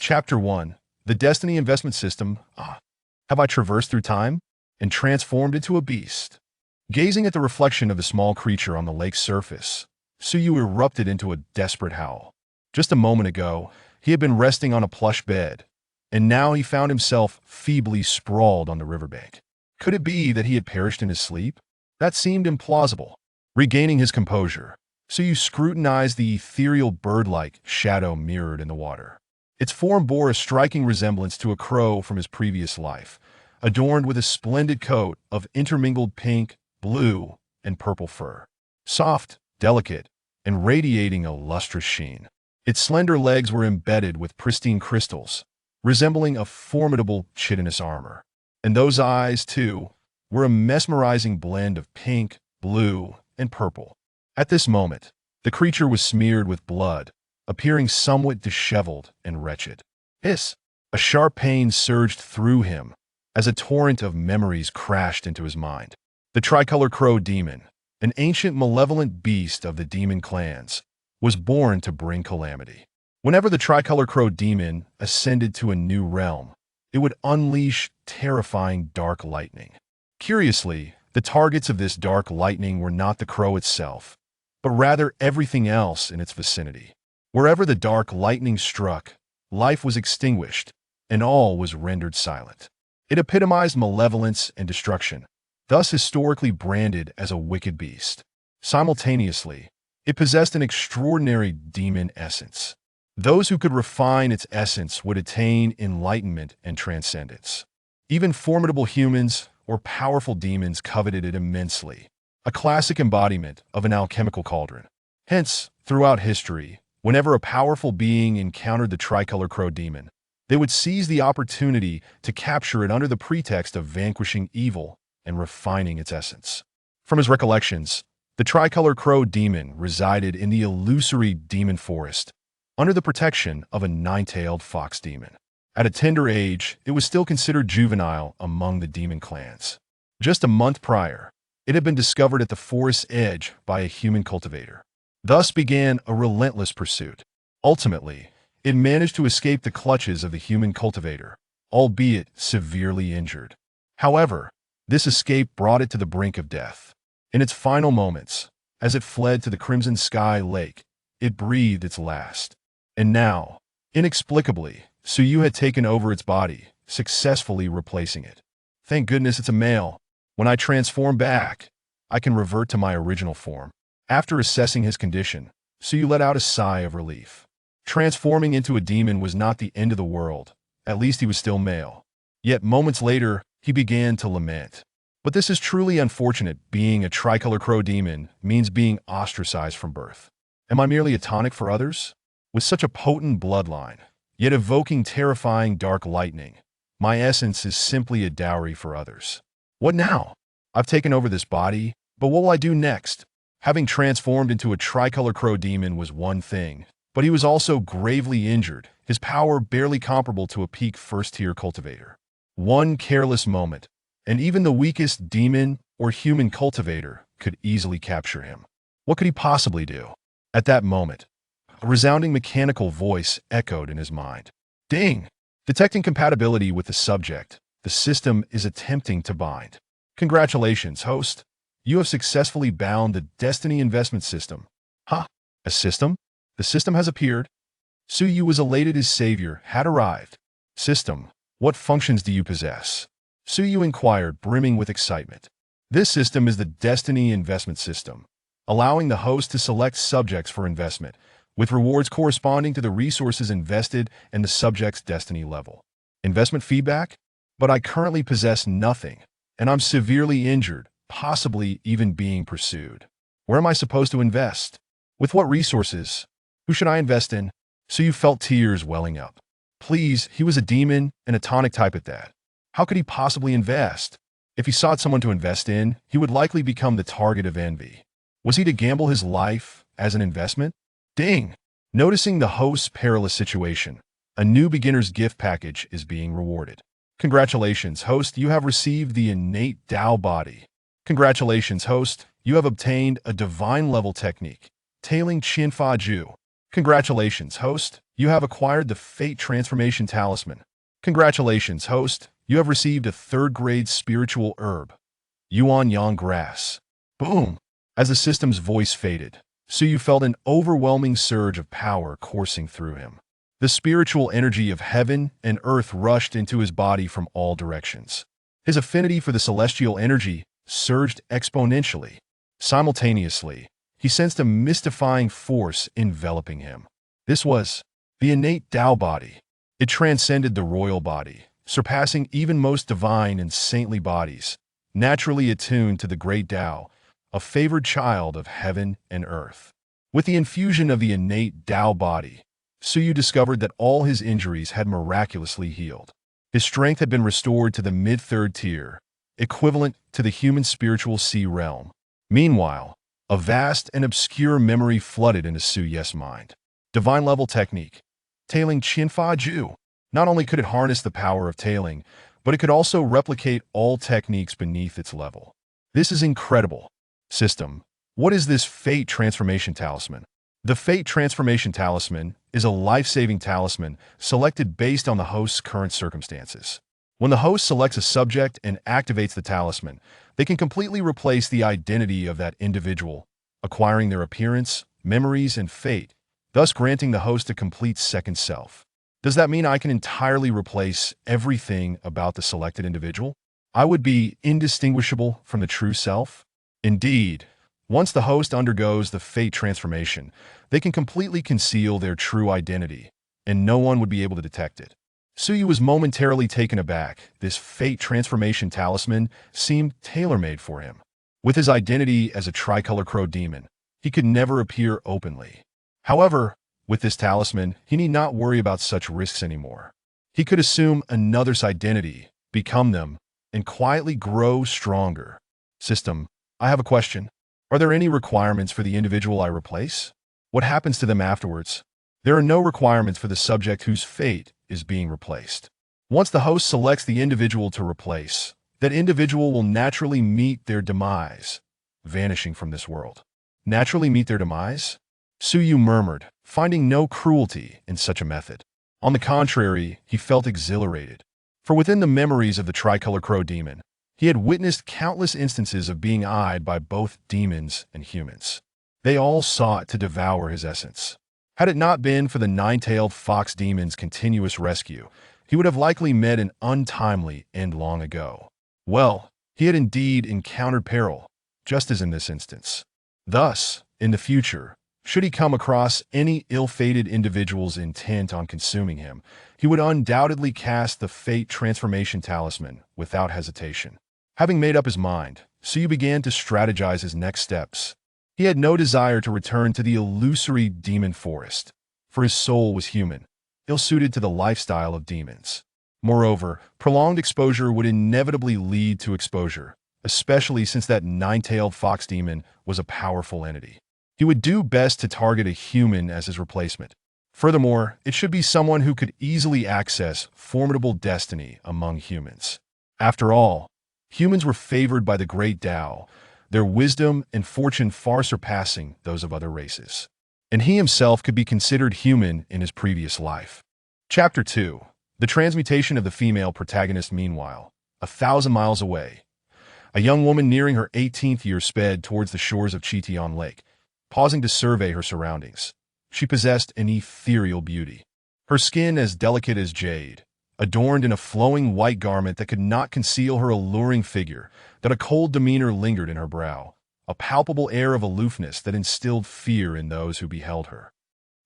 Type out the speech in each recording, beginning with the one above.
Chapter 1. The Destiny Investment System. Have I traversed through time and transformed into a beast? Gazing at the reflection of the small creature on the lake's surface, Suyu erupted into a desperate howl. Just a moment ago, he had been resting on a plush bed, and now he found himself feebly sprawled on the riverbank. Could it be that he had perished in his sleep? That seemed implausible. Regaining his composure, Suyu scrutinized the ethereal bird-like shadow mirrored in the water. Its form bore a striking resemblance to a crow from his previous life, adorned with a splendid coat of intermingled pink, blue, and purple fur. Soft, delicate, and radiating a lustrous sheen. Its slender legs were embedded with pristine crystals, resembling a formidable chitinous armor. And those eyes, too, were a mesmerizing blend of pink, blue, and purple. At this moment, the creature was smeared with blood, appearing somewhat disheveled and wretched. Hiss! A sharp pain surged through him as a torrent of memories crashed into his mind. The tricolor crow demon, an ancient malevolent beast of the demon clans, was born to bring calamity. Whenever the tricolor crow demon ascended to a new realm, it would unleash terrifying dark lightning. Curiously, the targets of this dark lightning were not the crow itself, but rather everything else in its vicinity. Wherever the dark lightning struck, life was extinguished, and all was rendered silent. It epitomized malevolence and destruction, thus historically branded as a wicked beast. Simultaneously, it possessed an extraordinary demon essence. Those who could refine its essence would attain enlightenment and transcendence. Even formidable humans or powerful demons coveted it immensely, a classic embodiment of an alchemical cauldron. Hence, throughout history, whenever a powerful being encountered the tricolor crow demon, they would seize the opportunity to capture it under the pretext of vanquishing evil and refining its essence. From his recollections, the tricolor crow demon resided in the illusory demon forest, under the protection of a nine-tailed fox demon. At a tender age, it was still considered juvenile among the demon clans. Just a month prior, it had been discovered at the forest's edge by a human cultivator. Thus began a relentless pursuit. Ultimately, it managed to escape the clutches of the human cultivator, albeit severely injured. However, this escape brought it to the brink of death. In its final moments, as it fled to the Crimson Sky Lake, it breathed its last. And now, inexplicably, Suyu had taken over its body, successfully replacing it. Thank goodness it's a male. When I transform back, I can revert to my original form. After assessing his condition, Suyu let out a sigh of relief. Transforming into a demon was not the end of the world. At least he was still male. Yet moments later, he began to lament. But this is truly unfortunate. Being a tricolor crow demon means being ostracized from birth. Am I merely a tonic for others? With such a potent bloodline, yet evoking terrifying dark lightning, my essence is simply a dowry for others. What now? I've taken over this body, but what will I do next? Having transformed into a tricolor crow demon was one thing, but he was also gravely injured, his power barely comparable to a peak first-tier cultivator. One careless moment, and even the weakest demon or human cultivator could easily capture him. What could he possibly do? At that moment, a resounding mechanical voice echoed in his mind. Ding! Detecting compatibility with the subject, the system is attempting to bind. Congratulations, host. You have successfully bound the Destiny Investment System. Ha! A system? The system has appeared. Suyu was elated his savior had arrived. System, what functions do you possess? Suyu inquired, brimming with excitement. This system is the Destiny Investment System, allowing the host to select subjects for investment, with rewards corresponding to the resources invested and the subject's destiny level. Investment feedback? But I currently possess nothing, and I'm severely injured, possibly even being pursued. Where am I supposed to invest? With what resources? Who should I invest in? Suyu felt tears welling up. Please, he was a demon and a tonic type at that. How could he possibly invest? If he sought someone to invest in, he would likely become the target of envy. Was he to gamble his life as an investment? Ding! Noticing the host's perilous situation, a new beginner's gift package is being rewarded. Congratulations, host, you have received the innate Tao body. Congratulations, host, you have obtained a divine level technique, Tailing Qianfa Ju. Congratulations, host. You have acquired the Fate Transformation Talisman. Congratulations, host. You have received a third-grade spiritual herb, Yuan Yang Grass. Boom! As the system's voice faded, Suyu felt an overwhelming surge of power coursing through him. The spiritual energy of heaven and earth rushed into his body from all directions. His affinity for the celestial energy surged exponentially. Simultaneously, he sensed a mystifying force enveloping him. This was the innate Tao body. It transcended the royal body, surpassing even most divine and saintly bodies, naturally attuned to the great Tao, a favored child of heaven and earth. With the infusion of the innate Tao body, Suyu discovered that all his injuries had miraculously healed. His strength had been restored to the mid-third tier, equivalent to the human spiritual sea realm. Meanwhile, a vast and obscure memory flooded into Suyu's mind. Divine-level technique, Tailing Qinfa Ju. Not only could it harness the power of tailing, but it could also replicate all techniques beneath its level. This is incredible. System. What is this Fate Transformation Talisman? The Fate Transformation Talisman is a life-saving talisman selected based on the host's current circumstances. When the host selects a subject and activates the talisman, they can completely replace the identity of that individual, acquiring their appearance, memories, and fate, thus granting the host a complete second self. Does that mean I can entirely replace everything about the selected individual? I would be indistinguishable from the true self? Indeed, once the host undergoes the Fate transformation, they can completely conceal their true identity, and no one would be able to detect it. Suyu was momentarily taken aback. This Fate transformation talisman seemed tailor-made for him. With his identity as a tricolor crow demon, he could never appear openly. However, with this talisman, he need not worry about such risks anymore. He could assume another's identity, become them, and quietly grow stronger. System, I have a question. Are there any requirements for the individual I replace? What happens to them afterwards? There are no requirements for the subject whose fate is being replaced. Once the host selects the individual to replace, that individual will naturally meet their demise, vanishing from this world. Naturally meet their demise? Suyu murmured, finding no cruelty in such a method. On the contrary, he felt exhilarated. For within the memories of the tricolor crow demon, he had witnessed countless instances of being eyed by both demons and humans. They all sought to devour his essence. Had it not been for the nine-tailed fox demon's continuous rescue, he would have likely met an untimely end long ago. Well, he had indeed encountered peril, just as in this instance. Thus, in the future, should he come across any ill-fated individuals intent on consuming him, he would undoubtedly cast the Fate Transformation Talisman without hesitation. Having made up his mind, Suyu began to strategize his next steps. He had no desire to return to the illusory demon forest, for his soul was human, ill-suited to the lifestyle of demons. Moreover, prolonged exposure would inevitably lead to exposure, especially since that nine-tailed fox demon was a powerful entity. He would do best to target a human as his replacement. Furthermore, it should be someone who could easily access formidable destiny among humans. After all, humans were favored by the great Tao, their wisdom and fortune far surpassing those of other races. And he himself could be considered human in his previous life. Chapter 2. The transmutation of the female protagonist. Meanwhile, 1,000 miles away, a young woman nearing her 18th year sped towards the shores of Chitian Lake, pausing to survey her surroundings. She possessed an ethereal beauty. Her skin as delicate as jade, adorned in a flowing white garment that could not conceal her alluring figure, that a cold demeanor lingered in her brow, a palpable air of aloofness that instilled fear in those who beheld her.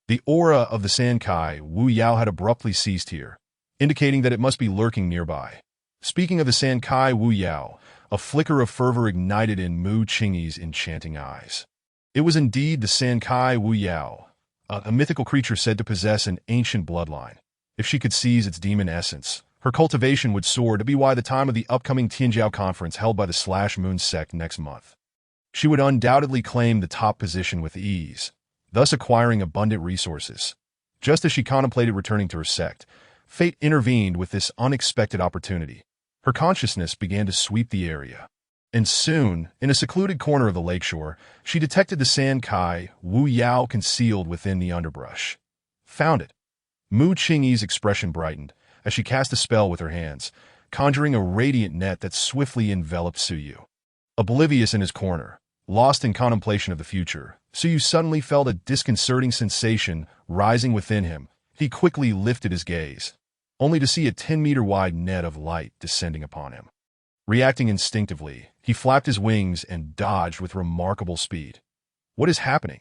The aura of the Sankai Wu Yao had abruptly ceased here, indicating that it must be lurking nearby. Speaking of the Sankai Wu Yao, a flicker of fervor ignited in Mu Qingyi's enchanting eyes. It was indeed the Sankai Wu Yao, a mythical creature said to possess an ancient bloodline. If she could seize its demon essence, her cultivation would soar to be by the time of the upcoming Tianjiao conference held by the Slash-Moon sect next month. She would undoubtedly claim the top position with ease, thus acquiring abundant resources. Just as she contemplated returning to her sect, fate intervened with this unexpected opportunity. Her consciousness began to sweep the area. And soon, in a secluded corner of the lakeshore, she detected the San Kai Wu Yao concealed within the underbrush. Found it. Mu Qingyi's expression brightened as she cast a spell with her hands, conjuring a radiant net that swiftly enveloped Suyu. Oblivious in his corner, lost in contemplation of the future, Suyu suddenly felt a disconcerting sensation rising within him. He quickly lifted his gaze, only to see a 10-meter-wide net of light descending upon him. Reacting instinctively, he flapped his wings and dodged with remarkable speed. What is happening?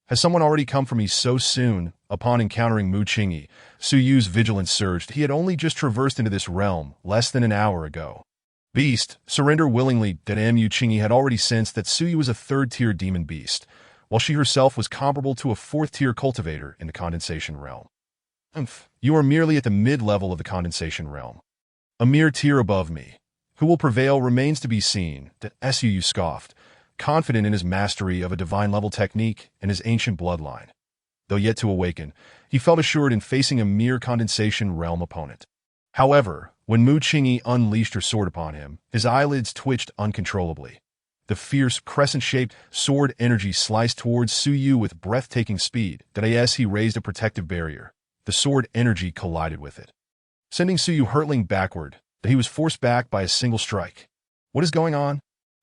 Has someone already come for me so soon? Upon encountering Mu Qingyi, Suyu's vigilance surged. He had only just traversed into this realm less than an hour ago. Beast, surrender willingly. Mu Qingyi had already sensed that Suyu was a third-tier demon beast, while she herself was comparable to a fourth-tier cultivator in the condensation realm. You are merely at the mid-level of the condensation realm. A mere tier above me. Who will prevail remains to be seen, Suyu scoffed, confident in his mastery of a divine-level technique and his ancient bloodline. Though yet to awaken, he felt assured in facing a mere condensation realm opponent. However, when Mu Qingyi unleashed her sword upon him, his eyelids twitched uncontrollably. The fierce, crescent-shaped sword energy sliced towards Suyu with breathtaking speed. As he raised a protective barrier, the sword energy collided with it, sending Suyu hurtling backward. He was forced back by a single strike. What is going on?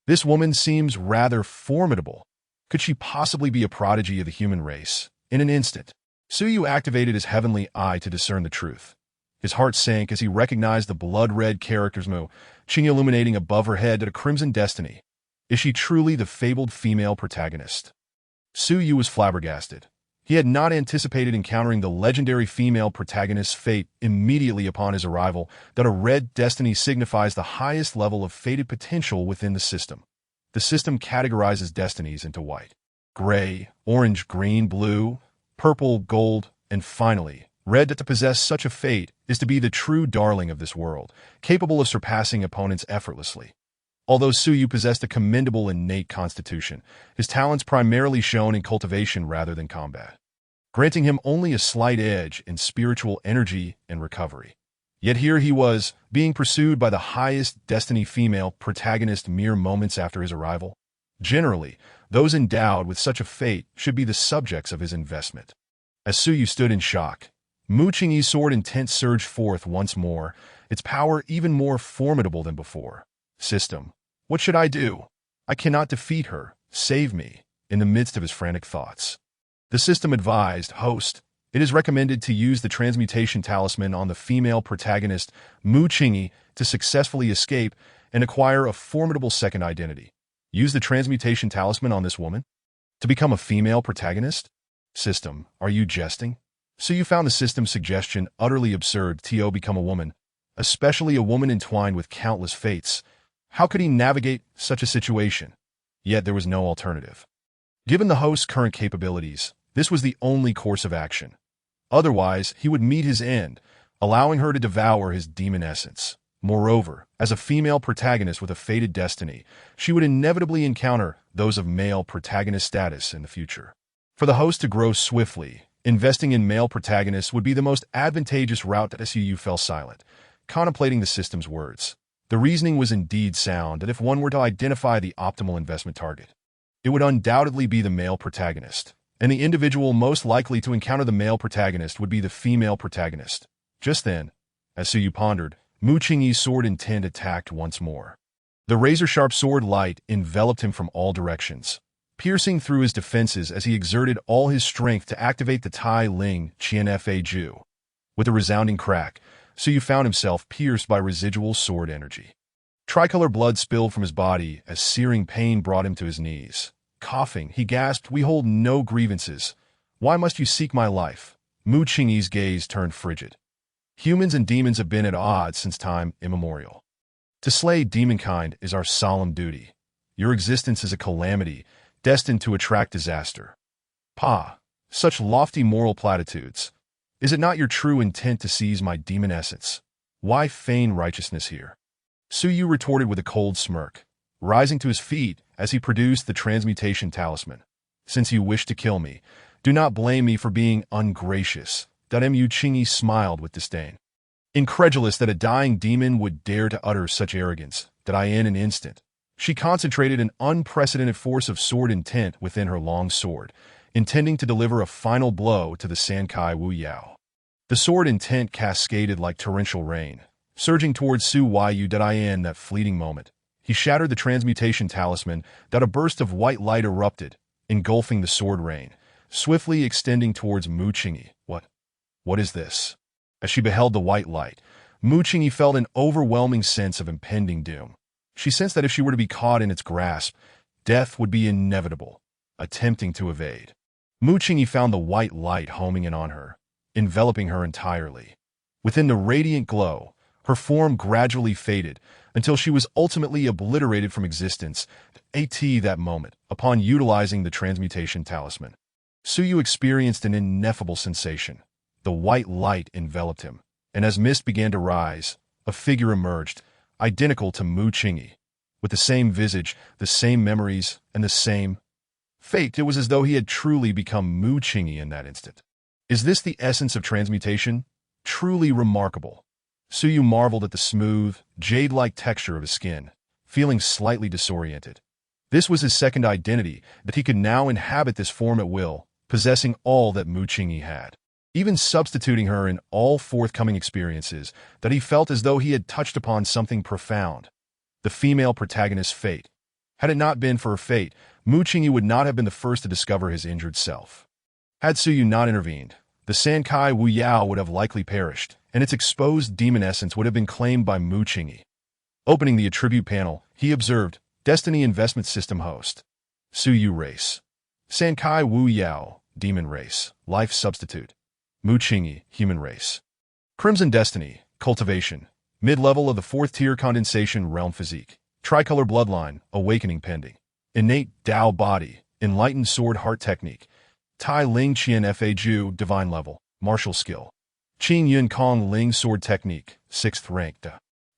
This woman seems rather formidable. Could she possibly be a prodigy of the human race? In an instant, Suyu activated his heavenly eye to discern the truth. His heart sank as he recognized the blood-red characters Mu Qingyi illuminating above her head at a crimson destiny. Is she truly the fabled female protagonist? Suyu was flabbergasted. He had not anticipated encountering the legendary female protagonist's fate immediately upon his arrival. That a red destiny signifies the highest level of fated potential within the system. The system categorizes destinies into white, gray, orange, green, blue, purple, gold, and finally, red. To possess such a fate is to be the true darling of this world, capable of surpassing opponents effortlessly. Although Suyu possessed a commendable innate constitution, his talents primarily shone in cultivation rather than combat, granting him only a slight edge in spiritual energy and recovery. Yet here he was, being pursued by the highest destiny female protagonist mere moments after his arrival. Generally, those endowed with such a fate should be the subjects of his investment. As Suyu stood in shock, Mu Qingyi's sword intent surged forth once more, its power even more formidable than before. System, what should I do? I cannot defeat her. Save me. In the midst of his frantic thoughts, the system advised, host, it is recommended to use the transmutation talisman on the female protagonist, Mu Qingyi, to successfully escape and acquire a formidable second identity. Use the transmutation talisman on this woman? To become a female protagonist? System, are you jesting? So you found the system's suggestion utterly absurd. To become a woman, especially a woman entwined with countless fates. How could he navigate such a situation? Yet there was no alternative. Given the host's current capabilities, this was the only course of action. Otherwise, he would meet his end, allowing her to devour his demon essence. Moreover, as a female protagonist with a fated destiny, she would inevitably encounter those of male protagonist status in the future. For the host to grow swiftly, investing in male protagonists would be the most advantageous route. Suyu fell silent, contemplating the system's words. The reasoning was indeed sound that if one were to identify the optimal investment target, it would undoubtedly be the male protagonist, and the individual most likely to encounter the male protagonist would be the female protagonist. Just then, as Suyu pondered, Mu Qingyi's sword intent attacked once more. The razor-sharp sword light enveloped him from all directions, piercing through his defenses as he exerted all his strength to activate the Tai Ling Qianfa Ju. With a resounding crack, Suyu found himself pierced by residual sword energy. Tricolor blood spilled from his body as searing pain brought him to his knees. Coughing, he gasped, "We hold no grievances. Why must you seek my life?" Mu Qingyi's gaze turned frigid. Humans and demons have been at odds since time immemorial. To slay demonkind is our solemn duty. Your existence is a calamity, destined to attract disaster. Pa, such lofty moral platitudes. Is it not your true intent to seize my demon essence? Why feign righteousness here? Suyu retorted with a cold smirk, rising to his feet as he produced the transmutation talisman. Since you wish to kill me, do not blame me for being ungracious. Mu Qingyi smiled with disdain. Incredulous that a dying demon would dare to utter such arrogance, in an instant, She concentrated an unprecedented force of sword intent within her long sword, intending to deliver a final blow to the Sankai Wu Yao. The sword intent cascaded like torrential rain, surging towards Su Yu in that fleeting moment. He shattered the transmutation talisman that a burst of white light erupted, engulfing the sword rain, swiftly extending towards Mu Qingyi. What is this? As she beheld the white light, Mu Qingyi felt an overwhelming sense of impending doom. She sensed that if she were to be caught in its grasp, death would be inevitable. Attempting to evade, Mu Qingyi found the white light homing in on her, enveloping her entirely. Within the radiant glow, her form gradually faded until she was ultimately obliterated from existence. At that moment, upon utilizing the transmutation talisman, Su Yu experienced an ineffable sensation. The white light enveloped him, and as mist began to rise, a figure emerged, identical to Mu Qingyi, with the same visage, the same memories, and the same fate. It was as though he had truly become Mu Qingyi in that instant. Is this the essence of transmutation? Truly remarkable. Su Yu marveled at the smooth, jade-like texture of his skin, feeling slightly disoriented. This was his second identity, that he could now inhabit this form at will, possessing all that Mu Qingyi had. Even substituting her in all forthcoming experiences, that he felt as though he had touched upon something profound. The female protagonist's fate. Had it not been for her fate, Mu Qingyi would not have been the first to discover his injured self. Had Su Yu not intervened, the Sankai Wu Yao would have likely perished, and its exposed demon essence would have been claimed by Mu Qingyi. Opening the attribute panel, he observed, Destiny Investment System Host. Su Yu Race. Sankai Wu Yao, Demon Race, Life Substitute. Mu Qingyi, Human Race. Crimson Destiny, Cultivation. Mid-level of the 4th tier Condensation Realm Physique. Tricolor Bloodline, Awakening Pending. Innate Dao Body, Enlightened Sword Heart Technique. Tai Ling Qian Fa Ju, Divine Level, Martial Skill. Qing Yun Kong Ling Sword Technique, 6th Ranked.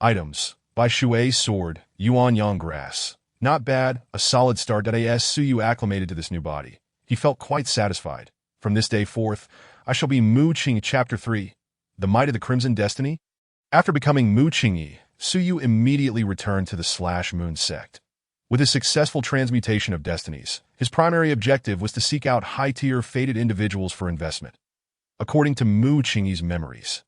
Items. Bai Shui Sword, Yuan Yang Grass. Not bad, a solid start. As Su Yu acclimated to this new body, he felt quite satisfied. From this day forth, I shall be Mu Qingyi. Chapter 3. The Might of the Crimson Destiny? After becoming Mu Qingyi, Su Yu immediately returned to the Moon sect. With his successful transmutation of destinies, his primary objective was to seek out high-tier fated individuals for investment. According to Mu Qingyi's memories,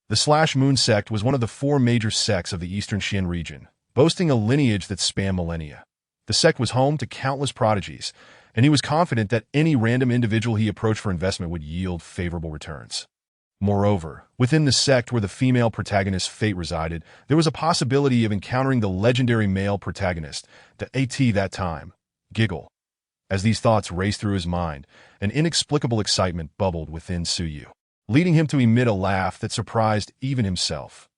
the Moon sect was one of the 4 major sects of the Eastern Xian region, boasting a lineage that spanned millennia. The sect was home to countless prodigies, and he was confident that any random individual he approached for investment would yield favorable returns. Moreover, within the sect where the female protagonist's fate resided, there was a possibility of encountering the legendary male protagonist, that time, Giggle. As these thoughts raced through his mind, an inexplicable excitement bubbled within Su Yu, leading him to emit a laugh that surprised even himself.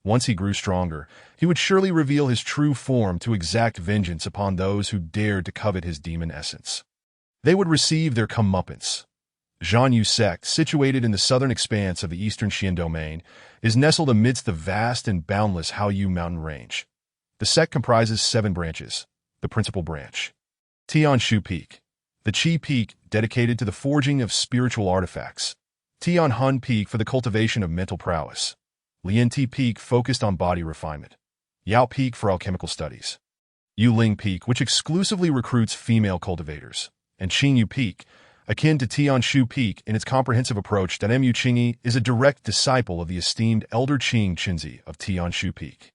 Once he grew stronger, he would surely reveal his true form to exact vengeance upon those who dared to covet his demon essence. They would receive their comeuppance. Zhan Yu sect, situated in the southern expanse of the Eastern Xian domain, is nestled amidst the vast and boundless Haoyu mountain range. The sect comprises 7 branches. The principal branch, Tianshu Peak, the Qi Peak dedicated to the forging of spiritual artifacts. Tianhun Peak for the cultivation of mental prowess. Lianti Peak focused on body refinement. Yao Peak for alchemical studies. Yuling Peak, which exclusively recruits female cultivators. And Qingyu Peak, akin to Tianshu Peak in its comprehensive approach. Mu Qingyi is a direct disciple of the esteemed Elder Qing Qinzi of Tianshu Peak.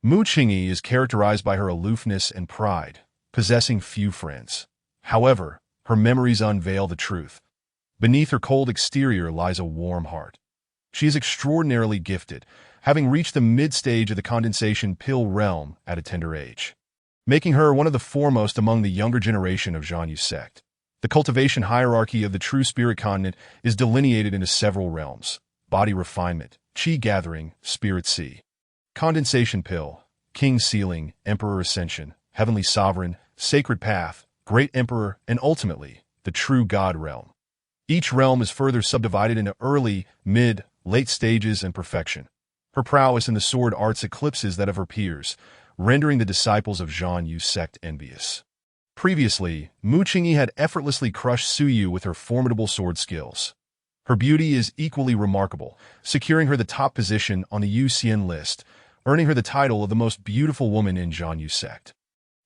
Mu Qingyi is characterized by her aloofness and pride, possessing few friends. However, her memories unveil the truth. Beneath her cold exterior lies a warm heart. She is extraordinarily gifted, having reached the mid-stage of the condensation pill realm at a tender age, making her one of the foremost among the younger generation of Zhan Yu sect. The cultivation hierarchy of the true spirit continent is delineated into several realms: body refinement, qi gathering, spirit sea, condensation pill, king sealing, emperor ascension, heavenly sovereign, sacred path, great emperor, and ultimately, the true god realm. Each realm is further subdivided into early, mid, late stages and perfection. Her prowess in the sword arts eclipses that of her peers, rendering the disciples of Zhan Yu sect envious. Previously, Mu Qingyi had effortlessly crushed Su Yu with her formidable sword skills. Her beauty is equally remarkable, securing her the top position on the Yu Xian list, earning her the title of the most beautiful woman in Zhan Yu sect.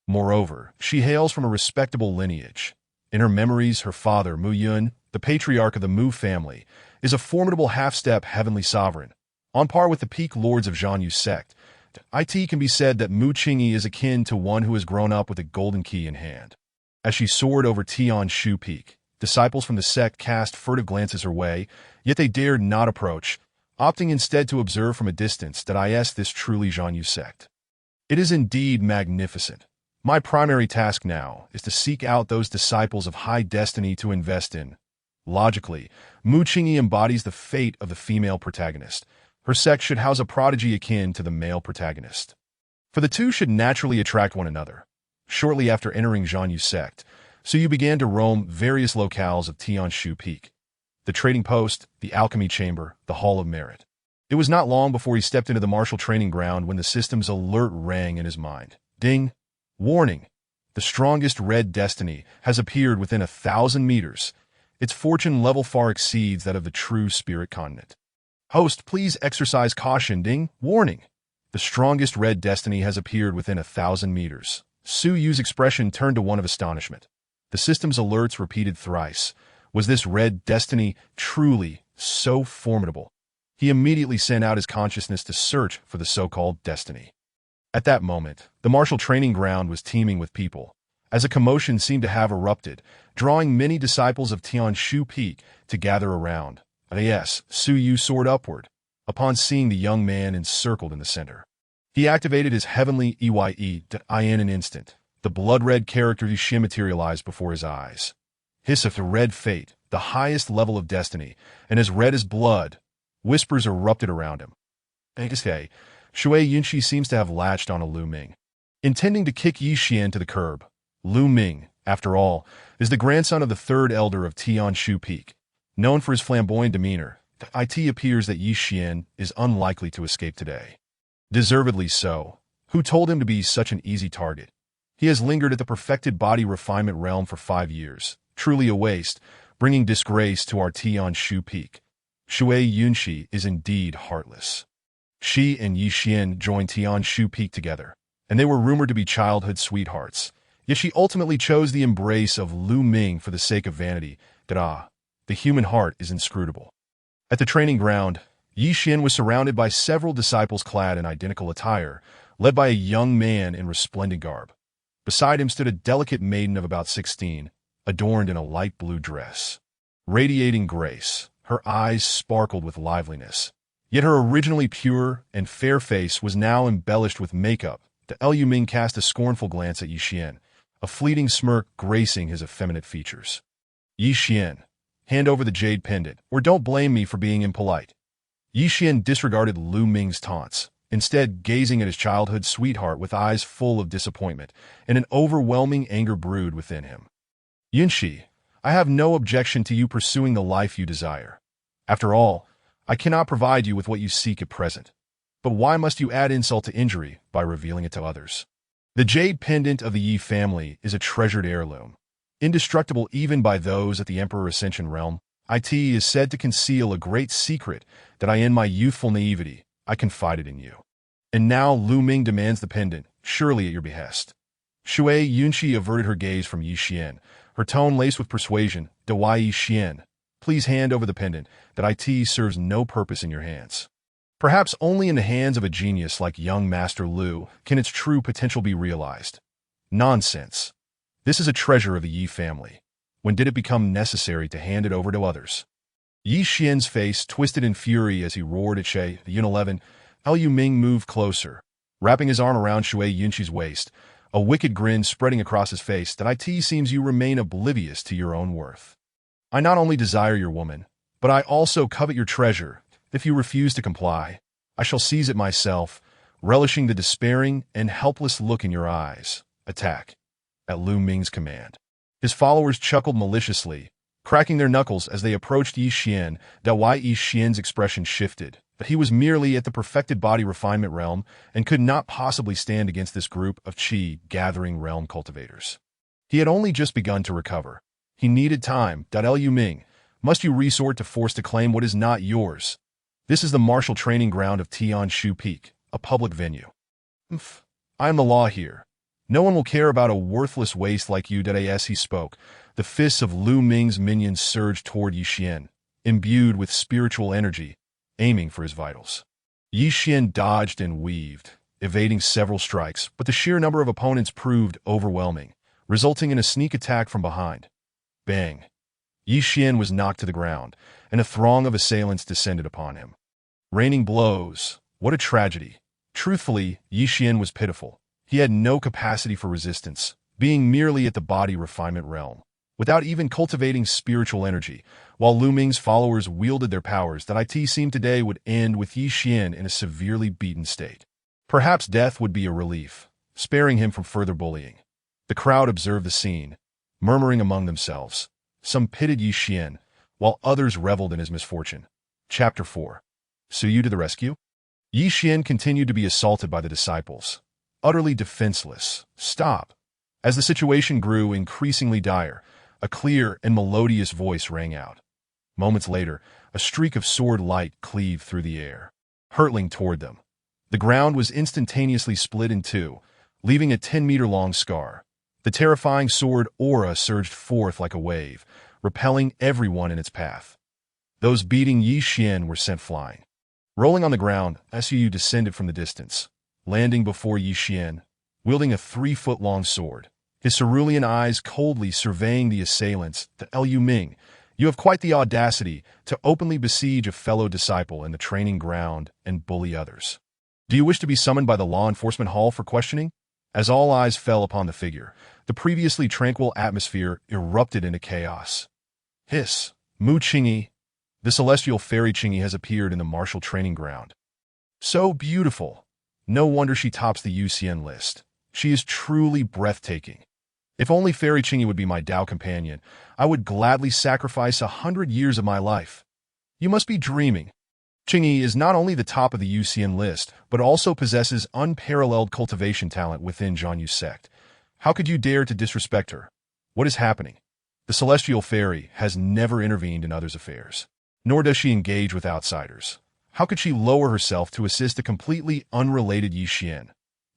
Moreover, she hails from a respectable lineage. In her memories, her father, Mu Yun, the patriarch of the Mu family, is a formidable half-step heavenly sovereign. On par with the peak lords of Zhang Yu sect, it can be said that Mu Qingyi is akin to one who has grown up with a golden key in hand. As she soared over Tian Shu Peak, disciples from the sect cast furtive glances her way, yet they dared not approach, opting instead to observe from a distance this truly Zhang Yu sect. It is indeed magnificent. My primary task now is to seek out those disciples of high destiny to invest in. Logically, Mu Qingyi embodies the fate of the female protagonist. Her sect should house a prodigy akin to the male protagonist. For the two should naturally attract one another. Shortly after entering Zhang Yu sect, Su Yu began to roam various locales of Tian Shu Peak. The trading post, the alchemy chamber, the hall of merit. It was not long before he stepped into the martial training ground when the system's alert rang in his mind. Ding! Warning! The strongest red destiny has appeared within 1,000 meters. Its fortune level far exceeds that of the true spirit continent. Host, please exercise caution. Ding! Warning! The strongest red destiny has appeared within 1,000 meters. Su Yu's expression turned to one of astonishment. The system's alerts repeated thrice. Was this red destiny truly so formidable? He immediately sent out his consciousness to search for the so-called destiny. At that moment, the martial training ground was teeming with people, as a commotion seemed to have erupted, drawing many disciples of Tian Shu Peak to gather around. Yes, Su Yu soared upward, upon seeing the young man encircled in the center. He activated his heavenly EYE in an instant. The blood-red character Yuxian materialized before his eyes. His of the red fate, the highest level of destiny, and as red as blood, whispers erupted around him. Shui Yunshi seems to have latched on a Lu Ming, intending to kick Yi Xian to the curb. Lu Ming, after all, is the grandson of the third elder of Tian Shu Peak. Known for his flamboyant demeanor, it appears that Yi Xian is unlikely to escape today. Deservedly so. Who told him to be such an easy target? He has lingered at the perfected body refinement realm for 5 years, truly a waste, bringing disgrace to our Tian Shu Peak. Shui Yunshi is indeed heartless. She and Yi Xian joined Tian Shu Peak together, and they were rumored to be childhood sweethearts. Yet she ultimately chose the embrace of Lu Ming for the sake of vanity. The human heart is inscrutable. At the training ground, Yi Xian was surrounded by several disciples clad in identical attire, led by a young man in resplendent garb. Beside him stood a delicate maiden of about 16, adorned in a light blue dress. Radiating grace, her eyes sparkled with liveliness. Yet her originally pure and fair face was now embellished with makeup. Liu Ming cast a scornful glance at Yi Xian, a fleeting smirk gracing his effeminate features. Yi Xian, hand over the jade pendant, or don't blame me for being impolite. Yi Xian disregarded Lu Ming's taunts, instead gazing at his childhood sweetheart with eyes full of disappointment, and an overwhelming anger brewed within him. Yunshi, I have no objection to you pursuing the life you desire. After all, I cannot provide you with what you seek at present. But why must you add insult to injury by revealing it to others? The jade pendant of the Yi family is a treasured heirloom, indestructible even by those at the Emperor Ascension realm. It is said to conceal a great secret that in my youthful naivety, I confided in you. And now Lu Ming demands the pendant, surely at your behest. Shui Yunshi averted her gaze from Yi Xian, her tone laced with persuasion. Yi Xian, please hand over the pendant, that it serves no purpose in your hands. Perhaps only in the hands of a genius like young Master Lu can its true potential be realized. Nonsense. This is a treasure of the Yi family. When did it become necessary to hand it over to others? Yi Xian's face twisted in fury as he roared at Shui Yun 11. Liu Ming moved closer, wrapping his arm around Shui Yunshi's waist, a wicked grin spreading across his face. It seems you remain oblivious to your own worth. I not only desire your woman, but I also covet your treasure. If you refuse to comply, I shall seize it myself, relishing the despairing and helpless look in your eyes. Attack. At Lu Ming's command. His followers chuckled maliciously, cracking their knuckles as they approached Yi Xian. Yi Xian's expression shifted, but he was merely at the perfected body refinement realm and could not possibly stand against this group of Qi gathering realm cultivators. He had only just begun to recover. He needed time. Liu Ming, must you resort to force to claim what is not yours? This is the martial training ground of Tian Shu Peak, a public venue. I am the law here. No one will care about a worthless waste like you. As he spoke, the fists of Lu Ming's minions surged toward Yi Xian, imbued with spiritual energy, aiming for his vitals. Yi Xian dodged and weaved, evading several strikes, but the sheer number of opponents proved overwhelming, resulting in a sneak attack from behind. Bang! Yi Xian was knocked to the ground, and a throng of assailants descended upon him. Raining blows. What a tragedy. Truthfully, Yi Xian was pitiful. He had no capacity for resistance, being merely at the body refinement realm, without even cultivating spiritual energy, while Lu Ming's followers wielded their powers that it seemed today would end with Yi Xian in a severely beaten state. Perhaps death would be a relief, sparing him from further bullying. The crowd observed the scene, murmuring among themselves. Some pitied Yi Xian, while others reveled in his misfortune. Chapter 4. Su Yu to the rescue? Yi Xian continued to be assaulted by the disciples, utterly defenseless. Stop! As the situation grew increasingly dire, a clear and melodious voice rang out. Moments later, a streak of sword light cleaved through the air, hurtling toward them. The ground was instantaneously split in two, leaving a 10-meter-long scar. The terrifying sword aura surged forth like a wave, repelling everyone in its path. Those beating Yi Xian were sent flying. Rolling on the ground, Su descended from the distance, landing before Yi Xian, wielding a 3-foot-long sword, his cerulean eyes coldly surveying the assailants. To Liu Ming, you have quite the audacity to openly besiege a fellow disciple in the training ground and bully others. Do you wish to be summoned by the law enforcement hall for questioning? As all eyes fell upon the figure, the previously tranquil atmosphere erupted into chaos. Hiss! Mu Qingyi! The celestial fairy Qingyi has appeared in the martial training ground. So beautiful! No wonder she tops the Yuxian list. She is truly breathtaking. If only Fairy Qingyi would be my Dao companion, I would gladly sacrifice 100 years of my life. You must be dreaming. Qingyi is not only the top of the Yuxian list, but also possesses unparalleled cultivation talent within Zhanyu sect. How could you dare to disrespect her? What is happening? The celestial fairy has never intervened in others' affairs, nor does she engage with outsiders. How could she lower herself to assist a completely unrelated Yi Xian?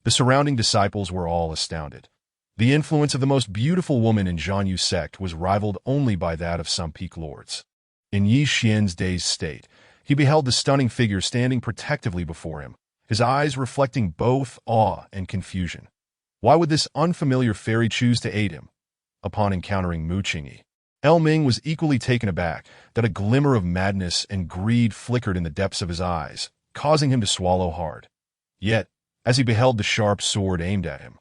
The surrounding disciples were all astounded. The influence of the most beautiful woman in Zhanyu sect was rivaled only by that of some peak lords. In Yi Xian's dazed state, he beheld the stunning figure standing protectively before him, his eyes reflecting both awe and confusion. Why would this unfamiliar fairy choose to aid him? Upon encountering Mu Qingyi, Ming was equally taken aback that a glimmer of madness and greed flickered in the depths of his eyes, causing him to swallow hard. Yet, as he beheld the sharp sword aimed at him,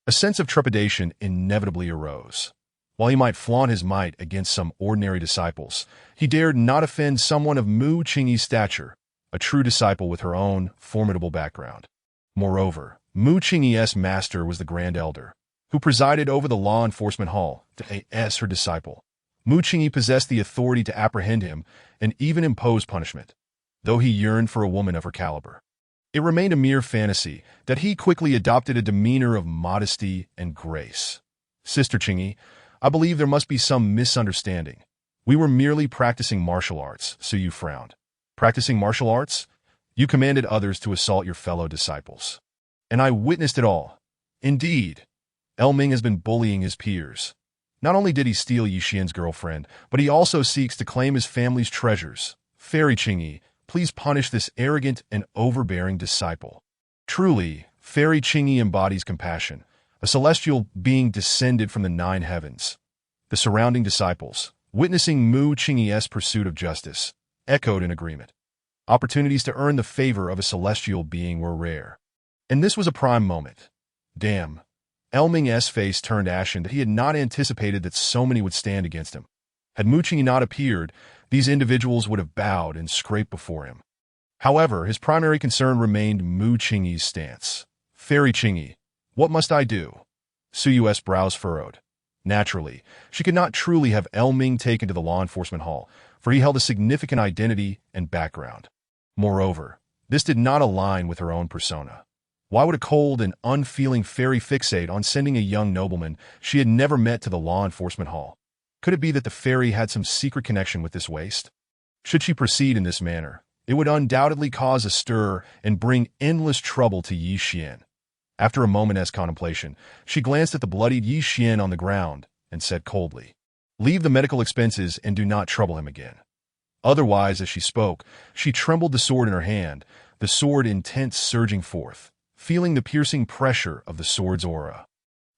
a sense of trepidation inevitably arose. While he might flaunt his might against some ordinary disciples, he dared not offend someone of Mu Qingyi's stature, a true disciple with her own formidable background. Moreover, Mu Qingyi's master was the Grand Elder, who presided over the law enforcement hall, as her disciple. Mu Qingyi possessed the authority to apprehend him and even impose punishment, though he yearned for a woman of her caliber. It remained a mere fantasy that he quickly adopted a demeanor of modesty and grace. Sister Qingyi, I believe there must be some misunderstanding. We were merely practicing martial arts, Su Yu frowned. Practicing martial arts? You commanded others to assault your fellow disciples. And I witnessed it all. Indeed, Ming has been bullying his peers. Not only did he steal Yi Xian's girlfriend, but he also seeks to claim his family's treasures. Fairy Qingyi, please punish this arrogant and overbearing disciple. Truly, Fairy Qingyi embodies compassion, a celestial being descended from the 9 heavens. The surrounding disciples, witnessing Mu Qingyi's pursuit of justice, echoed in agreement. Opportunities to earn the favor of a celestial being were rare. And this was a prime moment. Damn. Ming's face turned ashen that he had not anticipated that so many would stand against him. Had Mu Qingyi not appeared, these individuals would have bowed and scraped before him. However, his primary concern remained Mu Qingyi's stance. Fairy Qingyi, what must I do? Su Yu's brows furrowed. Naturally, she could not truly have Ming taken to the law enforcement hall, for he held a significant identity and background. Moreover, this did not align with her own persona. Why would a cold and unfeeling fairy fixate on sending a young nobleman she had never met to the law enforcement hall? Could it be that the fairy had some secret connection with this waste? Should she proceed in this manner, it would undoubtedly cause a stir and bring endless trouble to Yi Xian. After a moment's contemplation, she glanced at the bloodied Yi Xian on the ground and said coldly, "Leave the medical expenses and do not trouble him again." Otherwise, as she spoke, she trembled the sword in her hand, the sword intent surging forth, feeling the piercing pressure of the sword's aura.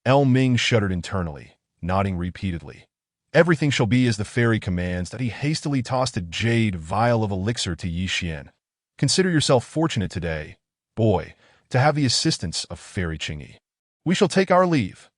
El Ming shuddered internally, nodding repeatedly. "Everything shall be as the fairy commands," that he hastily tossed a jade vial of elixir to Yi Xian. "Consider yourself fortunate today, boy, to have the assistance of Fairy Qingyi. We shall take our leave."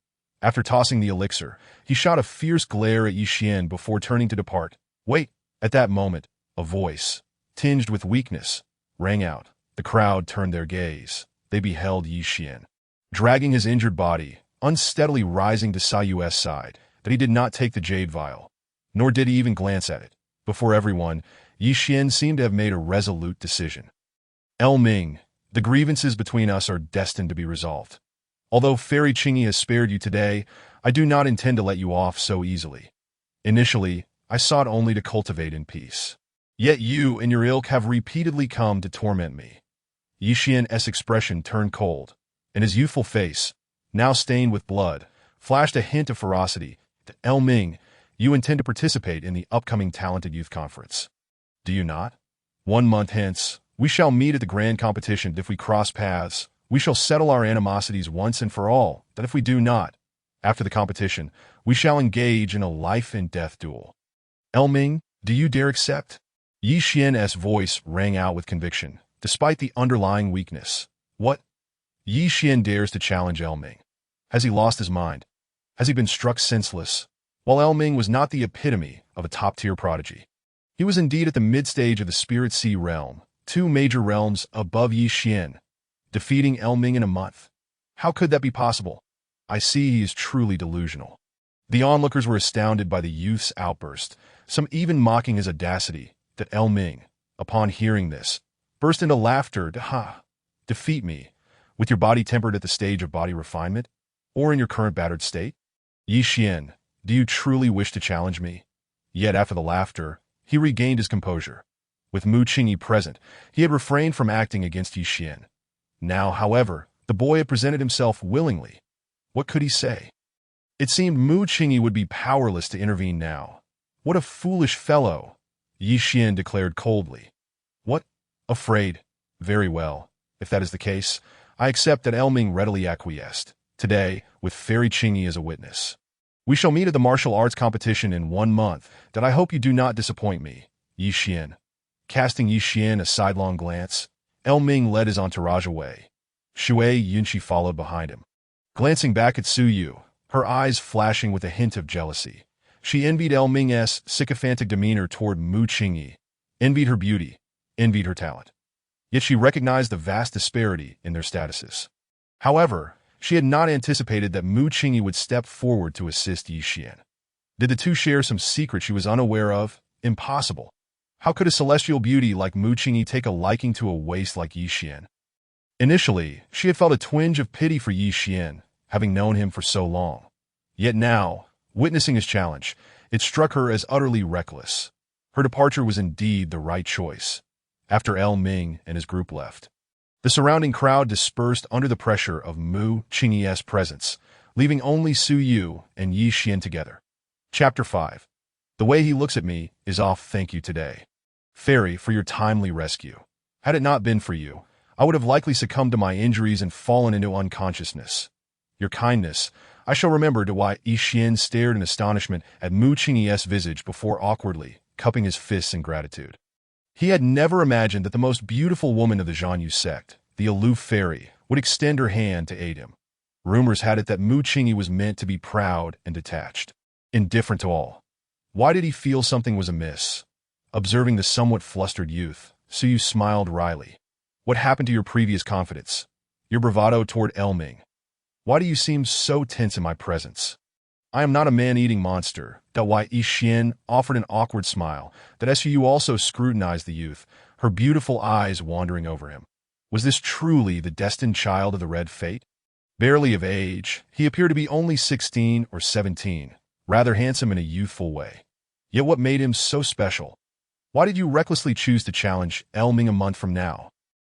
After tossing the elixir, he shot a fierce glare at Yi Xian before turning to depart. "Wait!" At that moment, a voice, tinged with weakness, rang out. The crowd turned their gaze. They beheld Yi Xian, dragging his injured body, unsteadily rising to Sai Yu's side, that he did not take the jade vial, nor did he even glance at it. Before everyone, Yi Xian seemed to have made a resolute decision. "El Ming, the grievances between us are destined to be resolved. Although Fairy Qingyi has spared you today, I do not intend to let you off so easily. Initially, I sought only to cultivate in peace. Yet you and your ilk have repeatedly come to torment me." Yi Xian's expression turned cold, and his youthful face, now stained with blood, flashed a hint of ferocity. "El Ming, you intend to participate in the upcoming Talented Youth Conference, do you not? 1 month hence, we shall meet at the grand competition. If we cross paths, we shall settle our animosities once and for all. That if we do not, after the competition, we shall engage in a life-and-death duel. El Ming, do you dare accept?" Yi Xian's voice rang out with conviction, despite the underlying weakness. "What? Yi Xian dares to challenge El Ming? Has he lost his mind? Has he been struck senseless?" While El Ming was not the epitome of a top-tier prodigy, he was indeed at the mid-stage of the Spirit Sea realm, 2 major realms above Yi Xian. Defeating El Ming in a month? How could that be possible? I see he is truly delusional. The onlookers were astounded by the youth's outburst, some even mocking his audacity. That El Ming, upon hearing this, burst into laughter. Defeat me, with your body tempered at the stage of body refinement, or in your current battered state? Yi Xian, do you truly wish to challenge me?" Yet after the laughter, he regained his composure. With Mu Qingyi present, he had refrained from acting against Yi Xian. Now, however, the boy had presented himself willingly. What could he say? It seemed Mu Qingyi would be powerless to intervene now. "What a foolish fellow!" Yi Xian declared coldly. "What? Afraid? Very well. If that is the case, I accept." That El Ming readily acquiesced. "Today, with Fairy Qingyi as a witness, we shall meet at the martial arts competition in 1 month. That I hope you do not disappoint me, Yi Xian." Casting Yi Xian a sidelong glance, El Ming led his entourage away. Shui Yunqi followed behind him. Glancing back at Su Yu, her eyes flashing with a hint of jealousy, she envied El Ming's sycophantic demeanor toward Mu Qingyi, envied her beauty, envied her talent. Yet she recognized the vast disparity in their statuses. However, she had not anticipated that Mu Qingyi would step forward to assist Yi Xian. Did the two share some secret she was unaware of? Impossible. How could a celestial beauty like Mu Qingyi take a liking to a waste like Yi Xian? Initially, she had felt a twinge of pity for Yi Xian, having known him for so long. Yet now, witnessing his challenge, it struck her as utterly reckless. Her departure was indeed the right choice. After El Ming and his group left, the surrounding crowd dispersed under the pressure of Mu Qingyi's presence, leaving only Su Yu and Yi Xian together. Chapter 5. The way he looks at me is off. Thank you today, Fairy, for your timely rescue. Had it not been for you, I would have likely succumbed to my injuries and fallen into unconsciousness. Your kindness, I shall remember. To why Yi Xian stared in astonishment at Mu Qingyi's visage before awkwardly cupping his fists in gratitude. He had never imagined that the most beautiful woman of the Zhanyu sect, the aloof fairy, would extend her hand to aid him. Rumors had it that Mu Qingyi was meant to be proud and detached, indifferent to all. Why did he feel something was amiss? Observing the somewhat flustered youth, Su Yu smiled wryly. What happened to your previous confidence? Your bravado toward El Ming? Why do you seem so tense in my presence? I am not a man-eating monster. That why Yi Xian offered an awkward smile. That Su Yu also scrutinized the youth, her beautiful eyes wandering over him. Was this truly the destined child of the Red Fate? Barely of age, he appeared to be only 16 or 17, rather handsome in a youthful way. Yet what made him so special? Why did you recklessly choose to challenge El Ming a month from now?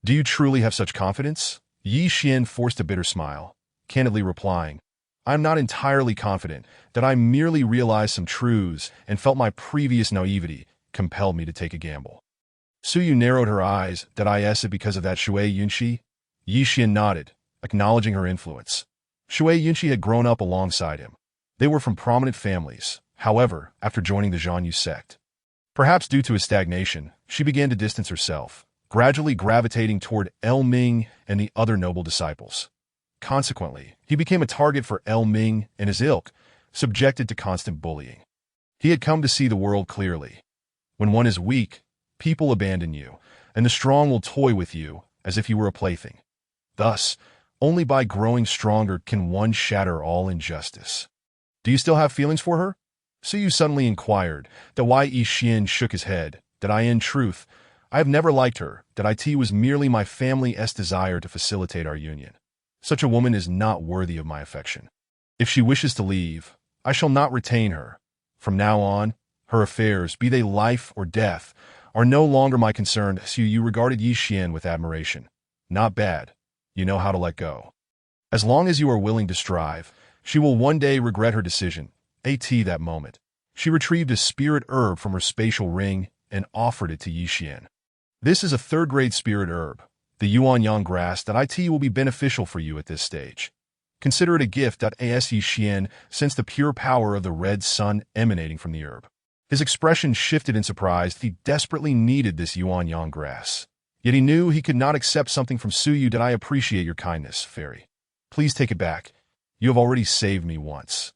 Do you truly have such confidence? Yi Xian forced a bitter smile, candidly replying, I am not entirely confident that I merely realized some truths and felt my previous naivety compelled me to take a gamble. Suyu narrowed her eyes. Did I ask it because of that Shui Yunxi? Yi Xian nodded, acknowledging her influence. Shui Yunxi had grown up alongside him. They were from prominent families, however, after joining the Zhanyu sect. Perhaps due to his stagnation, she began to distance herself, gradually gravitating toward El Ming and the other noble disciples. Consequently, he became a target for El Ming and his ilk, subjected to constant bullying. He had come to see the world clearly. When one is weak, people abandon you, and the strong will toy with you as if you were a plaything. Thus, only by growing stronger can one shatter all injustice. Do you still have feelings for her? Suyu suddenly inquired, that why Yi Xian shook his head, that in truth, I have never liked her, that it was merely my family's desire to facilitate our union. Such a woman is not worthy of my affection. If she wishes to leave, I shall not retain her. From now on, her affairs, be they life or death, are no longer my concern. Suyu regarded Yi Xian with admiration. Not bad. You know how to let go. As long as you are willing to strive, she will one day regret her decision. That moment, she retrieved a spirit herb from her spatial ring and offered it to Yi Xian. This is a third-grade spirit herb, the Yuanyang grass that will be beneficial for you at this stage. Consider it a gift. Yi Xian sensed the pure power of the red sun emanating from the herb. His expression shifted in surprise. He desperately needed this Yuanyang grass. Yet he knew he could not accept something from Suyu. I appreciate your kindness, fairy. Please take it back. You have already saved me once.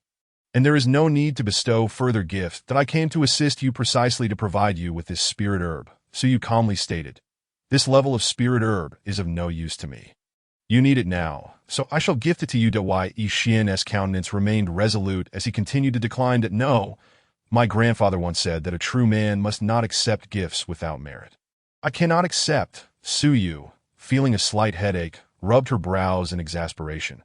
And there is no need to bestow further gifts. I came to assist you precisely to provide you with this spirit herb, Suyu calmly stated. This level of spirit herb is of no use to me. You need it now, so I shall gift it to you. Yi Xian's countenance remained resolute as he continued to decline. No, my grandfather once said that a true man must not accept gifts without merit. I cannot accept. Suyu, feeling a slight headache, rubbed her brows in exasperation.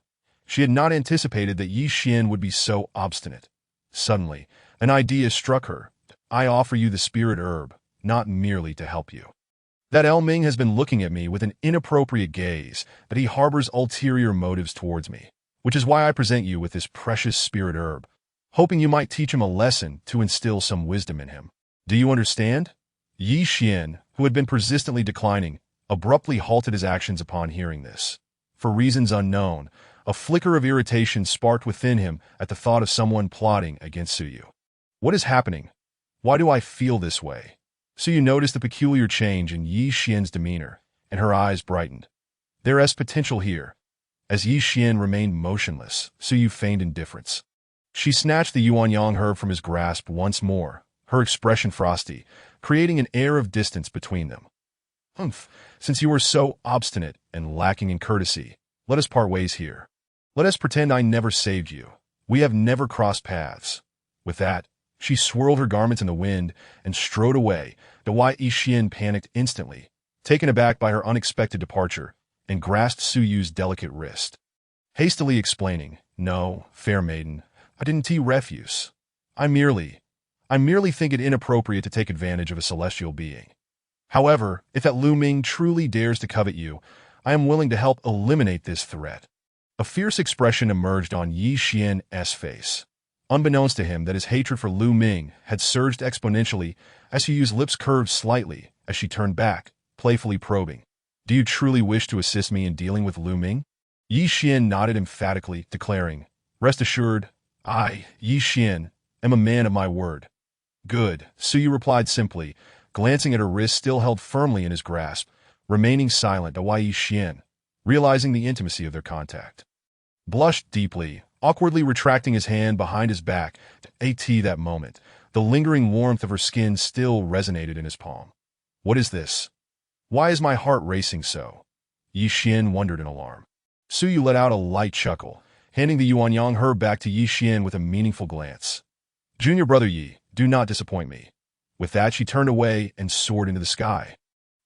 She had not anticipated that Yi Xian would be so obstinate. Suddenly, an idea struck her. I offer you the spirit herb, not merely to help you. That El Ming has been looking at me with an inappropriate gaze, that he harbors ulterior motives towards me, which is why I present you with this precious spirit herb, hoping you might teach him a lesson to instill some wisdom in him. Do you understand? Yi Xian, who had been persistently declining, abruptly halted his actions upon hearing this. For reasons unknown, a flicker of irritation sparked within him at the thought of someone plotting against Suyu. What is happening? Why do I feel this way? Suyu noticed the peculiar change in Yi Xian's demeanor, and her eyes brightened. There is potential here. As Yi Xian remained motionless, Suyu feigned indifference. She snatched the Yuanyang herb from his grasp once more, her expression frosty, creating an air of distance between them. Since you are so obstinate and lacking in courtesy, let us part ways here. Let us pretend I never saved you. We have never crossed paths. With that, she swirled her garments in the wind and strode away. Yi Xian panicked instantly, taken aback by her unexpected departure, and grasped Suyu's delicate wrist. Hastily explaining, No, fair maiden, I didn't refuse. I merely think it inappropriate to take advantage of a celestial being. However, if that Lu Ming truly dares to covet you, I am willing to help eliminate this threat. A fierce expression emerged on Yi Xian's face. Unbeknownst to him that his hatred for Lu Ming had surged exponentially as Suyu's lips curved slightly as she turned back, playfully probing. Do you truly wish to assist me in dealing with Lu Ming? Yi Xian nodded emphatically, declaring, Rest assured, I, Yi Xian, am a man of my word. Good, Suyu replied simply, glancing at her wrist still held firmly in his grasp, remaining silent. Yi Xian, realizing the intimacy of their contact, blushed deeply, awkwardly retracting his hand behind his back. That moment, the lingering warmth of her skin still resonated in his palm. What is this? Why is my heart racing so? Yi Xian wondered in alarm. Suyu let out a light chuckle, handing the Yuanyang herb back to Yi Xian with a meaningful glance. Junior brother Yi, do not disappoint me. With that, she turned away and soared into the sky,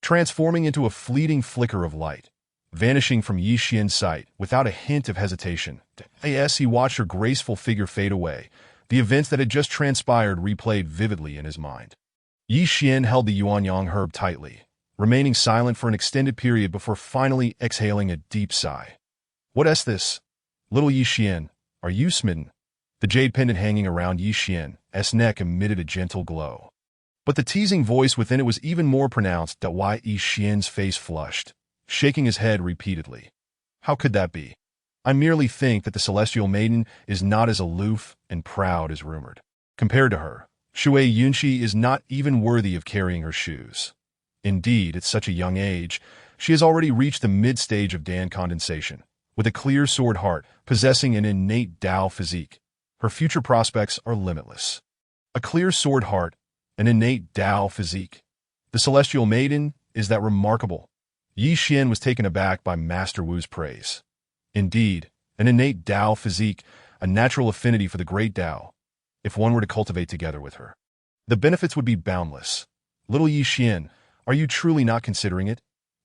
transforming into a fleeting flicker of light, vanishing from Yi Xian's sight without a hint of hesitation. As he watched her graceful figure fade away, the events that had just transpired replayed vividly in his mind. Yi Xian held the Yuanyang herb tightly, remaining silent for an extended period before finally exhaling a deep sigh. What is this? Little Yi Xian, are you smitten? The jade pendant hanging around Yi Xian's neck emitted a gentle glow. But the teasing voice within it was even more pronounced. That why Yi Xian's face flushed, shaking his head repeatedly. How could that be? I merely think that the celestial maiden is not as aloof and proud as rumored. Compared to her, Shui Yunxi is not even worthy of carrying her shoes. Indeed, at such a young age, she has already reached the mid-stage of Dan condensation, with a clear sword heart, possessing an innate Dao physique. Her future prospects are limitless. A clear sword heart, an innate Dao physique. The celestial maiden is that remarkable. Yi Xian was taken aback by Master Wu's praise. Indeed, an innate Dao physique, a natural affinity for the great Dao. If one were to cultivate together with her, the benefits would be boundless. Little Yi Xian, are you truly not considering it?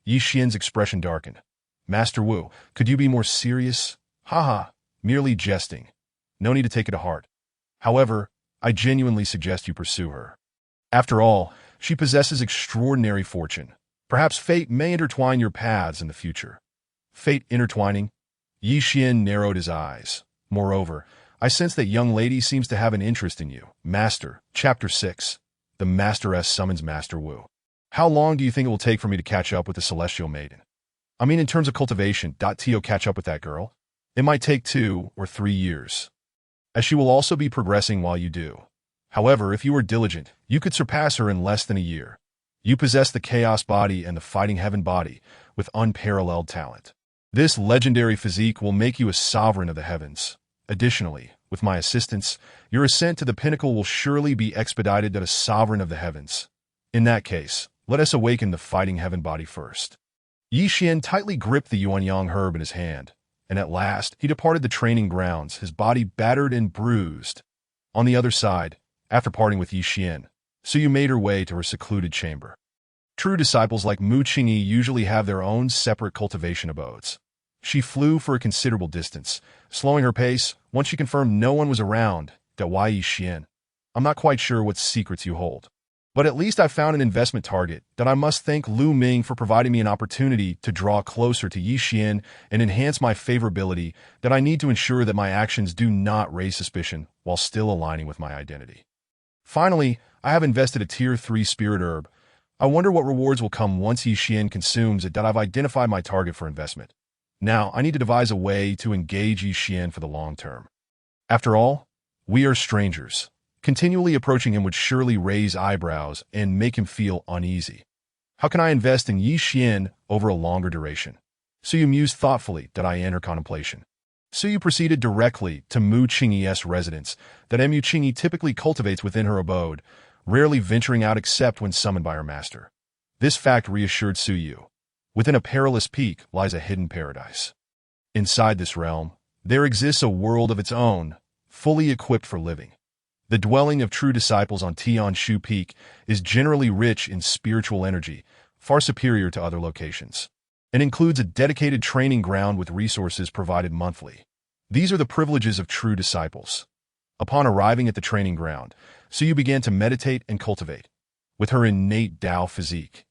Yi Xian's expression darkened. Master Wu, could you be more serious? Haha, merely jesting. No need to take it to heart. However, I genuinely suggest you pursue her. After all, she possesses extraordinary fortune. Perhaps fate may intertwine your paths in the future. Fate intertwining? Yi Xian narrowed his eyes. Moreover, I sense that young lady seems to have an interest in you. Master, Chapter 6. The Masteress summons Master Wu. How long do you think it will take for me to catch up with the Celestial Maiden? I mean in terms of cultivation, to catch up with that girl? It might take 2 or 3 years, as she will also be progressing while you do. However, if you are diligent, you could surpass her in less than a year. You possess the Chaos Body and the Fighting Heaven Body with unparalleled talent. This legendary physique will make you a sovereign of the heavens. Additionally, with my assistance, your ascent to the pinnacle will surely be expedited to a sovereign of the heavens. In that case, let us awaken the Fighting Heaven Body first. Yi Xian tightly gripped the Yuanyang herb in his hand, and at last he departed the training grounds, his body battered and bruised. On the other side, after parting with Yi Xian, Suyu made her way to her secluded chamber. True disciples like Mu Qingyi usually have their own separate cultivation abodes. She flew for a considerable distance, slowing her pace once she confirmed no one was around. Why Yi Xian? I'm not quite sure what secrets you hold, but at least I found an investment target that I must thank Lu Ming for providing me an opportunity to draw closer to Yi Xian and enhance my favorability that I need to ensure that my actions do not raise suspicion while still aligning with my identity. Finally, I have invested a Tier 3 spirit herb. I wonder what rewards will come once Yi Xian consumes it. I've identified my target for investment. Now, I need to devise a way to engage Yi Xian for the long term. After all, we are strangers. Continually approaching him would surely raise eyebrows and make him feel uneasy. How can I invest in Yi Xian over a longer duration? Suyu mused thoughtfully. I enter contemplation. Suyu proceeded directly to Mu Qingyi's residence that Mu Qingyi typically cultivates within her abode, rarely venturing out except when summoned by her master. This fact reassured Suyu. Within a perilous peak lies a hidden paradise. Inside this realm, there exists a world of its own, fully equipped for living. The dwelling of true disciples on Tianshu Peak is generally rich in spiritual energy, far superior to other locations, and includes a dedicated training ground with resources provided monthly. These are the privileges of true disciples. Upon arriving at the training ground, Suyu began to meditate and cultivate. With her innate Dao physique,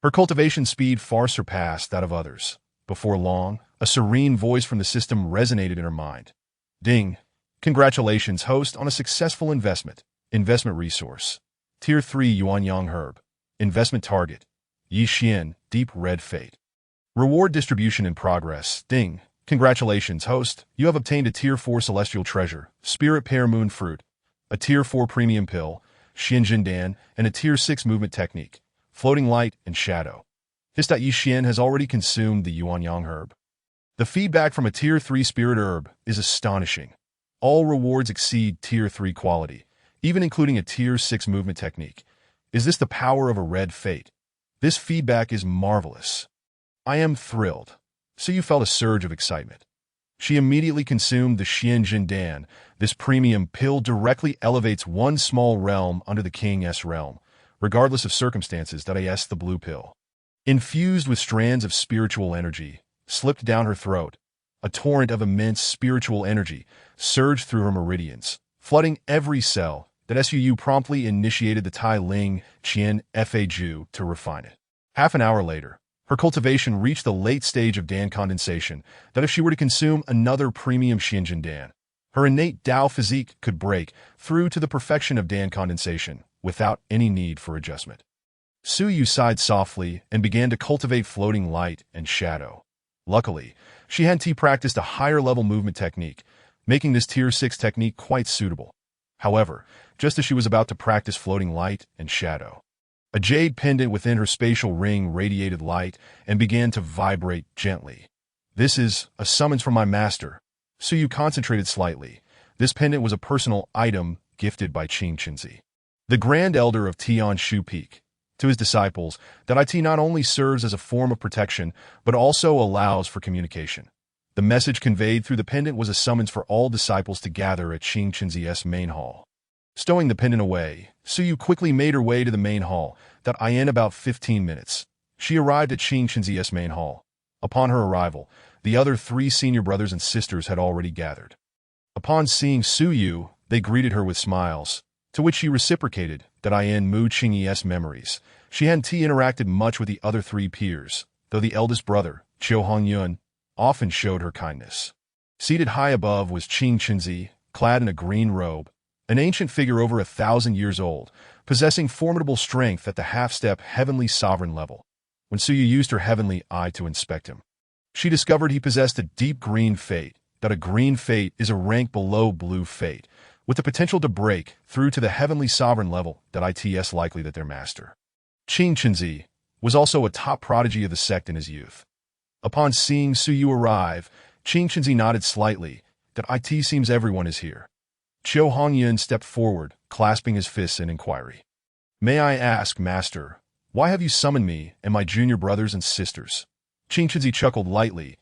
her cultivation speed far surpassed that of others. Before long, a serene voice from the system resonated in her mind. Ding! Congratulations, host, on a successful investment. Investment resource. Tier 3 Yuanyang herb. Investment target. Yi Xian, deep red fate. Reward distribution in progress. Ding! Congratulations, host. You have obtained a Tier 4 celestial treasure, Spirit Pear Moon Fruit, a Tier 4 premium pill, Xianjindan, and a Tier 6 movement technique, Floating Light and Shadow. Yi Xian has already consumed the Yuanyang herb. The feedback from a Tier 3 spirit herb is astonishing. All rewards exceed Tier 3 quality, even including a Tier 6 movement technique. Is this the power of a red fate? This feedback is marvelous. I am thrilled. Suyu felt a surge of excitement. She immediately consumed the Xianjindan. This premium pill directly elevates one small realm under the King's realm, regardless of circumstances. The blue pill, infused with strands of spiritual energy, slipped down her throat. A torrent of immense spiritual energy surged through her meridians, flooding every cell. That Suyu promptly initiated the Tai Ling Qian Fa Ju to refine it. Half an hour later, her cultivation reached the late stage of Dan condensation that if she were to consume another premium Xianjin Dan, her innate Dao physique could break through to the perfection of Dan condensation without any need for adjustment. Su Yu sighed softly and began to cultivate floating light and shadow. Luckily, she had practiced a higher-level movement technique, making this Tier 6 technique quite suitable. However, just as she was about to practice floating light and shadow, a jade pendant within her spatial ring radiated light and began to vibrate gently. "This is a summons from my master." Su Yu concentrated slightly. This pendant was a personal item gifted by Qing Qinzi, the Grand Elder of Tian Shu Peak. To his disciples, that IT not only serves as a form of protection, but also allows for communication. The message conveyed through the pendant was a summons for all disciples to gather at Qing Qinzi's main hall. Stowing the pendant away, Su Yu quickly made her way to the main hall, that in about 15 minutes. She arrived at Qing Qinzi's main hall. Upon her arrival, the other 3 senior brothers and sisters had already gathered. Upon seeing Su Yu, they greeted her with smiles, to which she reciprocated that in Mu Qingyi's memories. She hadn't interacted much with the other 3 peers, though the eldest brother, Qiu Hongyun, often showed her kindness. Seated high above was Qing Qinzi, clad in a green robe, an ancient figure over 1,000 years old, possessing formidable strength at the half-step heavenly sovereign level. When Su Yu used her heavenly eye to inspect him, she discovered he possessed a deep green fate, that a green fate is a rank below blue fate, with the potential to break through to the heavenly sovereign level that it's likely that their master, Qing Qinzi, was also a top prodigy of the sect in his youth. Upon seeing Su Yu arrive, Qing Qinzi nodded slightly, that it seems everyone is here. Qiu Hongyun stepped forward, clasping his fists in inquiry. "May I ask, Master, why have you summoned me and my junior brothers and sisters?" Qing Qinzi chuckled lightly,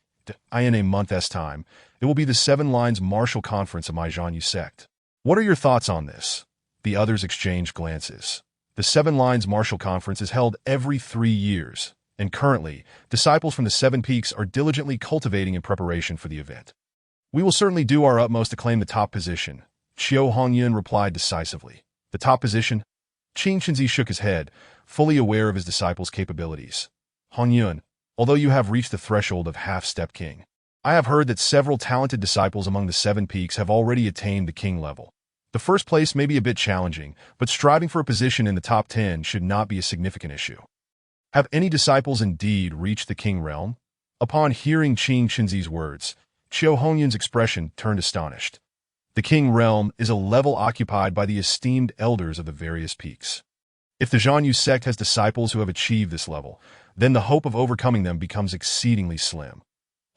"In a month's time, it will be the 7 Lines Martial Conference of my Zhanyu sect. What are your thoughts on this?" The others exchanged glances. The 7 Lines Martial Conference is held every 3 years, and currently, disciples from the 7 Peaks are diligently cultivating in preparation for the event. "We will certainly do our utmost to claim the top position," Qiu Hongyun replied decisively. "The top position?" Qing Qinzi shook his head, fully aware of his disciples' capabilities. "Hongyun, although you have reached the threshold of half-step king, I have heard that several talented disciples among the 7 Peaks have already attained the king level. The first place may be a bit challenging, but striving for a position in the top 10 should not be a significant issue. Have any disciples indeed reached the king realm?" Upon hearing Qing Qinzi's words, Qiu Hongyun's expression turned astonished. The king realm is a level occupied by the esteemed elders of the various peaks. If the Zhanyu sect has disciples who have achieved this level, then the hope of overcoming them becomes exceedingly slim.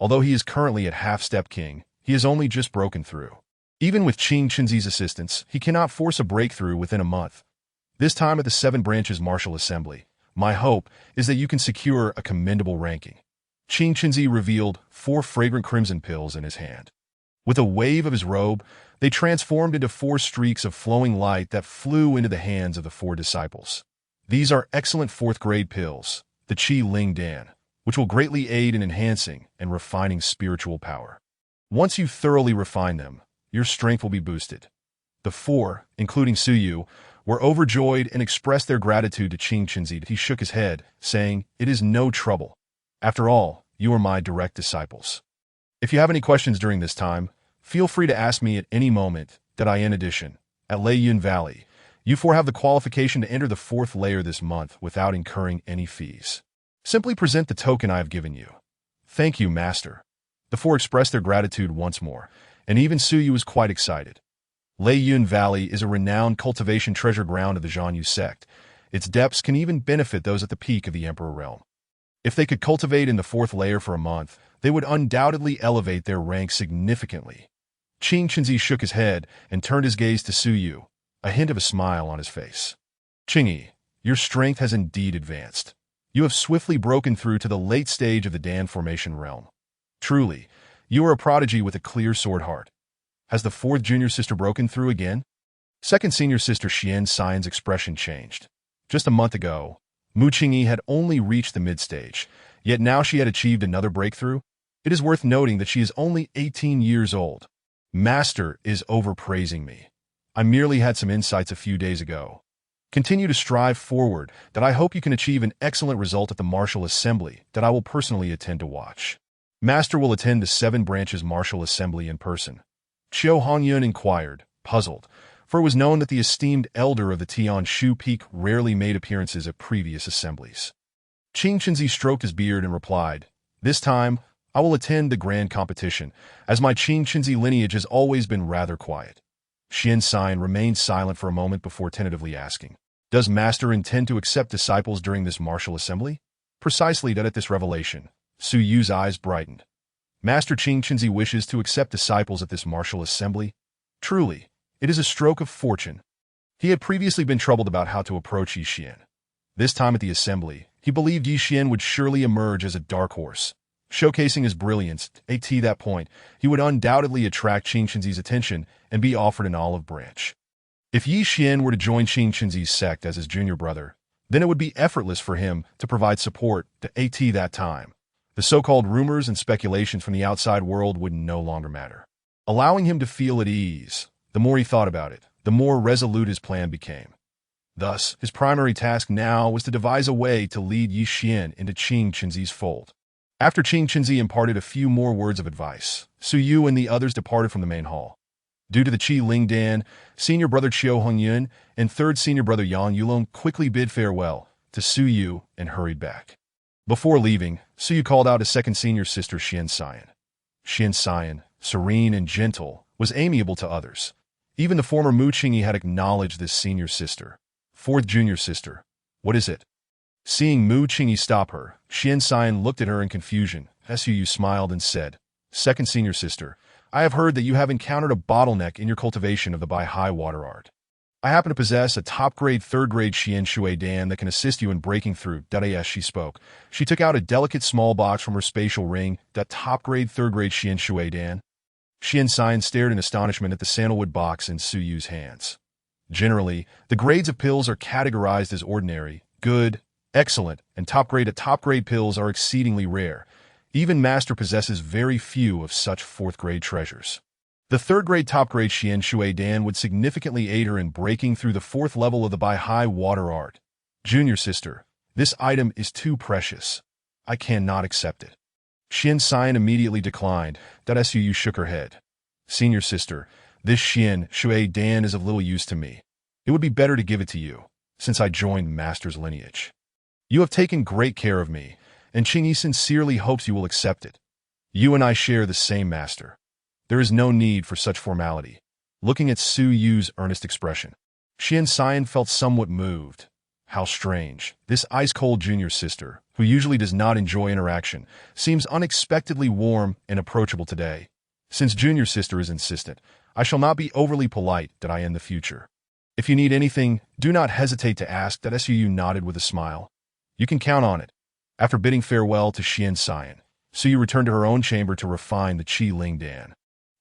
Although he is currently at half-step king, he has only just broken through. Even with Qing Qinzi's assistance, he cannot force a breakthrough within a month. This time at the 7 Branches Martial Assembly, my hope is that you can secure a commendable ranking. Qing Qinzi revealed 4 fragrant crimson pills in his hand. With a wave of his robe, they transformed into 4 streaks of flowing light that flew into the hands of the 4 disciples. These are excellent 4th-grade pills, the Qi Ling Dan, which will greatly aid in enhancing and refining spiritual power. Once you thoroughly refine them, your strength will be boosted. The 4, including Su Yu, were overjoyed and expressed their gratitude to Qing Qinzi. He shook his head, saying, "It is no trouble. After all, you are my direct disciples. If you have any questions during this time, feel free to ask me at any moment. In addition, at Lei Yun Valley, you 4 have the qualification to enter the 4th layer this month without incurring any fees. Simply present the token I have given you." "Thank you, Master." The 4 expressed their gratitude once more, and even Su Yu was quite excited. Lei Yun Valley is a renowned cultivation treasure ground of the Zhanyu sect. Its depths can even benefit those at the peak of the Emperor realm. If they could cultivate in the 4th layer for a month, they would undoubtedly elevate their rank significantly. Qing Qinzi shook his head and turned his gaze to Su Yu, a hint of a smile on his face. "Qingyi, your strength has indeed advanced. You have swiftly broken through to the late stage of the Dan formation realm. Truly, you are a prodigy with a clear sword heart. Has the 4th junior sister broken through again?" 2nd senior sister Xian Xian's expression changed. Just a month ago, Mu Qingyi had only reached the mid-stage, yet now she had achieved another breakthrough. It is worth noting that she is only 18 years old. "Master is overpraising me. I merely had some insights a few days ago." Continue to strive forward, that I hope you can achieve an excellent result at the martial assembly that I will personally attend to watch. Master will attend the 7 branches martial assembly in person. Chiu Hongyun inquired, puzzled, for it was known that the esteemed elder of the Tian Shu Peak rarely made appearances at previous assemblies. Qing Chenzi stroked his beard and replied, "This time, I will attend the grand competition, as my Qing Chenzi lineage has always been rather quiet." Xian Xian remained silent for a moment before tentatively asking, "Does Master intend to accept disciples during this martial assembly?" Precisely that at this revelation, Su Yu's eyes brightened. Master Qing Chenzi wishes to accept disciples at this martial assembly? Truly, it is a stroke of fortune. He had previously been troubled about how to approach Yi Xian. This time at the assembly, he believed Yi Xian would surely emerge as a dark horse. Showcasing his brilliance, at that point, he would undoubtedly attract Qing Chenzi's attention and be offered an olive branch. If Yi Xian were to join Qing Chenzi's sect as his junior brother, then it would be effortless for him to provide support to at that time. The so-called rumors and speculations from the outside world would no longer matter. Allowing him to feel at ease, the more he thought about it, the more resolute his plan became. Thus, his primary task now was to devise a way to lead Yi Xian into Qing Chenzi's fold. After Qing Chenzi imparted a few more words of advice, Su Yu and the others departed from the main hall. Due to the Qi Lingdan, senior brother Chiu Hongyun and third senior brother Yang Yulong quickly bid farewell to Su Yu and hurried back. Before leaving, Su Yu called out his second senior sister Xian Xian. Xian Xian, serene and gentle, was amiable to others. Even the former Mu Qingyi had acknowledged this senior sister. Fourth junior sister. What is it? Seeing Mu Qingyi stop her, Xian Xian looked at her in confusion. Su Yu smiled and said, "Second senior sister, I have heard that you have encountered a bottleneck in your cultivation of the Bai Hai water art. I happen to possess a top-grade, third-grade Xian Shui Dan that can assist you in breaking through." As she spoke, she took out a delicate small box from her spatial ring. That top-grade, third-grade Xian Shui Dan. Xian Xian stared in astonishment at the sandalwood box in Su Yu's hands. Generally, the grades of pills are categorized as ordinary, good, excellent, and top-grade. Top-grade pills are exceedingly rare. Even Master possesses very few of such fourth-grade treasures. The third-grade top-grade Xian Shui Dan would significantly aid her in breaking through the fourth level of the Bai Hai water art. Junior sister, this item is too precious. I cannot accept it. Xian Xian immediately declined. Su shook her head. Senior sister, this Xian Shui Dan is of little use to me. It would be better to give it to you, since I joined Master's lineage. You have taken great care of me, and Qingyi sincerely hopes you will accept it. You and I share the same master. There is no need for such formality. Looking at Su Yu's earnest expression, Xian Xian felt somewhat moved. How strange. This ice-cold junior sister, who usually does not enjoy interaction, seems unexpectedly warm and approachable today. Since junior sister is insistent, I shall not be overly polite in the future. If you need anything, do not hesitate to ask. Su Yu nodded with a smile. You can count on it. After bidding farewell to Xian Xian, Su Yu returned to her own chamber to refine the Qi Lingdan.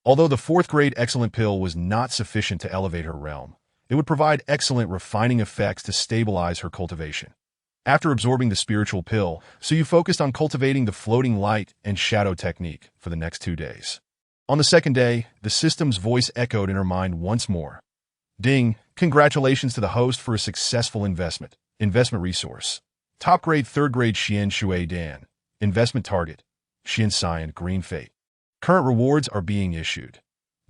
Although the fourth-grade excellent pill was not sufficient to elevate her realm, it would provide excellent refining effects to stabilize her cultivation. After absorbing the spiritual pill, Su Yu focused on cultivating the floating light and shadow technique for the next 2 days. On the second day, the system's voice echoed in her mind once more. Ding, congratulations to the host for a successful investment. Investment resource. Top-grade third-grade Xian Shui Dan. Investment target. Xian Xian Green Fate. Current rewards are being issued.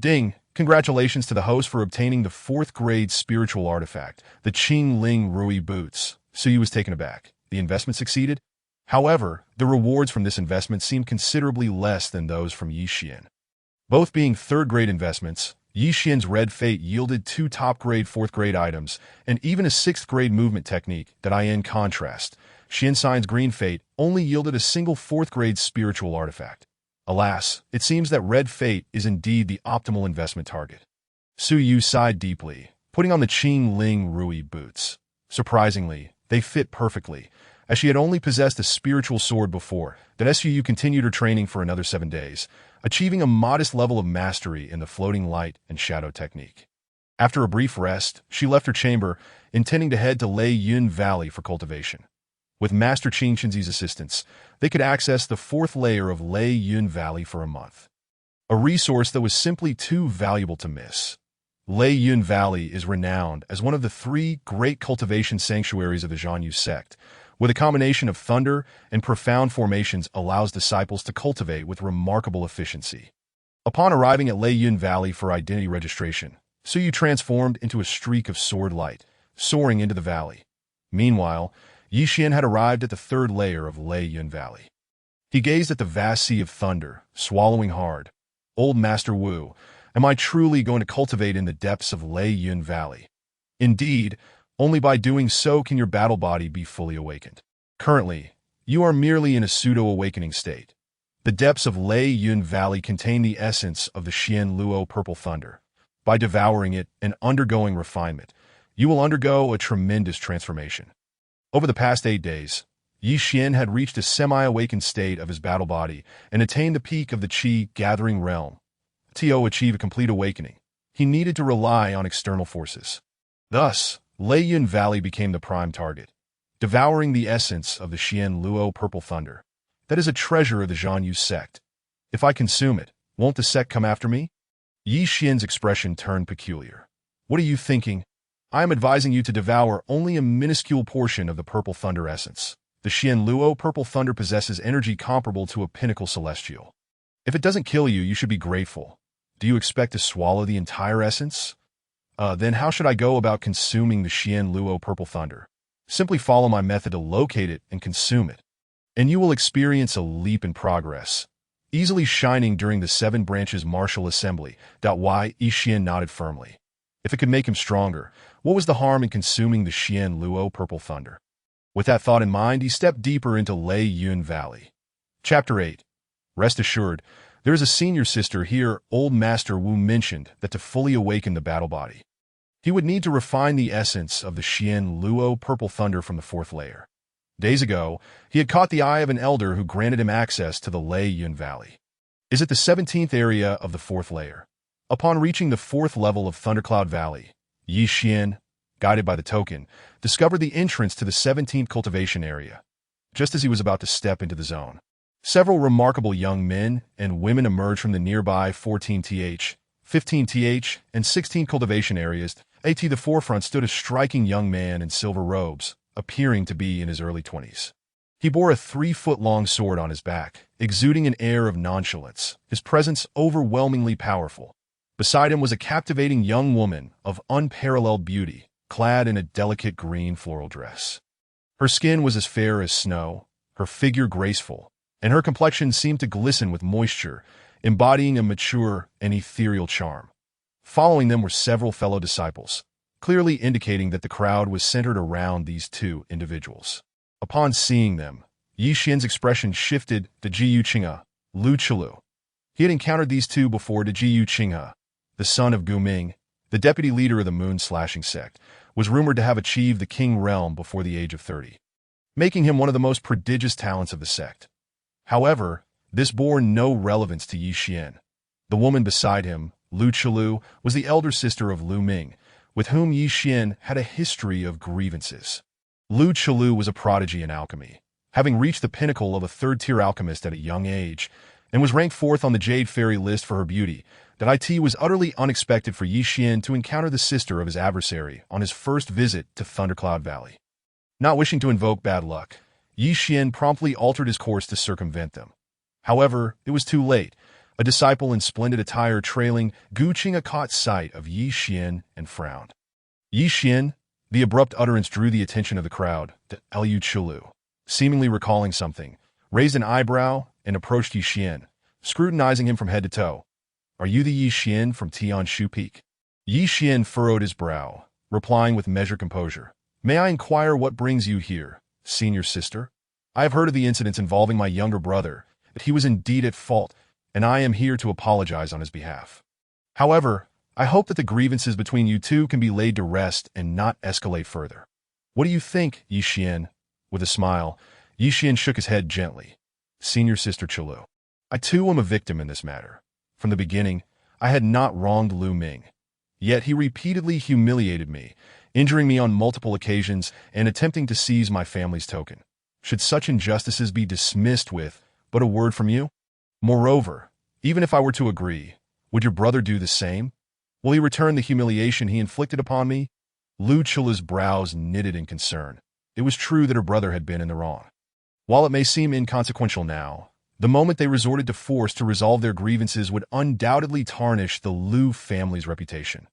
Ding, congratulations to the host for obtaining the fourth-grade spiritual artifact, the Qing Ling Rui Boots. Su Yu was taken aback. The investment succeeded? However, the rewards from this investment seemed considerably less than those from Yi Xian. Both being third-grade investments, Yi Xian's Red Fate yielded 2 top-grade fourth-grade items and even a 6th-grade movement technique in contrast, Xian Xian's Green Fate only yielded a single fourth-grade spiritual artifact. Alas, it seems that Red Fate is indeed the optimal investment target. Su Yu sighed deeply, putting on the Qing Ling Rui boots. Surprisingly, they fit perfectly, as she had only possessed a spiritual sword before. Su Yu continued her training for another 7 days, achieving a modest level of mastery in the floating light and shadow technique. After a brief rest, she left her chamber, intending to head to Lei Yun Valley for cultivation. With Master Qing Chenzi's assistance, they could access the 4th layer of Lei Yun Valley for a month. A resource that was simply too valuable to miss. Lei Yun Valley is renowned as one of the three great cultivation sanctuaries of the Zhanyu sect, with a combination of thunder and profound formations allows disciples to cultivate with remarkable efficiency. Upon arriving at Lei Yun Valley for identity registration, Su Yu transformed into a streak of sword light, soaring into the valley. Meanwhile, Yi Xian had arrived at the third layer of Lei Yun Valley. He gazed at the vast sea of thunder, swallowing hard. Old Master Wu, am I truly going to cultivate in the depths of Lei Yun Valley? Indeed, only by doing so can your battle body be fully awakened. Currently, you are merely in a pseudo-awakening state. The depths of Lei Yun Valley contain the essence of the Xian Luo Purple Thunder. By devouring it and undergoing refinement, you will undergo a tremendous transformation. Over the past 8 days, Yi Xian had reached a semi-awakened state of his battle body and attained the peak of the Qi gathering realm. To achieve a complete awakening, he needed to rely on external forces. Thus, Lei Yun Valley became the prime target, devouring the essence of the Xian Luo Purple Thunder. That is a treasure of the Zhanyu sect. If I consume it, won't the sect come after me? Yi Xian's expression turned peculiar. What are you thinking? I am advising you to devour only a minuscule portion of the Purple Thunder essence. The Xian Luo Purple Thunder possesses energy comparable to a pinnacle celestial. If it doesn't kill you, you should be grateful. Do you expect to swallow the entire essence? Then how should I go about consuming the Xian Luo Purple Thunder? Simply follow my method to locate it and consume it, and you will experience a leap in progress, easily shining during the 7 branches martial assembly. Yi Xian nodded firmly. If it could make him stronger, what was the harm in consuming the Xian Luo Purple Thunder? With that thought in mind, he stepped deeper into Lei Yun Valley. Chapter 8. Rest assured, there is a senior sister here. Old Master Wu mentioned that to fully awaken the battle body, he would need to refine the essence of the Xian Luo Purple Thunder from the 4th layer. Days ago, he had caught the eye of an elder who granted him access to the Lei Yun Valley. Is it the 17th area of the 4th layer? Upon reaching the 4th level of Thundercloud Valley, Yi Xian, guided by the token, discovered the entrance to the 17th cultivation area. Just as he was about to step into the zone, several remarkable young men and women emerged from the nearby 14th, 15th, and 16th cultivation areas. At the forefront stood a striking young man in silver robes, appearing to be in his early 20s. He bore a 3-foot-long sword on his back, exuding an air of nonchalance, his presence overwhelmingly powerful. Beside him was a captivating young woman of unparalleled beauty, clad in a delicate green floral dress. Her skin was as fair as snow, her figure graceful, and her complexion seemed to glisten with moisture, embodying a mature and ethereal charm. Following them were several fellow disciples, clearly indicating that the crowd was centered around these 2 individuals. Upon seeing them, Yi Xian's expression shifted to Jiyu Qinghe, Lu Qilu. He had encountered these 2 before. Jiyu Qinghe, the son of Gu Ming, the deputy leader of the Moon-Slashing sect, was rumored to have achieved the king realm before the age of 30, making him one of the most prodigious talents of the sect. However, this bore no relevance to Yi Xian. The woman beside him, Lu Qilu, was the elder sister of Lu Ming, with whom Yi Xian had a history of grievances. Lu Qilu was a prodigy in alchemy, having reached the pinnacle of a 3rd-tier alchemist at a young age, and was ranked 4th on the Jade Fairy list for her beauty. That it was utterly unexpected for Yi Xian to encounter the sister of his adversary on his first visit to Thundercloud Valley. Not wishing to invoke bad luck, Yi Xian promptly altered his course to circumvent them. However, it was too late. A disciple in splendid attire trailing Gu Qinghe caught sight of Yi Xian and frowned. Yi Xian, the abrupt utterance drew the attention of the crowd. Lu Qilu, seemingly recalling something, raised an eyebrow and approached Yi Xian, scrutinizing him from head to toe. Are you the Yi Xian from Tianshu Peak? Yi Xian furrowed his brow, replying with measured composure. May I inquire what brings you here, senior sister? I have heard of the incidents involving my younger brother, that he was indeed at fault, and I am here to apologize on his behalf. However, I hope that the grievances between you 2 can be laid to rest and not escalate further. What do you think, Yi Xian? With a smile, Yi Xian shook his head gently. Senior sister Qilu, I too am a victim in this matter. From the beginning, I had not wronged Lu Ming. Yet he repeatedly humiliated me, injuring me on multiple occasions and attempting to seize my family's token. Should such injustices be dismissed with but a word from you? Moreover, even if I were to agree, would your brother do the same? Will he return the humiliation he inflicted upon me? Lu Chula's brows knitted in concern. It was true that her brother had been in the wrong. While it may seem inconsequential now, the moment they resorted to force to resolve their grievances would undoubtedly tarnish the Lu family's reputation.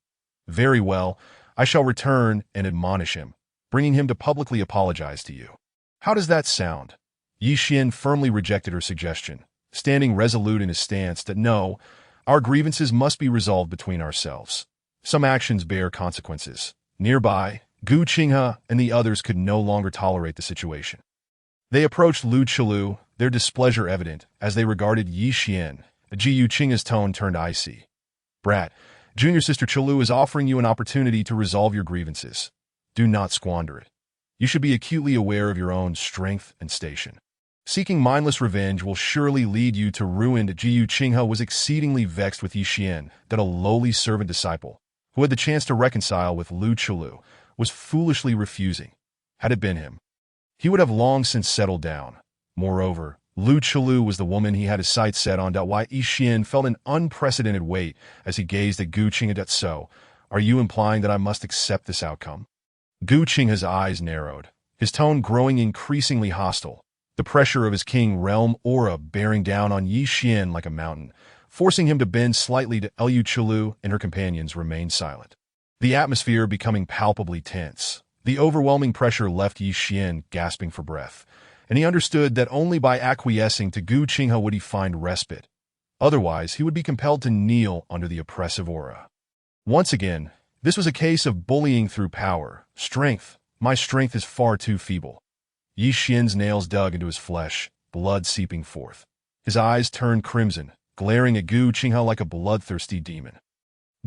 Very well, I shall return and admonish him, bringing him to publicly apologize to you. How does that sound? Yi Xian firmly rejected her suggestion, standing resolute in his stance that no, our grievances must be resolved between ourselves. Some actions bear consequences. Nearby, Gu Qinghe and the others could no longer tolerate the situation. They approached Lu Chulu, their displeasure evident as they regarded Yi Xian. Ji Yuqinghe's tone turned icy. Brat, junior sister Chulu is offering you an opportunity to resolve your grievances. Do not squander it. You should be acutely aware of your own strength and station. Seeking mindless revenge will surely lead you to ruin. Ji Yuqinghe was exceedingly vexed with Yi Xian that a lowly servant disciple, who had the chance to reconcile with Lu Chulu, was foolishly refusing. Had it been him, he would have long since settled down. Moreover, Lu Chulu was the woman he had his sights set on. Why Yi Xian felt an unprecedented weight as he gazed at Gu Qinghe. So, are you implying that I must accept this outcome? Gu Qinghe's eyes narrowed, his tone growing increasingly hostile, the pressure of his king realm aura bearing down on Yi Xian like a mountain, forcing him to bend slightly. Lu Chulu and her companions remained silent, the atmosphere becoming palpably tense. The overwhelming pressure left Yi Xian gasping for breath, and he understood that only by acquiescing to Gu Qinghe would he find respite. Otherwise, he would be compelled to kneel under the oppressive aura. Once again, this was a case of bullying through power. Strength. My strength is far too feeble. Yi Xian's nails dug into his flesh, blood seeping forth. His eyes turned crimson, glaring at Gu Qinghe like a bloodthirsty demon.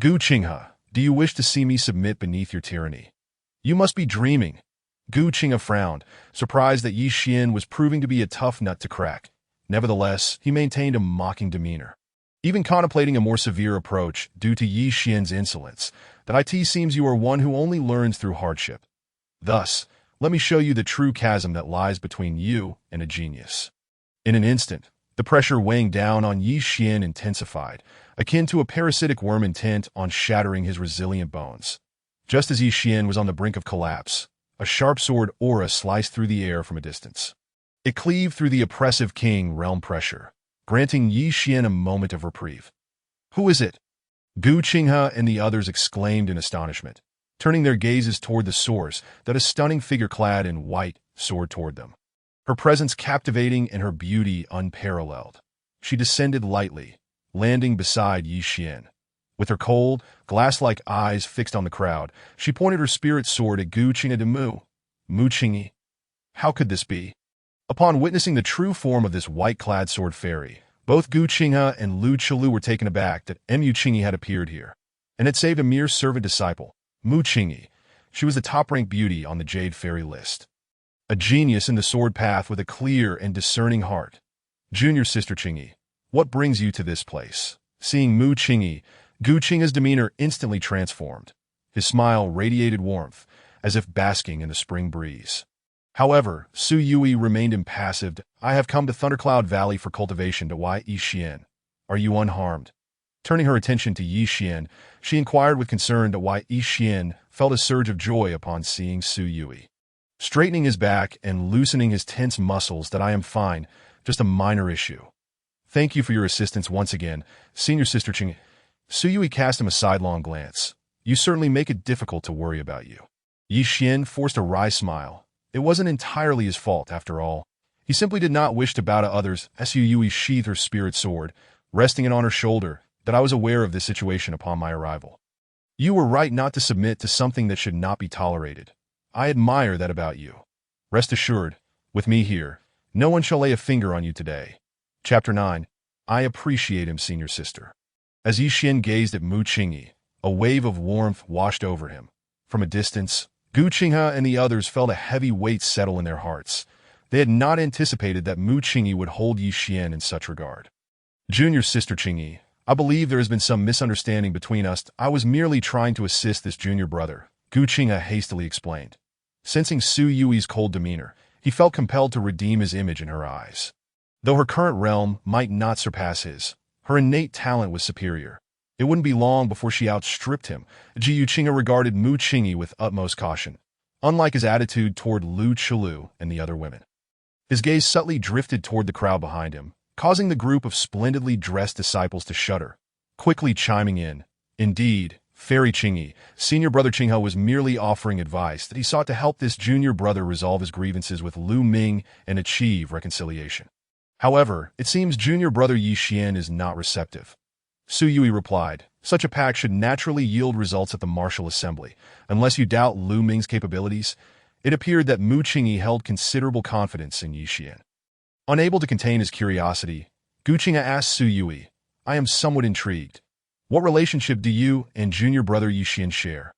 Gu Qinghe, do you wish to see me submit beneath your tyranny? You must be dreaming. Gu Qinghe frowned, surprised that Yi Xian was proving to be a tough nut to crack. Nevertheless, he maintained a mocking demeanor, even contemplating a more severe approach due to Yi Xian's insolence. That it seems you are one who only learns through hardship. Thus, let me show you the true chasm that lies between you and a genius. In an instant, the pressure weighing down on Yi Xian intensified, akin to a parasitic worm intent on shattering his resilient bones. Just as Yi Xian was on the brink of collapse, a sharp sword aura sliced through the air from a distance. It cleaved through the oppressive king realm pressure, granting Yi Xian a moment of reprieve. Who is it? Gu Qinghe and the others exclaimed in astonishment, turning their gazes toward the source that a stunning figure clad in white soared toward them. Her presence captivating and her beauty unparalleled. She descended lightly, landing beside Yi Xian. With her cold, glass-like eyes fixed on the crowd, she pointed her spirit sword at Gu Qinghe. Mu Qinghe. How could this be? Upon witnessing the true form of this white-clad sword fairy, both Gu Qinghe and Lu Chulu were taken aback that Mu Qinghe had appeared here, and had saved a mere servant disciple, Mu Qinghe. She was the top-ranked beauty on the Jade Fairy list. A genius in the sword path with a clear and discerning heart. Junior sister Qinghe, what brings you to this place? Seeing Mu Qinghe, Gu Qinghe's demeanor instantly transformed. His smile radiated warmth, as if basking in the spring breeze. However, Su Yui remained impassive. I have come to Thundercloud Valley for cultivation. To Yi Xian. Are you unharmed? Turning her attention to Yi Xian, she inquired with concern. Yi Xian felt a surge of joy upon seeing Su Yui. Straightening his back and loosening his tense muscles. I am fine, just a minor issue. Thank you for your assistance once again, senior sister Qinghe. Su Yui cast him a sidelong glance. You certainly make it difficult to worry about you. Yi Xian forced a wry smile. It wasn't entirely his fault, after all. He simply did not wish to bow to others. Su Yui sheathed her spirit sword, resting it on her shoulder, that I was aware of this situation upon my arrival. You were right not to submit to something that should not be tolerated. I admire that about you. Rest assured, with me here, no one shall lay a finger on you today. Chapter 9. I appreciate him, senior sister. As Yi Xian gazed at Mu Qinghe, a wave of warmth washed over him. From a distance, Gu Qinghe and the others felt a heavy weight settle in their hearts. They had not anticipated that Mu Qinghe would hold Yi Xian in such regard. Junior sister Qinghe, I believe there has been some misunderstanding between us. I was merely trying to assist this junior brother, Gu Qinghe hastily explained. Sensing Su Yui's cold demeanor, he felt compelled to redeem his image in her eyes. Though her current realm might not surpass his, her innate talent was superior. It wouldn't be long before she outstripped him. Ji Yuqinghe regarded Mu Qingyi with utmost caution, unlike his attitude toward Lu Chulu and the other women. His gaze subtly drifted toward the crowd behind him, causing the group of splendidly dressed disciples to shudder, quickly chiming in. Indeed, Fairy Qingyi, senior brother Qinghe was merely offering advice that he sought to help this junior brother resolve his grievances with Lu Ming and achieve reconciliation. However, it seems junior brother Yi Xian is not receptive. Su Yui replied, such a pact should naturally yield results at the martial assembly. Unless you doubt Lu Ming's capabilities, it appeared that Mu Qingyi held considerable confidence in Yi Xian. Unable to contain his curiosity, Gu Qinghe asked Su Yui, I am somewhat intrigued. What relationship do you and junior brother Yi Xian share?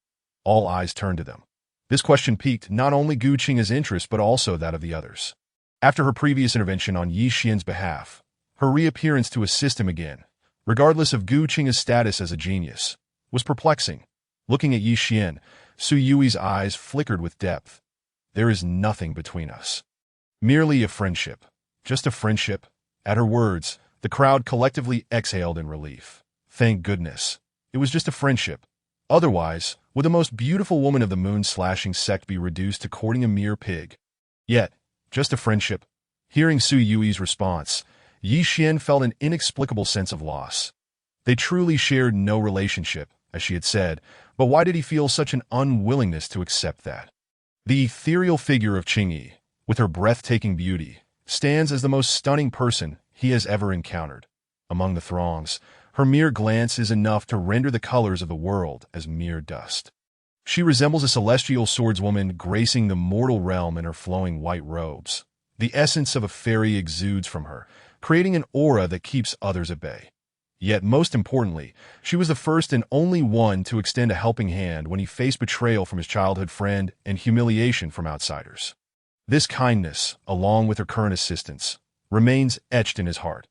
All eyes turned to them. This question piqued not only Gu Qinghe's interest but also that of the others. After her previous intervention on Yi Xian's behalf, her reappearance to assist him again, regardless of Gu Qinghe's status as a genius, was perplexing. Looking at Yi Xian, Su Yui's eyes flickered with depth. There is nothing between us. Merely a friendship. Just a friendship. At her words, the crowd collectively exhaled in relief. Thank goodness. It was just a friendship. Otherwise, would the most beautiful woman of the moon-slashing sect be reduced to courting a mere pig? Yet, just a friendship. Hearing Su Yui's response, Yi Xian felt an inexplicable sense of loss. They truly shared no relationship, as she had said, but why did he feel such an unwillingness to accept that? The ethereal figure of Qingyi, with her breathtaking beauty, stands as the most stunning person he has ever encountered. Among the throngs, her mere glance is enough to render the colors of the world as mere dust. She resembles a celestial swordswoman gracing the mortal realm in her flowing white robes. The essence of a fairy exudes from her, creating an aura that keeps others at bay. Yet, most importantly, she was the first and only one to extend a helping hand when he faced betrayal from his childhood friend and humiliation from outsiders. This kindness, along with her current assistance, remains etched in his heart.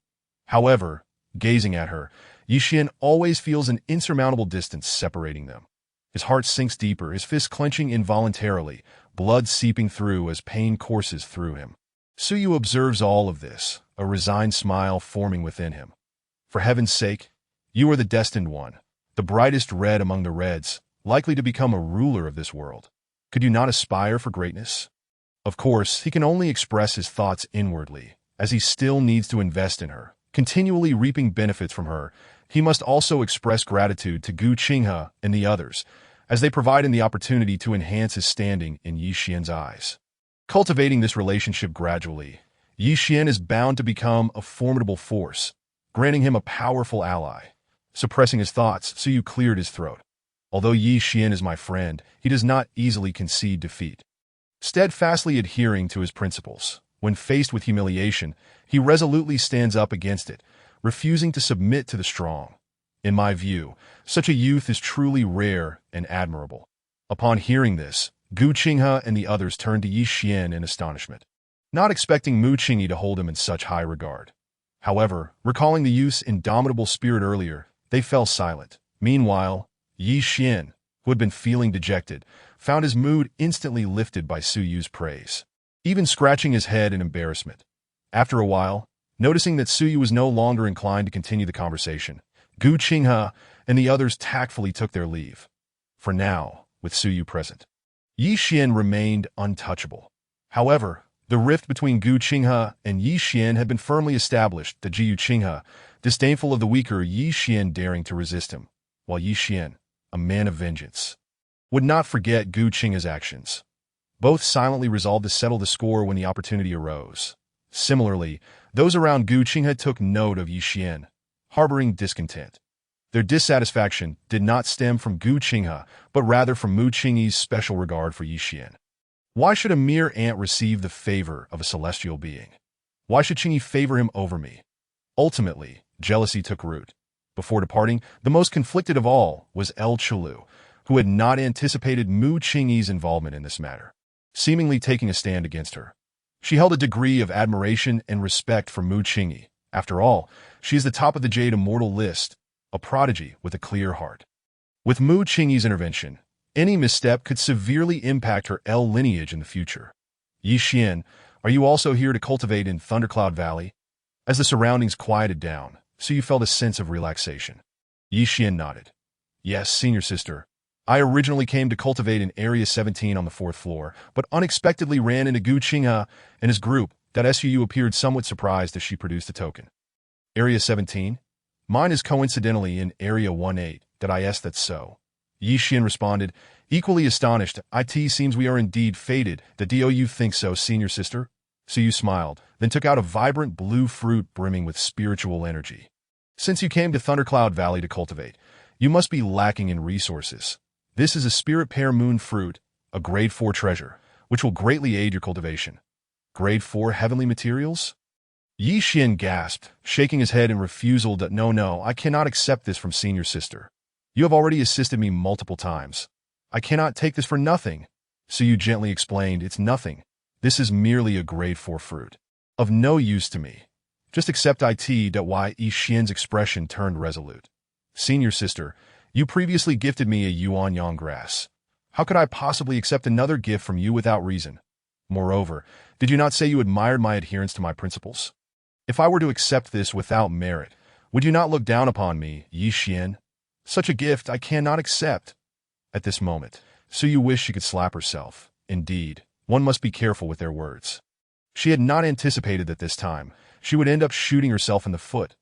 However, gazing at her, Yi Xian always feels an insurmountable distance separating them. His heart sinks deeper, his fist clenching involuntarily, blood seeping through as pain courses through him. Su Yu observes all of this, a resigned smile forming within him. For heaven's sake, you are the destined one, the brightest red among the reds, likely to become a ruler of this world. Could you not aspire for greatness? Of course, he can only express his thoughts inwardly, as he still needs to invest in her, continually reaping benefits from her. He must also express gratitude to Gu Qinghe and the others, as they provide him the opportunity to enhance his standing in Yi Xian's eyes. Cultivating this relationship gradually, Yi Xian is bound to become a formidable force, granting him a powerful ally. Suppressing his thoughts, Su Yu cleared his throat. Although Yi Xian is my friend, he does not easily concede defeat. Steadfastly adhering to his principles, when faced with humiliation, he resolutely stands up against it, refusing to submit to the strong. In my view, such a youth is truly rare and admirable. Upon hearing this, Gu Qinghe and the others turned to Yi Xian in astonishment, not expecting Mu Qingyi to hold him in such high regard. However, recalling the youth's indomitable spirit earlier, they fell silent. Meanwhile, Yi Xian, who had been feeling dejected, found his mood instantly lifted by Su Yu's praise, even scratching his head in embarrassment. After a while, noticing that Su Yu was no longer inclined to continue the conversation, Gu Qinghe and the others tactfully took their leave. For now, with Su Yu present, Yi Xian remained untouchable. However, the rift between Gu Qinghe and Yi Xian had been firmly established, the Ji Yuqinghe, disdainful of the weaker Yi Xian daring to resist him, while Yi Xian, a man of vengeance, would not forget Gu Qinghe's actions. Both silently resolved to settle the score when the opportunity arose. Similarly, those around Gu Qinghe took note of Yi Xian, harboring discontent. Their dissatisfaction did not stem from Gu Qinghe, but rather from Mu Qingyi's special regard for Yi Xian. Why should a mere ant receive the favor of a celestial being? Why should Qingyi favor him over me? Ultimately, jealousy took root. Before departing, the most conflicted of all was El Chulu, who had not anticipated Mu Qingyi's involvement in this matter, seemingly taking a stand against her. She held a degree of admiration and respect for Mu Qingyi. After all, she is the top of the Jade Immortal list, a prodigy with a clear heart. With Mu Qingyi's intervention, any misstep could severely impact her El lineage in the future. Yi Xian, are you also here to cultivate in Thundercloud Valley? As the surroundings quieted down, Su Yu felt a sense of relaxation. Yi Xian nodded. Yes, senior sister. I originally came to cultivate in Area 17 on the 4th floor, but unexpectedly ran into Gu Qinghe and his group. That SUU appeared somewhat surprised as she produced a token. Area 17? Mine is coincidentally in Area 18. That's so. Yi Xian responded, equally astonished. It seems we are indeed fated. Do you think so, senior sister? Suyu smiled, then took out a vibrant blue fruit brimming with spiritual energy. Since you came to Thundercloud Valley to cultivate, you must be lacking in resources. This is a spirit pear moon fruit, a grade 4 treasure, which will greatly aid your cultivation. Grade 4 heavenly materials? Yi Xian gasped, shaking his head in refusal. No, I cannot accept this from senior sister. You have already assisted me multiple times. I cannot take this for nothing. Suyu gently explained, it's nothing. This is merely a grade 4 fruit. Of no use to me. Just accept it. Yi Xian's expression turned resolute. Senior sister, you previously gifted me a yuanyang grass. How could I possibly accept another gift from you without reason? Moreover, did you not say you admired my adherence to my principles? If I were to accept this without merit, would you not look down upon me, Yi Xian? Such a gift I cannot accept. At this moment, Suyu wished she could slap herself. Indeed, one must be careful with their words. She had not anticipated that this time she would end up shooting herself in the foot.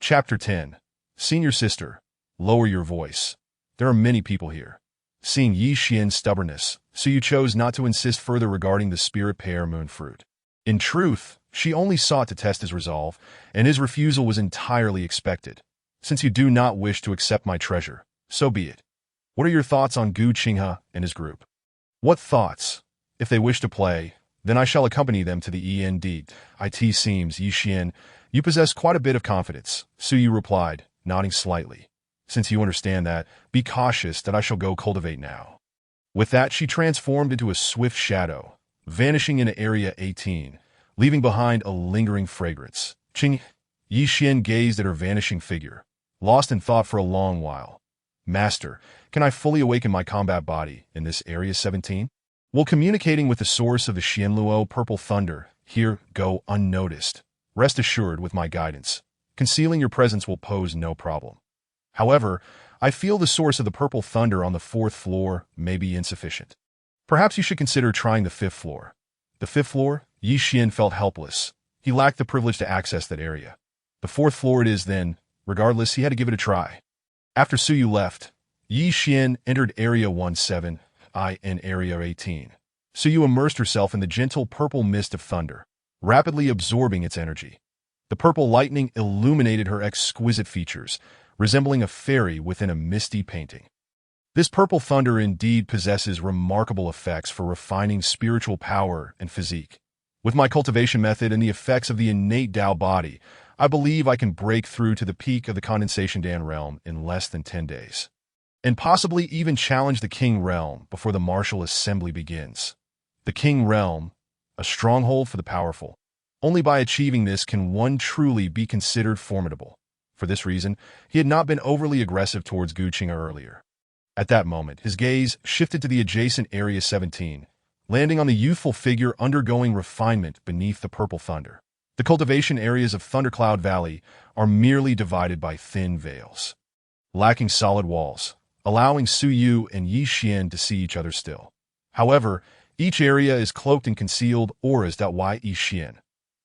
Chapter 10. Senior sister, lower your voice. There are many people here. Seeing Yi Xian's stubbornness, Suyu chose not to insist further regarding the spirit pear moon fruit. In truth, she only sought to test his resolve, and his refusal was entirely expected. Since you do not wish to accept my treasure, so be it. What are your thoughts on Gu Qinghe and his group? What thoughts? If they wish to play, then I shall accompany them to the END. It seems, Yi Xian, you possess quite a bit of confidence, Suyu replied, nodding slightly. Since you understand that, be cautious that I shall go cultivate now. With that, she transformed into a swift shadow, vanishing into Area 18, leaving behind a lingering fragrance. Yi Xian gazed at her vanishing figure, lost in thought for a long while. Master, can I fully awaken my combat body in this Area 17? While communicating with the source of the Xianluo Purple Thunder, here go unnoticed. Rest assured with my guidance. Concealing your presence will pose no problem. However, I feel the source of the Purple Thunder on the 4th floor may be insufficient. Perhaps you should consider trying the 5th floor. The 5th floor? Yi Xian felt helpless. He lacked the privilege to access that area. The 4th floor it is then. Regardless, he had to give it a try. After Suyu left, Yi Xian entered Area 17, in Area 18. Suyu immersed herself in the gentle purple mist of thunder, rapidly absorbing its energy. The purple lightning illuminated her exquisite features, resembling a fairy within a misty painting. This purple thunder indeed possesses remarkable effects for refining spiritual power and physique. With my cultivation method and the effects of the innate Tao body, I believe I can break through to the peak of the Condensation Dan realm in less than 10 days. And possibly even challenge the King realm before the martial assembly begins. The King realm, a stronghold for the powerful. Only by achieving this can one truly be considered formidable. For this reason, he had not been overly aggressive towards Gu Qinghe earlier. At that moment, his gaze shifted to the adjacent Area 17, landing on the youthful figure undergoing refinement beneath the purple thunder. The cultivation areas of Thundercloud Valley are merely divided by thin veils, lacking solid walls, allowing Suyu and Yi Xian to see each other still. However, each area is cloaked in concealed auras. Yi Xian.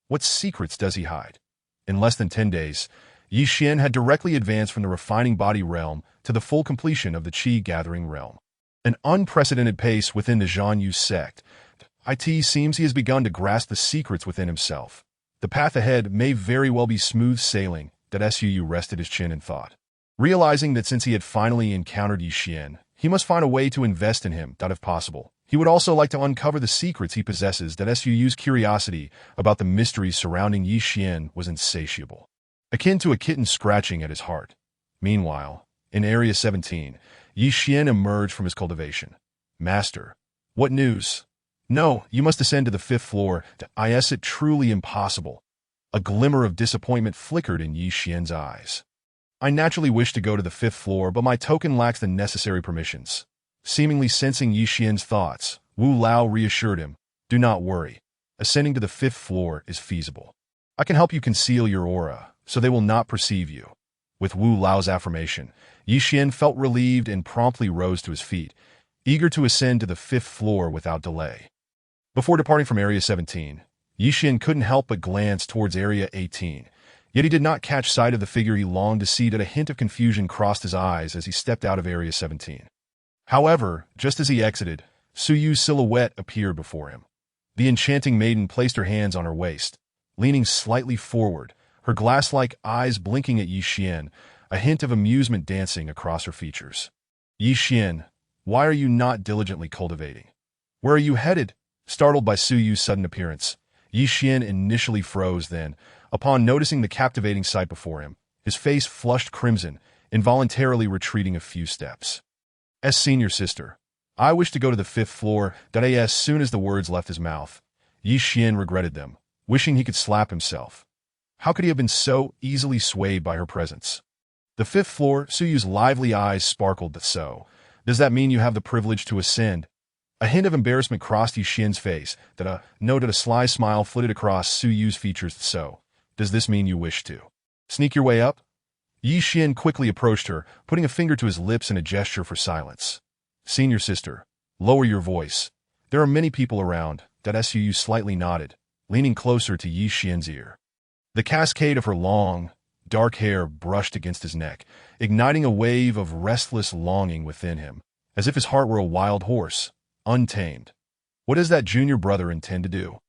What secrets does he hide? In less than 10 days, Yi Xian had directly advanced from the refining body realm to the full completion of the Qi gathering realm. An unprecedented pace within the Zhanyu sect. It seems he has begun to grasp the secrets within himself. The path ahead may very well be smooth sailing. Suyu rested his chin in thought. Realizing that since he had finally encountered Yi Xian, he must find a way to invest in him, if possible. He would also like to uncover the secrets he possesses. Suyu's curiosity about the mysteries surrounding Yi Xian was insatiable, akin to a kitten scratching at his heart. Meanwhile, in Area 17, Yi Xian emerged from his cultivation. Master, what news? No, you must ascend to the 5th floor. Is it truly impossible? A glimmer of disappointment flickered in Yi Xian's eyes. I naturally wish to go to the 5th floor, but my token lacks the necessary permissions. Seemingly sensing Yi Xian's thoughts, Wu Lao reassured him, do not worry. Ascending to the 5th floor is feasible. I can help you conceal your aura, so they will not perceive you. With Wu Lao's affirmation, Yi Xian felt relieved and promptly rose to his feet, eager to ascend to the 5th floor without delay. Before departing from Area 17, Yi Xian couldn't help but glance towards Area 18, yet he did not catch sight of the figure he longed to see. That a hint of confusion crossed his eyes as he stepped out of Area 17. However, just as he exited, Su Yu's silhouette appeared before him. The enchanting maiden placed her hands on her waist, leaning slightly forward, her glass-like eyes blinking at Yi Xian, a hint of amusement dancing across her features. Yi Xian, why are you not diligently cultivating? Where are you headed? Startled by Su Yu's sudden appearance, Yi Xian initially froze. Then, upon noticing the captivating sight before him, his face flushed crimson, involuntarily retreating a few steps. Senior sister, I wish to go to the 5th floor. As soon as the words left his mouth, Yi Xian regretted them, wishing he could slap himself. How could he have been so easily swayed by her presence? The 5th floor, Su Yu's lively eyes sparkled. So, does that mean you have the privilege to ascend? A hint of embarrassment crossed Yi Xian's face. Noted a sly smile flitted across Su Yu's features. So, does this mean you wish to sneak your way up? Yi Xian quickly approached her, putting a finger to his lips in a gesture for silence. Senior sister, lower your voice. There are many people around. Su Yu slightly nodded, leaning closer to Yi Xian's ear. The cascade of her long, dark hair brushed against his neck, igniting a wave of restless longing within him, as if his heart were a wild horse, untamed. What does that junior brother intend to do?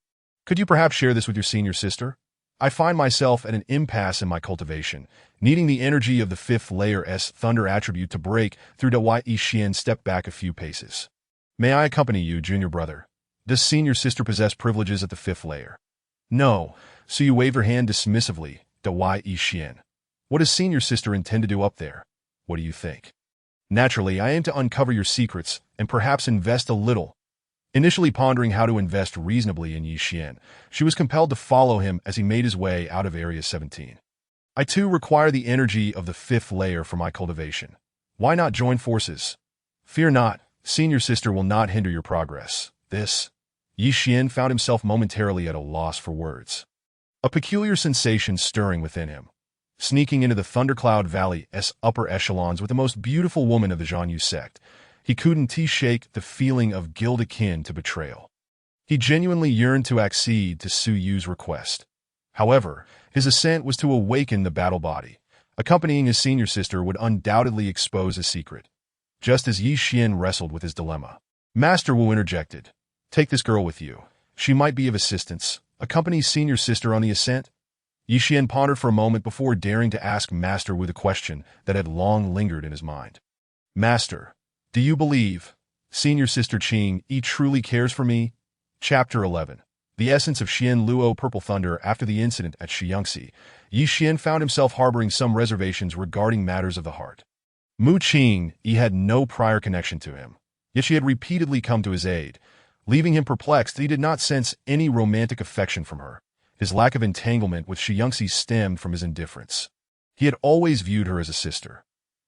Could you perhaps share this with your senior sister? I find myself at an impasse in my cultivation, needing the energy of the 5th layer's thunder attribute to break through. Yi Xian stepped back a few paces. May I accompany you, junior brother? Does senior sister possess privileges at the 5th layer? No. So you waved her hand dismissively. Yi Xian. What does senior sister intend to do up there? What do you think? Naturally, I aim to uncover your secrets and perhaps invest a little. Initially pondering how to invest reasonably in Yi Xian, she was compelled to follow him as he made his way out of Area 17. I too require the energy of the 5th layer for my cultivation. Why not join forces? Fear not, senior sister will not hinder your progress. Yi Xian found himself momentarily at a loss for words. A peculiar sensation stirring within him. Sneaking into the Thundercloud Valley's upper echelons with the most beautiful woman of the Zhanyu sect, he couldn't shake the feeling of guilt akin to betrayal. He genuinely yearned to accede to Su Yu's request. However, his ascent was to awaken the battle body. Accompanying his senior sister would undoubtedly expose a secret. Just as Yi Xian wrestled with his dilemma, Master Wu interjected. Take this girl with you. She might be of assistance. Accompany senior sister on the ascent. Yi Xian pondered for a moment before daring to ask Master Wu the question that had long lingered in his mind. Master, do you believe senior sister Qing Yi truly cares for me? Chapter 11. The essence of Xian Luo Purple Thunder. After the incident at Shiyangxi, Yi Xian found himself harboring some reservations regarding matters of the heart. Mu Qing Yi had no prior connection to him, yet she had repeatedly come to his aid. Leaving him perplexed, he did not sense any romantic affection from her. His lack of entanglement with Shiyangxi stemmed from his indifference. He had always viewed her as a sister.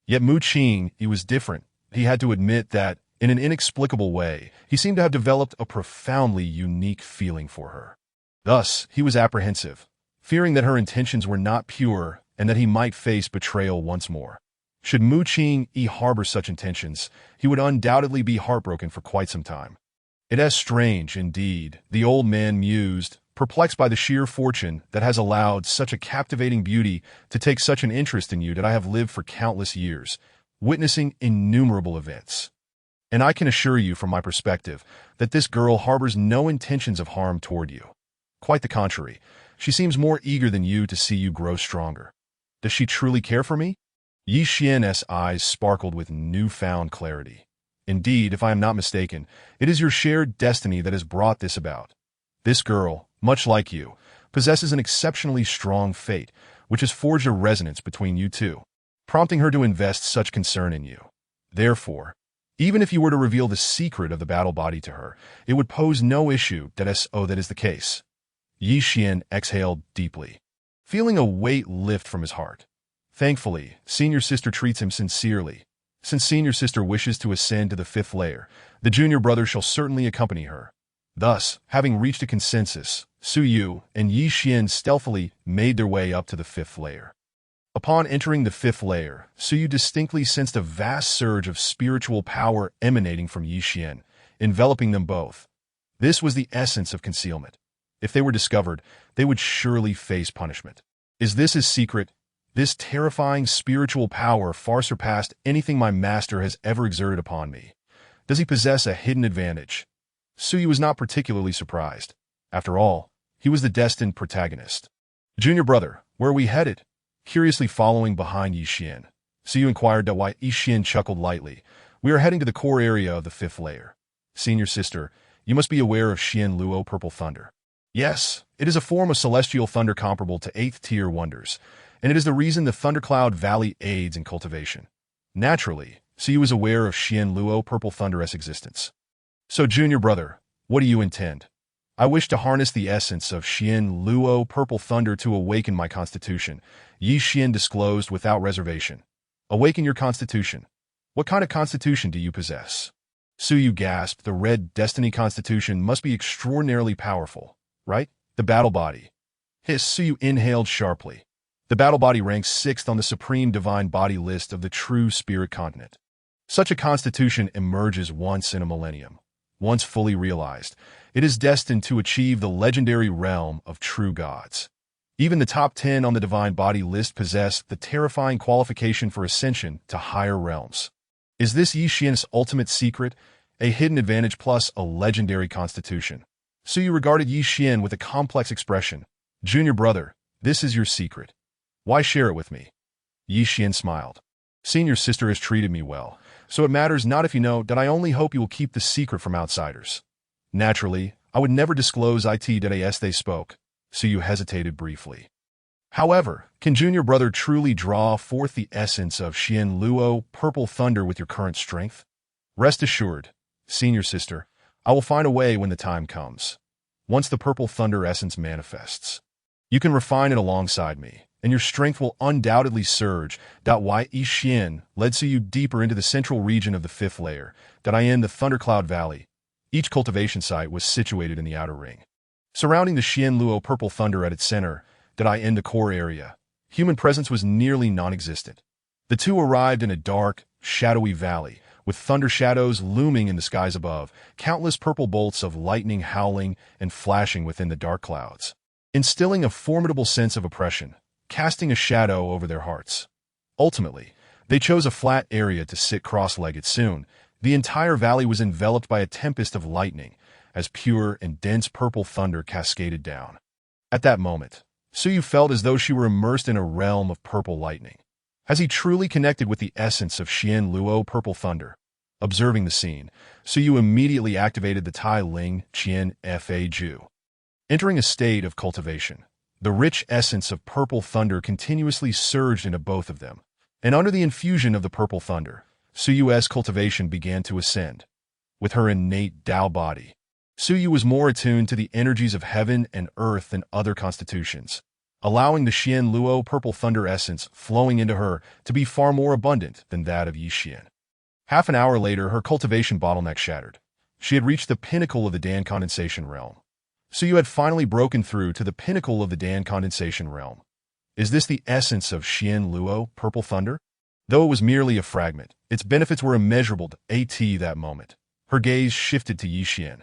Yet Mu Qing Yi was different. He had to admit that, in an inexplicable way, he seemed to have developed a profoundly unique feeling for her. Thus, he was apprehensive, fearing that her intentions were not pure and that he might face betrayal once more. Should Mu Qing Yi harbor such intentions, he would undoubtedly be heartbroken for quite some time. It is strange, indeed, the old man mused, perplexed by the sheer fortune that has allowed such a captivating beauty to take such an interest in you. That I have lived for countless years, witnessing innumerable events. And I can assure you from my perspective that this girl harbors no intentions of harm toward you. Quite the contrary, she seems more eager than you to see you grow stronger. Does she truly care for me? Yi Xian's eyes sparkled with newfound clarity. Indeed, if I am not mistaken, it is your shared destiny that has brought this about. This girl, much like you, possesses an exceptionally strong fate, which has forged a resonance between you two, prompting her to invest such concern in you. Therefore, even if you were to reveal the secret of the battle body to her, it would pose no issue. That is the case. Yi Xian exhaled deeply, feeling a weight lift from his heart. Thankfully, senior sister treats him sincerely. Since senior sister wishes to ascend to the 5th layer, the junior brother shall certainly accompany her. Thus, having reached a consensus, Su Yu and Yi Xian stealthily made their way up to the 5th layer. Upon entering the fifth layer, Suyu distinctly sensed a vast surge of spiritual power emanating from Yi Xian, enveloping them both. This was the essence of concealment. If they were discovered, they would surely face punishment. Is this his secret? This terrifying spiritual power far surpassed anything my master has ever exerted upon me. Does he possess a hidden advantage? Suyu was not particularly surprised. After all, he was the destined protagonist. Junior brother, where are we headed? Curiously following behind Yi Xian, Suyu inquired that why Yi Xian chuckled lightly. We are heading to the core area of the fifth layer. Senior sister, you must be aware of Xian Luo Purple Thunder. Yes, it is a form of celestial thunder comparable to 8th tier wonders, and it is the reason the Thundercloud Valley aids in cultivation. Naturally, Suyu is aware of Xian Luo Purple Thunder's existence. So junior brother, what do you intend? I wish to harness the essence of Xian Luo Purple Thunder to awaken my constitution, Yi Xian disclosed without reservation. Awaken your constitution. What kind of constitution do you possess? Suyu gasped. The red destiny constitution must be extraordinarily powerful, right? The battle body. Hiss. Suyu inhaled sharply. The battle body ranks 6th on the supreme divine body list of the true spirit continent. Such a constitution emerges once in a millennium. Once fully realized, it is destined to achieve the legendary realm of true gods. Even the top 10 on the divine body list possess the terrifying qualification for ascension to higher realms. Is this Yi Xian's ultimate secret, a hidden advantage plus a legendary constitution? Suyu regarded Yi Xian with a complex expression. Junior brother, this is your secret. Why share it with me? Yi Xian smiled. Senior sister has treated me well, so it matters not if you know that I only hope you will keep the secret from outsiders. Naturally, I would never disclose it as they spoke. Suyu hesitated briefly. However, can junior brother truly draw forth the essence of Xian Luo Purple Thunder with your current strength? Rest assured, senior sister, I will find a way when the time comes. Once the Purple Thunder essence manifests, you can refine it alongside me, and your strength will undoubtedly surge. Yi Xian led Suyu deeper into the central region of the fifth layer, in the Thundercloud Valley. Each cultivation site was situated in the outer ring. Surrounding the Xian Luo Purple Thunder at its center, in the core area, human presence was nearly non-existent. The two arrived in a dark, shadowy valley, with thunder shadows looming in the skies above, countless purple bolts of lightning howling and flashing within the dark clouds, instilling a formidable sense of oppression, casting a shadow over their hearts. Ultimately, they chose a flat area to sit cross-legged. Soon, the entire valley was enveloped by a tempest of lightning, as pure and dense purple thunder cascaded down. At that moment, Suyu felt as though she were immersed in a realm of purple lightning. Has he truly connected with the essence of Xian Luo Purple Thunder? Observing the scene, Suyu immediately activated the Tai Ling Qian Fa Ju. Entering a state of cultivation, the rich essence of purple thunder continuously surged into both of them, and under the infusion of the purple thunder, Suyu's cultivation began to ascend. With her innate Dao body, Suyu was more attuned to the energies of heaven and earth than other constitutions, allowing the Xian Luo Purple Thunder essence flowing into her to be far more abundant than that of Yi Xian. Half an hour later, her cultivation bottleneck shattered. She had reached the pinnacle of the Dan condensation realm. Suyu had finally broken through to the pinnacle of the Dan condensation realm. Is this the essence of Xian Luo Purple Thunder? Though it was merely a fragment, its benefits were immeasurable to that moment. Her gaze shifted to Yi Xian.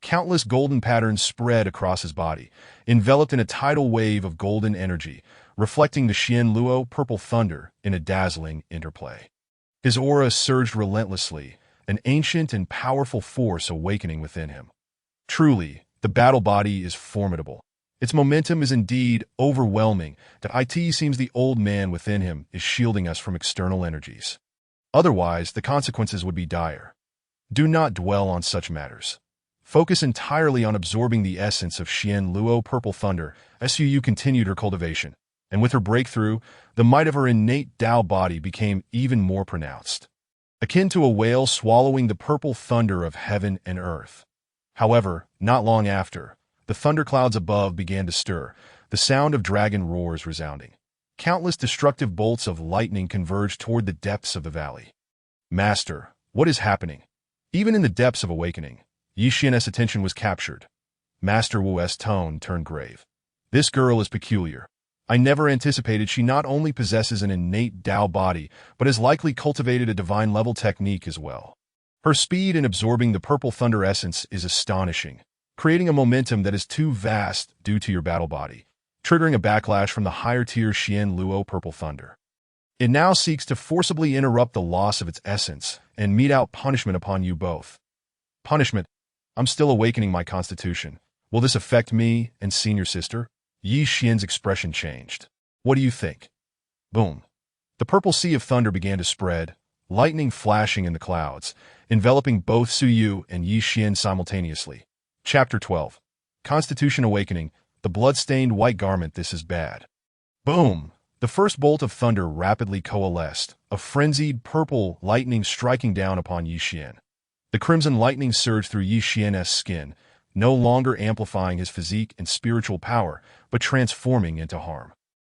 Countless golden patterns spread across his body, enveloped in a tidal wave of golden energy, reflecting the Xian Luo Purple Thunder in a dazzling interplay. His aura surged relentlessly, an ancient and powerful force awakening within him. Truly, the battle body is formidable. Its momentum is indeed overwhelming. It seems the old man within him is shielding us from external energies. Otherwise, the consequences would be dire. Do not dwell on such matters. Focus entirely on absorbing the essence of Xian Luo Purple Thunder. Suyu continued her cultivation, and with her breakthrough, the might of her innate Dao body became even more pronounced, akin to a whale swallowing the purple thunder of heaven and earth. However, not long after, the thunderclouds above began to stir, the sound of dragon roars resounding. Countless destructive bolts of lightning converged toward the depths of the valley. Master, what is happening? Even in the depths of awakening, Yi Xian's attention was captured. Master Wu's tone turned grave. This girl is peculiar. I never anticipated she not only possesses an innate Tao body, but has likely cultivated a divine-level technique as well. Her speed in absorbing the purple thunder essence is astonishing, creating a momentum that is too vast due to your battle body, triggering a backlash from the higher-tier Xian Luo purple thunder. It now seeks to forcibly interrupt the loss of its essence and mete out punishment upon you both. Punishment? I'm still awakening my constitution. Will this affect me and senior sister? Yi Xian's expression changed. What do you think? Boom. The purple sea of thunder began to spread, lightning flashing in the clouds, enveloping both Su Yu and Yi Xian simultaneously. Chapter 12. Constitution Awakening, the blood-stained white garment. This is bad. Boom! The first bolt of thunder rapidly coalesced, a frenzied purple lightning striking down upon Yi Xian. The crimson lightning surged through Yi Xian's skin, no longer amplifying his physique and spiritual power, but transforming into harm.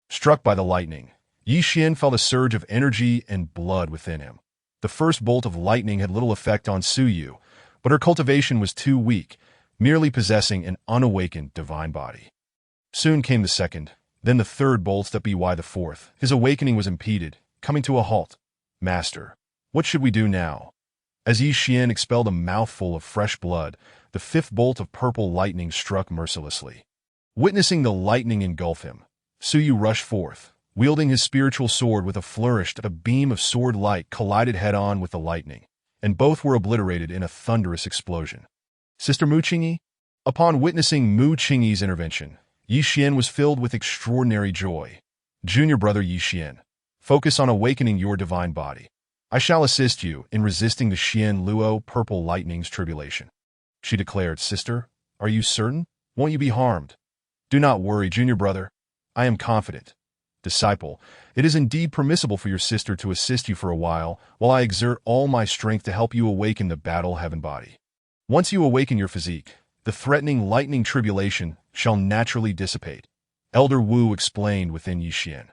Struck by the lightning, Yi Xian felt a surge of energy and blood within him. The first bolt of lightning had little effect on Su Yu, but her cultivation was too weak, merely possessing an unawakened divine body. Soon came the second, then the third bolts that be the fourth. His awakening was impeded, coming to a halt. Master, what should we do now? As Yi Xian expelled a mouthful of fresh blood, the fifth bolt of purple lightning struck mercilessly. Witnessing the lightning engulf him, Su Yu rushed forth, wielding his spiritual sword with a flourish. A beam of sword light collided head-on with the lightning, and both were obliterated in a thunderous explosion. Sister Mu Qingyi? Upon witnessing Mu Qingyi's intervention, Yi Xian was filled with extraordinary joy. Junior brother Yi Xian, focus on awakening your divine body. I shall assist you in resisting the Xian Luo purple lightning's tribulation. She declared, Sister, are you certain? Won't you be harmed? Do not worry, junior brother. I am confident. Disciple, it is indeed permissible for your sister to assist you for a while I exert all my strength to help you awaken the battle heaven body. Once you awaken your physique, the threatening lightning tribulation shall naturally dissipate. Elder Wu explained within Yi Xian.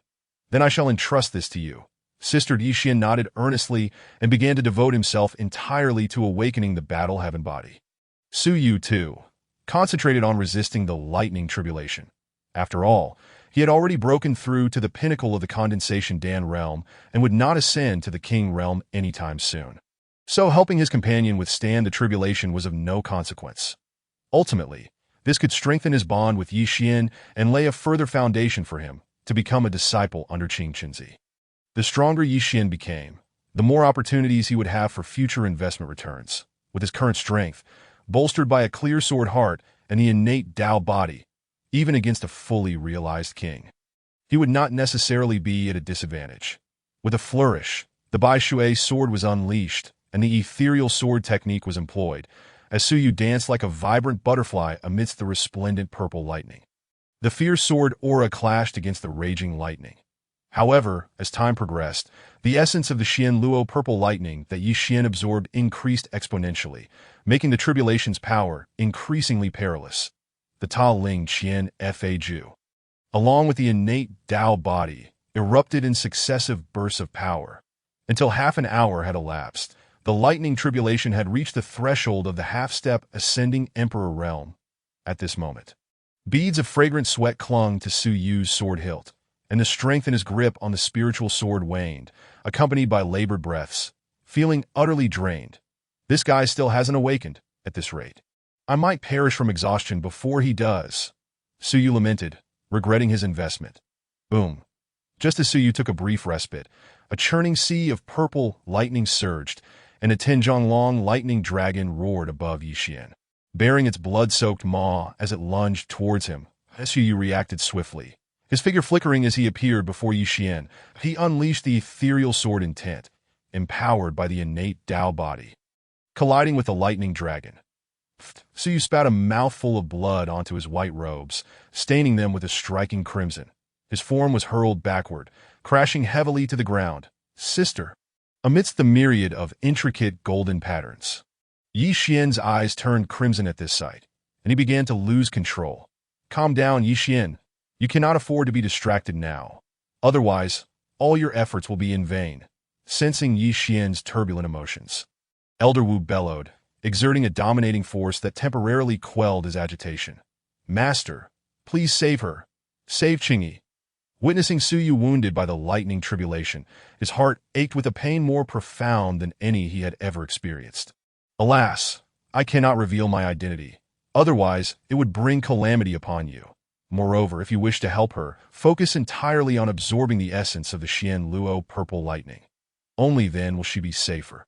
Then I shall entrust this to you. Sister Yi Xian nodded earnestly and began to devote himself entirely to awakening the battle heaven body. Su Yu, too, concentrated on resisting the lightning tribulation. After all, he had already broken through to the pinnacle of the Condensation Dan realm and would not ascend to the King realm anytime soon. So helping his companion withstand the tribulation was of no consequence. Ultimately, this could strengthen his bond with Yi Xian and lay a further foundation for him to become a disciple under Qing Qinzi. The stronger Yi Xian became, the more opportunities he would have for future investment returns. With his current strength, bolstered by a clear sword heart and the innate Tao body, even against a fully realized king, he would not necessarily be at a disadvantage. With a flourish, the Bai Shui sword was unleashed, and the ethereal sword technique was employed, as Su Yu danced like a vibrant butterfly amidst the resplendent purple lightning. The fierce sword aura clashed against the raging lightning. However, as time progressed, the essence of the Xian Luo purple lightning that Yi Xian absorbed increased exponentially, making the tribulation's power increasingly perilous. The Ta Ling Qian Fa Ju, along with the innate Tao body, erupted in successive bursts of power. Until half an hour had elapsed, the lightning tribulation had reached the threshold of the half-step ascending emperor realm. At this moment, beads of fragrant sweat clung to Su Yu's sword hilt, and the strength in his grip on the spiritual sword waned, accompanied by labored breaths. Feeling utterly drained, this guy still hasn't awakened at this rate. I might perish from exhaustion before he does. Su Yu lamented, regretting his investment. Boom. Just as Su Yu took a brief respite, a churning sea of purple lightning surged, and a Tianzhonglong lightning dragon roared above Yi Xian, bearing its blood-soaked maw as it lunged towards him. Su Yu reacted swiftly. His figure flickering as he appeared before Yi Xian, he unleashed the ethereal sword intent, empowered by the innate Tao body. Colliding with the lightning dragon, Su Yu spat a mouthful of blood onto his white robes, staining them with a striking crimson. His form was hurled backward, crashing heavily to the ground. Sister! Amidst the myriad of intricate golden patterns, Yi Xian's eyes turned crimson at this sight, and he began to lose control. Calm down, Yi Xian. You cannot afford to be distracted now. Otherwise, all your efforts will be in vain. Sensing Yi Xian's turbulent emotions, Elder Wu bellowed, exerting a dominating force that temporarily quelled his agitation. Master, please save her. Save Qingyi. Witnessing Su Yu wounded by the lightning tribulation, his heart ached with a pain more profound than any he had ever experienced. Alas, I cannot reveal my identity. Otherwise, it would bring calamity upon you. Moreover, if you wish to help her, focus entirely on absorbing the essence of the Xian Luo purple lightning. Only then will she be safer.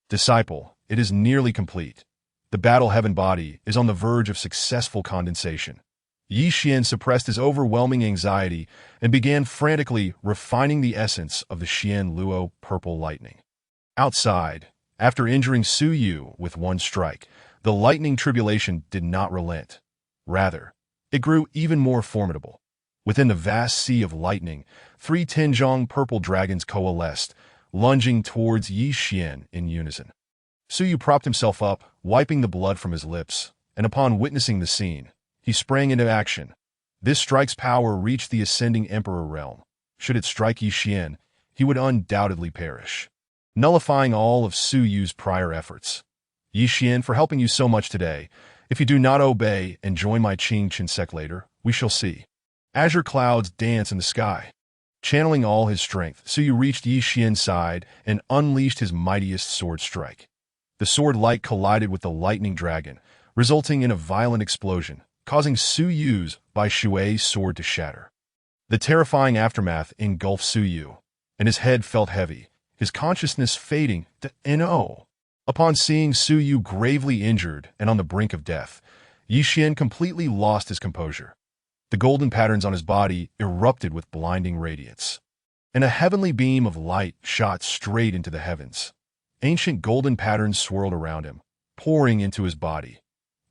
Disciple, it is nearly complete. The battle heaven body is on the verge of successful condensation. Yi Xian suppressed his overwhelming anxiety and began frantically refining the essence of the Xian Luo purple lightning. Outside, after injuring Su Yu with one strike, the lightning tribulation did not relent. Rather, it grew even more formidable. Within the vast sea of lightning, 3 Tianzhong purple dragons coalesced, lunging towards Yi Xian in unison. Su Yu propped himself up, wiping the blood from his lips, and upon witnessing the scene, he sprang into action. This strike's power reached the ascending emperor realm. Should it strike Yi Xian, he would undoubtedly perish, nullifying all of Su Yu's prior efforts. Yi Xian, for helping you so much today. If you do not obey and join my Qing Qinsec later, we shall see. Azure clouds dance in the sky. Channeling all his strength, Su Yu reached Yi Xian's side and unleashed his mightiest sword strike. The sword light collided with the lightning dragon, resulting in a violent explosion, causing Su Yu's Bai Shui's sword to shatter. The terrifying aftermath engulfed Su Yu, and his head felt heavy, his consciousness fading to no. Upon seeing Su Yu gravely injured and on the brink of death, Yi Xian completely lost his composure. The golden patterns on his body erupted with blinding radiance, and a heavenly beam of light shot straight into the heavens. Ancient golden patterns swirled around him, pouring into his body.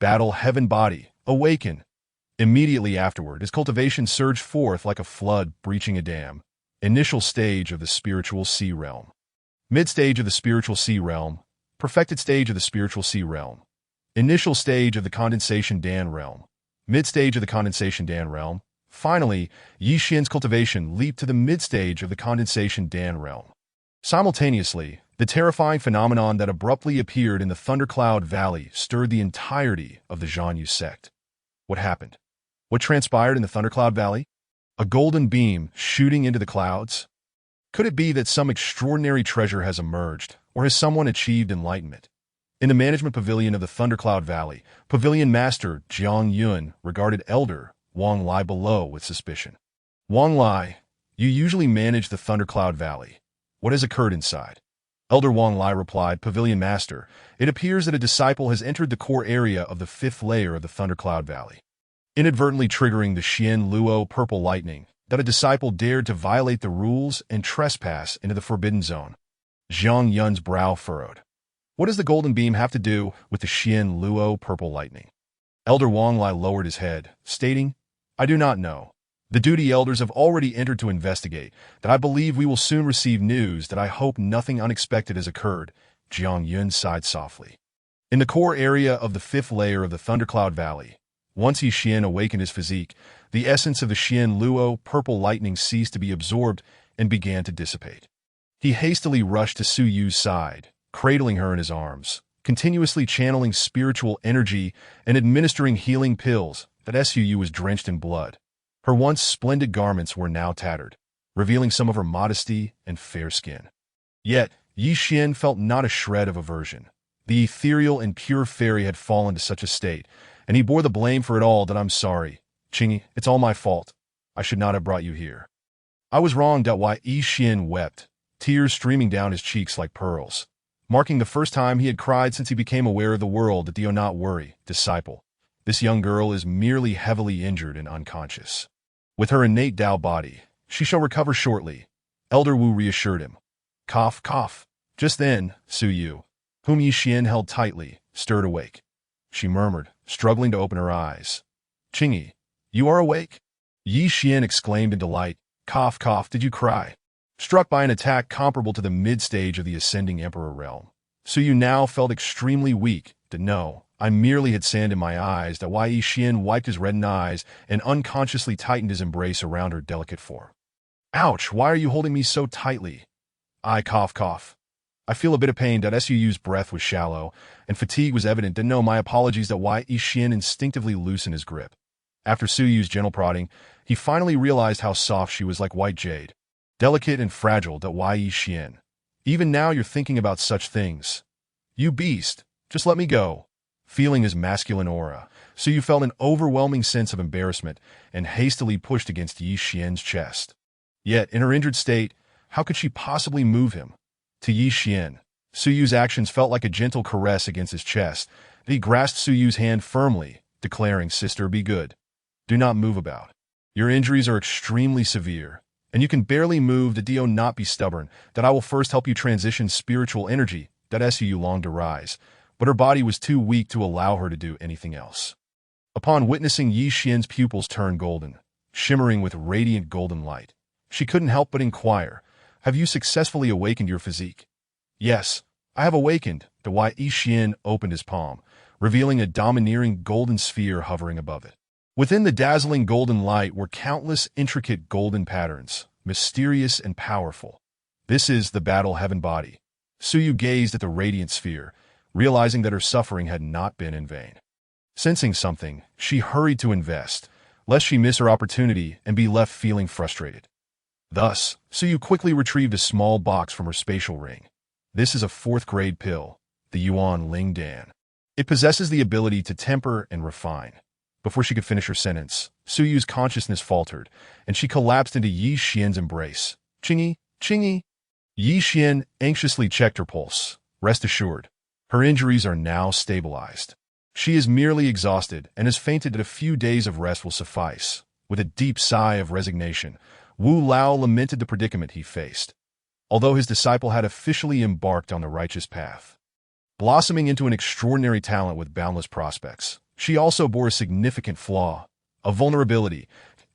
Battle heaven body, awaken! Immediately afterward, his cultivation surged forth like a flood breaching a dam. Initial stage of the spiritual sea realm. Mid-stage of the spiritual sea realm. Perfected stage of the spiritual sea realm. Initial stage of the condensation Dan realm. Mid-stage of the condensation Dan realm. Finally, Yi Xian's cultivation leaped to the mid-stage of the condensation Dan realm. Simultaneously, the terrifying phenomenon that abruptly appeared in the Thundercloud Valley stirred the entirety of the Zhanyu sect. What happened? What transpired in the Thundercloud Valley? A golden beam shooting into the clouds? Could it be that some extraordinary treasure has emerged, or has someone achieved enlightenment? In the management pavilion of the Thundercloud Valley, Pavilion Master Jiang Yun regarded Elder Wang Lai below with suspicion. Wang Lai, you usually manage the Thundercloud Valley. What has occurred inside? Elder Wang Lai replied, Pavilion Master, it appears that a disciple has entered the core area of the 5th layer of the Thundercloud Valley, inadvertently triggering the Xian Luo purple lightning, that a disciple dared to violate the rules and trespass into the Forbidden Zone. Jiang Yun's brow furrowed. What does the golden beam have to do with the Xian Luo purple lightning? Elder Wang Lai lowered his head, stating, I do not know. The duty elders have already entered to investigate, that I believe we will soon receive news that I hope nothing unexpected has occurred. Jiang Yun sighed softly. In the core area of the 5th layer of the Thundercloud Valley, once Yi Xian awakened his physique, the essence of the Xian Luo purple lightning ceased to be absorbed and began to dissipate. He hastily rushed to Su Yu's side, cradling her in his arms, continuously channeling spiritual energy and administering healing pills that Su Yu was drenched in blood. Her once splendid garments were now tattered, revealing some of her modesty and fair skin. Yet, Yi Xian felt not a shred of aversion. The ethereal and pure fairy had fallen to such a state, and he bore the blame for it all. That I'm sorry. Qingyi, it's all my fault. I should not have brought you here. I was wrong. Why? Yi Xian wept, tears streaming down his cheeks like pearls, marking the first time he had cried since he became aware of the world. Do not worry, disciple. This young girl is merely heavily injured and unconscious. With her innate Dao body, she shall recover shortly. Elder Wu reassured him. Cough, cough. Just then, Su Yu, whom Yi Xian held tightly, stirred awake. She murmured, struggling to open her eyes. Qingyi, you are awake? Yi Xian exclaimed in delight. Cough, cough, did you cry? Struck by an attack comparable to the mid-stage of the ascending emperor realm, Su Yu now felt extremely weak. No, I merely had sand in my eyes. Why? Yi Xian wiped his reddened eyes and unconsciously tightened his embrace around her delicate form. Ouch, why are you holding me so tightly? I cough, cough. I feel a bit of pain. Su Yu's breath was shallow, and fatigue was evident. No, my apologies. Why? Yi Xian instinctively loosened his grip. After Su Yu's gentle prodding, he finally realized how soft she was, like white jade. Delicate and fragile, that Yi Xian. Even now you're thinking about such things. You beast, just let me go. Feeling his masculine aura, Su Yu felt an overwhelming sense of embarrassment and hastily pushed against Yi Xian's chest. Yet, in her injured state, how could she possibly move him? To Yi Xian, Su Yu's actions felt like a gentle caress against his chest. He grasped Su Yu's hand firmly, declaring, "Sister, be good. Do not move about. Your injuries are extremely severe, and you can barely move. Do not be stubborn, that I will first help you transition spiritual energy, that Su longed to rise, but her body was too weak to allow her to do anything else." Upon witnessing Yi Xian's pupils turn golden, shimmering with radiant golden light, she couldn't help but inquire, "Have you successfully awakened your physique?" "Yes, I have awakened." Yi Xian opened his palm, revealing a domineering golden sphere hovering above it. Within the dazzling golden light were countless intricate golden patterns, mysterious and powerful. This is the battle heaven body. Su Yu gazed at the radiant sphere, realizing that her suffering had not been in vain. Sensing something, she hurried to invest, lest she miss her opportunity and be left feeling frustrated. Thus, Su Yu quickly retrieved a small box from her spatial ring. This is a 4th-grade pill, the Yuan Ling Dan. It possesses the ability to temper and refine. Before she could finish her sentence, Su Yu's consciousness faltered, and she collapsed into Yi Xian's embrace. "Qingyi, Qingyi." Yi Xian anxiously checked her pulse. Rest assured, her injuries are now stabilized. She is merely exhausted and has fainted that a few days of rest will suffice. With a deep sigh of resignation, Wu Lao lamented the predicament he faced. Although his disciple had officially embarked on the righteous path, blossoming into an extraordinary talent with boundless prospects, she also bore a significant flaw, a vulnerability.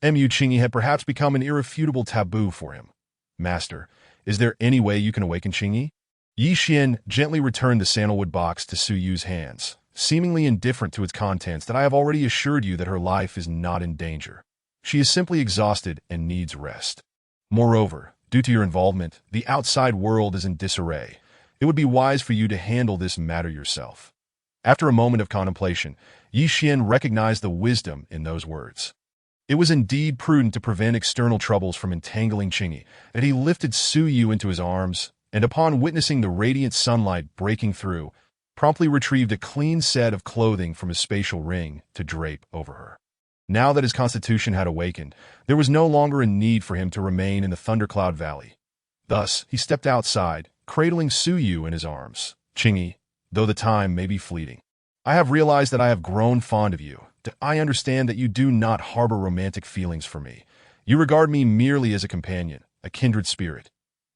Qingyi had perhaps become an irrefutable taboo for him. "Master, is there any way you can awaken Qingyi?" Yi Xian gently returned the sandalwood box to Su Yu's hands, seemingly indifferent to its contents. "That I have already assured you that her life is not in danger. She is simply exhausted and needs rest. Moreover, due to your involvement, the outside world is in disarray. It would be wise for you to handle this matter yourself." After a moment of contemplation, Yi Xian recognized the wisdom in those words. It was indeed prudent to prevent external troubles from entangling Qingyi, and he lifted Su Yu into his arms, and upon witnessing the radiant sunlight breaking through, promptly retrieved a clean set of clothing from his spatial ring to drape over her. Now that his constitution had awakened, there was no longer a need for him to remain in the Thundercloud Valley. Thus, he stepped outside, cradling Su Yu in his arms. "Qingyi, though the time may be fleeting, I have realized that I have grown fond of you. I understand that you do not harbor romantic feelings for me. You regard me merely as a companion, a kindred spirit.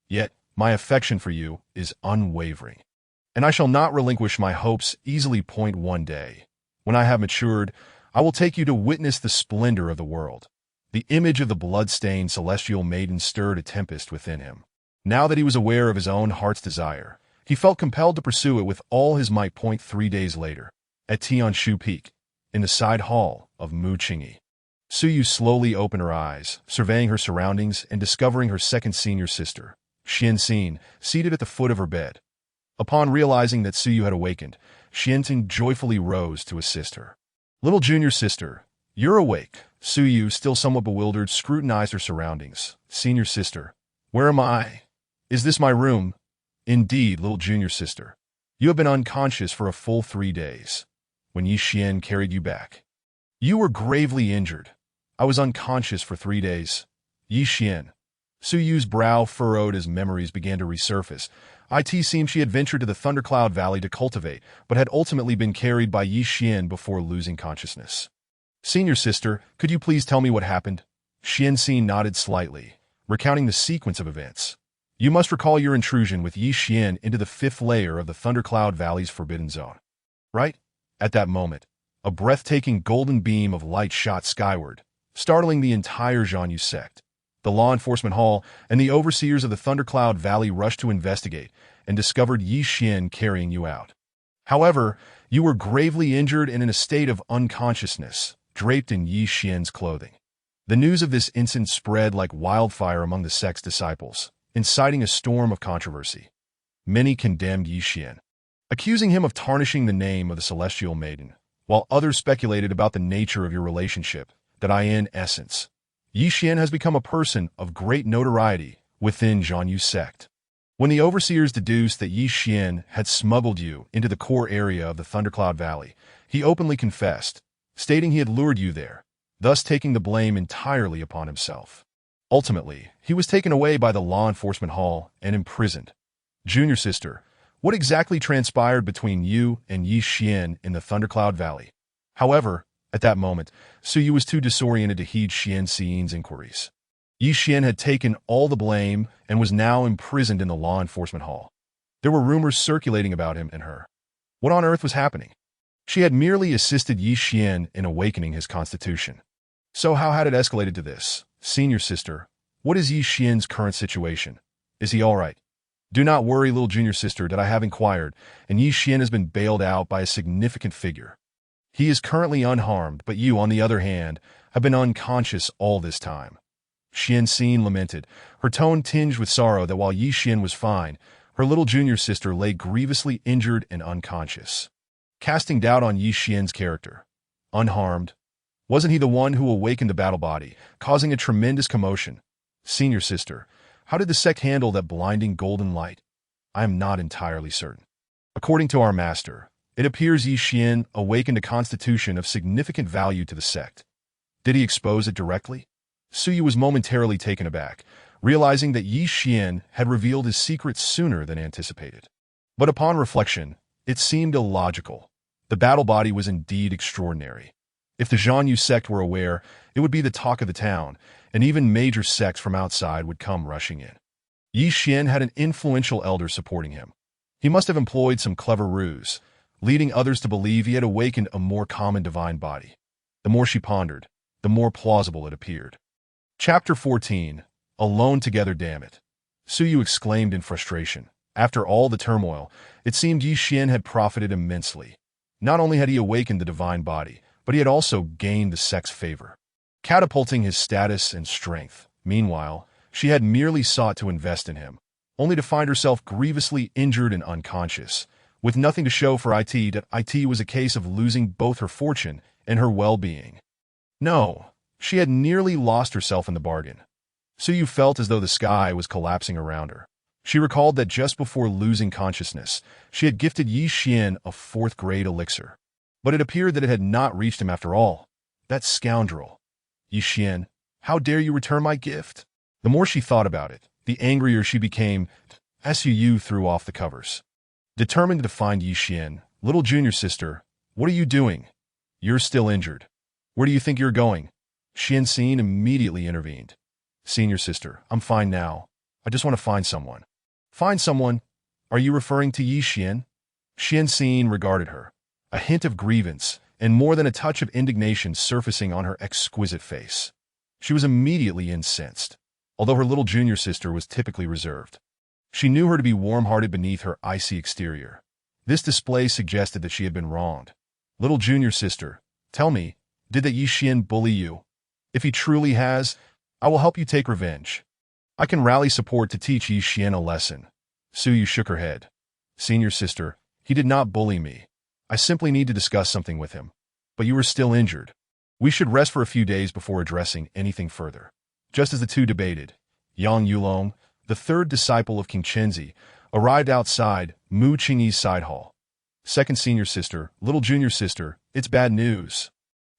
Yet, my affection for you is unwavering, and I shall not relinquish my hopes easily. One day, when I have matured, I will take you to witness the splendor of the world." The image of the blood-stained celestial maiden stirred a tempest within him. Now that he was aware of his own heart's desire, he felt compelled to pursue it with all his might. 3 days later, at Tianshu Peak, in the side hall of Mu Qingyi, Su Yu slowly opened her eyes, surveying her surroundings and discovering her second senior sister, Xianxin, seated at the foot of her bed. Upon realizing that Su Yu had awakened, Xianxin joyfully rose to assist her. "Little junior sister, you're awake." Su Yu, still somewhat bewildered, scrutinized her surroundings. "Senior sister, where am I? Is this my room?" "Indeed, little junior sister. You have been unconscious for a full 3 days. When Yi Xian carried you back, you were gravely injured. I was unconscious for 3 days." Yi Xian. Su Yu's brow furrowed as memories began to resurface. It seemed she had ventured to the Thundercloud Valley to cultivate, but had ultimately been carried by Yi Xian before losing consciousness. "Senior sister, could you please tell me what happened?" Xianxin nodded slightly, recounting the sequence of events. "You must recall your intrusion with Yi Xian into the 5th layer of the Thundercloud Valley's Forbidden Zone, right?" At that moment, a breathtaking golden beam of light shot skyward, startling the entire Zhanyu sect. The law enforcement hall and the overseers of the Thundercloud Valley rushed to investigate and discovered Yi Xian carrying you out. However, you were gravely injured and in a state of unconsciousness, draped in Yi Xian's clothing. The news of this incident spread like wildfire among the sect's disciples, inciting a storm of controversy. Many condemned Yi Xian, accusing him of tarnishing the name of the Celestial Maiden, while others speculated about the nature of your relationship that in essence, Yi Xian has become a person of great notoriety within Zhang Yu sect. When the overseers deduced that Yi Xian had smuggled you into the core area of the Thundercloud Valley, he openly confessed, stating he had lured you there, thus taking the blame entirely upon himself. Ultimately, he was taken away by the law enforcement hall and imprisoned. Junior sister, what exactly transpired between you and Yi Xian in the Thundercloud Valley? However, at that moment, Su Yu was too disoriented to heed Xian Xi's inquiries. Yi Xian had taken all the blame and was now imprisoned in the law enforcement hall. There were rumors circulating about him and her. What on earth was happening? She had merely assisted Yi Xian in awakening his constitution. So how had it escalated to this? Senior sister, what is Yi Xian's current situation? Is he all right? Do not worry, little junior sister, that I have inquired, and Yi Xian has been bailed out by a significant figure. He is currently unharmed, but you, on the other hand, have been unconscious all this time. Xian Xin lamented, her tone tinged with sorrow that while Yi Xian was fine, her little junior sister lay grievously injured and unconscious. Casting doubt on Yi Xian's character. Unharmed. Wasn't he the one who awakened the battle body, causing a tremendous commotion? Senior sister, how did the sect handle that blinding golden light? I am not entirely certain. According to our master, it appears Yi Xian awakened a constitution of significant value to the sect. Did he expose it directly? Su Yu was momentarily taken aback, realizing that Yi Xian had revealed his secret sooner than anticipated. But upon reflection, it seemed illogical. The battle body was indeed extraordinary. If the Zhang Yu sect were aware, it would be the talk of the town, and even major sects from outside would come rushing in. Yi Xian had an influential elder supporting him. He must have employed some clever ruse, leading others to believe he had awakened a more common divine body. The more she pondered, the more plausible it appeared. Chapter 14. Alone together, damn it. Su Yu exclaimed in frustration. After all the turmoil, it seemed Yi Xian had profited immensely. Not only had he awakened the divine body, but he had also gained the sect's favor, catapulting his status and strength. Meanwhile, she had merely sought to invest in him, only to find herself grievously injured and unconscious, with nothing to show for that it was a case of losing both her fortune and her well-being. No, she had nearly lost herself in the bargain. Su Yu felt as though the sky was collapsing around her. She recalled that just before losing consciousness, she had gifted Yi Xian a 4th-grade elixir. But it appeared that it had not reached him after all. That scoundrel. Yi Xian, how dare you return my gift? The more she thought about it, the angrier she became. Su Yu threw off the covers. Determined to find Yi Xian, little junior sister, what are you doing? You're still injured. Where do you think you're going? Xian Xin immediately intervened. Senior sister, I'm fine now. I just want to find someone. Find someone? Are you referring to Yi Xian? Xian Xin regarded her, a hint of grievance and more than a touch of indignation surfacing on her exquisite face. She was immediately incensed, although her little junior sister was typically reserved. She knew her to be warm-hearted beneath her icy exterior. This display suggested that she had been wronged. Little junior sister, tell me, did that Yi Xian bully you? If he truly has, I will help you take revenge. I can rally support to teach Yi Xian a lesson. Su Yu shook her head. Senior sister, he did not bully me. I simply need to discuss something with him. But you are still injured. We should rest for a few days before addressing anything further. Just as the two debated, Yang Yulong, the 3rd disciple of King Chenzi, arrived outside Mu Qingyi's side hall. Second senior sister, little junior sister, it's bad news.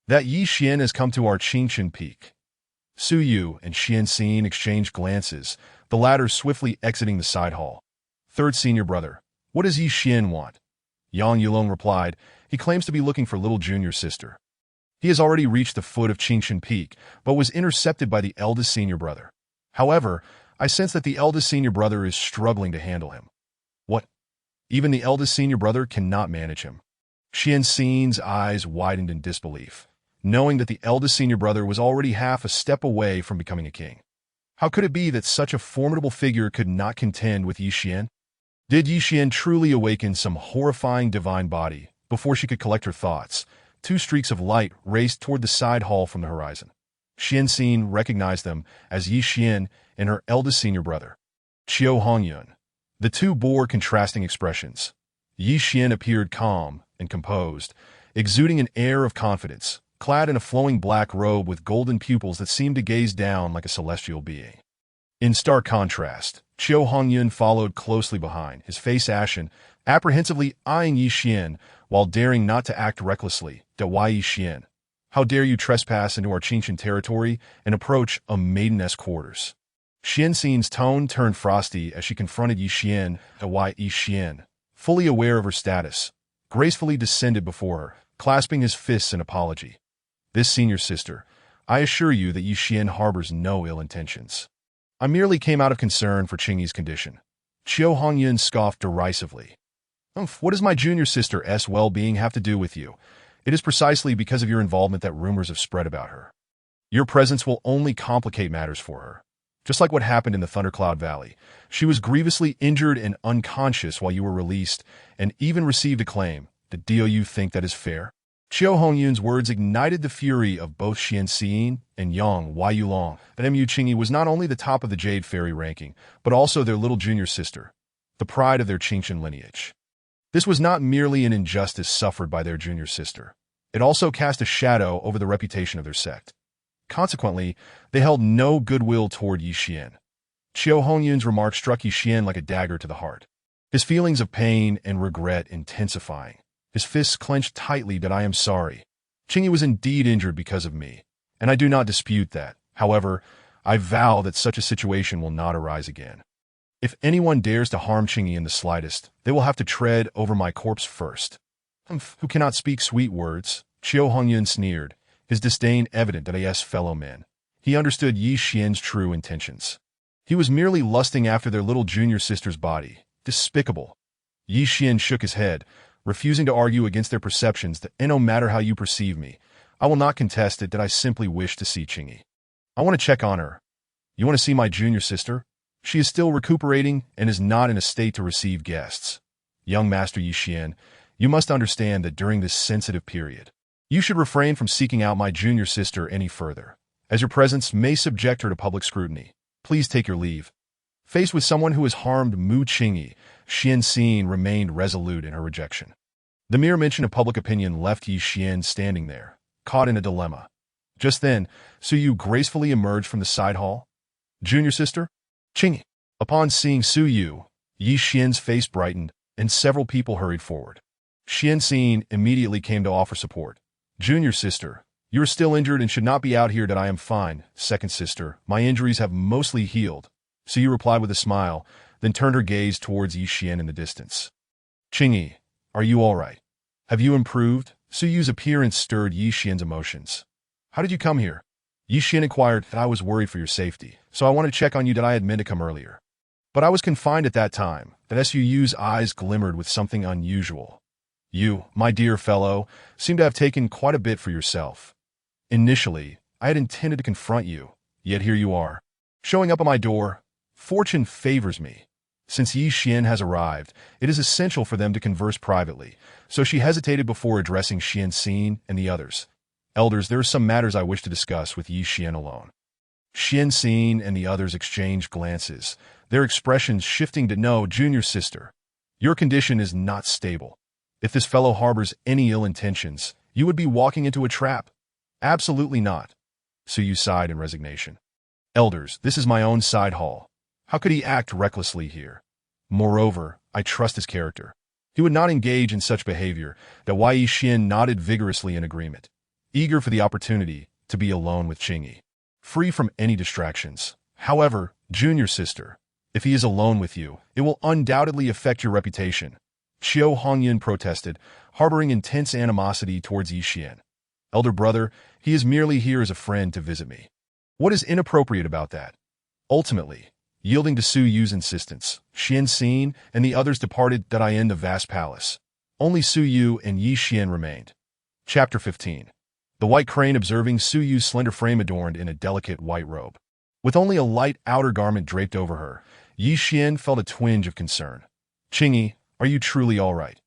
That Yi Xian has come to our Qingchen Peak. Su Yu and Xian Xin exchanged glances, the latter swiftly exiting the side hall. Third senior brother, what does Yi Xian want? Yang Yulong replied, he claims to be looking for little junior sister. He has already reached the foot of Qingchen Peak, but was intercepted by the eldest senior brother. However, I sense that the eldest senior brother is struggling to handle him. What? Even the eldest senior brother cannot manage him. Xian Xin's eyes widened in disbelief, knowing that the eldest senior brother was already half a step away from becoming a king. How could it be that such a formidable figure could not contend with Yi Xian? Did Yi Xian truly awaken some horrifying divine body? Before she could collect her thoughts, 2 streaks of light raced toward the side hall from the horizon. Xian Xin recognized them as Yi Xian and her eldest senior brother, Qiu Hongyun. The two bore contrasting expressions. Yi Xian appeared calm and composed, exuding an air of confidence, clad in a flowing black robe with golden pupils that seemed to gaze down like a celestial being. In stark contrast, Qiu Hongyun followed closely behind, his face ashen, apprehensively eyeing Yi Xian while daring not to act recklessly. Why Yi Xian? How dare you trespass into our Qingqian territory and approach a maideness quarters? Xianxin's tone turned frosty as she confronted Yi Xian. Why Yi Xian, fully aware of her status, gracefully descended before her, clasping his fists in apology. This senior sister, I assure you that Yi Xian harbors no ill intentions. I merely came out of concern for Qingyi's condition. Qiu Hongyun scoffed derisively. What does my junior sister's well-being have to do with you? It is precisely because of your involvement that rumors have spread about her. Your presence will only complicate matters for her. Just like what happened in the Thundercloud Valley, she was grievously injured and unconscious while you were released, and even received a claim. Do you think that is fair? Qiu Hongyun's words ignited the fury of both Xianxin and Yang Yulong. That Mu Qingyi was not only the top of the Jade Fairy ranking, but also their little junior sister, the pride of their Qingqian lineage. This was not merely an injustice suffered by their junior sister. It also cast a shadow over the reputation of their sect. Consequently, they held no goodwill toward Yi Xian. Qiu Hongyun's remark struck Yi Xian like a dagger to the heart, his feelings of pain and regret intensifying. His fists clenched tightly. That I am sorry. Qingyi was indeed injured because of me, and I do not dispute that. However, I vow that such a situation will not arise again. If anyone dares to harm Qingyi in the slightest, they will have to tread over my corpse first. Who cannot speak sweet words? Qiu Hongyun sneered, his disdain evident to his fellow men. He understood Yi Xian's true intentions. He was merely lusting after their little junior sister's body. Despicable. Yi Xian shook his head, refusing to argue against their perceptions that no matter how you perceive me, I will not contest it that I simply wish to see Qingyi. I want to check on her. You want to see my junior sister? She is still recuperating and is not in a state to receive guests. Young Master Yi Xian, you must understand that during this sensitive period, you should refrain from seeking out my junior sister any further, as your presence may subject her to public scrutiny. Please take your leave. Faced with someone who has harmed Mu Qingyi, Xianxin remained resolute in her rejection. The mere mention of public opinion left Yi Xian standing there, caught in a dilemma. Just then, Su Yu gracefully emerged from the side hall. Junior sister? Qingyi. Upon seeing Su Yu, Yi Xian's face brightened, and several people hurried forward. Xianxin immediately came to offer support. Junior sister, you are still injured and should not be out here. That I am fine. Second sister, my injuries have mostly healed. Su Yu replied with a smile, then turned her gaze towards Yi Xian in the distance. Qingyi, are you all right? Have you improved? Su Yu's appearance stirred Yi Xian's emotions. How did you come here? Yi Xian inquired. That I was worried for your safety, so I wanted to check on you. That I had meant to come earlier. But I was confined at that time. That Su Yu's eyes glimmered with something unusual. You, my dear fellow, seem to have taken quite a bit for yourself. Initially, I had intended to confront you, yet here you are, showing up at my door. Fortune favors me. Since Yi Xian has arrived, it is essential for them to converse privately, so she hesitated before addressing Xianxin and the others. Elders, there are some matters I wish to discuss with Yi Xian alone. Xianxin and the others exchanged glances, their expressions shifting to no, junior sister. Your condition is not stable. If this fellow harbors any ill intentions, you would be walking into a trap. Absolutely not. Su Yu sighed in resignation. Elders, this is my own side hall. How could he act recklessly here? Moreover, I trust his character. He would not engage in such behavior. That Yi Xian nodded vigorously in agreement, eager for the opportunity to be alone with Qingyi, free from any distractions. However, junior sister, if he is alone with you, it will undoubtedly affect your reputation. Qiu Hongyun protested, harboring intense animosity towards Yi Xian. Elder brother, he is merely here as a friend to visit me. What is inappropriate about that? Ultimately, yielding to Su Yu's insistence, Xianxin and the others departed. That I end the vast palace. Only Su Yu and Yi Xian remained. Chapter 15. The white crane observing Su Yu's slender frame adorned in a delicate white robe. With only a light outer garment draped over her, Yi Xian felt a twinge of concern. Qingyi, are you truly all right?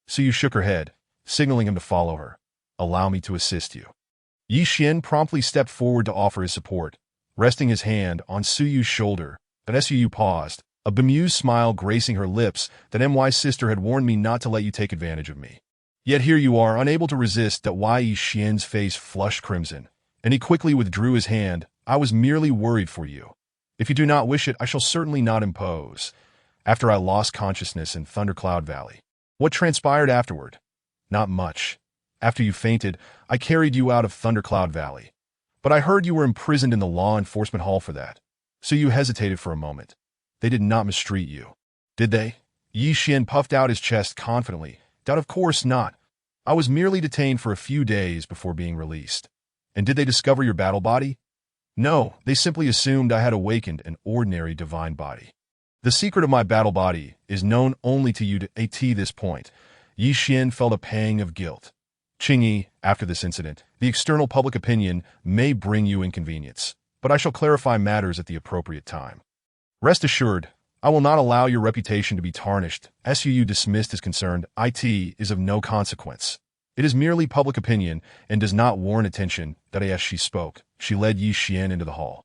Su Yu shook her head, signaling him to follow her. Allow me to assist you. Yi Xian promptly stepped forward to offer his support, resting his hand on Su Yu's shoulder. But Su Yu paused, a bemused smile gracing her lips. That my sister had warned me not to let you take advantage of me. Yet here you are, unable to resist. Yi Xian's face flushed crimson, and he quickly withdrew his hand. I was merely worried for you. If you do not wish it, I shall certainly not impose. After I lost consciousness in Thundercloud Valley. What transpired afterward? Not much. After you fainted, I carried you out of Thundercloud Valley. But I heard you were imprisoned in the law enforcement hall for that. So you hesitated for a moment. They did not mistreat you. Did they? Yi Xian puffed out his chest confidently. Doubt, of course not. I was merely detained for a few days before being released. And did they discover your battle body? No, they simply assumed I had awakened an ordinary divine body. The secret of my battle body is known only to you at this point. Yi Xian felt a pang of guilt. Qingyi, after this incident, the external public opinion may bring you inconvenience, but I shall clarify matters at the appropriate time. Rest assured, I will not allow your reputation to be tarnished. Suu dismissed as concerned. It is of no consequence. It is merely public opinion and does not warrant attention. That as she spoke, she led Yi Xian into the hall,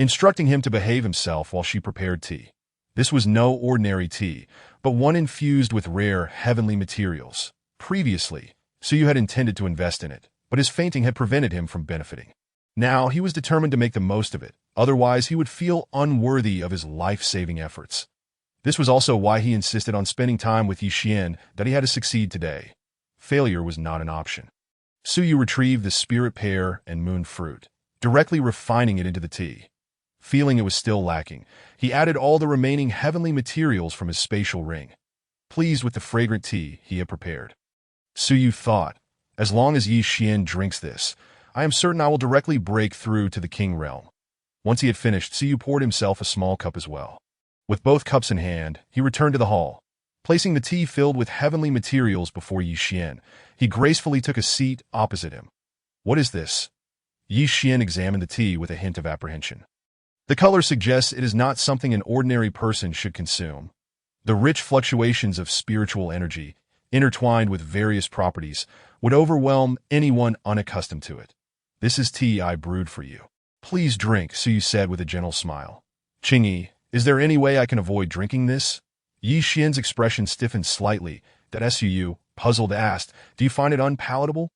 instructing him to behave himself while she prepared tea. This was no ordinary tea, but one infused with rare, heavenly materials. Previously, Suyu had intended to invest in it, but his fainting had prevented him from benefiting. Now he was determined to make the most of it, otherwise he would feel unworthy of his life-saving efforts. This was also why he insisted on spending time with Yi Xian, that he had to succeed today. Failure was not an option. Suyu retrieved the spirit pear and moon fruit, directly refining it into the tea. Feeling it was still lacking, he added all the remaining heavenly materials from his spatial ring. Pleased with the fragrant tea he had prepared, Suyu thought, as long as Yi Xian drinks this, I am certain I will directly break through to the king realm. Once he had finished, Suyu poured himself a small cup as well. With both cups in hand, he returned to the hall. Placing the tea filled with heavenly materials before Yi Xian, he gracefully took a seat opposite him. What is this? Yi Xian examined the tea with a hint of apprehension. The color suggests it is not something an ordinary person should consume. The rich fluctuations of spiritual energy, intertwined with various properties, would overwhelm anyone unaccustomed to it. This is tea I brewed for you. Please drink, Suyu said with a gentle smile. Qingyi, is there any way I can avoid drinking this? Yi Xian's expression stiffened slightly. That Suyu, puzzled, asked, Do you find it unpalatable?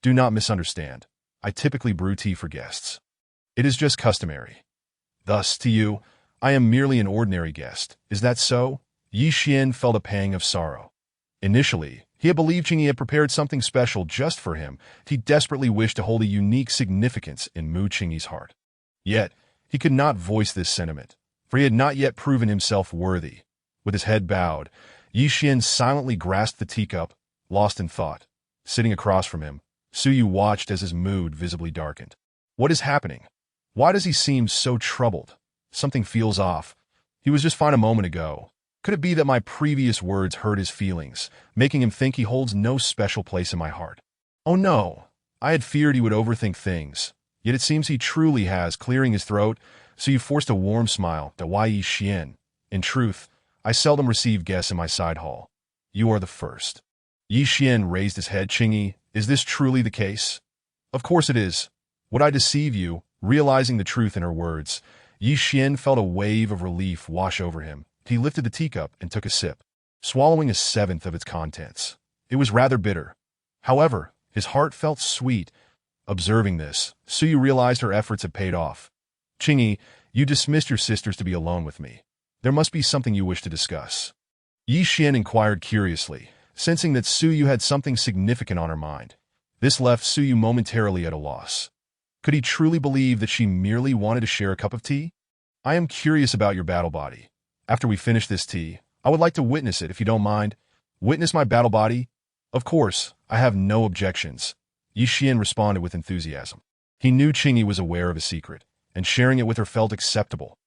Do not misunderstand. I typically brew tea for guests. It is just customary. Thus, to you, I am merely an ordinary guest. Is that so? Yi Xian felt a pang of sorrow. Initially, he had believed Qingyi had prepared something special just for him. He desperately wished to hold a unique significance in Mu Qingyi's heart. Yet, he could not voice this sentiment, for he had not yet proven himself worthy. With his head bowed, Yi Xian silently grasped the teacup, lost in thought. Sitting across from him, Suyu watched as his mood visibly darkened. What is happening? Why does he seem so troubled? Something feels off. He was just fine a moment ago. Could it be that my previous words hurt his feelings, making him think he holds no special place in my heart? Oh no, I had feared he would overthink things. Yet it seems he truly has. Clearing his throat, Suyu forced a warm smile to Yi Xian. In truth, I seldom receive guests in my side hall. You are the first. Yi Xian raised his head. Qingyi, is this truly the case? Of course it is. Would I deceive you? Realizing the truth in her words, Yi Xian felt a wave of relief wash over him. He lifted the teacup and took a sip, swallowing a seventh of its contents. It was rather bitter. However, his heart felt sweet. Observing this, Suyu realized her efforts had paid off. Qingyi, you dismissed your sisters to be alone with me. There must be something you wish to discuss. Yi Xian inquired curiously, sensing that Suyu had something significant on her mind. This left Suyu momentarily at a loss. Could he truly believe that she merely wanted to share a cup of tea? I am curious about your battle body. After we finish this tea, I would like to witness it if you don't mind. Witness my battle body? Of course, I have no objections. Yi Xian responded with enthusiasm. He knew Qingyi was aware of his secret, and sharing it with her felt acceptable.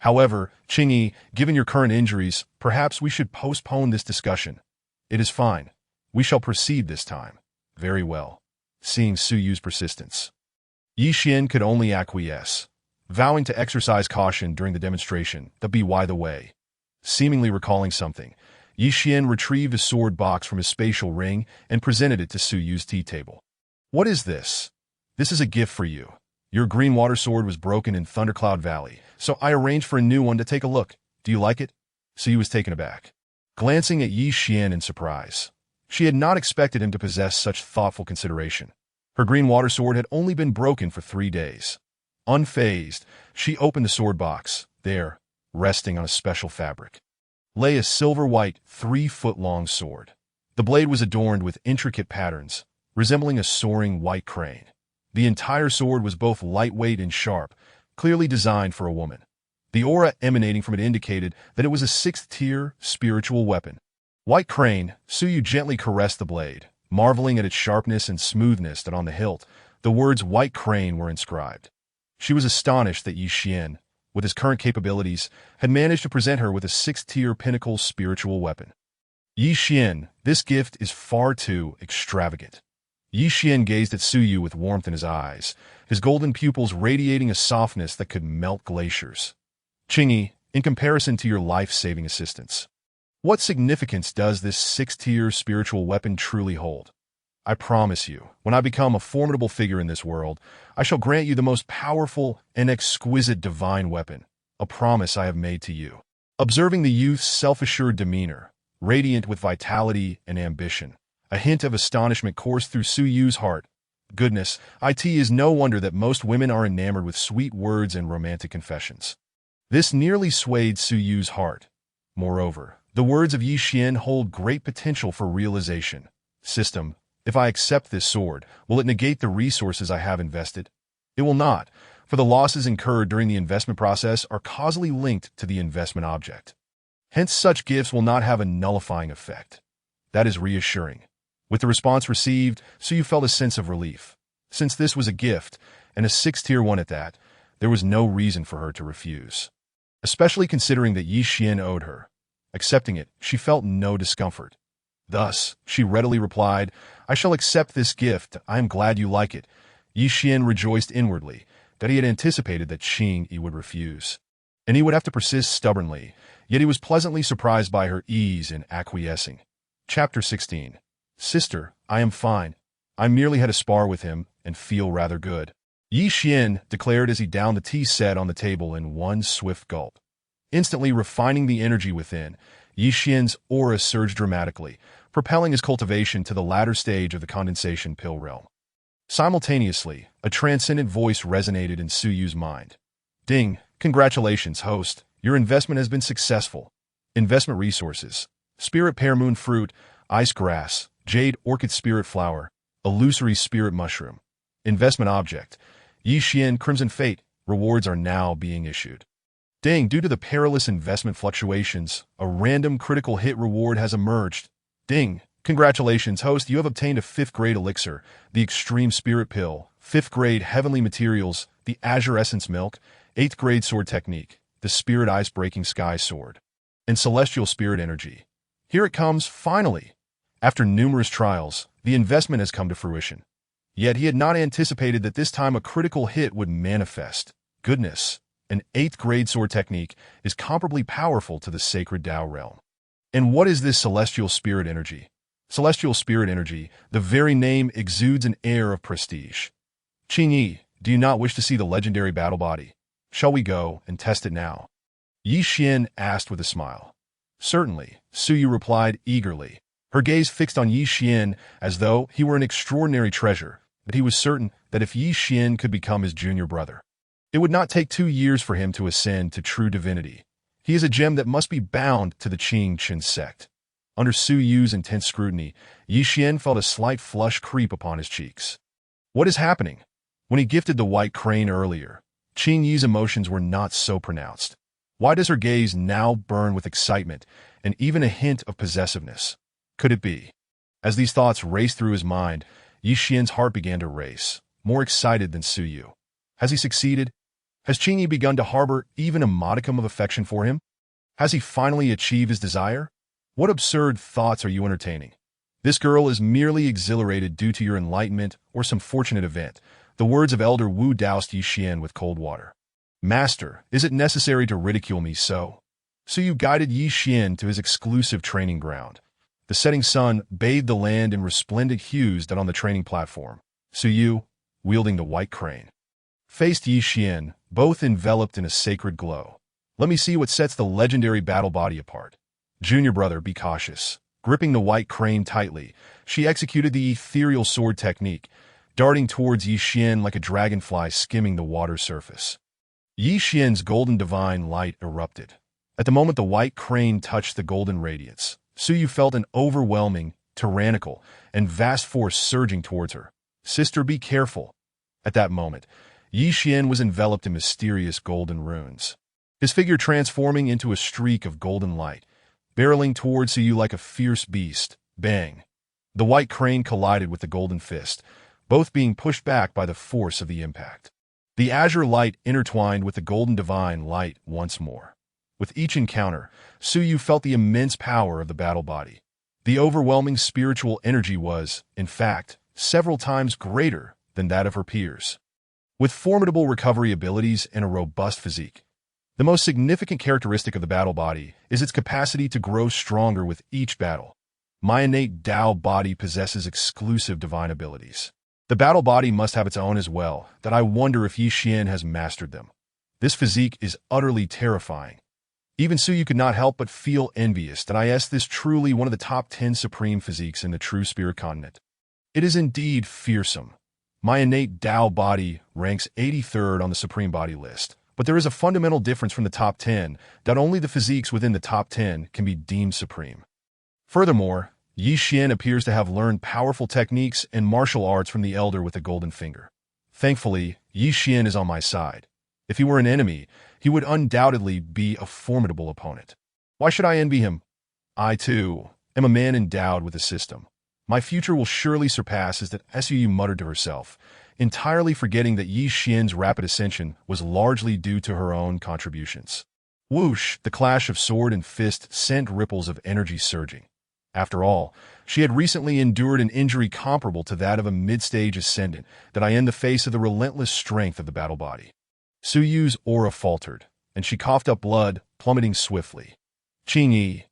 However, Qingyi, given your current injuries, perhaps we should postpone this discussion. It is fine. We shall proceed this time. Very well. Seeing Suyu's persistence, Yi Xian could only acquiesce, vowing to exercise caution during the demonstration. By the way, seemingly recalling something, Yi Xian retrieved a sword box from his spatial ring and presented it to Suyu's tea table. What is this? This is a gift for you. Your green water sword was broken in Thundercloud Valley, so I arranged for a new one to take a look. Do you like it? Suyu was taken aback, glancing at Yi Xian in surprise. She had not expected him to possess such thoughtful consideration. Her green water sword had only been broken for 3 days. Unfazed, she opened the sword box. There, resting on a special fabric, lay a silver-white, 3-foot-long sword. The blade was adorned with intricate patterns, resembling a soaring white crane. The entire sword was both lightweight and sharp, clearly designed for a woman. The aura emanating from it indicated that it was a 6th-tier spiritual weapon. White crane, Suyu gently caressed the blade, marveling at its sharpness and smoothness that on the hilt, the words white crane were inscribed. She was astonished that Yi Xian, with his current capabilities, had managed to present her with a 6th-tier pinnacle spiritual weapon. Yi Xian, this gift is far too extravagant. Yi Xian gazed at Suyu with warmth in his eyes, his golden pupils radiating a softness that could melt glaciers. Qingyi, in comparison to your life-saving assistance, what significance does this 6th-tier spiritual weapon truly hold? I promise you, when I become a formidable figure in this world, I shall grant you the most powerful and exquisite divine weapon, a promise I have made to you. Observing the youth's self-assured demeanor, radiant with vitality and ambition, a hint of astonishment coursed through Suyu's heart. Goodness, it is no wonder that most women are enamored with sweet words and romantic confessions. This nearly swayed Suyu's heart. Moreover, the words of Yi Xian hold great potential for realization. System, if I accept this sword, will it negate the resources I have invested? It will not, for the losses incurred during the investment process are causally linked to the investment object. Hence, such gifts will not have a nullifying effect. That is reassuring. With the response received, Suyu felt a sense of relief. Since this was a gift, and a 6th-tier one at that, there was no reason for her to refuse. Especially considering that Yi Xian owed her. Accepting it, she felt no discomfort. Thus, she readily replied, I shall accept this gift. I am glad you like it. Yi Xian rejoiced inwardly that he had anticipated that Qingyi would refuse, and he would have to persist stubbornly, yet he was pleasantly surprised by her ease in acquiescing. Chapter 16. Sister, I am fine. I merely had a spar with him and feel rather good. Yi Xian declared as he downed the tea set on the table in one swift gulp. Instantly refining the energy within, Yi Xian's aura surged dramatically, propelling his cultivation to the latter stage of the condensation pill realm. Simultaneously, a transcendent voice resonated in Suyu's mind. Ding, congratulations, host. Your investment has been successful. Investment resources: spirit pear moon fruit, ice grass, jade orchid spirit flower, illusory spirit mushroom. Investment object: Yi Xian Crimson Fate. Rewards are now being issued. Ding, due to the perilous investment fluctuations, a random critical hit reward has emerged. Ding, congratulations, host. You have obtained a 5th-grade elixir, the Extreme Spirit Pill, 5th-grade Heavenly Materials, the Azure Essence Milk, 8th-grade Sword Technique, the Spirit Ice-Breaking Sky Sword, and Celestial Spirit Energy. Here it comes, finally. After numerous trials, the investment has come to fruition. Yet he had not anticipated that this time a critical hit would manifest. Goodness, an 8th-grade sword technique is comparably powerful to the sacred Tao realm. And what is this celestial spirit energy? Celestial spirit energy, the very name exudes an air of prestige. Qingyi, do you not wish to see the legendary battle body? Shall we go and test it now? Yi Xian asked with a smile. Certainly, Suyu replied eagerly, her gaze fixed on Yi Xian as though he were an extraordinary treasure, but he was certain that if Yi Xian could become his junior brother, it would not take 2 years for him to ascend to true divinity. He is a gem that must be bound to the Qing Qin sect. Under Suyu's intense scrutiny, Yi Xian felt a slight flush creep upon his cheeks. What is happening? When he gifted the white crane earlier, Qingyi's emotions were not so pronounced. Why does her gaze now burn with excitement and even a hint of possessiveness? Could it be? As these thoughts raced through his mind, Yi Xian's heart began to race, more excited than Suyu. Has he succeeded? Has Qingyi begun to harbor even a modicum of affection for him? Has he finally achieved his desire? What absurd thoughts are you entertaining? This girl is merely exhilarated due to your enlightenment or some fortunate event. The words of Elder Wu doused Yi Xian with cold water. Master, is it necessary to ridicule me so? Suyu guided Yi Xian to his exclusive training ground. The setting sun bathed the land in resplendent hues that on the training platform. Suyu, wielding the white crane, faced Yi Xian, both enveloped in a sacred glow. Let me see what sets the legendary battle body apart. Junior brother, be cautious. Gripping the white crane tightly, she executed the ethereal sword technique, darting towards Yi Xian like a dragonfly skimming the water surface. Yi Xian's golden divine light erupted. At the moment the white crane touched the golden radiance, Su Yu felt an overwhelming, tyrannical, and vast force surging towards her. "Sister, be careful." At that moment, Yi Xian was enveloped in mysterious golden runes, his figure transforming into a streak of golden light, barreling towards Su Yu like a fierce beast. Bang! The white crane collided with the golden fist, both being pushed back by the force of the impact. The azure light intertwined with the golden divine light once more. With each encounter, Su Yu felt the immense power of the battle body. The overwhelming spiritual energy was, in fact, several times greater than that of her peers. With formidable recovery abilities and a robust physique, the most significant characteristic of the battle body is its capacity to grow stronger with each battle. My innate Tao body possesses exclusive divine abilities. The battle body must have its own as well, that I wonder if Yi Xian has mastered them. This physique is utterly terrifying. Even Su Yu could not help but feel envious that I asked this truly one of the top 10 supreme physiques in the true spirit continent. It is indeed fearsome. My innate Tao body ranks 83rd on the supreme body list, but there is a fundamental difference from the top 10 that only the physiques within the top 10 can be deemed supreme. Furthermore, Yi Xian appears to have learned powerful techniques and martial arts from the elder with the golden finger. Thankfully, Yi Xian is on my side. If he were an enemy, he would undoubtedly be a formidable opponent. Why should I envy him? I, too, am a man endowed with a system. My future will surely surpass as that Su muttered to herself, entirely forgetting that Yi Xian's rapid ascension was largely due to her own contributions. Whoosh! The clash of sword and fist sent ripples of energy surging. After all, she had recently endured an injury comparable to that of a mid-stage ascendant that I in the face of the relentless strength of the battle body. Su Yu's aura faltered, and she coughed up blood, plummeting swiftly. "Qing Yi!"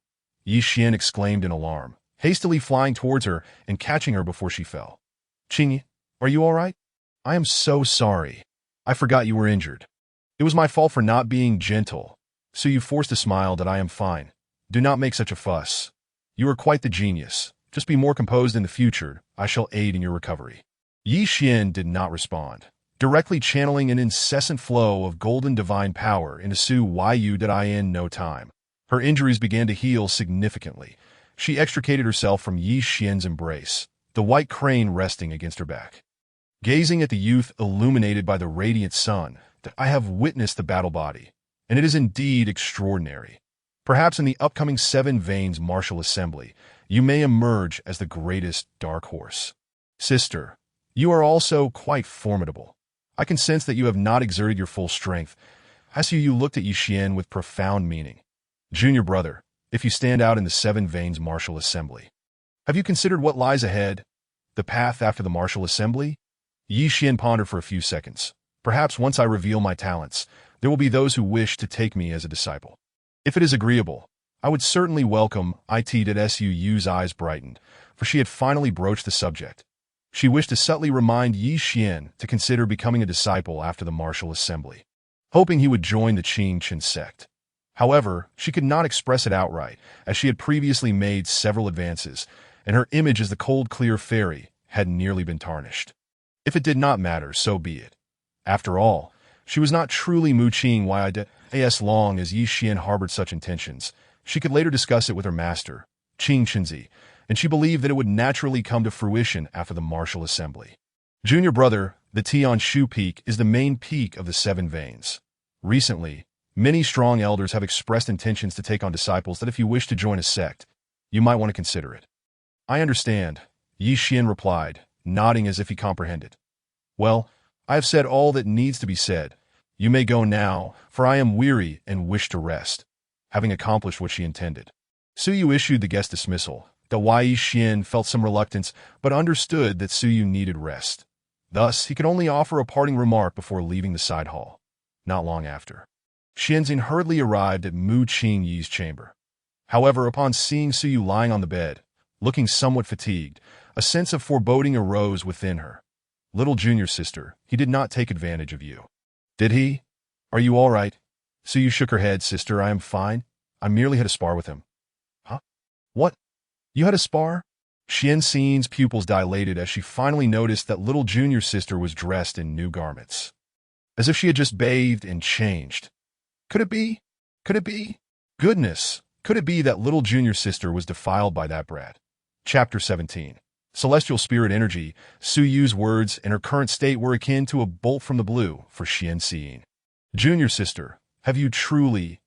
Yi Xian exclaimed in alarm, hastily flying towards her and catching her before she fell. "Qing Yi, are you all right? I am so sorry. I forgot you were injured. It was my fault for not being gentle." Su Yu forced a smile. "That I am fine. Do not make such a fuss. You are quite the genius. Just be more composed in the future. I shall aid in your recovery." Yi Xian did not respond, directly channeling an incessant flow of golden divine power into Su Yu in no time. Her injuries began to heal significantly. She extricated herself from Yi Xian's embrace, the white crane resting against her back. Gazing at the youth illuminated by the radiant sun, I have witnessed the battle body, and it is indeed extraordinary. Perhaps in the upcoming Seven Veins Martial Assembly, you may emerge as the greatest dark horse. Sister, you are also quite formidable. I can sense that you have not exerted your full strength. Su Yu looked at Yi Xian with profound meaning. Junior brother, if you stand out in the Seven Veins Martial Assembly, have you considered what lies ahead? The path after the Martial Assembly? Yi Xian pondered for a few seconds. Perhaps once I reveal my talents, there will be those who wish to take me as a disciple. If it is agreeable, I would certainly welcome it. Su Yu's eyes brightened, for she had finally broached the subject. She wished to subtly remind Yi Xian to consider becoming a disciple after the Martial Assembly, hoping he would join the Qing Chen sect. However, she could not express it outright, as she had previously made several advances, and her image as the cold, clear fairy had nearly been tarnished. If it did not matter, so be it. After all, she was not truly Mu Qing as long as Yi Xian harbored such intentions. She could later discuss it with her master, Qing Chenzi, and she believed that it would naturally come to fruition after the Martial Assembly. Junior brother, the Tianshu Peak is the main peak of the Seven Veins. Recently, many strong elders have expressed intentions to take on disciples that if you wish to join a sect, you might want to consider it. I understand, Yi Xian replied, nodding as if he comprehended. Well, I have said all that needs to be said. You may go now, for I am weary and wish to rest. Having accomplished what she intended, Su Yu issued the guest dismissal. Yi Xian felt some reluctance, but understood that Su Yu needed rest. Thus, he could only offer a parting remark before leaving the side hall. Not long after, Xianxin hurriedly arrived at Mu Qing Yi's chamber. However, upon seeing Su Yu lying on the bed, looking somewhat fatigued, a sense of foreboding arose within her. Little junior sister, he did not take advantage of you. Did he? Are you all right? Su Yu shook her head. Sister, I am fine. I merely had a spar with him. Huh? What? You had a spar? Xian Xin's pupils dilated as she finally noticed that little junior sister was dressed in new garments, as if she had just bathed and changed. Could it be? Could it be? Goodness, could it be that little junior sister was defiled by that brat? Chapter 17. Celestial Spirit Energy. Su Yu's words in her current state were akin to a bolt from the blue for Xian Xin. Junior sister, have you truly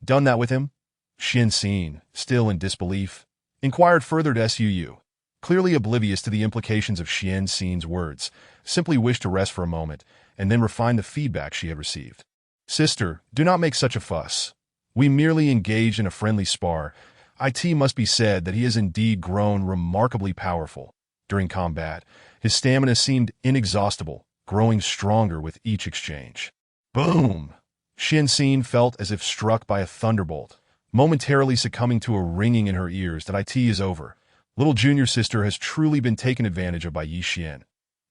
done that with him? Xian Xin, still in disbelief, inquired further to Su. Clearly oblivious to the implications of Xian Xin's words, simply wished to rest for a moment and then refine the feedback she had received. Sister, do not make such a fuss. We merely engaged in a friendly spar. It must be said that he has indeed grown remarkably powerful. During combat, his stamina seemed inexhaustible, growing stronger with each exchange. Boom! Xian Xin felt as if struck by a thunderbolt, momentarily succumbing to a ringing in her ears that it is over. Little junior sister has truly been taken advantage of by Yi Xian.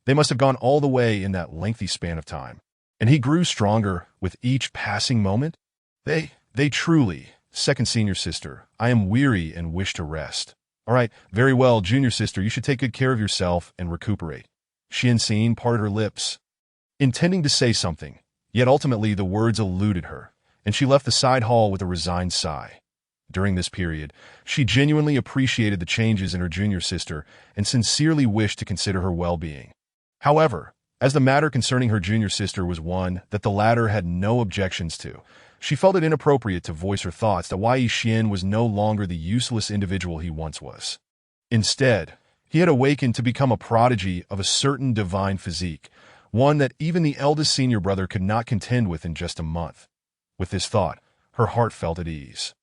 They must have gone all the way in that lengthy span of time. And he grew stronger with each passing moment? They truly... Second senior sister, I am weary and wish to rest. All right, very well, junior sister, you should take good care of yourself and recuperate. Xian Xin parted her lips, intending to say something, yet ultimately the words eluded her, and she left the side hall with a resigned sigh. During this period, she genuinely appreciated the changes in her junior sister and sincerely wished to consider her well-being. However, as the matter concerning her junior sister was one that the latter had no objections to, she felt it inappropriate to voice her thoughts that Yi Xian was no longer the useless individual he once was. Instead, he had awakened to become a prodigy of a certain divine physique, one that even the eldest senior brother could not contend with in just a month. With this thought, her heart felt at ease.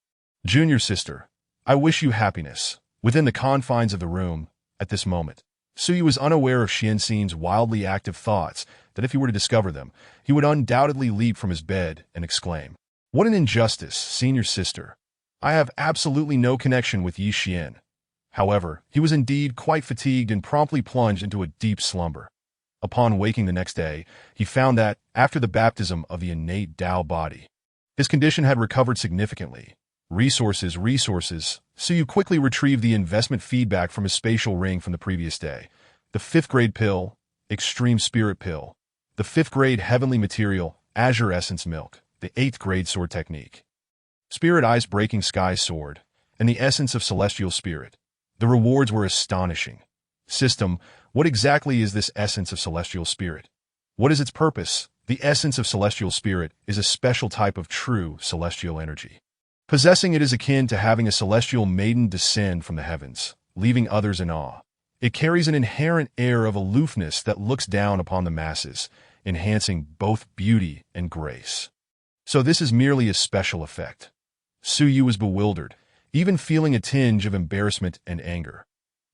Junior sister, I wish you happiness. Within the confines of the room, at this moment, Su Yu was unaware of Xian Xin's wildly active thoughts that if he were to discover them, he would undoubtedly leap from his bed and exclaim, "What an injustice, senior sister! I have absolutely no connection with Yi Xian." However, he was indeed quite fatigued and promptly plunged into a deep slumber. Upon waking the next day, he found that, after the baptism of the innate Dao body, his condition had recovered significantly. Resources. Su Yu quickly retrieved the investment feedback from his spatial ring from the previous day. The 5th grade pill, Extreme Spirit Pill. The 5th grade Heavenly Material, Azure Essence Milk. The 8th grade Sword Technique, Spirit Ice Breaking Sky Sword, and the Essence of Celestial Spirit. The rewards were astonishing. System, what exactly is this Essence of Celestial Spirit? What is its purpose? The Essence of Celestial Spirit is a special type of true celestial energy. Possessing it is akin to having a celestial maiden descend from the heavens, leaving others in awe. It carries an inherent air of aloofness that looks down upon the masses, enhancing both beauty and grace. So this is merely a special effect. Su Yu was bewildered, even feeling a tinge of embarrassment and anger.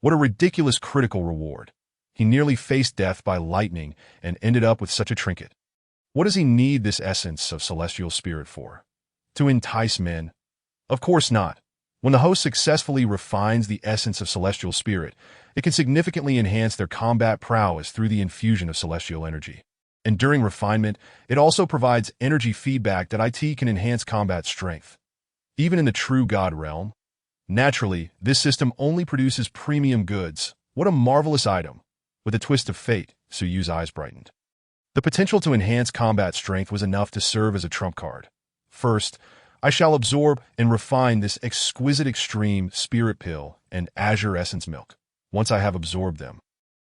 What a ridiculous critical reward. He nearly faced death by lightning and ended up with such a trinket. What does he need this essence of celestial spirit for? To entice men? Of course not. When the host successfully refines the essence of celestial spirit, it can significantly enhance their combat prowess through the infusion of celestial energy. And during refinement, it also provides energy feedback that can enhance combat strength. Even in the true God realm, naturally, this system only produces premium goods. What a marvelous item. With a twist of fate, Su Yu's eyes brightened. The potential to enhance combat strength was enough to serve as a trump card. First, I shall absorb and refine this exquisite extreme spirit pill and azure essence milk. Once I have absorbed them,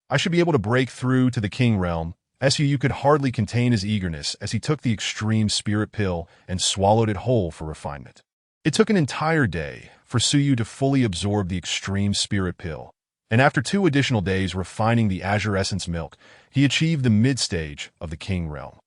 I should be able to break through to the king realm. Su Yu could hardly contain his eagerness as he took the extreme spirit pill and swallowed it whole for refinement. It took an entire day for Su Yu to fully absorb the extreme spirit pill, and after 2 additional days refining the azure essence milk, he achieved the mid-stage of the king realm.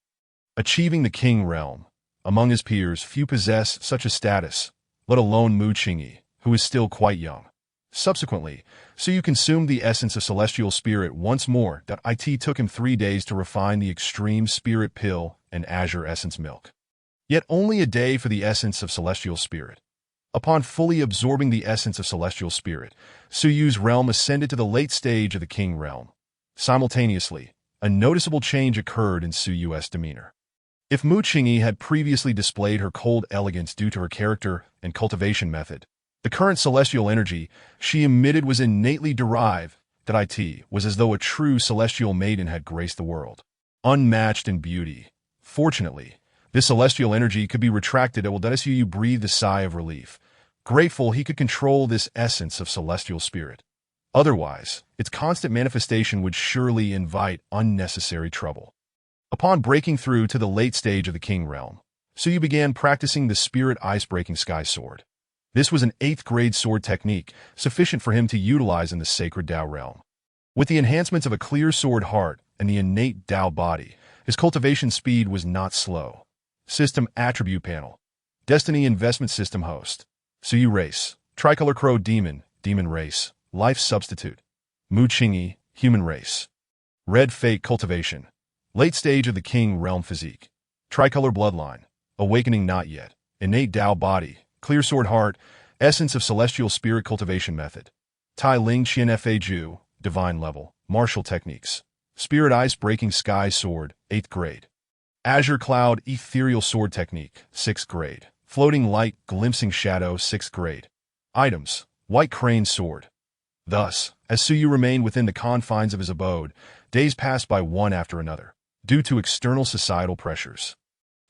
Achieving the king realm. Among his peers, few possess such a status, let alone Mu Qingyi, who is still quite young. Subsequently, Su Yu consumed the essence of celestial spirit once more. It took him 3 days to refine the extreme spirit pill and azure essence milk. Yet only a day for the essence of celestial spirit. Upon fully absorbing the essence of celestial spirit, Su Yu's realm ascended to the late stage of the king realm. Simultaneously, a noticeable change occurred in Su Yu's demeanor. If Mu Qingyi had previously displayed her cold elegance due to her character and cultivation method, The current celestial energy she emitted was innately derived, that it was as though a true celestial maiden had graced the world. Unmatched in beauty. Fortunately, this celestial energy could be retracted that you breathed a sigh of relief, grateful he could control this essence of celestial spirit. Otherwise, its constant manifestation would surely invite unnecessary trouble. Upon breaking through to the late stage of the King realm, Suyu began practicing the spirit ice-breaking sky sword. This was an 8th grade sword technique, sufficient for him to utilize in the sacred Tao realm. With the enhancements of a clear sword heart and the innate Tao body, his cultivation speed was not slow. System Attribute Panel. Destiny Investment System Host. Suyu Race. Tricolor Crow Demon, Demon Race. Life Substitute. Mu Qingyi, Human Race. Red Fate Cultivation. Late stage of the King Realm Physique. Tricolor Bloodline. Awakening Not Yet. Innate Tao Body. Clear Sword Heart. Essence of Celestial Spirit Cultivation Method. Tai Ling Qian Fa Ju. Divine Level. Martial Techniques. Spirit Ice Breaking Sky Sword. 8th grade. Azure Cloud Ethereal Sword Technique. 6th grade. Floating Light Glimpsing Shadow. 6th grade. Items. White Crane Sword. Thus, as Suyu remained within the confines of his abode, days passed by one after another, due to external societal pressures.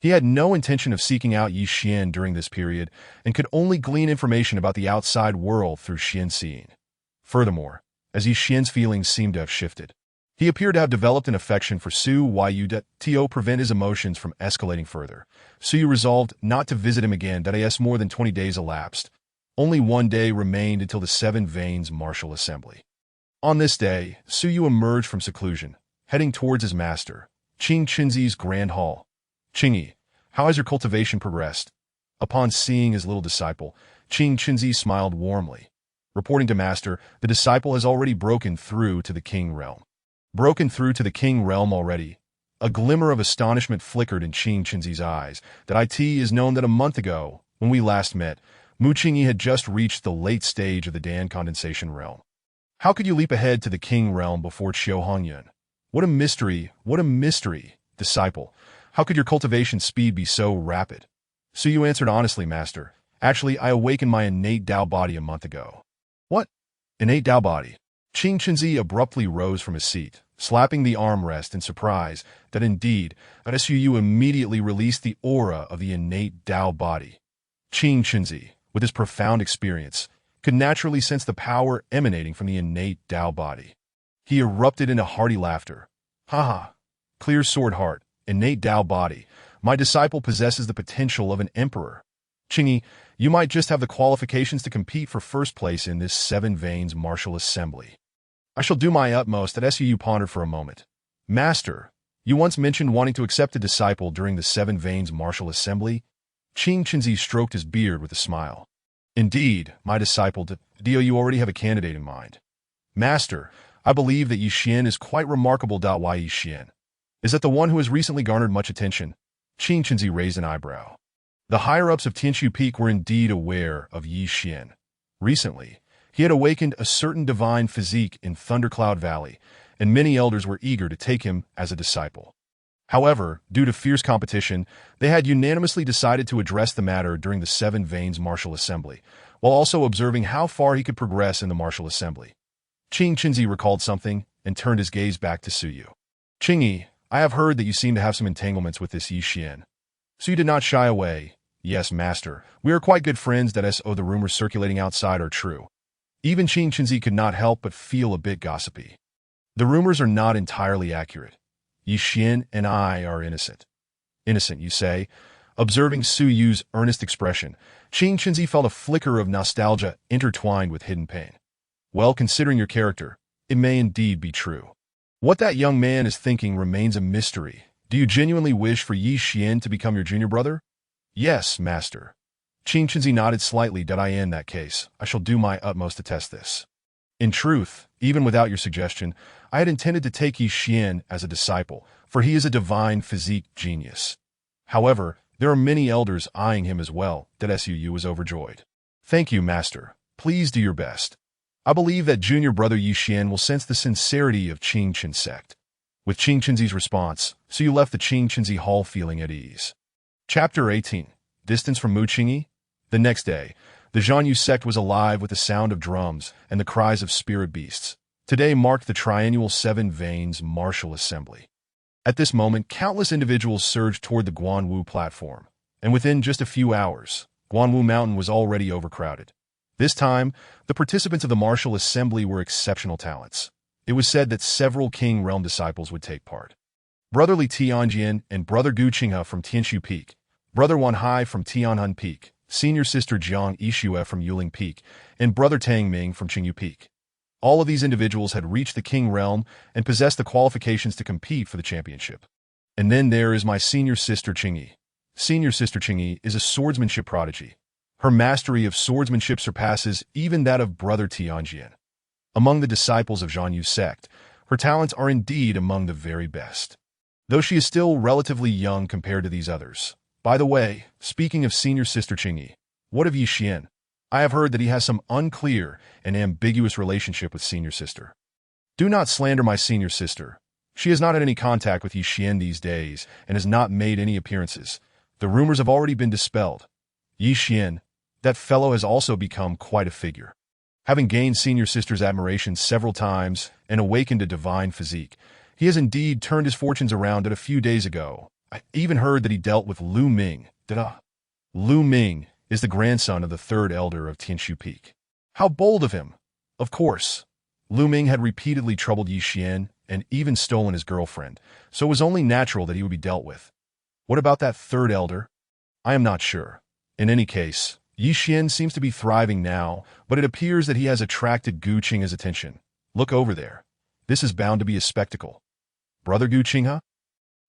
He had no intention of seeking out Yi Xian during this period and could only glean information about the outside world through Xian seeing. Furthermore, as Yi Xian's feelings seemed to have shifted, he appeared to have developed an affection for Su Yu. To prevent his emotions from escalating further, Suyu resolved not to visit him again. As more than 20 days elapsed, only one day remained until the Seven Veins Martial Assembly. On this day, Suyu emerged from seclusion, heading towards his master, Qing Qinzi's Grand Hall. Qingyi, how has your cultivation progressed? Upon seeing his little disciple, Qing Qinzi smiled warmly. Reporting to master, the disciple has already broken through to the King realm. Broken through to the King realm already? A glimmer of astonishment flickered in Qing Qinzi's eyes. It is known that a month ago, when we last met, Mu Qingyi had just reached the late stage of the Dan condensation realm. How could you leap ahead to the King realm before Qiu Hongyun? What a mystery, disciple. How could your cultivation speed be so rapid? Suyu answered honestly, master. Actually, I awakened my innate Tao body a month ago. What? Innate Tao body? Qing Qinzi abruptly rose from his seat, slapping the armrest in surprise that indeed, Suyu immediately released the aura of the innate Tao body. Qing Qinzi, with his profound experience, could naturally sense the power emanating from the innate Tao body. He erupted into hearty laughter. Ha! Clear sword heart, innate Tao body. My disciple possesses the potential of an emperor. Qingyi, you might just have the qualifications to compete for first place in this Seven Veins Martial Assembly. I shall do my utmost. Suyu pondered for a moment. Master, you once mentioned wanting to accept a disciple during the Seven Veins Martial Assembly. Qing Qinzi stroked his beard with a smile. Indeed, my disciple, you already have a candidate in mind. Master, I believe that Yi Xian is quite remarkable. Why Yi Xian? Is that the one who has recently garnered much attention? Qing Qinzi raised an eyebrow. The higher-ups of Tianshu Peak were indeed aware of Yi Xian. Recently, he had awakened a certain divine physique in Thundercloud Valley, and many elders were eager to take him as a disciple. However, due to fierce competition, they had unanimously decided to address the matter during the Seven Veins Martial Assembly, while also observing how far he could progress in the Martial Assembly. Qing Qinzi recalled something and turned his gaze back to Suyu. Qingyi, I have heard that you seem to have some entanglements with this Yi Xian. Suyu did not shy away. Yes, master, we are quite good friends. The rumors circulating outside are true. Even Qing Qinzi could not help but feel a bit gossipy. The rumors are not entirely accurate. Yi Xian and I are innocent. Innocent, you say? Observing Suyu's earnest expression, Qing Qinzi felt a flicker of nostalgia intertwined with hidden pain. Well, considering your character, it may indeed be true. What that young man is thinking remains a mystery. Do you genuinely wish for Yi Xian to become your junior brother? Yes, master. Qing Qinzi nodded slightly. In that case, I shall do my utmost to test this. In truth, even without your suggestion, I had intended to take Yi Xian as a disciple, for he is a divine physique genius. However, there are many elders eyeing him as well. Suyu was overjoyed. Thank you, master. Please do your best. I believe that junior brother Yi Xian will sense the sincerity of Qing Qin sect. With Qing Qinzi's response, Suyu left the Qing Qinzi hall feeling at ease. Chapter 18. Distance from Mu Qingyi. The next day, The Zhanyu sect was alive with the sound of drums and the cries of spirit beasts. Today marked the triennial Seven Veins Martial Assembly. At this moment, countless individuals surged toward the Guanwu platform, and within just a few hours, Guanwu Mountain was already overcrowded. This time, the participants of the Martial Assembly were exceptional talents. It was said that several King Realm disciples would take part. Brother Li Tianjian and Brother Gu Qinghe from Tianshu Peak, Brother Wan Hai from Tianhun Peak, Senior Sister Jiang Yixue from Yuling Peak, and Brother Tang Ming from Qingyu Peak. All of these individuals had reached the King Realm and possessed the qualifications to compete for the championship. And then there is my senior sister Qingyi. Senior Sister Qingyi is a swordsmanship prodigy. Her mastery of swordsmanship surpasses even that of Brother Tianjian. Among the disciples of Zhanyu sect, her talents are indeed among the very best. Though she is still relatively young compared to these others. By the way, speaking of Senior Sister Qingyi, what of Yi Xian? I have heard that he has some unclear and ambiguous relationship with Senior Sister. Do not slander my Senior Sister. She has not had any contact with Yi Xian these days and has not made any appearances. The rumors have already been dispelled. Yi Xian, that fellow has also become quite a figure. Having gained Senior Sister's admiration several times and awakened a divine physique, he has indeed turned his fortunes around a few days ago. I even heard that he dealt with Lu Ming. Lu Ming is the grandson of the third elder of Tianshu Peak. How bold of him! Of course, Lu Ming had repeatedly troubled Yi Xian and even stolen his girlfriend, so it was only natural that he would be dealt with. What about that third elder? I am not sure. In any case, Yi Xian seems to be thriving now, but it appears that he has attracted Gu Qinghe's attention. Look over there. This is bound to be a spectacle. Brother Gu Qinghe?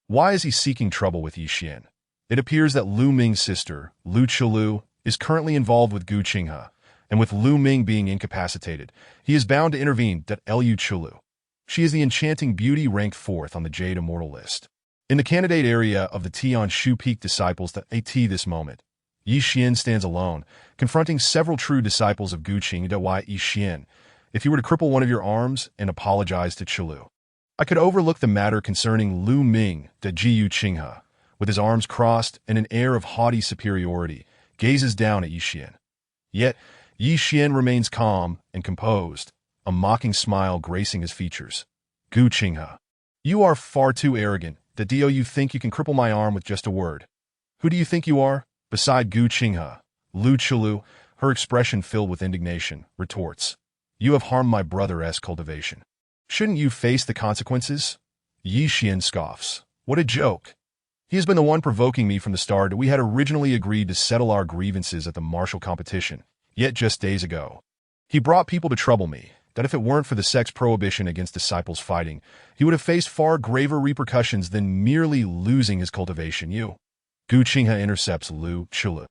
Why is he seeking trouble with Yi Xian? It appears that Lu Ming's sister, Lu Qilu, is currently involved with Gu Qinghe, and with Lu Ming being incapacitated, he is bound to intervene. Lu Qilu. She is the enchanting beauty ranked 4th on the Jade Immortal list. In the candidate area of the Tianshu Peak disciples at this moment, Yi Xian stands alone, confronting several true disciples of Gu Qinghe. Why Yi Xian? If you were to cripple one of your arms and apologize to Qilu, I could overlook the matter concerning Lu Ming. Jiyu Qinghe, with his arms crossed and an air of haughty superiority, gazes down at Yi Xian. Yet, Yi Xian remains calm and composed, a mocking smile gracing his features. Gu Qinghe, you are far too arrogant. You think you can cripple my arm with just a word. Who do you think you are? Beside Gu Qinghe, Lu Qilu, her expression filled with indignation, retorts, you have harmed my brother's cultivation. Shouldn't you face the consequences? Yi Xian scoffs. What a joke. He has been the one provoking me from the start. We had originally agreed to settle our grievances at the martial competition, yet just days ago. He brought people to trouble me, that if it weren't for the sect's prohibition against disciples fighting, he would have faced far graver repercussions than merely losing his cultivation. Gu Qinghe intercepts Lu Qilu.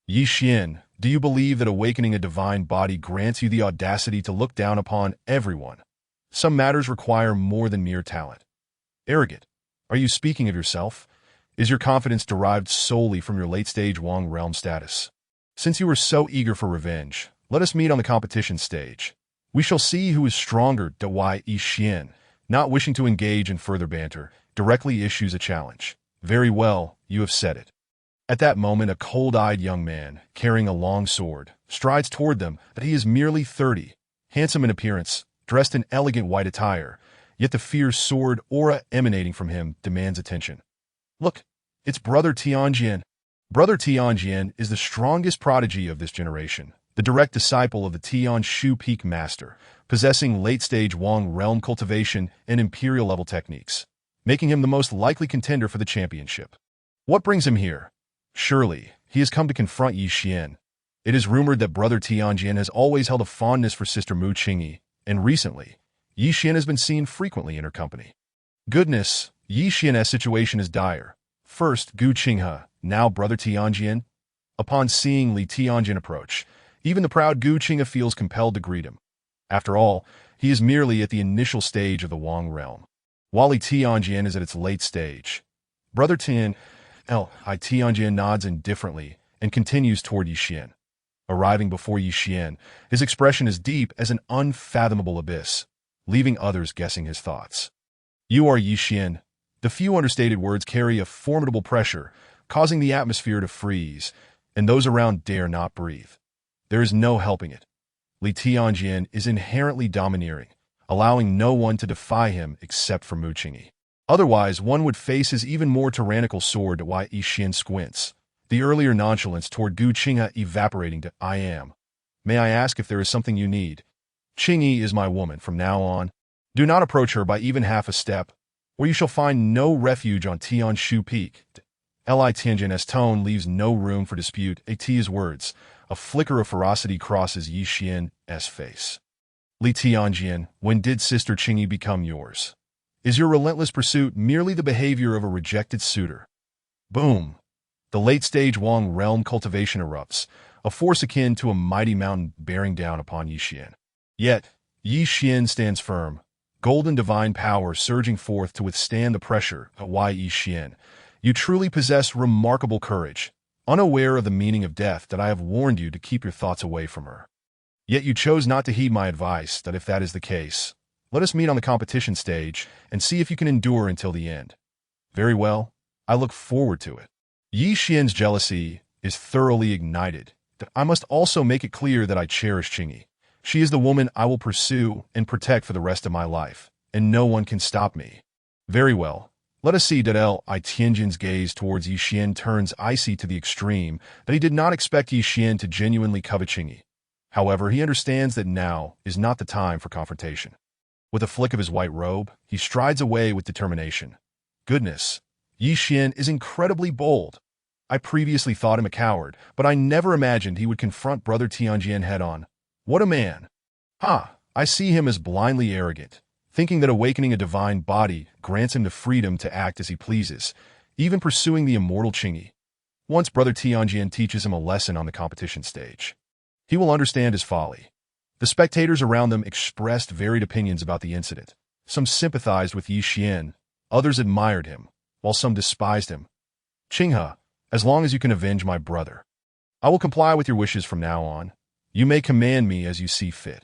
Yi Xian, do you believe that awakening a divine body grants you the audacity to look down upon everyone? Some matters require more than mere talent. Arrogant. Are you speaking of yourself? Is your confidence derived solely from your late-stage Wang realm status? Since you are so eager for revenge, let us meet on the competition stage. We shall see who is stronger. Yi Xian, not wishing to engage in further banter, directly issues a challenge. Very well, you have said it. At that moment, a cold-eyed young man, carrying a long sword, strides toward them. That he is merely 30, handsome in appearance, dressed in elegant white attire, yet the fierce sword aura emanating from him demands attention. Look, it's Brother Tianjian. Brother Tianjian is the strongest prodigy of this generation, the direct disciple of the Tianshu Peak Master, possessing late-stage Wang realm cultivation and imperial-level techniques, making him the most likely contender for the championship. What brings him here? Surely, he has come to confront Yi Xian. It is rumored that Brother Tianjian has always held a fondness for Sister Mu Qingyi, and recently, Yi Xian has been seen frequently in her company. Goodness, Yi Xian's situation is dire. First, Gu Qinghe, now Brother Tianjian. Upon seeing Li Tianjian approach, even the proud Gu Qinghe feels compelled to greet him. After all, he is merely at the initial stage of the Wang realm, while Li Tianjian is at its late stage. Brother Tianjian nods indifferently and continues toward Yi Xian. Arriving before Yi Xian, his expression is deep as an unfathomable abyss, leaving others guessing his thoughts. You are Yi Xian. The few understated words carry a formidable pressure, causing the atmosphere to freeze, and those around dare not breathe. There is no helping it. Li Tianjian is inherently domineering, allowing no one to defy him except for Mu Qingyi. Otherwise, one would face his even more tyrannical sword. Why Yixian squints, the earlier nonchalance toward Gu Qinghe evaporating to I am. May I ask if there is something you need? Qingyi is my woman from now on. Do not approach her by even half a step, or you shall find no refuge on Tianshu Peak. Li Tianjian's tone leaves no room for dispute. At his words, a flicker of ferocity crosses Yixian's face. Li Tianjian, when did Sister Qingyi become yours? Is your relentless pursuit merely the behavior of a rejected suitor? Boom! The late-stage Wang realm cultivation erupts, a force akin to a mighty mountain bearing down upon Yixian. Yet, Yixian stands firm, golden divine power surging forth to withstand the pressure. Why Yixian? You truly possess remarkable courage, unaware of the meaning of death that I have warned you to keep your thoughts away from her. Yet you chose not to heed my advice that if that is the case, let us meet on the competition stage and see if you can endure until the end. Very well, I look forward to it. Yixian's jealousy is thoroughly ignited. I must also make it clear that I cherish Qingyi. She is the woman I will pursue and protect for the rest of my life, and no one can stop me. Very well. Let us see. Li Tianjian's gaze towards Yixian turns icy to the extreme that he did not expect Yixian to genuinely covet Qingyi. However, he understands that now is not the time for confrontation. With a flick of his white robe, he strides away with determination. Goodness, Yixian is incredibly bold. I previously thought him a coward, but I never imagined he would confront Brother Tianjian head-on. What a man! I see him as blindly arrogant, thinking that awakening a divine body grants him the freedom to act as he pleases, even pursuing the immortal Qingyi. Once Brother Tianjian teaches him a lesson on the competition stage, he will understand his folly. The spectators around them expressed varied opinions about the incident. Some sympathized with Yixian, others admired him, while some despised him. Qinghe, as long as you can avenge my brother, I will comply with your wishes from now on. You may command me as you see fit.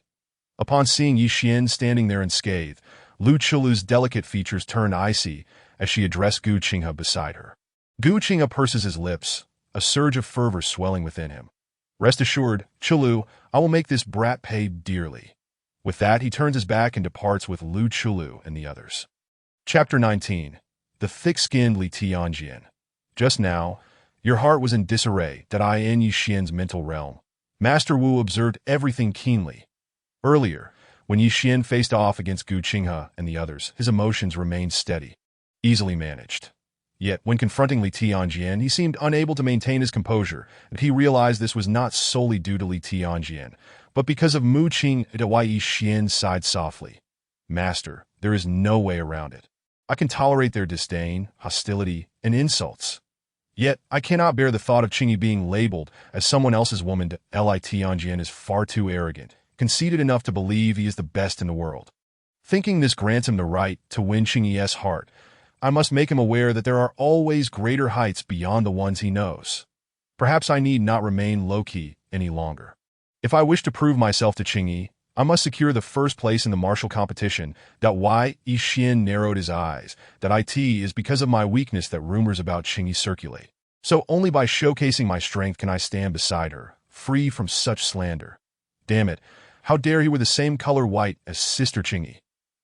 Upon seeing Yixian standing there unscathed, Lu Chulu's delicate features turned icy as she addressed Gu Qinghe beside her. Gu Qinghe purses his lips, a surge of fervor swelling within him. Rest assured, Chulu, I will make this brat pay dearly. With that, he turns his back and departs with Lu Chulu and the others. Chapter 19. The Thick-Skinned Li Tianjian. Just now, your heart was in disarray. I in Yixian's mental realm. Master Wu observed everything keenly. Earlier, when Yixian faced off against Gu Qinghe and the others, his emotions remained steady, easily managed. Yet, when confronting Li Tianjian, he seemed unable to maintain his composure, and he realized this was not solely due to Li Tianjian, but because of Mu Qingyi. Why Yixian sighed softly. Master, there is no way around it. I can tolerate their disdain, hostility, and insults. Yet, I cannot bear the thought of Qingyi being labeled as someone else's woman. Li Tianjian is far too arrogant, conceited enough to believe he is the best in the world. Thinking this grants him the right to win Qingyi's heart, I must make him aware that there are always greater heights beyond the ones he knows. Perhaps I need not remain low-key any longer. If I wish to prove myself to Qingyi, I must secure the first place in the martial competition. Why Yixian narrowed his eyes. It is because of my weakness that rumors about Qingyi circulate. So only by showcasing my strength can I stand beside her, free from such slander. Damn it, how dare he wear the same color white as Sister Qingyi.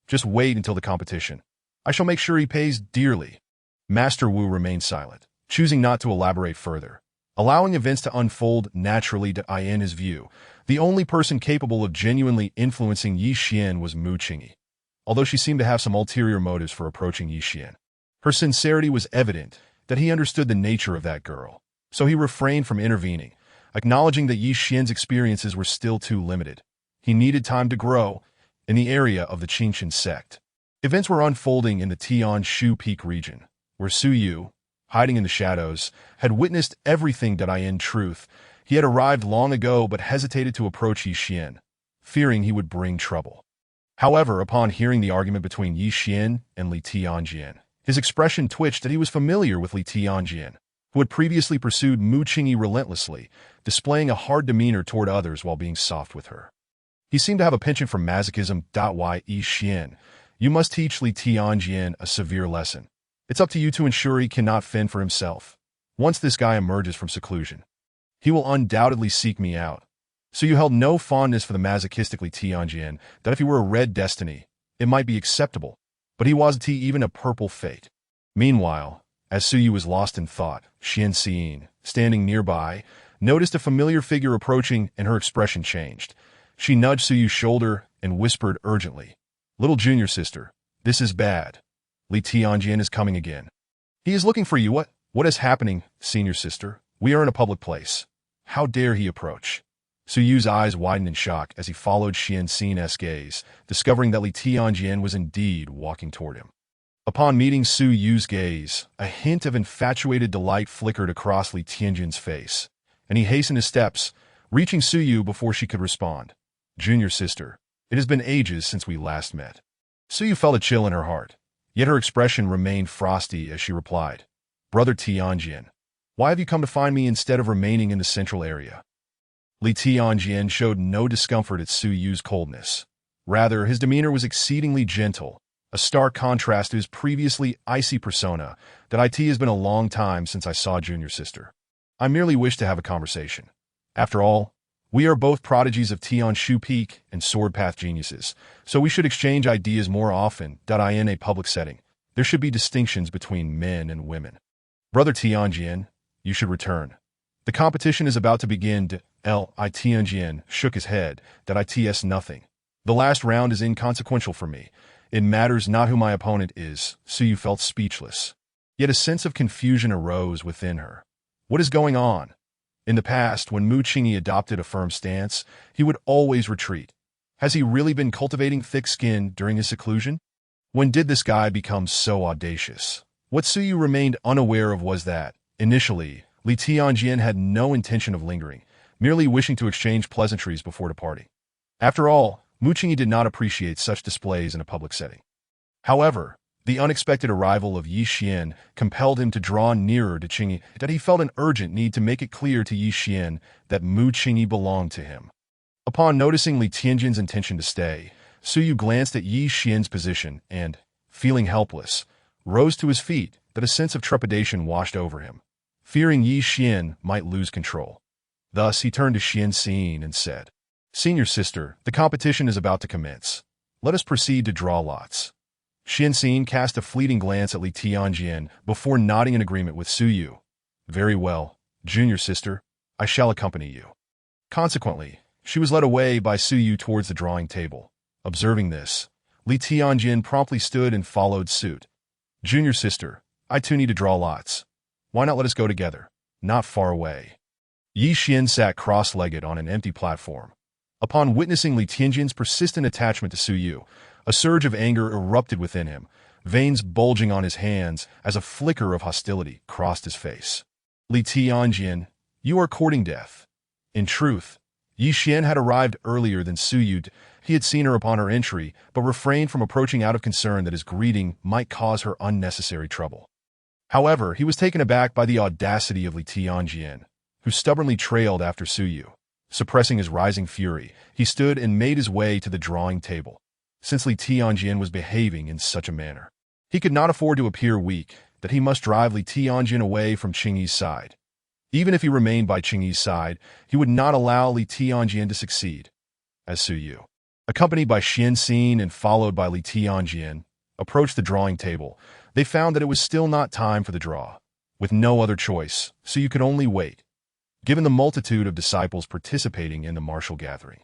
Just wait until the competition. I shall make sure he pays dearly. Master Wu remained silent, choosing not to elaborate further, allowing events to unfold naturally. In his view, the only person capable of genuinely influencing Yixian was Mu Qingyi. Although she seemed to have some ulterior motives for approaching Yixian, her sincerity was evident that he understood the nature of that girl, so he refrained from intervening, acknowledging that Yixian's experiences were still too limited. He needed time to grow in the area of the Qingshan sect. Events were unfolding in the Tianshu Peak region, where Su Yu, hiding in the shadows, had witnessed everything. In truth, he had arrived long ago but hesitated to approach Yixian, fearing he would bring trouble. However, upon hearing the argument between Yixian and Li Tianjian, his expression twitched that he was familiar with Li Tianjian, who had previously pursued Mu Qingyi relentlessly, displaying a hard demeanor toward others while being soft with her. He seemed to have a penchant for masochism. Yixian, you must teach Li Tianjian a severe lesson. It's up to you to ensure he cannot fend for himself. Once this guy emerges from seclusion, he will undoubtedly seek me out. Su Yu held no fondness for the masochistic Li Tianjian, that if he were a red destiny, it might be acceptable, but he wasn't even a purple fate. Meanwhile, as Su Yu was lost in thought, Xian Xin, standing nearby, noticed a familiar figure approaching and her expression changed. She nudged Su Yu's shoulder and whispered urgently, "Little junior sister, this is bad. Li Tianjian is coming again. He is looking for you. What is happening, senior sister? We are in a public place. How dare he approach?" Su Yu's eyes widened in shock as he followed Xian Xin's gaze, discovering that Li Tianjian was indeed walking toward him. Upon meeting Su Yu's gaze, a hint of infatuated delight flickered across Li Tianjian's face, and he hastened his steps, reaching Su Yu before she could respond. "Junior sister, it has been ages since we last met." Su Yu felt a chill in her heart, yet her expression remained frosty as she replied, "Brother Tianjian, why have you come to find me instead of remaining in the central area?" Li Tianjian showed no discomfort at Su Yu's coldness. Rather, his demeanor was exceedingly gentle, a stark contrast to his previously icy persona. "That it has been a long time since I saw junior sister. I merely wish to have a conversation. After all, we are both prodigies of Tianshu Peak and Sword Path geniuses, so we should exchange ideas more often. In a public setting, there should be distinctions between men and women. Brother Tianjian, you should return. The competition is about to begin." Li Tianjian shook his head. "That is nothing. The last round is inconsequential for me. It matters not who my opponent is." Su Yu felt speechless. Yet a sense of confusion arose within her. What is going on? In the past, when Mu Qingyi adopted a firm stance, he would always retreat. Has he really been cultivating thick skin during his seclusion? When did this guy become so audacious? What Su Yu remained unaware of was that, initially, Li Tianjian had no intention of lingering, merely wishing to exchange pleasantries before departing. After all, Mu Qingyi did not appreciate such displays in a public setting. However, the unexpected arrival of Yi Xian compelled him to draw nearer to Qingyi. That he felt an urgent need to make it clear to Yi Xian that Mu Qingyi belonged to him. Upon noticing Li Tianjian's intention to stay, Su Yu glanced at Yi Xian's position and, feeling helpless, rose to his feet. That a sense of trepidation washed over him, fearing Yi Xian might lose control. Thus, he turned to Xian Xin and said, "Senior sister, the competition is about to commence. Let us proceed to draw lots." Xian Xin cast a fleeting glance at Li Tianjian before nodding in agreement with Su Yu. "Very well, junior sister, I shall accompany you." Consequently, she was led away by Su Yu towards the drawing table. Observing this, Li Tianjian promptly stood and followed suit. "Junior sister, I too need to draw lots. Why not let us go together? Not far away." Yi Xian sat cross-legged on an empty platform. Upon witnessing Li Tianjian's persistent attachment to Su Yu, a surge of anger erupted within him, veins bulging on his hands as a flicker of hostility crossed his face. "Li Tianjian, you are courting death." In truth, Yi Xian had arrived earlier than Su Yu. He had seen her upon her entry, but refrained from approaching out of concern that his greeting might cause her unnecessary trouble. However, he was taken aback by the audacity of Li Tianjian, who stubbornly trailed after Su Yu. Suppressing his rising fury, he stood and made his way to the drawing table. Since Li Tianjian was behaving in such a manner, he could not afford to appear weak. That he must drive Li Tianjian away from Qingyi's side. Even if he remained by Qingyi's side, he would not allow Li Tianjian to succeed. As Su Yu, accompanied by Xian Xin and followed by Li Tianjian, approached the drawing table, they found that it was still not time for the draw. With no other choice, Su Yu could only wait. Given the multitude of disciples participating in the martial gathering,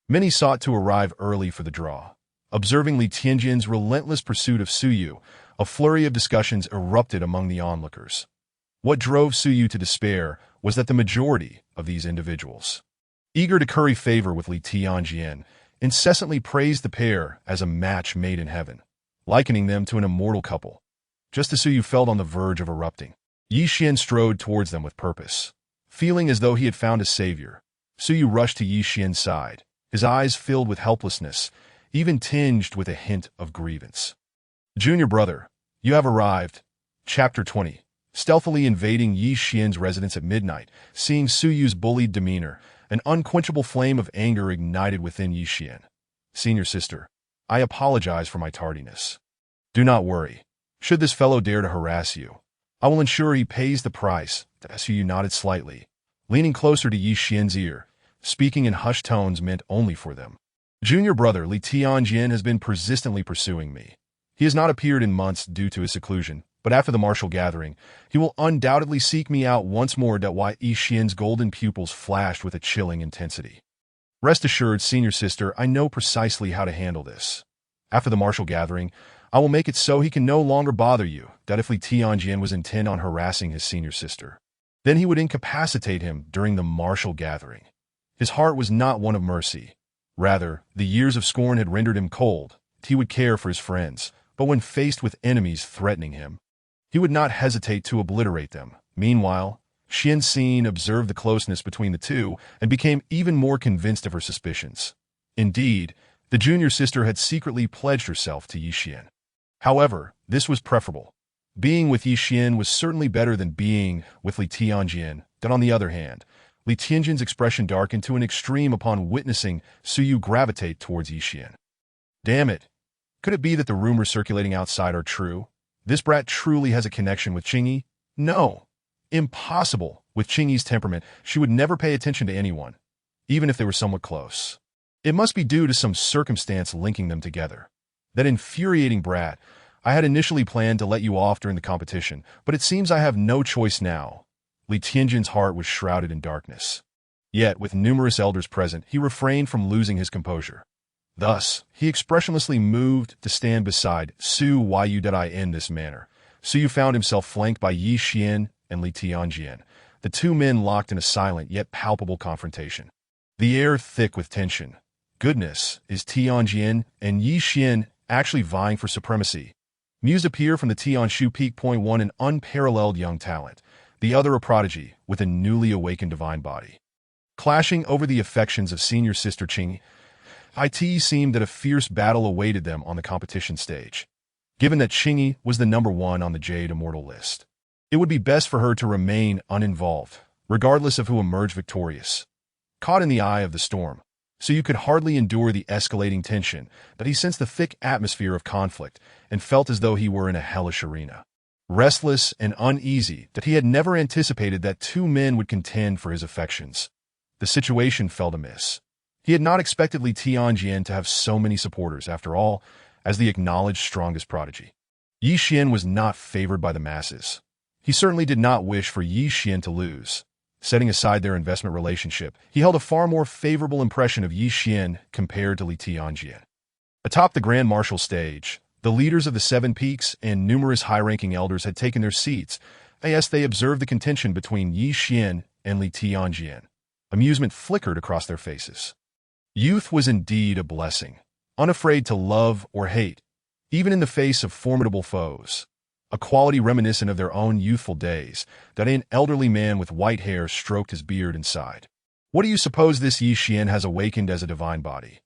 many sought to arrive early for the draw. Observing Li Tianjian's relentless pursuit of Su Yu, a flurry of discussions erupted among the onlookers. What drove Su Yu to despair was that the majority of these individuals, eager to curry favor with Li Tianjian, incessantly praised the pair as a match made in heaven, likening them to an immortal couple. Just as Su Yu felt on the verge of erupting, Yi Xian strode towards them with purpose. Feeling as though he had found a savior, Su Yu rushed to Yi Xian's side, his eyes filled with helplessness, even tinged with a hint of grievance. "Junior brother, you have arrived." Chapter 20. Stealthily invading Yi Xian's residence at midnight, seeing Su Yu's bullied demeanor, an unquenchable flame of anger ignited within Yi Xian. "Senior sister, I apologize for my tardiness. Do not worry. Should this fellow dare to harass you, I will ensure he pays the price." Su Yu nodded slightly. Leaning closer to Yi Xian's ear, speaking in hushed tones meant only for them. Junior brother Li Tianjian has been persistently pursuing me. He has not appeared in months due to his seclusion, but after the martial gathering, he will undoubtedly seek me out once more. Why Yi Xian's golden pupils flashed with a chilling intensity. Rest assured, senior sister, I know precisely how to handle this. After the martial gathering, I will make it so he can no longer bother you. That if Li Tianjian was intent on harassing his senior sister, then he would incapacitate him during the martial gathering. His heart was not one of mercy. Rather, the years of scorn had rendered him cold. He would care for his friends, but when faced with enemies threatening him, he would not hesitate to obliterate them. Meanwhile, Xian Xin observed the closeness between the two and became even more convinced of her suspicions. Indeed, the junior sister had secretly pledged herself to Yi Xian. However, this was preferable. Being with Yi Xian was certainly better than being with Li Tianjian. Then on the other hand, Li Tianjian's expression darkened to an extreme upon witnessing Su Yu gravitate towards Yi Xian. Damn it! Could it be that the rumors circulating outside are true? This brat truly has a connection with Qingyi? No! Impossible! With Qingyi's temperament, she would never pay attention to anyone, even if they were somewhat close. It must be due to some circumstance linking them together. That infuriating brat! I had initially planned to let you off during the competition, but it seems I have no choice now. Li Tianjian's heart was shrouded in darkness. Yet, with numerous elders present, he refrained from losing his composure. Thus, he expressionlessly moved to stand beside Su Yu. In this manner, Su Yu found himself flanked by Yi Xian and Li Tianjian, the two men locked in a silent yet palpable confrontation. The air thick with tension. Goodness, is Tianjian and Yi Xian actually vying for supremacy? Mused appear from the Tianshu Peak. One an unparalleled young talent, the other a prodigy with a newly awakened divine body. Clashing over the affections of senior sister Qingyi, it seemed that a fierce battle awaited them on the competition stage. Given that Qingyi was the number one on the Jade Immortal list, it would be best for her to remain uninvolved, regardless of who emerged victorious. Caught in the eye of the storm, so you could hardly endure the escalating tension, but he sensed the thick atmosphere of conflict and felt as though he were in a hellish arena. Restless and uneasy, that he had never anticipated that two men would contend for his affections. The situation felt amiss. He had not expected Li Tianjian to have so many supporters, after all, as the acknowledged strongest prodigy. Yi Xian was not favored by the masses. He certainly did not wish for Yi Xian to lose. Setting aside their investment relationship, he held a far more favorable impression of Yi Xian compared to Li Tianjian. Atop the Grand Martial stage, the leaders of the Seven Peaks and numerous high-ranking elders had taken their seats as they observed the contention between Yi Xian and Li Tianjian. Amusement flickered across their faces. Youth was indeed a blessing, unafraid to love or hate, even in the face of formidable foes. A quality reminiscent of their own youthful days, that an elderly man with white hair stroked his beard and sighed. What do you suppose this Yi Xian has awakened as a divine body?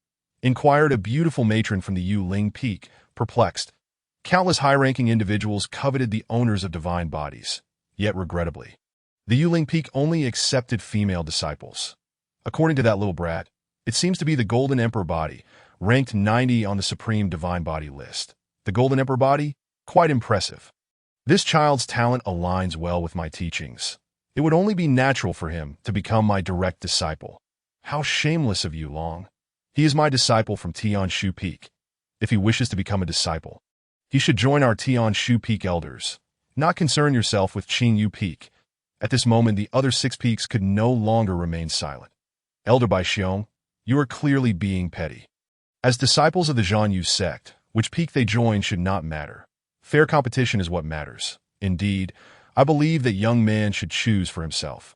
Inquired a beautiful matron from the Yuling Peak, perplexed. Countless high-ranking individuals coveted the owners of divine bodies, yet regrettably, the Yuling Peak only accepted female disciples. According to that little brat, it seems to be the Golden Emperor body, ranked 90 on the Supreme Divine Body list. The Golden Emperor body? Quite impressive. This child's talent aligns well with my teachings. It would only be natural for him to become my direct disciple. How shameless of you, Long. He is my disciple from Tianshu Peak. If he wishes to become a disciple, he should join our Tianshu Peak elders. Not concern yourself with Qingyu Peak. At this moment, the other 6 peaks could no longer remain silent. Elder Bai Xiong, you are clearly being petty. As disciples of the Zhanyu sect, which peak they join should not matter. Fair competition is what matters. Indeed, I believe that young man should choose for himself.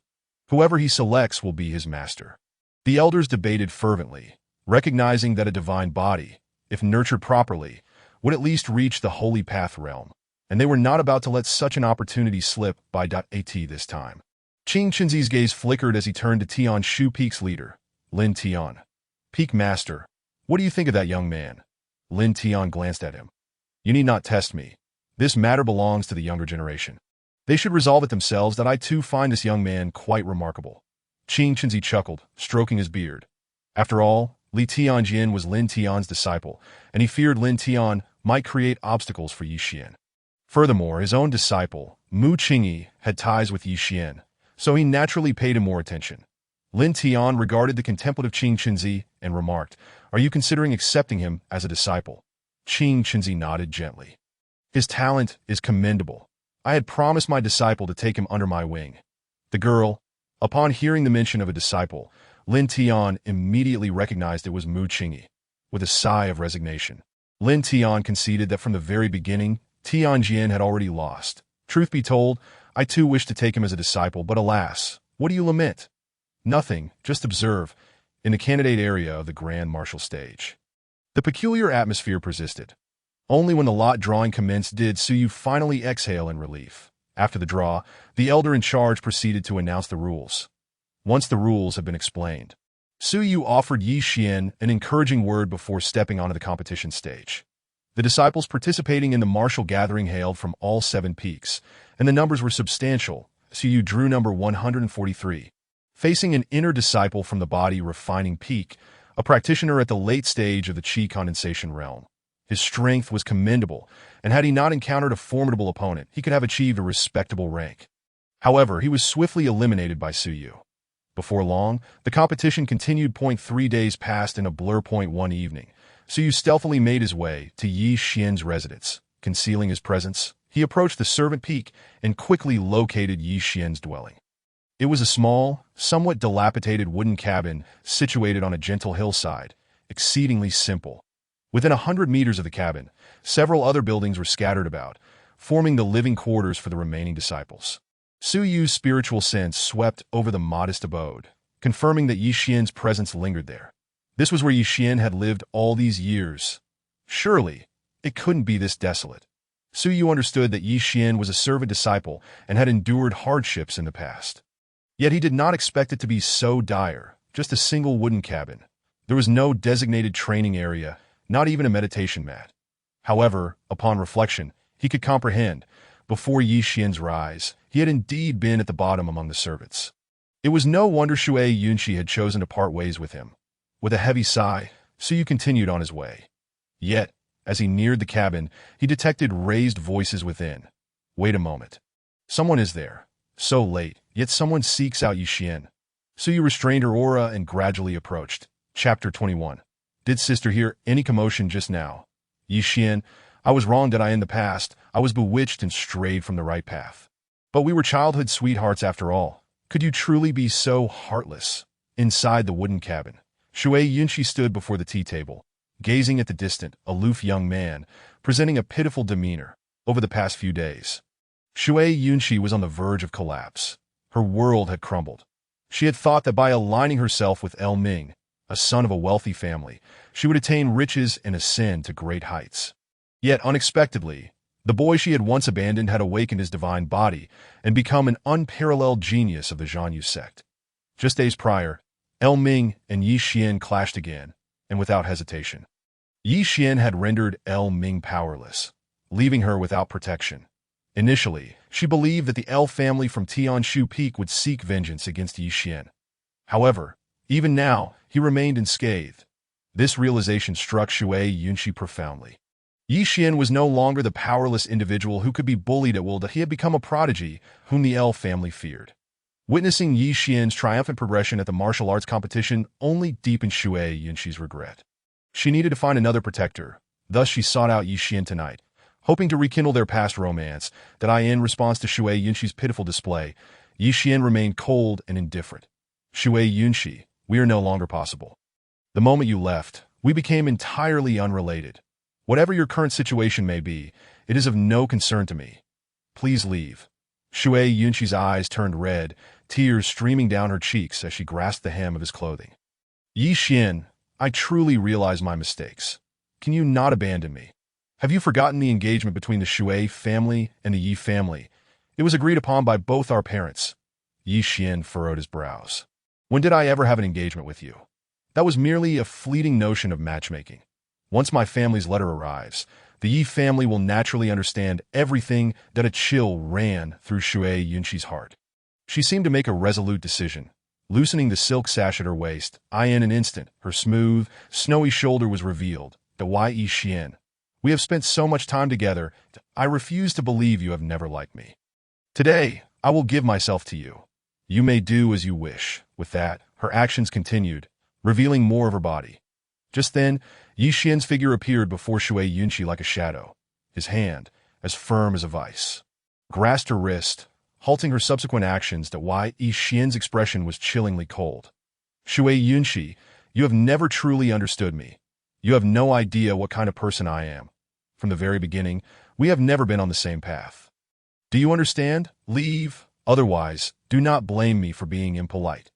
Whoever he selects will be his master. The elders debated fervently, recognizing that a divine body, if nurtured properly, would at least reach the Holy Path realm, and they were not about to let such an opportunity slip by. At this time, Qing Chenzi's gaze flickered as he turned to Tianshu Peak's leader, Lin Tian. Peak Master, what do you think of that young man? Lin Tian glanced at him. You need not test me. This matter belongs to the younger generation. They should resolve it themselves. That I too find this young man quite remarkable. Qing Chenzi chuckled, stroking his beard. After all, Li Tianjian was Lin Tian's disciple, and he feared Lin Tian might create obstacles for Yi Xian. Furthermore, his own disciple, Mu Qingyi, had ties with Yi Xian, so he naturally paid him more attention. Lin Tian regarded the contemplative Qing Qinzi and remarked, "Are you considering accepting him as a disciple?" Qing Qinzi nodded gently. "His talent is commendable. I had promised my disciple to take him under my wing." The girl, upon hearing the mention of a disciple, Lin Tian immediately recognized it was Mu Qingyi. With a sigh of resignation, Lin Tian conceded that from the very beginning, Tianjin had already lost. "Truth be told, I too wish to take him as a disciple, but alas, what do you lament?" "Nothing, just observe," in the candidate area of the grand martial stage. The peculiar atmosphere persisted. Only when the lot drawing commenced did Suyu finally exhale in relief. After the draw, the elder in charge proceeded to announce the rules. Once the rules had been explained, Suyu offered Yi Xian an encouraging word before stepping onto the competition stage. The disciples participating in the martial gathering hailed from all 7 peaks, and the numbers were substantial. Suyu drew number 143. Facing an inner disciple from the body refining peak, a practitioner at the late stage of the Qi condensation realm. His strength was commendable, and had he not encountered a formidable opponent, he could have achieved a respectable rank. However, he was swiftly eliminated by Suyu. Before long, the competition continued. 3 days passed in a blur. 1 evening, Suyu stealthily made his way to Yi Xian's residence. Concealing his presence, he approached the servant peak and quickly located Yi Xian's dwelling. It was a small, somewhat dilapidated wooden cabin situated on a gentle hillside, exceedingly simple. Within 100 meters of the cabin, several other buildings were scattered about, forming the living quarters for the remaining disciples. Suyu's spiritual sense swept over the modest abode, confirming that Yi Xian's presence lingered there. This was where Yi Xian had lived all these years. Surely, it couldn't be this desolate. Suyu understood that Yi Xian was a servant disciple and had endured hardships in the past. Yet he did not expect it to be so dire, just a single wooden cabin. There was no designated training area, not even a meditation mat. However, upon reflection, he could comprehend, before Yi Xian's rise, he had indeed been at the bottom among the servants. It was no wonder Shui Yunshi had chosen to part ways with him. With a heavy sigh, Suyu continued on his way. Yet, as he neared the cabin, he detected raised voices within. Wait a moment. Someone is there. So late, yet someone seeks out Yi Xian. Suyu restrained her aura and gradually approached. Chapter 21. Did sister hear any commotion just now? Yi Xian, I was wrong, did I? In the past, I was bewitched and strayed from the right path. But we were childhood sweethearts after all. Could you truly be so heartless? Inside the wooden cabin, Shui Yunshi stood before the tea table, gazing at the distant, aloof young man, presenting a pitiful demeanor. Over the past few days, Shui Yunshi was on the verge of collapse. Her world had crumbled. She had thought that by aligning herself with El Ming, a son of a wealthy family, she would attain riches and ascend to great heights. Yet, unexpectedly, the boy she had once abandoned had awakened his divine body and become an unparalleled genius of the Zhanyu sect. Just days prior, El Ming and Yi Xian clashed again, and without hesitation. Yi Xian had rendered El Ming powerless, leaving her without protection. Initially, she believed that the El family from Tianshu Peak would seek vengeance against Yi Xian. However, even now, he remained unscathed. This realization struck Shui Yunshi profoundly. Yi Xian was no longer the powerless individual who could be bullied at will. He had become a prodigy whom the El family feared. Witnessing Yi Xian's triumphant progression at the martial arts competition only deepened Shui Yunshi's regret. She needed to find another protector. Thus she sought out Yi Xian tonight, hoping to rekindle their past romance. In response to Shui Yunshi's pitiful display, Yi Xian remained cold and indifferent. Shui Yunshi, we are no longer possible. The moment you left, we became entirely unrelated. Whatever your current situation may be, it is of no concern to me. Please leave. Shui Yunshi's eyes turned red, tears streaming down her cheeks as she grasped the hem of his clothing. Yi Xian, I truly realize my mistakes. Can you not abandon me? Have you forgotten the engagement between the Shui family and the Yi family? It was agreed upon by both our parents. Yi Xian furrowed his brows. When did I ever have an engagement with you? That was merely a fleeting notion of matchmaking. Once my family's letter arrives, the Yi family will naturally understand everything. That a chill ran through Shui Yunshi's heart. She seemed to make a resolute decision. Loosening the silk sash at her waist, in an instant, her smooth, snowy shoulder was revealed. The Yi Xian. We have spent so much time together, I refuse to believe you have never liked me. Today, I will give myself to you. You may do as you wish. With that, Her actions continued, revealing more of her body. Just then, Yi Xian's figure appeared before Shui Yunqi like a shadow. His hand, as firm as a vice, grasped her wrist, halting her subsequent actions. That why Yi Xian's expression was chillingly cold. Shui Yunqi, you have never truly understood me. You have no idea what kind of person I am. From the very beginning, we have never been on the same path. Do you understand? Leave. Otherwise, do not blame me for being impolite.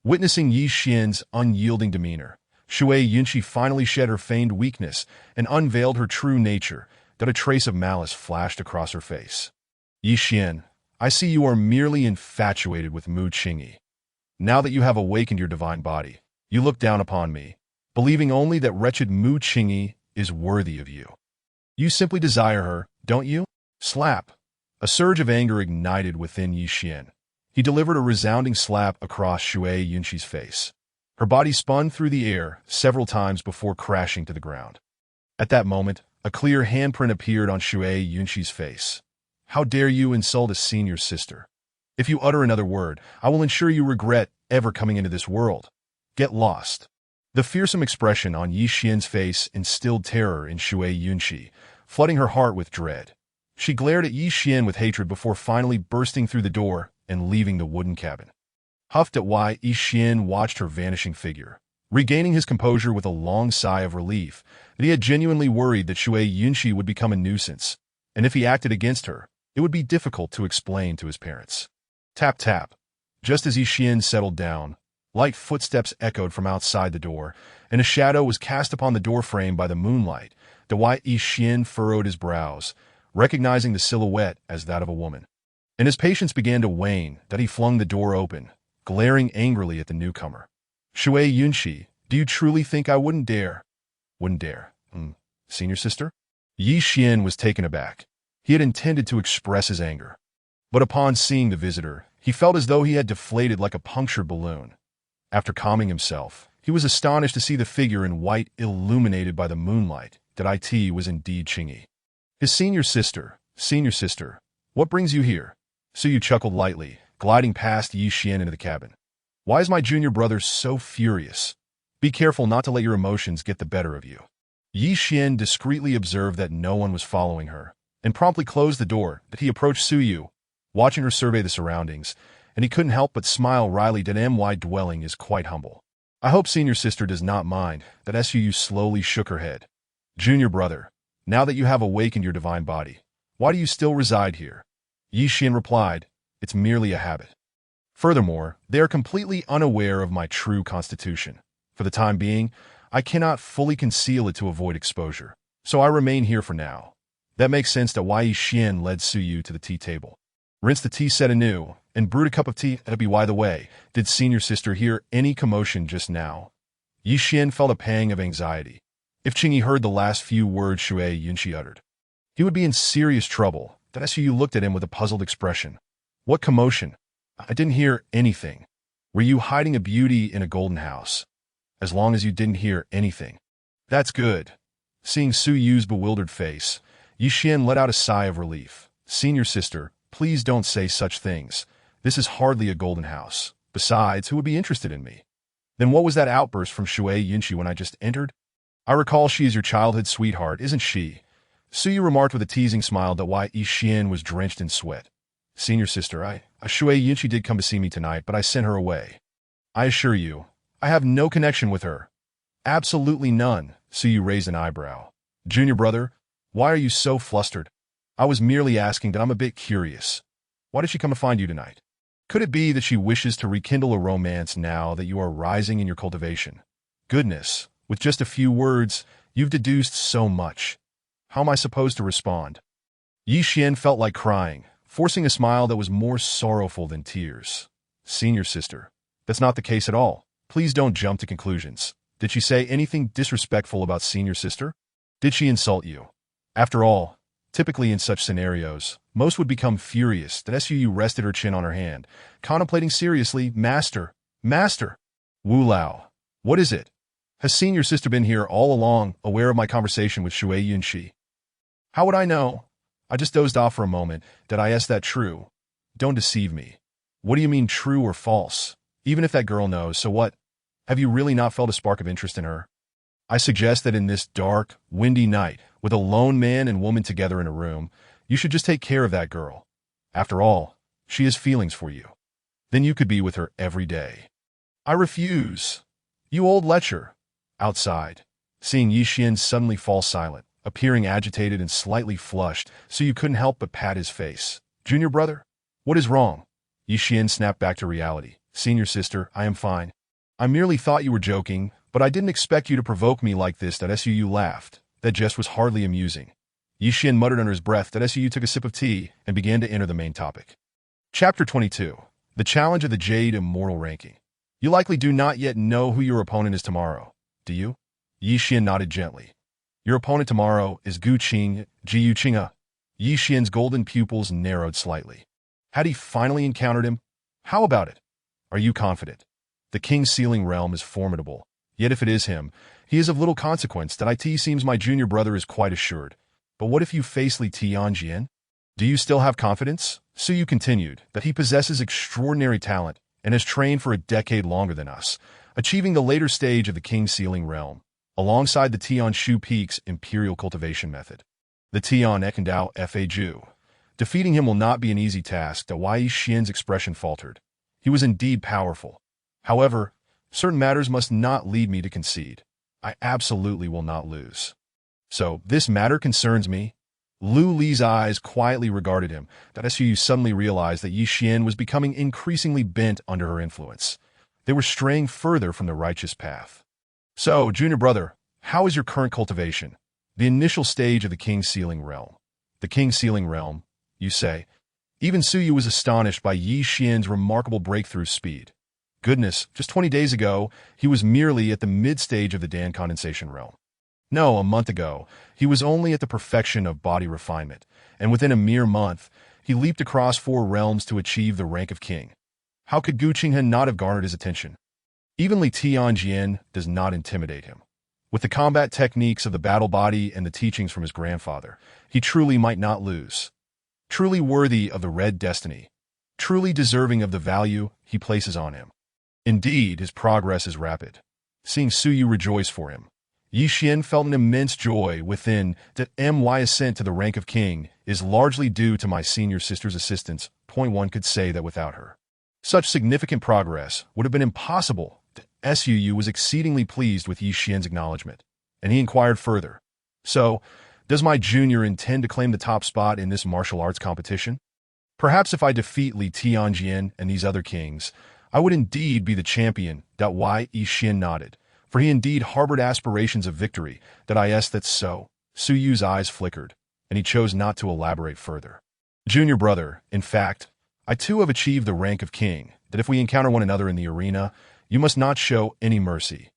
Witnessing Yi Xian's unyielding demeanor, Shui Yunqi finally shed her feigned weakness and unveiled her true nature. That a trace of malice flashed across her face. Yi Xian, I see you are merely infatuated with Mu Qingyi. Now that you have awakened your divine body, you look down upon me, believing only that wretched Mu Qingyi is worthy of you. You simply desire her, don't you? Slap. A surge of anger ignited within Yi Xian. He delivered a resounding slap across Shui Yunqi's face. Her body spun through the air several times before crashing to the ground. At that moment, a clear handprint appeared on Shui Yunqi's face. How dare you insult a senior sister? If you utter another word, I will ensure you regret ever coming into this world. Get lost. The fearsome expression on Yi Xian's face instilled terror in Shui Yunqi, flooding her heart with dread. She glared at Yi Xian with hatred before finally bursting through the door and leaving the wooden cabin. Huffed at why Yi Xian watched her vanishing figure, regaining his composure with a long sigh of relief that he had genuinely worried that Shui Yunqi would become a nuisance, and if he acted against her, it would be difficult to explain to his parents. Tap tap. Just as Yi Xian settled down, light footsteps echoed from outside the door, and a shadow was cast upon the doorframe by the moonlight. The white Yi Xian furrowed his brows, recognizing the silhouette as that of a woman. And his patience began to wane, that he flung the door open, glaring angrily at the newcomer. Shui Yunqi, do you truly think I wouldn't dare? Wouldn't dare? Senior sister? Yi Xian was taken aback. He had intended to express his anger. But upon seeing the visitor, he felt as though he had deflated like a punctured balloon. After calming himself, he was astonished to see the figure in white illuminated by the moonlight, that it was indeed Qingyi. His senior sister, what brings you here? Suyu chuckled lightly, gliding past Yi Xian into the cabin. Why is my junior brother so furious? Be careful not to let your emotions get the better of you. Yi Xian discreetly observed that no one was following her, and promptly closed the door. That he approached Suyu, watching her survey the surroundings, and he couldn't help but smile wryly. That my dwelling is quite humble. I hope senior sister does not mind. That Suyu slowly shook her head. Junior brother, now that you have awakened your divine body, why do you still reside here? Yi Xian replied, it's merely a habit. Furthermore, they are completely unaware of my true constitution. For the time being, I cannot fully conceal it to avoid exposure, so I remain here for now. That makes sense. That why Yi Xian led Suyu to the tea table. Rinsed the tea set anew, and brewed a cup of tea. By the way, did senior sister hear any commotion just now? Yi Xian felt a pang of anxiety. If Qingyi heard the last few words Shui Yunqi uttered, he would be in serious trouble. That Suyu looked at him with a puzzled expression. What commotion? I didn't hear anything. Were you hiding a beauty in a golden house? As long as you didn't hear anything. That's good. Seeing Suyu's bewildered face, Yi Xian let out a sigh of relief. Senior sister, please don't say such things. This is hardly a golden house. Besides, who would be interested in me? Then what was that outburst from Shui Yunqi when I just entered? I recall she is your childhood sweetheart, isn't she? Suyu remarked with a teasing smile. That why Yi Xian was drenched in sweat. Senior sister, Shui Yunqi did come to see me tonight, but I sent her away. I assure you, I have no connection with her. Absolutely none. Suyu raised an eyebrow. Junior brother, why are you so flustered? I was merely asking. That I'm a bit curious. Why did she come to find you tonight? Could it be that she wishes to rekindle a romance now that you are rising in your cultivation? Goodness, with just a few words, you've deduced so much. How am I supposed to respond? Yi Xian felt like crying, forcing a smile that was more sorrowful than tears. Senior sister, that's not the case at all. Please don't jump to conclusions. Did she say anything disrespectful about senior sister? Did she insult you? After all, typically in such scenarios, most would become furious. That Suyu rested her chin on her hand, contemplating seriously. Master, Wu Lao, what is it? Has senior sister been here all along, aware of my conversation with Shui Yunqi? How would I know? I just dozed off for a moment. Did I ask that true? Don't deceive me. What do you mean true or false? Even if that girl knows, so what? Have you really not felt a spark of interest in her? I suggest that in this dark, windy night, with a lone man and woman together in a room, you should just take care of that girl. After all, she has feelings for you. Then you could be with her every day. I refuse. You old lecher. Outside, seeing Yi Xian suddenly fall silent, appearing agitated and slightly flushed, so you couldn't help but pat his face. Junior brother? What is wrong? Yi Xian snapped back to reality. Senior sister, I am fine. I merely thought you were joking, but I didn't expect you to provoke me like this. Suu laughed. That jest was hardly amusing. Yi Xian muttered under his breath. Suu took a sip of tea and began to enter the main topic. Chapter 22. The Challenge of the Jade Immortal Ranking. You likely do not yet know who your opponent is tomorrow, do you? Yi Xian nodded gently. Your opponent tomorrow is Guqing Jiu Qinghe. Yi Xian's golden pupils narrowed slightly. Had he finally encountered him? How about it? Are you confident? The King's Sealing Realm is formidable. Yet if it is him, he is of little consequence. It seems my junior brother is quite assured. But what if you face Li Tianjian? Do you still have confidence? Suyu continued that he possesses extraordinary talent and has trained for a decade longer than us, achieving the later stage of the King's Sealing Realm, alongside the Tian Shu Peak's imperial cultivation method. The Tian Ekandao Fa Ju. Defeating him will not be an easy task. Yi Xian's expression faltered. He was indeed powerful. However, certain matters must not lead me to concede. I absolutely will not lose. So, this matter concerns me. Lu Li's eyes quietly regarded him. Su suddenly realized that Yi Xian was becoming increasingly bent under her influence. They were straying further from the righteous path. So, junior brother, how is your current cultivation? The initial stage of the King's Sealing Realm. The King's Sealing Realm, you say? Even Suyu was astonished by Yi Xian's remarkable breakthrough speed. Goodness, just 20 days ago, he was merely at the mid-stage of the Dan Condensation Realm. No, a month ago, he was only at the perfection of body refinement, and within a mere month, he leaped across 4 realms to achieve the rank of king. How could Gu Qinghe not have garnered his attention? Even Li Tianjian does not intimidate him. With the combat techniques of the battle body and the teachings from his grandfather, he truly might not lose. Truly worthy of the Red Destiny. Truly deserving of the value he places on him. Indeed, his progress is rapid. Seeing Suyu rejoice for him, Yi Xian felt an immense joy within that my ascent to the rank of king is largely due to my senior sister's assistance. One could say that without her, such significant progress would have been impossible. Suu was exceedingly pleased with Yi Xian's acknowledgement, and he inquired further. So, does my junior intend to claim the top spot in this martial arts competition? Perhaps if I defeat Li Tianjian and these other kings, I would indeed be the champion. Yi Xian nodded, for he indeed harbored aspirations of victory. That's so. Suyu's eyes flickered, and he chose not to elaborate further. Junior brother, in fact, I too have achieved the rank of king, that if we encounter one another in the arena, you must not show any mercy.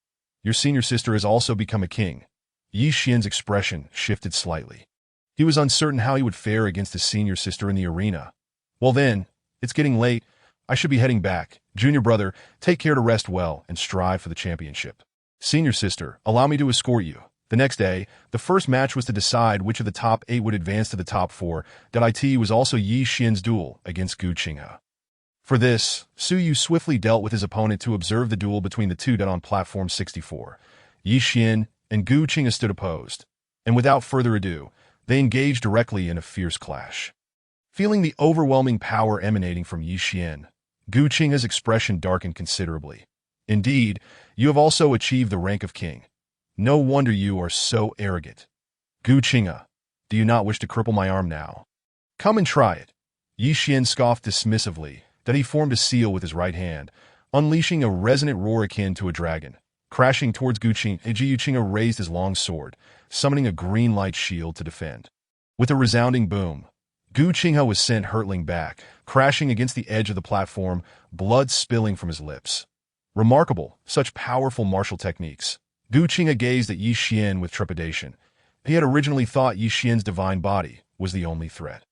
Your senior sister has also become a king. Yi Xian's expression shifted slightly. He was uncertain how he would fare against his senior sister in the arena. Well then, it's getting late. I should be heading back. Junior brother, take care to rest well and strive for the championship. Senior sister, allow me to escort you. The next day, the first match was to decide which of the top 8 would advance to the top 4. It was also Yi Xian's duel against Gu Qinghe. For this, Suyu swiftly dealt with his opponent to observe the duel between the two. On platform 64, Yi Xian and Gu Qinghe stood opposed, and without further ado, they engaged directly in a fierce clash. Feeling the overwhelming power emanating from Yi Xian, Gu Qinghe's expression darkened considerably. Indeed, you have also achieved the rank of king. No wonder you are so arrogant. Gu Qinghe, do you not wish to cripple my arm now? Come and try it. Yi Xian scoffed dismissively that he formed a seal with his right hand, unleashing a resonant roar akin to a dragon. Crashing towards Gu Qinghe, Gu Qinghe raised his long sword, summoning a green light shield to defend. With a resounding boom, Gu Qinghe was sent hurtling back, crashing against the edge of the platform, blood spilling from his lips. Remarkable, such powerful martial techniques. Gu Qinghe gazed at Yi Xian with trepidation. He had originally thought Yi Xian's divine body was the only threat.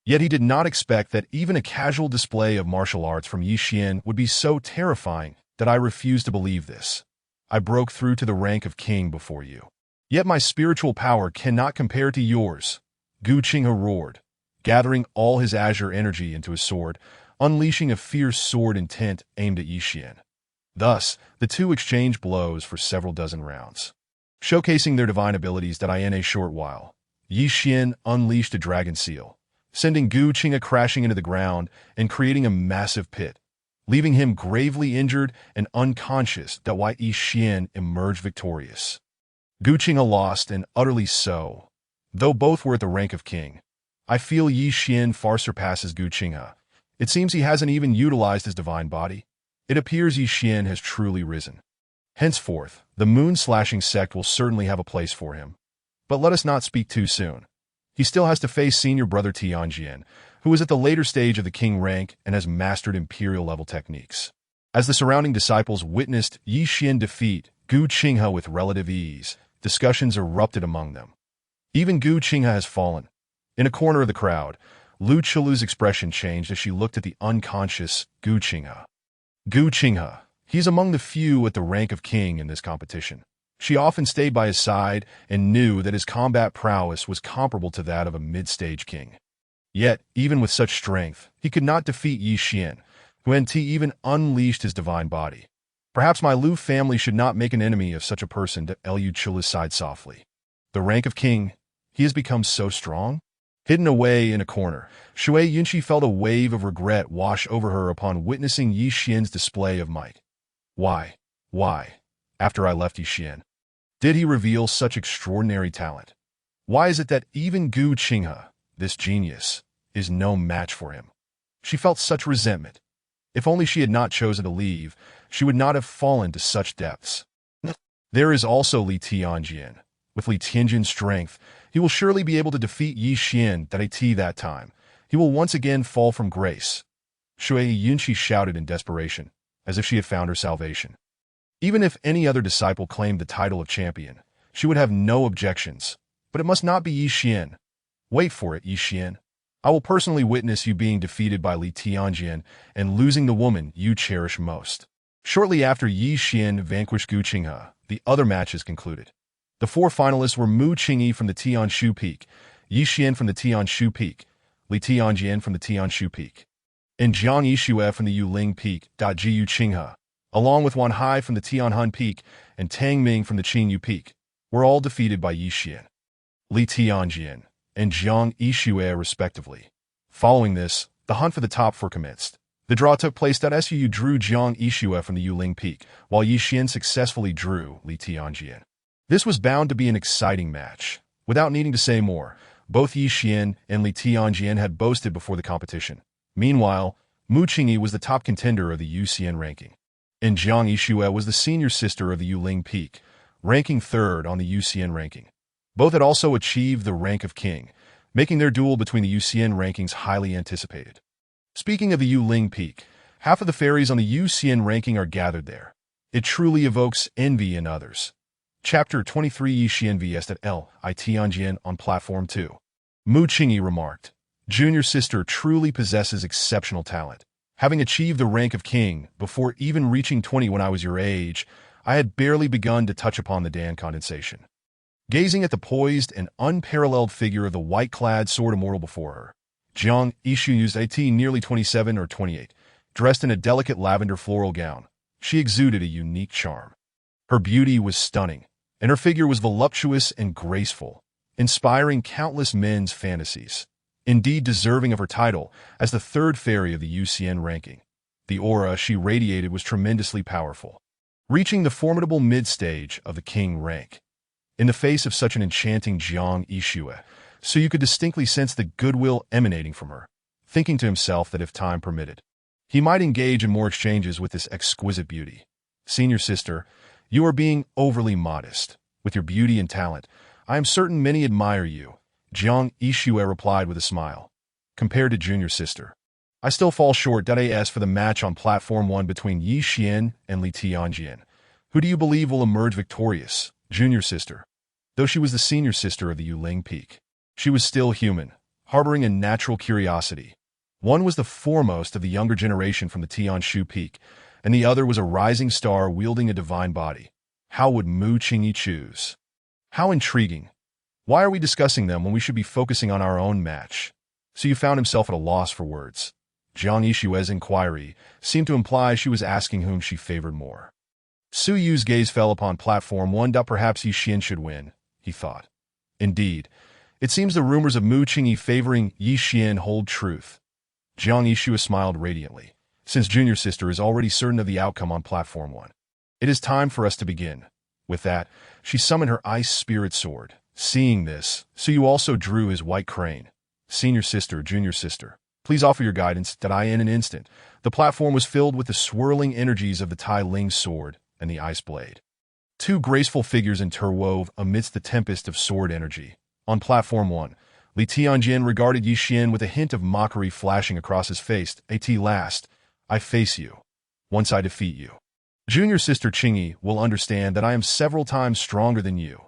Yet he did not expect that even a casual display of martial arts from Yi Xian would be so terrifying that I refused to believe this. I broke through to the rank of king before you. Yet my spiritual power cannot compare to yours. Gu Qinghe roared, gathering all his azure energy into his sword, unleashing a fierce sword intent aimed at Yi Xian. Thus, the two exchange blows for several dozen rounds. Showcasing their divine abilities that in a short while, Yi Xian unleashed a dragon seal, sending Gu Qinghe crashing into the ground and creating a massive pit, leaving him gravely injured and unconscious. Yi Xian emerged victorious. Gu Qinghe lost, and utterly so. Though both were at the rank of king, I feel Yi Xian far surpasses Gu Qinghe. It seems he hasn't even utilized his divine body. It appears Yi Xian has truly risen. Henceforth, the moon-slashing sect will certainly have a place for him. But let us not speak too soon. He still has to face senior brother Tianjian, who is at the later stage of the king rank and has mastered imperial-level techniques. As the surrounding disciples witnessed Yi Xian defeat Gu Qinghe with relative ease, discussions erupted among them. Even Gu Qinghe has fallen. In a corner of the crowd, Lu Qilu's expression changed as she looked at the unconscious Gu Qinghe. Gu Qinghe, he is among the few at the rank of king in this competition. She often stayed by his side and knew that his combat prowess was comparable to that of a mid-stage king. Yet, even with such strength, he could not defeat Yi Xian, who even unleashed his divine body. Perhaps my Lu family should not make an enemy of such a person. Lu Qilu sighed softly. The rank of king, he has become so strong? Hidden away in a corner, Shui Yunqi felt a wave of regret wash over her upon witnessing Yi Xian's display of might. Why, after I left Yi Xian, did he reveal such extraordinary talent? Why is it that even Gu Qinghe, this genius, is no match for him? She felt such resentment. If only she had not chosen to leave, she would not have fallen to such depths. There is also Li Tianjian. With Li Tianjian's strength, he will surely be able to defeat Yi Xian that time. He will once again fall from grace. Shui Yunqi shouted in desperation, as if she had found her salvation. Even if any other disciple claimed the title of champion, she would have no objections. But it must not be Yi Xian. Wait for it, Yi Xian. I will personally witness you being defeated by Li Tianjian and losing the woman you cherish most. Shortly after Yi Xian vanquished Gu Qinghe, the other matches concluded. The four finalists were Mu Qingyi from the Tianshu Peak, Yi Xian from the Tianshu Peak, Li Tianjian from the Tianshu Peak, and Jiang Yixue from the Yuling Peak. Jiyu Qinghe, along with Wan Hai from the Tianhun Peak and Tang Ming from the Qingyu Peak, were all defeated by Yi Xian, Li Tianjian, and Jiang Yixue respectively. Following this, the hunt for the top four commenced. The draw took place. Su drew Jiang Yixue from the Yuling Peak, while Yi Xian successfully drew Li Tianjian. This was bound to be an exciting match. Without needing to say more, both Yi Xian and Li Tianjian had boasted before the competition. Meanwhile, Mu Qingyi was the top contender of the UCN ranking, and Jiang Yixue was the senior sister of the Yuling Peak, ranking third on the UCN ranking. Both had also achieved the rank of king, making their duel between the UCN rankings highly anticipated. Speaking of the Yuling Peak, half of the fairies on the UCN ranking are gathered there. It truly evokes envy in others. Chapter 23 Yi Xian vs. Li Tianjian on Platform 2. Mu Qingyi remarked, Junior sister truly possesses exceptional talent. Having achieved the rank of king before even reaching 20 when I was your age, I had barely begun to touch upon the Dan condensation. Gazing at the poised and unparalleled figure of the white-clad sword immortal before her, Jiang Yixue used AT nearly 27 or 28, dressed in a delicate lavender floral gown. She exuded a unique charm. Her beauty was stunning, and her figure was voluptuous and graceful, inspiring countless men's fantasies. Indeed deserving of her title as the third fairy of the UCN ranking. The aura she radiated was tremendously powerful, reaching the formidable mid-stage of the king rank. In the face of such an enchanting Jiang Yixue, so you could distinctly sense the goodwill emanating from her, thinking to himself that if time permitted, he might engage in more exchanges with this exquisite beauty. Senior sister, you are being overly modest. With your beauty and talent, I am certain many admire you, Jiang Yixue replied with a smile. Compared to junior sister, I still fall short. As for the match on Platform 1 between Yi Xian and Li Tianjian, who do you believe will emerge victorious, junior sister? Though she was the senior sister of the Yuling Peak, she was still human, harboring a natural curiosity. One was the foremost of the younger generation from the Tianshu Peak, and the other was a rising star wielding a divine body. How would Mu Qingyi choose? How intriguing. Why are we discussing them when we should be focusing on our own match? So you found himself at a loss for words. Jiang Yishui's inquiry seemed to imply she was asking whom she favored more. Su Yu's gaze fell upon Platform 1. Perhaps Yi Xian should win, he thought. Indeed, it seems the rumors of Mu Qingyi favoring Yi Xian hold truth. Jiang Yishui smiled radiantly, since Junior Sister is already certain of the outcome on Platform 1. It is time for us to begin. With that, she summoned her ice spirit sword. Seeing this, Su Yu also drew his white crane. Senior Sister, Junior Sister, please offer your guidance. In an instant, the platform was filled with the swirling energies of the Tai Ling sword and the ice blade. Two graceful figures interwove amidst the tempest of sword energy. On Platform 1, Li Tianjin regarded Yi Xian with a hint of mockery flashing across his face. At last, I face you. Once I defeat you, Junior Sister Qingyi will understand that I am several times stronger than you.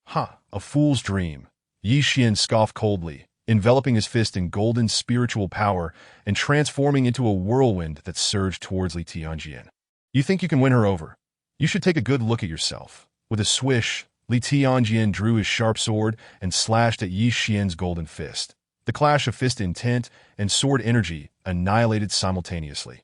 Ha, a fool's dream. Yi Xian scoffed coldly, enveloping his fist in golden spiritual power and transforming into a whirlwind that surged towards Li Tianjin. You think you can win her over? You should take a good look at yourself. With a swish, Li Tianjin drew his sharp sword and slashed at Yi Xian's golden fist. The clash of fist intent and sword energy annihilated simultaneously.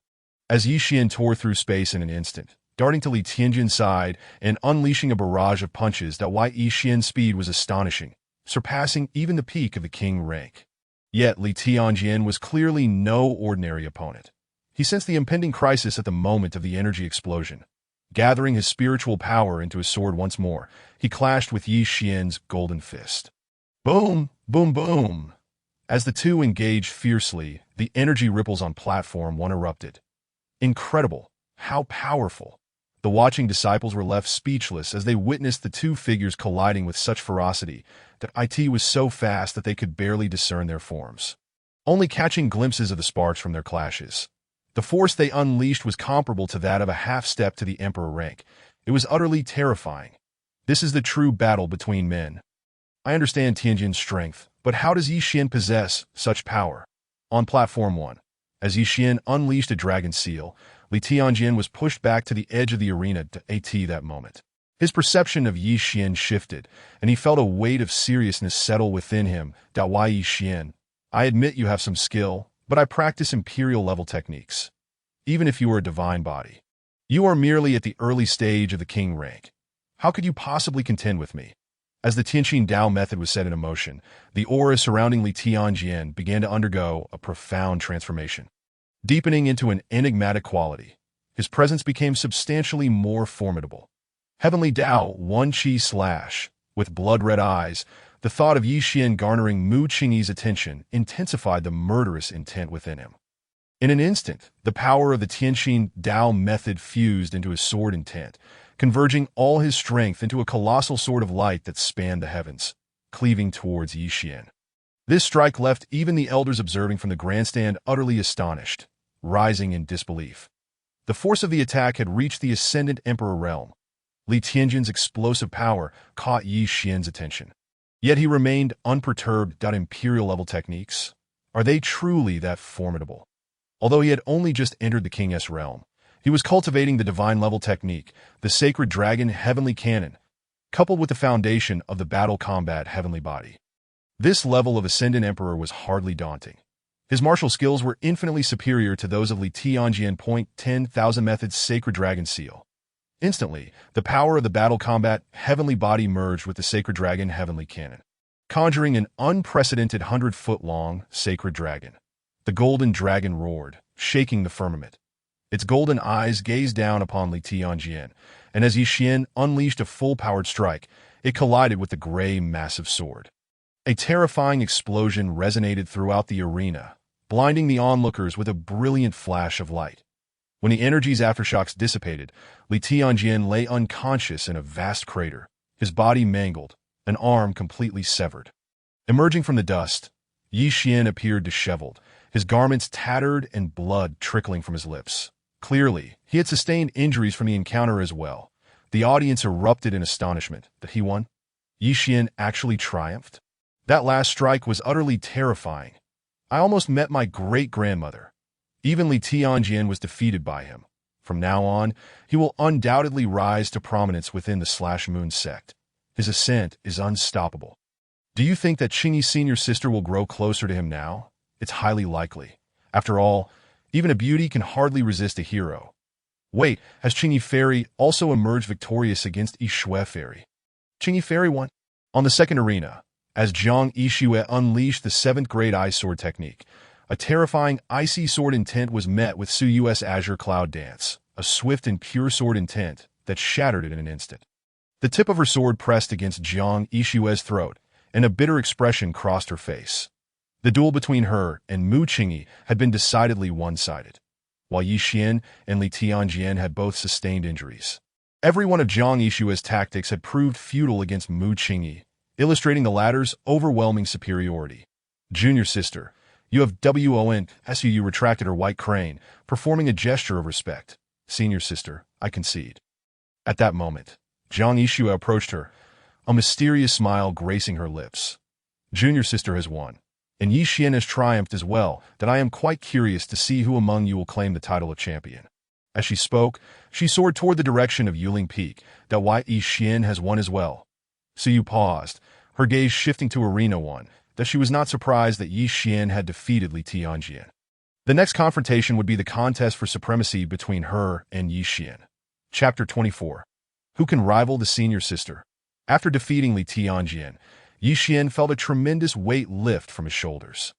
As Yi Xian tore through space in an instant, darting to Li Tianjin's side and unleashing a barrage of punches that Yi Xian's speed was astonishing, surpassing even the peak of the king rank. Yet Li Tianjin was clearly no ordinary opponent. He sensed the impending crisis at the moment of the energy explosion. Gathering his spiritual power into his sword once more, he clashed with Yi Xian's golden fist. Boom, boom, boom. As the two engaged fiercely, the energy ripples on Platform 1 erupted. Incredible. How powerful. The watching disciples were left speechless as they witnessed the two figures colliding with such ferocity that it was so fast that they could barely discern their forms, only catching glimpses of the sparks from their clashes. The force they unleashed was comparable to that of a half-step to the Emperor rank. It was utterly terrifying. This is the true battle between men. I understand Tianjin's strength, but how does Yi Xian possess such power? On Platform 1, as Yi Xian unleashed a dragon seal, Li Tianjin was pushed back to the edge of the arena at that moment. His perception of Yi Xian shifted, and he felt a weight of seriousness settle within him. Why Yi Xian? I admit you have some skill, but I practice imperial-level techniques. Even if you are a divine body, you are merely at the early stage of the king rank. How could you possibly contend with me? As the Tianqin Dao method was set into motion, the aura surrounding Li Tianjin began to undergo a profound transformation. Deepening into an enigmatic quality, his presence became substantially more formidable. Heavenly Dao, one chi slash. With blood-red eyes, the thought of Yi Xian garnering Mu Qingyi's attention intensified the murderous intent within him. In an instant, the power of the Tianqin Dao method fused into his sword intent, converging all his strength into a colossal sword of light that spanned the heavens, cleaving towards Yi Xian. This strike left even the elders observing from the grandstand utterly astonished, rising in disbelief. The force of the attack had reached the ascendant emperor realm. Li Tianjin's explosive power caught Yi Xian's attention. Yet he remained unperturbed. Imperial-level techniques? Are they truly that formidable? Although he had only just entered the King's realm, he was cultivating the divine-level technique, the Sacred Dragon Heavenly Cannon, coupled with the foundation of the Battle Combat Heavenly Body. This level of Ascendant Emperor was hardly daunting. His martial skills were infinitely superior to those of Li Tianjin. 10,000 Methods Sacred Dragon Seal. Instantly, the power of the Battle Combat Heavenly Body merged with the Sacred Dragon Heavenly Cannon, conjuring an unprecedented 100-foot-long sacred dragon. The golden dragon roared, shaking the firmament. Its golden eyes gazed down upon Li Tianjin, and as Yi Xian unleashed a full-powered strike, it collided with the gray, massive sword. A terrifying explosion resonated throughout the arena, blinding the onlookers with a brilliant flash of light. When the energy's aftershocks dissipated, Li Tianjin lay unconscious in a vast crater, his body mangled, an arm completely severed. Emerging from the dust, Yi Xian appeared disheveled, his garments tattered and blood trickling from his lips. Clearly, he had sustained injuries from the encounter as well. The audience erupted in astonishment that he won. Yi Xian actually triumphed. That last strike was utterly terrifying. I almost met my great-grandmother. Even Li Tianjin was defeated by him. From now on, he will undoubtedly rise to prominence within the Slash-Moon sect. His ascent is unstoppable. Do you think that Qingyi's senior sister will grow closer to him now? It's highly likely. After all, Even a beauty can hardly resist a hero. Wait, has Qingyi Fairy also emerged victorious against Yixue Fairy? Qingyi Fairy won. On the second arena, as Jiang Yixue unleashed the 7th grade Ice Sword technique, a terrifying icy sword intent was met with Su Yu's Azure Cloud Dance, a swift and pure sword intent that shattered it in an instant. The tip of her sword pressed against Jiang Yixue's throat, and a bitter expression crossed her face. The duel between her and Mu Qingyi had been decidedly one-sided, while Yi Xian and Li Tianjian had both sustained injuries. Every one of Jiang Yixue's tactics had proved futile against Mu Qingyi, illustrating the latter's overwhelming superiority. Junior sister, you have won. Su retracted her white crane, performing a gesture of respect. Senior sister, I concede. At that moment, Jiang Yixue approached her, a mysterious smile gracing her lips. Junior sister has won, and Yi Xian has triumphed as well, that I am quite curious to see who among you will claim the title of champion. As she spoke, she soared toward the direction of Yuling Peak, that Yi Xian has won as well. Su Yu paused, her gaze shifting to Arena 1, that she was not surprised that Yi Xian had defeated Li Tianjian. The next confrontation would be the contest for supremacy between her and Yi Xian. Chapter 24. Who can rival the senior sister? After defeating Li Tianjian, Yi Xian felt a tremendous weight lift from his shoulders.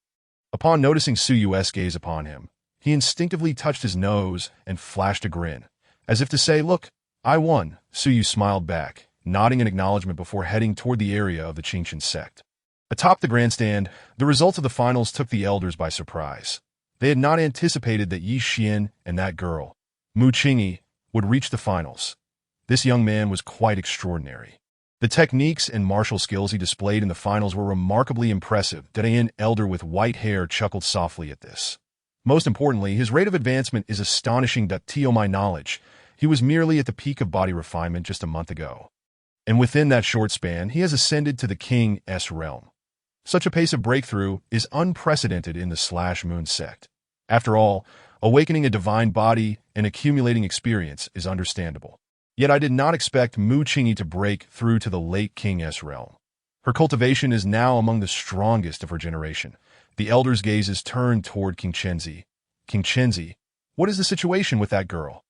Upon noticing Su Yu's gaze upon him, he instinctively touched his nose and flashed a grin, as if to say, "Look, I won." Su Yu smiled back, nodding in acknowledgement before heading toward the area of the Qingchen sect. Atop the grandstand, the results of the finals took the elders by surprise. They had not anticipated that Yi Xian and that girl, Mu Qingyi, would reach the finals. This young man was quite extraordinary. The techniques and martial skills he displayed in the finals were remarkably impressive. An elder with white hair chuckled softly at this. Most importantly, his rate of advancement is astonishing. To my knowledge, he was merely at the peak of body refinement just a month ago. And within that short span, he has ascended to the King's realm. Such a pace of breakthrough is unprecedented in the Moon sect. After all, awakening a divine body and accumulating experience is understandable. Yet I did not expect Mu Qingyi to break through to the late King's realm. Her cultivation is now among the strongest of her generation. The elders' gazes turned toward King Chenzi. King Chenzi, what is the situation with that girl?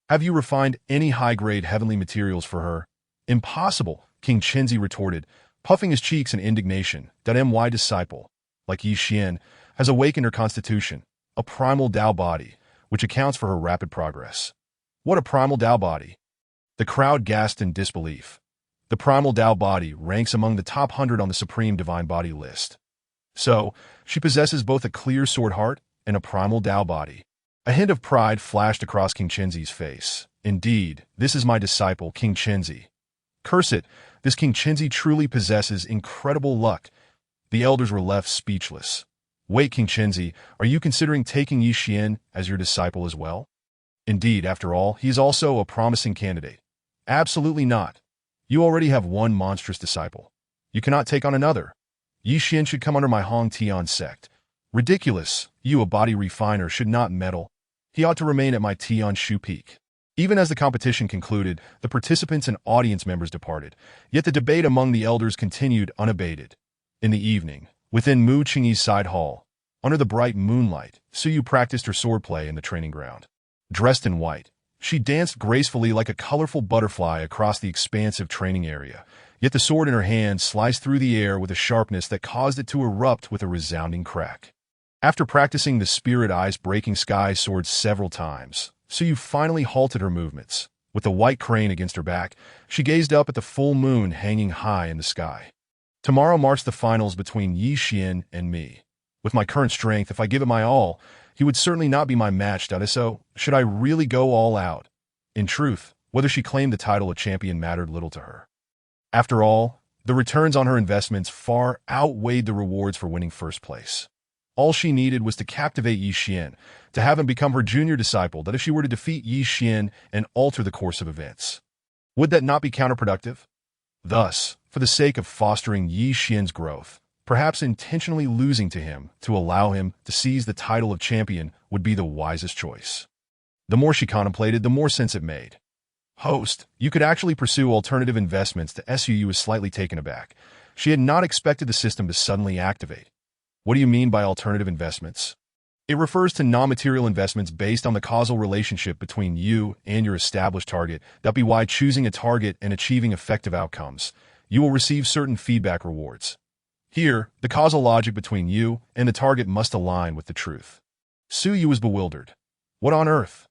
Have you refined any high-grade heavenly materials for her? Impossible, King Chenzi retorted, puffing his cheeks in indignation. My disciple, like Yi Xian, has awakened her constitution, a primal Tao body, which accounts for her rapid progress. What a primal Tao body! The crowd gasped in disbelief. The primal Tao body ranks among the top 100 on the Supreme Divine Body list. So, she possesses both a clear sword heart and a primal Tao body. A hint of pride flashed across King Chenzi's face. Indeed, this is my disciple, King Chenzi. Curse it, this King Chenzi truly possesses incredible luck. The elders were left speechless. Wait, King Chenzi, are you considering taking Yi Xian as your disciple as well? Indeed, after all, he is also a promising candidate. Absolutely not. You already have one monstrous disciple. You cannot take on another. Yi Xian should come under my Hong Tian sect. Ridiculous. You, a body refiner, should not meddle. He ought to remain at my Tian Shu peak. Even as the competition concluded, the participants and audience members departed, yet the debate among the elders continued unabated. In the evening, within Mu Qingyi's side hall, under the bright moonlight, Su Yu practiced her swordplay in the training ground. Dressed in white, she danced gracefully like a colorful butterfly across the expansive training area, yet the sword in her hand sliced through the air with a sharpness that caused it to erupt with a resounding crack. After practicing the spirit ice-breaking sky sword several times, Su Yu finally halted her movements. With the white crane against her back, she gazed up at the full moon hanging high in the sky. Tomorrow marks the finals between Yi Xian and me. With my current strength, if I give it my all, he would certainly not be my match. So, should I really go all out? In truth, whether she claimed the title of champion mattered little to her. After all, the returns on her investments far outweighed the rewards for winning first place. All she needed was to captivate Yi Xian, to have him become her junior disciple, that if she were to defeat Yi Xian and alter the course of events. Would that not be counterproductive? Thus, for the sake of fostering Yi Xian's growth, perhaps intentionally losing to him to allow him to seize the title of champion would be the wisest choice. The more she contemplated, the more sense it made. Host, you could actually pursue alternative investments. The SUU was slightly taken aback. She had not expected the system to suddenly activate. What do you mean by alternative investments? It refers to non-material investments based on the causal relationship between you and your established target. That be why choosing a target and achieving effective outcomes, you will receive certain feedback rewards. Here, the causal logic between you and the target must align with the truth. Su Yu was bewildered. What on earth?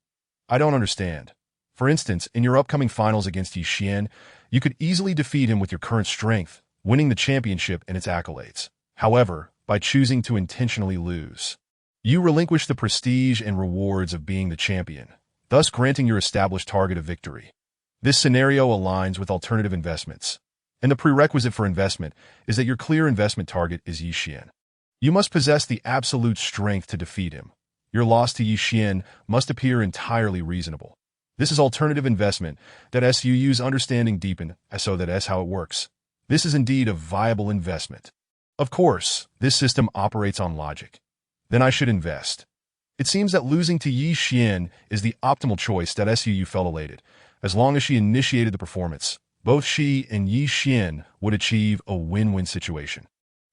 I don't understand. For instance, in your upcoming finals against Yi Xian, you could easily defeat him with your current strength, winning the championship and its accolades. However, by choosing to intentionally lose, you relinquish the prestige and rewards of being the champion, thus granting your established target a victory. This scenario aligns with alternative investments, and the prerequisite for investment is that your clear investment target is Yi Xian. You must possess the absolute strength to defeat him. Your loss to Yi Xian must appear entirely reasonable. This is alternative investment that SUU's understanding deepened, so that's how it works. This is indeed a viable investment. Of course, this system operates on logic. Then I should invest. It seems that losing to Yi Xian is the optimal choice that SUU felt elated. As long as she initiated the performance, both she and Yi Xian would achieve a win-win situation,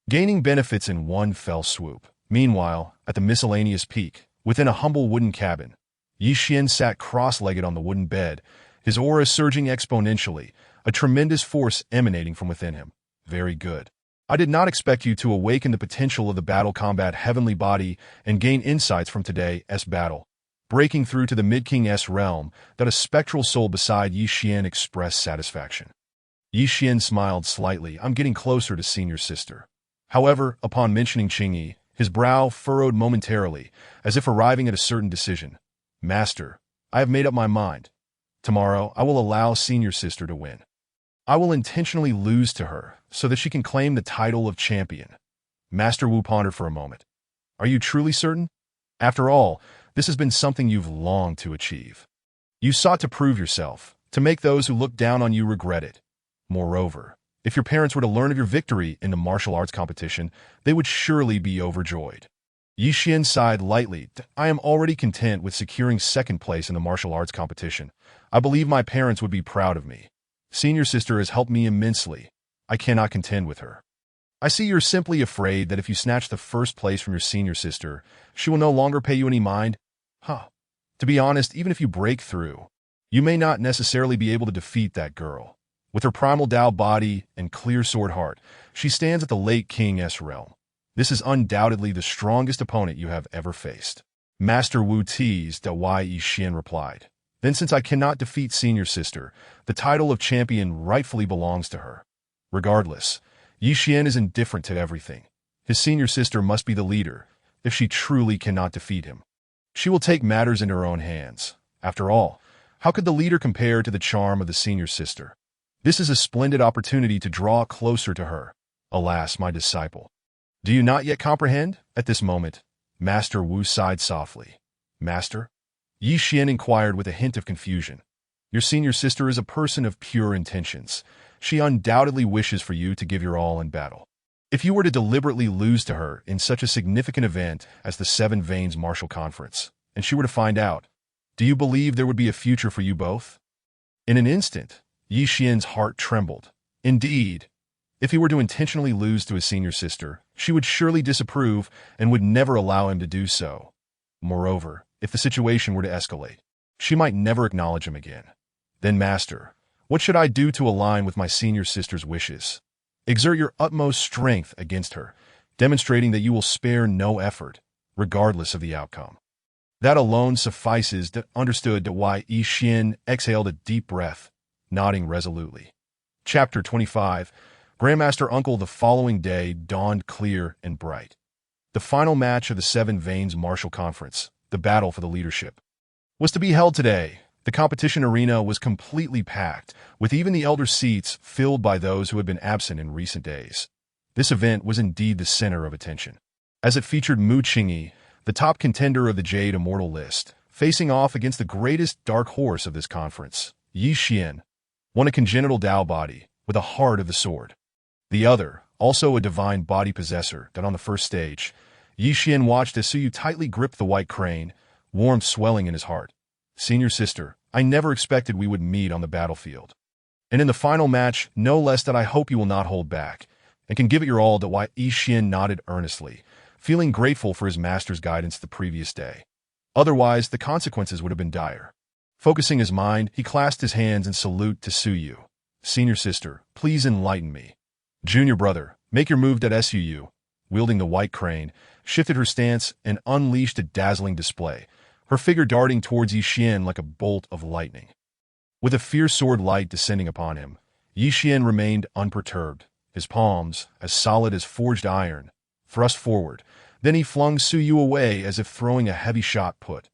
gaining benefits in one fell swoop. Meanwhile, at the miscellaneous peak, within a humble wooden cabin, Yi Xian sat cross-legged on the wooden bed, his aura surging exponentially, a tremendous force emanating from within him. Very good. I did not expect you to awaken the potential of the battle combat heavenly body and gain insights from today's battle. Breaking through to the Mid-King's realm, that a spectral soul beside Yi Xian expressed satisfaction. Yi Xian smiled slightly. I'm getting closer to senior sister. However, upon mentioning Qingyi, his brow furrowed momentarily, as if arriving at a certain decision. Master, I have made up my mind. Tomorrow, I will allow senior sister to win. I will intentionally lose to her, so that she can claim the title of champion. Master Wu pondered for a moment. Are you truly certain? After all, this has been something you've longed to achieve. You sought to prove yourself, to make those who look down on you regret it. Moreover, if your parents were to learn of your victory in the martial arts competition, they would surely be overjoyed. Yi Xian sighed lightly. I am already content with securing second place in the martial arts competition. I believe my parents would be proud of me. Senior sister has helped me immensely. I cannot contend with her. I see you're simply afraid that if you snatch the first place from your senior sister, she will no longer pay you any mind. To be honest, even if you break through, you may not necessarily be able to defeat that girl. With her primal Dao body and clear sword heart, she stands at the late King's realm. This is undoubtedly the strongest opponent you have ever faced. Master Wu teased that Yi Xian replied. Then since I cannot defeat senior sister, the title of champion rightfully belongs to her. Regardless, Yi Xian is indifferent to everything. His senior sister must be the leader, if she truly cannot defeat him. She will take matters in her own hands. After all, how could the leader compare to the charm of the senior sister? This is a splendid opportunity to draw closer to her. Alas, my disciple. Do you not yet comprehend? At this moment, Master Wu sighed softly. Master? Yi Xian inquired with a hint of confusion. Your senior sister is a person of pure intentions. She undoubtedly wishes for you to give your all in battle. If you were to deliberately lose to her in such a significant event as the Seven Veins Martial Conference, and she were to find out, do you believe there would be a future for you both? In an instant, Yi Xian's heart trembled. Indeed, if he were to intentionally lose to his senior sister, she would surely disapprove and would never allow him to do so. Moreover, if the situation were to escalate, she might never acknowledge him again. Then, Master, what should I do to align with my senior sister's wishes? Exert your utmost strength against her, demonstrating that you will spare no effort, regardless of the outcome. That alone suffices. Understood. Yi Xian exhaled a deep breath, nodding resolutely. Chapter 25. Grandmaster Uncle. The following day dawned clear and bright. The final match of the Seven Veins Martial Conference, the battle for the leadership, was to be held today. The competition arena was completely packed, with even the elder seats filled by those who had been absent in recent days. This event was indeed the center of attention, as it featured Mu Qingyi, the top contender of the Jade Immortal list, facing off against the greatest dark horse of this conference, Yi Xian, one a congenital Dao body, with a heart of the sword. The other, also a divine body possessor, that on the first stage, Yi Xian watched as Suyu tightly gripped the white crane, warmth swelling in his heart. Senior sister, I never expected we would meet on the battlefield. And in the final match, no less that I hope you will not hold back, and can give it your all. Yi Xian nodded earnestly, feeling grateful for his master's guidance the previous day. Otherwise, the consequences would have been dire. Focusing his mind, he clasped his hands in salute to Suyu. Senior sister, please enlighten me. Junior brother, make your move. Suu, wielding the white crane, shifted her stance and unleashed a dazzling display, her figure darting towards Yi Xian like a bolt of lightning. With a fierce sword light descending upon him, Yi Xian remained unperturbed, his palms, as solid as forged iron, thrust forward. Then he flung Suyu away as if throwing a heavy shot put.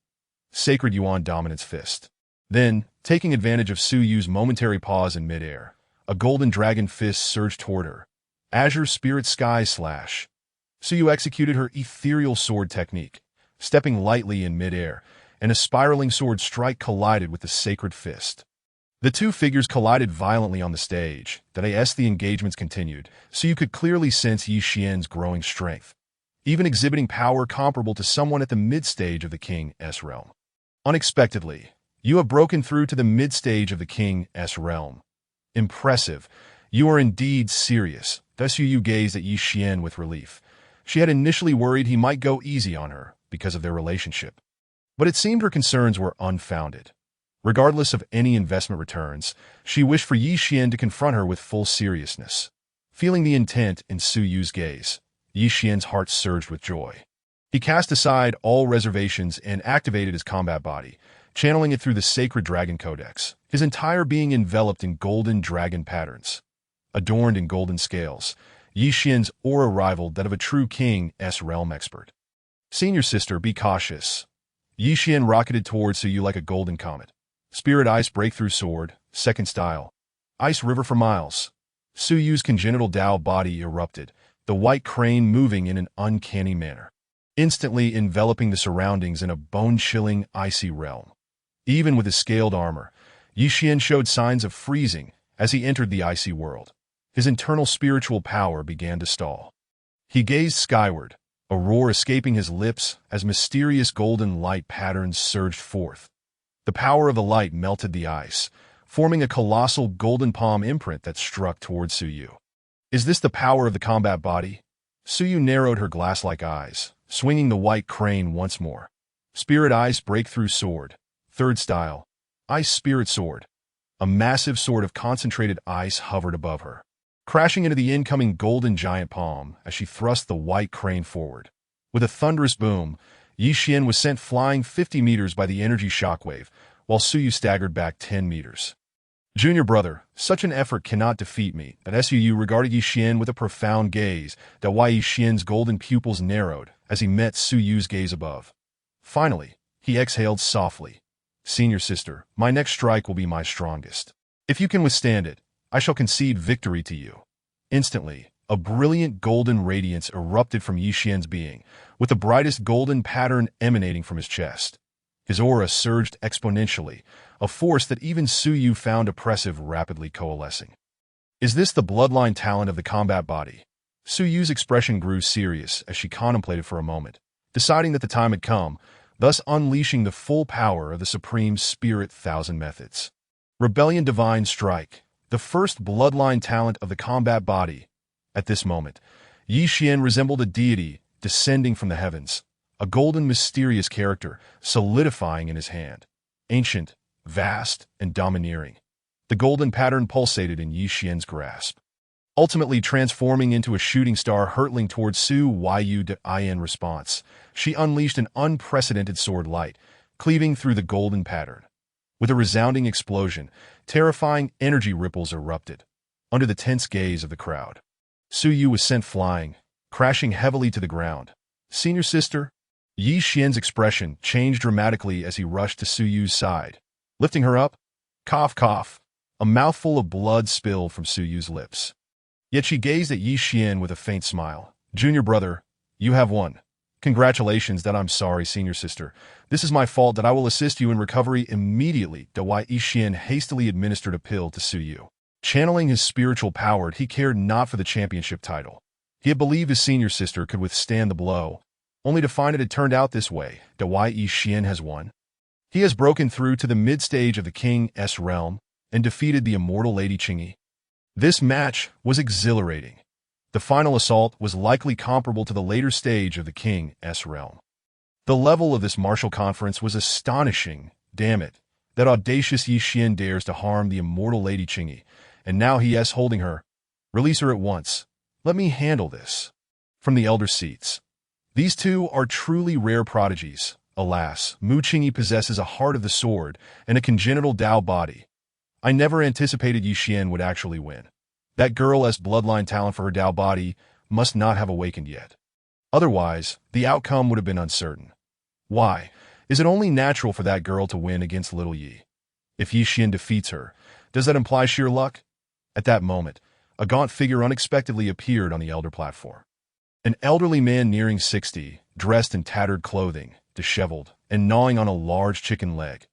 Sacred Yuan Dominance Fist. Then, taking advantage of Suyu's momentary pause in midair, a golden dragon fist surged toward her. Azure Spirit Sky Slash. Suyu executed her ethereal sword technique, stepping lightly in midair, and a spiraling sword strike collided with the sacred fist. The two figures collided violently on the stage. As the engagements continued, Suyu could clearly sense Yi Xian's growing strength, even exhibiting power comparable to someone at the mid-stage of the King's realm. Unexpectedly, you have broken through to the mid-stage of the King's realm. Impressive. You are indeed serious. Suyu gazed at Yi Xian with relief. She had initially worried he might go easy on her because of their relationship, but it seemed her concerns were unfounded. Regardless of any investment returns, she wished for Yi Xian to confront her with full seriousness. Feeling the intent in Suyu's gaze, Yi Xian's heart surged with joy. He cast aside all reservations and activated his combat body, channeling it through the sacred dragon codex, his entire being enveloped in golden dragon patterns. Adorned in golden scales, Yi Xian's aura rivaled that of a true King's realm expert. Senior sister, be cautious. Yi Xian rocketed towards Suyu like a golden comet. Spirit Ice Breakthrough Sword, second style. Ice River for miles. Suyu's congenital Dao body erupted, the white crane moving in an uncanny manner, instantly enveloping the surroundings in a bone-chilling, icy realm. Even with his scaled armor, Yi Xian showed signs of freezing as he entered the icy world. His internal spiritual power began to stall. He gazed skyward, a roar escaping his lips as mysterious golden light patterns surged forth. The power of the light melted the ice, forming a colossal golden palm imprint that struck towards Suyu. Is this the power of the combat body? Suyu narrowed her glass-like eyes, swinging the white crane once more. Spirit Ice Breakthrough Sword, third style. Ice Spirit Sword. A massive sword of concentrated ice hovered above her, crashing into the incoming golden giant palm as she thrust the white crane forward. With a thunderous boom, Yi Xian was sent flying 50 meters by the energy shockwave, while Suyu staggered back 10 meters. Junior brother, such an effort cannot defeat me. Suyu regarded Yi Xian with a profound gaze. Yi Xian's golden pupils narrowed as he met Suyu's gaze above. Finally, he exhaled softly. Senior sister, my next strike will be my strongest. If you can withstand it, I shall concede victory to you. Instantly, a brilliant golden radiance erupted from Yi Xian's being, with the brightest golden pattern emanating from his chest. His aura surged exponentially, a force that even Suyu found oppressive rapidly coalescing. Is this the bloodline talent of the combat body? Suyu's expression grew serious as she contemplated for a moment, deciding that the time had come, thus unleashing the full power of the Supreme Spirit Thousand Methods. Rebellion Divine Strike, the first bloodline talent of the combat body. At this moment, Yi Xian resembled a deity descending from the heavens, a golden mysterious character solidifying in his hand. Ancient, vast, and domineering. The golden pattern pulsated in Yi Xian's grasp, ultimately transforming into a shooting star hurtling towards Suyu. In response, she unleashed an unprecedented sword light, cleaving through the golden pattern. With a resounding explosion, terrifying energy ripples erupted, under the tense gaze of the crowd. Suyu was sent flying, crashing heavily to the ground. Senior sister? Yi Xian's expression changed dramatically as he rushed to Suyu's side. Lifting her up, cough cough, a mouthful of blood spilled from Suyu's lips. Yet she gazed at Yi Xian with a faint smile. Junior brother, you have won. Congratulations. I'm sorry, senior sister. This is my fault. I will assist you in recovery immediately. Yi Xian hastily administered a pill to Suyu. Channeling his spiritual power, he cared not for the championship title. He had believed his senior sister could withstand the blow, only to find it had turned out this way. Yi Xian has won. He has broken through to the mid-stage of the King's realm and defeated the immortal Lady Qingyi. This match was exhilarating. The final assault was likely comparable to the later stage of the King's realm. The level of this martial conference was astonishing. Damn it, that audacious Yi Xian dares to harm the immortal Lady Qingyi, and now he is holding her. Release her at once. Let me handle this. From the elder seats. These two are truly rare prodigies. Alas, Mu Qingyi possesses a heart of the sword and a congenital Dao body. I never anticipated Yi Xian would actually win. That girl's bloodline talent for her Dao body must not have awakened yet. Otherwise, the outcome would have been uncertain. Why? Is it only natural for that girl to win against little Yi? If Yi Xian defeats her, does that imply sheer luck? At that moment, a gaunt figure unexpectedly appeared on the elder platform. An elderly man nearing 60, dressed in tattered clothing, disheveled, and gnawing on a large chicken leg.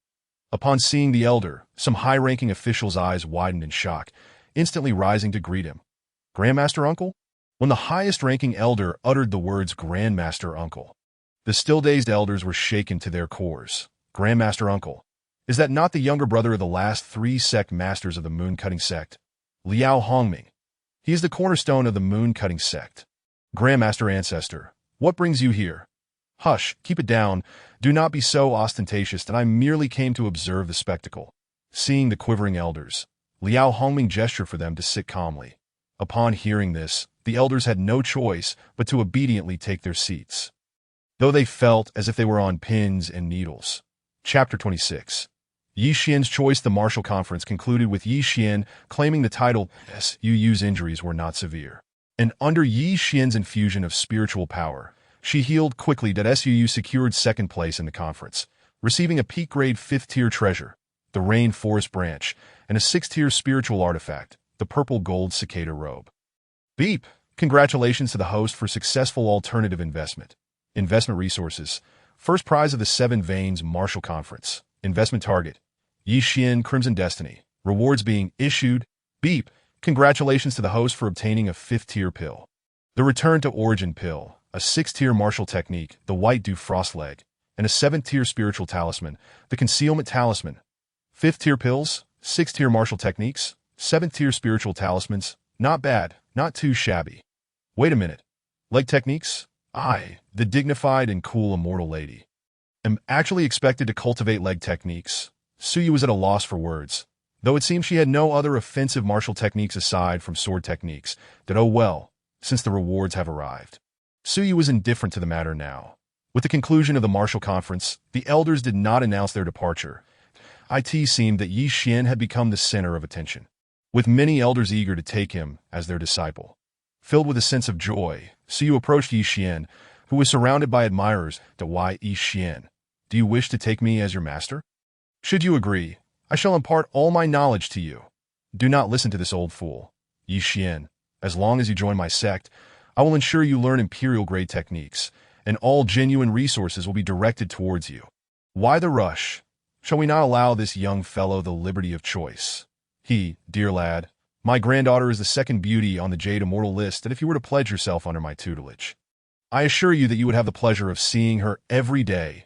Upon seeing the elder, some high-ranking official's eyes widened in shock, instantly rising to greet him. Grandmaster Uncle? When the highest-ranking elder uttered the words Grandmaster Uncle, the still-dazed elders were shaken to their cores. Grandmaster Uncle, is that not the younger brother of the last 3 sect masters of the moon-cutting sect? Liao Hongming. He is the cornerstone of the moon-cutting sect. Grandmaster Ancestor, what brings you here? Hush, keep it down. Do not be so ostentatious that I merely came to observe the spectacle. Seeing the quivering elders, Liao Hongming gestured for them to sit calmly. Upon hearing this, the elders had no choice but to obediently take their seats, though they felt as if they were on pins and needles. Chapter 26. Yi Xian's choice. The martial conference concluded with Yi Xian claiming the title. Yu's injuries were not severe, and under Yi Xian's infusion of spiritual power, she healed quickly. Suu secured second place in the conference, receiving a peak-grade 5th-tier treasure, the Rainforest Branch, and a 6th-tier spiritual artifact, the purple gold cicada robe. Beep! Congratulations to the host for successful alternative investment. Investment resources. First prize of the Seven Veins Martial Conference. Investment target. Yi Xian Crimson Destiny. Rewards being issued. Beep! Congratulations to the host for obtaining a 5th-tier pill. The Return to Origin pill, a 6th-tier martial technique, the White Dew Frost Leg, and a 7th-tier spiritual talisman, the Concealment Talisman. 5th-tier pills, 6th-tier martial techniques, 7th-tier spiritual talismans. Not bad, not too shabby. Wait a minute. Leg techniques? I, the dignified and cool immortal lady, am actually expected to cultivate leg techniques. Suyu was at a loss for words, though it seemed she had no other offensive martial techniques aside from sword techniques, that oh well, since the rewards have arrived. Suyu was indifferent to the matter now. With the conclusion of the martial conference, the elders did not announce their departure. It seemed that Yi Xian had become the center of attention, with many elders eager to take him as their disciple. Filled with a sense of joy, Suyu approached Yi Xian, who was surrounded by admirers. Why, Yi Xian, do you wish to take me as your master? Should you agree, I shall impart all my knowledge to you. Do not listen to this old fool. Yi Xian, as long as you join my sect, I will ensure you learn imperial-grade techniques, and all genuine resources will be directed towards you. Why the rush? Shall we not allow this young fellow the liberty of choice? Dear lad, my granddaughter is the second beauty on the Jade Immortal list, and if you were to pledge yourself under my tutelage, I assure you that you would have the pleasure of seeing her every day.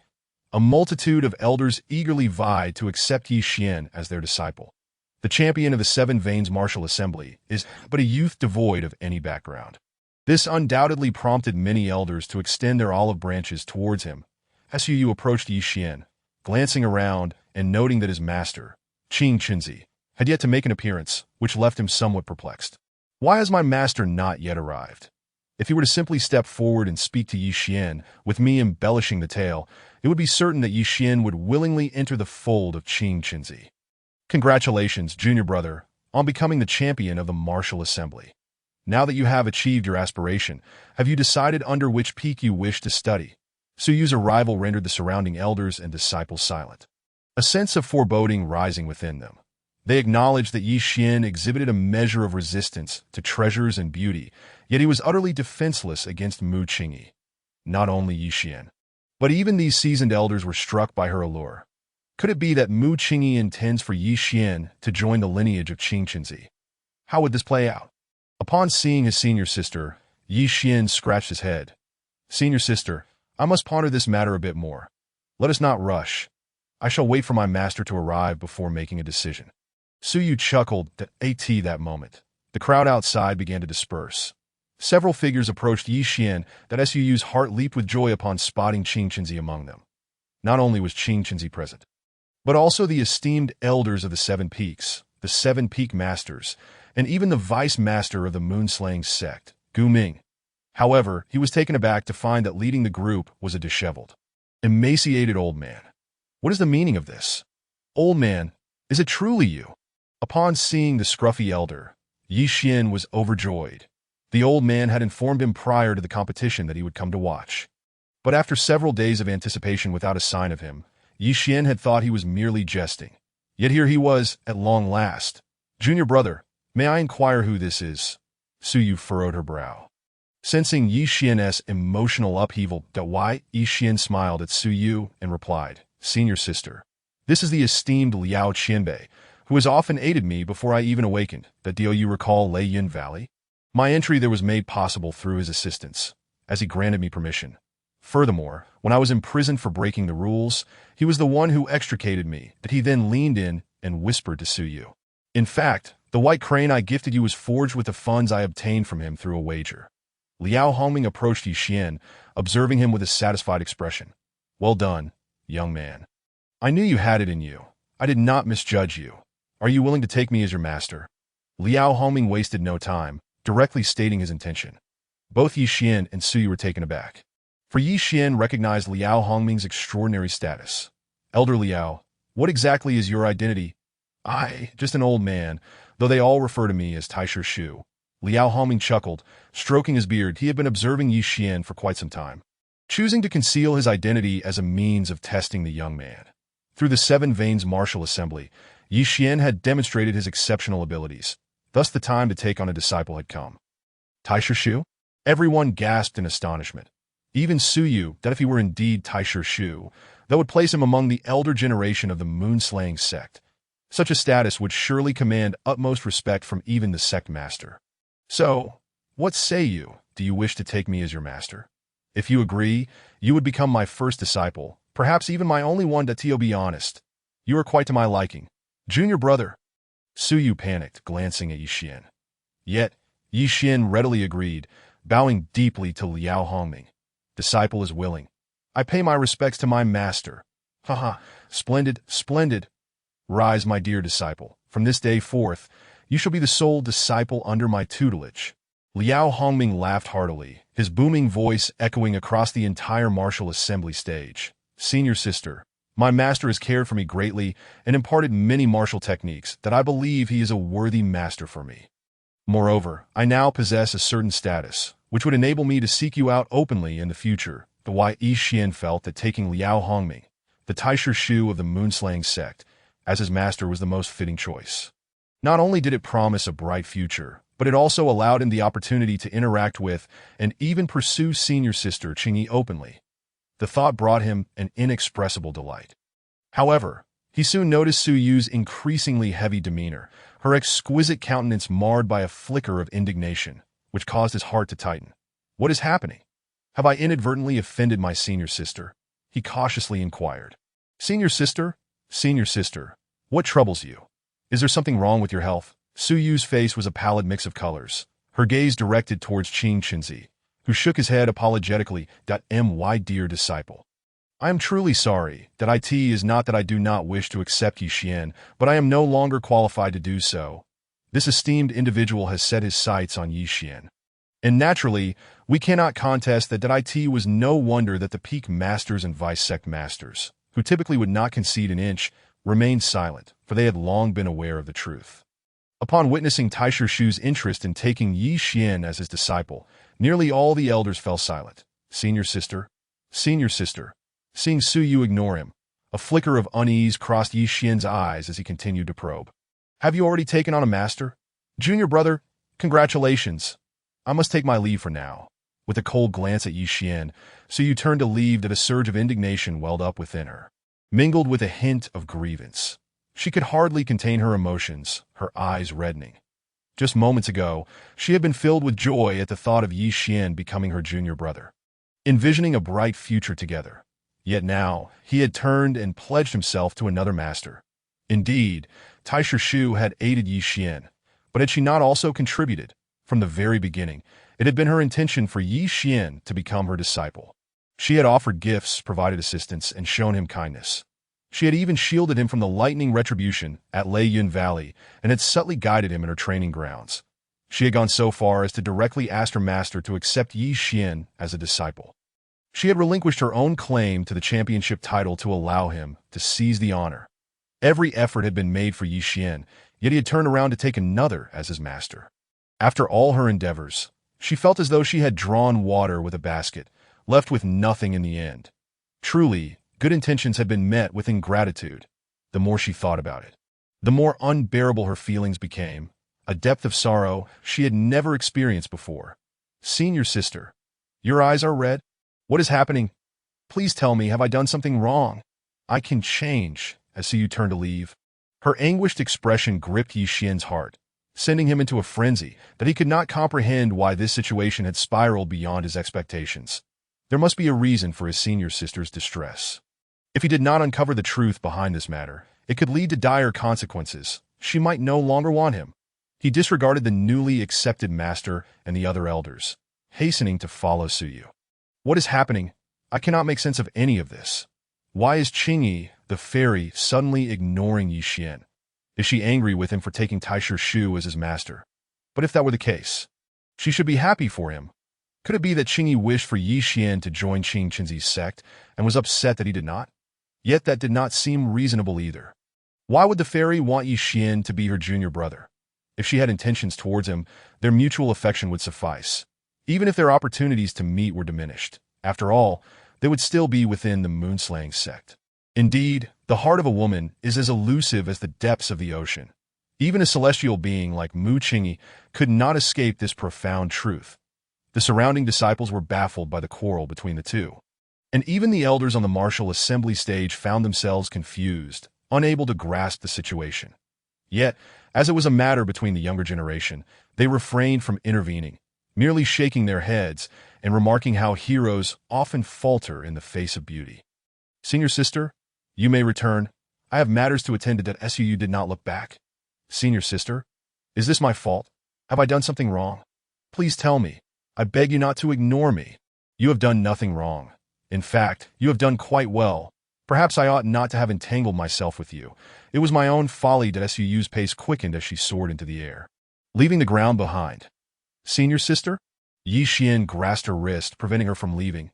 A multitude of elders eagerly vied to accept Yi Xian as their disciple. The champion of the Seven Veins Martial Assembly is but a youth devoid of any background. This undoubtedly prompted many elders to extend their olive branches towards him. Suu approached Yi Xian, glancing around and noting that his master, Qing Qinzi, had yet to make an appearance, which left him somewhat perplexed. Why has my master not yet arrived? If he were to simply step forward and speak to Yi Xian, with me embellishing the tale, it would be certain that Yi Xian would willingly enter the fold of Qing Qinzi. Congratulations, junior brother, on becoming the champion of the Martial Assembly. Now that you have achieved your aspiration, have you decided under which peak you wish to study? Suyu's arrival rendered the surrounding elders and disciples silent, a sense of foreboding rising within them. They acknowledged that Yi Xian exhibited a measure of resistance to treasures and beauty, yet he was utterly defenseless against Mu Qingyi. Not only Yi Xian, but even these seasoned elders were struck by her allure. Could it be that Mu Qingyi intends for Yi Xian to join the lineage of Qing Qinzi? How would this play out? Upon seeing his senior sister, Yi Xian scratched his head. Senior sister, I must ponder this matter a bit more. Let us not rush. I shall wait for my master to arrive before making a decision. Suyu chuckled that moment. The crowd outside began to disperse. Several figures approached Yi Xian that Suyu's heart leaped with joy upon spotting Qing Qinzi among them. Not only was Qing Qinzi present, but also the esteemed elders of the Seven Peaks, the Seven Peak Masters, and even the vice master of the Moonslaying sect, Gu Ming. However, he was taken aback to find that leading the group was a disheveled, emaciated old man. What is the meaning of this? Old man, is it truly you? Upon seeing the scruffy elder, Yi Xian was overjoyed. The old man had informed him prior to the competition that he would come to watch. But after several days of anticipation without a sign of him, Yi Xian had thought he was merely jesting. Yet here he was, at long last. Junior brother, may I inquire who this is? Suyu furrowed her brow. Sensing Yi Xian's emotional upheaval, Yi Xian smiled at Suyu and replied, Senior sister, this is the esteemed Liao Qianbei, who has often aided me before I even awakened. Do you recall Lei Yin Valley? My entry there was made possible through his assistance, as he granted me permission. Furthermore, when I was imprisoned for breaking the rules, he was the one who extricated me. That he then leaned in and whispered to Suyu. In fact, the white crane I gifted you was forged with the funds I obtained from him through a wager. Liao Hongming approached Yi Xian, observing him with a satisfied expression. Well done, young man. I knew you had it in you. I did not misjudge you. Are you willing to take me as your master? Liao Hongming wasted no time, directly stating his intention. Both Yi Xian and Suyu were taken aback. For Yi Xian recognized Liao Hongming's extraordinary status. Elder Liao, what exactly is your identity? Just an old man, though they all refer to me as Taisher Shu. Liao Hongming chuckled, stroking his beard. He had been observing Yi Xian for quite some time, choosing to conceal his identity as a means of testing the young man. Through the Seven Veins Martial Assembly, Yi Xian had demonstrated his exceptional abilities. Thus the time to take on a disciple had come. Taisher Shu? Everyone gasped in astonishment. Even Suyu, that if he were indeed Taisher Shu, that would place him among the elder generation of the Moonslaying sect. Such a status would surely command utmost respect from even the sect master. So, what say you? Do you wish to take me as your master? If you agree, you would become my first disciple, perhaps even my only one. To be honest, you are quite to my liking. Junior brother. Suyu panicked, glancing at Yi Xian. Yet, Yi Xian readily agreed, bowing deeply to Liao Hongming. Disciple is willing. I pay my respects to my master. Haha, splendid, splendid. Rise, my dear disciple. From this day forth, you shall be the sole disciple under my tutelage. Liao Hongming laughed heartily, his booming voice echoing across the entire martial assembly stage. Senior sister, my master has cared for me greatly and imparted many martial techniques that I believe he is a worthy master for me. Moreover, I now possess a certain status, which would enable me to seek you out openly in the future. Yi Xian felt that taking Liao Hongming, the Taisher Shu of the Moonslaying sect, as his master was the most fitting choice. Not only did it promise a bright future, but it also allowed him the opportunity to interact with and even pursue senior sister Qingyi openly. The thought brought him an inexpressible delight. However, he soon noticed Suyu's increasingly heavy demeanor, her exquisite countenance marred by a flicker of indignation, which caused his heart to tighten. What is happening? Have I inadvertently offended my senior sister? He cautiously inquired. Senior sister? Senior sister, what troubles you? Is there something wrong with your health? Suyu's face was a pallid mix of colors, her gaze directed towards Qing Qinzi, who shook his head apologetically. My dear disciple, I am truly sorry. It is not that I do not wish to accept Yi Xian, but I am no longer qualified to do so. This esteemed individual has set his sights on Yi Xian. And naturally, we cannot contest that it was no wonder that the peak masters and vice sect masters, who typically would not concede an inch, remained silent, for they had long been aware of the truth. Upon witnessing Taisher Shu's interest in taking Yi Xian as his disciple, nearly all the elders fell silent. Senior sister. Seeing Suyu ignore him, a flicker of unease crossed Yi Xian's eyes as he continued to probe. Have you already taken on a master? Junior brother, congratulations. I must take my leave for now. With a cold glance at Yi Xian, Suyu turned to leave. A surge of indignation welled up within her, mingled with a hint of grievance. She could hardly contain her emotions, her eyes reddening. Just moments ago, she had been filled with joy at the thought of Yi Xian becoming her junior brother, envisioning a bright future together. Yet now, he had turned and pledged himself to another master. Indeed, Taisher Shu had aided Yi Xian, but had she not also contributed? From the very beginning, It had been her intention for Yi Xian to become her disciple. She had offered gifts, provided assistance, and shown him kindness. She had even shielded him from the lightning retribution at Lei Yun Valley and had subtly guided him in her training grounds. She had gone so far as to directly ask her master to accept Yi Xian as a disciple. She had relinquished her own claim to the championship title to allow him to seize the honor. Every effort had been made for Yi Xian, yet he had turned around to take another as his master. After all her endeavors, she felt as though she had drawn water with a basket, left with nothing in the end. Truly, good intentions had been met with ingratitude. The more she thought about it, the more unbearable her feelings became, a depth of sorrow she had never experienced before. "Senior sister, your eyes are red? What is happening? Please tell me, have I done something wrong? I can change," as Suyu turned to leave. Her anguished expression gripped Yi Xian's heart, sending him into a frenzy that he could not comprehend why this situation had spiraled beyond his expectations. There must be a reason for his senior sister's distress. If he did not uncover the truth behind this matter, it could lead to dire consequences. She might no longer want him. He disregarded the newly accepted master and the other elders, hastening to follow Suyu. What is happening? I cannot make sense of any of this. Why is Qingyi, the fairy, suddenly ignoring Yi Xian? Is she angry with him for taking Taishu Shu as his master? But if that were the case, she should be happy for him. Could it be that Qingyi wished for Yi Xian to join Qing Qinzi's sect and was upset that he did not? Yet that did not seem reasonable either. Why would the fairy want Yi Xian to be her junior brother? If she had intentions towards him, their mutual affection would suffice. Even if their opportunities to meet were diminished, after all, they would still be within the Moonslaying sect. Indeed, the heart of a woman is as elusive as the depths of the ocean. Even a celestial being like Mu Qingyi could not escape this profound truth. The surrounding disciples were baffled by the quarrel between the two. And even the elders on the martial assembly stage found themselves confused, unable to grasp the situation. Yet, as it was a matter between the younger generation, they refrained from intervening, merely shaking their heads and remarking how heroes often falter in the face of beauty. "Senior sister, you may return. I have matters to attend to." That Suyu did not look back. "Senior sister, is this my fault? Have I done something wrong? Please tell me. I beg you not to ignore me. You have done nothing wrong. In fact, you have done quite well. Perhaps I ought not to have entangled myself with you. It was my own folly." That Suyu's pace quickened as she soared into the air, leaving the ground behind. "Senior sister?" Yi Xian grasped her wrist, preventing her from leaving.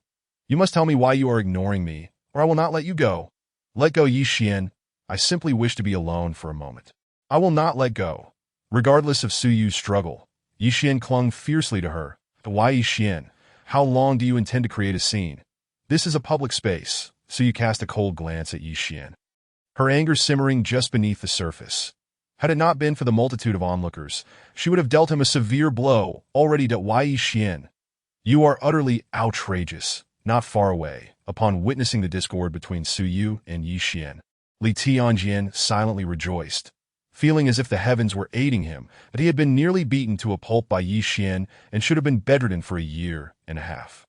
"You must tell me why you are ignoring me, or I will not let you go." "Let go, Yi Xian. I simply wish to be alone for a moment." "I will not let go." Regardless of Suyu's struggle, Yi Xian clung fiercely to her. "Why, Yi Xian? How long do you intend to create a scene? This is a public space." Suyu cast a cold glance at Yi Xian, her anger simmering just beneath the surface. Had it not been for the multitude of onlookers, she would have dealt him a severe blow already. "Why, Yi Xian? You are utterly outrageous." Not far away, upon witnessing the discord between Suyu and Yi Xian, Li Tianjian silently rejoiced, feeling as if the heavens were aiding him, that he had been nearly beaten to a pulp by Yi Xian and should have been bedridden for a year and a half.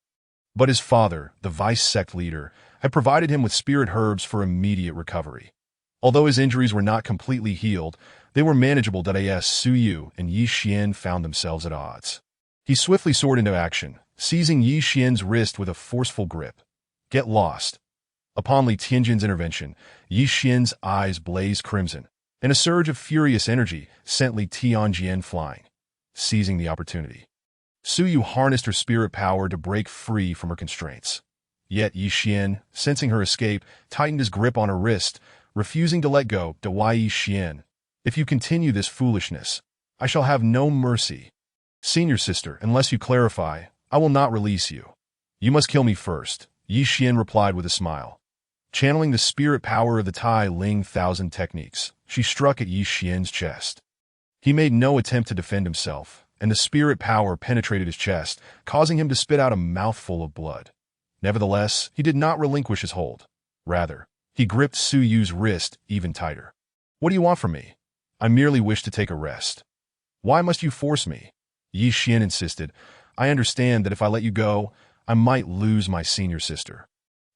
But his father, the vice sect leader, had provided him with spirit herbs for immediate recovery. Although his injuries were not completely healed, they were manageable. As Suyu and Yi Xian found themselves at odds, he swiftly soared into action, seizing Yi Xian's wrist with a forceful grip. "Get lost." Upon Li Tianjin's intervention, Yi Xian's eyes blazed crimson, and a surge of furious energy sent Li Tianjin flying, seizing the opportunity. Suyu harnessed her spirit power to break free from her constraints. Yet Yi Xian, sensing her escape, tightened his grip on her wrist, refusing to let go. "Why, Yi Xian? If you continue this foolishness, I shall have no mercy. Senior sister, unless you clarify, I will not release you." "You must kill me first," Yi Xian replied with a smile. Channeling the spirit power of the Tai Ling Thousand Techniques, she struck at Yi Xian's chest. He made no attempt to defend himself, and the spirit power penetrated his chest, causing him to spit out a mouthful of blood. Nevertheless, he did not relinquish his hold. Rather, he gripped Suyu's wrist even tighter. "What do you want from me? I merely wish to take a rest." "Why must you force me?" Yi Xian insisted. "I understand that if I let you go, I might lose my senior sister.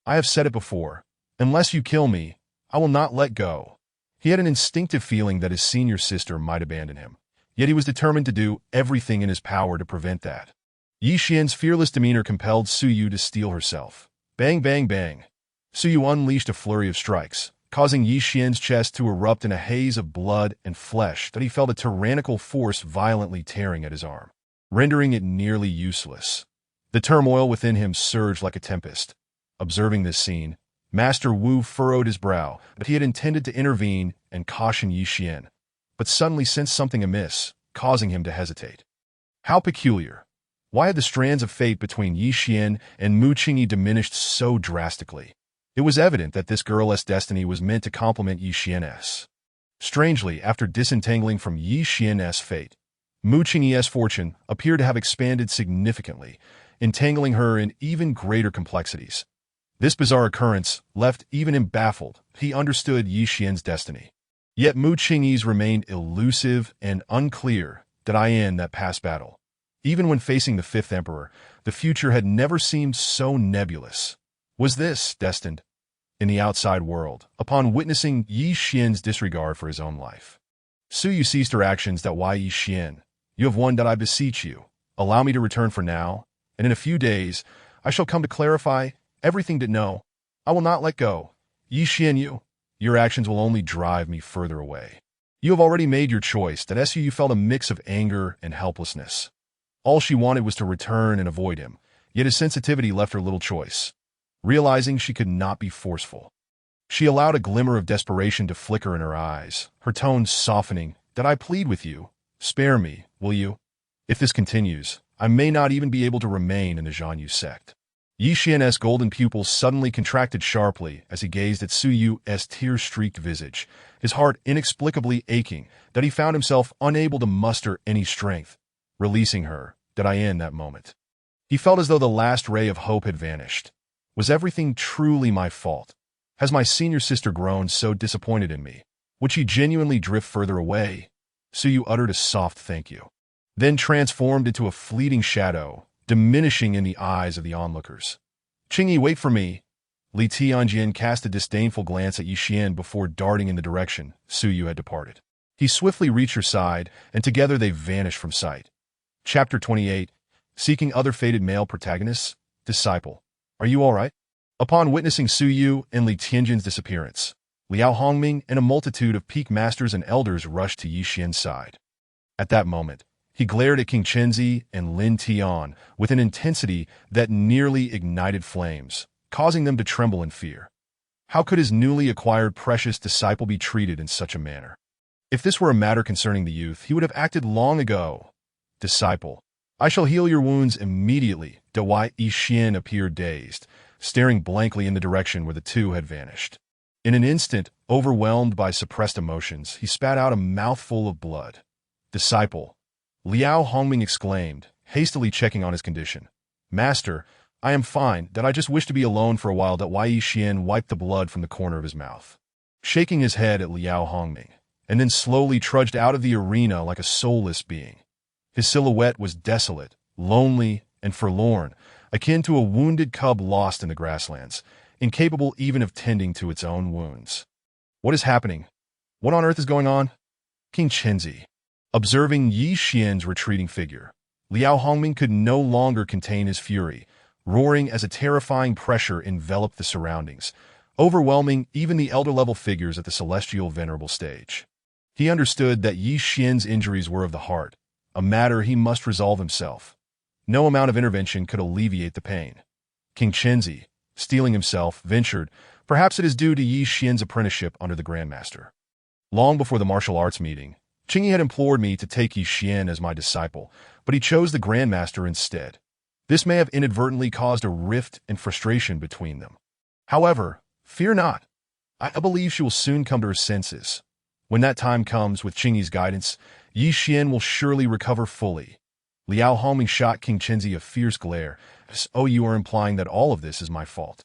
I have said it before. Unless you kill me, I will not let go." He had an instinctive feeling that his senior sister might abandon him, yet he was determined to do everything in his power to prevent that. Yi Xian's fearless demeanor compelled Su Yu to steel herself. Bang, bang, bang. Su Yu unleashed a flurry of strikes, causing Yi Xian's chest to erupt in a haze of blood and flesh that he felt a tyrannical force violently tearing at his arm, rendering it nearly useless. The turmoil within him surged like a tempest. Observing this scene, Master Wu furrowed his brow, but he had intended to intervene and caution Yi Xian, but suddenly sensed something amiss, causing him to hesitate. How peculiar. Why had the strands of fate between Yi Xian and Mu Qingyi diminished so drastically? It was evident that this girl's destiny was meant to complement Yi Xian's. Strangely, after disentangling from Yi Xian's fate, Mu Qingyi's fortune appeared to have expanded significantly, entangling her in even greater complexities. This bizarre occurrence left even him baffled. He understood Yi Xian's destiny. Yet Mu Qingyi's remained elusive and unclear in that past battle. Even when facing the Fifth Emperor, the future had never seemed so nebulous. Was this destined? In the outside world, upon witnessing Yi Xian's disregard for his own life, Su Yu ceased her actions. That why Yi Xian, you have won. That I beseech you, allow me to return for now, and in a few days I shall come to clarify everything. That no, I will not let go. Yi Xian, your actions will only drive me further away. You have already made your choice. That Su Yu felt a mix of anger and helplessness. All she wanted was to return and avoid him, yet his sensitivity left her little choice. Realizing she could not be forceful, she allowed a glimmer of desperation to flicker in her eyes, her tone softening. That I plead with you, spare me, will you? If this continues, I may not even be able to remain in the Zhanyu sect. Yi Xian's golden pupils suddenly contracted sharply as he gazed at Su Yu's tear-streaked visage, his heart inexplicably aching that he found himself unable to muster any strength. Releasing her, in that moment, he felt as though the last ray of hope had vanished. Was everything truly my fault? Has my senior sister grown so disappointed in me? Would she genuinely drift further away? Su Yu uttered a soft thank you, then transformed into a fleeting shadow, diminishing in the eyes of the onlookers. Qingyi, wait for me. Li Tianjin cast a disdainful glance at Yi Xian before darting in the direction Su Yu had departed. He swiftly reached her side, and together they vanished from sight. Chapter 28. Seeking other fated male protagonists. Disciple. Are you all right? Upon witnessing Su Yu and Li Tianjin's disappearance, Liao Hongming and a multitude of peak masters and elders rushed to Yi Xian's side. At that moment, he glared at King Chenzi and Lin Tian with an intensity that nearly ignited flames, causing them to tremble in fear. How could his newly acquired precious disciple be treated in such a manner? If this were a matter concerning the youth, he would have acted long ago. Disciple, I shall heal your wounds immediately. Yi Xian appeared dazed, staring blankly in the direction where the two had vanished. In an instant, overwhelmed by suppressed emotions, he spat out a mouthful of blood. Disciple, Liao Hongming exclaimed, hastily checking on his condition. Master, I am fine. I just wish to be alone for a while. Yi Xian wiped the blood from the corner of his mouth, shaking his head at Liao Hongming, and then slowly trudged out of the arena like a soulless being. His silhouette was desolate, lonely, and forlorn, akin to a wounded cub lost in the grasslands, incapable even of tending to its own wounds. What is happening? What on earth is going on? King Chenzi, observing Yi Xian's retreating figure, Liao Hongming could no longer contain his fury, roaring as a terrifying pressure enveloped the surroundings, overwhelming even the elder-level figures at the celestial venerable stage. He understood that Yi Xian's injuries were of the heart, a matter he must resolve himself. No amount of intervention could alleviate the pain. King Chenzi, steeling himself, ventured, perhaps it is due to Yi Xian's apprenticeship under the Grandmaster. Long before the martial arts meeting, Qingyi had implored me to take Yi Xian as my disciple, but he chose the Grandmaster instead. This may have inadvertently caused a rift and frustration between them. However, fear not. I believe she will soon come to her senses. When that time comes, with Qingyi's guidance, Yi Xian will surely recover fully. Liao Hongming shot King Chenzi a fierce glare. Oh, you are implying that all of this is my fault.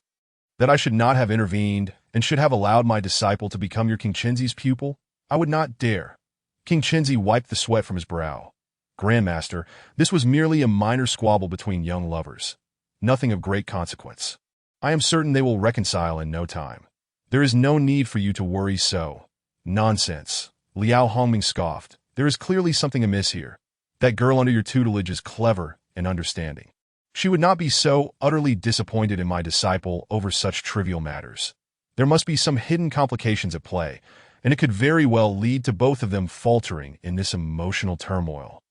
That I should not have intervened and should have allowed my disciple to become your King Chenzi's pupil? I would not dare. King Chenzi wiped the sweat from his brow. Grandmaster, this was merely a minor squabble between young lovers. Nothing of great consequence. I am certain they will reconcile in no time. There is no need for you to worry so. Nonsense. Liao Hongming scoffed. There is clearly something amiss here. That girl under your tutelage is clever, and understanding. She would not be so utterly disappointed in my disciple over such trivial matters. There must be some hidden complications at play, and it could very well lead to both of them faltering in this emotional turmoil.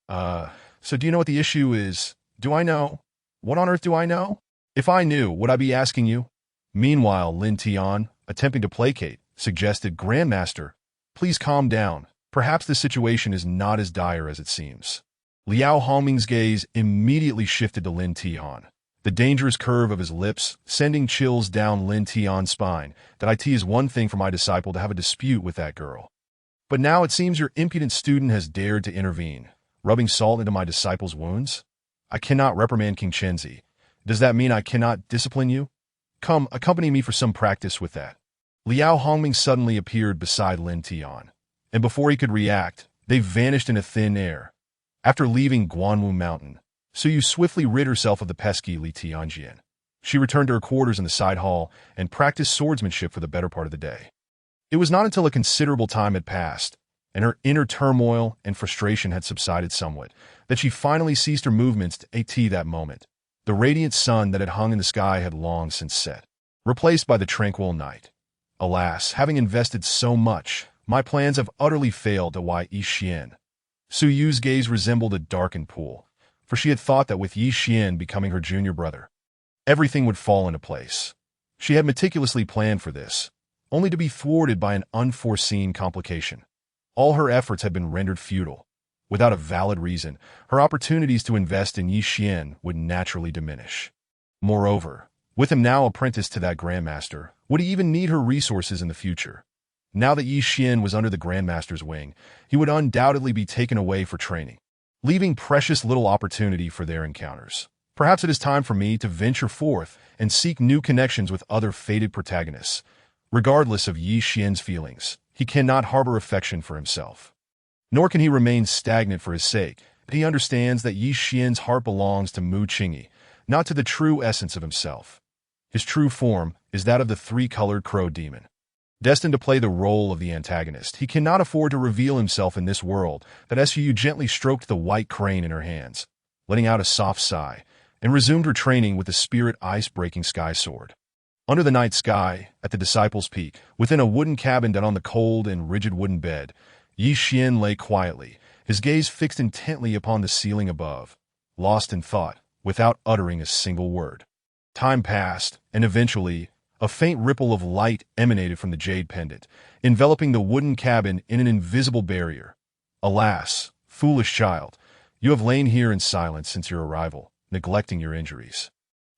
So do you know what the issue is? Do I know? What on earth do I know? If I knew, would I be asking you? Meanwhile, Lin Tian, attempting to placate, suggested, Grandmaster, please calm down. Perhaps the situation is not as dire as it seems. Liao Hongming's gaze immediately shifted to Lin Tian, the dangerous curve of his lips sending chills down Lin Tian's spine. That it is one thing for my disciple to have a dispute with that girl. But now it seems your impudent student has dared to intervene, rubbing salt into my disciple's wounds? I cannot reprimand King Chenzi. Does that mean I cannot discipline you? Come, accompany me for some practice with that. Liao Hongming suddenly appeared beside Lin Tian, and before he could react, they vanished into thin air. After leaving Guanwu Mountain, Suyu swiftly rid herself of the pesky Li Tianjian. She returned to her quarters in the side hall and practiced swordsmanship for the better part of the day. It was not until a considerable time had passed, and her inner turmoil and frustration had subsided somewhat, that she finally ceased her movements to at that moment. The radiant sun that had hung in the sky had long since set, replaced by the tranquil night. Alas, having invested so much, my plans have utterly failed to Yi Xian. Su Yu's gaze resembled a darkened pool, for she had thought that with Yi Xian becoming her junior brother, everything would fall into place. She had meticulously planned for this, only to be thwarted by an unforeseen complication. All her efforts had been rendered futile. Without a valid reason, her opportunities to invest in Yi Xian would naturally diminish. Moreover, with him now apprenticed to that Grandmaster, would he even need her resources in the future? Now that Yi Xian was under the Grandmaster's wing, he would undoubtedly be taken away for training, leaving precious little opportunity for their encounters. Perhaps it is time for me to venture forth and seek new connections with other fated protagonists. Regardless of Yi Xian's feelings, he cannot harbor affection for himself. Nor can he remain stagnant for his sake. He understands that Yi Xian's heart belongs to Mu Qingyi, not to the true essence of himself. His true form is that of the three-colored crow demon. Destined to play the role of the antagonist, he cannot afford to reveal himself in this world. That Su gently stroked the white crane in her hands, letting out a soft sigh, and resumed her training with the spirit ice-breaking sky sword. Under the night sky, at the Disciples' Peak, within a wooden cabin down on the cold and rigid wooden bed, Yi Xian lay quietly, his gaze fixed intently upon the ceiling above, lost in thought, without uttering a single word. Time passed, and eventually, a faint ripple of light emanated from the jade pendant, enveloping the wooden cabin in an invisible barrier. Alas, foolish child, you have lain here in silence since your arrival, neglecting your injuries.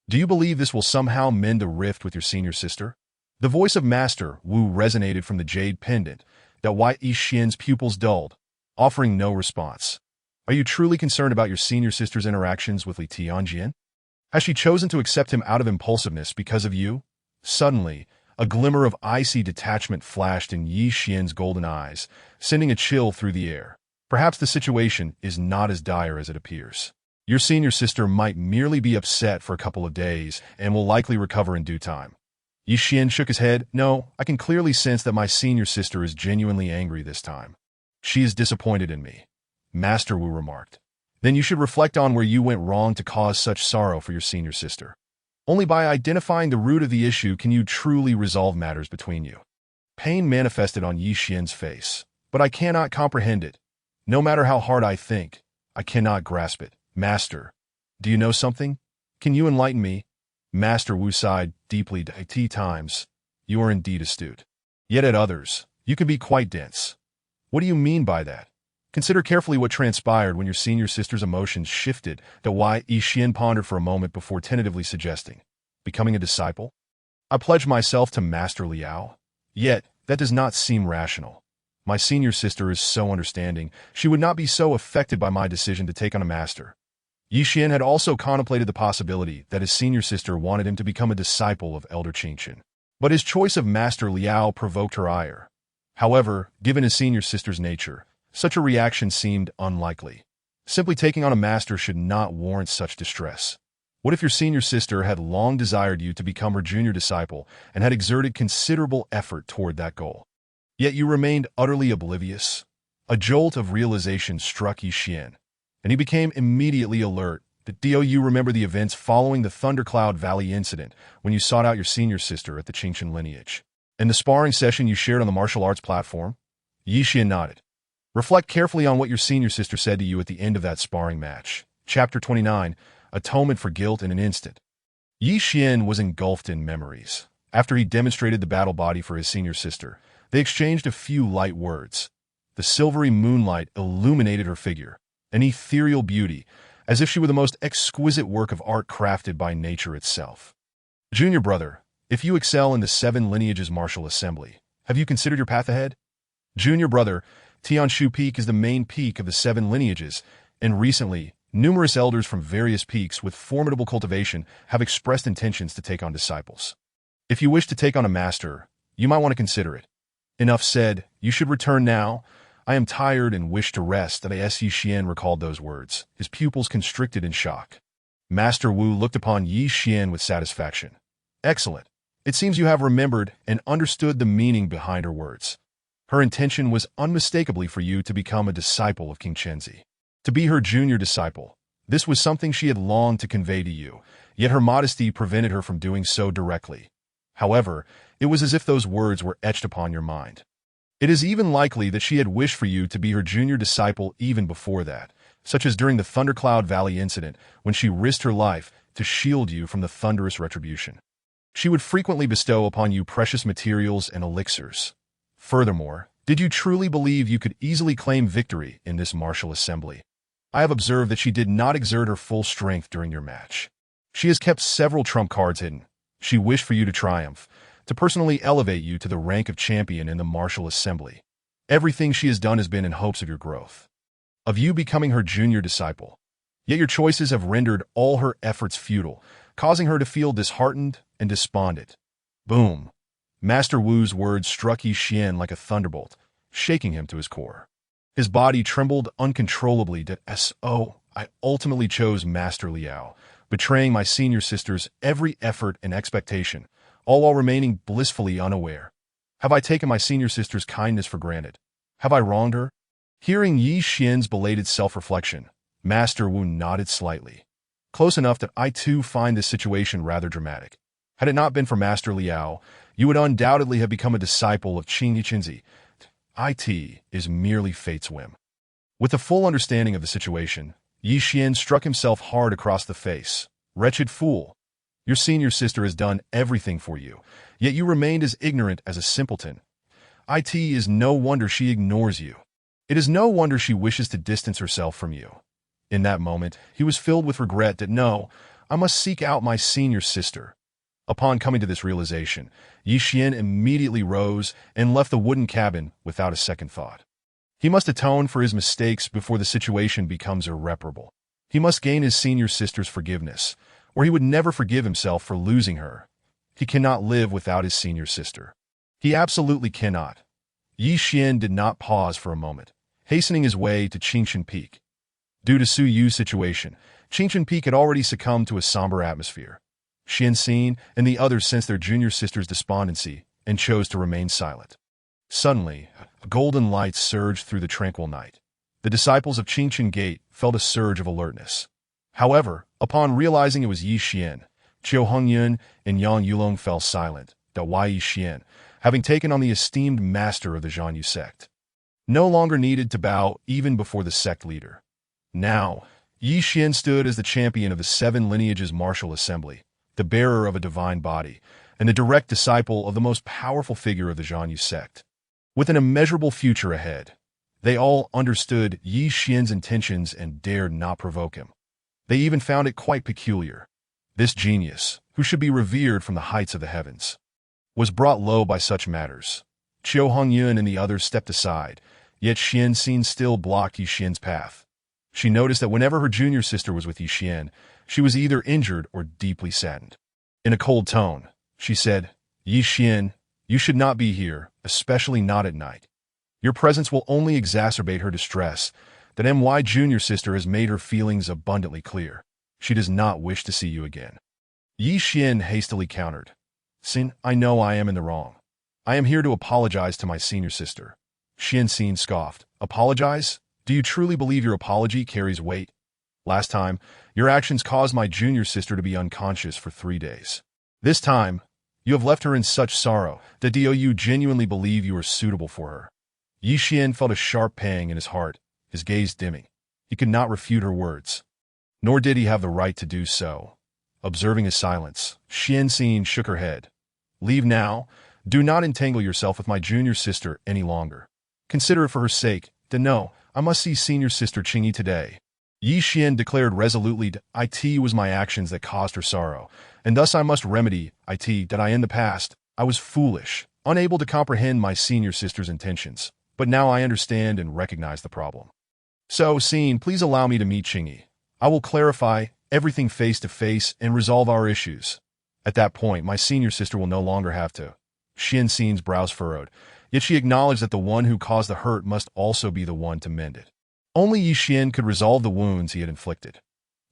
Do you believe this will somehow mend the rift with your senior sister? The voice of Master Wu resonated from the jade pendant, that Yi Xian's pupils dulled, offering no response. Are you truly concerned about your senior sister's interactions with Li Tianjian? Has she chosen to accept him out of impulsiveness because of you? Suddenly, a glimmer of icy detachment flashed in Yi Xian's golden eyes, sending a chill through the air. Perhaps the situation is not as dire as it appears. Your senior sister might merely be upset for a couple of days and will likely recover in due time. Yi Xian shook his head. No, I can clearly sense that my senior sister is genuinely angry this time. She is disappointed in me, Master Wu remarked. Then you should reflect on where you went wrong to cause such sorrow for your senior sister. Only by identifying the root of the issue can you truly resolve matters between you. Pain manifested on Yi Xian's face, but I cannot comprehend it. No matter how hard I think, I cannot grasp it. Master, do you know something? Can you enlighten me? Master Wu sighed deeply. At times, you are indeed astute. Yet at others, you can be quite dense. What do you mean by that? Consider carefully what transpired when your senior sister's emotions shifted. Yi Xian pondered for a moment before tentatively suggesting, becoming a disciple? I pledge myself to Master Liao. Yet, that does not seem rational. My senior sister is so understanding, she would not be so affected by my decision to take on a master. Yi Xian had also contemplated the possibility that his senior sister wanted him to become a disciple of Elder Qingchen. But his choice of Master Liao provoked her ire. However, given his senior sister's nature, such a reaction seemed unlikely. Simply taking on a master should not warrant such distress. What if your senior sister had long desired you to become her junior disciple and had exerted considerable effort toward that goal? Yet you remained utterly oblivious. A jolt of realization struck Yi Xian, and he became immediately alert, Do you remember the events following the Thundercloud Valley incident when you sought out your senior sister at the Qingchen lineage? In the sparring session you shared on the martial arts platform? Yi Xian nodded. Reflect carefully on what your senior sister said to you at the end of that sparring match. Chapter 29, Atonement for Guilt in an Instant. Yi Xian was engulfed in memories. After he demonstrated the battle body for his senior sister, they exchanged a few light words. The silvery moonlight illuminated her figure, an ethereal beauty, as if she were the most exquisite work of art crafted by nature itself. Junior brother, if you excel in the 7 lineages martial assembly, have you considered your path ahead? Junior brother, Tianshu Peak is the main peak of the 7 lineages, and recently, numerous elders from various peaks with formidable cultivation have expressed intentions to take on disciples. If you wish to take on a master, you might want to consider it. Enough said, you should return now. I am tired and wish to rest. Yi Xian recalled those words, his pupils constricted in shock. Master Wu looked upon Yi Xian with satisfaction. Excellent. It seems you have remembered and understood the meaning behind her words. Her intention was unmistakably for you to become a disciple of King Chenzi. To be her junior disciple. This was something she had longed to convey to you, yet her modesty prevented her from doing so directly. However, it was as if those words were etched upon your mind. It is even likely that she had wished for you to be her junior disciple even before that, such as during the Thundercloud Valley incident when she risked her life to shield you from the thunderous retribution. She would frequently bestow upon you precious materials and elixirs. Furthermore, did you truly believe you could easily claim victory in this martial assembly? I have observed that she did not exert her full strength during your match. She has kept several trump cards hidden. She wished for you to triumph, to personally elevate you to the rank of champion in the martial assembly. Everything she has done has been in hopes of your growth, of you becoming her junior disciple. Yet your choices have rendered all her efforts futile, causing her to feel disheartened and despondent. Boom! Master Wu's words struck Yi Xian like a thunderbolt, shaking him to his core. His body trembled uncontrollably. I ultimately chose Master Liao, betraying my senior sister's every effort and expectation, all while remaining blissfully unaware. Have I taken my senior sister's kindness for granted? Have I wronged her? Hearing Yi Xian's belated self-reflection, Master Wu nodded slightly. Close enough that I too find this situation rather dramatic. Had it not been for Master Liao, you would undoubtedly have become a disciple of Qing Chenzi. It is merely fate's whim. With a full understanding of the situation, Yi Xian struck himself hard across the face. Wretched fool! Your senior sister has done everything for you, yet you remained as ignorant as a simpleton. It is no wonder she ignores you. It is no wonder she wishes to distance herself from you. In that moment, he was filled with regret that no, I must seek out my senior sister. Upon coming to this realization, Yi Xian immediately rose and left the wooden cabin without a second thought. He must atone for his mistakes before the situation becomes irreparable. He must gain his senior sister's forgiveness, or he would never forgive himself for losing her. He cannot live without his senior sister. He absolutely cannot. Yi Xian did not pause for a moment, hastening his way to Qingchen Peak. Due to Su Yu's situation, Qingchen Peak had already succumbed to a somber atmosphere. Xian Xin and the others sensed their junior sister's despondency and chose to remain silent. Suddenly, a golden light surged through the tranquil night. The disciples of Qingchen Gate felt a surge of alertness. However, upon realizing it was Yi Xian, Qiu Hongyun and Yang Yulong fell silent. Yi Xian, having taken on the esteemed master of the Zhanyu sect, no longer needed to bow even before the sect leader. Now, Yi Xian stood as the champion of the 7 lineages martial assembly, the bearer of a divine body, and the direct disciple of the most powerful figure of the Zhanyu sect. With an immeasurable future ahead, they all understood Yi Xian's intentions and dared not provoke him. They even found it quite peculiar. This genius, who should be revered from the heights of the heavens, was brought low by such matters. Qiu Hongyun and the others stepped aside, yet Xian Xin still blocked Yi Xian's path. She noticed that whenever her junior sister was with Yi Xian, she was either injured or deeply saddened. In a cold tone, she said, Yi Xian, you should not be here, especially not at night. Your presence will only exacerbate her distress. That My junior sister has made her feelings abundantly clear. She does not wish to see you again. Yi Xian hastily countered. Xin, I know I am in the wrong. I am here to apologize to my senior sister. Xian Xin scoffed. Apologize? Do you truly believe your apology carries weight? Last time, your actions caused my junior sister to be unconscious for 3 days. This time, you have left her in such sorrow that you genuinely believe you are suitable for her. Yi Xian felt a sharp pang in his heart, his gaze dimming. He could not refute her words, nor did he have the right to do so. Observing his silence, Xianxin shook her head. Leave now. Do not entangle yourself with my junior sister any longer. Consider it for her sake. No, I must see senior sister Qingyi today. Yi Xian declared resolutely, it was my actions that caused her sorrow, and thus I must remedy it that I in the past. I was foolish, unable to comprehend my senior sister's intentions, but now I understand and recognize the problem. So, Xin, please allow me to meet Qingyi. I will clarify everything face to face and resolve our issues. At that point, my senior sister will no longer have to. Xianxin's brows furrowed, yet she acknowledged that the one who caused the hurt must also be the one to mend it. Only Yi Xian could resolve the wounds he had inflicted.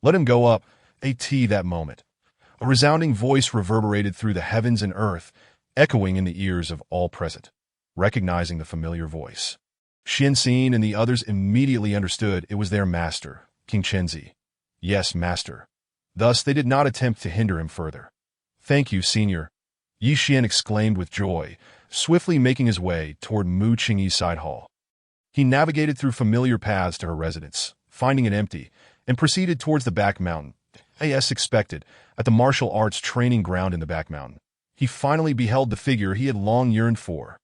Let him go up, that moment. A resounding voice reverberated through the heavens and earth, echoing in the ears of all present. Recognizing the familiar voice, Xianxin and the others immediately understood it was their master, King Chenzi. Yes, master. Thus they did not attempt to hinder him further. Thank you, senior. Yi Xian exclaimed with joy, swiftly making his way toward Mu Qingyi's side hall. He navigated through familiar paths to her residence, finding it empty, and proceeded towards the back mountain. As expected, at the martial arts training ground in the back mountain, he finally beheld the figure he had long yearned for.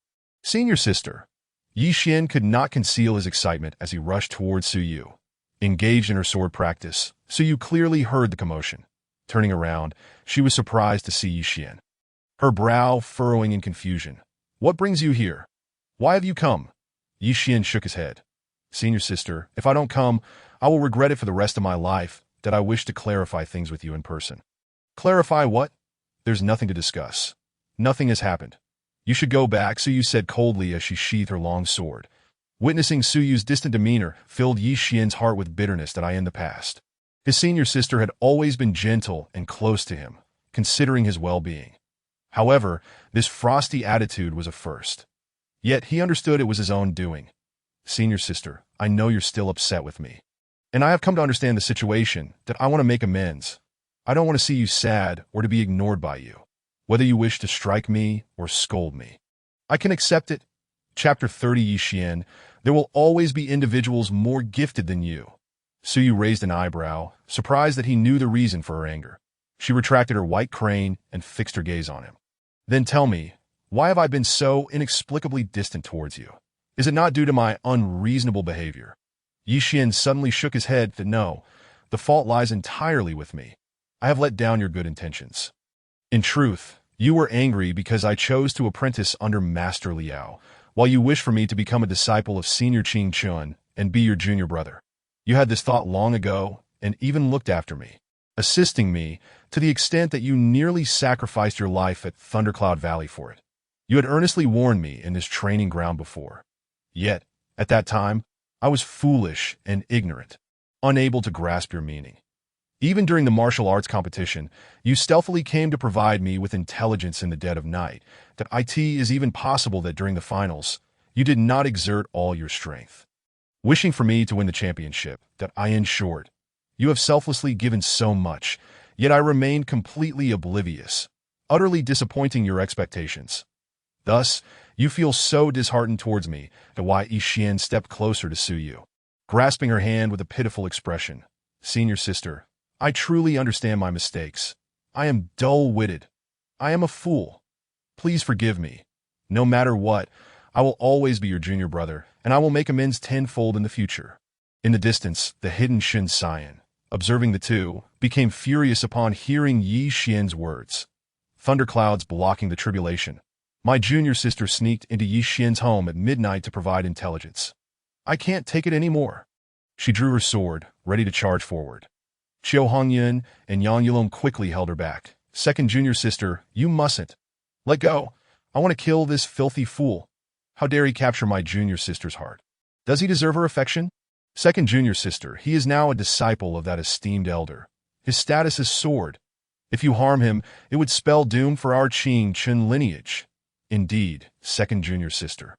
Senior sister. Yi Xian could not conceal his excitement as he rushed towards Su Yu. Engaged in her sword practice, Su Yu clearly heard the commotion. Turning around, she was surprised to see Yi Xian, her brow furrowing in confusion. What brings you here? Why have you come? Yi Xian shook his head. Senior sister, if I don't come, I will regret it for the rest of my life, that I wish to clarify things with you in person. Clarify what? There's nothing to discuss. Nothing has happened. You should go back, Su Yu said coldly as she sheathed her long sword. Witnessing Su Yu's distant demeanor filled Yi Xian's heart with bitterness that in the past. His senior sister had always been gentle and close to him, considering his well-being. However, this frosty attitude was a first. Yet he understood it was his own doing. Senior sister, I know you're still upset with me. And I have come to understand the situation, that I want to make amends. I don't want to see you sad or to be ignored by you, whether you wish to strike me or scold me. I can accept it. Chapter 30 Yi Xian, there will always be individuals more gifted than you. Su Yu raised an eyebrow, surprised that he knew the reason for her anger. She retracted her white crane and fixed her gaze on him. Then tell me, why have I been so inexplicably distant towards you? Is it not due to my unreasonable behavior? Yi Xian suddenly shook his head that no, the fault lies entirely with me. I have let down your good intentions. In truth, you were angry because I chose to apprentice under Master Liao, while you wish for me to become a disciple of Senior Qing Chun and be your junior brother. You had this thought long ago and even looked after me, assisting me to the extent that you nearly sacrificed your life at Thundercloud Valley for it. You had earnestly warned me in this training ground before. Yet, at that time, I was foolish and ignorant, unable to grasp your meaning. Even during the martial arts competition, you stealthily came to provide me with intelligence in the dead of night, that it is even possible that during the finals, you did not exert all your strength. Wishing for me to win the championship, that in short, you have selflessly given so much, yet I remained completely oblivious, utterly disappointing your expectations. Thus, you feel so disheartened towards me that Yi Xian stepped closer to Su Yu, grasping her hand with a pitiful expression. Senior sister, I truly understand my mistakes. I am dull-witted. I am a fool. Please forgive me. No matter what, I will always be your junior brother, and I will make amends tenfold in the future. In the distance, the hidden Shin Xian, observing the two, became furious upon hearing Yi Xian's words. Thunderclouds blocking the tribulation. My junior sister sneaked into Yi Xian's home at midnight to provide intelligence. I can't take it anymore. She drew her sword, ready to charge forward. Qiu Hongyun and Yang Yulong quickly held her back. Second junior sister, you mustn't. Let go. I want to kill this filthy fool. How dare he capture my junior sister's heart? Does he deserve her affection? Second junior sister, he is now a disciple of that esteemed elder. His status is soared. If you harm him, it would spell doom for our Qing Chun lineage. Indeed, second junior sister.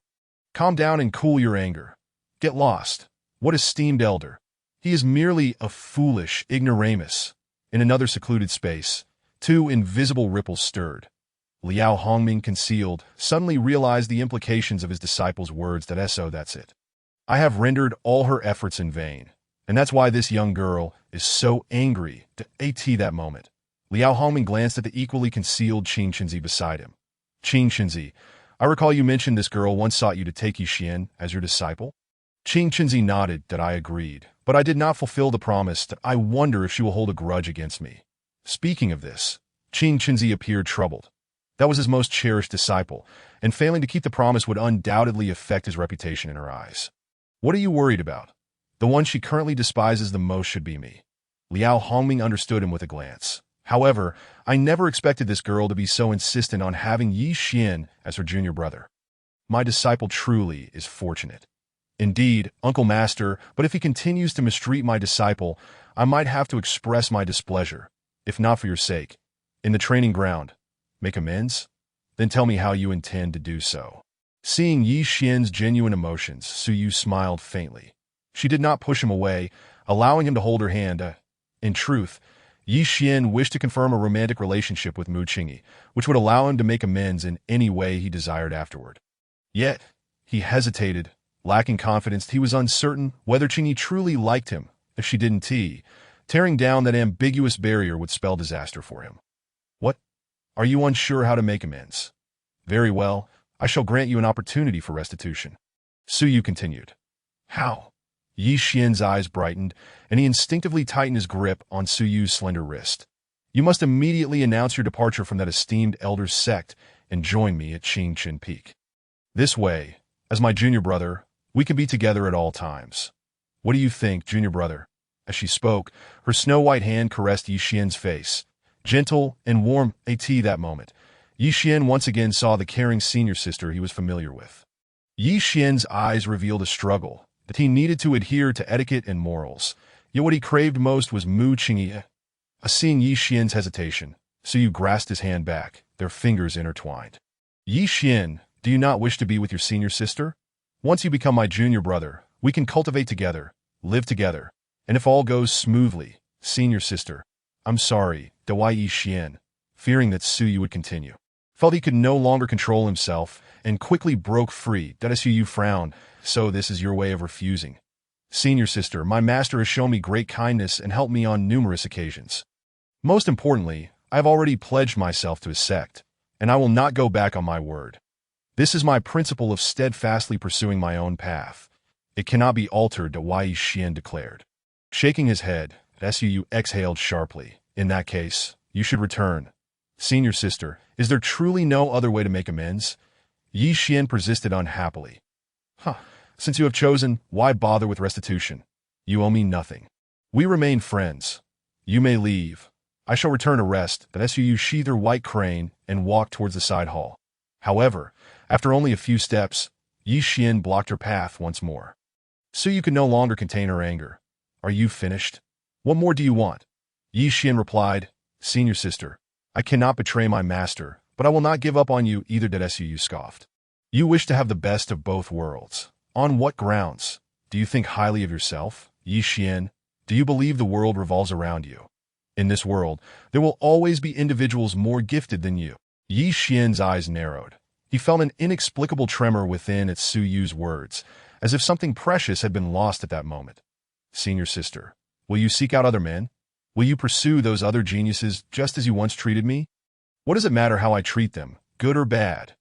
Calm down and cool your anger. Get lost. What esteemed elder? He is merely a foolish ignoramus. In another secluded space, two invisible ripples stirred. Liao Hongming, concealed, suddenly realized the implications of his disciple's words that "So that's it. I have rendered all her efforts in vain. And that's why this young girl is so angry at that moment." Liao Hongming glanced at the equally concealed Qing Qinzi beside him. "Qing Qinzi, I recall you mentioned this girl once sought you to take Yi Xian as your disciple?" Qing Qinzi nodded that I agreed, but I did not fulfill the promise. That I wonder if she will hold a grudge against me. Speaking of this, Qing Qinzi appeared troubled. That was his most cherished disciple, and failing to keep the promise would undoubtedly affect his reputation in her eyes. "What are you worried about? The one she currently despises the most should be me." Liao Hongming understood him with a glance. "However, I never expected this girl to be so insistent on having Yi Xian as her junior brother. My disciple truly is fortunate." "Indeed, Uncle Master, but if he continues to mistreat my disciple, I might have to express my displeasure, if not for your sake. In the training ground, make amends? Then tell me how you intend to do so." Seeing Yi Xian's genuine emotions, Su Yu smiled faintly. She did not push him away, allowing him to hold her hand. In truth, Yi Xian wished to confirm a romantic relationship with Mu Qingyi, which would allow him to make amends in any way he desired afterward. Yet, he hesitated. Lacking confidence, he was uncertain whether Qingyi truly liked him. If she didn't, tearing down that ambiguous barrier would spell disaster for him. "What? Are you unsure how to make amends? Very well, I shall grant you an opportunity for restitution." Su Yu continued. "How?" Yi Xian's eyes brightened, and he instinctively tightened his grip on Su Yu's slender wrist. "You must immediately announce your departure from that esteemed elder's sect and join me at Qing Qin Peak. This way, as my junior brother, we can be together at all times. What do you think, junior brother?" As she spoke, her snow-white hand caressed Yi Xian's face. Gentle and warm at that moment, Yi Xian once again saw the caring senior sister he was familiar with. Yi Xian's eyes revealed a struggle, that he needed to adhere to etiquette and morals, yet what he craved most was Mu Qingyi. Seeing Yi Xian's hesitation, Su Yu grasped his hand back, their fingers intertwined. "Yi Xian, do you not wish to be with your senior sister? Once you become my junior brother, we can cultivate together, live together, and if all goes smoothly, senior sister." "I'm sorry," Yi Xian, fearing that Su Yu would continue, felt he could no longer control himself, and quickly broke free. Su Yu frowned. "So this is your way of refusing?" "Senior sister, my master has shown me great kindness and helped me on numerous occasions. Most importantly, I have already pledged myself to his sect, and I will not go back on my word. This is my principle of steadfastly pursuing my own path. It cannot be altered," Yi Xian declared. Shaking his head, Su Yu exhaled sharply. "In that case, you should return. Senior sister, is there truly no other way to make amends?" Yi Xian persisted unhappily. Since you have chosen, why bother with restitution? You owe me nothing. We remain friends. You may leave. I shall return to rest." Su Yu sheathed her white crane and walked towards the side hall. However, after only a few steps, Yi Xian blocked her path once more. Su Yu could no longer contain her anger. "Are you finished? What more do you want?" Yi Xian replied, "Senior sister, I cannot betray my master, but I will not give up on you either." Su Yu scoffed. "You wish to have the best of both worlds. On what grounds? Do you think highly of yourself? Yi Xian, do you believe the world revolves around you? In this world, there will always be individuals more gifted than you." Yi Xian's eyes narrowed. He felt an inexplicable tremor within at Su Yu's words, as if something precious had been lost at that moment. "Senior sister, will you seek out other men? Will you pursue those other geniuses just as you once treated me? What does it matter how I treat them, good or bad?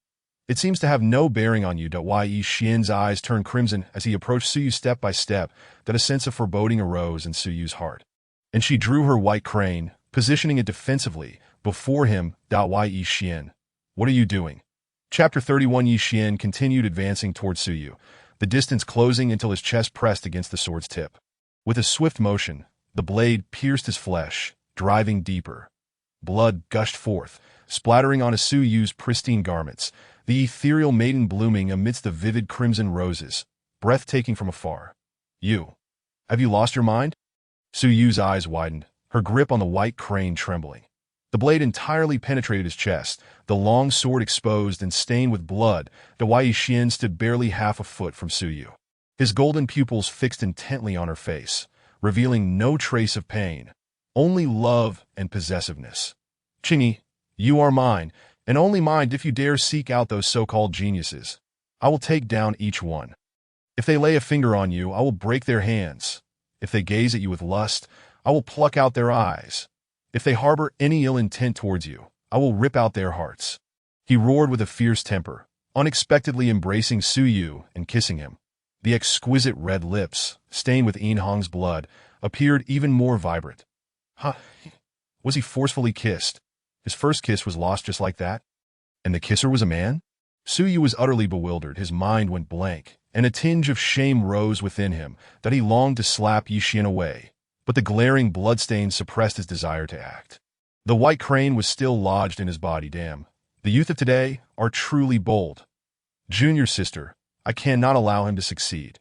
It seems to have no bearing on you." Yi Xian's eyes turned crimson as he approached Su Yu step by step, that a sense of foreboding arose in Su Yu's heart. And she drew her white crane, positioning it defensively, before him. Yi Xian, what are you doing?" Chapter 31. Yi Xian continued advancing toward Su Yu, the distance closing until his chest pressed against the sword's tip. With a swift motion, the blade pierced his flesh, driving deeper. Blood gushed forth, splattering onto Su Yu's pristine garments, the ethereal maiden blooming amidst the vivid crimson roses, breathtaking from afar. "You, have you lost your mind?" Su Yu's eyes widened, her grip on the white crane trembling. The blade entirely penetrated his chest, the long sword exposed and stained with blood. Yi Xian stood barely half a foot from Su Yu, his golden pupils fixed intently on her face, revealing no trace of pain, only love and possessiveness. Qingyi, you are mine, and only mine if you dare seek out those so-called geniuses. I will take down each one. If they lay a finger on you, I will break their hands. If they gaze at you with lust, I will pluck out their eyes. If they harbor any ill intent towards you, I will rip out their hearts. He roared with a fierce temper, unexpectedly embracing Su Yu and kissing him. The exquisite red lips, stained with Yin Hong's blood, appeared even more vibrant. Huh? Was he forcefully kissed? His first kiss was lost just like that? And the kisser was a man? Su Yu was utterly bewildered, his mind went blank, and a tinge of shame rose within him that he longed to slap Yixian away, but the glaring bloodstains suppressed his desire to act. The white crane was still lodged in his body. Damn, the youth of today are truly bold. Junior sister, I cannot allow him to succeed.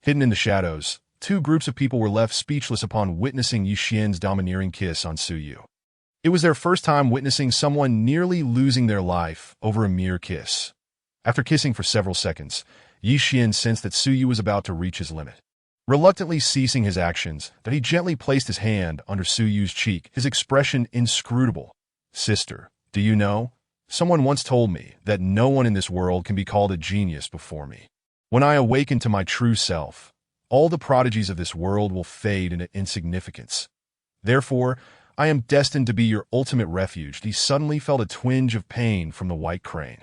Hidden in the shadows, two groups of people were left speechless upon witnessing Yixian's domineering kiss on Su Yu. It was their first time witnessing someone nearly losing their life over a mere kiss. After kissing for several seconds, Yixian sensed that Su Yu was about to reach his limit. Reluctantly ceasing his actions, that he gently placed his hand under Su Yu's cheek, his expression inscrutable. Sister, do you know? Someone once told me that no one in this world can be called a genius before me. When I awaken to my true self, all the prodigies of this world will fade into insignificance. Therefore, I am destined to be your ultimate refuge. He suddenly felt a twinge of pain from the white crane.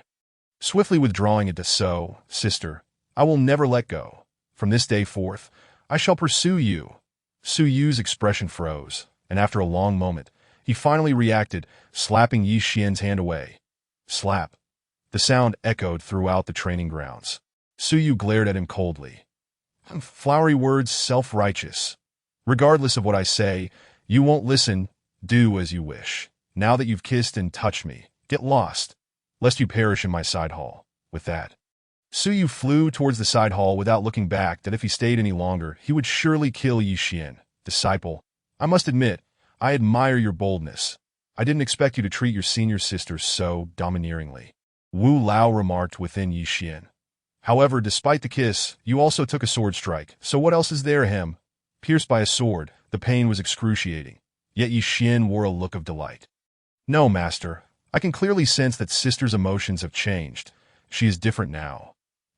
Swiftly withdrawing it to sister, I will never let go. From this day forth, I shall pursue you. Su Yu's expression froze, and after a long moment, he finally reacted, slapping Yixian's hand away. Slap. The sound echoed throughout the training grounds. Su Yu glared at him coldly. Flowery words, self-righteous. Regardless of what I say, you won't listen. Do as you wish. Now that you've kissed and touched me, get lost, lest you perish in my side hall. With that, Su Yu flew towards the side hall without looking back, that if he stayed any longer, he would surely kill Yixian. Disciple, I must admit, I admire your boldness. I didn't expect you to treat your senior sister so domineeringly. Wu Lao remarked within Yixian. However, despite the kiss, you also took a sword strike, so what else is there, him? Pierced by a sword, the pain was excruciating. Yet Yixian wore a look of delight. No, master. I can clearly sense that sister's emotions have changed. She is different now.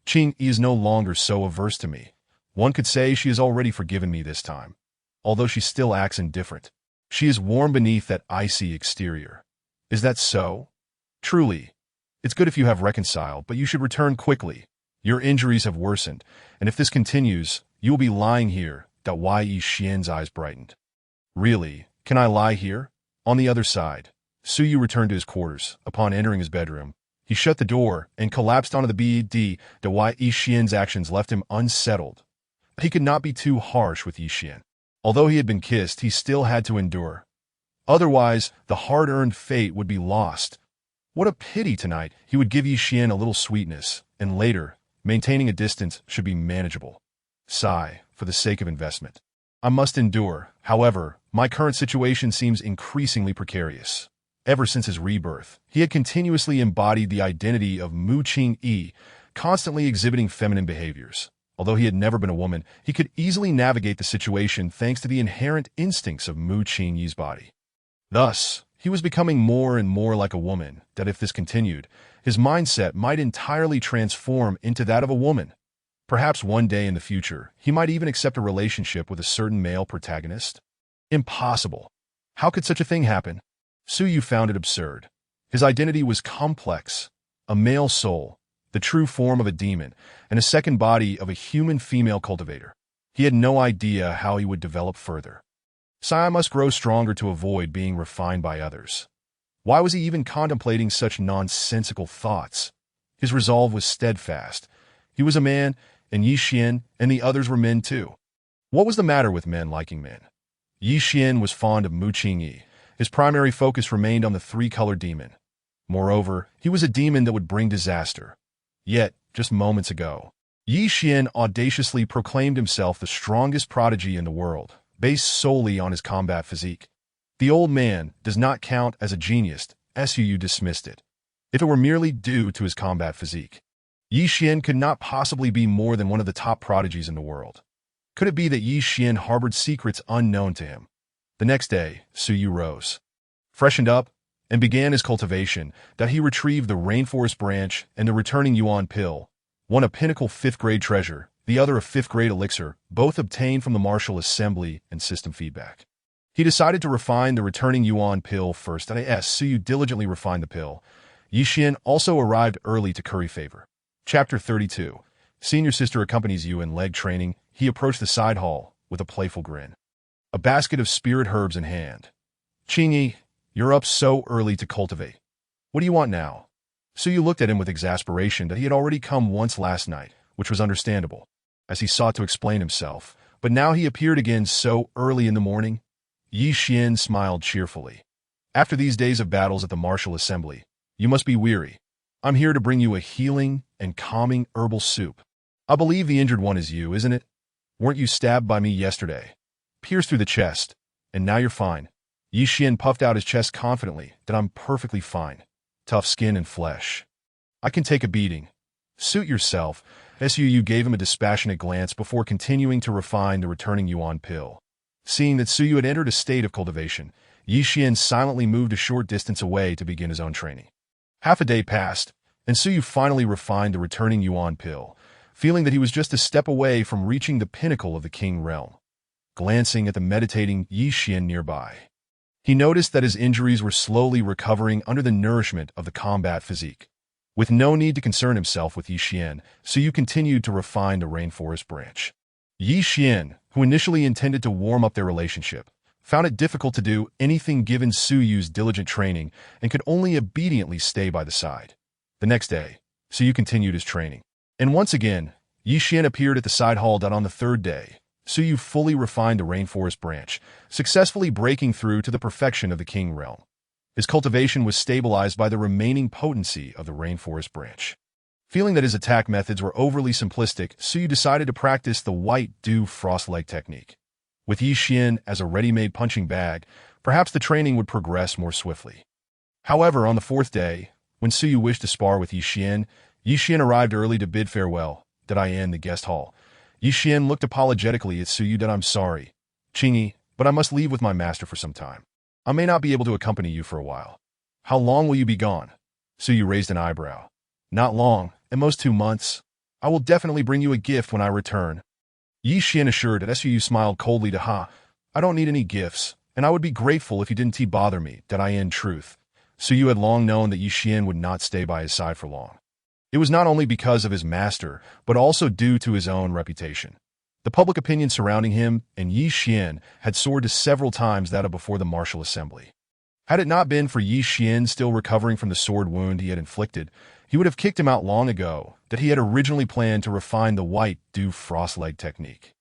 Qingyi is no longer so averse to me. One could say she has already forgiven me this time. Although she still acts indifferent. She is warm beneath that icy exterior. Is that so? Truly. It's good if you have reconciled, but you should return quickly. Your injuries have worsened, and if this continues, you will be lying here. Yixian's eyes brightened. Really? Can I lie here? On the other side, Su Yu returned to his quarters. Upon entering his bedroom, he shut the door and collapsed onto the bed. Yixian's actions left him unsettled. He could not be too harsh with Yixian. Although he had been kissed, he still had to endure. Otherwise, the hard-earned fate would be lost. What a pity tonight. He would give Yixian a little sweetness, and later, maintaining a distance should be manageable. Sigh, for the sake of investment. I must endure. However, my current situation seems increasingly precarious. Ever since his rebirth, he had continuously embodied the identity of Mu Qingyi, constantly exhibiting feminine behaviors. Although he had never been a woman, he could easily navigate the situation thanks to the inherent instincts of Mu Qingyi's body. Thus, he was becoming more and more like a woman, that if this continued, his mindset might entirely transform into that of a woman. Perhaps one day in the future, he might even accept a relationship with a certain male protagonist. Impossible. How could such a thing happen? Su Yu found it absurd. His identity was complex. A male soul, the true form of a demon, and a second body of a human female cultivator. He had no idea how he would develop further. I must grow stronger to avoid being refined by others. Why was he even contemplating such nonsensical thoughts? His resolve was steadfast. He was a man, and Yixian and the others were men too. What was the matter with men liking men? Yixian was fond of Mu Qingyi. His primary focus remained on the three-color demon. Moreover, he was a demon that would bring disaster. Yet, just moments ago, Yixian audaciously proclaimed himself the strongest prodigy in the world, based solely on his combat physique. The old man does not count as a genius. Su dismissed it. If it were merely due to his combat physique, Yixian could not possibly be more than one of the top prodigies in the world. Could it be that Yi Xian harbored secrets unknown to him? The next day, Su Yu rose, freshened up, and began his cultivation. That he retrieved the rainforest branch and the returning Yuan pill, one a pinnacle 5th-grade treasure, the other a 5th-grade elixir, both obtained from the Martial Assembly and system feedback. He decided to refine the returning Yuan pill first. As Su Yu diligently refined the pill, Yi Xian also arrived early to curry favor. Chapter 32. Senior sister accompanies you in leg training. He approached the side hall with a playful grin, a basket of spirit herbs in hand. Qingyi, you're up so early to cultivate. What do you want now? Su Yu looked at him with exasperation that he had already come once last night, which was understandable, as he sought to explain himself. But now he appeared again so early in the morning. Yi Xian smiled cheerfully. After these days of battles at the Martial Assembly, you must be weary. I'm here to bring you a healing and calming herbal soup. I believe the injured one is you, isn't it? Weren't you stabbed by me yesterday? Pierced through the chest, and now you're fine. Yi Xian puffed out his chest confidently. That I'm perfectly fine. Tough skin and flesh. I can take a beating. Suit yourself. Su Yu gave him a dispassionate glance before continuing to refine the returning Yuan pill. Seeing that Su Yu had entered a state of cultivation, Yi Xian silently moved a short distance away to begin his own training. Half a day passed, and Su Yu finally refined the returning Yuan pill, feeling that he was just a step away from reaching the pinnacle of the King realm. Glancing at the meditating Yi Xian nearby, he noticed that his injuries were slowly recovering under the nourishment of the combat physique. With no need to concern himself with Yi Xian, Su Yu continued to refine the rainforest branch. Yi Xian, who initially intended to warm up their relationship, found it difficult to do anything given Su Yu's diligent training and could only obediently stay by the side. The next day, Su Yu continued his training. And once again, Yi Xian appeared at the side hall. On the third day, Su Yu fully refined the rainforest branch, successfully breaking through to the perfection of the King realm. His cultivation was stabilized by the remaining potency of the rainforest branch. Feeling that his attack methods were overly simplistic, Su Yu decided to practice the White Dew Frost Leg technique. With Yi Xian as a ready-made punching bag, perhaps the training would progress more swiftly. However, on the fourth day, when Su Yu wished to spar with Yi Xian arrived early to bid farewell. In the guest hall, Yi Xian looked apologetically at Su Yu. I'm sorry, Qingyi, but I must leave with my master for some time. I may not be able to accompany you for a while. How long will you be gone? Su Yu raised an eyebrow. Not long, at most 2 months. I will definitely bring you a gift when I return. Yi Xian assured that. Su Yu smiled coldly. I don't need any gifts, and I would be grateful if you didn't bother me. In truth, Su Yu had long known that Yi Xian would not stay by his side for long. It was not only because of his master, but also due to his own reputation. The public opinion surrounding him and Yi Xian had soared to several times that of before the Martial Assembly. Had it not been for Yi Xian still recovering from the sword wound he had inflicted, he would have kicked him out long ago. That he had originally planned to refine the White Dew Frost Leg technique.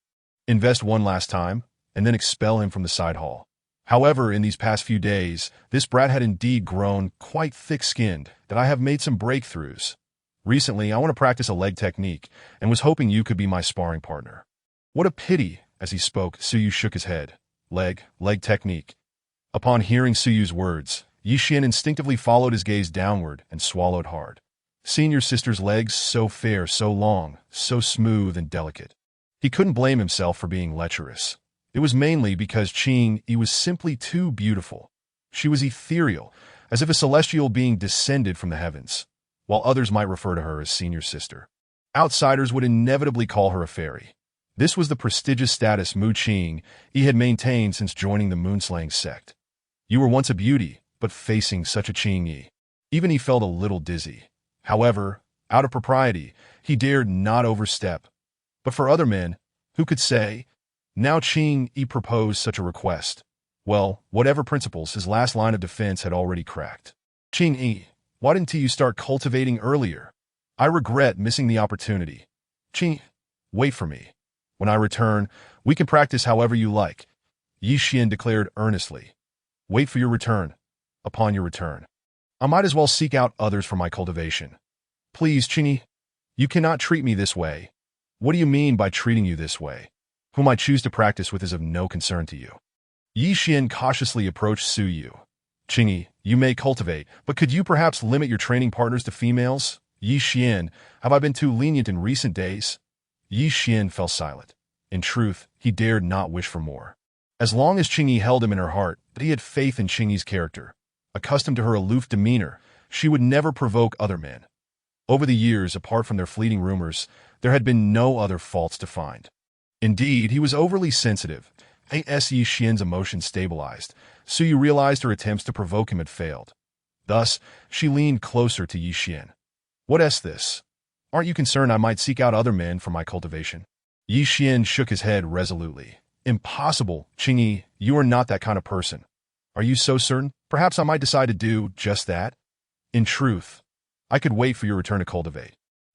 Invest one last time, and then expel him from the side hall. However, in these past few days, this brat had indeed grown quite thick-skinned. That I have made some breakthroughs. Recently, I want to practice a leg technique, and was hoping you could be my sparring partner. What a pity. As he spoke, Su Yu shook his head. Leg technique. Upon hearing Su Yu's words, Yi Xian instinctively followed his gaze downward and swallowed hard. Seeing sister's legs so fair, so long, so smooth and delicate. He couldn't blame himself for being lecherous. It was mainly because Qingyi was simply too beautiful. She was ethereal, as if a celestial being descended from the heavens, while others might refer to her as senior sister. Outsiders would inevitably call her a fairy. This was the prestigious status Mu Qingyi had maintained since joining the Moonslaying sect. You were once a beauty, but facing such a Qingyi, even he felt a little dizzy. However, out of propriety, he dared not overstep. But for other men, who could say? Now Qingyi proposed such a request. Well, whatever principles, his last line of defense had already cracked. Qingyi, why didn't you start cultivating earlier? I regret missing the opportunity. Qingyi, wait for me. When I return, we can practice however you like. Yi Xian declared earnestly. Wait for your return. Upon your return, I might as well seek out others for my cultivation. Please, Qingyi, you cannot treat me this way. What do you mean by treating you this way? Whom I choose to practice with is of no concern to you. Yi Xian cautiously approached Su Yu. Qingyi, you may cultivate, but could you perhaps limit your training partners to females? Yi Xian, have I been too lenient in recent days? Yi Xian fell silent. In truth, he dared not wish for more. As long as Qingyi held him in her heart, he had faith in Qingyi's character. Accustomed to her aloof demeanor, she would never provoke other men. Over the years, apart from their fleeting rumors, there had been no other faults to find. Indeed, he was overly sensitive. As Yi Xian's emotions stabilized, Suyu realized her attempts to provoke him had failed. Thus, she leaned closer to Yi Xian. "What is this? Aren't you concerned I might seek out other men for my cultivation?" Yi Xian shook his head resolutely. "Impossible, Qingyi, you are not that kind of person." "Are you so certain? Perhaps I might decide to do just that." "In truth, I could wait for your return to cultivate."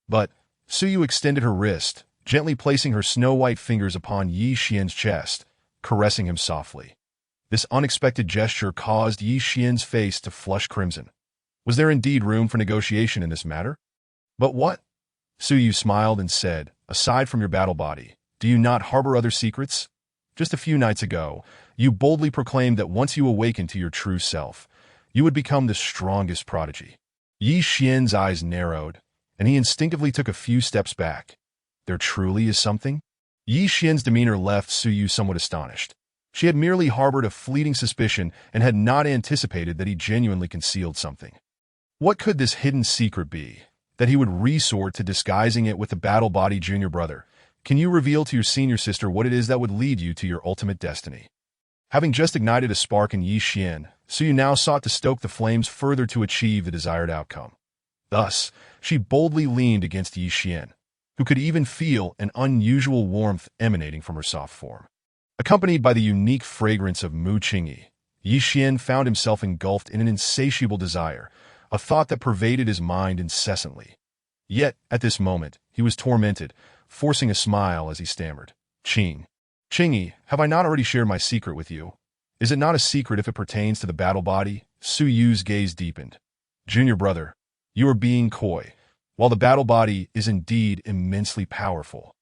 But Suyu extended her wrist, gently placing her snow-white fingers upon Yi Xian's chest, caressing him softly. This unexpected gesture caused Yi Xian's face to flush crimson. Was there indeed room for negotiation in this matter? "But what?" Suyu smiled and said, "Aside from your battle body, do you not harbor other secrets? Just a few nights ago, you boldly proclaimed that once you awaken to your true self, you would become the strongest prodigy." Yi Xian's eyes narrowed, and he instinctively took a few steps back. There truly is something? Yi Xian's demeanor left Suyu somewhat astonished. She had merely harbored a fleeting suspicion and had not anticipated that he genuinely concealed something. What could this hidden secret be, that he would resort to disguising it with the battle body junior brother? Can you reveal to your senior sister what it is that would lead you to your ultimate destiny? Having just ignited a spark in Yi Xian, Suyu now sought to stoke the flames further to achieve the desired outcome. Thus, she boldly leaned against Yi Xian, who could even feel an unusual warmth emanating from her soft form. Accompanied by the unique fragrance of Mu Qingyi, Yi Xian found himself engulfed in an insatiable desire, a thought that pervaded his mind incessantly. Yet, at this moment, he was tormented, forcing a smile as he stammered, Qingyi, have I not already shared my secret with you? Is it not a secret if it pertains to the battle body?" Suyu's gaze deepened. "Junior brother, you are being coy. While the battle body is indeed immensely powerful,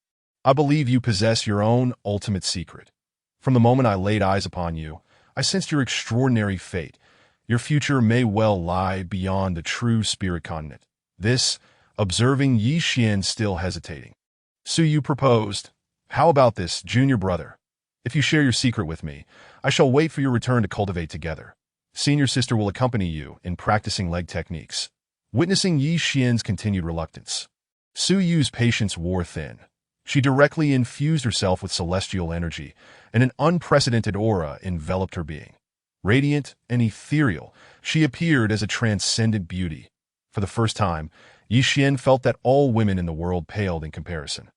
I believe you possess your own ultimate secret. From the moment I laid eyes upon you, I sensed your extraordinary fate. Your future may well lie beyond the true spirit continent." This, observing Yi Xian still hesitating. Suyu proposed, "How about this, junior brother? If you share your secret with me, I shall wait for your return to cultivate together. Senior sister will accompany you in practicing leg techniques." Witnessing Yi Xian's continued reluctance, Suyu's patience wore thin. She directly infused herself with celestial energy, and an unprecedented aura enveloped her being. Radiant and ethereal, she appeared as a transcendent beauty. For the first time, Yi Xian felt that all women in the world paled in comparison.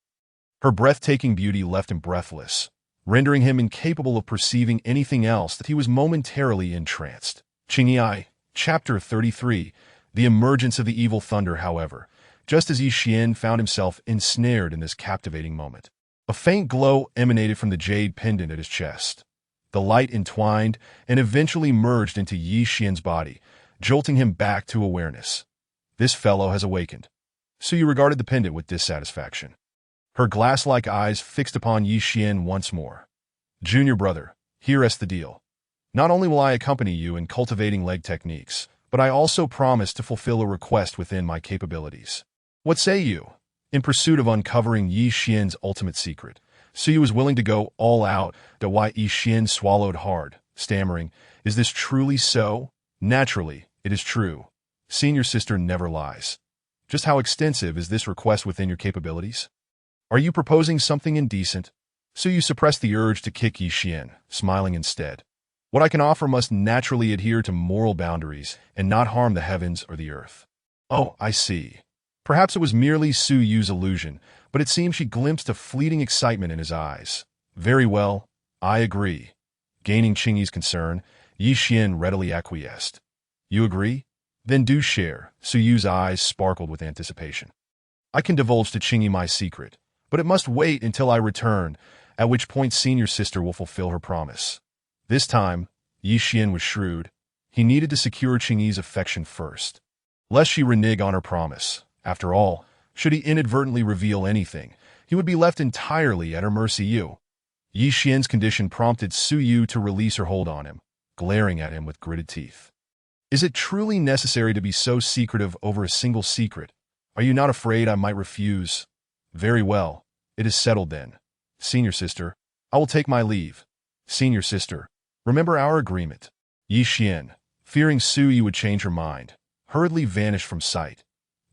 Her breathtaking beauty left him breathless, rendering him incapable of perceiving anything else that he was momentarily entranced. Qingyi, Chapter 33, The Emergence of the Evil Thunder, however, just as Yi Xian found himself ensnared in this captivating moment. A faint glow emanated from the jade pendant at his chest. The light entwined and eventually merged into Yi Xian's body, jolting him back to awareness. "This fellow has awakened." Suyu regarded the pendant with dissatisfaction. Her glass-like eyes fixed upon Yi Xian once more. "Junior brother, here is the deal. Not only will I accompany you in cultivating leg techniques, but I also promise to fulfill a request within my capabilities. What say you?" In pursuit of uncovering Yi Xian's ultimate secret, Suyu was willing to go all out. To why Yi Xian swallowed hard, stammering, "Is this truly so?" "Naturally, it is true. Senior sister never lies. Just how extensive is this request within your capabilities? Are you proposing something indecent?" Suyu suppressed the urge to kick Yi Xian, smiling instead. "What I can offer must naturally adhere to moral boundaries and not harm the heavens or the earth." "Oh, I see." Perhaps it was merely Suyu's illusion, but it seemed she glimpsed a fleeting excitement in his eyes. "Very well, I agree." Gaining Qingyi's concern, Yi Xian readily acquiesced. "You agree? Then do share." Suyu's eyes sparkled with anticipation. "I can divulge to Qingyi my secret, but it must wait until I return, at which point senior sister will fulfill her promise." This time, Yi Xian was shrewd. He needed to secure Qingyi's affection first, lest she renege on her promise. After all, should he inadvertently reveal anything, he would be left entirely at her mercy. Yi Xian's condition prompted Suyu to release her hold on him, glaring at him with gritted teeth. "Is it truly necessary to be so secretive over a single secret? Are you not afraid I might refuse?" "Very well, it is settled then. Senior sister, I will take my leave. Senior sister, remember our agreement. Yi Xian, fearing Su Yu would change her mind, hurriedly vanished from sight.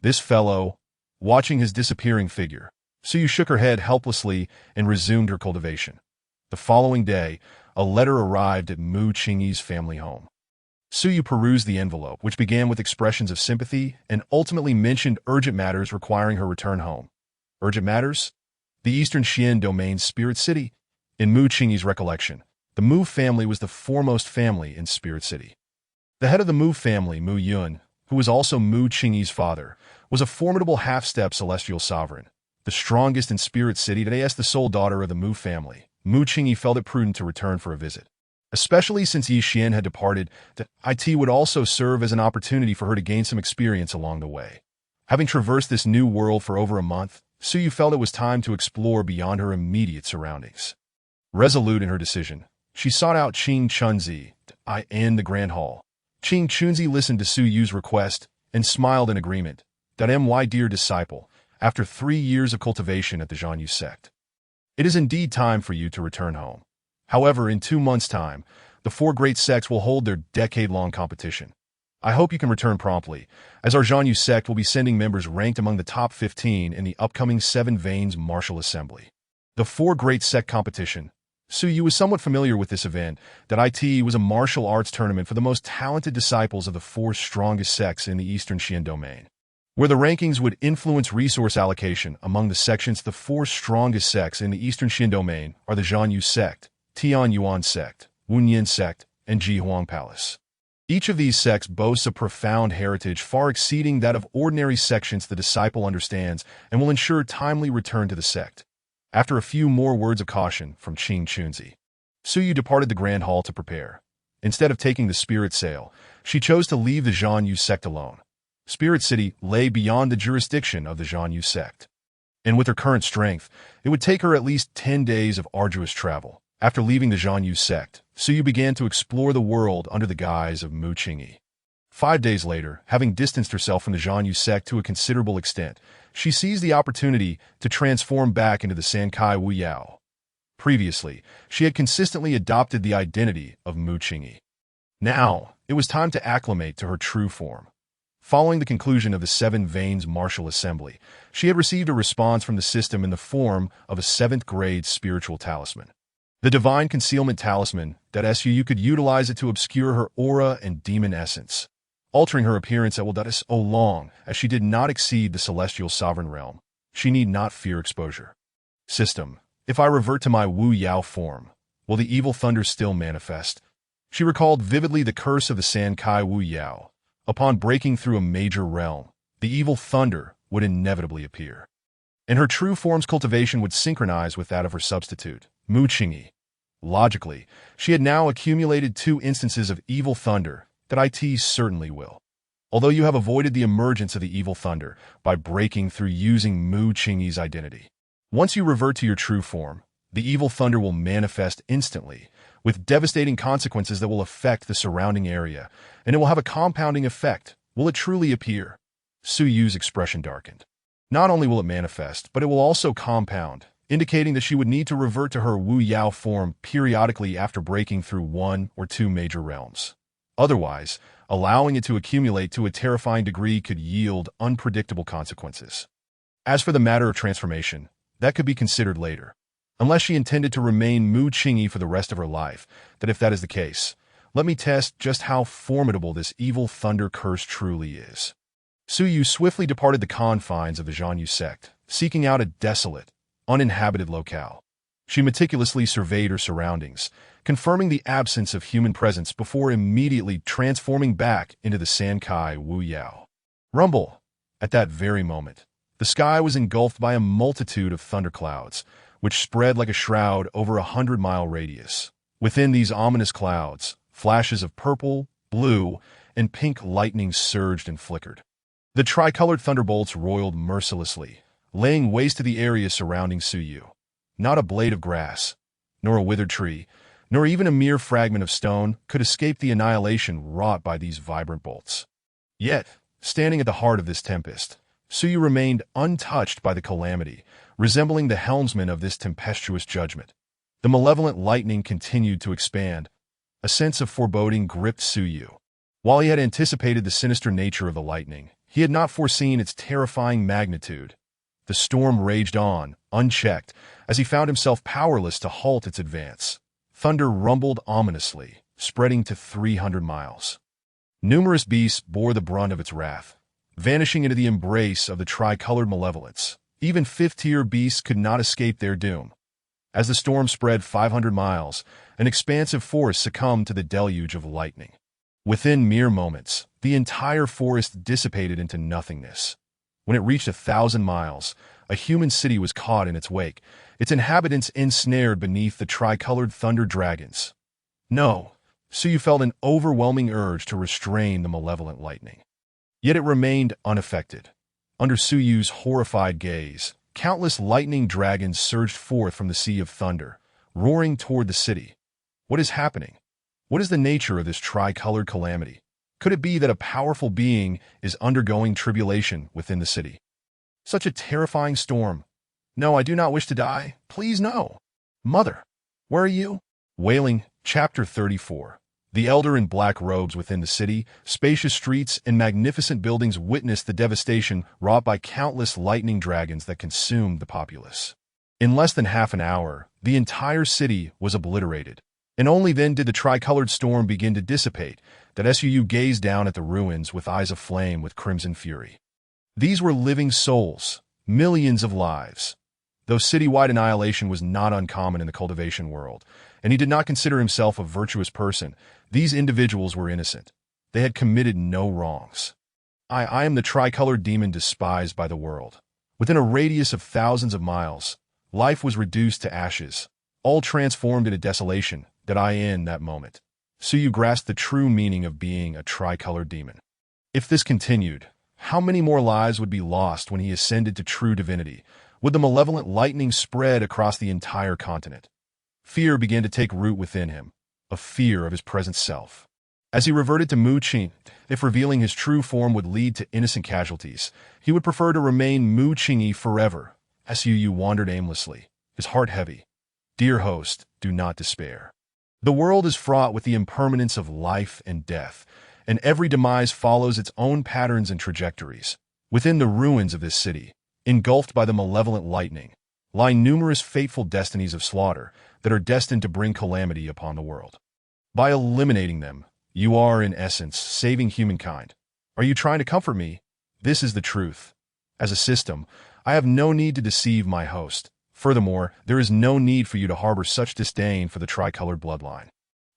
This fellow, watching his disappearing figure, Su Yu shook her head helplessly and resumed her cultivation. The following day, a letter arrived at Mu Qingyi's family home. Su Yu perused the envelope, which began with expressions of sympathy and ultimately mentioned urgent matters requiring her return home. Urgent matters? The Eastern Xian Domain's Spirit City. In Mu Qingyi's recollection, the Mu family was the foremost family in Spirit City. The head of the Mu family, Mu Yun, who was also Mu Qingyi's father, was a formidable half-step celestial sovereign, the strongest in Spirit City. Today, as the sole daughter of the Mu family, Mu Qingyi felt it prudent to return for a visit. Especially since Yi Xian had departed, that it would also serve as an opportunity for her to gain some experience along the way. Having traversed this new world for over a month, Su Yu felt it was time to explore beyond her immediate surroundings. Resolute in her decision, she sought out Qing Chunzi in the Grand Hall. Qing Chunzi listened to Su Yu's request and smiled in agreement. My dear disciple, after 3 years of cultivation at the Zhanyu sect, it is indeed time for you to return home. However, in 2 months' time, the 4 great sects will hold their decade-long competition. I hope you can return promptly, as our Zhanyu sect will be sending members ranked among the top 15 in the upcoming 7 Veins Martial Assembly. The 4 great sect competition. Su Yu was somewhat familiar with this event, that it was a martial arts tournament for the most talented disciples of the 4 strongest sects in the Eastern Xian domain, where the rankings would influence resource allocation among the sections. The 4 strongest sects in the Eastern Xian domain are the Zhanyu sect, Tian Yuan sect, Wunyan sect, and Jihuang Palace. Each of these sects boasts a profound heritage far exceeding that of ordinary sections the disciple understands and will ensure timely return to the sect. After a few more words of caution from Qing Chunzi, Su Yu departed the Grand Hall to prepare. Instead of taking the Spirit Sail, she chose to leave the Zhanyu sect alone. Spirit City lay beyond the jurisdiction of the Zhanyu sect, and with her current strength, it would take her at least 10 days of arduous travel. After leaving the Zhanyu sect, Su Yu began to explore the world under the guise of Mu Qingyi. 5 days later, having distanced herself from the Zhanyu sect to a considerable extent, she seized the opportunity to transform back into the Sankai Wu Yao. Previously, she had consistently adopted the identity of Mu Qingyi. Now, it was time to acclimate to her true form. Following the conclusion of the 7 Veins Martial Assembly, she had received a response from the system in the form of a 7th-grade spiritual talisman. The Divine Concealment Talisman, that Su Yu could utilize it to obscure her aura and demon essence, altering her appearance at will. So long as she did not exceed the celestial sovereign realm, she need not fear exposure. System, if I revert to my Wu Yao form, will the evil thunder still manifest? She recalled vividly the curse of the Sankai Wu Yao. Upon breaking through a major realm, the evil thunder would inevitably appear, and her true form's cultivation would synchronize with that of her substitute, Mu Qingyi. Logically, she had now accumulated 2 instances of evil thunder that it certainly will. Although you have avoided the emergence of the evil thunder by breaking through using Mu Qingyi's identity. Once you revert to your true form, the evil thunder will manifest instantly, with devastating consequences that will affect the surrounding area, and it will have a compounding effect. Will it truly appear? Su Yu's expression darkened. Not only will it manifest, but it will also compound, indicating that she would need to revert to her Wu Yao form periodically after breaking through 1 or 2 major realms. Otherwise, allowing it to accumulate to a terrifying degree could yield unpredictable consequences. As for the matter of transformation, that could be considered later. Unless she intended to remain Mu Qingyi for the rest of her life, that if that is the case, let me test just how formidable this evil thunder curse truly is. Su Yu swiftly departed the confines of the Zhanyu sect, seeking out a desolate, uninhabited locale. She meticulously surveyed her surroundings, confirming the absence of human presence before immediately transforming back into the Sankai Wu Yao. Rumble! At that very moment, the sky was engulfed by a multitude of thunderclouds, which spread like a shroud over 100-mile radius. Within these ominous clouds, flashes of purple, blue, and pink lightning surged and flickered. The tricolored thunderbolts roiled mercilessly, laying waste to the area surrounding Su Yu. Not a blade of grass, nor a withered tree, nor even a mere fragment of stone could escape the annihilation wrought by these vibrant bolts. Yet, standing at the heart of this tempest, Suyu remained untouched by the calamity, resembling the helmsman of this tempestuous judgment. The malevolent lightning continued to expand. A sense of foreboding gripped Suyu. While he had anticipated the sinister nature of the lightning, he had not foreseen its terrifying magnitude. The storm raged on, unchecked, as he found himself powerless to halt its advance. Thunder rumbled ominously, spreading to 300 miles. Numerous beasts bore the brunt of its wrath, vanishing into the embrace of the tricolored malevolence. Even fifth-tier beasts could not escape their doom. As the storm spread 500 miles, an expansive forest succumbed to the deluge of lightning. Within mere moments, the entire forest dissipated into nothingness. When it reached 1,000 miles, a human city was caught in its wake, its inhabitants ensnared beneath the tricolored thunder dragons. No, Suyu felt an overwhelming urge to restrain the malevolent lightning. Yet it remained unaffected. Under Suyu's horrified gaze, countless lightning dragons surged forth from the sea of thunder, roaring toward the city. What is happening? What is the nature of this tricolored calamity? Could it be that a powerful being is undergoing tribulation within the city? Such a terrifying storm. No, I do not wish to die. Please, no. Mother, where are you? Wailing, Chapter 34. The elder in black robes within the city, spacious streets, and magnificent buildings witnessed the devastation wrought by countless lightning dragons that consumed the populace. In less than half an hour, the entire city was obliterated, and only then did the tricolored storm begin to dissipate, that Suyu gazed down at the ruins with eyes aflame with crimson fury. These were living souls, millions of lives. Though citywide annihilation was not uncommon in the cultivation world, and he did not consider himself a virtuous person, these individuals were innocent. They had committed no wrongs. I am the tricolored demon despised by the world. Within a radius of thousands of miles, life was reduced to ashes, all transformed into desolation, that I in that moment. Suyu grasped the true meaning of being a tricolored demon. If this continued, how many more lives would be lost when he ascended to true divinity? Would the malevolent lightning spread across the entire continent? Fear began to take root within him, a fear of his present self. As he reverted to Mu Qing, if revealing his true form would lead to innocent casualties, he would prefer to remain Mu Qingyi forever. Suyu wandered aimlessly, his heart heavy. Dear host, do not despair. The world is fraught with the impermanence of life and death, and every demise follows its own patterns and trajectories. Within the ruins of this city, engulfed by the malevolent lightning, lie numerous fateful destinies of slaughter that are destined to bring calamity upon the world. By eliminating them, you are, in essence, saving humankind. Are you trying to comfort me? This is the truth. As a system, I have no need to deceive my host. Furthermore, there is no need for you to harbor such disdain for the tricolored bloodline.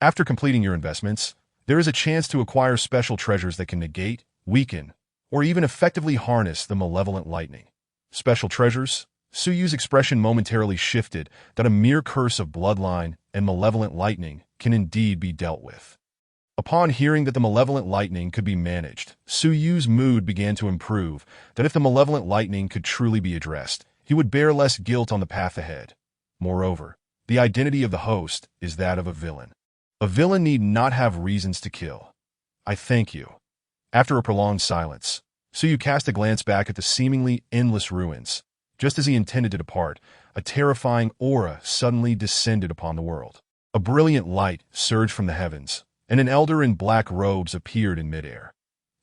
After completing your investments, there is a chance to acquire special treasures that can negate, weaken, or even effectively harness the malevolent lightning. Special treasures? Suyu's expression momentarily shifted, that a mere curse of bloodline and malevolent lightning can indeed be dealt with. Upon hearing that the malevolent lightning could be managed, Suyu's mood began to improve, that if the malevolent lightning could truly be addressed, he would bear less guilt on the path ahead. Moreover, the identity of the host is that of a villain. A villain need not have reasons to kill. I thank you. After a prolonged silence, Suyu cast a glance back at the seemingly endless ruins. Just as he intended to depart, a terrifying aura suddenly descended upon the world. A brilliant light surged from the heavens, and an elder in black robes appeared in midair.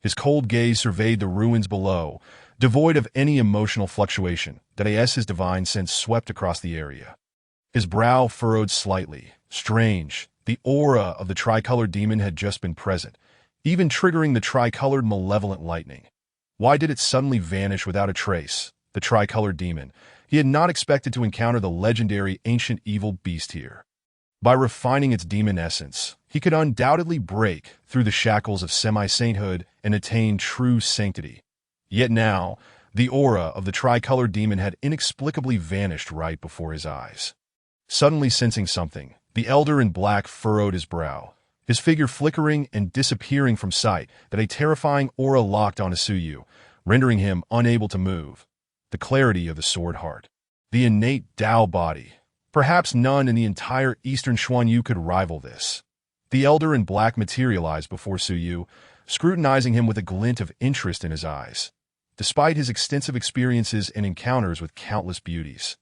His cold gaze surveyed the ruins below, devoid of any emotional fluctuation, that his divine sense swept across the area. His brow furrowed slightly. Strange, the aura of the tricolored demon had just been present, even triggering the tricolored malevolent lightning. Why did it suddenly vanish without a trace? The tricolored demon. He had not expected to encounter the legendary ancient evil beast here. By refining its demon essence, he could undoubtedly break through the shackles of semi-sainthood and attain true sanctity. Yet now, the aura of the tricolored demon had inexplicably vanished right before his eyes. Suddenly sensing something, the elder in black furrowed his brow, his figure flickering and disappearing from sight, that a terrifying aura locked onto Suyu, rendering him unable to move. The clarity of the sword heart. The innate Tao body. Perhaps none in the entire Eastern Xuanyu could rival this. The elder in black materialized before Suyu, scrutinizing him with a glint of interest in his eyes. despite his extensive experiences and encounters with countless beauties.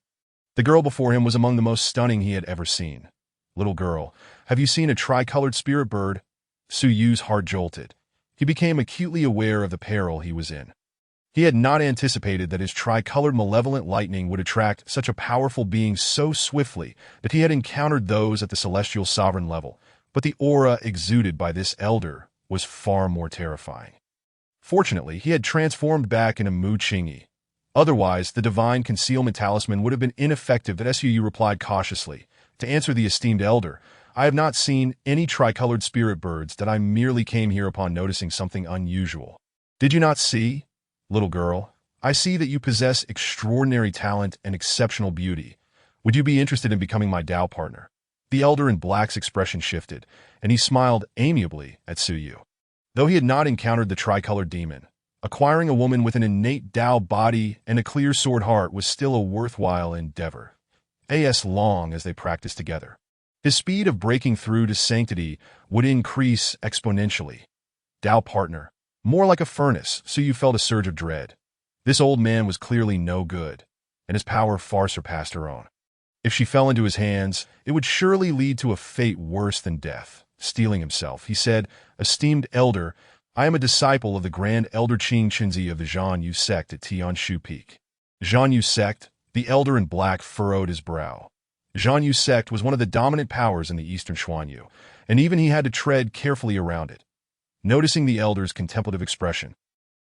The girl before him was among the most stunning he had ever seen. "Little girl, have you seen a tricolored spirit bird?" Su Yu's heart jolted. He became acutely aware of the peril he was in. He had not anticipated that his tricolored malevolent lightning would attract such a powerful being so swiftly that he had encountered those at the celestial sovereign level, but the aura exuded by this elder was far more terrifying. Fortunately, he had transformed back into Mu Qingyi. Otherwise, the divine concealment talisman would have been ineffective. That Su replied cautiously. To answer the esteemed elder, "I have not seen any tricolored spirit birds, that I merely came here upon noticing something unusual." "Did you not see? Little girl, I see that you possess extraordinary talent and exceptional beauty. Would you be interested in becoming my Tao partner?" The elder in black's expression shifted, and he smiled amiably at Su Yu. Though he had not encountered the tricolored demon, acquiring a woman with an innate Tao body and a clear sword heart was still a worthwhile endeavor, as long as they practiced together. His speed of breaking through to sanctity would increase exponentially. Tao partner, more like a furnace, Su Yu felt a surge of dread. This old man was clearly no good, and his power far surpassed her own. If she fell into his hands, it would surely lead to a fate worse than death. Steeling himself, he said, "Esteemed elder, I am a disciple of the Grand Elder Qing Chenzi of the Zhan Yu sect at Tianshu Peak." Zhan Yu sect? The elder in black furrowed his brow. Zhan Yu sect was one of the dominant powers in the eastern Xuanyu, and even he had to tread carefully around it. Noticing the elder's contemplative expression,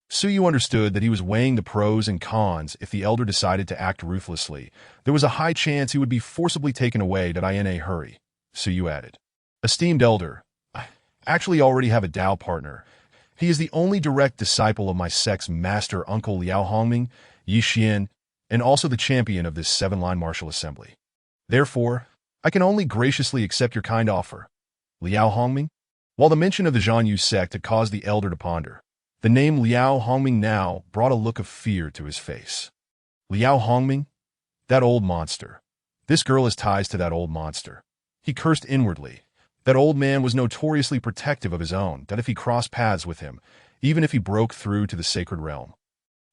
Su Yu understood that he was weighing the pros and cons. If the elder decided to act ruthlessly, there was a high chance he would be forcibly taken away. "In a hurry," Su Yu added. "Esteemed elder, I actually already have a Tao partner. He is the only direct disciple of my sect's master uncle Liao Hongming, Yi Xian, and also the champion of this seven-line martial assembly. Therefore, I can only graciously accept your kind offer." Liao Hongming? While the mention of the Zhan Yu sect had caused the elder to ponder, the name Liao Hongming now brought a look of fear to his face. Liao Hongming? That old monster. This girl has ties to that old monster. He cursed inwardly. That old man was notoriously protective of his own, that if he crossed paths with him, even if he broke through to the sacred realm,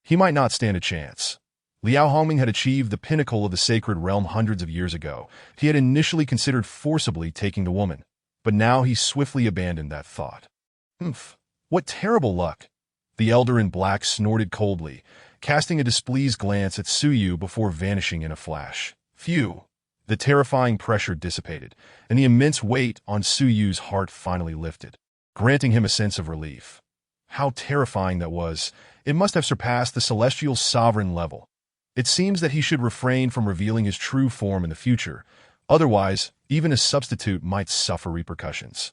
he might not stand a chance. Liao Hongming had achieved the pinnacle of the sacred realm hundreds of years ago. He had initially considered forcibly taking the woman, but now he swiftly abandoned that thought. "Humph, what terrible luck." The elder in black snorted coldly, casting a displeased glance at Su Yu before vanishing in a flash. Phew! The terrifying pressure dissipated, and the immense weight on Su Yu's heart finally lifted, granting him a sense of relief. How terrifying that was! It must have surpassed the celestial sovereign level. It seems that he should refrain from revealing his true form in the future, otherwise even a substitute might suffer repercussions.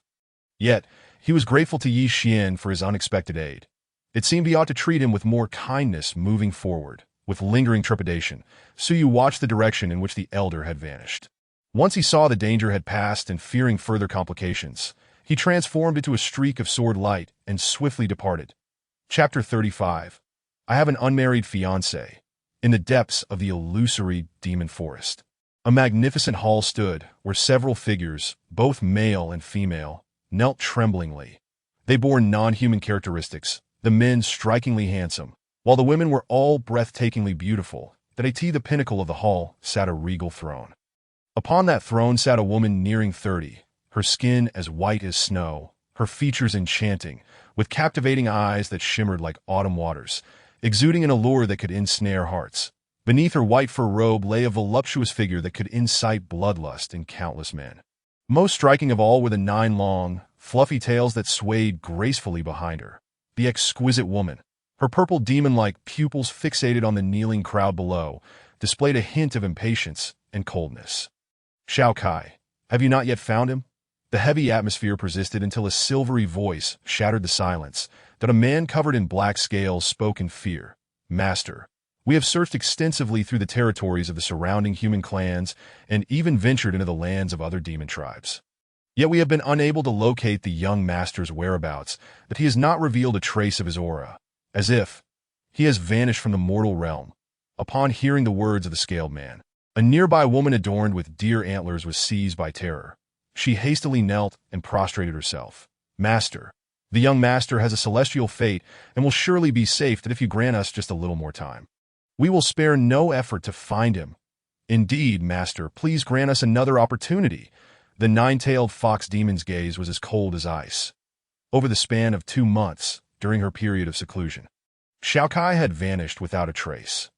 Yet, he was grateful to Yi Xian for his unexpected aid. It seemed he ought to treat him with more kindness moving forward. With lingering trepidation, Su Yu watched the direction in which the elder had vanished. Once he saw the danger had passed and fearing further complications, he transformed into a streak of sword light and swiftly departed. Chapter 35. I have an unmarried fiancé. In the depths of the illusory demon forest, a magnificent hall stood where several figures, both male and female, knelt tremblingly. They bore non-human characteristics, the men strikingly handsome, while the women were all breathtakingly beautiful. At the pinnacle of the hall sat a regal throne. Upon that throne sat a woman nearing 30, her skin as white as snow, her features enchanting, with captivating eyes that shimmered like autumn waters, exuding an allure that could ensnare hearts. Beneath her white fur robe lay a voluptuous figure that could incite bloodlust in countless men. Most striking of all were the 9 long, fluffy tails that swayed gracefully behind her. The exquisite woman, her purple demon-like pupils fixated on the kneeling crowd below, displayed a hint of impatience and coldness. "Shao Kai, have you not yet found him?" The heavy atmosphere persisted until a silvery voice shattered the silence. That a man covered in black scales spoke in fear. "Master, we have searched extensively through the territories of the surrounding human clans and even ventured into the lands of other demon tribes. Yet we have been unable to locate the young master's whereabouts, that he has not revealed a trace of his aura, as if he has vanished from the mortal realm." Upon hearing the words of the scaled man, a nearby woman adorned with deer antlers was seized by terror. She hastily knelt and prostrated herself. "Master, The young master has a celestial fate and will surely be safe that if you grant us just a little more time. We will spare no effort to find him. Indeed, master, please grant us another opportunity. The nine-tailed fox demon's gaze was as cold as ice. Over the span of 2 months, during her period of seclusion, Xiao Kai had vanished without a trace.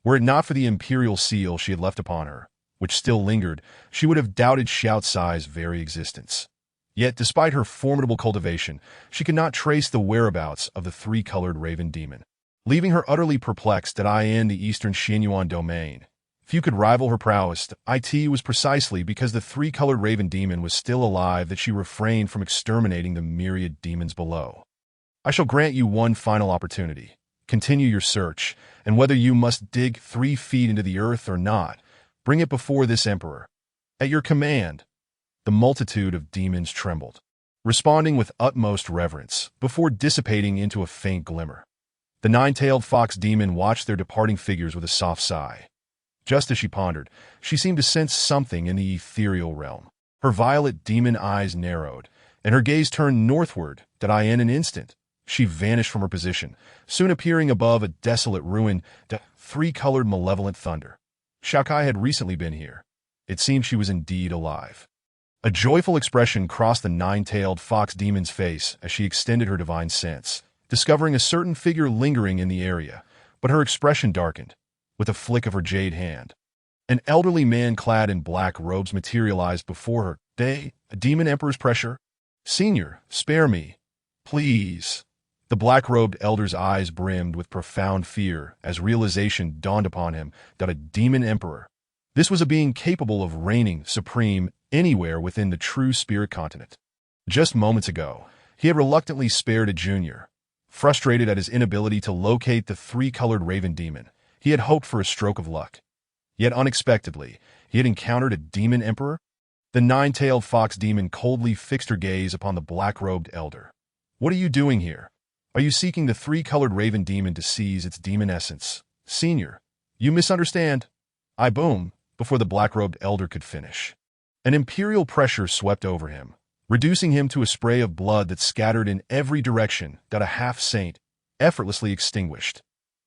Were it not for the imperial seal she had left upon her, which still lingered, she would have doubted Xiao Cai's very existence. Yet, despite her formidable cultivation, she could not trace the whereabouts of the three-colored raven demon, leaving her utterly perplexed that in the eastern Xianyuan domain. Few could rival her prowess. It was precisely because the three-colored raven demon was still alive that she refrained from exterminating the myriad demons below. I shall grant you one final opportunity. Continue your search, and whether you must dig 3 feet into the earth or not, bring it before this emperor. At your command. The multitude of demons trembled, responding with utmost reverence, before dissipating into a faint glimmer. The nine-tailed fox demon watched their departing figures with a soft sigh. Just as she pondered, she seemed to sense something in the ethereal realm. Her violet demon eyes narrowed, and her gaze turned northward, in an instant. She vanished from her position, soon appearing above a desolate ruin, three-colored malevolent thunder. Xiao Kai had recently been here. It seemed she was indeed alive. A joyful expression crossed the nine-tailed fox demon's face as she extended her divine sense, discovering a certain figure lingering in the area, but her expression darkened. With a flick of her jade hand, an elderly man clad in black robes materialized before her. A demon emperor's pressure? Senior, spare me. Please. The black-robed elder's eyes brimmed with profound fear as realization dawned upon him that a demon emperor. This was a being capable of reigning supreme anywhere within the true spirit continent. Just moments ago, he had reluctantly spared a junior. Frustrated at his inability to locate the three-colored raven demon, he had hoped for a stroke of luck. Yet unexpectedly, he had encountered a demon emperor. The nine-tailed fox demon coldly fixed her gaze upon the black-robed elder. What are you doing here? Are you seeking the three-colored raven demon to seize its demon essence? Senior, you misunderstand. I boom, before the black-robed elder could finish. An imperial pressure swept over him, reducing him to a spray of blood that scattered in every direction, a half-saint, effortlessly extinguished.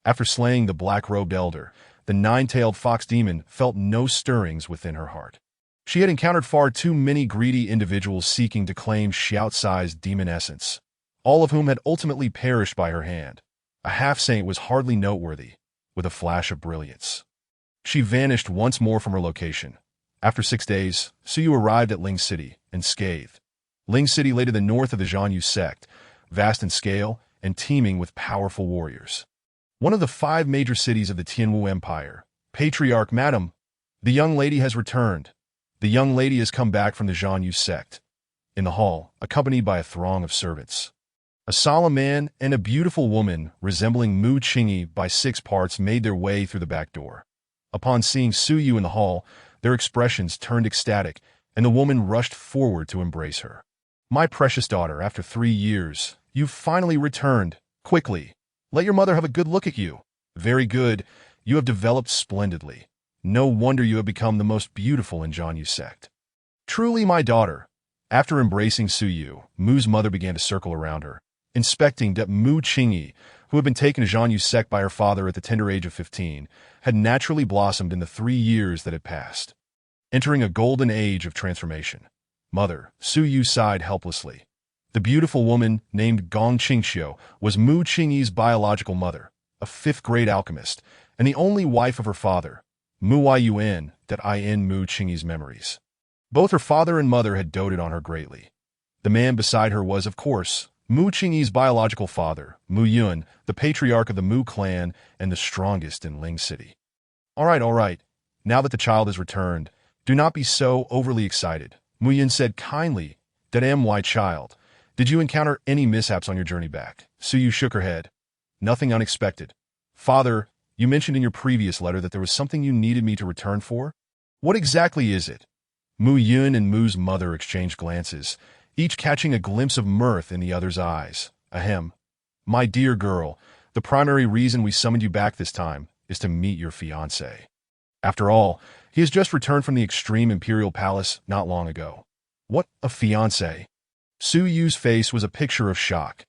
After slaying the black-robed elder, the nine-tailed fox demon felt no stirrings within her heart. She had encountered far too many greedy individuals seeking to claim Xiao Cai's demon essence, all of whom had ultimately perished by her hand. A half-saint was hardly noteworthy, with a flash of brilliance. She vanished once more from her location. After 6 days, Suyu arrived at Ling City, unscathed. Ling City lay to the north of the Zhanyu sect, vast in scale and teeming with powerful warriors. One of the 5 major cities of the Tianwu Empire. Patriarch, Madam, the young lady has returned. The young lady has come back from the Zhanyu sect. In the hall, accompanied by a throng of servants. A solemn man and a beautiful woman, resembling Mu Qingyi by 6 parts, made their way through the back door. Upon seeing Suyu in the hall, their expressions turned ecstatic, and the woman rushed forward to embrace her. My precious daughter, after 3 years, you've finally returned. Quickly. Let your mother have a good look at you. Very good. You have developed splendidly. No wonder you have become the most beautiful in Zhanyu sect. Truly, my daughter. After embracing Suyu, Mu's mother began to circle around her, inspecting Mu Qingyi, who had been taken to Zhanyu sect by her father at the tender age of 15, had naturally blossomed in the 3 years that had passed, entering a golden age of transformation. Mother, Suyu sighed helplessly. The beautiful woman, named Gong Qingxiu, was Mu Qingyi's biological mother, a 5th-grade alchemist, and the only wife of her father, Mu Yuan, in Mu Qingyi's memories. Both her father and mother had doted on her greatly. The man beside her was, of course, Mu Qingyi's biological father, Mu Yun, the patriarch of the Mu clan and the strongest in Ling City. All right. Now that the child has returned, do not be so overly excited, Mu Yun said kindly. My child. Did you encounter any mishaps on your journey back? Suyu shook her head. Nothing unexpected. Father, you mentioned in your previous letter that there was something you needed me to return for? What exactly is it? Mu Yun and Mu's mother exchanged glances, each catching a glimpse of mirth in the other's eyes. Ahem. My dear girl, the primary reason we summoned you back this time is to meet your fiancé. After all, he has just returned from the extreme imperial palace not long ago. What, a fiancé? Su Yu's face was a picture of shock.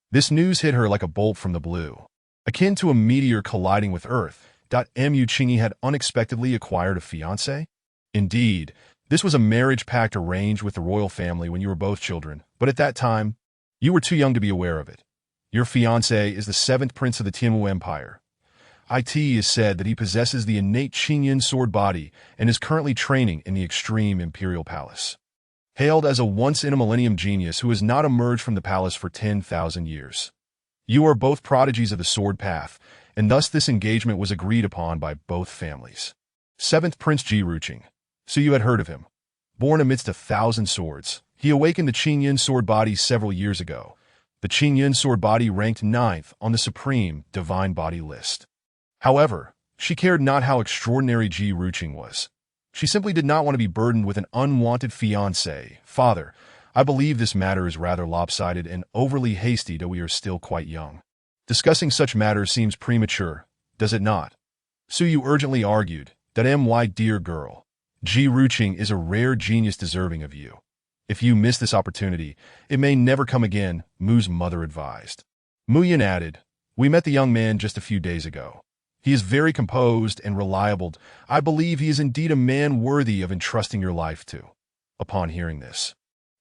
This news hit her like a bolt from the blue. Akin to a meteor colliding with Earth, Mu Chingy had unexpectedly acquired a fiancé? Indeed, this was a marriage pact arranged with the royal family when you were both children, but at that time, you were too young to be aware of it. Your fiancé is the 7th prince of the Tianwu Empire. It is said that he possesses the innate Qingyun sword body and is currently training in the extreme imperial palace. Hailed as a once-in-a-millennium genius who has not emerged from the palace for 10,000 years. You are both prodigies of the sword path, and thus this engagement was agreed upon by both families. 7th Prince Ji Ruqing. So you had heard of him. Born amidst 1,000 swords, he awakened the Qingyun sword body several years ago. The Qingyun sword body ranked 9th on the supreme divine body list. However, she cared not how extraordinary Ji Ruqing was. She simply did not want to be burdened with an unwanted fiancé. Father, I believe this matter is rather lopsided and overly hasty, though we are still quite young. Discussing such matters seems premature, does it not? Su Yu urgently argued that my dear girl, Ji Ruqing is a rare genius deserving of you. If you miss this opportunity, it may never come again, Mu's mother advised. Mu Yin added, we met the young man just a few days ago. He is very composed and reliable. I believe he is indeed a man worthy of entrusting your life to. Upon hearing this,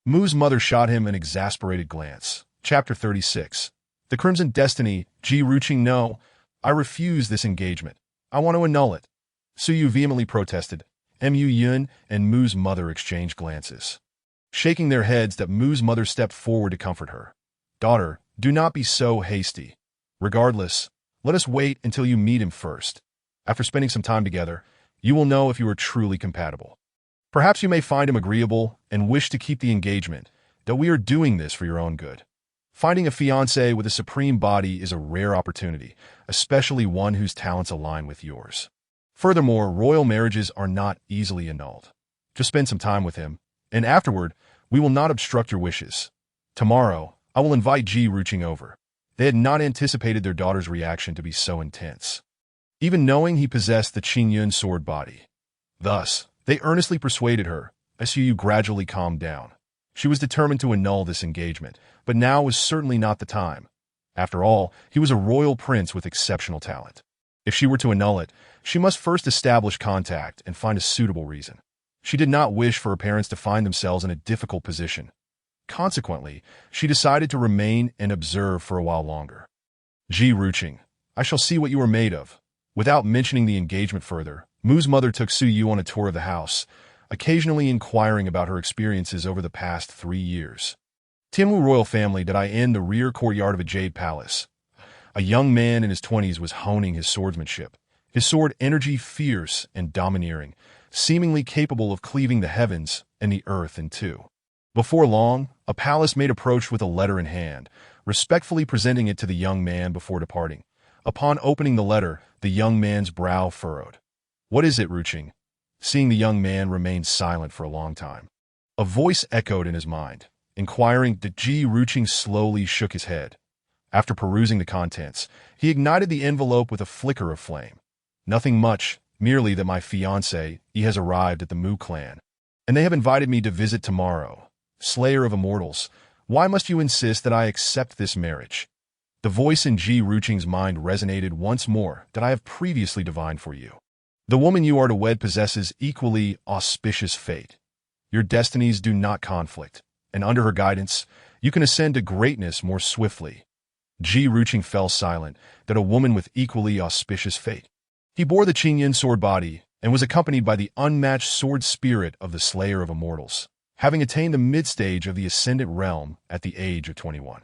Mu's mother shot him an exasperated glance. Chapter 36. The Crimson Destiny. Ji Ruqing, no. I refuse this engagement. I want to annul it. Su Yu vehemently protested. Mu Yun and Mu's mother exchanged glances. Shaking their heads, that Mu's mother stepped forward to comfort her. Daughter, do not be so hasty. Regardless, let us wait until you meet him first. After spending some time together, you will know if you are truly compatible. Perhaps you may find him agreeable and wish to keep the engagement, though we are doing this for your own good. Finding a fiancé with a supreme body is a rare opportunity, especially one whose talents align with yours. Furthermore, royal marriages are not easily annulled. Just spend some time with him, and afterward, we will not obstruct your wishes. Tomorrow, I will invite Ji Ruqing over. They had not anticipated their daughter's reaction to be so intense, even knowing he possessed the Qingyun sword body. Thus, they earnestly persuaded her. Su gradually calmed down. She was determined to annul this engagement, but now was certainly not the time. After all, he was a royal prince with exceptional talent. If she were to annul it, she must first establish contact and find a suitable reason. She did not wish for her parents to find themselves in a difficult position. Consequently, she decided to remain and observe for a while longer. Ji Ruqing, I shall see what you are made of. Without mentioning the engagement further, Mu's mother took Su Yu on a tour of the house, occasionally inquiring about her experiences over the past 3 years. Tianwu royal family did I in the rear courtyard of a jade palace. A young man in his 20s was honing his swordsmanship, his sword energy fierce and domineering, seemingly capable of cleaving the heavens and the earth in two. Before long, a palace maid approached with a letter in hand, respectfully presenting it to the young man before departing. Upon opening the letter, the young man's brow furrowed. What is it, Ruqing? Seeing the young man remained silent for a long time. A voice echoed in his mind, inquiring. Ji Ruqing slowly shook his head. After perusing the contents, he ignited the envelope with a flicker of flame. Nothing much, merely that my fiancé, he has arrived at the Mu clan, and they have invited me to visit tomorrow. Slayer of Immortals, why must you insist that I accept this marriage? The voice in Ji Ruqing's mind resonated once more that I have previously divined for you. The woman you are to wed possesses equally auspicious fate. Your destinies do not conflict, and under her guidance, you can ascend to greatness more swiftly. Ji Ruqing fell silent, that a woman with equally auspicious fate. He bore the Qingyun sword body and was accompanied by the unmatched sword spirit of the Slayer of Immortals, having attained the mid-stage of the Ascendant Realm at the age of 21.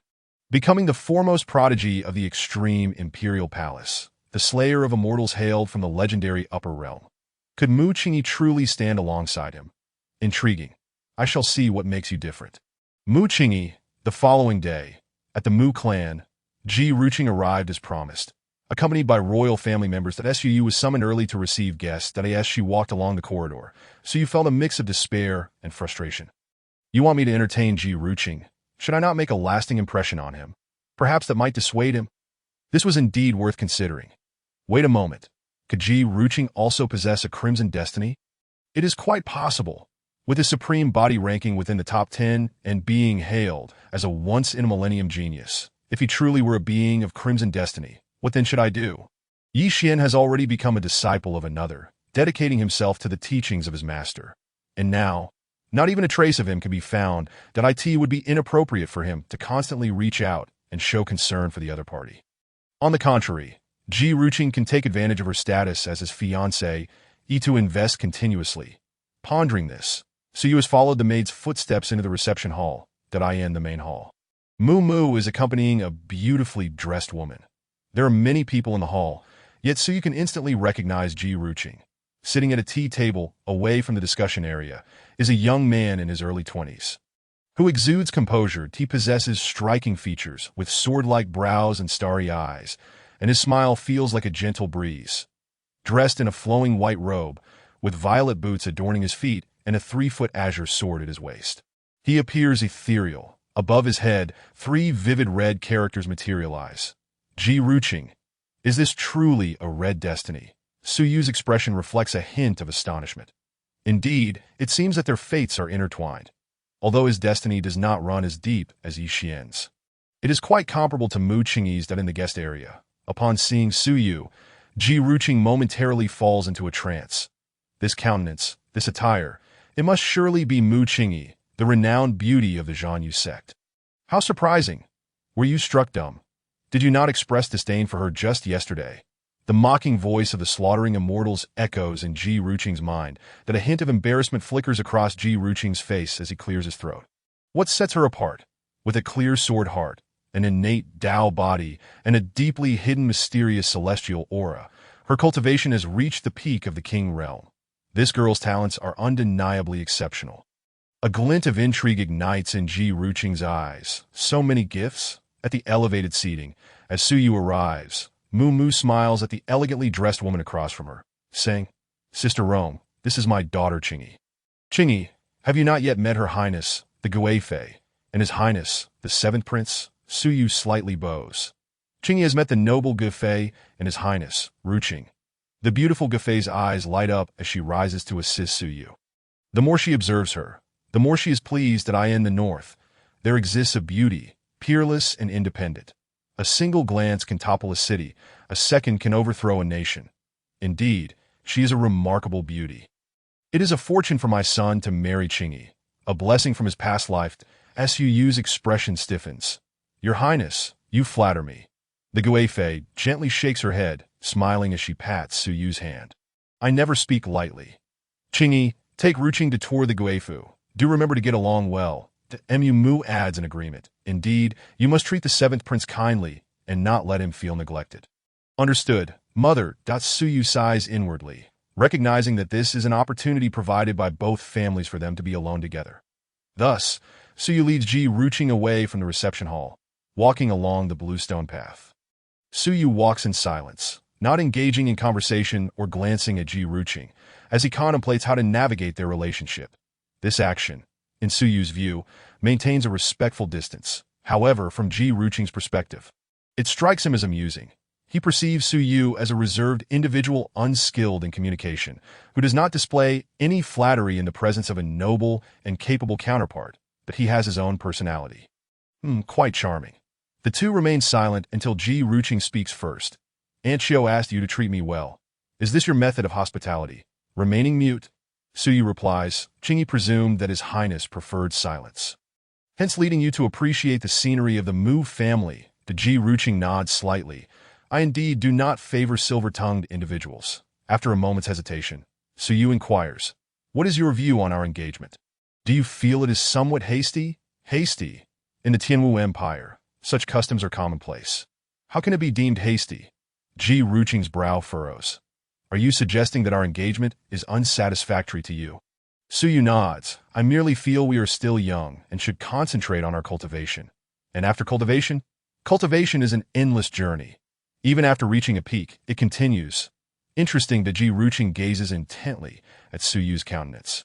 Becoming the foremost prodigy of the extreme Imperial Palace, the Slayer of Immortals hailed from the legendary Upper Realm. Could Mu Chingy truly stand alongside him? Intriguing. I shall see what makes you different. Mu Chingy, the following day, at the Mu clan, Ji Ruqing arrived as promised. Accompanied by royal family members, that Su Yu was summoned early to receive guests. That as she walked along the corridor, Su Yu felt a mix of despair and frustration. You want me to entertain Ji Ruqing? Should I not make a lasting impression on him? Perhaps that might dissuade him? This was indeed worth considering. Wait a moment. Could Ji Ruqing also possess a crimson destiny? It is quite possible. With his supreme body ranking within the top 10 and being hailed as a once-in-a-millennium genius. If he truly were a being of crimson destiny, what then should I do? Yi Xian has already become a disciple of another, dedicating himself to the teachings of his master. And now, not even a trace of him can be found. That it would be inappropriate for him to constantly reach out and show concern for the other party. On the contrary, Ji Ruqing can take advantage of her status as his fiancée to invest continuously. Pondering this, Su Yu has followed the maid's footsteps into the reception hall, in the main hall. Mu Mu is accompanying a beautifully dressed woman. There are many people in the hall, yet Su Yu can instantly recognize Ji Ruqing. Sitting at a tea table, away from the discussion area, is a young man in his early 20s, who exudes composure. He possesses striking features, with sword-like brows and starry eyes, and his smile feels like a gentle breeze. Dressed in a flowing white robe, with violet boots adorning his feet and a 3-foot azure sword at his waist. He appears ethereal. Above his head, 3 vivid red characters materialize. Ji Ruqing. Is this truly a red destiny? Su Yu's expression reflects a hint of astonishment. Indeed, it seems that their fates are intertwined, although his destiny does not run as deep as Yi Xian's. It is quite comparable to Mu Qingyi's in the guest area. Upon seeing Su Yu, Ji Ruqing momentarily falls into a trance. This countenance, this attire, it must surely be Mu Qingyi, the renowned beauty of the Zhan Yu sect. How surprising! Were you struck dumb? Did you not express disdain for her just yesterday? The mocking voice of the slaughtering immortals echoes in Ji Ruqing's mind, that a hint of embarrassment flickers across Ji Ruqing's face as he clears his throat. What sets her apart? With a clear sword heart, an innate Tao body, and a deeply hidden mysterious celestial aura, her cultivation has reached the peak of the King realm. This girl's talents are undeniably exceptional. A glint of intrigue ignites in Ji Ruqing's eyes. So many gifts? At the elevated seating, as Su Yu arrives, Mu Mu smiles at the elegantly dressed woman across from her, saying, "Sister Rome, this is my daughter Qingyi." "Qingyi, have you not yet met Her Highness, the Guifei, and His Highness, the 7th Prince?" Su Yu slightly bows. Qingyi has met the noble Guifei and His Highness, Ruqing. The beautiful Guifei's eyes light up as she rises to assist Su Yu. The more she observes her, the more she is pleased that in the north, there exists a beauty, peerless and independent. A single glance can topple a city, a second can overthrow a nation. Indeed, she is a remarkable beauty. It is a fortune for my son to marry Qingyi, a blessing from his past life. Su Yu's expression stiffens. "Your Highness, you flatter me." The Guifei gently shakes her head, smiling as she pats Su Yu's hand. "I never speak lightly. Qingyi, take Ruqing to tour the Guifu. Do remember to get along well." Mu Mu adds an agreement. "Indeed, you must treat the 7th Prince kindly and not let him feel neglected." "Understood, Mother." Su Yu sighs inwardly, recognizing that this is an opportunity provided by both families for them to be alone together. Thus, Su Yu leads Ji Ruqing away from the reception hall, walking along the bluestone path. Su Yu walks in silence, not engaging in conversation or glancing at Ji Ruqing, as he contemplates how to navigate their relationship. This action, in Su Yu's view, maintains a respectful distance. However, from Ji Ruqing's perspective, it strikes him as amusing. He perceives Su Yu as a reserved individual unskilled in communication, who does not display any flattery in the presence of a noble and capable counterpart, but he has his own personality. Quite charming. The two remain silent until Ji Ruqing speaks first. "Aunt Xiao asked you to treat me well. Is this your method of hospitality?" Remaining mute, Su Yu replies, "Qingyi presumed that His Highness preferred silence, hence leading you to appreciate the scenery of the Mu family." The Ji Ruqing nods slightly. "I indeed do not favor silver-tongued individuals." After a moment's hesitation, Su Yu inquires, "What is your view on our engagement? Do you feel it is somewhat hasty?" "Hasty? In the Tianwu Empire, such customs are commonplace. How can it be deemed hasty?" Ji Ruqing's brow furrows. "Are you suggesting that our engagement is unsatisfactory to you?" Su Yu nods. "I merely feel we are still young and should concentrate on our cultivation. And after cultivation? Cultivation is an endless journey. Even after reaching a peak, it continues." Interesting that Ji Ruqing gazes intently at Su Yu's countenance,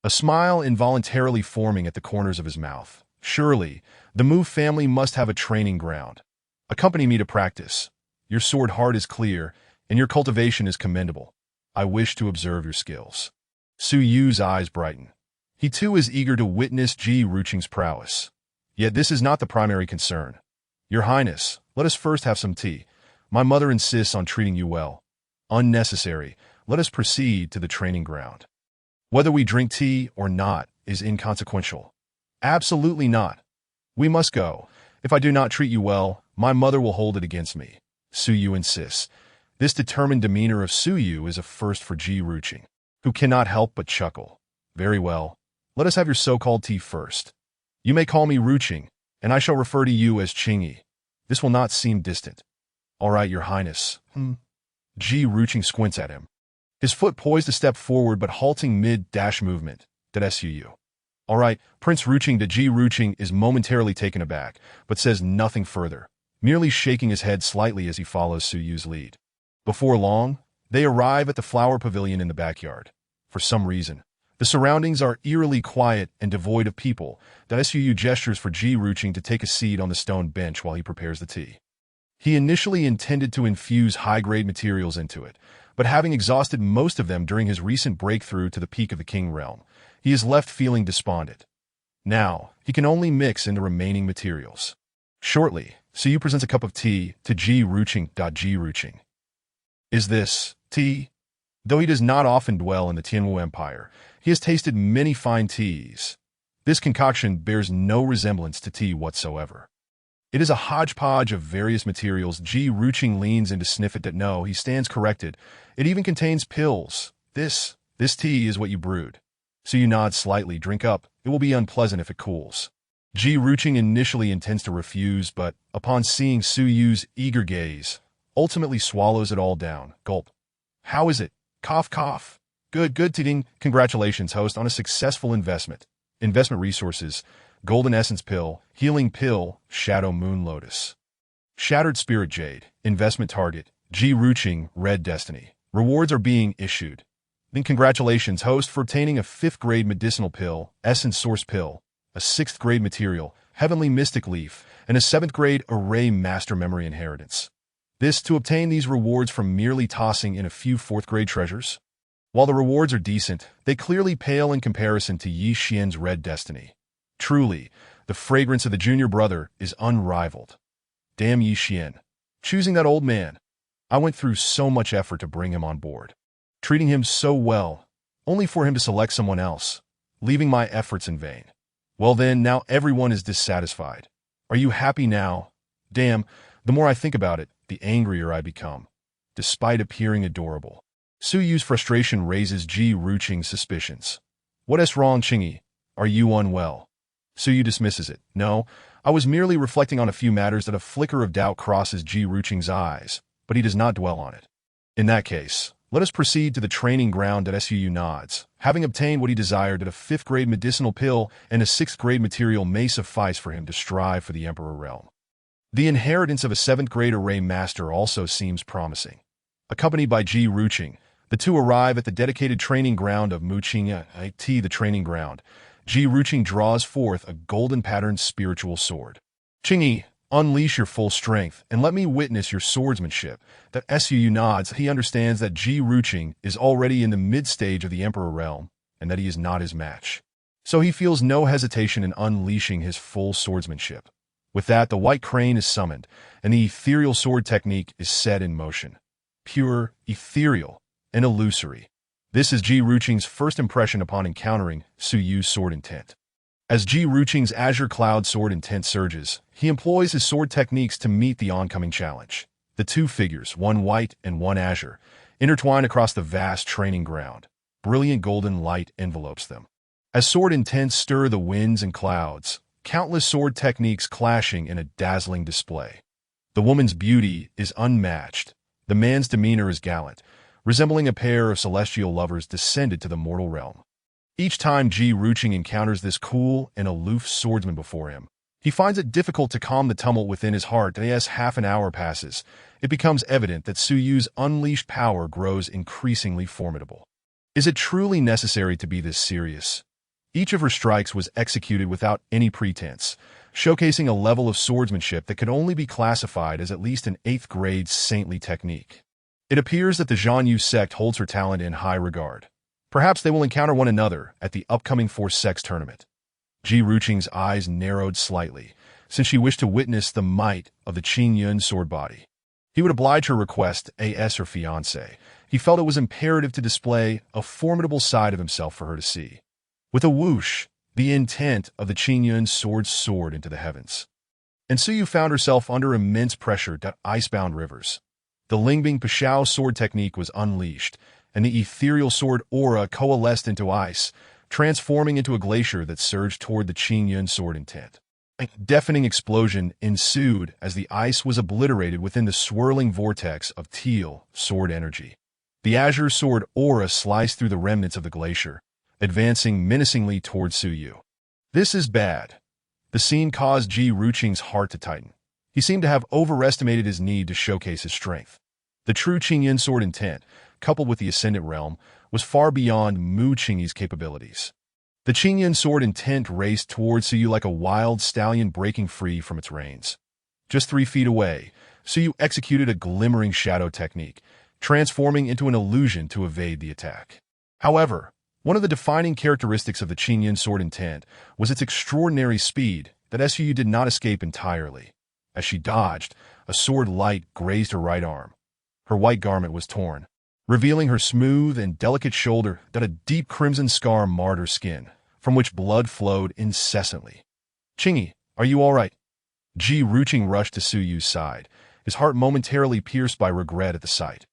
a smile involuntarily forming at the corners of his mouth. "Surely, the Mu family must have a training ground. Accompany me to practice. Your sword heart is clear, and your cultivation is commendable. I wish to observe your skills." Su Yu's eyes brighten. He too is eager to witness Ji Ruqing's prowess. Yet this is not the primary concern. Your Highness, let us first have some tea. My mother insists on treating you well. Unnecessary. Let us proceed to the training ground. Whether we drink tea or not is inconsequential. Absolutely not. We must go. If I do not treat you well, my mother will hold it against me. Su Yu insists. This determined demeanor of Su Yu is a first for Ji Ruqing, who cannot help but chuckle. Very well. Let us have your so-called tea first. You may call me Ruqing, and I shall refer to you as Qingyi. This will not seem distant. All right, Your Highness. Ji Ruqing squints at him. His foot poised to step forward but halting mid-dash movement. Su. All right, Prince Ruqing. Ji Ruqing is momentarily taken aback, but says nothing further, merely shaking his head slightly as he follows Su Yu's lead. Before long, they arrive at the flower pavilion in the backyard. For some reason, the surroundings are eerily quiet and devoid of people. Su gestures for Ji Ruqing to take a seat on the stone bench while he prepares the tea. He initially intended to infuse high-grade materials into it, but having exhausted most of them during his recent breakthrough to the peak of the King Realm, he is left feeling despondent. Now, he can only mix in the remaining materials. Shortly, Su Yu presents a cup of tea to Ji Ruqing. Ji Ruqing. Is this tea? Though he does not often dwell in the Tianwu Empire, he has tasted many fine teas. This concoction bears no resemblance to tea whatsoever. It is a hodgepodge of various materials. Ji Ruqing leans in to sniff it. No, he stands corrected. It even contains pills. This tea is what you brewed. Su Yu nods slightly. Drink up. It will be unpleasant if it cools. Ji Ruqing initially intends to refuse, but upon seeing Su Yu's eager gaze, ultimately swallows it all down. Gulp. How is it? Cough, cough. Good, good, Tiding. Congratulations, host, on a successful investment. Investment resources. Golden Essence Pill, Healing Pill, Shadow Moon Lotus. Shattered Spirit Jade, Investment Target, Ji Ruqing, Red Destiny. Rewards are being issued. Then congratulations, host, for obtaining a 5th grade medicinal pill, Essence Source Pill, a 6th grade material, Heavenly Mystic Leaf, and a 7th grade Array Master Memory Inheritance. This to obtain these rewards from merely tossing in a few 4th grade treasures. While the rewards are decent, they clearly pale in comparison to Yi Xian's Red Destiny. Truly, the fragrance of the junior brother is unrivaled. Damn Yi Xian. Choosing that old man. I went through so much effort to bring him on board. Treating him so well, only for him to select someone else, leaving my efforts in vain. Well then, now everyone is dissatisfied. Are you happy now? Damn, the more I think about it, the angrier I become. Despite appearing adorable. Su Yu's frustration raises Ji Ruqing's suspicions. What is wrong, Qingyi? Are you unwell? Su Yu dismisses it. No, I was merely reflecting on a few matters. That a flicker of doubt crosses Ji Ruqing's eyes, but he does not dwell on it. In that case, let us proceed to the training ground. Su Yu nods. Having obtained what he desired, that a 5th grade medicinal pill and a 6th grade material may suffice for him to strive for the Emperor Realm. The inheritance of a 7th grade Array Master also seems promising. Accompanied by Ji Ruqing, the two arrive at the dedicated training ground of Muqing IT. The training ground. Ji Ruqing draws forth a golden-patterned spiritual sword. Qingyi, unleash your full strength and let me witness your swordsmanship. Su Yu nods. He understands that Ji Ruqing is already in the mid-stage of the Emperor Realm and that he is not his match. So he feels no hesitation in unleashing his full swordsmanship. With that, the White Crane is summoned, and the ethereal sword technique is set in motion. Pure, ethereal, and illusory. This is Ji Ruqing's first impression upon encountering Su Yu's sword intent. As Ji Ruqing's Azure Cloud sword intent surges, he employs his sword techniques to meet the oncoming challenge. The two figures, one white and one azure, intertwine across the vast training ground. Brilliant golden light envelopes them. As sword intents stir the winds and clouds, countless sword techniques clashing in a dazzling display. The woman's beauty is unmatched. The man's demeanor is gallant, resembling a pair of celestial lovers descended to the mortal realm. Each time Ji Ruqing encounters this cool and aloof swordsman before him, he finds it difficult to calm the tumult within his heart. As half an hour passes, it becomes evident that Su Yu's unleashed power grows increasingly formidable. Is it truly necessary to be this serious? Each of her strikes was executed without any pretense, showcasing a level of swordsmanship that could only be classified as at least an 8th grade saintly technique. It appears that the Zhan Yu sect holds her talent in high regard. Perhaps they will encounter one another at the upcoming forced sex tournament. Ji Ruqing's eyes narrowed slightly, since she wished to witness the might of the Qing Yun sword body. He would oblige her request as her fiancé. He felt it was imperative to display a formidable side of himself for her to see. With a whoosh, the intent of the Qing Yun sword soared into the heavens. And Suyu found herself under immense pressure to icebound rivers. The Lingbing Pashao sword technique was unleashed, and the ethereal sword aura coalesced into ice, transforming into a glacier that surged toward the Qing Yun sword intent. A deafening explosion ensued as the ice was obliterated within the swirling vortex of teal sword energy. The azure sword aura sliced through the remnants of the glacier, advancing menacingly toward Suyu. This is bad. The scene caused Ji Ruqing's heart to tighten. He seemed to have overestimated his need to showcase his strength. The true Qing Yun sword intent, coupled with the Ascendant Realm, was far beyond Mu Qingyi's capabilities. The Qing Yun sword intent raced towards Suyu like a wild stallion breaking free from its reins. Just 3 feet away, Suyu executed a glimmering shadow technique, transforming into an illusion to evade the attack. However, one of the defining characteristics of the Qing Yun sword intent was its extraordinary speed that Suyu did not escape entirely. As she dodged, a sword light grazed her right arm. Her white garment was torn, revealing her smooth and delicate shoulder that a deep crimson scar marred her skin, from which blood flowed incessantly. "Qingyi, are you all right?" Ji Ruqing rushed to Suyu's side, his heart momentarily pierced by regret at the sight.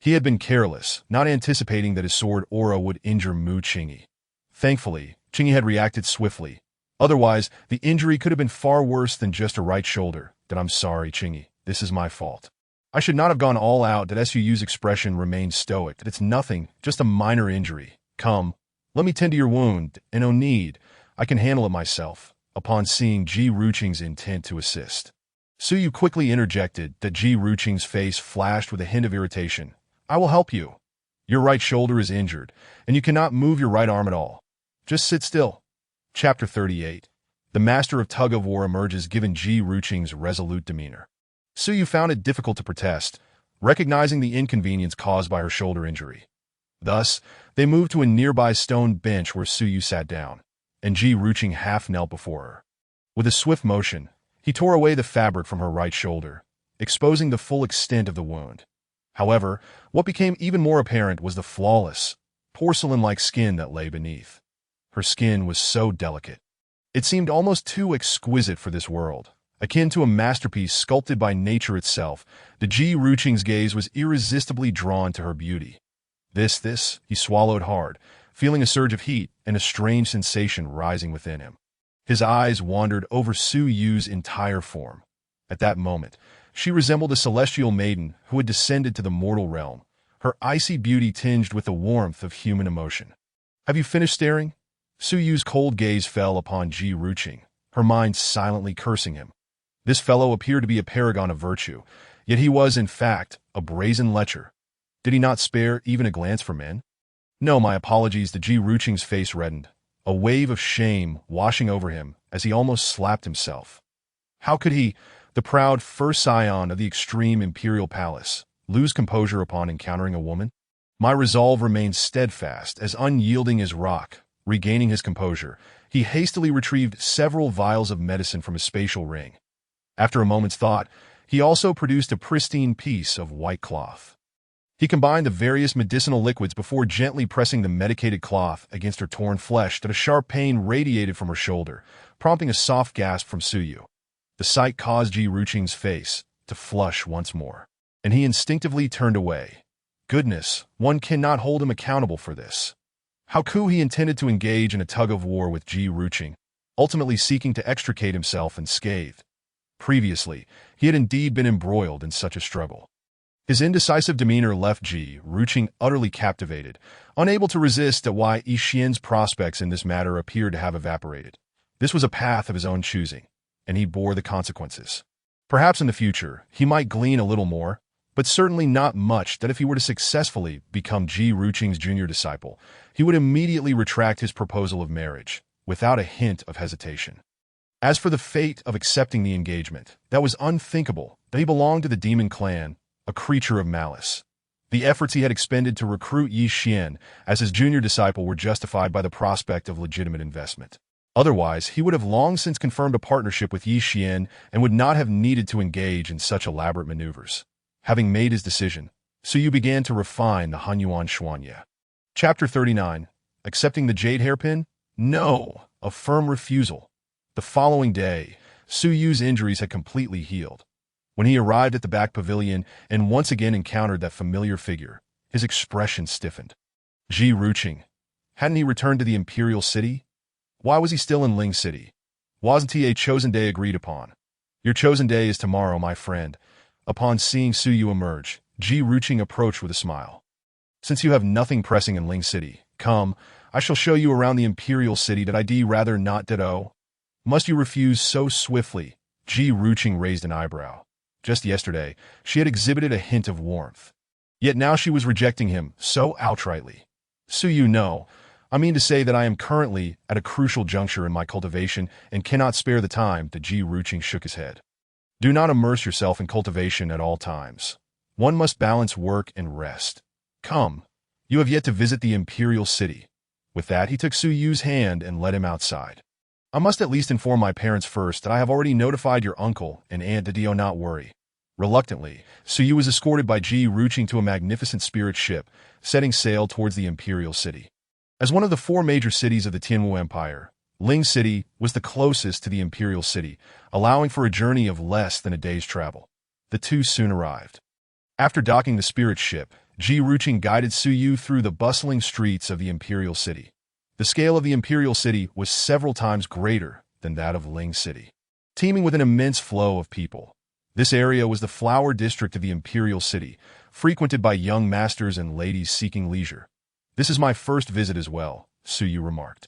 He had been careless, not anticipating that his sword aura would injure Mu Qingyi. Thankfully, Qingyi had reacted swiftly. Otherwise, the injury could have been far worse than just a right shoulder. "That I'm sorry, Qingyi. This is my fault. I should not have gone all out." That Suyu's expression remained stoic. "That it's nothing, just a minor injury. Come, let me tend to your wound, and no need. I can handle it myself." Upon seeing Ji Ruqing's intent to assist, Suyu quickly interjected. That Ji Ruqing's face flashed with a hint of irritation. "I will help you. Your right shoulder is injured, and you cannot move your right arm at all. Just sit still." Chapter 38. The Master of Tug-of-War emerges given Ji Ruqing's resolute demeanor. Suyu found it difficult to protest, recognizing the inconvenience caused by her shoulder injury. Thus, they moved to a nearby stone bench where Suyu sat down, and Ji Ruqing half knelt before her. With a swift motion, he tore away the fabric from her right shoulder, exposing the full extent of the wound. However, what became even more apparent was the flawless, porcelain-like skin that lay beneath. Her skin was so delicate. It seemed almost too exquisite for this world. Akin to a masterpiece sculpted by nature itself, the Ji Ruqing's gaze was irresistibly drawn to her beauty. This, he swallowed hard, feeling a surge of heat and a strange sensation rising within him. His eyes wandered over Suyu's entire form. At that moment, she resembled a celestial maiden who had descended to the mortal realm, her icy beauty tinged with the warmth of human emotion. "Have you finished staring?" Suyu's cold gaze fell upon Ji Ruqing, her mind silently cursing him. This fellow appeared to be a paragon of virtue, yet he was, in fact, a brazen lecher. Did he not spare even a glance for men? "No, my apologies." The Ji Ruqing's face reddened, a wave of shame washing over him as he almost slapped himself. How could he, the proud first scion of the extreme imperial palace, lose composure upon encountering a woman? My resolve remained steadfast, as unyielding as rock. Regaining his composure, he hastily retrieved several vials of medicine from his spatial ring. After a moment's thought, he also produced a pristine piece of white cloth. He combined the various medicinal liquids before gently pressing the medicated cloth against her torn flesh that a sharp pain radiated from her shoulder, prompting a soft gasp from Suyu. The sight caused Ji Ruqing's face to flush once more, and he instinctively turned away. Goodness, one cannot hold him accountable for this. How could he intended to engage in a tug-of-war with Ji Ruqing, ultimately seeking to extricate himself unscathed? Previously, he had indeed been embroiled in such a struggle. His indecisive demeanor left Ji Ruqing utterly captivated, unable to resist at why Yixian's prospects in this matter appeared to have evaporated. This was a path of his own choosing, and he bore the consequences. Perhaps in the future, he might glean a little more, but certainly not much. That if he were to successfully become Ji Ruqing's junior disciple, he would immediately retract his proposal of marriage, without a hint of hesitation. As for the fate of accepting the engagement, that was unthinkable. That he belonged to the demon clan, a creature of malice. The efforts he had expended to recruit Yi Xian as his junior disciple were justified by the prospect of legitimate investment. Otherwise, he would have long since confirmed a partnership with Yi Xian and would not have needed to engage in such elaborate maneuvers. Having made his decision, Su Yu began to refine the Hunyuan Xuanye. Chapter 39. Accepting the jade hairpin? No, a firm refusal. The following day, Su Yu's injuries had completely healed. When he arrived at the back pavilion and once again encountered that familiar figure, his expression stiffened. Ji Ruqing. Hadn't he returned to the Imperial City? Why was he still in Ling City? Wasn't he a chosen day agreed upon? Your chosen day is tomorrow, my friend. Upon seeing Su Yu emerge, Ji Ruqing approached with a smile. Since you have nothing pressing in Ling City, come, I shall show you around the Imperial City that I'd rather not ditto. Must you refuse so swiftly? Ji Ruqing raised an eyebrow. Just yesterday, she had exhibited a hint of warmth. Yet now she was rejecting him so outrightly. Su Yu, no. I mean to say that I am currently at a crucial juncture in my cultivation and cannot spare the time. The Ji Ruqing shook his head. Do not immerse yourself in cultivation at all times. One must balance work and rest. Come, you have yet to visit the Imperial City. With that, he took Su Yu's hand and led him outside. I must at least inform my parents first that I have already notified your uncle and aunt that do not worry. Reluctantly, Su Yu was escorted by Ji Ruqing to a magnificent spirit ship, setting sail towards the Imperial City. As one of the four major cities of the Tianwu Empire, Ling City was the closest to the Imperial City, allowing for a journey of less than a day's travel. The two soon arrived. After docking the spirit ship, Ji Ruqing guided Su Yu through the bustling streets of the Imperial City. The scale of the Imperial City was several times greater than that of Ling City, teeming with an immense flow of people. This area was the flower district of the Imperial City, frequented by young masters and ladies seeking leisure. This is my first visit as well, Su Yu remarked.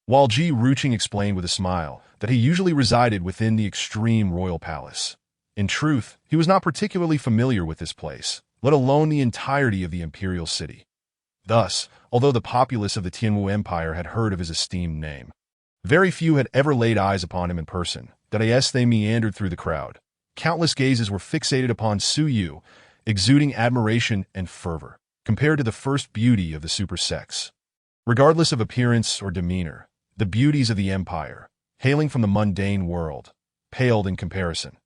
While Ji Ruqing explained with a smile that he usually resided within the extreme royal palace. In truth, he was not particularly familiar with this place, let alone the entirety of the Imperial City. Thus, although the populace of the Tianwu Empire had heard of his esteemed name, very few had ever laid eyes upon him in person. As they meandered through the crowd, countless gazes were fixated upon Su Yu, exuding admiration and fervor, compared to the first beauty of the super sex. Regardless of appearance or demeanor, the beauties of the empire, hailing from the mundane world, paled in comparison.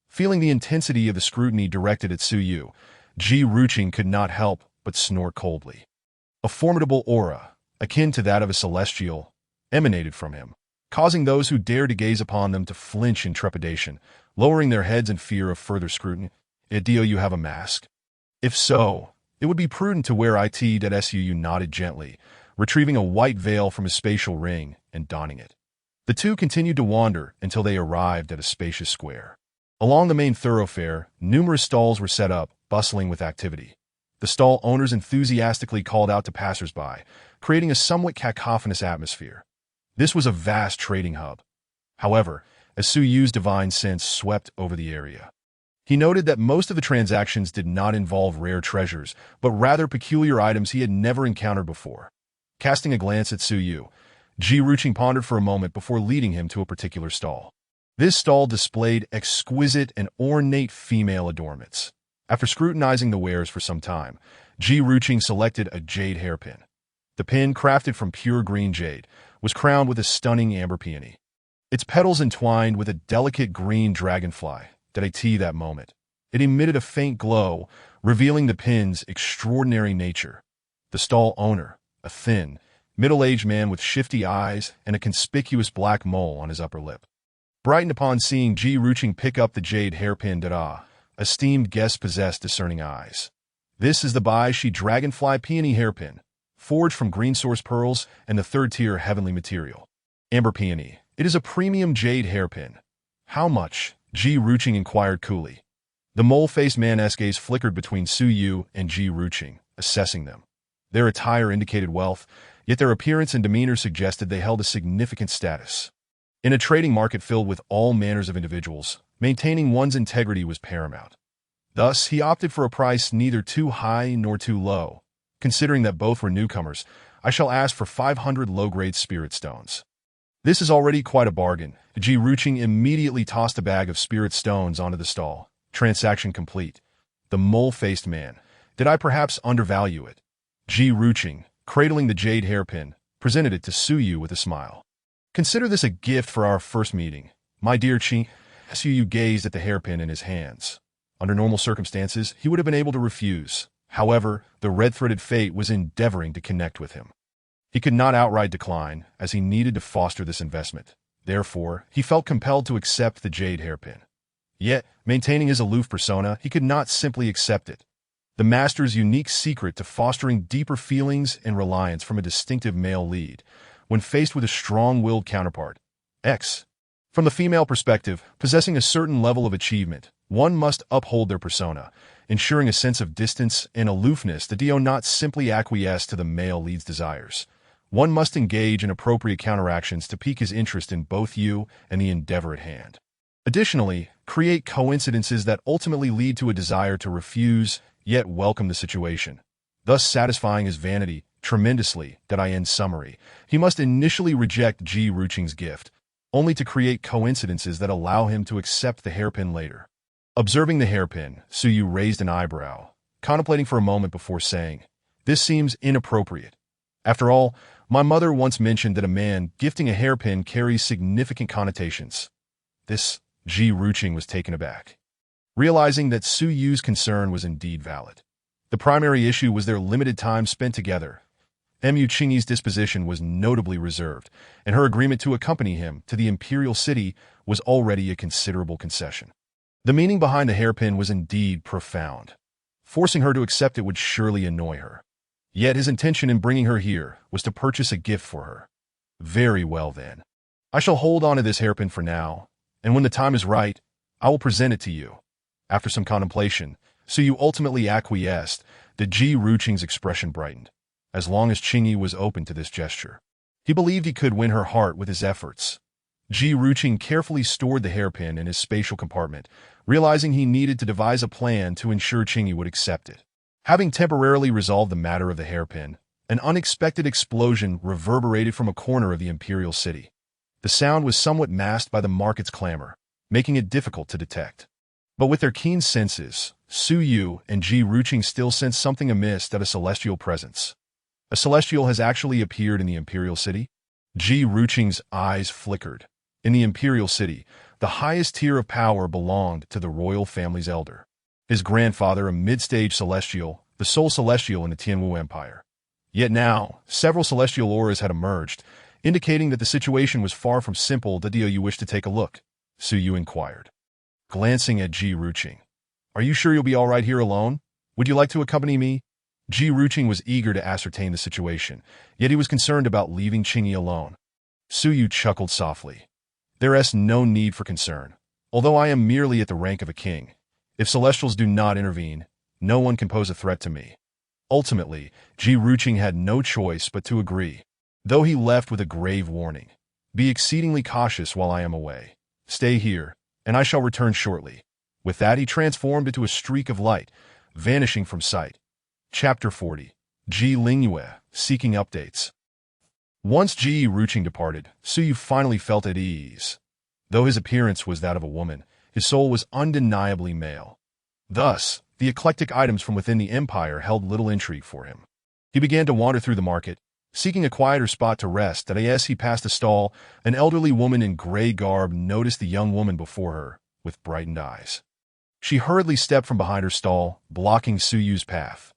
Feeling the intensity of the scrutiny directed at Su Yu, Ji Ruqing could not help but snort coldly. A formidable aura, akin to that of a celestial, emanated from him, causing those who dared to gaze upon them to flinch in trepidation, lowering their heads in fear of further scrutiny. Do you have a mask? If so, it would be prudent to wear it. Su Yu nodded gently, retrieving a white veil from his spatial ring and donning it. The two continued to wander until they arrived at a spacious square. Along the main thoroughfare, numerous stalls were set up, bustling with activity. The stall owners enthusiastically called out to passers-by, creating a somewhat cacophonous atmosphere. This was a vast trading hub. However, as Su Yu's divine sense swept over the area, he noted that most of the transactions did not involve rare treasures, but rather peculiar items he had never encountered before. Casting a glance at Su Yu, Ji Ruqing pondered for a moment before leading him to a particular stall. This stall displayed exquisite and ornate female adornments. After scrutinizing the wares for some time, Ji Ruqing selected a jade hairpin. The pin, crafted from pure green jade, was crowned with a stunning amber peony. Its petals entwined with a delicate green dragonfly. That moment, it emitted a faint glow, revealing the pin's extraordinary nature. The stall owner, a thin, middle-aged man with shifty eyes and a conspicuous black mole on his upper lip, brightened upon seeing Ji Ruqing pick up the jade hairpin. Esteemed guest possessed discerning eyes. This is the Bai Shi Dragonfly Peony Hairpin, forged from green source pearls and the third-tier heavenly material. Amber Peony. It is a premium jade hairpin. How much? Ji Ruqing inquired coolly. The mole-faced man's gaze flickered between Su Yu and Ji Ruqing, assessing them. Their attire indicated wealth, yet their appearance and demeanor suggested they held a significant status. In a trading market filled with all manners of individuals, maintaining one's integrity was paramount. Thus, he opted for a price neither too high nor too low. Considering that both were newcomers, I shall ask for 500 low-grade spirit stones. This is already quite a bargain. Ji Ruqing immediately tossed a bag of spirit stones onto the stall. Transaction complete. The mole-faced man, Did I perhaps undervalue it? Ji Ruqing, cradling the jade hairpin, presented it to Su Yu with a smile. Consider this a gift for our first meeting, my dear Qi. Su Yu gazed at the hairpin in his hands. Under normal circumstances, he would have been able to refuse. However, the red-threaded fate was endeavoring to connect with him. He could not outright decline, as he needed to foster this investment. Therefore, he felt compelled to accept the jade hairpin. Yet, maintaining his aloof persona, he could not simply accept it. The master's unique secret to fostering deeper feelings and reliance from a distinctive male lead, when faced with a strong-willed counterpart. X. From the female perspective, possessing a certain level of achievement, one must uphold their persona, ensuring a sense of distance and aloofness that do not simply acquiesce to the male lead's desires. One must engage in appropriate counteractions to pique his interest in both you and the endeavor at hand. Additionally, create coincidences that ultimately lead to a desire to refuse, yet welcome the situation, thus satisfying his vanity tremendously. In summary, he must initially reject Ji Ruqing's gift, only to create coincidences that allow him to accept the hairpin later. Observing the hairpin, Su Yu raised an eyebrow, contemplating for a moment before saying, "This seems inappropriate. After all, my mother once mentioned that a man gifting a hairpin carries significant connotations." This, Ji Ruqing was taken aback, realizing that Su Yu's concern was indeed valid. The primary issue was their limited time spent together. Mu Qingyi's disposition was notably reserved, and her agreement to accompany him to the imperial city was already a considerable concession. The meaning behind the hairpin was indeed profound. Forcing her to accept it would surely annoy her. Yet his intention in bringing her here was to purchase a gift for her. Very well then. I shall hold on to this hairpin for now, and when the time is right, I will present it to you. After some contemplation, Su Yu ultimately acquiesced. The Ji Ruqing's expression brightened. As long as Qingyi was open to this gesture, he believed he could win her heart with his efforts. Ji Ruqing carefully stored the hairpin in his spatial compartment, realizing he needed to devise a plan to ensure Qingyi would accept it. Having temporarily resolved the matter of the hairpin, an unexpected explosion reverberated from a corner of the imperial city. The sound was somewhat masked by the market's clamor, making it difficult to detect. But with their keen senses, Su Yu and Ji Ruqing still sensed something amiss at a celestial presence. A celestial has actually appeared in the imperial city? Ji Ruqing's eyes flickered. In the imperial city, the highest tier of power belonged to the royal family's elder. His grandfather, a mid-stage celestial, the sole celestial in the Tianwu Empire. Yet now, several celestial auras had emerged, indicating that the situation was far from simple. "Do you wish to take a look?" Su Yu inquired, glancing at Ji Ruqing. "Are you sure you'll be all right here alone? Would you like to accompany me?" Ji Ruqing was eager to ascertain the situation, yet he was concerned about leaving Qingyi alone. Su Yu chuckled softly. "There is no need for concern. Although I am merely at the rank of a king, if celestials do not intervene, no one can pose a threat to me." Ultimately, Ji Ruqing had no choice but to agree, though he left with a grave warning. "Be exceedingly cautious while I am away. Stay here, and I shall return shortly." With that, he transformed into a streak of light, vanishing from sight. Chapter 40. Ji Lingyue, seeking updates. Once Ji Ruqing departed, Su Yu finally felt at ease. Though his appearance was that of a woman, his soul was undeniably male. Thus, the eclectic items from within the empire held little intrigue for him. He began to wander through the market, seeking a quieter spot to rest. As he passed a stall, an elderly woman in gray garb noticed the young woman before her, with brightened eyes. She hurriedly stepped from behind her stall, blocking Su Yu's path.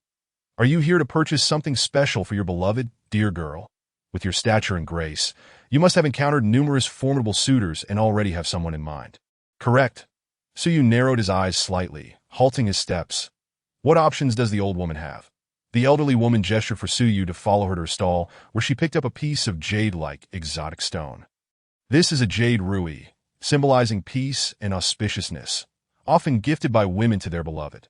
"Are you here to purchase something special for your beloved, dear girl? With your stature and grace, you must have encountered numerous formidable suitors and already have someone in mind." "Correct." Su Yu narrowed his eyes slightly, halting his steps. "What options does the old woman have?" The elderly woman gestured for Su Yu to follow her to her stall, where she picked up a piece of jade-like exotic stone. This is a jade rui, symbolizing peace and auspiciousness, often gifted by women to their beloved.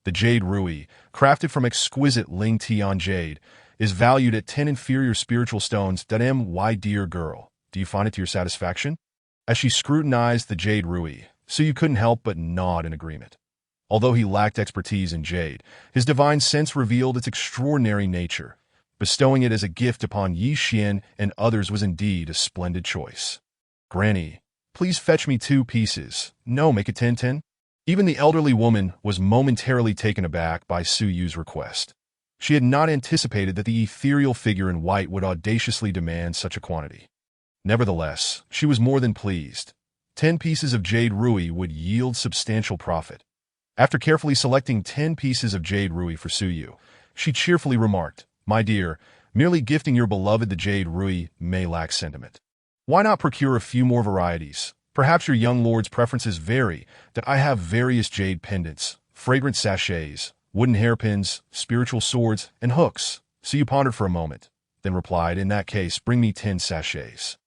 The jade rui, crafted from exquisite Ling Tian jade, is valued at 10 inferior spiritual stones. My dear girl, do you find it to your satisfaction? As she scrutinized the jade rui, Su Yu couldn't help but nod in agreement. Although he lacked expertise in jade, his divine sense revealed its extraordinary nature. Bestowing it as a gift upon Yi Xian and others was indeed a splendid choice. "Granny, please fetch me 2 pieces. No, make it 10. Even the elderly woman was momentarily taken aback by Su Yu's request. She had not anticipated that the ethereal figure in white would audaciously demand such a quantity. Nevertheless, she was more than pleased. 10 pieces of jade ruby would yield substantial profit. After carefully selecting 10 pieces of jade ruby for Su Yu, she cheerfully remarked, "My dear, merely gifting your beloved the jade ruby may lack sentiment. Why not procure a few more varieties? Perhaps your young lord's preferences vary, that I have various jade pendants, fragrant sachets, wooden hairpins, spiritual swords, and hooks." Su Yu pondered for a moment, then replied, "In that case, bring me 10 sachets."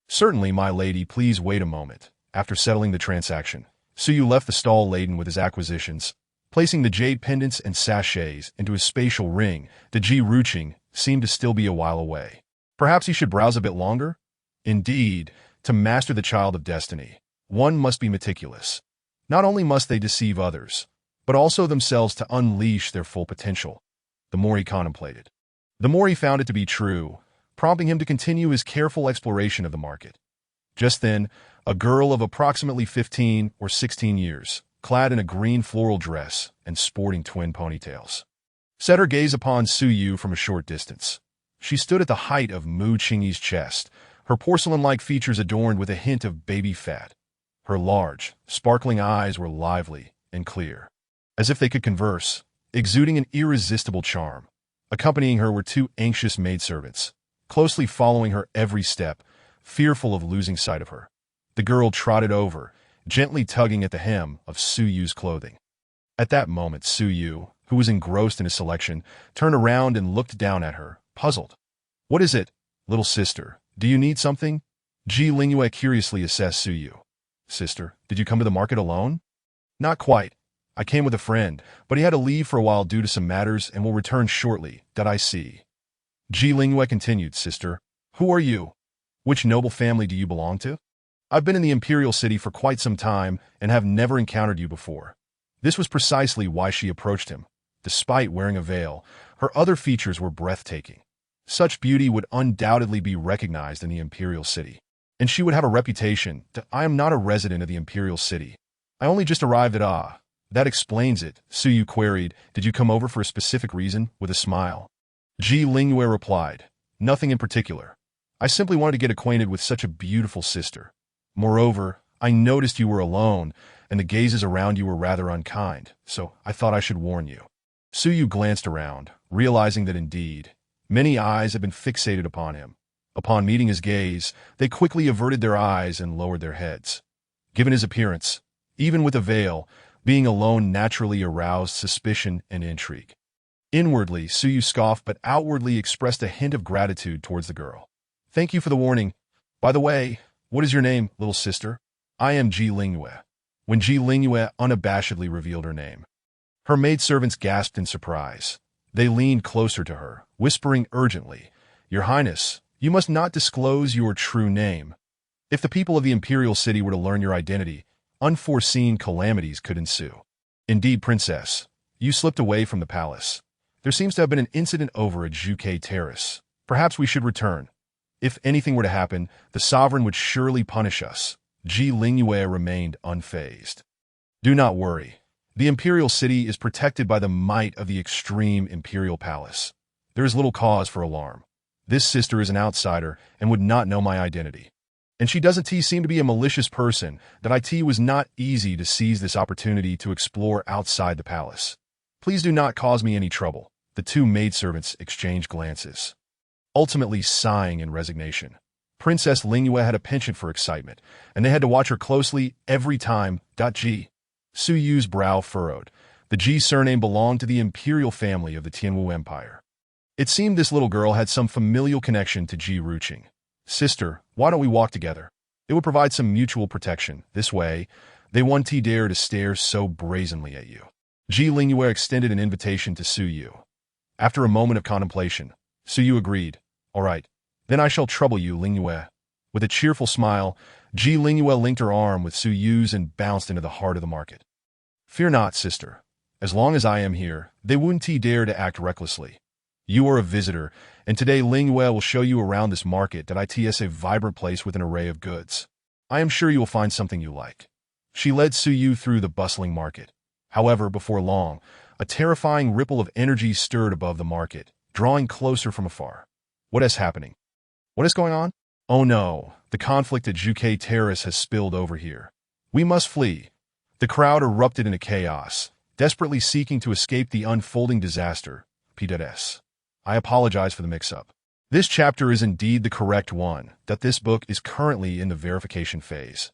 "Certainly, my lady, please wait a moment." After settling the transaction, Su Yu left the stall laden with his acquisitions. Placing the jade pendants and sachets into his spatial ring, the Ji Ruqing seemed to still be a while away. Perhaps he should browse a bit longer? Indeed, to master the child of destiny, one must be meticulous. Not only must they deceive others, but also themselves to unleash their full potential. The more he contemplated, the more he found it to be true, prompting him to continue his careful exploration of the market. Just then, a girl of approximately 15 or 16 years, clad in a green floral dress and sporting twin ponytails, set her gaze upon Su Yu from a short distance. She stood at the height of Mu Qingyi's chest, her porcelain-like features adorned with a hint of baby fat. Her large, sparkling eyes were lively and clear, as if they could converse, exuding an irresistible charm. Accompanying her were 2 anxious maidservants, closely following her every step, fearful of losing sight of her. The girl trotted over, gently tugging at the hem of Su Yu's clothing. At that moment, Su Yu, who was engrossed in his selection, turned around and looked down at her, puzzled. "What is it, little sister? Do you need something?" Ji Lingyue curiously assessed Su Yu. "Sister, did you come to the market alone?" "Not quite. I came with a friend, but he had to leave for a while due to some matters and will return shortly. That I see." Ji Lingyue continued, "Sister, who are you? Which noble family do you belong to? I've been in the Imperial City for quite some time and have never encountered you before." This was precisely why she approached him. Despite wearing a veil, her other features were breathtaking. Such beauty would undoubtedly be recognized in the Imperial City, and she would have a reputation that "I am not a resident of the Imperial City. I only just arrived at Ah." "That explains it," Su Yu queried. "Did you come over for a specific reason?" With a smile, Ji Lingyue replied, "Nothing in particular. I simply wanted to get acquainted with such a beautiful sister. Moreover, I noticed you were alone, and the gazes around you were rather unkind, so I thought I should warn you." Su Yu glanced around, realizing that indeed, many eyes had been fixated upon him. Upon meeting his gaze, they quickly averted their eyes and lowered their heads. Given his appearance, even with a veil, being alone naturally aroused suspicion and intrigue. Inwardly, Su Yu scoffed but outwardly expressed a hint of gratitude towards the girl. "Thank you for the warning. By the way, what is your name, little sister?" "I am Ji Lingyue." When Ji Lingyue unabashedly revealed her name, her maidservants gasped in surprise. They leaned closer to her, whispering urgently, "Your Highness, you must not disclose your true name. If the people of the Imperial City were to learn your identity, unforeseen calamities could ensue." "Indeed, Princess, you slipped away from the palace. There seems to have been an incident over at Zhuke Terrace. Perhaps we should return. If anything were to happen, the sovereign would surely punish us." Ji Lingyue remained unfazed. "Do not worry. The Imperial City is protected by the might of the extreme Imperial Palace. There is little cause for alarm. This sister is an outsider and would not know my identity. And she doesn't seem to be a malicious person, that it was not easy to seize this opportunity to explore outside the palace. Please do not cause me any trouble." The 2 maidservants exchanged glances, ultimately sighing in resignation. Princess Lingyue had a penchant for excitement, and they had to watch her closely every time. Ji. Su Yu's brow furrowed. The Ji surname belonged to the imperial family of the Tianwu Empire. It seemed this little girl had some familial connection to Ji Ruqing. "Sister, why don't we walk together? It would provide some mutual protection. This way, they won't dare to stare so brazenly at you." Ji Lingyue extended an invitation to Su Yu. After a moment of contemplation, Su Yu agreed. "All right, then I shall trouble you, Lingyue." With a cheerful smile, Ji Lingyue linked her arm with Su Yu's and bounced into the heart of the market. "Fear not, sister. As long as I am here, they won't dare to act recklessly. You are a visitor, and today Lingyue will show you around this market that it's a vibrant place with an array of goods. I am sure you will find something you like." She led Suyu through the bustling market. However, before long, a terrifying ripple of energy stirred above the market, drawing closer from afar. What is happening? What is going on? Oh no, the conflict at Juke Terrace has spilled over here. We must flee. The crowd erupted into chaos, desperately seeking to escape the unfolding disaster. P.S. I apologize for the mix-up. This chapter is indeed the correct one, that this book is currently in the verification phase.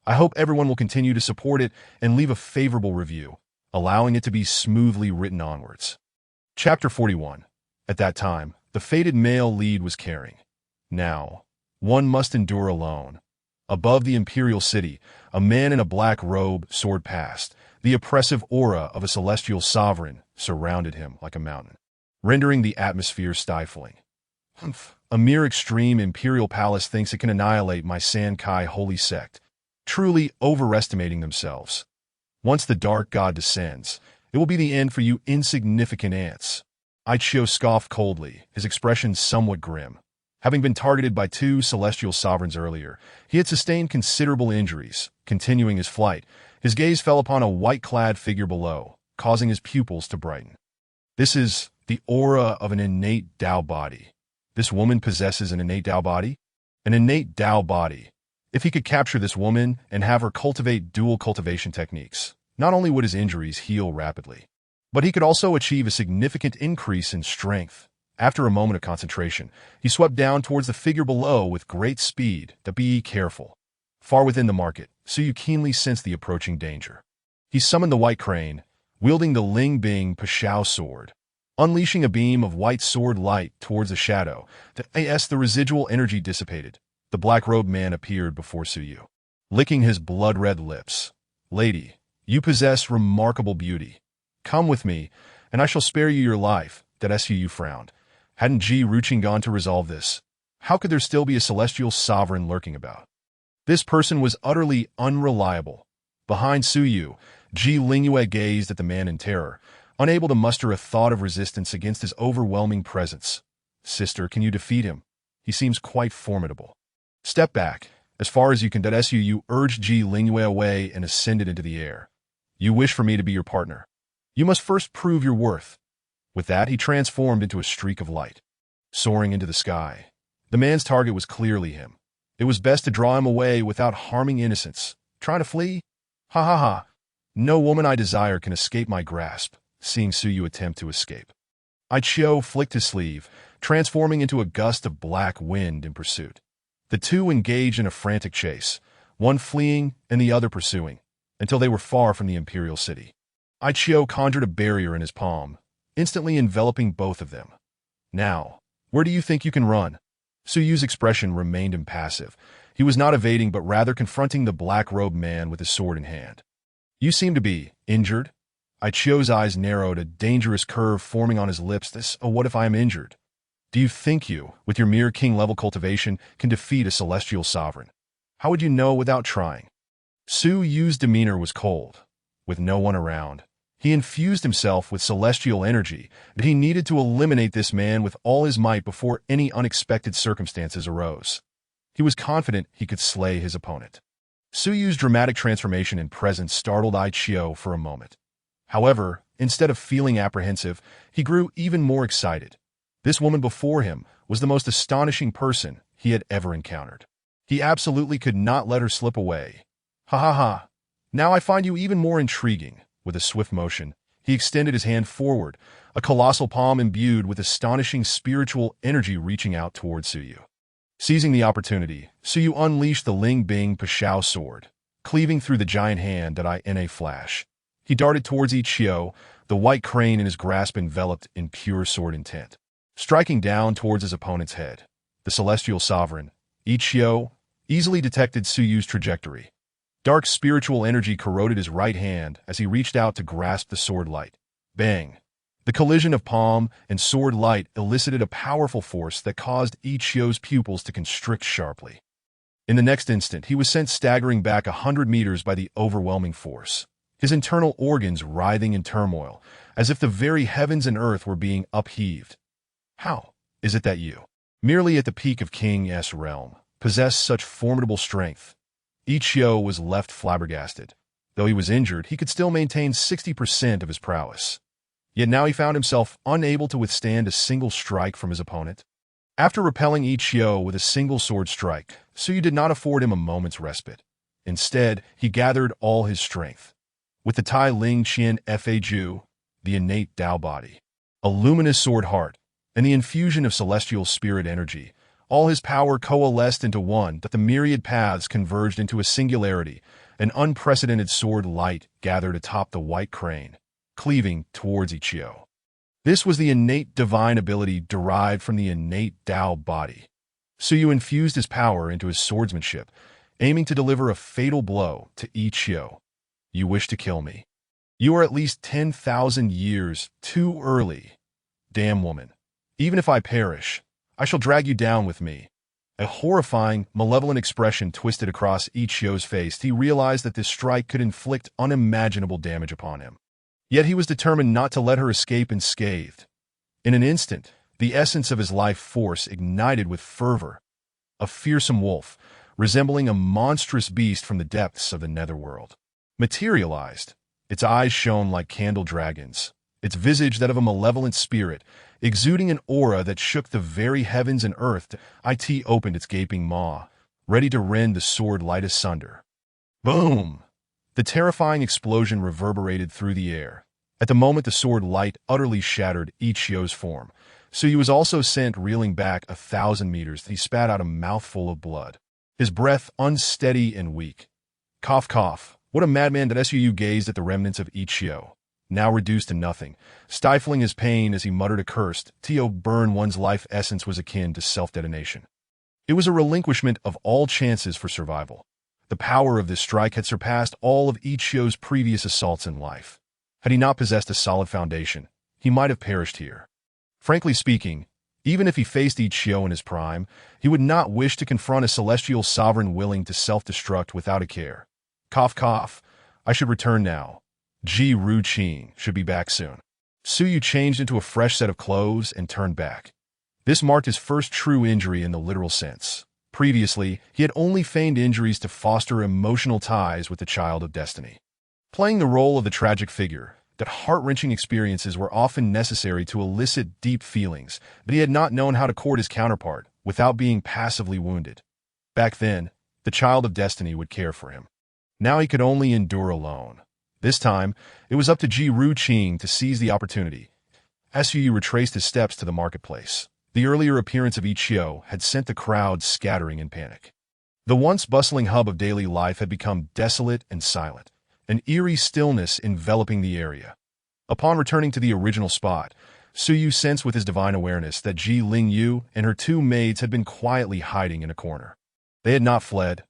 I hope everyone will continue to support it and leave a favorable review, allowing it to be smoothly written onwards. Chapter 41. At that time, the fated male lead was carrying. Now, one must endure alone. Above the imperial city, a man in a black robe soared past. The oppressive aura of a celestial sovereign surrounded him like a mountain, rendering the atmosphere stifling. A mere extreme imperial palace thinks it can annihilate my Sankai holy sect, truly overestimating themselves. Once the dark god descends, it will be the end for you insignificant ants. Aichio scoffed coldly, his expression somewhat grim. Having been targeted by 2 celestial sovereigns earlier, he had sustained considerable injuries. Continuing his flight, his gaze fell upon a white-clad figure below, causing his pupils to brighten. This is the aura of an innate Dao body. This woman possesses an innate Dao body? An innate Dao body. If he could capture this woman and have her cultivate dual cultivation techniques, not only would his injuries heal rapidly, but he could also achieve a significant increase in strength. After a moment of concentration, he swept down towards the figure below with great speed. Be careful. Far within the market, Suyu keenly sensed the approaching danger. He summoned the white crane, wielding the Ling Bing Pashao sword. Unleashing a beam of white sword light towards the shadow, the residual energy dissipated. The black-robed man appeared before Suyu, licking his blood-red lips. Lady, you possess remarkable beauty. Come with me, and I shall spare you your life. Suyu frowned. Hadn't Ji Ruqing gone to resolve this? How could there still be a celestial sovereign lurking about? This person was utterly unreliable. Behind Suyu, Ji Lingyue gazed at the man in terror, unable to muster a thought of resistance against his overwhelming presence. Sister, can you defeat him? He seems quite formidable. Step back, as far as you can. Suyu urged Ji Lingyue away and ascended into the air. You wish for me to be your partner. You must first prove your worth. With that, he transformed into a streak of light, soaring into the sky. The man's target was clearly him. It was best to draw him away without harming innocence. Trying to flee? Ha ha ha. No woman I desire can escape my grasp. Seeing Suyu attempt to escape, Aichio flicked his sleeve, transforming into a gust of black wind in pursuit. The two engaged in a frantic chase, one fleeing and the other pursuing, until they were far from the imperial city. Aichio conjured a barrier in his palm, instantly enveloping both of them. Now, where do you think you can run? Suyu's expression remained impassive. He was not evading but rather confronting the black-robed man with his sword in hand. You seem to be injured? Aichio's eyes narrowed, a dangerous curve forming on his lips. What if I am injured? Do you think you, with your mere king-level cultivation, can defeat a celestial sovereign? How would you know without trying? Suyu's demeanor was cold. With no one around, he infused himself with celestial energy, but he needed to eliminate this man with all his might before any unexpected circumstances arose. He was confident he could slay his opponent. Suyu's dramatic transformation and presence startled Aichio for a moment. However, instead of feeling apprehensive, he grew even more excited. This woman before him was the most astonishing person he had ever encountered. He absolutely could not let her slip away. Ha ha ha. Now I find you even more intriguing. With a swift motion, he extended his hand forward, a colossal palm imbued with astonishing spiritual energy reaching out towards Suyu. Seizing the opportunity, Suyu unleashed the Ling Bing Pashao sword, cleaving through the giant hand in a flash. He darted towards Aichio, the white crane in his grasp enveloped in pure sword intent, striking down towards his opponent's head. The celestial sovereign, Aichio, easily detected Suyu's trajectory. Dark spiritual energy corroded his right hand as he reached out to grasp the sword light. Bang! The collision of palm and sword light elicited a powerful force that caused Aichio's pupils to constrict sharply. In the next instant, he was sent staggering back 100 meters by the overwhelming force, his internal organs writhing in turmoil, as if the very heavens and earth were being upheaved. How is it that you, merely at the peak of King S realm, possess such formidable strength? Aichio was left flabbergasted. Though he was injured, he could still maintain 60% of his prowess. Yet now he found himself unable to withstand a single strike from his opponent. After repelling Ichio with a single sword strike, Suyu did not afford him a moment's respite. Instead, he gathered all his strength. With the Tai Ling Qian Fa Ju, the innate Tao body, a luminous sword heart, and the infusion of celestial spirit energy, all his power coalesced into one that the myriad paths converged into a singularity. An unprecedented sword light gathered atop the white crane, cleaving towards Ichio. This was the innate divine ability derived from the innate Tao body. Suyu infused his power into his swordsmanship, aiming to deliver a fatal blow to Ichio. You wish to kill me. You are at least 10,000 years too early. Damn woman. Even if I perish, I shall drag you down with me. A horrifying, malevolent expression twisted across Ichio's face. He realized that this strike could inflict unimaginable damage upon him. Yet he was determined not to let her escape unscathed. In an instant, the essence of his life force ignited with fervor. A fearsome wolf, resembling a monstrous beast from the depths of the netherworld, materialized. Its eyes shone like candle dragons, its visage that of a malevolent spirit, exuding an aura that shook the very heavens and earth. It opened its gaping maw, ready to rend the sword light asunder. Boom! The terrifying explosion reverberated through the air. At the moment the sword light utterly shattered Ichio's form, Suyu was also sent reeling back 1,000 meters. He spat out a mouthful of blood, his breath unsteady and weak. Cough, cough. What a madman! That Suyu gazed at the remnants of Ichio, now reduced to nothing, stifling his pain as he muttered a curse. To burn one's life essence was akin to self-detonation. It was a relinquishment of all chances for survival. The power of this strike had surpassed all of Ichio's previous assaults in life. Had he not possessed a solid foundation, he might have perished here. Frankly speaking, even if he faced Ichio in his prime, he would not wish to confront a celestial sovereign willing to self-destruct without a care. Cough, cough. I should return now. Ji Ruqing should be back soon. Suyu changed into a fresh set of clothes and turned back. This marked his first true injury in the literal sense. Previously, he had only feigned injuries to foster emotional ties with the child of destiny. Playing the role of the tragic figure, that heart-wrenching experiences were often necessary to elicit deep feelings, but he had not known how to court his counterpart without being passively wounded. Back then, the child of destiny would care for him. Now he could only endure alone. This time, it was up to Ji Ruqing to seize the opportunity. Suyu retraced his steps to the marketplace. The earlier appearance of Ichio had sent the crowd scattering in panic. The once bustling hub of daily life had become desolate and silent, an eerie stillness enveloping the area. Upon returning to the original spot, Suyu sensed with his divine awareness that Ji Lingyu and her two maids had been quietly hiding in a corner. They had not fled.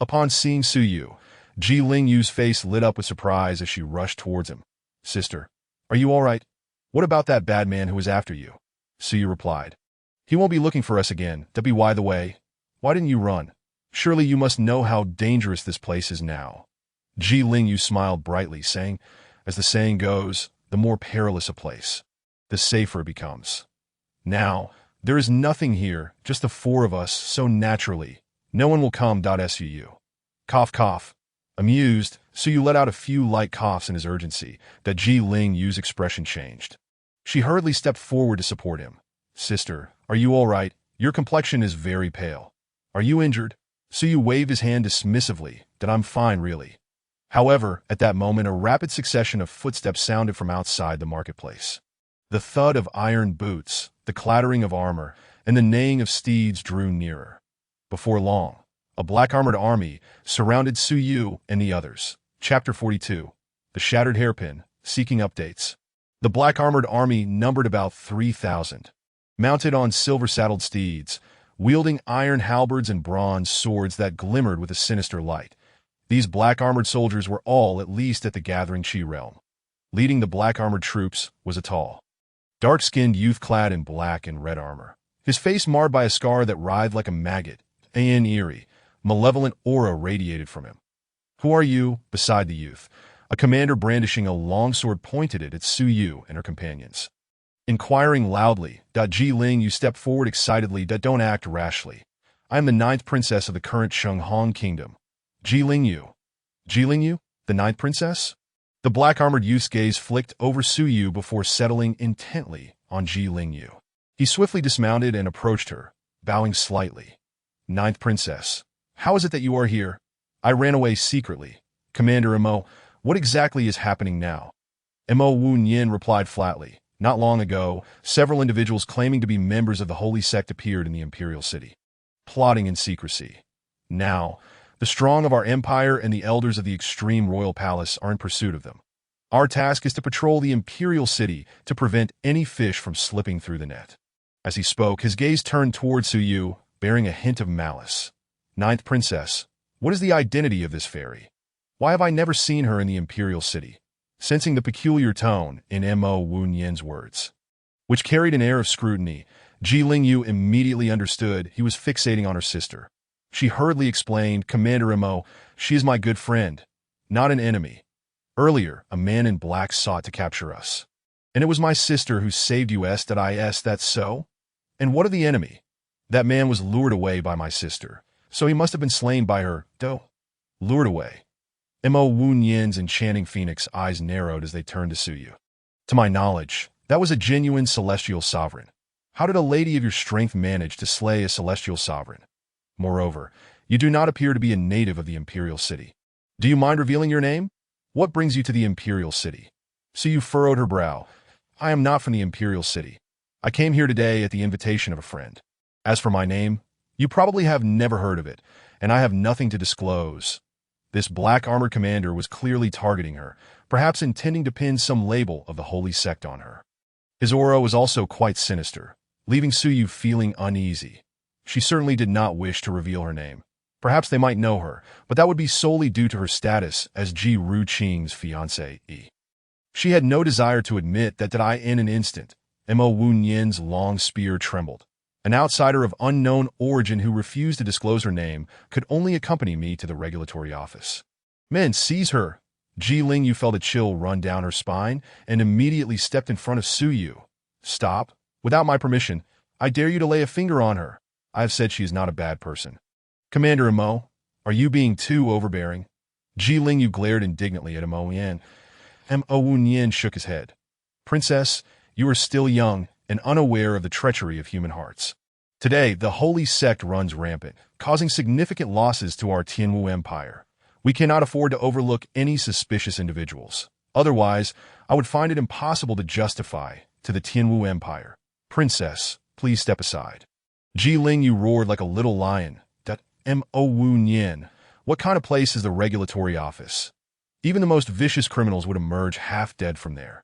Upon seeing Suyu, Ji Lingyu's face lit up with surprise as she rushed towards him. Sister, are you all right? What about that bad man who was after you? Suyu replied. He won't be looking for us again. Why the way? Why didn't you run? Surely you must know how dangerous this place is now. Ji Lingyu smiled brightly, saying, as the saying goes, the more perilous a place, the safer it becomes. Now, there is nothing here, just the four of us, so naturally. No one will come. Suyu. Cough, cough. Amused, Suyu let out a few light coughs in his urgency. That Ji Lingyu's expression changed. She hurriedly stepped forward to support him. Sister, are you all right? Your complexion is very pale. Are you injured? Suyu waved his hand dismissively. That I'm fine, really. However, at that moment a rapid succession of footsteps sounded from outside the marketplace. The thud of iron boots, the clattering of armor, and the neighing of steeds drew nearer. Before long, a black-armored army surrounded Suyu and the others. Chapter 42. The Shattered Hairpin, Seeking Updates. The black-armored army numbered about 3,000. Mounted on silver-saddled steeds, wielding iron halberds and bronze swords that glimmered with a sinister light. These black-armored soldiers were all at least at the gathering Qi realm. Leading the black-armored troops was a tall, dark-skinned youth clad in black and red armor, his face marred by a scar that writhed like a maggot. An eerie, malevolent aura radiated from him. Who are you? Beside the youth, a commander brandishing a longsword pointed it at Suyu and her companions. Inquiring loudly, Ji Lingyu stepped forward excitedly. Don't act rashly. I am the 9th princess of the current Shenghong kingdom. Ji Lingyu. Ji Lingyu? The ninth princess? The black-armored youth's gaze flicked over Su Yu before settling intently on Ji Lingyu. He swiftly dismounted and approached her, bowing slightly. Ninth princess, how is it that you are here? I ran away secretly. Commander Mo, what exactly is happening now? Mo Wunyin replied flatly. Not long ago, several individuals claiming to be members of the Holy Sect appeared in the Imperial City, plotting in secrecy. Now, the strong of our empire and the elders of the extreme royal palace are in pursuit of them. Our task is to patrol the Imperial City to prevent any fish from slipping through the net. As he spoke, his gaze turned toward Su Yu, bearing a hint of malice. Ninth princess, what is the identity of this fairy? Why have I never seen her in the Imperial City? Sensing the peculiar tone in Mo Wunyin's words, which carried an air of scrutiny, Ji Lingyu immediately understood he was fixating on her sister. She hurriedly explained, Commander Mo, she is my good friend, not an enemy. Earlier, a man in black sought to capture us. And it was my sister who saved you. That's so? And what of the enemy? That man was lured away by my sister, so he must have been slain by her, lured away. Mo Wunyin's enchanting phoenix eyes narrowed as they turned to Su Yu. To my knowledge, that was a genuine celestial sovereign. How did a lady of your strength manage to slay a celestial sovereign? Moreover, you do not appear to be a native of the Imperial City. Do you mind revealing your name? What brings you to the Imperial City? Su Yu furrowed her brow. I am not from the Imperial City. I came here today at the invitation of a friend. As for my name, you probably have never heard of it, and I have nothing to disclose. This black-armored commander was clearly targeting her, perhaps intending to pin some label of the Holy Sect on her. His aura was also quite sinister, leaving Su Yu feeling uneasy. She certainly did not wish to reveal her name. Perhaps they might know her, but that would be solely due to her status as Ji Ruqing's fiancée. She had no desire to admit that in an instant. Mo Wunyin's long spear trembled. An outsider of unknown origin who refused to disclose her name could only accompany me to the regulatory office. Men, seize her! Ji Lingyu felt a chill run down her spine and immediately stepped in front of Su Yu. Stop. Without my permission, I dare you to lay a finger on her. I have said she is not a bad person. Commander Mo, are you being too overbearing? Ji Lingyu glared indignantly at Mo Wunyin. Mo Wunyin shook his head. Princess, you are still young and unaware of the treachery of human hearts. Today, the Holy Sect runs rampant, causing significant losses to our Tianwu Empire. We cannot afford to overlook any suspicious individuals. Otherwise, I would find it impossible to justify to the Tianwu Empire. Princess, please step aside. Ji Lingyu roared like a little lion. Mo Wunyin, what kind of place is the regulatory office? Even the most vicious criminals would emerge half-dead from there.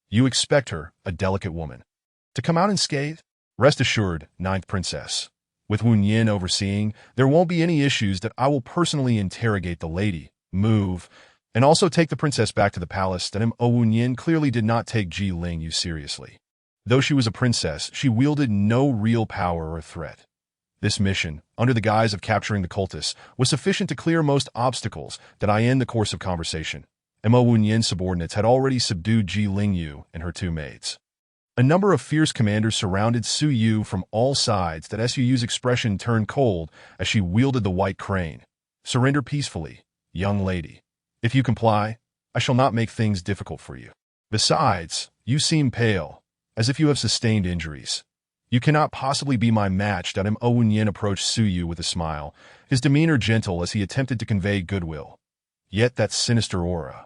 You expect her, a delicate woman, to come out unscathed? Rest assured, ninth princess. With Wunyin overseeing, there won't be any issues that I will personally interrogate the lady, move, and also take the princess back to the palace. Mo Wunyin clearly did not take Ji Lingyu seriously. Though she was a princess, she wielded no real power or threat. This mission, under the guise of capturing the cultists, was sufficient to clear most obstacles that in the course of conversation. Mo Wunyin's subordinates had already subdued Ji Lingyu and her two maids. A number of fierce commanders surrounded Su Yu from all sides. Su Yu's expression turned cold as she wielded the white crane. Surrender peacefully, young lady. If you comply, I shall not make things difficult for you. Besides, you seem pale, as if you have sustained injuries. You cannot possibly be my match. Mo Wunyin approached Su Yu with a smile, his demeanor gentle as he attempted to convey goodwill. Yet that sinister aura,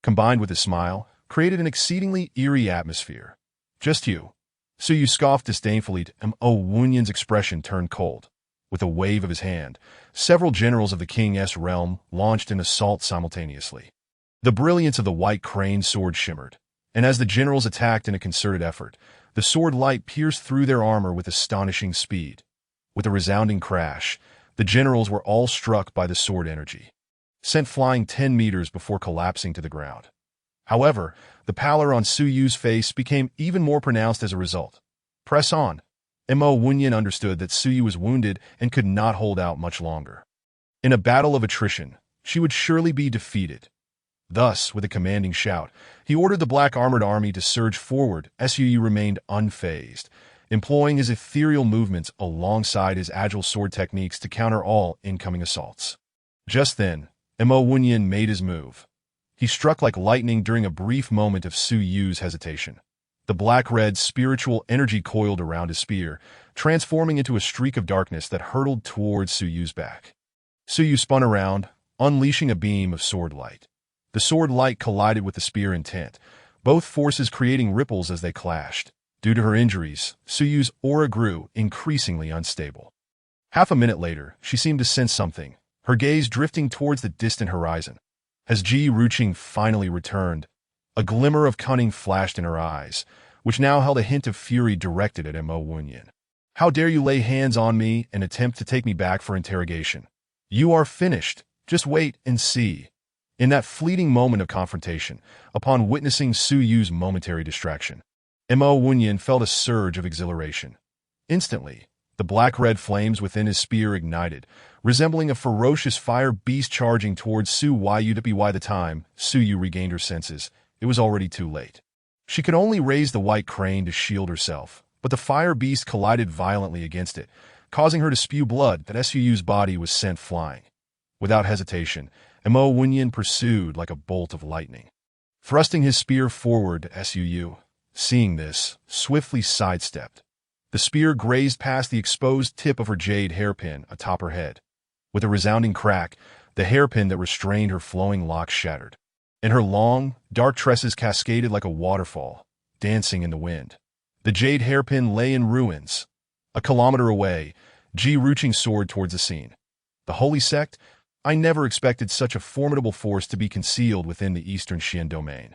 combined with his smile, created an exceedingly eerie atmosphere. Just you. Su Yu scoffed disdainfully. Mo Wunyin's expression turned cold. With a wave of his hand, several generals of the king's realm launched an assault simultaneously. The brilliance of the white crane sword shimmered, and as the generals attacked in a concerted effort, the sword light pierced through their armor with astonishing speed. With a resounding crash, the generals were all struck by the sword energy, sent flying 10 meters before collapsing to the ground. However, the pallor on Su Yu's face became even more pronounced as a result. Press on. Mo Wunyin understood that Su Yu was wounded and could not hold out much longer. In a battle of attrition, she would surely be defeated. Thus, with a commanding shout, he ordered the black-armored army to surge forward. Su Yu remained unfazed, employing his ethereal movements alongside his agile sword techniques to counter all incoming assaults. Just then, Mo Wunyin made his move. He struck like lightning during a brief moment of Su Yu's hesitation. The black-red spiritual energy coiled around his spear, transforming into a streak of darkness that hurtled towards Su Yu's back. Su Yu spun around, unleashing a beam of sword light. The sword light collided with the spear intent, both forces creating ripples as they clashed. Due to her injuries, Su Yu's aura grew, increasingly unstable. Half a minute later, she seemed to sense something, her gaze drifting towards the distant horizon. As Ji Ruqing finally returned, a glimmer of cunning flashed in her eyes, which now held a hint of fury directed at Mo Wunyan. "How dare you lay hands on me and attempt to take me back for interrogation? You are finished. Just wait and see." In that fleeting moment of confrontation, upon witnessing Su Yu's momentary distraction, Mo Wunyan felt a surge of exhilaration. Instantly, the black-red flames within his spear ignited, resembling a ferocious fire beast charging towards Su Yu. By the time Su Yu regained her senses, it was already too late. She could only raise the white crane to shield herself, but the fire beast collided violently against it, causing her to spew blood that Su's body was sent flying. Without hesitation, Mo Wunyan pursued like a bolt of lightning, thrusting his spear forward to Su. Seeing this, swiftly sidestepped. The spear grazed past the exposed tip of her jade hairpin atop her head. With a resounding crack, the hairpin that restrained her flowing locks shattered, and her long, dark tresses cascaded like a waterfall, dancing in the wind. The jade hairpin lay in ruins. A kilometer away, Ji Ruqing soared towards the scene. The Holy Sect? I never expected such a formidable force to be concealed within the Eastern Xian domain.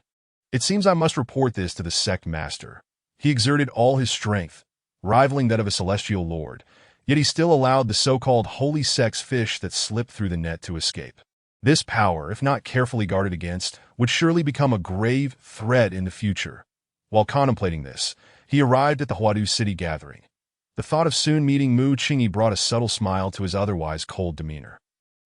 It seems I must report this to the sect master. He exerted all his strength, rivaling that of a celestial lord, yet he still allowed the so-called Holy Sect's fish that slipped through the net to escape. This power, if not carefully guarded against, would surely become a grave threat in the future. While contemplating this, he arrived at the Huadu city gathering. The thought of soon meeting Mu Qingyi brought a subtle smile to his otherwise cold demeanor.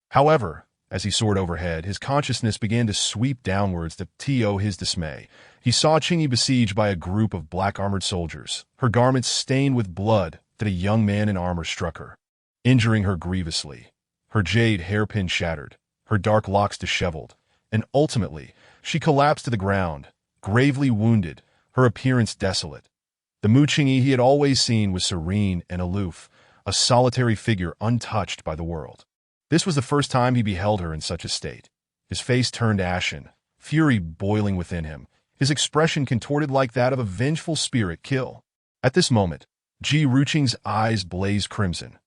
However, as he soared overhead, his consciousness began to sweep downwards to his dismay. He saw Qingyi besieged by a group of black-armored soldiers, her garments stained with blood that a young man in armor struck her, injuring her grievously. Her jade hairpin shattered, her dark locks disheveled, and ultimately, she collapsed to the ground, gravely wounded, her appearance desolate. The Mu Qingyi he had always seen was serene and aloof, a solitary figure untouched by the world. This was the first time he beheld her in such a state. His face turned ashen, fury boiling within him, his expression contorted like that of a vengeful spirit kill. At this moment, Ji Ruqing's eyes blazed crimson,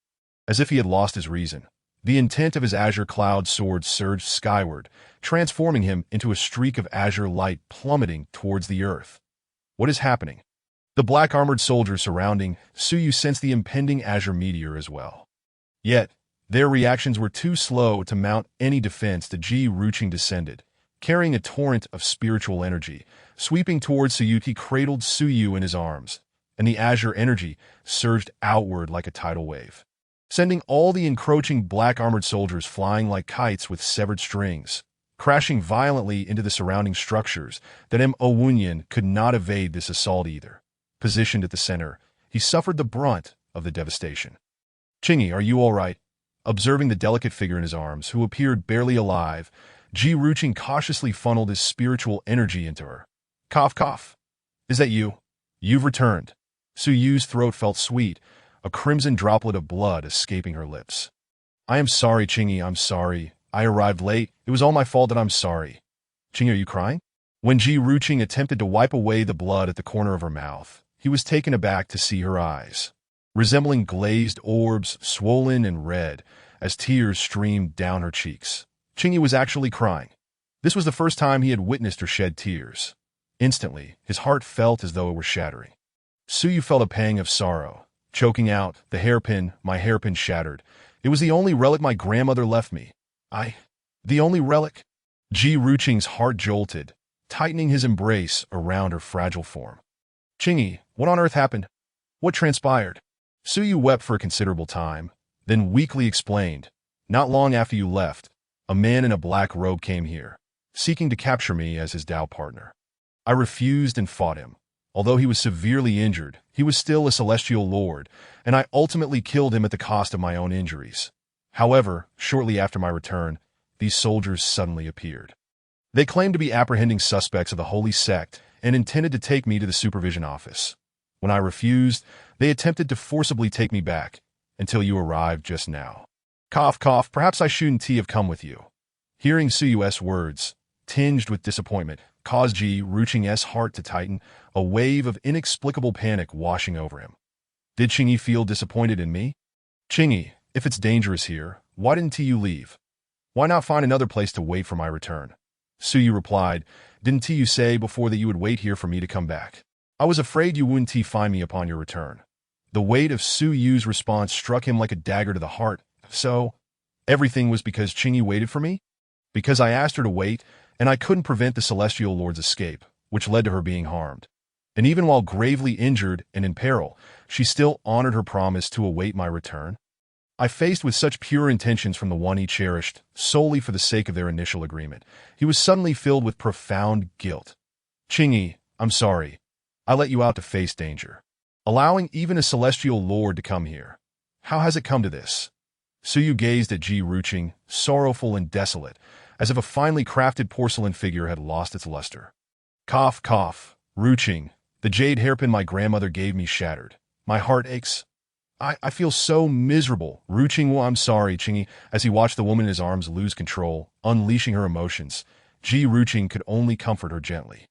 as if he had lost his reason. The intent of his azure cloud sword surged skyward, transforming him into a streak of azure light plummeting towards the earth. What is happening? The black-armored soldiers surrounding Su Yu sensed the impending azure meteor as well. Yet, their reactions were too slow to mount any defense. Ji Ruqing descended, carrying a torrent of spiritual energy. Sweeping towards Su Yu, he cradled Su Yu in his arms, and the azure energy surged outward like a tidal wave, sending all the encroaching black-armored soldiers flying like kites with severed strings, crashing violently into the surrounding structures. That Mo Wunyan could not evade this assault either. Positioned at the center, he suffered the brunt of the devastation. "Qingyi, are you all right?" Observing the delicate figure in his arms, who appeared barely alive, Ji Ruqing cautiously funneled his spiritual energy into her. Cough, cough. "Is that you? You've returned." Su Yu's throat felt sweet, a crimson droplet of blood escaping her lips. "I am sorry, Qingyi, I'm sorry. I arrived late. It was all my fault and I'm sorry." "Qingyi, are you crying?" When Ji Ruqing attempted to wipe away the blood at the corner of her mouth, he was taken aback to see her eyes, resembling glazed orbs, swollen and red, as tears streamed down her cheeks. Qingyi was actually crying. This was the first time he had witnessed her shed tears. Instantly, his heart felt as though it were shattering. Su Yu felt a pang of sorrow, choking out, my hairpin shattered. It was the only relic my grandmother left me. The only relic? Ji Ruqing's heart jolted, tightening his embrace around her fragile form. "Qingyi, what on earth happened? What transpired?" Su Yu wept for a considerable time, then weakly explained, "Not long after you left, a man in a black robe came here, seeking to capture me as his Dao partner. I refused and fought him. Although he was severely injured, he was still a celestial lord, and I ultimately killed him at the cost of my own injuries. However, shortly after my return, these soldiers suddenly appeared. They claimed to be apprehending suspects of the holy sect and intended to take me to the supervision office. When I refused, they attempted to forcibly take me back, until you arrived just now. Cough, cough, perhaps I shouldn't have come with you. Hearing Suyu's words, tinged with disappointment, caused Ji Ruqing's heart to tighten, a wave of inexplicable panic washing over him. Did Qingyi feel disappointed in me? Qingyi, if it's dangerous here, why didn't you leave? Why not find another place to wait for my return? Suyu replied, didn't you say before that you would wait here for me to come back? I was afraid you wouldn't find me upon your return. The weight of Suyu's response struck him like a dagger to the heart. So, everything was because Qingyi waited for me? Because I asked her to wait, and I couldn't prevent the Celestial Lord's escape, which led to her being harmed. And even while gravely injured and in peril, she still honored her promise to await my return. I faced with such pure intentions from the one he cherished, solely for the sake of their initial agreement. He was suddenly filled with profound guilt. Qingyi, I'm sorry. I let you out to face danger, allowing even a celestial lord to come here. How has it come to this? Suyu gazed at Ji Ruqing, sorrowful and desolate, as if a finely crafted porcelain figure had lost its luster. Cough, cough, Ruqing, the jade hairpin my grandmother gave me shattered. My heart aches. I feel so miserable. Ruqing, well, I'm sorry, Qingyi, as he watched the woman in his arms lose control, unleashing her emotions. Ji Ruqing could only comfort her gently.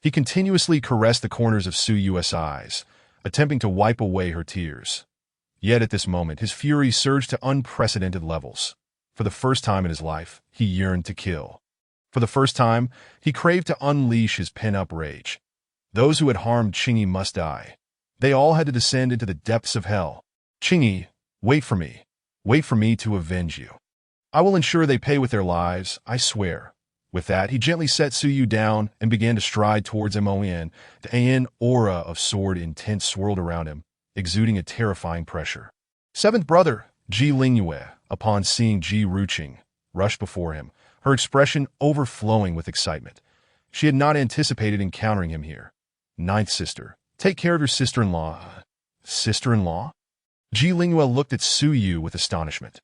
He continuously caressed the corners of Suyu's eyes, attempting to wipe away her tears. Yet at this moment, his fury surged to unprecedented levels. For the first time in his life, he yearned to kill. For the first time, he craved to unleash his pent-up rage. Those who had harmed Qingyi must die. They all had to descend into the depths of hell. Qingyi, wait for me. Wait for me to avenge you. I will ensure they pay with their lives, I swear. With that, he gently set Suyu down and began to stride towards Mon. The An aura of sword intent swirled around him, exuding a terrifying pressure. Seventh brother, Ji Lingyue, upon seeing Ji Ruqing, rushed before him, her expression overflowing with excitement. She had not anticipated encountering him here. Ninth sister, take care of your sister-in-law. Sister-in-law? Ji Lingyue looked at Suyu with astonishment.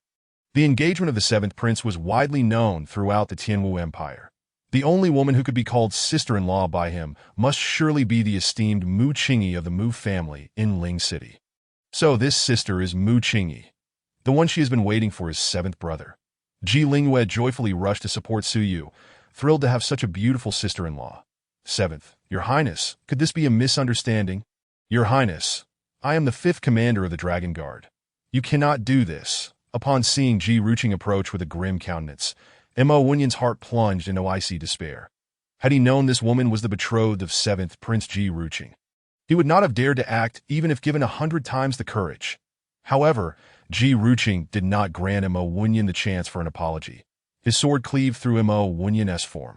The engagement of the seventh prince was widely known throughout the Tianwu Empire. The only woman who could be called sister-in-law by him must surely be the esteemed Mu Qingyi of the Mu family in Ling City. So this sister is Mu Qingyi, the one she has been waiting for his seventh brother. Ji Lingyue joyfully rushed to support Suyu, thrilled to have such a beautiful sister-in-law. Seventh, Your Highness, could this be a misunderstanding? Your Highness, I am the fifth commander of the Dragon Guard. You cannot do this. Upon seeing Ji Ruqing approach with a grim countenance, Mo Wenyan's heart plunged into icy despair. Had he known this woman was the betrothed of 7th Prince Ji Ruqing, he would not have dared to act even if given 100 times the courage. However, Ji Ruqing did not grant Mo Wenyan the chance for an apology. His sword cleaved through Mo Wenyan's form.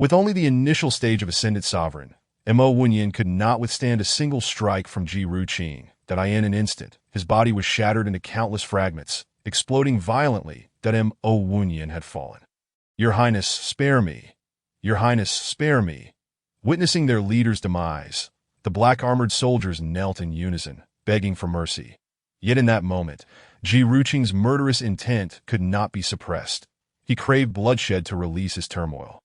With only the initial stage of Ascended Sovereign, Mo Wenyan could not withstand a single strike from Ji Ruqing. That in an instant, his body was shattered into countless fragments, exploding violently. That Mo Wenyan had fallen. Your Highness, spare me. Your Highness, spare me. Witnessing their leader's demise, the black-armored soldiers knelt in unison, begging for mercy. Yet in that moment, Ji Ruqing's murderous intent could not be suppressed. He craved bloodshed to release his turmoil.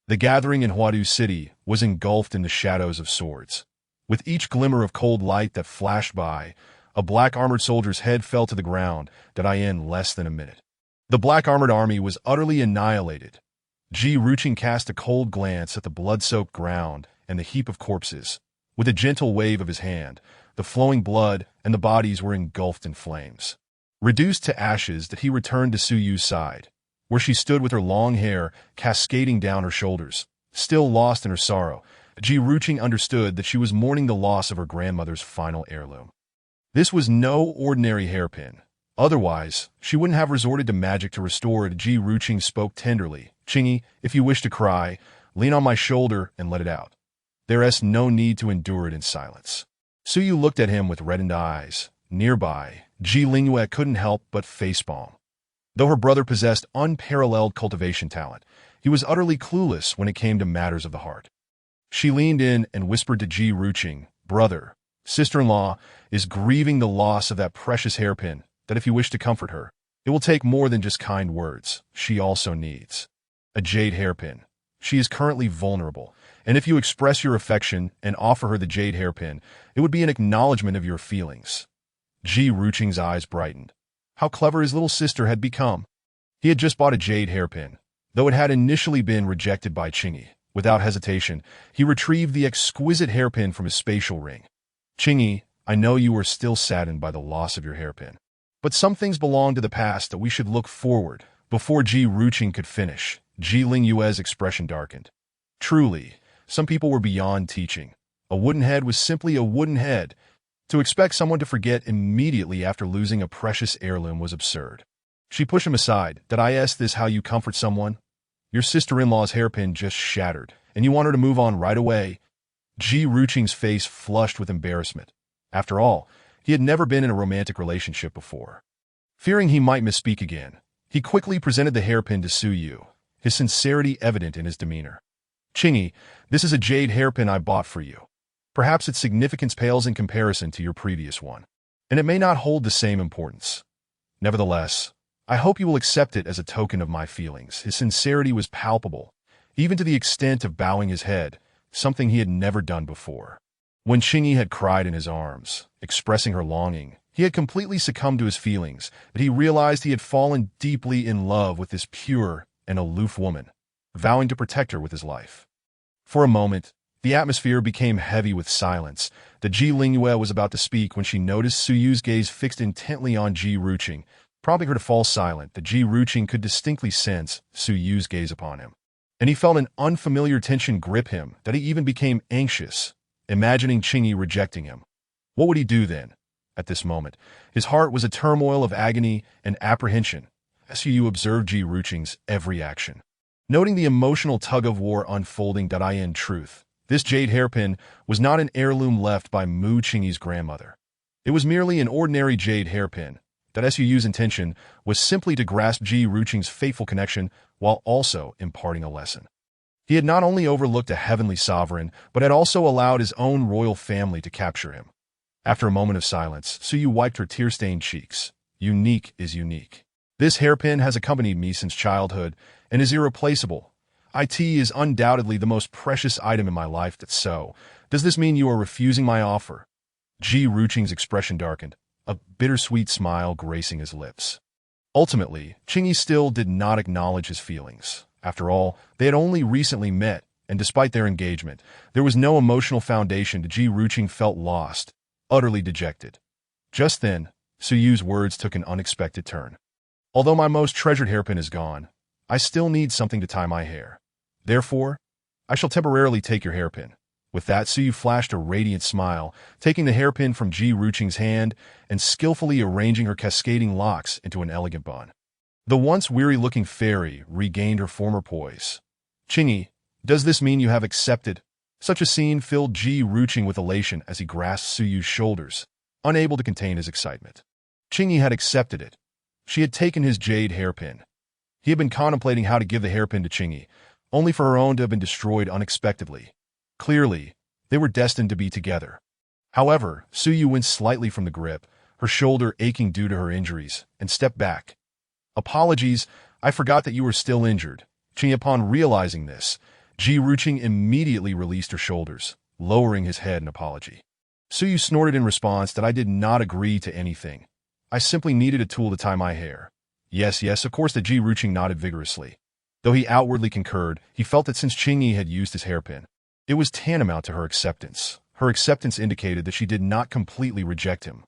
The gathering in Huadu City was engulfed in the shadows of swords. With each glimmer of cold light that flashed by, a black-armored soldier's head fell to the ground. That in less than a minute, the black-armored army was utterly annihilated. Ji Ruqing cast a cold glance at the blood-soaked ground and the heap of corpses. With a gentle wave of his hand, the flowing blood and the bodies were engulfed in flames. Reduced to ashes, that he returned to Suyu's side, where she stood with her long hair cascading down her shoulders. Still lost in her sorrow, Ji Ruqing understood that she was mourning the loss of her grandmother's final heirloom. This was no ordinary hairpin. Otherwise, she wouldn't have resorted to magic to restore it. Ji Ruqing spoke tenderly. Qingyi, if you wish to cry, lean on my shoulder and let it out. There is no need to endure it in silence. Suyu looked at him with reddened eyes. Nearby, Ji Lingyue couldn't help but facepalm. Though her brother possessed unparalleled cultivation talent, he was utterly clueless when it came to matters of the heart. She leaned in and whispered to Ji Ruqing, brother, sister-in-law is grieving the loss of that precious hairpin, that if you wish to comfort her, it will take more than just kind words. She also needs a jade hairpin. She is currently vulnerable, and if you express your affection and offer her the jade hairpin, it would be an acknowledgement of your feelings. Ji Ruqing's eyes brightened. How clever his little sister had become. He had just bought a jade hairpin, though it had initially been rejected by Qingyi. Without hesitation, he retrieved the exquisite hairpin from his spatial ring. Qingyi, I know you are still saddened by the loss of your hairpin. But some things belong to the past that we should look forward. Before Ji Ruqing could finish, Ji Lingyue's expression darkened. Truly, some people were beyond teaching. A wooden head was simply a wooden head. To expect someone to forget immediately after losing a precious heirloom was absurd. She pushed him aside. Did I ask this how you comfort someone? Your sister-in-law's hairpin just shattered, and you want her to move on right away. Ji Ruqing's face flushed with embarrassment. After all, he had never been in a romantic relationship before. Fearing he might misspeak again, he quickly presented the hairpin to Su Yu, his sincerity evident in his demeanor. Qingyi, this is a jade hairpin I bought for you. Perhaps its significance pales in comparison to your previous one, and it may not hold the same importance. Nevertheless, I hope you will accept it as a token of my feelings. His sincerity was palpable, even to the extent of bowing his head, something he had never done before. When Qingyi had cried in his arms, expressing her longing, he had completely succumbed to his feelings, but he realized he had fallen deeply in love with this pure and aloof woman, vowing to protect her with his life. For a moment, the atmosphere became heavy with silence. The Ji Lingyue was about to speak when she noticed Su Yu's gaze fixed intently on Ji Ruqing, prompting her to fall silent. The Ji Ruqing could distinctly sense Su Yu's gaze upon him, and he felt an unfamiliar tension grip him that he even became anxious, imagining Qingyi rejecting him. What would he do then? At this moment, his heart was a turmoil of agony and apprehension as Su Yu observed Ji Ruqing's every action. Noting the emotional tug-of-war unfolding, in truth, this jade hairpin was not an heirloom left by Mu Qingyi's grandmother. It was merely an ordinary jade hairpin. That Su Yu's intention was simply to grasp Ji Ruqing's fateful connection while also imparting a lesson. He had not only overlooked a heavenly sovereign, but had also allowed his own royal family to capture him. After a moment of silence, Su Yu wiped her tear-stained cheeks. Unique is unique. This hairpin has accompanied me since childhood and is irreplaceable. It is undoubtedly the most precious item in my life. Does this mean you are refusing my offer? Ji Ruqing's expression darkened, a bittersweet smile gracing his lips. Ultimately, Qingyi still did not acknowledge his feelings. After all, they had only recently met, and despite their engagement, there was no emotional foundation. Ji Ruqing felt lost, utterly dejected. Just then, Su Yu's words took an unexpected turn. Although my most treasured hairpin is gone, I still need something to tie my hair. Therefore, I shall temporarily take your hairpin. With that, Su Yu flashed a radiant smile, taking the hairpin from Ji Ruqing's hand and skillfully arranging her cascading locks into an elegant bun. The once weary-looking fairy regained her former poise. Qingyi, does this mean you have accepted? Such a scene filled Ji Ruqing with elation as he grasped Su Yu's shoulders, unable to contain his excitement. Qingyi had accepted it. She had taken his jade hairpin. He had been contemplating how to give the hairpin to Qingyi, only for her own to have been destroyed unexpectedly. Clearly, they were destined to be together. However, Su Yu winced slightly from the grip, her shoulder aching due to her injuries, and stepped back. Apologies, I forgot that you were still injured. Qingyi, upon realizing this, Ji Ruqing immediately released her shoulders, lowering his head in apology. Su Yu snorted in response that I did not agree to anything. I simply needed a tool to tie my hair. Yes, of course. The Ji Ruqing nodded vigorously. Though he outwardly concurred, he felt that since Qingyi had used his hairpin, it was tantamount to her acceptance. Her acceptance indicated that she did not completely reject him.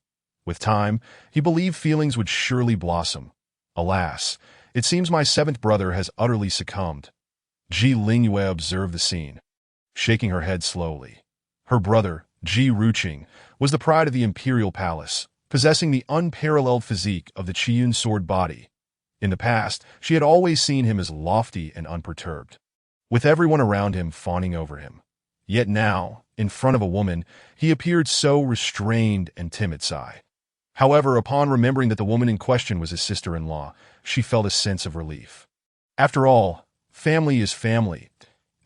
With time, he believed feelings would surely blossom. Alas, it seems my seventh brother has utterly succumbed. Ji Lingyue observed the scene, shaking her head slowly. Her brother, Ji Ruqing, was the pride of the imperial palace, possessing the unparalleled physique of the Qiyun sword body. In the past, she had always seen him as lofty and unperturbed, with everyone around him fawning over him. Yet now, in front of a woman, he appeared so restrained and timid. However, upon remembering that the woman in question was his sister-in-law, she felt a sense of relief. After all, family is family,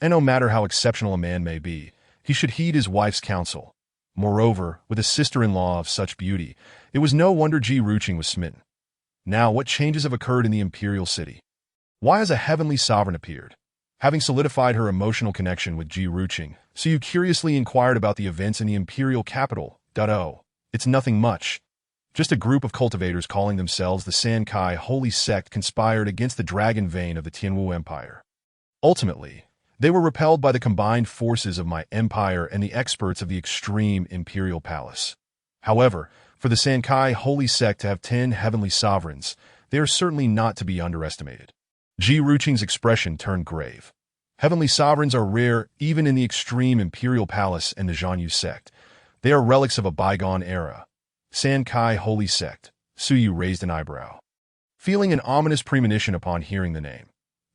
and no matter how exceptional a man may be, he should heed his wife's counsel. Moreover, with a sister-in-law of such beauty, it was no wonder Ji Ruqing was smitten. Now, what changes have occurred in the imperial city? Why has a heavenly sovereign appeared? Having solidified her emotional connection with Ji Ruqing, Suyu curiously inquired about the events in the imperial capital. Oh, it's nothing much. Just a group of cultivators calling themselves the Sankai Holy Sect conspired against the dragon vein of the Tianwu Empire. Ultimately, they were repelled by the combined forces of my empire and the experts of the extreme imperial palace. However, for the Sankai Holy Sect to have 10 heavenly sovereigns, they are certainly not to be underestimated. Ji Ruqing's expression turned grave. Heavenly sovereigns are rare even in the extreme imperial palace and the Zhanyu sect. They are relics of a bygone era. Sankai Holy Sect. Suyu raised an eyebrow, feeling an ominous premonition upon hearing the name.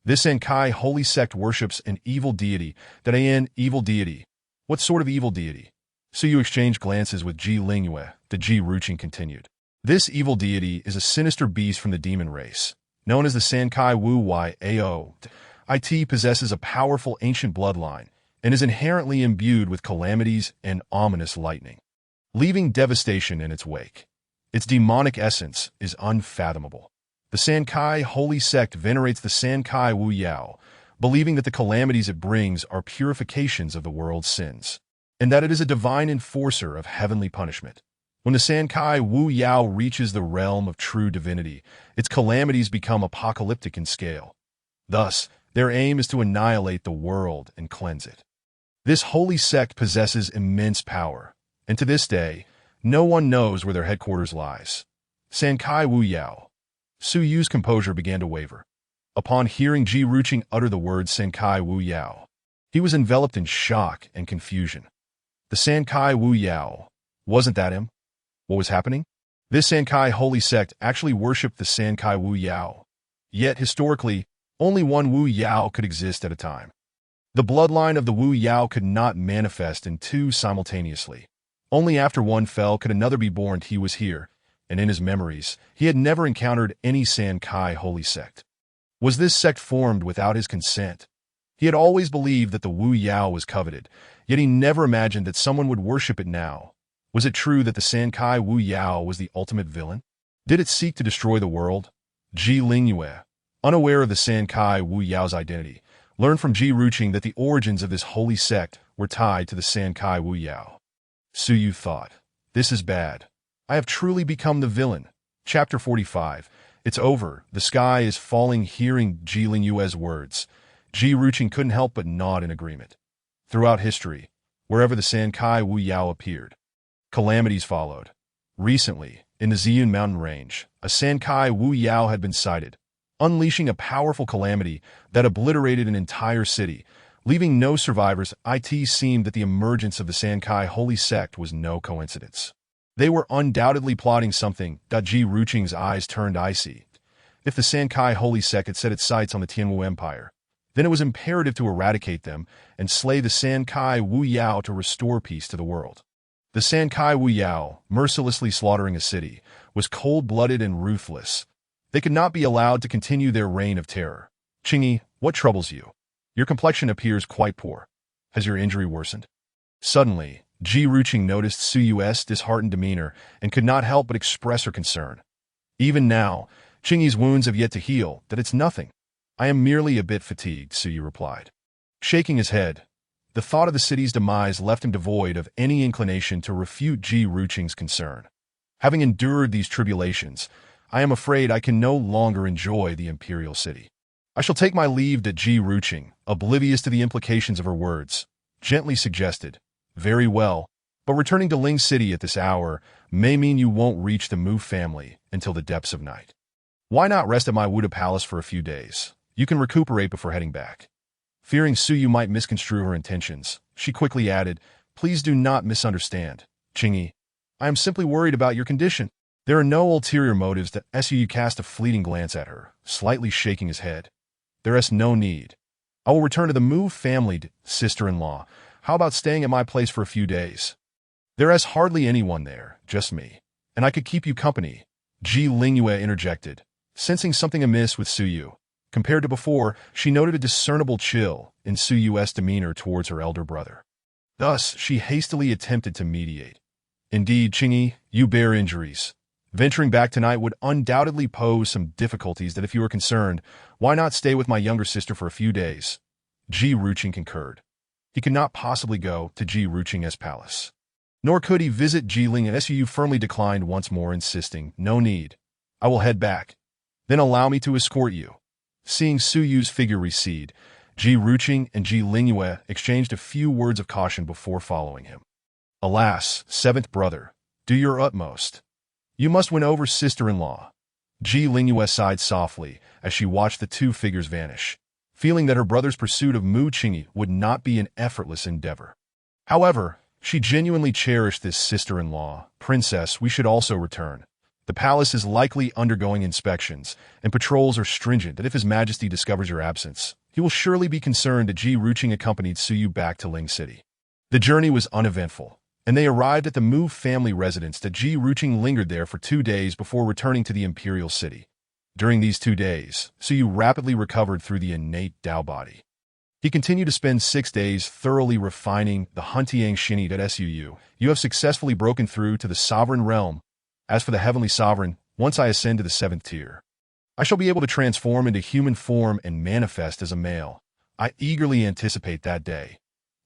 This Sankai Holy Sect worships an evil deity. An evil deity. What sort of evil deity? Suyu exchanged glances with Ji Lingyue. The Ji Ruqing continued. This evil deity is a sinister beast from the demon race, known as the Sankai Wu Yao. It possesses a powerful ancient bloodline and is inherently imbued with calamities and ominous lightning, leaving devastation in its wake. Its demonic essence is unfathomable. The Sankai Holy Sect venerates the Sankai Wu Yao, believing that the calamities it brings are purifications of the world's sins, and that it is a divine enforcer of heavenly punishment. When the Sankai Wu Yao reaches the realm of true divinity, its calamities become apocalyptic in scale. Thus, their aim is to annihilate the world and cleanse it. This holy sect possesses immense power, and to this day, no one knows where their headquarters lies. Sankai Wu Yao. Suyu's composure began to waver. Upon hearing Ji Ruqing utter the words Sankai Wu Yao, he was enveloped in shock and confusion. The Sankai Wu Yao, wasn't that him? What was happening? This Sankai holy sect actually worshipped the Sankai Wu Yao. Yet, historically, only one Wu Yao could exist at a time. The bloodline of the Wu Yao could not manifest in two simultaneously. Only after one fell could another be born. He was here, and in his memories, he had never encountered any Sankai holy sect. Was this sect formed without his consent? He had always believed that the Wu Yao was coveted, yet he never imagined that someone would worship it now. Was it true that the Sankai Wu Yao was the ultimate villain? Did it seek to destroy the world? Ji Lingyue, unaware of the Sankai Wu Yao's identity, learned from Ji Ruqing that the origins of this holy sect were tied to the Sankai Wu Yao. Suyu thought, this is bad. I have truly become the villain. Chapter 45. It's over. The sky is falling. Hearing Ji Lingyue's words, Ji Ruqing couldn't help but nod in agreement. Throughout history, wherever the Sankai Wu Yao appeared, calamities followed. Recently, in the Ziyun mountain range, a Sankai Wu Yao had been sighted, unleashing a powerful calamity that obliterated an entire city, leaving no survivors. It seemed that the emergence of the Sankai holy sect was no coincidence. They were undoubtedly plotting something. Ji Ruqing's eyes turned icy. If the Sankai holy sect had set its sights on the Tianwu Empire, then it was imperative to eradicate them and slay the Sankai Wu Yao to restore peace to the world. The Sankai Wu Yao, mercilessly slaughtering a city, was cold-blooded and ruthless. They could not be allowed to continue their reign of terror. Qingyi, what troubles you? Your complexion appears quite poor. Has your injury worsened? Suddenly, Ji Ruqing noticed Suyu's disheartened demeanor and could not help but express her concern. Even now, Qingyi's wounds have yet to heal. That it's nothing. I am merely a bit fatigued, Suyu replied. Shaking his head, the thought of the city's demise left him devoid of any inclination to refute Ji Ruqing's concern. Having endured these tribulations, I am afraid I can no longer enjoy the imperial city. I shall take my leave. Ji Ruqing, oblivious to the implications of her words, gently suggested, very well, but returning to Ling City at this hour may mean you won't reach the Mu family until the depths of night. Why not rest at my Wuda Palace for a few days? You can recuperate before heading back. Fearing Suyu might misconstrue her intentions, she quickly added, please do not misunderstand, Qingyi. I am simply worried about your condition. There are no ulterior motives. Suyu cast a fleeting glance at her, slightly shaking his head. There is no need. I will return to the Mu family, sister-in-law. How about staying at my place for a few days? There is hardly anyone there, just me. And I could keep you company. Ji Lingyue interjected, sensing something amiss with Suyu. Compared to before, she noted a discernible chill in Suyu's demeanor towards her elder brother. Thus, she hastily attempted to mediate. Indeed, Qingyi, you bear injuries. Venturing back tonight would undoubtedly pose some difficulties. That if you are concerned, why not stay with my younger sister for a few days? Ji Ruqing concurred. He could not possibly go to Ji Ruqing's palace. Nor could he visit Ji Ling, and Su firmly declined once more, insisting, "No need. I will head back. Then allow me to escort you." Seeing Su Yu's figure recede, Ji Ruqing and Ji Lingyue exchanged a few words of caution before following him. "Alas, seventh brother, do your utmost. You must win over sister-in-law." Ji Lingyue sighed softly as she watched the two figures vanish, feeling that her brother's pursuit of Mu Qingyi would not be an effortless endeavor. However, she genuinely cherished this sister-in-law. "Princess, we should also return. The palace is likely undergoing inspections, and patrols are stringent that if His Majesty discovers your absence, he will surely be concerned." That Ji Ruqing accompanied Su Yu back to Ling City. The journey was uneventful, and they arrived at the Mu family residence. That Ji Ruqing lingered there for 2 days before returning to the imperial city. During these 2 days, Su Yu rapidly recovered through the innate Dao body. He continued to spend 6 days thoroughly refining the Huntiang Xinyi. Su Yu, you have successfully broken through to the sovereign realm. As for the heavenly sovereign, once I ascend to the 7th tier, I shall be able to transform into human form and manifest as a male. I eagerly anticipate that day.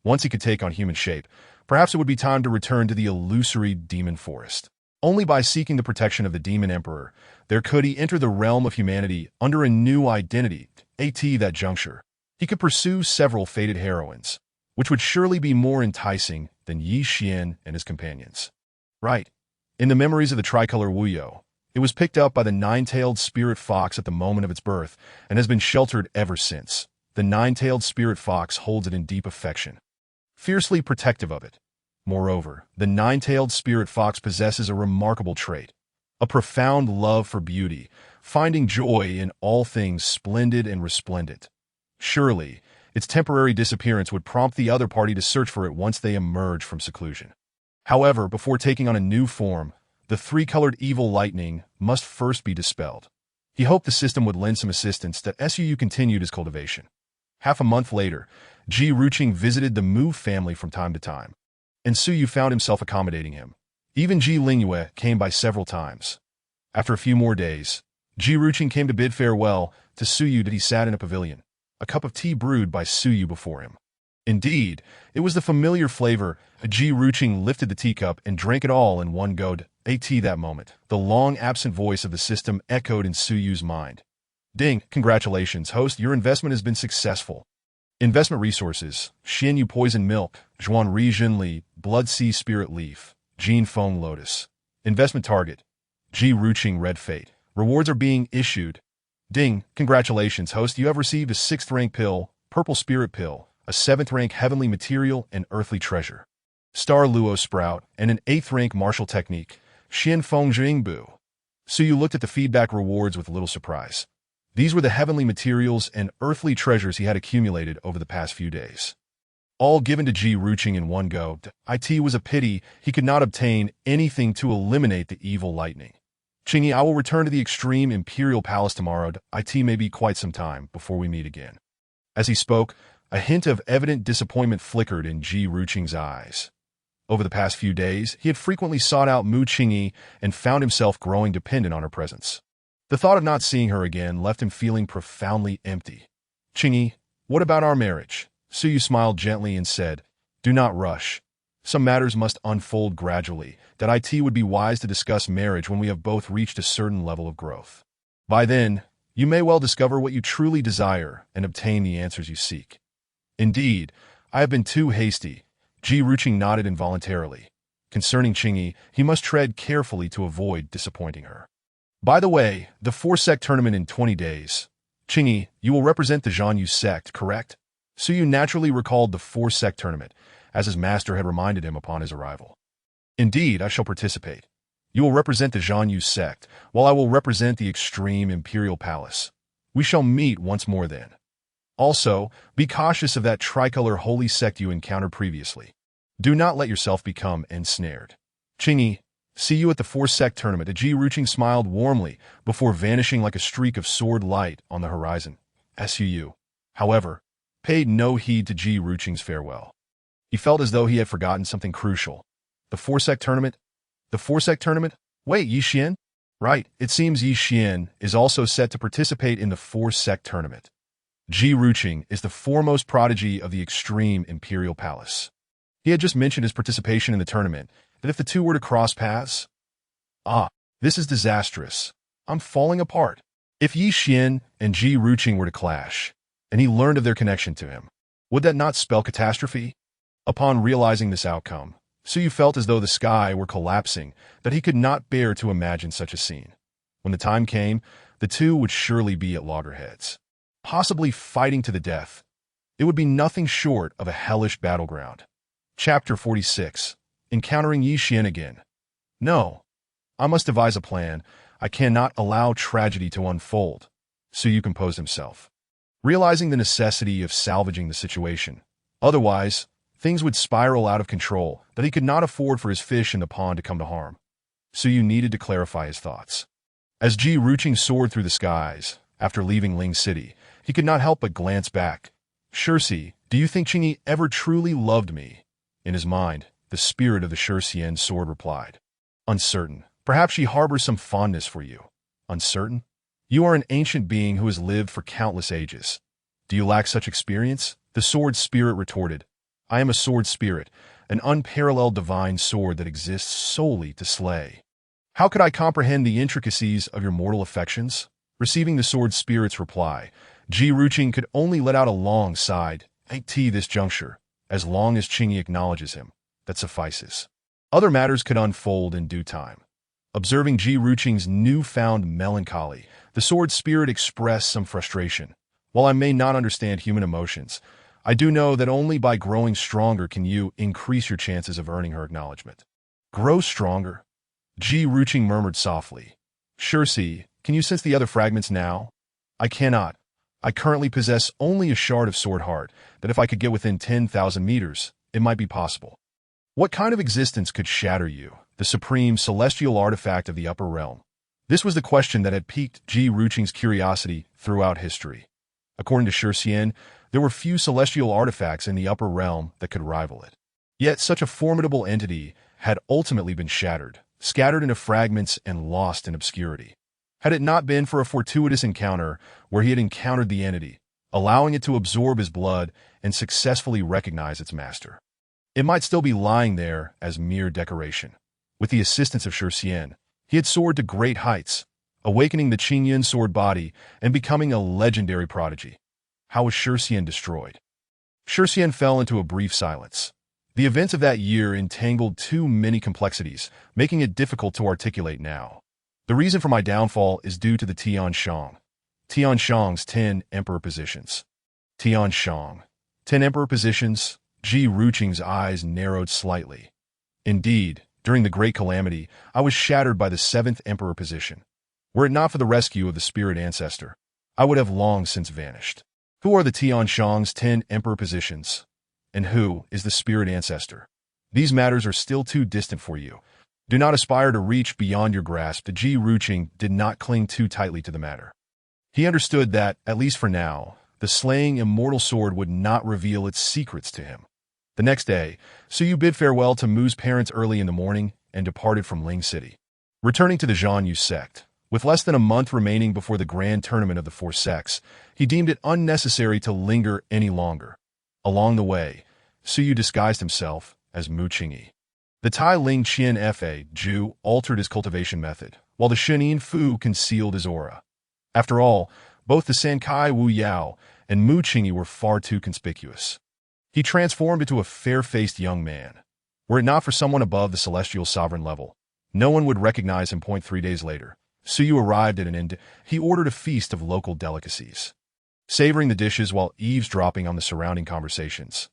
Once he could take on human shape, perhaps it would be time to return to the illusory demon forest. Only by seeking the protection of the demon emperor, there could he enter the realm of humanity under a new identity. At that juncture, he could pursue several fated heroines, which would surely be more enticing than Yi Xian and his companions. Right. In the memories of the tricolor Wuyo, it was picked up by the nine-tailed spirit fox at the moment of its birth and has been sheltered ever since. The nine-tailed spirit fox holds it in deep affection, fiercely protective of it. Moreover, the nine-tailed spirit fox possesses a remarkable trait, a profound love for beauty, finding joy in all things splendid and resplendent. Surely, its temporary disappearance would prompt the other party to search for it once they emerge from seclusion. However, before taking on a new form, the three-colored evil lightning must first be dispelled. He hoped the system would lend some assistance. That Su continued his cultivation. Half a month later, Ji Ruqing visited the Mu family from time to time, and Su Yu found himself accommodating him. Even Ji Lingyue came by several times. After a few more days, Ji Ruqing came to bid farewell to Su Yu. That he sat in a pavilion, a cup of tea brewed by Su Yu before him. Indeed, it was the familiar flavor. Ji Ruqing lifted the teacup and drank it all in one go. At that moment, the long-absent voice of the system echoed in Su Yu's mind. "Ding, congratulations, host, your investment has been successful. Investment resources: Xian Yu poison milk, Zhuan Ri Jun Li, blood sea spirit leaf, Jin Feng lotus. Investment target: Ji Ruqing red fate. Rewards are being issued. Ding, congratulations, host, you have received a 6th rank pill, purple spirit pill, a 7th rank heavenly material and earthly treasure, star luo sprout, and an 8th rank martial technique, Xian Feng Jingbu." Su Yu looked at the feedback rewards with little surprise. These were the heavenly materials and earthly treasures he had accumulated over the past few days, all given to Ji Ruqing in one go. It was a pity he could not obtain anything to eliminate the evil lightning. "Qingyi, I will return to the extreme imperial palace tomorrow. It may be quite some time before we meet again." As he spoke, a hint of evident disappointment flickered in Ji Ruqing's eyes. Over the past few days, he had frequently sought out Mu Qingyi and found himself growing dependent on her presence. The thought of not seeing her again left him feeling profoundly empty. "Qingyi, what about our marriage?" Su Yu smiled gently and said, "Do not rush. Some matters must unfold gradually. That it would be wise to discuss marriage when we have both reached a certain level of growth. By then, you may well discover what you truly desire and obtain the answers you seek." "Indeed, I have been too hasty." Ji Ruqing nodded involuntarily. Concerning Qingyi, he must tread carefully to avoid disappointing her. "By the way, the 4-sect tournament in 20 days. Qingyi, you will represent the Zhanyu sect, correct?" Su Yu naturally recalled the 4-sect tournament, as his master had reminded him upon his arrival. "Indeed, I shall participate. You will represent the Zhanyu sect, while I will represent the extreme imperial palace. We shall meet once more then. Also, be cautious of that tricolor holy sect you encountered previously. Do not let yourself become ensnared. Qingyi, see you at the 4-sect tournament." Ji Ruqing smiled warmly before vanishing like a streak of sword light on the horizon. Su Yu, however, paid no heed to Ji Ruqing's farewell. He felt as though he had forgotten something crucial. The 4-sect tournament? The 4-sect tournament? Wait, Yi Xian? Right, it seems Yi Xian is also set to participate in the 4-sect tournament. Ji Ruqing is the foremost prodigy of the extreme Imperial Palace. He had just mentioned his participation in the tournament, that if the two were to cross paths, this is disastrous. I'm falling apart. If Yi Xian and Ji Ruqing were to clash, and he learned of their connection to him, would that not spell catastrophe? Upon realizing this outcome, Suyu felt as though the sky were collapsing, that he could not bear to imagine such a scene. When the time came, the two would surely be at loggerheads, possibly fighting to the death. It would be nothing short of a hellish battleground. Chapter 46. Encountering Yi Xian again. No. I must devise a plan. I cannot allow tragedy to unfold. Suyu composed himself, realizing the necessity of salvaging the situation. Otherwise, things would spiral out of control, that he could not afford for his fish in the pond to come to harm. Suyu needed to clarify his thoughts. As Ji Ruqing soared through the skies, after leaving Ling City, he could not help but glance back. Shirsi, do you think Qingyi ever truly loved me? In his mind, the spirit of the Shirsian sword replied. Uncertain. Perhaps she harbors some fondness for you. Uncertain? You are an ancient being who has lived for countless ages. Do you lack such experience? The sword spirit retorted. I am a sword spirit, an unparalleled divine sword that exists solely to slay. How could I comprehend the intricacies of your mortal affections? Receiving the sword spirit's reply, Ji Ruqing could only let out a long sigh. At this juncture, as long as Qingyi acknowledges him, that suffices. Other matters could unfold in due time. Observing Ji Ruqing's newfound melancholy, the sword spirit expressed some frustration. While I may not understand human emotions, I do know that only by growing stronger can you increase your chances of earning her acknowledgement. Grow stronger? Ji Ruqing murmured softly. Shirsi, can you sense the other fragments now? I cannot. I currently possess only a shard of sword heart, that if I could get within 10,000 meters, it might be possible. What kind of existence could shatter you, the supreme celestial artifact of the upper realm? This was the question that had piqued Ji Ruqing's curiosity throughout history. According to Shirsian, there were few celestial artifacts in the upper realm that could rival it. Yet such a formidable entity had ultimately been shattered, scattered into fragments and lost in obscurity. Had it not been for a fortuitous encounter where he had encountered the entity, allowing it to absorb his blood and successfully recognize its master, it might still be lying there as mere decoration. With the assistance of Shirsian, he had soared to great heights, awakening the Qingyan sword body and becoming a legendary prodigy. How was Shirsian destroyed? Shirsian fell into a brief silence. The events of that year entangled too many complexities, making it difficult to articulate now. The reason for my downfall is due to the Tianshang. Tianshang's 10 emperor positions. Tianshang. 10 emperor positions. Ji Ruqing's eyes narrowed slightly. Indeed, during the Great Calamity, I was shattered by the 7th emperor position. Were it not for the rescue of the spirit ancestor, I would have long since vanished. Who are the Tianshang's 10 emperor positions? And who is the spirit ancestor? These matters are still too distant for you. Do not aspire to reach beyond your grasp. The Ji Ruqing did not cling too tightly to the matter. He understood that, at least for now, the slaying immortal sword would not reveal its secrets to him. The next day, Suyu bid farewell to Mu's parents early in the morning and departed from Ling City. Returning to the Zhanyu sect, with less than a month remaining before the grand tournament of the 4 sects, he deemed it unnecessary to linger any longer. Along the way, Suyu disguised himself as Mu Qingyi. The Tai Ling Qian Fa Ju altered his cultivation method, while the Shenin Fu concealed his aura. After all, both the Sankai Wu Yao and Mu Qingyi were far too conspicuous. He transformed into a fair-faced young man. Were it not for someone above the celestial sovereign level, no one would recognize him. 3 days later, Suyu arrived at an inn. He ordered a feast of local delicacies, savoring the dishes while eavesdropping on the surrounding conversations.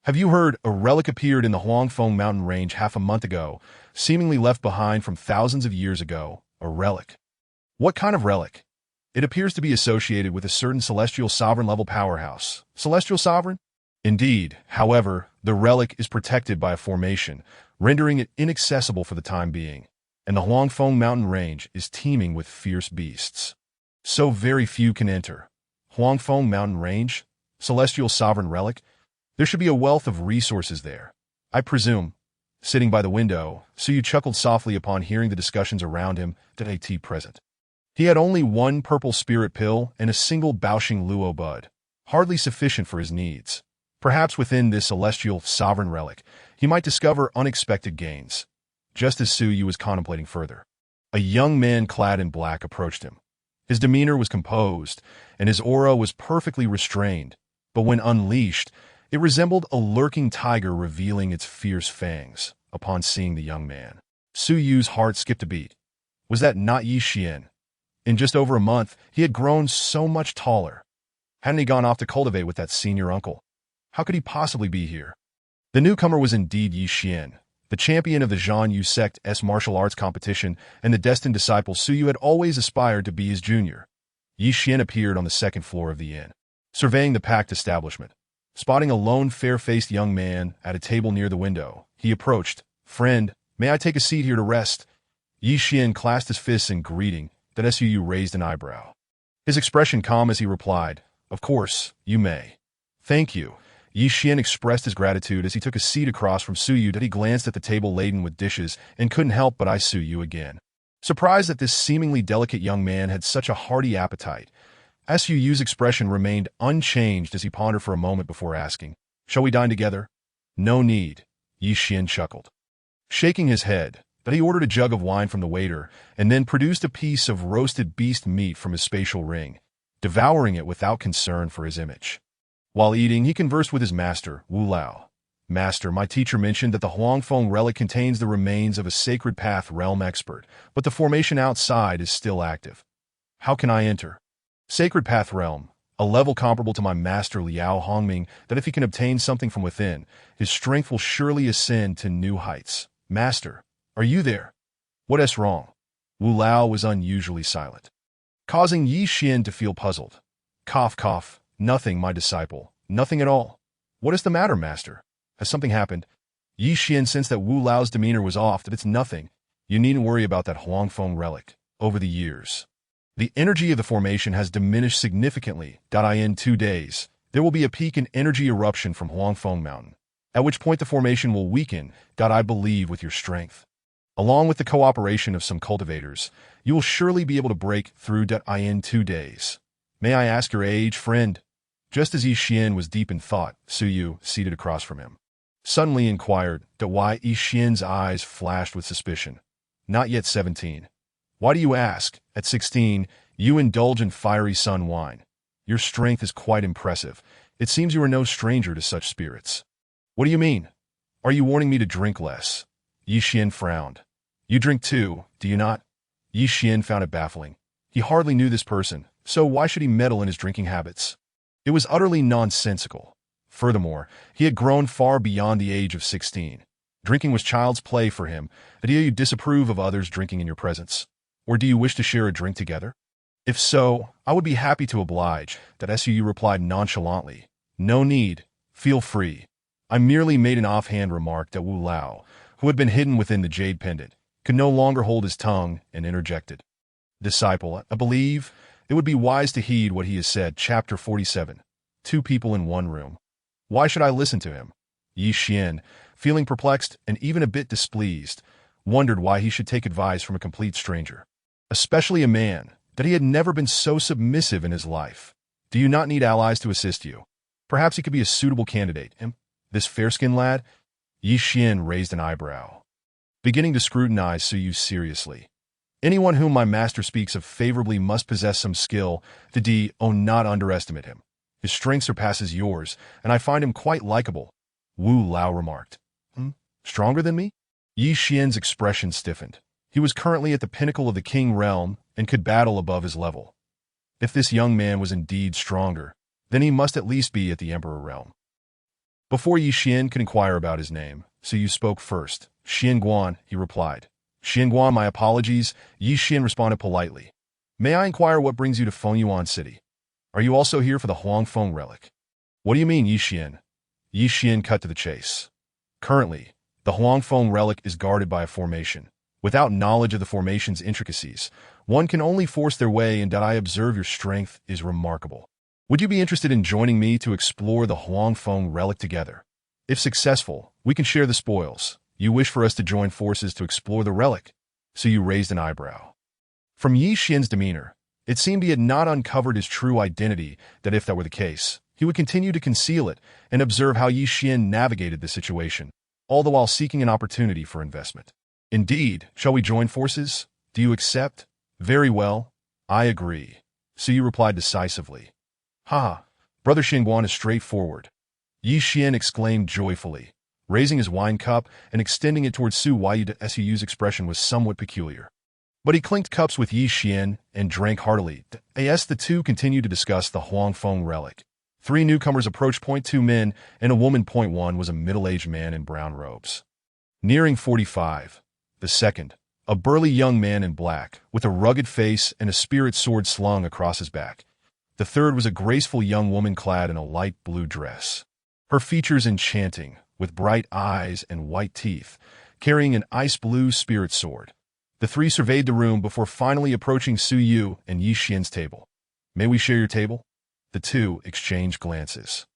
Have you heard? A relic appeared in the Huangfeng mountain range half a month ago, seemingly left behind from thousands of years ago. A relic? What kind of relic? It appears to be associated with a certain celestial sovereign-level powerhouse. Celestial sovereign? Indeed, however, the relic is protected by a formation, rendering it inaccessible for the time being, and the Huangfeng mountain range is teeming with fierce beasts. So very few can enter. Huangfeng mountain range? Celestial sovereign relic? There should be a wealth of resources there, I presume. Sitting by the window, Suyu chuckled softly upon hearing the discussions around him present. He had only one purple spirit pill and a single Baoxing Luo bud. hardly sufficient for his needs. Perhaps within this celestial sovereign relic, he might discover unexpected gains. Just as Su Yu was contemplating further, a young man clad in black approached him. His demeanor was composed, and his aura was perfectly restrained, but when unleashed, it resembled a lurking tiger revealing its fierce fangs. Upon seeing the young man, Su Yu's heart skipped a beat. Was that not Yi Xian? In just over a month, he had grown so much taller. Hadn't he gone off to cultivate with that senior uncle? How could he possibly be here? The newcomer was indeed Yi Xian, the champion of the Zhan Yu sect's martial arts competition and the destined disciple Su Yu had always aspired to be his junior. Yi Xian appeared on the second floor of the inn, surveying the packed establishment. Spotting a lone, fair-faced young man at a table near the window, he approached. "Friend, may I take a seat here to rest?" Yi Xian clasped his fists in greeting, that Su Yu raised an eyebrow. His expression calm as he replied, "Of course, you may." "Thank you." Yi Xian expressed his gratitude as he took a seat across from Su Yu. That he glanced at the table laden with dishes and couldn't help but eye Su Yu again. Surprised that this seemingly delicate young man had such a hearty appetite, Su Yu's expression remained unchanged as he pondered for a moment before asking, "Shall we dine together?" "No need," Yi Xian chuckled. Shaking his head, that he ordered a jug of wine from the waiter and then produced a piece of roasted beast meat from his spatial ring, devouring it without concern for his image. While eating, he conversed with his master, Wu Lao. "Master, my teacher mentioned that the Huangfeng relic contains the remains of a sacred path realm expert, but the formation outside is still active. How can I enter?" "Sacred path realm, a level comparable to my master Liao Hongming, that if he can obtain something from within, his strength will surely ascend to new heights." "Master, are you there?" "What is wrong?" Wu Lao was unusually silent, causing Yi Xian to feel puzzled. Cough, cough. "Nothing, my disciple. Nothing at all." "What is the matter, master? Has something happened?" Yi Xian sensed that Wu Lao's demeanor was off. "That it's nothing. You needn't worry about that Huangfeng relic. Over the years, the energy of the formation has diminished significantly. In 2 days, there will be a peak in energy eruption from Huangfeng Mountain, at which point the formation will weaken. I believe with your strength, along with the cooperation of some cultivators, you will surely be able to break through. In 2 days. May I ask your age, friend?" Just as Yi Xian was deep in thought, Su Yu, seated across from him, suddenly inquired why. Yi Xian's eyes flashed with suspicion. "Not yet 17. Why do you ask? At 16, you indulge in fiery sun wine. Your strength is quite impressive. It seems you are no stranger to such spirits." "What do you mean? Are you warning me to drink less?" Yi Xian frowned. "You drink too, do you not?" Yi Xian found it baffling. He hardly knew this person, so why should he meddle in his drinking habits? It was utterly nonsensical. Furthermore, he had grown far beyond the age of 16. Drinking was child's play for him. Do you disapprove of others drinking in your presence? Or do you wish to share a drink together? If so, I would be happy to oblige. Su replied nonchalantly. "No need. Feel free." I merely made an offhand remark. Wu Lao, who had been hidden within the jade pendant, could no longer hold his tongue and interjected. "Disciple, I believe it would be wise to heed what he has said." Chapter 47. 2 people in one room. Why should I listen to him? Yi Xian, feeling perplexed and even a bit displeased, wondered why he should take advice from a complete stranger, especially a man that he had never been so submissive in his life. "Do you not need allies to assist you? Perhaps he could be a suitable candidate. This fair-skinned lad?" Yi Xian raised an eyebrow, beginning to scrutinize Su Yu seriously. "Anyone whom my master speaks of favorably must possess some skill. Not underestimate him. His strength surpasses yours, and I find him quite likable." Wu Lao remarked. Stronger than me?" Yi Xian's expression stiffened. He was currently at the pinnacle of the King realm and could battle above his level. If this young man was indeed stronger, then he must at least be at the Emperor realm. Before Yi Xian could inquire about his name, Su Yu spoke first. "Xian Guan," he replied. "Xian Guan, my apologies," Yi Xian responded politely. "May I inquire what brings you to Fengyuan City? Are you also here for the Huangfeng relic?" "What do you mean, Yi Xian?" Yi Xian cut to the chase. "Currently, the Huangfeng relic is guarded by a formation. Without knowledge of the formation's intricacies, one can only force their way, and I observe your strength is remarkable. Would you be interested in joining me to explore the Huangfeng relic together? If successful, we can share the spoils. You wish for us to join forces to explore the relic?" Su Yu raised an eyebrow. From Yi Xian's demeanor, it seemed he had not uncovered his true identity. If that were the case, He would continue to conceal it and observe how Yi Xian navigated the situation, all the while seeking an opportunity for investment. Indeed, shall we join forces? Do you accept? Very well, I agree. Su Yu replied decisively. Ha! Brother Xinguan is straightforward. Yi Xian exclaimed joyfully, raising his wine cup and extending it towards Su Yu. Su's expression was somewhat peculiar. But he clinked cups with Yi Xian and drank heartily. As the two continued to discuss the Huangfeng relic, 3 newcomers approached. 2 men and a woman. 1 was a middle-aged man in brown robes. Nearing 45, the second, a burly young man in black, with a rugged face and a spirit sword slung across his back. The third was a graceful young woman clad in a light blue dress. Her features enchanting, with bright eyes and white teeth, carrying an ice blue spirit sword. The 3 surveyed the room before finally approaching Su Yu and Yi Xian's table. May we share your table? The 2 exchanged glances.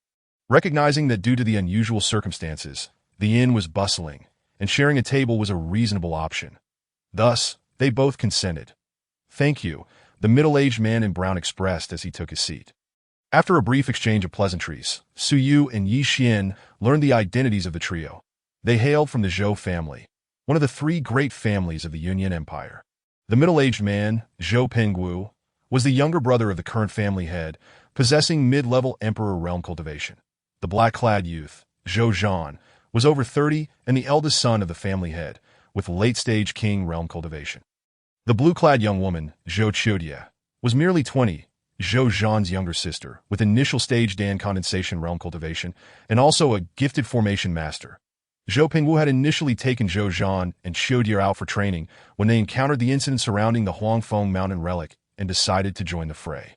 Recognizing that due to the unusual circumstances, the inn was bustling, and sharing a table was a reasonable option. Thus, they both consented. Thank you, the middle-aged man in brown expressed as he took his seat. After a brief exchange of pleasantries, Su Yu and Yi Xian learned the identities of the trio. They hailed from the Zhou family, one of the 3 great families of the Yunnan Empire. The middle-aged man, Zhou Pengwu, was the younger brother of the current family head, possessing mid-level emperor realm cultivation. The black-clad youth, Zhou Zhan, was over 30 and the eldest son of the family head, with late-stage king realm cultivation. The blue-clad young woman, Zhou Qiudia, was merely 20, Zhou Zhan's younger sister, with initial stage Dan condensation realm cultivation, and also a gifted formation master. Zhou Pengwu had initially taken Zhou Zhan and Qiudia out for training when they encountered the incident surrounding the Huangfeng mountain relic and decided to join the fray.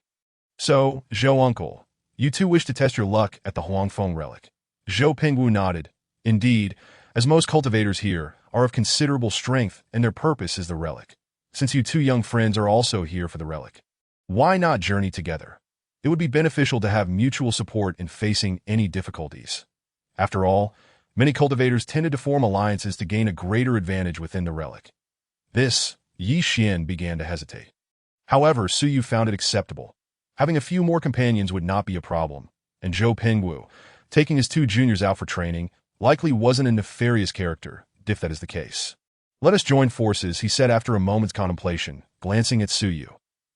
So, Zhou uncle, you 2 wish to test your luck at the Huangfeng relic. Zhou Pengwu nodded. Indeed, as most cultivators here are of considerable strength and their purpose is the relic. Since you 2 young friends are also here for the relic, why not journey together? It would be beneficial to have mutual support in facing any difficulties. After all, many cultivators tended to form alliances to gain a greater advantage within the relic. This, Yi Xian began to hesitate. However, Su Yu found it acceptable. Having a few more companions would not be a problem, and Zhou Pengwu, taking his 2 juniors out for training, likely wasn't a nefarious character, if that is the case. Let us join forces, he said after a moment's contemplation, glancing at Su Yu.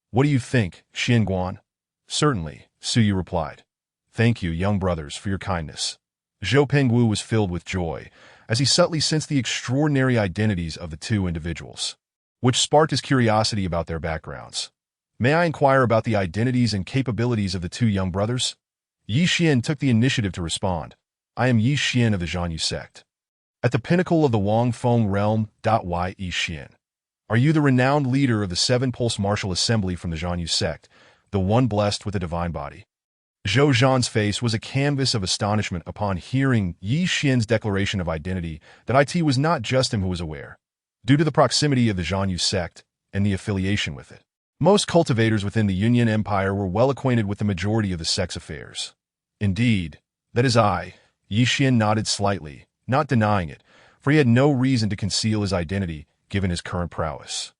What do you think, Xinguan? Certainly, Su Yu replied. Thank you, young brothers, for your kindness. Zhou Pengwu was filled with joy, as he subtly sensed the extraordinary identities of the 2 individuals, which sparked his curiosity about their backgrounds. May I inquire about the identities and capabilities of the 2 young brothers? Yi Xian took the initiative to respond. I am Yi Xian of the Zhanyu sect. At the pinnacle of the Huangfeng realm, Yi Xian. Are you the renowned leader of the 7 Pulse Martial Assembly from the Zhanyu sect, the one blessed with a divine body? Zhou Zhan's face was a canvas of astonishment upon hearing Yi Xian's declaration of identity that it was not just him who was aware, due to the proximity of the Zhanyu sect and the affiliation with it. Most cultivators within the Yunnan Empire were well acquainted with the majority of the sect's affairs. Indeed, that is I. Yi Xian nodded slightly, not denying it, for he had no reason to conceal his identity given his current prowess.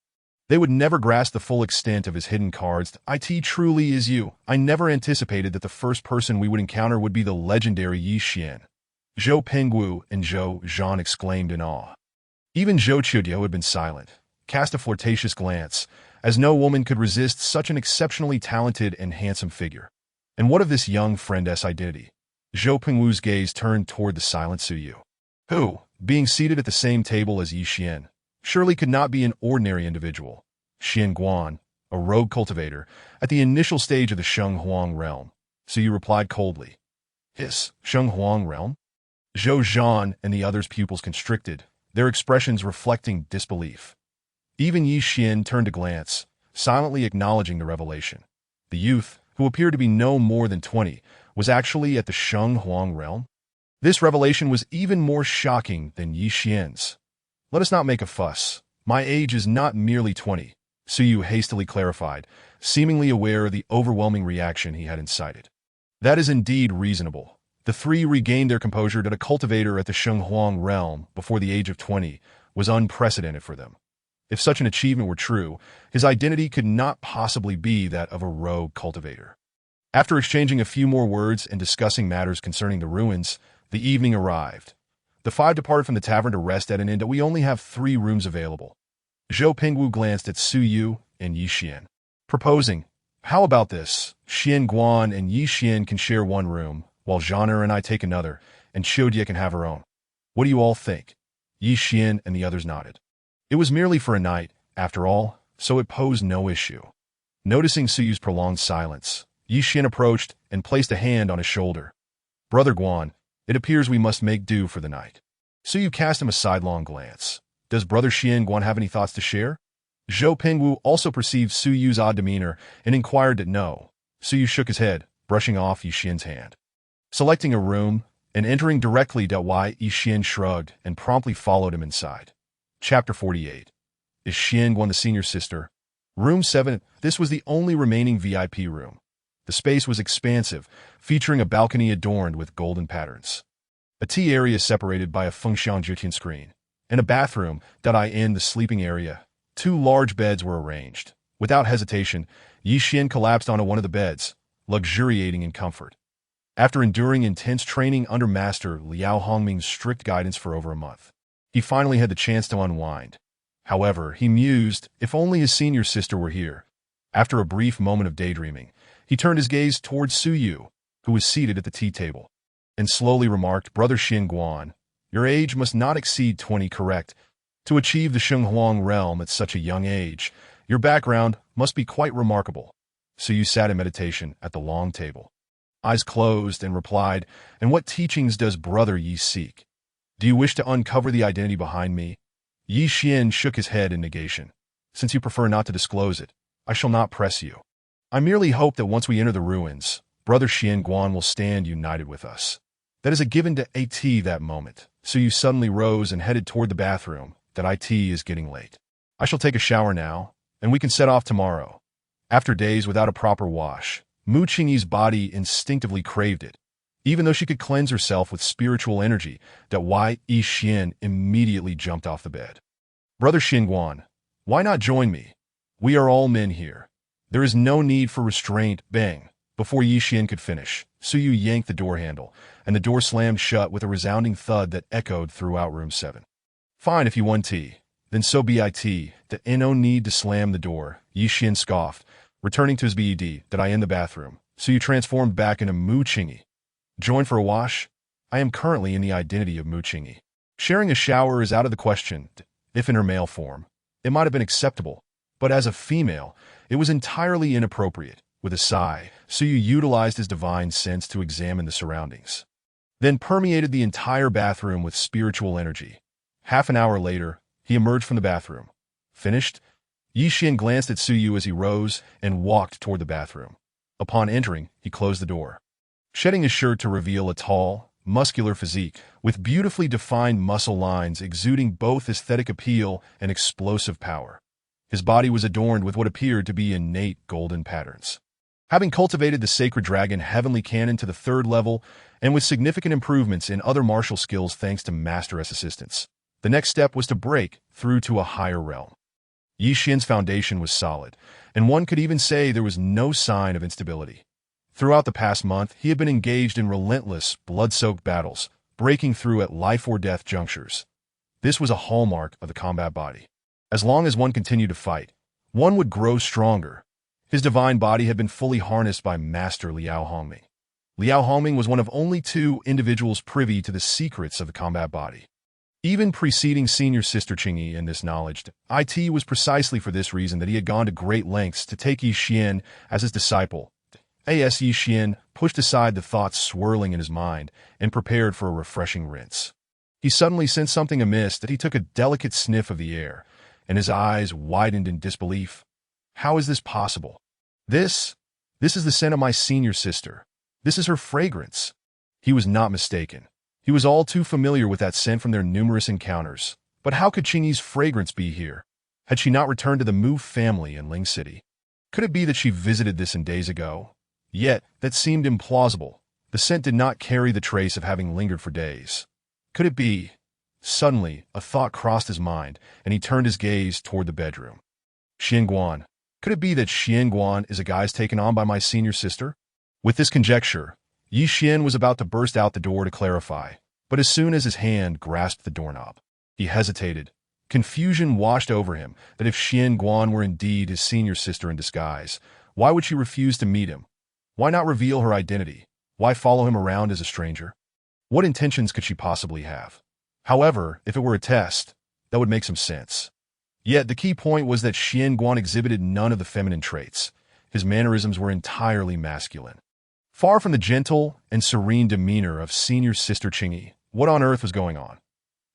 They would never grasp the full extent of his hidden cards. It truly is you. I never anticipated that the first person we would encounter would be the legendary Yi Xian. Zhou Pengwu and Zhou Zhan exclaimed in awe. Even Zhou Qiudia, who had been silent, cast a flirtatious glance, as no woman could resist such an exceptionally talented and handsome figure. And what of this young friend's identity? Zhou Pengwu's gaze turned toward the silent Su Yu, who, being seated at the same table as Yi Xian, surely could not be an ordinary individual. Xinguan, a rogue cultivator, at the initial stage of the Shenghuang realm. Su Yu replied coldly. Hiss, Shenghuang realm? Zhou Zhan and the others' pupils constricted, their expressions reflecting disbelief. Even Yi Xian turned to glance, silently acknowledging the revelation. The youth, who appeared to be no more than 20, was actually at the Shenghuang realm? This revelation was even more shocking than Yi Xian's. Let us not make a fuss. My age is not merely 20, Su Yu hastily clarified, seemingly aware of the overwhelming reaction he had incited. That is indeed reasonable. The 3 regained their composure that a cultivator at the Shenghuang realm before the age of 20 was unprecedented for them. If such an achievement were true, his identity could not possibly be that of a rogue cultivator. After exchanging a few more words and discussing matters concerning the ruins, the evening arrived. The five departed from the tavern to rest at an inn that we only have 3 rooms available. Zhou Pingwu glanced at Su Yu and Yi Xian, proposing, "How about this? Xian Guan and Yi Xian can share one room, while Zhaner and I take another, and Qiujie can have her own. What do you all think?" Yi Xian and the others nodded. It was merely for a night, after all, so it posed no issue. Noticing Su Yu's prolonged silence, Yi Xian approached and placed a hand on his shoulder. "Brother Guan, it appears we must make do for the night." Su Yu cast him a sidelong glance. "Does Brother Xian Guan have any thoughts to share?" Zhou Pingwu also perceived Su Yu's odd demeanor and inquired that no. Su Yu shook his head, brushing off Yi Xian's hand. Selecting a room and entering directly, Yi Xian shrugged and promptly followed him inside. Chapter 48. Is Xian Guan the senior sister? Room 7. This was the only remaining VIP room. The space was expansive, featuring a balcony adorned with golden patterns, a tea area separated by a Fengxiang Jutian screen, and a bathroom. In the sleeping area, 2 large beds were arranged. Without hesitation, Yi Xian collapsed onto one of the beds, luxuriating in comfort. After enduring intense training under Master Liao Hongming's strict guidance for over a month, he finally had the chance to unwind. However, he mused, if only his senior sister were here. After a brief moment of daydreaming, he turned his gaze towards Su Yu, who was seated at the tea table, and slowly remarked, "Brother Xian Guan, your age must not exceed 20, correct? To achieve the Shenghuang realm at such a young age, your background must be quite remarkable." Su Yu sat in meditation at the long table, eyes closed, and replied, "And what teachings does Brother Yi seek? Do you wish to uncover the identity behind me?" Yi Xian shook his head in negation. "Since you prefer not to disclose it, I shall not press you. I merely hope that once we enter the ruins, Brother Xian Guan will stand united with us." That is a given to It that moment. Su Yu suddenly rose and headed toward the bathroom. "That It is getting late. I shall take a shower now, and we can set off tomorrow." After days without a proper wash, Mu Qingyi's body instinctively craved it. Even though she could cleanse herself with spiritual energy, Yi Xian immediately jumped off the bed. "Brother Xian Guan, why not join me? We are all men here. There is no need for restraint." Bang! Before Yi Xian could finish, Su Yu yanked the door handle, and the door slammed shut with a resounding thud that echoed throughout room 7. "Fine, if you want tea, then so be it. No need to slam the door," Yi Xian scoffed, returning to his bed. In the bathroom, Su Yu transformed back into Mu Qingyi. "Join for a wash? I am currently in the identity of Mu Qingyi. Sharing a shower is out of the question. If in her male form, it might have been acceptable, but as a female, it was entirely inappropriate." With a sigh, Su Yu utilized his divine sense to examine the surroundings, then permeated the entire bathroom with spiritual energy. Half an hour later, he emerged from the bathroom. Finished? Yi Xian glanced at Su Yu as he rose and walked toward the bathroom. Upon entering, he closed the door, shedding his shirt to reveal a tall, muscular physique with beautifully defined muscle lines exuding both aesthetic appeal and explosive power. His body was adorned with what appeared to be innate golden patterns. Having cultivated the Sacred Dragon Heavenly Canon to the 3rd level, and with significant improvements in other martial skills thanks to Master S assistance, the next step was to break through to a higher realm. Yi Xian's foundation was solid, and one could even say there was no sign of instability. Throughout the past month, he had been engaged in relentless, blood-soaked battles, breaking through at life-or-death junctures. This was a hallmark of the combat body. As long as one continued to fight, one would grow stronger. His divine body had been fully harnessed by Master Liao Hongming. Liao Hongming was one of only 2 individuals privy to the secrets of the combat body. Even preceding senior sister Qingyi in this knowledge, It was precisely for this reason that he had gone to great lengths to take Yi Xian as his disciple. Yi Xian pushed aside the thoughts swirling in his mind and prepared for a refreshing rinse. He suddenly sensed something amiss that he took a delicate sniff of the air, and his eyes widened in disbelief. How is this possible? This is the scent of my senior sister. This is her fragrance. He was not mistaken. He was all too familiar with that scent from their numerous encounters. But how could Qingyi's fragrance be here? Had she not returned to the Mu family in Ling City? Could it be that she visited this in days ago? Yet, that seemed implausible. The scent did not carry the trace of having lingered for days. Could it be? Suddenly, a thought crossed his mind, and he turned his gaze toward the bedroom. Xian Guan. Could it be that Xian Guan is a guise taken on by my senior sister? With this conjecture, Yi Xian was about to burst out the door to clarify, but as soon as his hand grasped the doorknob, he hesitated. Confusion washed over him that if Xian Guan were indeed his senior sister in disguise, why would she refuse to meet him? Why not reveal her identity? Why follow him around as a stranger? What intentions could she possibly have? However, if it were a test, that would make some sense. Yet the key point was that Xian Guan exhibited none of the feminine traits. His mannerisms were entirely masculine. Far from the gentle and serene demeanor of senior sister Qingyi, what on earth was going on?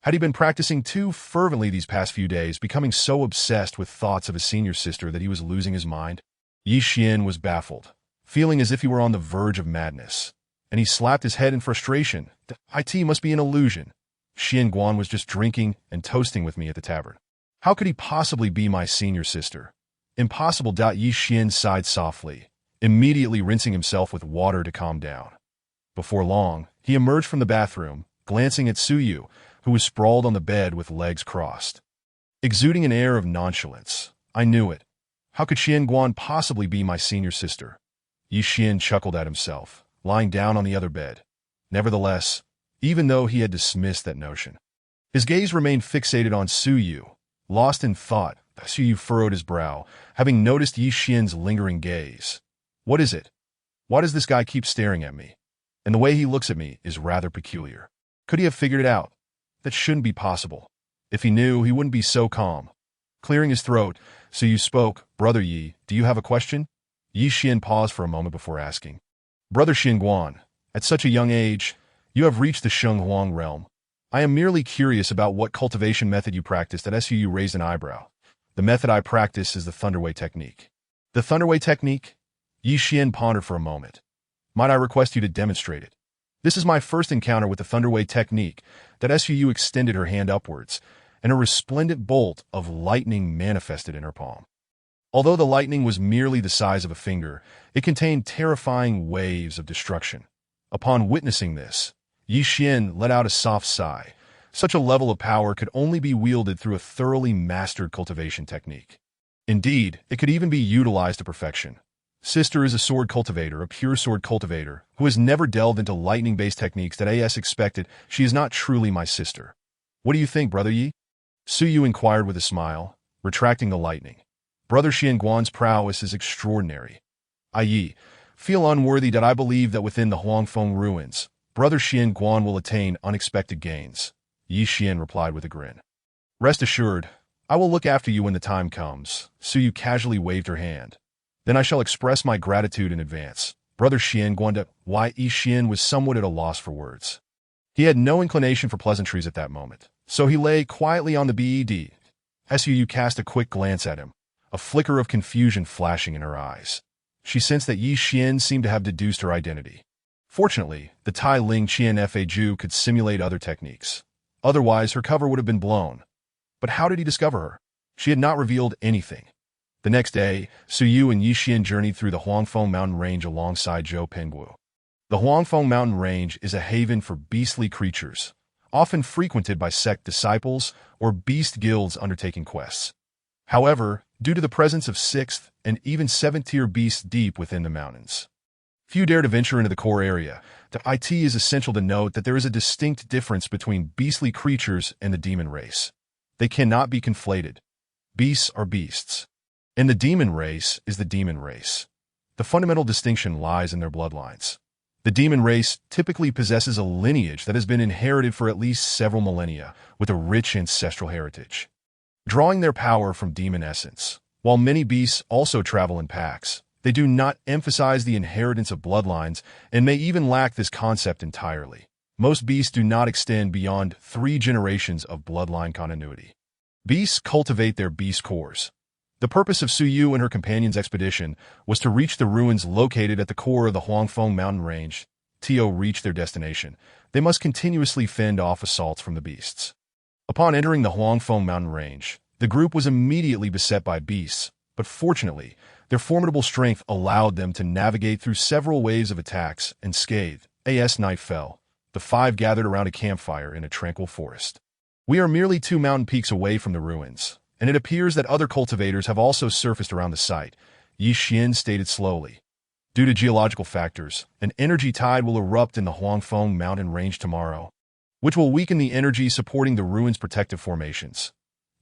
Had he been practicing too fervently these past few days, becoming so obsessed with thoughts of his senior sister that he was losing his mind? Yi Xian was baffled, feeling as if he were on the verge of madness, and he slapped his head in frustration. It must be an illusion. Xian Guan was just drinking and toasting with me at the tavern. How could he possibly be my senior sister? Impossible. Yi Xian sighed softly, immediately rinsing himself with water to calm down. Before long, he emerged from the bathroom, glancing at Su Yu, who was sprawled on the bed with legs crossed. Exuding an air of nonchalance, I knew it. How could Xian Guan possibly be my senior sister? Yi Xian chuckled at himself, lying down on the other bed. Nevertheless, even though he had dismissed that notion, his gaze remained fixated on Su Yu. Lost in thought, Su Yu furrowed his brow, having noticed Yi Xian's lingering gaze. What is it? Why does this guy keep staring at me? And the way he looks at me is rather peculiar. Could he have figured it out? That shouldn't be possible. If he knew, he wouldn't be so calm. Clearing his throat, Su Yu spoke. Brother Yi, do you have a question? Yi Xian paused for a moment before asking. Brother Xian Guan, at such a young age, you have reached the Sheng Huang realm. I am merely curious about what cultivation method you practiced at Su Yu raised an eyebrow. The method I practice is the Thunderway technique. The Thunderway technique? Yi Xian pondered for a moment. Might I request you to demonstrate it? This is my first encounter with the Thunderway technique. That Su Yu extended her hand upwards, and a resplendent bolt of lightning manifested in her palm. Although the lightning was merely the size of a finger, it contained terrifying waves of destruction. Upon witnessing this, Yi Xian let out a soft sigh. Such a level of power could only be wielded through a thoroughly mastered cultivation technique. Indeed, it could even be utilized to perfection. Sister is a sword cultivator, a pure sword cultivator, who has never delved into lightning-based techniques that AS expected. She is not truly my sister. What do you think, Brother Yi? Su Yu inquired with a smile, retracting the lightning. Brother Xian Guan's prowess is extraordinary. I feel unworthy that I believe that within the Huangfeng ruins, Brother Xian Guan will attain unexpected gains. Yi Xian replied with a grin. Rest assured, I will look after you when the time comes. Su Yu casually waved her hand. Then I shall express my gratitude in advance. Brother Xian Guan. Yi Xian was somewhat at a loss for words. He had no inclination for pleasantries at that moment, so he lay quietly on the bed. Su Yu cast a quick glance at him, a flicker of confusion flashing in her eyes. She sensed that Yi Xian seemed to have deduced her identity. Fortunately, the Tai Ling Qian Faju could simulate other techniques. Otherwise, her cover would have been blown. But how did he discover her? She had not revealed anything. The next day, Su Yu and Yi Xian journeyed through the Huangfeng mountain range alongside Zhou Pingwu. The Huangfeng mountain range is a haven for beastly creatures, often frequented by sect disciples or beast guilds undertaking quests. However, due to the presence of 6th and even 7th-tier beasts deep within the mountains, few dare to venture into the core area. It is essential to note that there is a distinct difference between beastly creatures and the demon race. They cannot be conflated. Beasts are beasts, and the demon race is the demon race. The fundamental distinction lies in their bloodlines. The demon race typically possesses a lineage that has been inherited for at least several millennia, with a rich ancestral heritage, drawing their power from demon essence. While many beasts also travel in packs, they do not emphasize the inheritance of bloodlines and may even lack this concept entirely. Most beasts do not extend beyond 3 generations of bloodline continuity. Beasts cultivate their beast cores. The purpose of Su Yu and her companions' expedition was to reach the ruins located at the core of the Huangfeng mountain range. To reach their destination, they must continuously fend off assaults from the beasts. Upon entering the Huangfeng mountain range, the group was immediately beset by beasts, but fortunately, their formidable strength allowed them to navigate through several waves of attacks unscathed. As night fell, the 5 gathered around a campfire in a tranquil forest. We are merely 2 mountain peaks away from the ruins, and it appears that other cultivators have also surfaced around the site, Yi Xian stated slowly. Due to geological factors, an energy tide will erupt in the Huangfeng mountain range tomorrow, which will weaken the energy supporting the ruins' protective formations.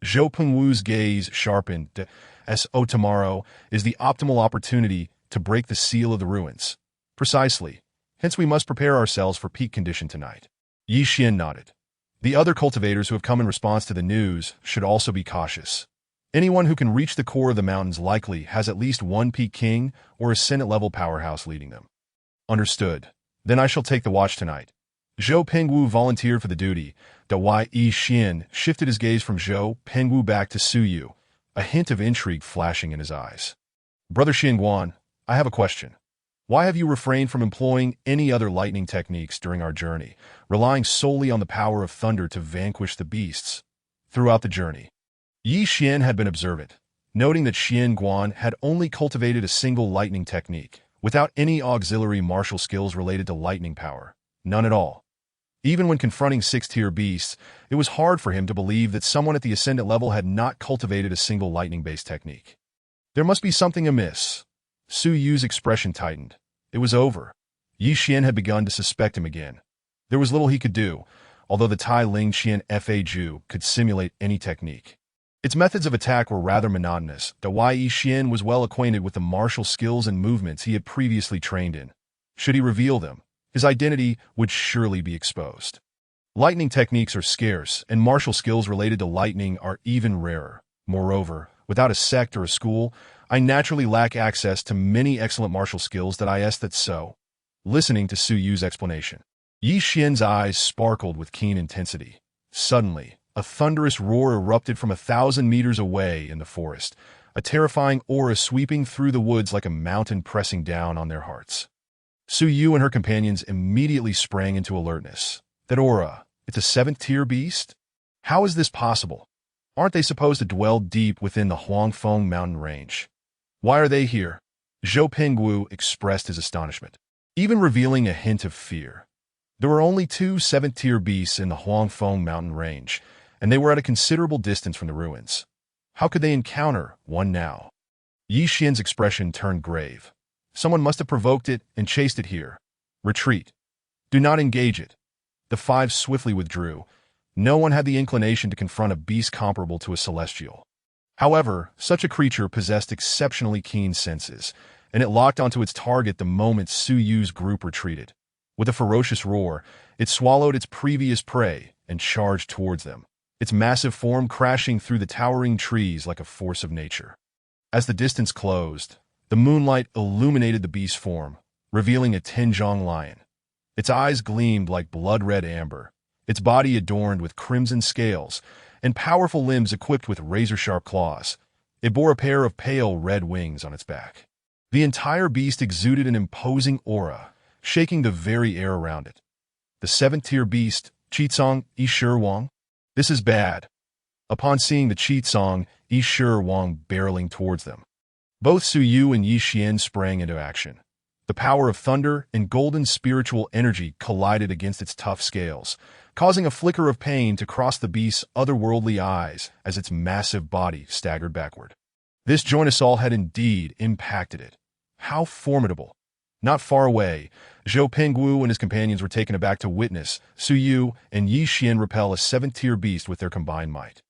Zhou Pengwu's gaze sharpened. So tomorrow is the optimal opportunity to break the seal of the ruins. Precisely. Hence we must prepare ourselves for peak condition tonight. Yi Xian nodded. The other cultivators who have come in response to the news should also be cautious. Anyone who can reach the core of the mountains likely has at least one peak king or a Senate-level powerhouse leading them. Understood. Then I shall take the watch tonight. Zhou Pengwu volunteered for the duty. Yi Xian shifted his gaze from Zhou Pengwu back to Su Yu, a hint of intrigue flashing in his eyes. Brother Xinguan, I have a question. Why have you refrained from employing any other lightning techniques during our journey, relying solely on the power of thunder to vanquish the beasts? Throughout the journey, Yi Xian had been observant, noting that Xinguan had only cultivated a single lightning technique, without any auxiliary martial skills related to lightning power. None at all. Even when confronting six-tier beasts, it was hard for him to believe that someone at the ascendant level had not cultivated a single lightning-based technique. There must be something amiss. Su Yu's expression tightened. It was over. Yi Xian had begun to suspect him again. There was little he could do, although the Tai Ling Qian Fa Ju could simulate any technique. Its methods of attack were rather monotonous, though Yi Xian was well acquainted with the martial skills and movements he had previously trained in. Should he reveal them, his identity would surely be exposed. Lightning techniques are scarce, and martial skills related to lightning are even rarer. Moreover, without a sect or a school, I naturally lack access to many excellent martial skills that I asked that so. Listening to Su Yu's explanation, Yi Xian's eyes sparkled with keen intensity. Suddenly, a thunderous roar erupted from 1,000 meters away in the forest, a terrifying aura sweeping through the woods like a mountain pressing down on their hearts. Su Yu and her companions immediately sprang into alertness. That aura, it's a 7th-tier beast? How is this possible? Aren't they supposed to dwell deep within the Huangfeng mountain range? Why are they here? Zhou Pengwu expressed his astonishment, even revealing a hint of fear. There were only 2 7th-tier beasts in the Huangfeng mountain range, and they were at a considerable distance from the ruins. How could they encounter one now? Yi Xian's expression turned grave. Someone must have provoked it and chased it here. Retreat. Do not engage it. The 5 swiftly withdrew. No one had the inclination to confront a beast comparable to a celestial. However, such a creature possessed exceptionally keen senses, and it locked onto its target the moment Su Yu's group retreated. With a ferocious roar, it swallowed its previous prey and charged towards them, its massive form crashing through the towering trees like a force of nature. As the distance closed, the moonlight illuminated the beast's form, revealing a Tianzhong lion. Its eyes gleamed like blood-red amber, its body adorned with crimson scales, and powerful limbs equipped with razor-sharp claws. It bore a pair of pale red wings on its back. The entire beast exuded an imposing aura, shaking the very air around it. The 7th-tier beast, Qicong Yishir Wang? This is bad. Upon seeing the Qicong Yishir Wang barreling towards them, both Su Yu and Yi Xian sprang into action. The power of thunder and golden spiritual energy collided against its tough scales, causing a flicker of pain to cross the beast's otherworldly eyes as its massive body staggered backward. This joint assault had indeed impacted it. How formidable! Not far away, Zhou Pengwu and his companions were taken aback to witness Su Yu and Yi Xian repel a 7th-tier beast with their combined might.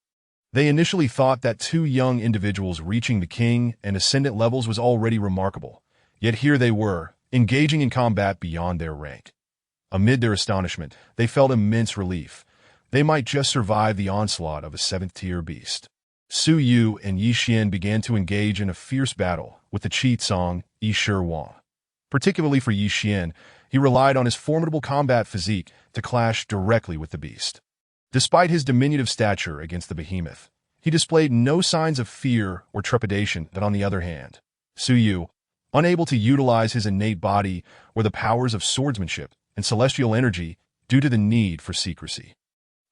They initially thought that 2 young individuals reaching the king and ascendant levels was already remarkable, yet here they were, engaging in combat beyond their rank. Amid their astonishment, they felt immense relief. They might just survive the onslaught of a 7th-tier beast. Su Yu and Yi Xian began to engage in a fierce battle with the Qicong Yishir Wang. Particularly for Yi Xian, he relied on his formidable combat physique to clash directly with the beast. Despite his diminutive stature against the behemoth, he displayed no signs of fear or trepidation that, on the other hand, Su Yu, unable to utilize his innate body or the powers of swordsmanship and celestial energy due to the need for secrecy,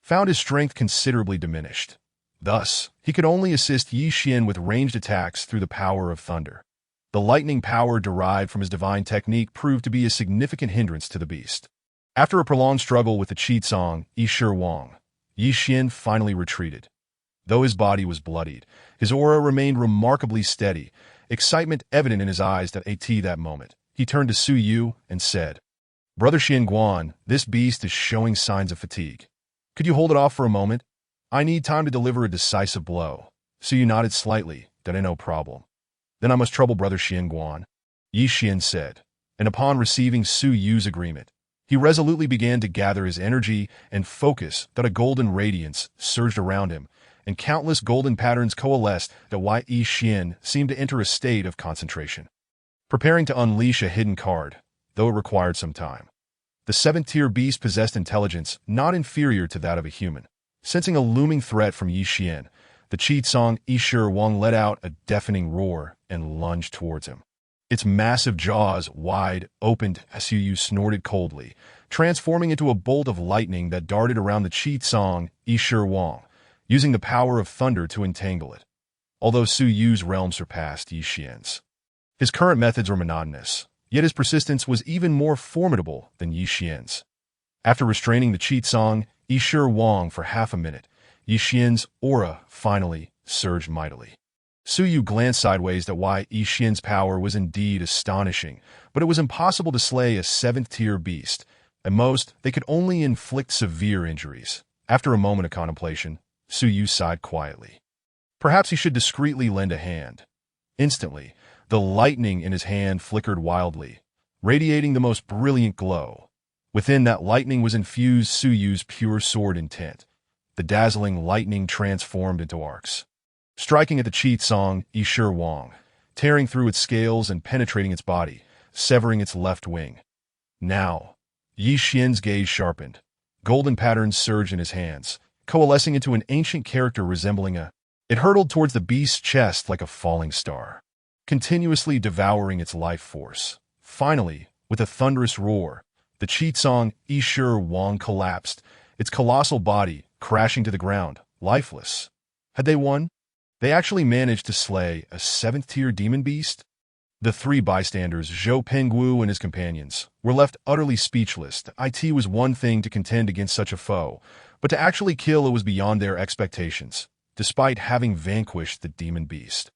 found his strength considerably diminished. Thus, he could only assist Yi Xian with ranged attacks through the power of thunder. The lightning power derived from his divine technique proved to be a significant hindrance to the beast. After a prolonged struggle with the Qicong Yishir Wang, Yi Xian finally retreated. Though his body was bloodied, his aura remained remarkably steady, excitement evident in his eyes that that moment. He turned to Su Yu and said, "Brother Xianguan, this beast is showing signs of fatigue. Could you hold it off for a moment? I need time to deliver a decisive blow." Su Yu nodded slightly, "That ain't no problem. Then I must trouble Brother Xianguan," Yi Xian said, and upon receiving Su Yu's agreement, he resolutely began to gather his energy and focus that a golden radiance surged around him, and countless golden patterns coalesced that Yi Xian seemed to enter a state of concentration, preparing to unleash a hidden card, though it required some time. The seventh-tier beast possessed intelligence not inferior to that of a human. Sensing a looming threat from Yi Xian, the Qi-Tsong Yi Wang let out a deafening roar and lunged towards him. Its massive jaws wide opened as Su Yu snorted coldly, transforming into a bolt of lightning that darted around the Qi-Tsong Yi Wang, using the power of thunder to entangle it. Although Su Yu's realm surpassed Yi Xian's, his current methods were monotonous, yet his persistence was even more formidable than Yi Xian's. After restraining the Qi-Tsong Yi Wang for half a minute, Yi Xian's aura finally surged mightily. Su Yu glanced sideways at why Yi Xian's power was indeed astonishing, but it was impossible to slay a seventh-tier beast. At most, they could only inflict severe injuries. After a moment of contemplation, Su Yu sighed quietly. Perhaps he should discreetly lend a hand. Instantly, the lightning in his hand flickered wildly, radiating the most brilliant glow. Within that lightning was infused Su Yu's pure sword intent. The dazzling lightning transformed into arcs, striking at the Qi-Tsong Yi Wang, tearing through its scales and penetrating its body, severing its left wing. Now, Yi Xian's gaze sharpened. Golden patterns surged in his hands, coalescing into an ancient character resembling a... It hurtled towards the beast's chest like a falling star, continuously devouring its life force. Finally, with a thunderous roar, the Qi-Tsong Yi Wang collapsed, its colossal body crashing to the ground, lifeless. Had they won? They actually managed to slay a seventh-tier demon beast? The three bystanders, Zhou Pengwu and his companions, were left utterly speechless. It was one thing to contend against such a foe, but to actually kill it was beyond their expectations, despite having vanquished the demon beast.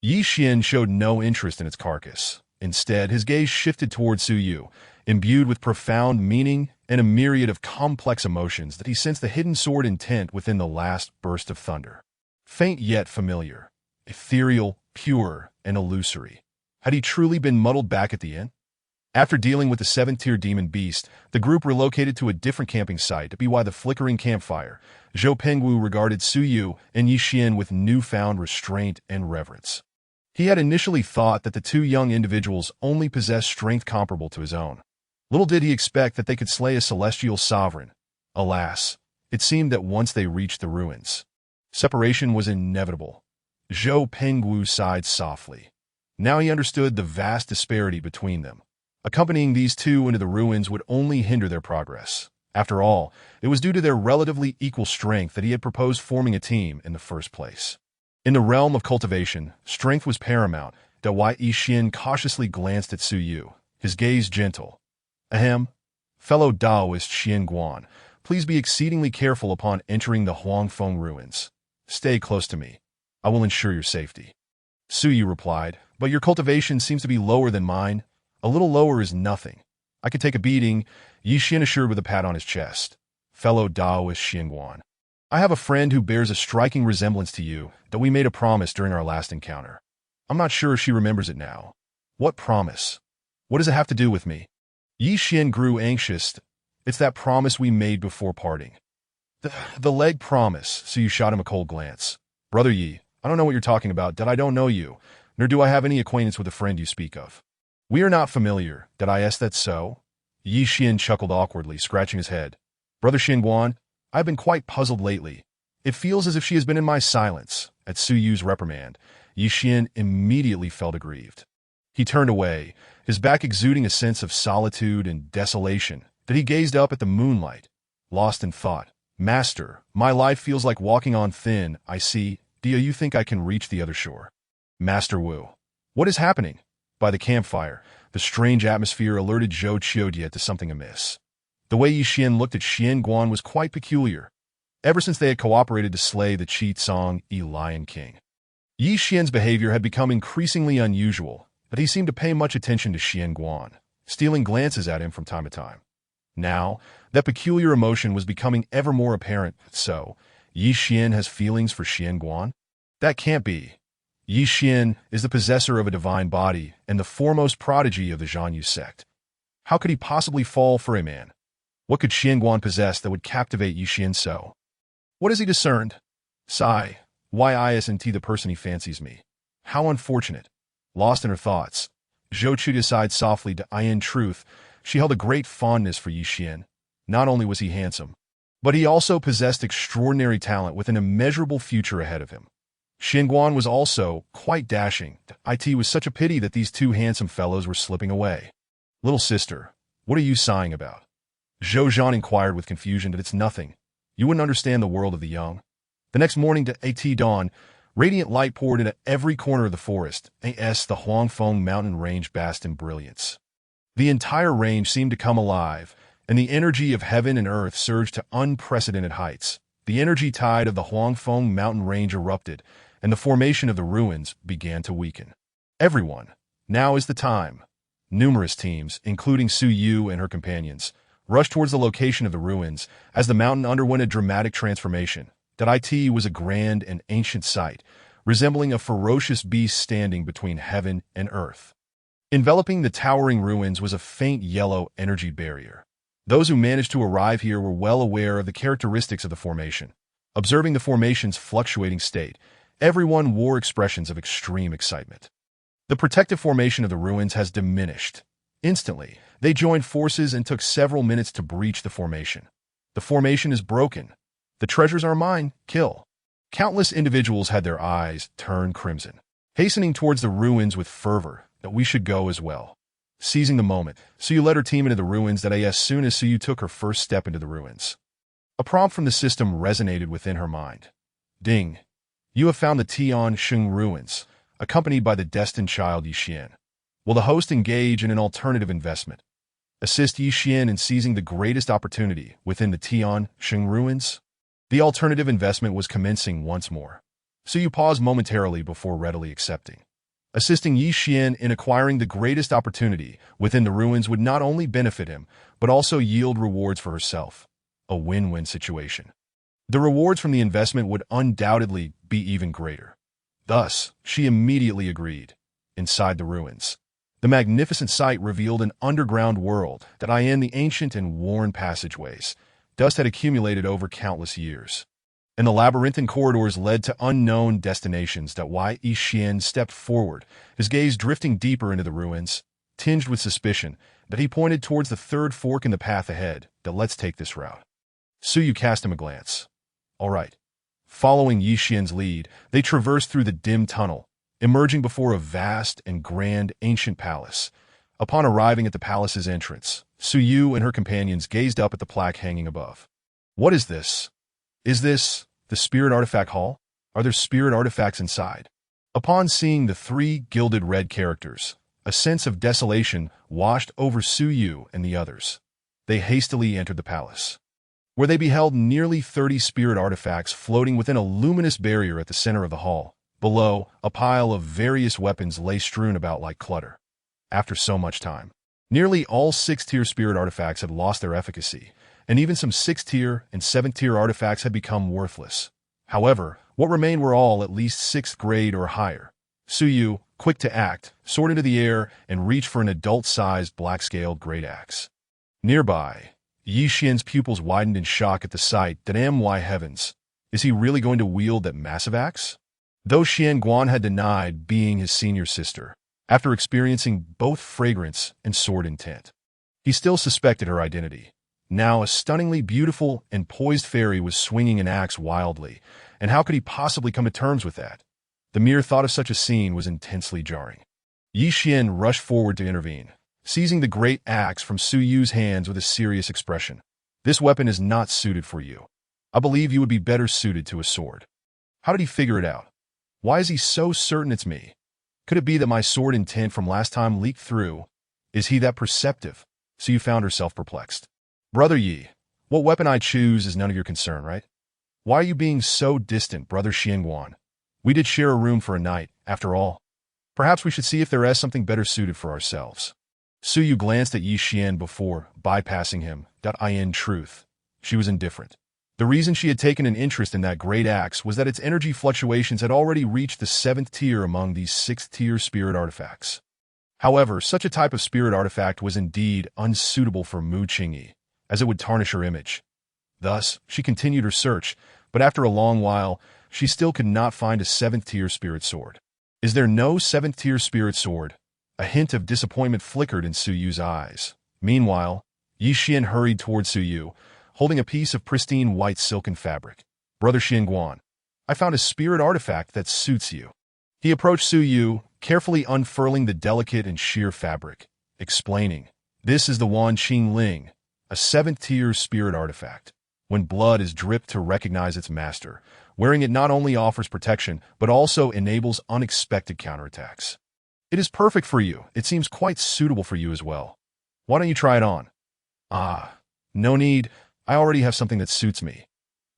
Yi Xian showed no interest in its carcass. Instead, his gaze shifted toward Su Yu, imbued with profound meaning and a myriad of complex emotions that he sensed the hidden sword intent within the last burst of thunder. Faint yet familiar, ethereal, pure, and illusory. Had he truly been muddled back at the inn? After dealing with the seventh-tier demon beast, the group relocated to a different camping site to be by the flickering campfire. Zhou Pengwu regarded Su Yu and Yi Xian with newfound restraint and reverence. He had initially thought that the two young individuals only possessed strength comparable to his own. Little did he expect that they could slay a celestial sovereign. Alas, it seemed that once they reached the ruins, separation was inevitable. Zhou Pengwu sighed softly. Now he understood the vast disparity between them. Accompanying these two into the ruins would only hinder their progress. After all, it was due to their relatively equal strength that he had proposed forming a team in the first place. In the realm of cultivation, strength was paramount. Yi Xian cautiously glanced at Su Yu, his gaze gentle. "Ahem, fellow Taoist Xianguan, please be exceedingly careful upon entering the Huangfeng ruins. Stay close to me. I will ensure your safety." Su Yu replied, "But your cultivation seems to be lower than mine. A little lower is nothing. I could take a beating," Yi Xian assured with a pat on his chest. "Fellow Taoist Xianguan, I have a friend who bears a striking resemblance to you that we made a promise during our last encounter. I'm not sure if she remembers it now." "What promise? What does it have to do with me?" Yi Xian grew anxious. "It's that promise we made before parting." The leg promise," Su Yu shot him a cold glance. "Brother Yi, I don't know what you're talking about, that I don't know you, nor do I have any acquaintance with the friend you speak of. We are not familiar, that I ask that so?" Yi Xian chuckled awkwardly, scratching his head. "Brother Xianguan, I've been quite puzzled lately. It feels as if she has been in my silence." At Su Yu's reprimand, Yi Xian immediately felt aggrieved. He turned away, his back exuding a sense of solitude and desolation, that he gazed up at the moonlight, lost in thought. "Master, my life feels like walking on thin I see. Do you think I can reach the other shore?" "Master Wu, what is happening?" By the campfire, the strange atmosphere alerted Zhou Qiujie to something amiss. The way Yi Xian looked at Xianguan was quite peculiar, ever since they had cooperated to slay the Qi-Tsong Yi Lion King. Yi Xian's behavior had become increasingly unusual, but he seemed to pay much attention to Xian Guan, stealing glances at him from time to time. Now, that peculiar emotion was becoming ever more apparent, so Yi Xian has feelings for Xian Guan? That can't be. Yi Xian is the possessor of a divine body and the foremost prodigy of the Zhanyu sect. How could he possibly fall for a man? What could Xian Guan possess that would captivate Yi Xian so? What has he discerned? Sigh. Why isn't he the person he fancies me? How unfortunate. Lost in her thoughts, Zhou Chu sighed softly to in truth, she held a great fondness for Yi Xian. Not only was he handsome, but he also possessed extraordinary talent with an immeasurable future ahead of him. Xian Guan was also quite dashing. It was such a pity that these two handsome fellows were slipping away. Little sister, what are you sighing about? Zhou Zhan inquired with confusion. That it's nothing. You wouldn't understand the world of the young. The next morning at dawn, radiant light poured into every corner of the forest. The Huangfeng mountain range basked in brilliance. The entire range seemed to come alive, and the energy of heaven and earth surged to unprecedented heights. The energy tide of the Huangfeng mountain range erupted, and the formation of the ruins began to weaken. Everyone, now is the time. Numerous teams, including Su Yu and her companions, rushed towards the location of the ruins as the mountain underwent a dramatic transformation. It was a grand and ancient sight, resembling a ferocious beast standing between heaven and earth. Enveloping the towering ruins was a faint yellow energy barrier. Those who managed to arrive here were well aware of the characteristics of the formation. Observing the formation's fluctuating state, everyone wore expressions of extreme excitement. The protective formation of the ruins has diminished. Instantly, they joined forces and took several minutes to breach the formation. The formation is broken. The treasures are mine. Kill. Countless individuals had their eyes turn crimson, hastening towards the ruins with fervor. That we should go as well. Seizing the moment, Suyu led her team into the ruins. As soon as Suyu took her first step into the ruins, a prompt from the system resonated within her mind. Ding. You have found the Tian Sheng ruins, accompanied by the destined child Yi Xian. Will the host engage in an alternative investment? Assist Yi Xian in seizing the greatest opportunity within the Tian Sheng ruins? The alternative investment was commencing once more. Suyu paused momentarily before readily accepting. Assisting Yi Xian in acquiring the greatest opportunity within the ruins would not only benefit him, but also yield rewards for herself. A win-win situation. The rewards from the investment would undoubtedly be even greater. Thus, she immediately agreed. Inside the ruins, the magnificent sight revealed an underground world that in the ancient and worn passageways, dust had accumulated over countless years. And the labyrinthine corridors led to unknown destinations. Yi Xian stepped forward, his gaze drifting deeper into the ruins, tinged with suspicion, that he pointed towards the third fork in the path ahead. Let's take this route. Suyu cast him a glance. All right. Following Yi Xian's lead, they traversed through the dim tunnel, emerging before a vast and grand ancient palace. Upon arriving at the palace's entrance, Suyu and her companions gazed up at the plaque hanging above. What is this? Is this the spirit artifact hall? Are there spirit artifacts inside? Upon seeing the three gilded red characters, a sense of desolation washed over Suyu and the others. They hastily entered the palace, where they beheld nearly 30 spirit artifacts floating within a luminous barrier at the center of the hall. Below, a pile of various weapons lay strewn about like clutter. After so much time, nearly all 6th-tier spirit artifacts had lost their efficacy, and even some 6th-tier and 7th-tier artifacts had become worthless. However, what remained were all at least 6th grade or higher. Suyu, quick to act, soared into the air and reached for an adult-sized black-scaled great axe. Nearby, Yi Xian's pupils widened in shock at the sight. My heavens, is he really going to wield that massive axe? Though Xian Guan had denied being his senior sister, after experiencing both fragrance and sword intent, he still suspected her identity. Now a stunningly beautiful and poised fairy was swinging an axe wildly, and how could he possibly come to terms with that? The mere thought of such a scene was intensely jarring. Yi Xian rushed forward to intervene, seizing the great axe from Su Yu's hands with a serious expression. This weapon is not suited for you. I believe you would be better suited to a sword. How did he figure it out? Why is he so certain it's me? Could it be that my sword intent from last time leaked through? Is he that perceptive? Su found herself perplexed. Brother Yi, what weapon I choose is none of your concern, right? Why are you being so distant, Brother Xianguan? We did share a room for a night, after all. Perhaps we should see if there is something better suited for ourselves. Su Yu glanced at Yi Xian before bypassing him. In truth, she was indifferent. The reason she had taken an interest in that great axe was that its energy fluctuations had already reached the 7th tier among these 6th-tier spirit artifacts. However, such a type of spirit artifact was indeed unsuitable for Mu Qingyi, as it would tarnish her image. Thus, she continued her search, but after a long while, she still could not find a 7th-tier spirit sword. Is there no 7th-tier spirit sword? A hint of disappointment flickered in Su Yu's eyes. Meanwhile, Yi Xian hurried toward Su Yu, holding a piece of pristine white silken fabric. Brother Xianguan, I found a spirit artifact that suits you. He approached Su Yu, carefully unfurling the delicate and sheer fabric, explaining, This is the Wan Qing Ling, a 7th-tier spirit artifact. When blood is dripped to recognize its master, wearing it not only offers protection, but also enables unexpected counterattacks. It is perfect for you. It seems quite suitable for you as well. Why don't you try it on? No need. I already have something that suits me.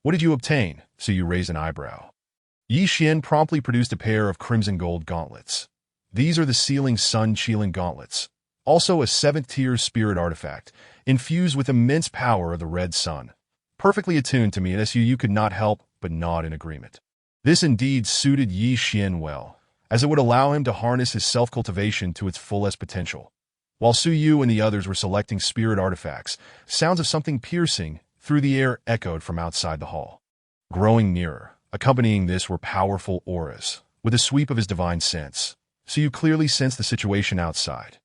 What did you obtain? Su Yu raised an eyebrow. Yi Xian promptly produced a pair of crimson gold gauntlets. These are the Sealing Sun Qilin gauntlets, also a 7th-tier spirit artifact, infused with immense power of the red sun. Perfectly attuned to me, and Su Yu could not help but nod in agreement. This indeed suited Yi Xian well, as it would allow him to harness his self-cultivation to its fullest potential. While Su Yu and the others were selecting spirit artifacts, sounds of something piercing through the air echoed from outside the hall. Growing nearer, accompanying this were powerful auras. With a sweep of his divine sense, Su Yu clearly sensed the situation outside.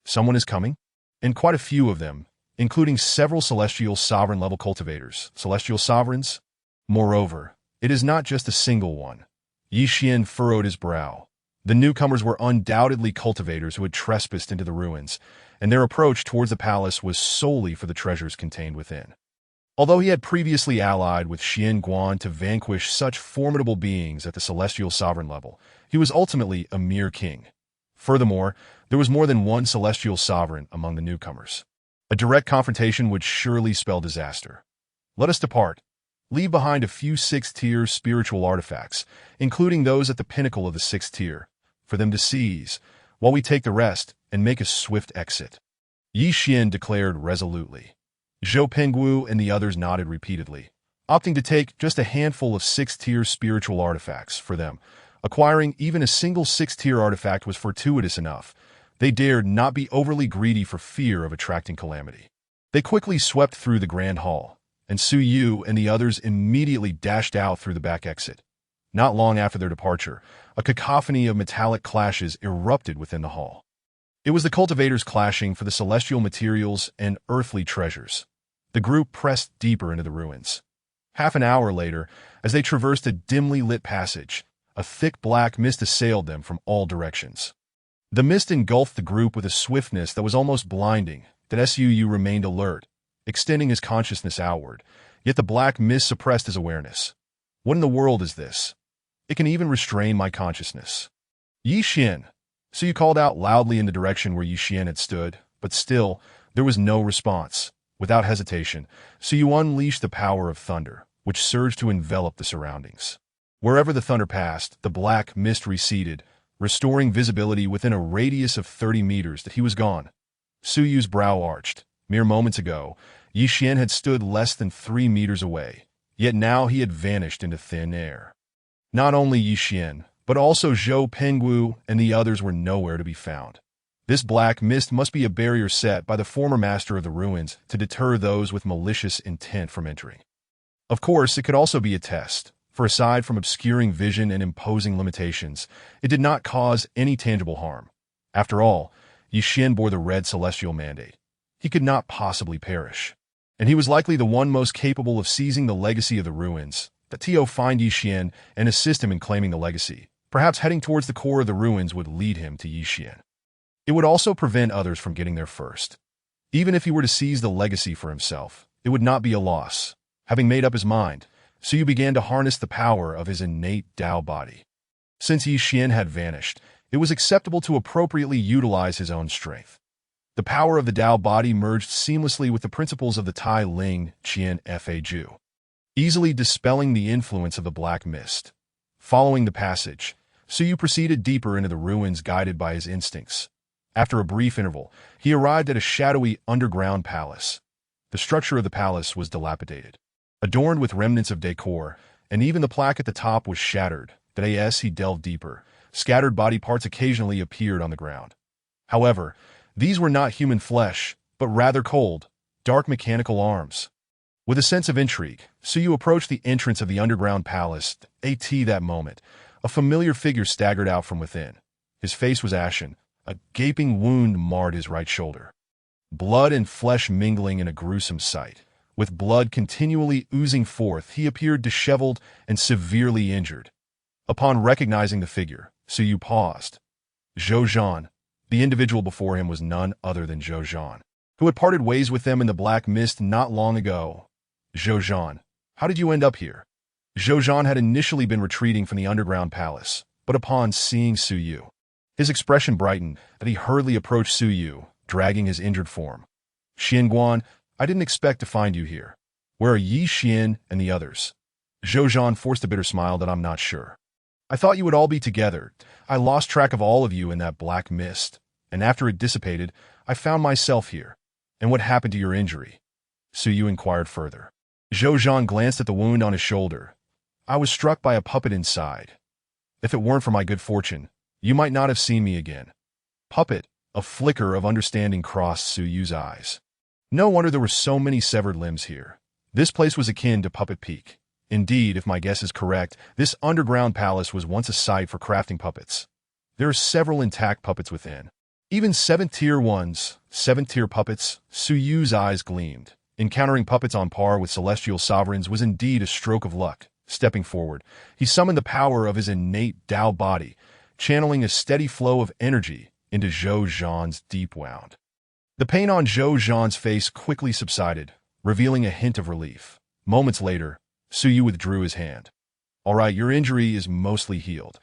Someone is coming? And quite a few of them, including several celestial sovereign-level cultivators. Celestial sovereigns? Moreover, it is not just a single one. Yi Xian furrowed his brow. The newcomers were undoubtedly cultivators who had trespassed into the ruins, and their approach towards the palace was solely for the treasures contained within. Although he had previously allied with Xianguan to vanquish such formidable beings at the celestial sovereign level, he was ultimately a mere king. Furthermore, there was more than one celestial sovereign among the newcomers. A direct confrontation would surely spell disaster. Let us depart. Leave behind a few 6th-tier spiritual artifacts, including those at the pinnacle of the 6th tier, for them to seize, while we take the rest and make a swift exit. Yi Xian declared resolutely. Zhou Pengwu and the others nodded repeatedly, opting to take just a handful of 6th-tier spiritual artifacts for them. Acquiring even a single 6th-tier artifact was fortuitous enough. They dared not be overly greedy for fear of attracting calamity. They quickly swept through the grand hall, and Su Yu and the others immediately dashed out through the back exit. Not long after their departure, a cacophony of metallic clashes erupted within the hall. It was the cultivators clashing for the celestial materials and earthly treasures. The group pressed deeper into the ruins. Half an hour later, as they traversed a dimly lit passage, a thick black mist assailed them from all directions. The mist engulfed the group with a swiftness that was almost blinding, that Su Yu remained alert, extending his consciousness outward, yet the black mist suppressed his awareness. What in the world is this? It can even restrain my consciousness. Yi Xian. Su Yu called out loudly in the direction where Yi Xian had stood, but still, there was no response. Without hesitation, Su Yu unleashed the power of thunder, which surged to envelop the surroundings. Wherever the thunder passed, the black mist receded, restoring visibility within a radius of 30 meters that he was gone. Su Yu's brow arched. Mere moments ago, Yi Xian had stood less than 3 meters away, yet now he had vanished into thin air. Not only Yi Xian, but also Zhou Pengwu and the others were nowhere to be found. This black mist must be a barrier set by the former master of the ruins to deter those with malicious intent from entering. Of course, it could also be a test, for aside from obscuring vision and imposing limitations, it did not cause any tangible harm. After all, Yi Xian bore the red celestial mandate. He could not possibly perish. And he was likely the one most capable of seizing the legacy of the ruins. That Tio find Yi Xian and assist him in claiming the legacy. Perhaps heading towards the core of the ruins would lead him to Yi Xian. It would also prevent others from getting there first. Even if he were to seize the legacy for himself, it would not be a loss. Having made up his mind, Su Yu began to harness the power of his innate Dao body. Since Yi Xian had vanished, it was acceptable to appropriately utilize his own strength. The power of the Dao body merged seamlessly with the principles of the Tai Ling Qian Fa Ju, easily dispelling the influence of the black mist. Following the passage, Suyu proceeded deeper into the ruins guided by his instincts. After a brief interval, he arrived at a shadowy underground palace. The structure of the palace was dilapidated, adorned with remnants of decor, and even the plaque at the top was shattered. As he delved deeper, scattered body parts occasionally appeared on the ground. However, these were not human flesh, but rather cold, dark mechanical arms. With a sense of intrigue, Suyu approached the entrance of the underground palace. At that moment, a familiar figure staggered out from within. His face was ashen. A gaping wound marred his right shoulder. Blood and flesh mingling in a gruesome sight. With blood continually oozing forth, he appeared disheveled and severely injured. Upon recognizing the figure, Suyu paused. Zhou Zhan. The individual before him was none other than Zhou Zhan, who had parted ways with them in the black mist not long ago. Zhou Zhan, how did you end up here? Zhou Zhan had initially been retreating from the underground palace, but upon seeing Suyu, his expression brightened that he hurriedly approached Suyu, dragging his injured form. Xian Guan, I didn't expect to find you here. Where are Yi Xian and the others? Zhou Zhan forced a bitter smile that I'm not sure. I thought you would all be together. I lost track of all of you in that black mist, and after it dissipated, I found myself here. And what happened to your injury? Suyu inquired further. Zhou Zhan glanced at the wound on his shoulder. I was struck by a puppet inside. If it weren't for my good fortune, you might not have seen me again. Puppet, a flicker of understanding crossed Suyu's eyes. No wonder there were so many severed limbs here. This place was akin to Puppet Peak. Indeed, if my guess is correct, this underground palace was once a site for crafting puppets. There are several intact puppets within. Even 7th-tier ones, 7th-tier puppets. Suyu's eyes gleamed. Encountering puppets on par with celestial sovereigns was indeed a stroke of luck. Stepping forward, he summoned the power of his innate Dao body, channeling a steady flow of energy into Zhou Zhan's deep wound. The pain on Zhou Zhan's face quickly subsided, revealing a hint of relief. Moments later, Suyu withdrew his hand. All right, your injury is mostly healed.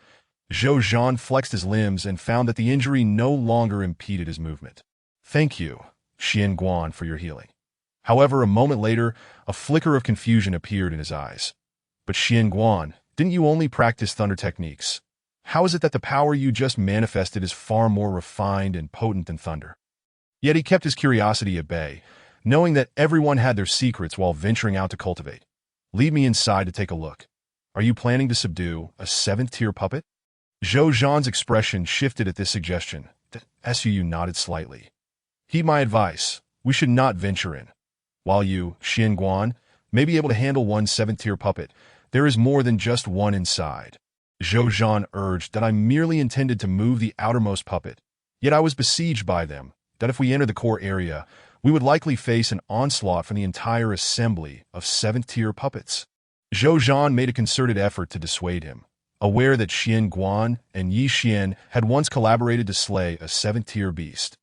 Zhou Zhan flexed his limbs and found that the injury no longer impeded his movement. Thank you, Xian Guan, for your healing. However, a moment later, a flicker of confusion appeared in his eyes. But Xian Guan, didn't you only practice thunder techniques? How is it that the power you just manifested is far more refined and potent than thunder? Yet he kept his curiosity at bay, knowing that everyone had their secrets while venturing out to cultivate. Lead me inside to take a look. Are you planning to subdue a 7th-tier puppet? Zhou Zhan's expression shifted at this suggestion. Suyu nodded slightly. Heed my advice. We should not venture in. While you, Xian Guan, may be able to handle one 7th-tier puppet, there is more than just one inside. Zhou Zhan urged that I merely intended to move the outermost puppet, yet I was besieged by them, that if we enter the core area, we would likely face an onslaught from the entire assembly of 7th-tier puppets. Zhou Zhan made a concerted effort to dissuade him, aware that Xian Guan and Yi Xian had once collaborated to slay a 7th-tier beast.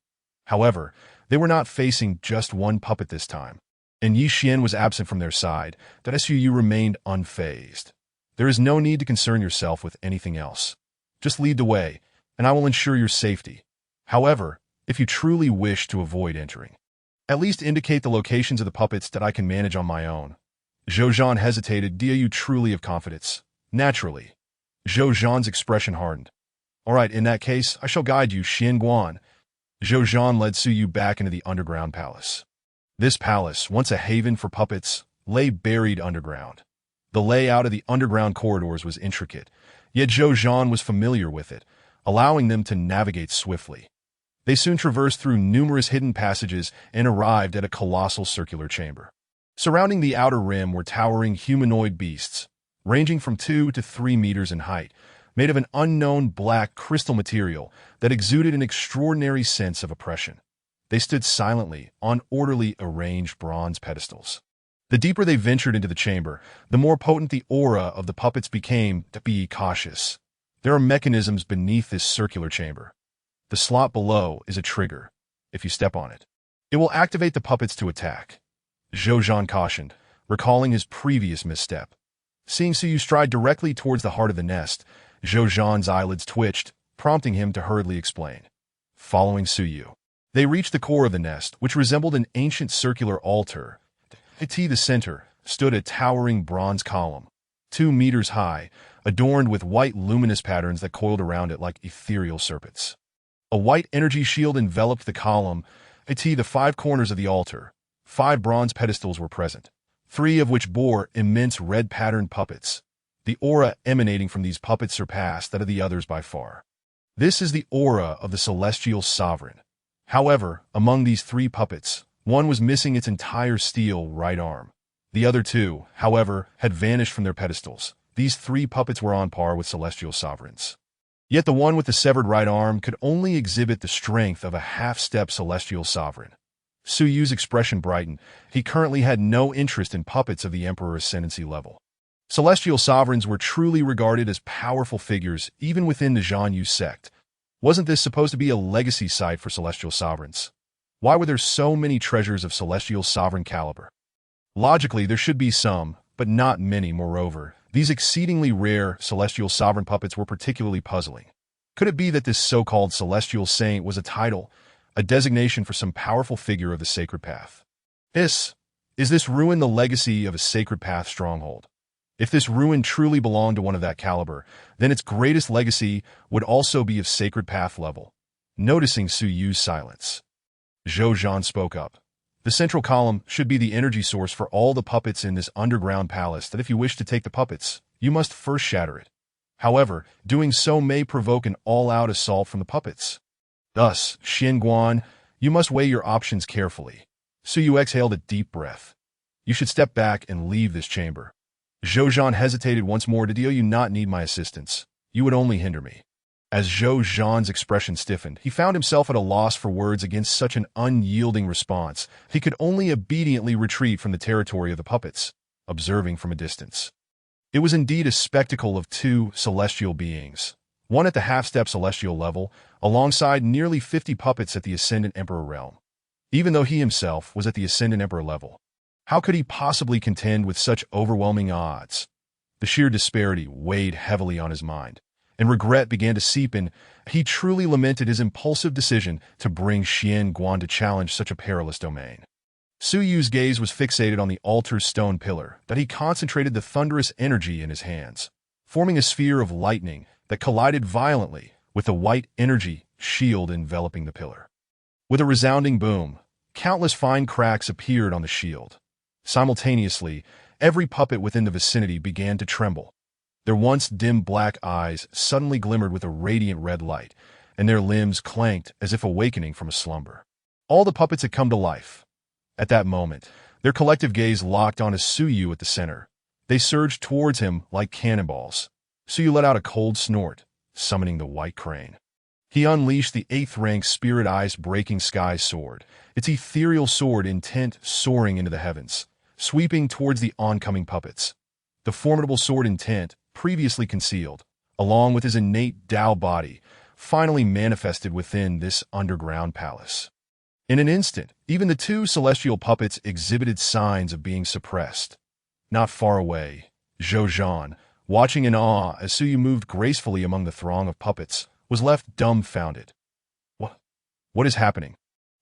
However, they were not facing just one puppet this time, and Yi Xian was absent from their side, that Suyu remained unfazed. There is no need to concern yourself with anything else. Just lead the way, and I will ensure your safety. However, if you truly wish to avoid entering, at least indicate the locations of the puppets that I can manage on my own. Zhou Zhan hesitated. Do you truly have confidence? Naturally. Zhou Zhan's expression hardened. All right, in that case, I shall guide you, Xian Guan. Zhou Zhan led Suyu back into the underground palace. This palace, once a haven for puppets, lay buried underground. The layout of the underground corridors was intricate, yet Zhou Zhan was familiar with it, allowing them to navigate swiftly. They soon traversed through numerous hidden passages and arrived at a colossal circular chamber. Surrounding the outer rim were towering humanoid beasts, ranging from 2 to 3 meters in height, made of an unknown black crystal material that exuded an extraordinary sense of oppression. They stood silently on orderly arranged bronze pedestals. The deeper they ventured into the chamber, the more potent the aura of the puppets became. Be cautious. There are mechanisms beneath this circular chamber. The slot below is a trigger. If you step on it, it will activate the puppets to attack. Zhou Zhan cautioned, recalling his previous misstep. Seeing Suyu stride directly towards the heart of the nest, Zhou Zhan's eyelids twitched, prompting him to hurriedly explain. Following Suyu, they reached the core of the nest, which resembled an ancient circular altar. At the center stood a towering bronze column, 2 meters high, adorned with white luminous patterns that coiled around it like ethereal serpents. A white energy shield enveloped the column, the 5 corners of the altar. 5 bronze pedestals were present, 3 of which bore immense red-patterned puppets. The aura emanating from these puppets surpassed that of the others by far. This is the aura of the celestial sovereign. However, among these 3 puppets, one was missing its entire steel right arm. The other 2, however, had vanished from their pedestals. These 3 puppets were on par with celestial sovereigns. Yet the one with the severed right arm could only exhibit the strength of a half-step celestial sovereign. Su Yu's expression brightened. He currently had no interest in puppets of the Emperor Ascendancy level. Celestial sovereigns were truly regarded as powerful figures even within the Zhan Yu sect. Wasn't this supposed to be a legacy site for celestial sovereigns? Why were there so many treasures of celestial sovereign caliber? Logically, there should be some, but not many. Moreover, these exceedingly rare celestial sovereign puppets were particularly puzzling. Could it be that this so-called celestial saint was a title, a designation for some powerful figure of the sacred path? Is this ruin the legacy of a sacred path stronghold? If this ruin truly belonged to one of that caliber, then its greatest legacy would also be of sacred path level. Noticing Su Yu's silence, Zhou Zhan spoke up. The central column should be the energy source for all the puppets in this underground palace, that if you wish to take the puppets, you must first shatter it. However, doing so may provoke an all-out assault from the puppets. Thus, Xian Guan, you must weigh your options carefully. Su Yu exhaled a deep breath. You should step back and leave this chamber. Zhou Zhan hesitated once more. Do you not need my assistance? You would only hinder me. As Zhou Zhan's expression stiffened, he found himself at a loss for words against such an unyielding response. He could only obediently retreat from the territory of the puppets, observing from a distance. It was indeed a spectacle of 2 celestial beings, one at the half-step celestial level, alongside nearly 50 puppets at the Ascendant Emperor realm. Even though he himself was at the Ascendant Emperor level, how could he possibly contend with such overwhelming odds? The sheer disparity weighed heavily on his mind, and regret began to seep in. He truly lamented his impulsive decision to bring Xian Guan to challenge such a perilous domain. Su Yu's gaze was fixated on the altar's stone pillar, that he concentrated the thunderous energy in his hands, forming a sphere of lightning that collided violently with the white energy shield enveloping the pillar. With a resounding boom, countless fine cracks appeared on the shield. Simultaneously, every puppet within the vicinity began to tremble. Their once dim black eyes suddenly glimmered with a radiant red light, and their limbs clanked as if awakening from a slumber. All the puppets had come to life. At that moment, their collective gaze locked on Su Yu at the center. They surged towards him like cannonballs. Su Yu let out a cold snort, summoning the white crane. He unleashed the 8th-rank Spirit Ice-breaking sky sword, its ethereal sword intent soaring into the heavens, sweeping towards the oncoming puppets. The formidable sword intent, previously concealed, along with his innate Dao body, finally manifested within this underground palace. In an instant, even the 2 celestial puppets exhibited signs of being suppressed. Not far away, Zhou Zhan, watching in awe as Su Yu moved gracefully among the throng of puppets, was left dumbfounded. What is happening?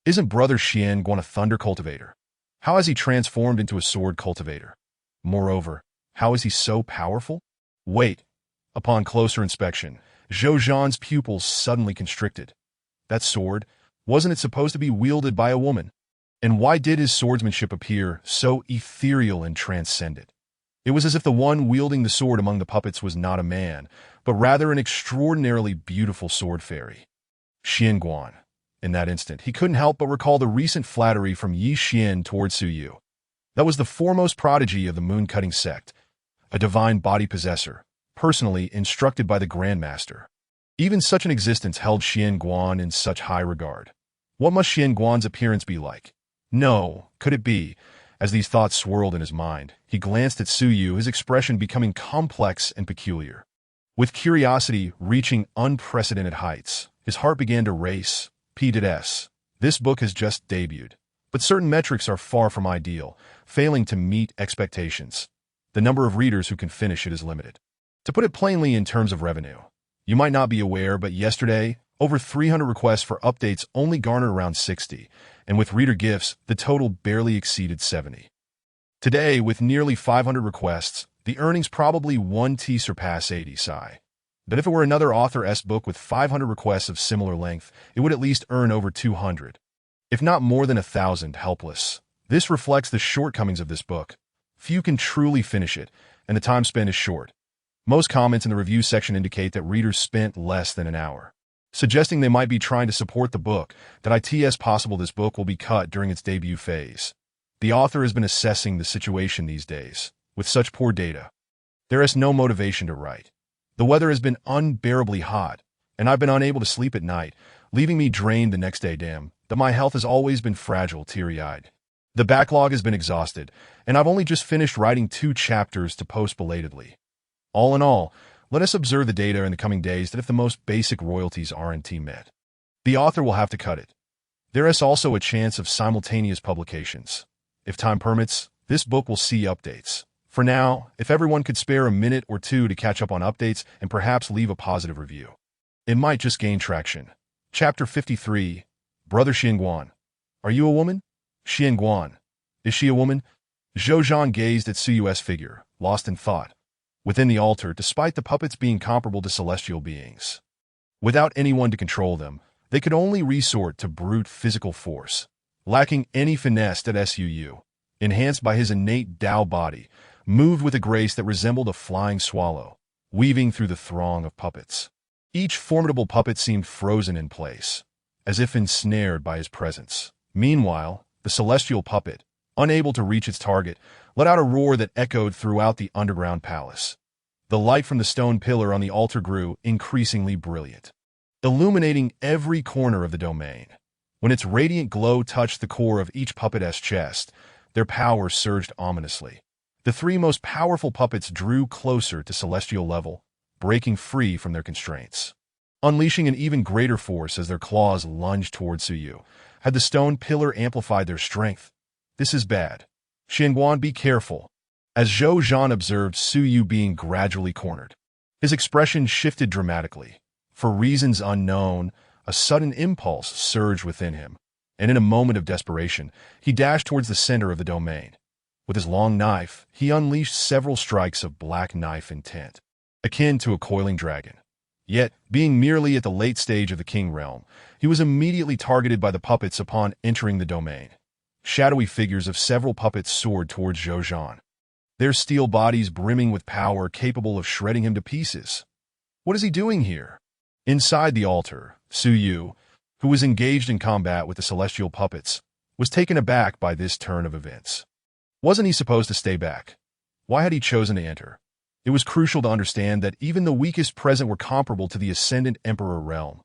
Isn't Brother Xian Guan a thunder cultivator? How has he transformed into a sword cultivator? Moreover, how is he so powerful? Wait. Upon closer inspection, Zhou Zhan's pupils suddenly constricted. That sword, wasn't it supposed to be wielded by a woman? And why did his swordsmanship appear so ethereal and transcendent? It was as if the one wielding the sword among the puppets was not a man, but rather an extraordinarily beautiful sword fairy. Xian Guan. In that instant, he couldn't help but recall the recent flattery from Yi Xian toward Su Yu. That was the foremost prodigy of the moon-cutting sect, a divine body possessor, personally instructed by the Grand Master. Even such an existence held Xian Guan in such high regard. What must Xian Guan's appearance be like? No, could it be? As these thoughts swirled in his mind, he glanced at Su Yu, his expression becoming complex and peculiar. With curiosity reaching unprecedented heights, his heart began to race. P.S. This book has just debuted, but certain metrics are far from ideal, failing to meet expectations. The number of readers who can finish it is limited. To put it plainly in terms of revenue, you might not be aware, but yesterday, over 300 requests for updates only garnered around 60, and with reader gifts, the total barely exceeded 70. Today, with nearly 500 requests, The earnings probably 1T surpass 80 sigh. But if it were another author-s book with 500 requests of similar length, it would at least earn over 200. If not more than 1,000 helpless. This reflects the shortcomings of this book. Few can truly finish it, and the time spent is short. Most comments in the review section indicate that readers spent less than an hour, suggesting they might be trying to support the book, that it's possible this book will be cut during its debut phase. The author has been assessing the situation these days. With such poor data, there is no motivation to write. The weather has been unbearably hot, and I've been unable to sleep at night, leaving me drained the next day. Damn, that my health has always been fragile, teary-eyed. The backlog has been exhausted, and I've only just finished writing 2 chapters to post belatedly. All in all, let us observe the data in the coming days that if the most basic royalties aren't met, the author will have to cut it. There is also a chance of simultaneous publications. If time permits, this book will see updates. For now, if everyone could spare a minute or two to catch up on updates and perhaps leave a positive review, it might just gain traction. Chapter 53, Brother Xianguan. Are you a woman? Xianguan. Is she a woman? Zhou Zhan gazed at Suyu's figure, lost in thought. Within the altar, despite the puppets being comparable to celestial beings, without anyone to control them, they could only resort to brute physical force, lacking any finesse that Suu, enhanced by his innate Dao body, moved with a grace that resembled a flying swallow, weaving through the throng of puppets. Each formidable puppet seemed frozen in place, as if ensnared by his presence. Meanwhile, the celestial puppet, unable to reach its target, let out a roar that echoed throughout the underground palace. The light from the stone pillar on the altar grew increasingly brilliant, illuminating every corner of the domain. When its radiant glow touched the core of each puppet's chest, their power surged ominously. The 3 most powerful puppets drew closer to celestial level, breaking free from their constraints, unleashing an even greater force as their claws lunged toward Suyu. Had the stone pillar amplified their strength? This is bad. Xianguan, be careful. As Zhou Zhan observed Suyu being gradually cornered, his expression shifted dramatically. For reasons unknown, a sudden impulse surged within him, and in a moment of desperation, he dashed towards the center of the domain. With his long knife, he unleashed several strikes of black knife intent, akin to a coiling dragon. Yet, being merely at the late stage of the king realm, he was immediately targeted by the puppets upon entering the domain. Shadowy figures of several puppets soared towards Zhou Zhan, their steel bodies brimming with power capable of shredding him to pieces. What is he doing here? Inside the altar, Suyu, who was engaged in combat with the celestial puppets, was taken aback by this turn of events. Wasn't he supposed to stay back? Why had he chosen to enter? It was crucial to understand that even the weakest present were comparable to the Ascendant Emperor realm.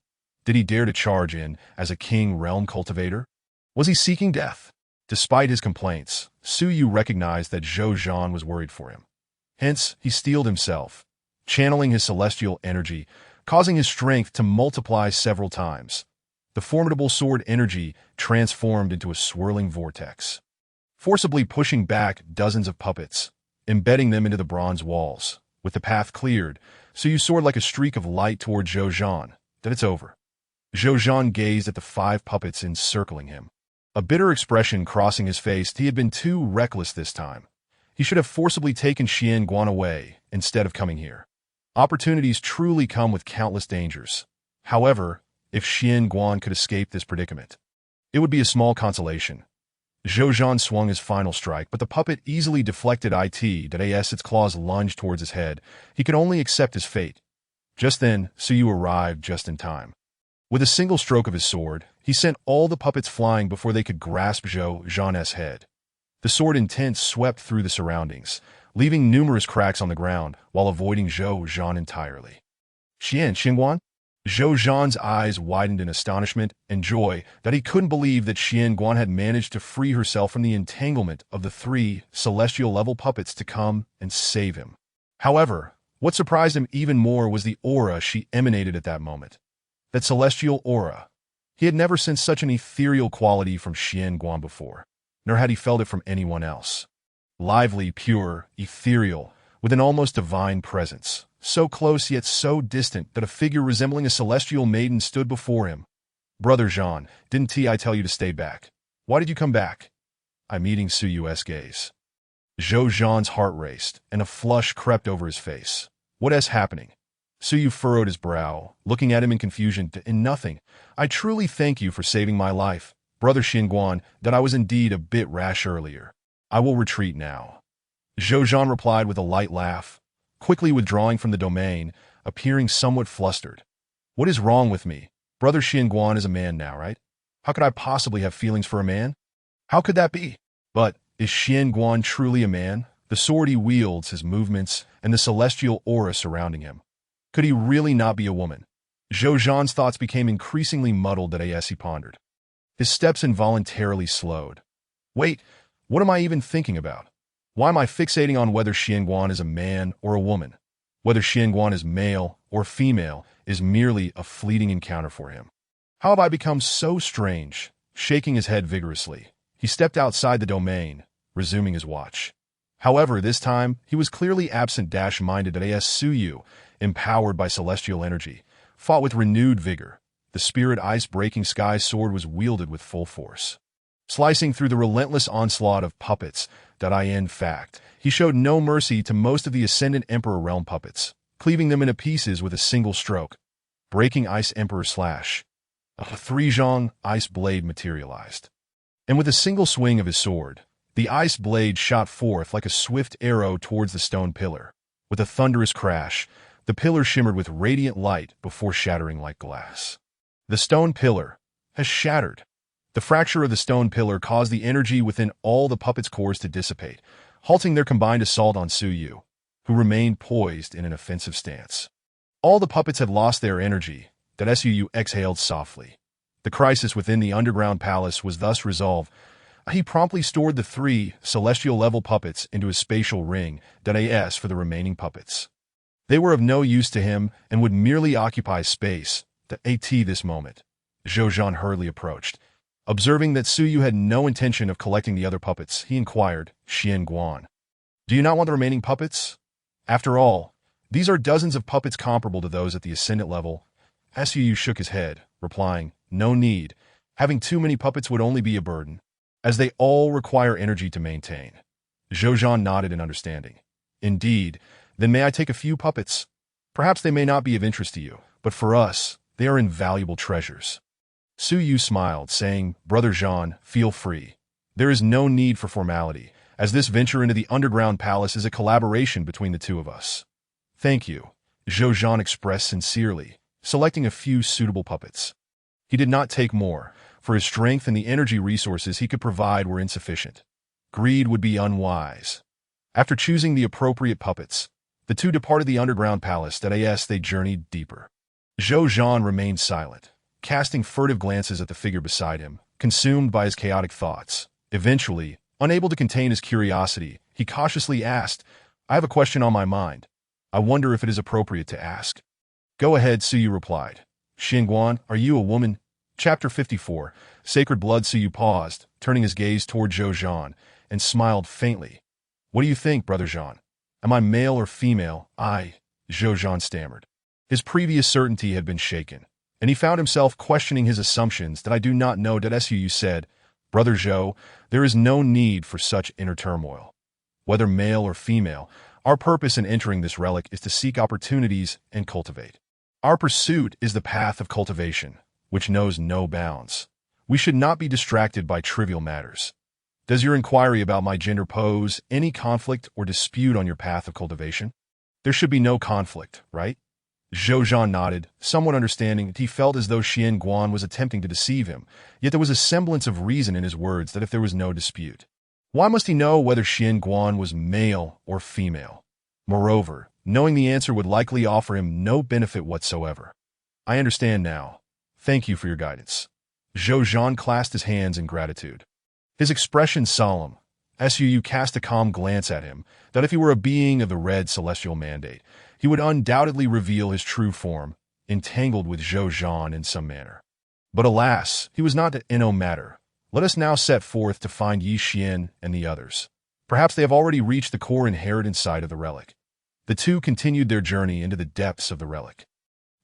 Did he dare to charge in as a king realm cultivator? Was he seeking death? Despite his complaints, Suyu recognized that Zhou Zhan was worried for him. Hence, he steeled himself, channeling his celestial energy, causing his strength to multiply several times. The formidable sword energy transformed into a swirling vortex, forcibly pushing back dozens of puppets, embedding them into the bronze walls. With the path cleared, Suyu soared like a streak of light toward Zhou Zhan. Then it's over. Zhou Zhan gazed at the 5 puppets encircling him, a bitter expression crossing his face. He had been too reckless this time. He should have forcibly taken Xianguan away instead of coming here. Opportunities truly come with countless dangers. However, if Xianguan could escape this predicament, it would be a small consolation. Zhou Zhan swung his final strike, but the puppet easily deflected its claws lunged towards his head. He could only accept his fate. Just then, Suyu arrived just in time. With a single stroke of his sword, he sent all the puppets flying before they could grasp Zhou Zhan's head. The sword intent swept through the surroundings, leaving numerous cracks on the ground while avoiding Zhou Zhan entirely. Xianguan? Zhou Zhan's eyes widened in astonishment and joy that he couldn't believe that Xianguan had managed to free herself from the entanglement of the 3 celestial-level puppets to come and save him. However, what surprised him even more was the aura she emanated at that moment. That celestial aura. He had never sensed such an ethereal quality from Xianguan before, nor had he felt it from anyone else. Lively, pure, ethereal, with an almost divine presence. So close yet so distant that a figure resembling a celestial maiden stood before him. Brother Zhan, didn't I tell you to stay back? Why did you come back? I'm meeting Suyu's gaze. Zhou Zhan's heart raced, and a flush crept over his face. What is happening? Su Yu furrowed his brow, looking at him in confusion. In nothing. I truly thank you for saving my life, Brother Xinguan, that I was indeed a bit rash earlier. I will retreat now. Zhou Zhan replied with a light laugh, quickly withdrawing from the domain, appearing somewhat flustered. What is wrong with me? Brother Xinguan is a man now, right? How could I possibly have feelings for a man? How could that be? But is Xinguan truly a man? The sword he wields, his movements, and the celestial aura surrounding him. Could he really not be a woman? Zhou Zhan's thoughts became increasingly muddled as he pondered. His steps involuntarily slowed. Wait, what am I even thinking about? Why am I fixating on whether Xinguan is a man or a woman? Whether Xinguan is male or female is merely a fleeting encounter for him. How have I become so strange? Shaking his head vigorously, he stepped outside the domain, resuming his watch. However, this time, he was clearly absent-minded as Su Yu, empowered by celestial energy, fought with renewed vigor. The spirit ice-breaking sky sword was wielded with full force. Slicing through the relentless onslaught of puppets, in fact, he showed no mercy to most of the Ascendant Emperor realm puppets, cleaving them into pieces with a single stroke. Breaking Ice Emperor slash. A three-zhong ice blade materialized. And with a single swing of his sword, the ice blade shot forth like a swift arrow towards the stone pillar. With a thunderous crash, the pillar shimmered with radiant light before shattering like glass. The stone pillar has shattered. The fracture of the stone pillar caused the energy within all the puppets' cores to dissipate, halting their combined assault on Su Yu, who remained poised in an offensive stance. All the puppets had lost their energy. Su Yu exhaled softly. The crisis within the underground palace was thus resolved. He promptly stored the 3 celestial-level puppets into a spatial ring, AS for the remaining puppets. They were of no use to him and would merely occupy space. This moment, Zhou Zhan hurriedly approached. Observing that Su Yu had no intention of collecting the other puppets, he inquired, Xinguan, do you not want the remaining puppets? After all, these are dozens of puppets comparable to those at the Ascendant level. Su Yu shook his head, replying, no need. Having too many puppets would only be a burden, as they all require energy to maintain. Zhou Zhan nodded in understanding. Indeed, then may I take a few puppets? Perhaps they may not be of interest to you, but for us, they are invaluable treasures. Su Yu smiled, saying, Brother Zhan, feel free. There is no need for formality, as this venture into the underground palace is a collaboration between the two of us. Thank you, Zhou Zhan expressed sincerely, selecting a few suitable puppets. He did not take more, for his strength and the energy resources he could provide were insufficient. Greed would be unwise. After choosing the appropriate puppets, the two departed the underground palace. As they journeyed deeper, Zhou Zhan remained silent, casting furtive glances at the figure beside him, consumed by his chaotic thoughts. Eventually, unable to contain his curiosity, he cautiously asked, I have a question on my mind. I wonder if it is appropriate to ask. Go ahead, Su Yu replied. Xinguan, are you a woman? Chapter 54, Sacred Blood. Su Yu paused, turning his gaze toward Zhou Zhan, and smiled faintly. What do you think, Brother Zhan? Am I male or female? Zhou Zhan stammered. His previous certainty had been shaken, and he found himself questioning his assumptions. I do not know. Su Yu said, Brother Zhou, there is no need for such inner turmoil. Whether male or female, our purpose in entering this relic is to seek opportunities and cultivate. Our pursuit is the path of cultivation, which knows no bounds. We should not be distracted by trivial matters. Does your inquiry about my gender pose any conflict or dispute on your path of cultivation? There should be no conflict, right? Zhou Zhan nodded, somewhat understanding. He felt as though Xinguan was attempting to deceive him, yet there was a semblance of reason in his words that if there was no dispute, why must he know whether Xinguan was male or female? Moreover, knowing the answer would likely offer him no benefit whatsoever. I understand now. Thank you for your guidance. Zhou Zhan clasped his hands in gratitude. His expression solemn. Su Yu cast a calm glance at him, that if he were a being of the red celestial mandate, he would undoubtedly reveal his true form, entangled with Zhou Zhan in some manner. But alas, he was not no matter. Let us now set forth to find Yi Xian and the others. Perhaps they have already reached the core inherent inside of the relic. The two continued their journey into the depths of the relic.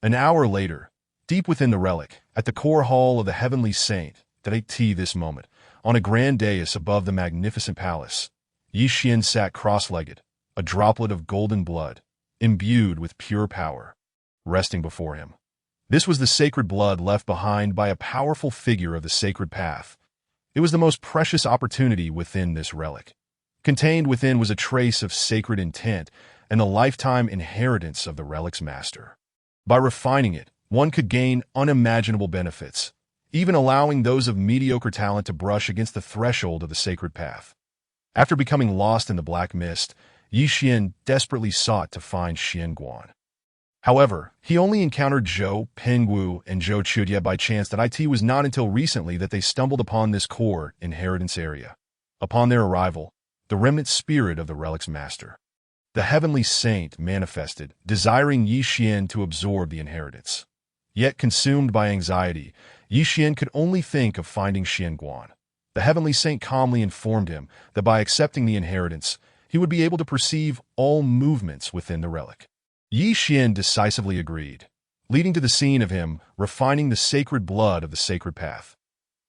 An hour later, deep within the relic, at the core hall of the Heavenly Saint, this moment, on a grand dais above the magnificent palace, Yi Xian sat cross-legged, a droplet of golden blood, imbued with pure power, resting before him. This was the sacred blood left behind by a powerful figure of the sacred path. It was the most precious opportunity within this relic. Contained within was a trace of sacred intent and the lifetime inheritance of the relic's master. By refining it, one could gain unimaginable benefits, even allowing those of mediocre talent to brush against the threshold of the sacred path. After becoming lost in the black mist, Yi Xian desperately sought to find Xian Guan. However, he only encountered Zhou Pengwu and Zhou Chudie by chance. It was not until recently that they stumbled upon this core inheritance area. Upon their arrival, the remnant spirit of the relic's master, the heavenly saint, manifested, desiring Yi Xian to absorb the inheritance. Yet consumed by anxiety, Yi Xian could only think of finding Xian Guan. The heavenly saint calmly informed him that by accepting the inheritance, he would be able to perceive all movements within the relic. Yi Xian decisively agreed, leading to the scene of him refining the sacred blood of the sacred path.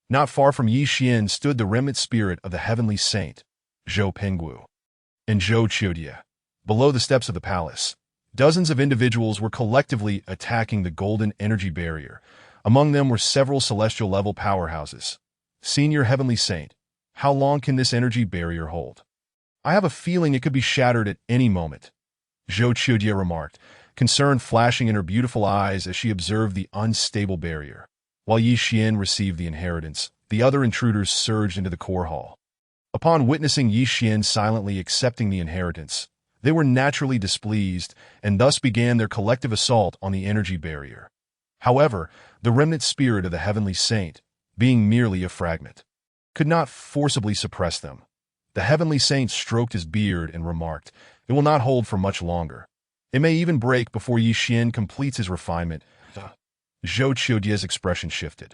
Not far from Yi Xian stood the remnant spirit of the heavenly saint, Zhou Pengwu, and Zhou Chudie. Below the steps of the palace, dozens of individuals were collectively attacking the golden energy barrier. Among them were several celestial-level powerhouses. Senior Heavenly Saint, how long can this energy barrier hold? I have a feeling it could be shattered at any moment, Zhou Chudie remarked, concern flashing in her beautiful eyes as she observed the unstable barrier. While Yi Xian received the inheritance, the other intruders surged into the core hall. Upon witnessing Yi Xian silently accepting the inheritance, they were naturally displeased and thus began their collective assault on the energy barrier. However, the remnant spirit of the heavenly saint, being merely a fragment, could not forcibly suppress them. The heavenly saint stroked his beard and remarked, "It will not hold for much longer. It may even break before Yi Xian completes his refinement." Zhou Chudie's expression shifted.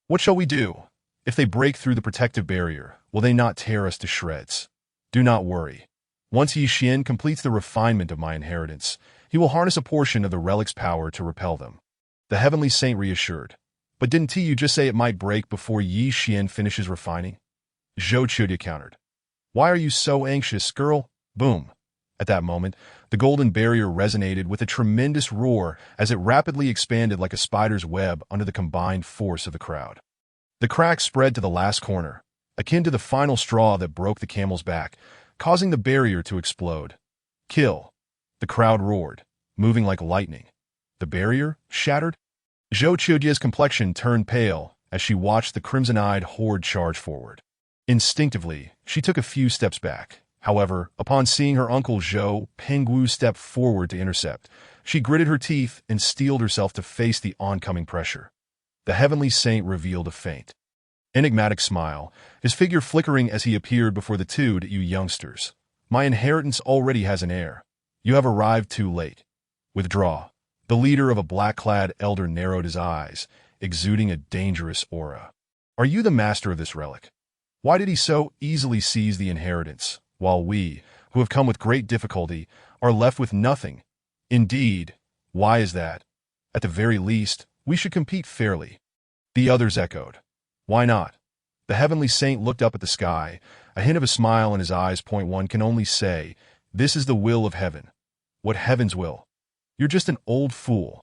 "What shall we do? If they break through the protective barrier, will they not tear us to shreds? Do not worry. Once Yi Xian completes the refinement of my inheritance, he will harness a portion of the relic's power to repel them." The heavenly saint reassured. "But didn't you just say it might break before Yi Xian finishes refining?" Zhou Chudie countered. "Why are you so anxious, girl?" Boom. At that moment, the golden barrier resonated with a tremendous roar as it rapidly expanded like a spider's web under the combined force of the crowd. The crack spread to the last corner, akin to the final straw that broke the camel's back, causing the barrier to explode. "Kill!" The crowd roared, moving like lightning. The barrier shattered? Zhou Chudie's complexion turned pale as she watched the crimson-eyed horde charge forward. Instinctively, she took a few steps back. However, upon seeing her uncle Zhou Pengwu step forward to intercept, she gritted her teeth and steeled herself to face the oncoming pressure. The heavenly saint revealed a faint, enigmatic smile, his figure flickering as he appeared before the two. "You youngsters, my inheritance already has an heir. You have arrived too late. Withdraw." The leader of a black-clad elder narrowed his eyes, exuding a dangerous aura. "Are you the master of this relic? Why did he so easily seize the inheritance, while we, who have come with great difficulty, are left with nothing? Indeed, why is that? At the very least, we should compete fairly." The others echoed. "Why not?" The heavenly saint looked up at the sky, a hint of a smile in his eyes. One can only say, "This is the will of heaven." "What heaven's will? You're just an old fool."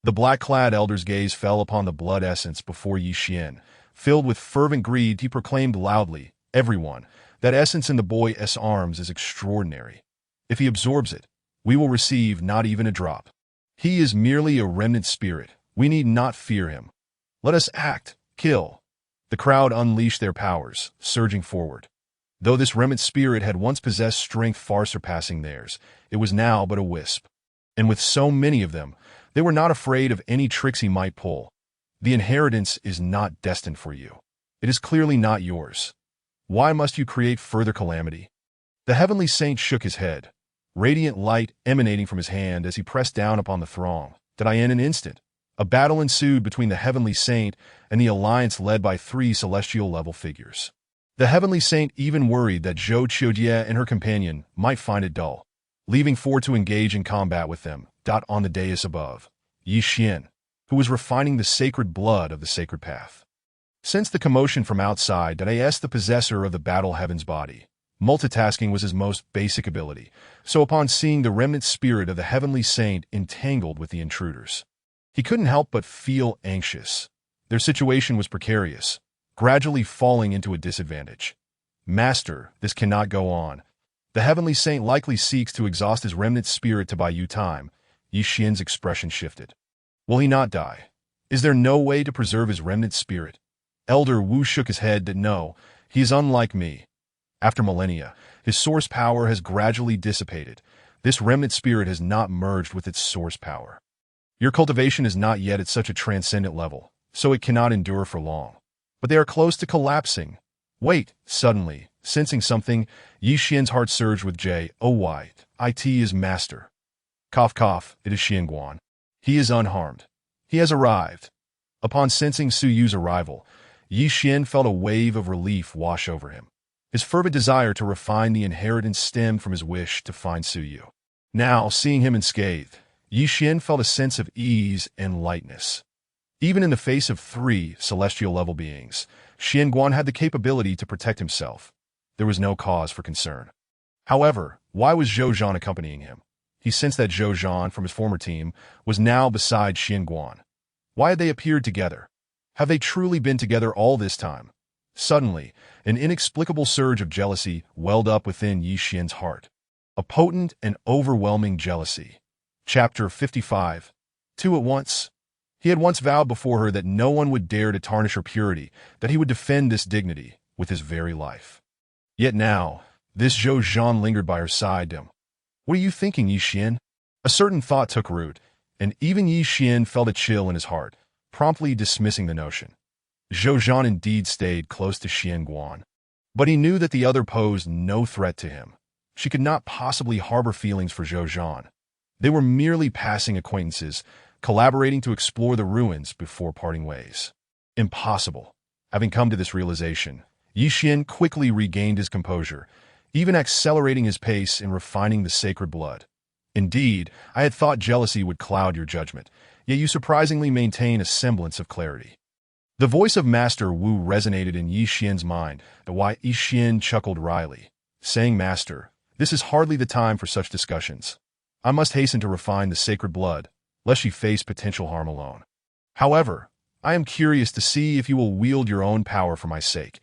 The black-clad elder's gaze fell upon the blood essence before Yi Xian. Filled with fervent greed, he proclaimed loudly, "Everyone, that essence in the boy's arms is extraordinary. If he absorbs it, we will receive not even a drop. He is merely a remnant spirit. We need not fear him. Let us act, kill." The crowd unleashed their powers, surging forward. Though this remnant spirit had once possessed strength far surpassing theirs, it was now but a wisp. And with so many of them, they were not afraid of any tricks he might pull. The inheritance is not destined for you. It is clearly not yours. Why must you create further calamity? The heavenly saint shook his head, radiant light emanating from his hand as he pressed down upon the throng. In an instant, a battle ensued between the heavenly saint and the alliance led by three celestial-level figures. The heavenly saint even worried that Zhou Chudie and her companion might find it dull, leaving four to engage in combat with them. On the dais above, Yi Xian, who was refining the sacred blood of the sacred path, sensed the commotion from outside. I asked the possessor of the battle heaven's body. Multitasking was his most basic ability, so upon seeing the remnant spirit of the heavenly saint entangled with the intruders, he couldn't help but feel anxious. Their situation was precarious, gradually falling into a disadvantage. Master, this cannot go on. The heavenly saint likely seeks to exhaust his remnant spirit to buy you time. Yi Xian's expression shifted. Will he not die? Is there no way to preserve his remnant spirit? Elder Wu shook his head that no, he is unlike me. After millennia, his source power has gradually dissipated. This remnant spirit has not merged with its source power. Your cultivation is not yet at such a transcendent level, so it cannot endure for long. But they are close to collapsing. Wait, suddenly, sensing something, Yi Xian's heart surged with joy. It is Master. Cough cough, it is Xianguan. He is unharmed. He has arrived. Upon sensing Su Yu's arrival, Yi Xian felt a wave of relief wash over him. His fervent desire to refine the inheritance stemmed from his wish to find Su Yu. Now, seeing him unscathed, Yi Xian felt a sense of ease and lightness. Even in the face of 3 celestial-level beings, Xianguan had the capability to protect himself. There was no cause for concern. However, why was Zhou Zhan accompanying him? He sensed that Zhou Zhan from his former team was now beside Xianguan. Why had they appeared together? Have they truly been together all this time? Suddenly, an inexplicable surge of jealousy welled up within Yi Xian's heart. A potent and overwhelming jealousy. Chapter 55. 2 at once. He had once vowed before her that no one would dare to tarnish her purity, that he would defend this dignity with his very life. Yet now, this Zhou Zhan lingered by her side. What are you thinking, Yi Xian? A certain thought took root, and even Yi Xian felt a chill in his heart, promptly dismissing the notion. Zhou Zhan indeed stayed close to Xianguan, but he knew that the other posed no threat to him. She could not possibly harbor feelings for Zhou Zhan. They were merely passing acquaintances, collaborating to explore the ruins before parting ways. Impossible. Having come to this realization, Yi Xian quickly regained his composure, even accelerating his pace in refining the sacred blood. Indeed, I had thought jealousy would cloud your judgment, yet you surprisingly maintain a semblance of clarity. The voice of Master Wu resonated in Yi Xian's mind, the why Yi Xian chuckled wryly, saying, Master, this is hardly the time for such discussions. I must hasten to refine the sacred blood, lest you face potential harm alone. However, I am curious to see if you will wield your own power for my sake.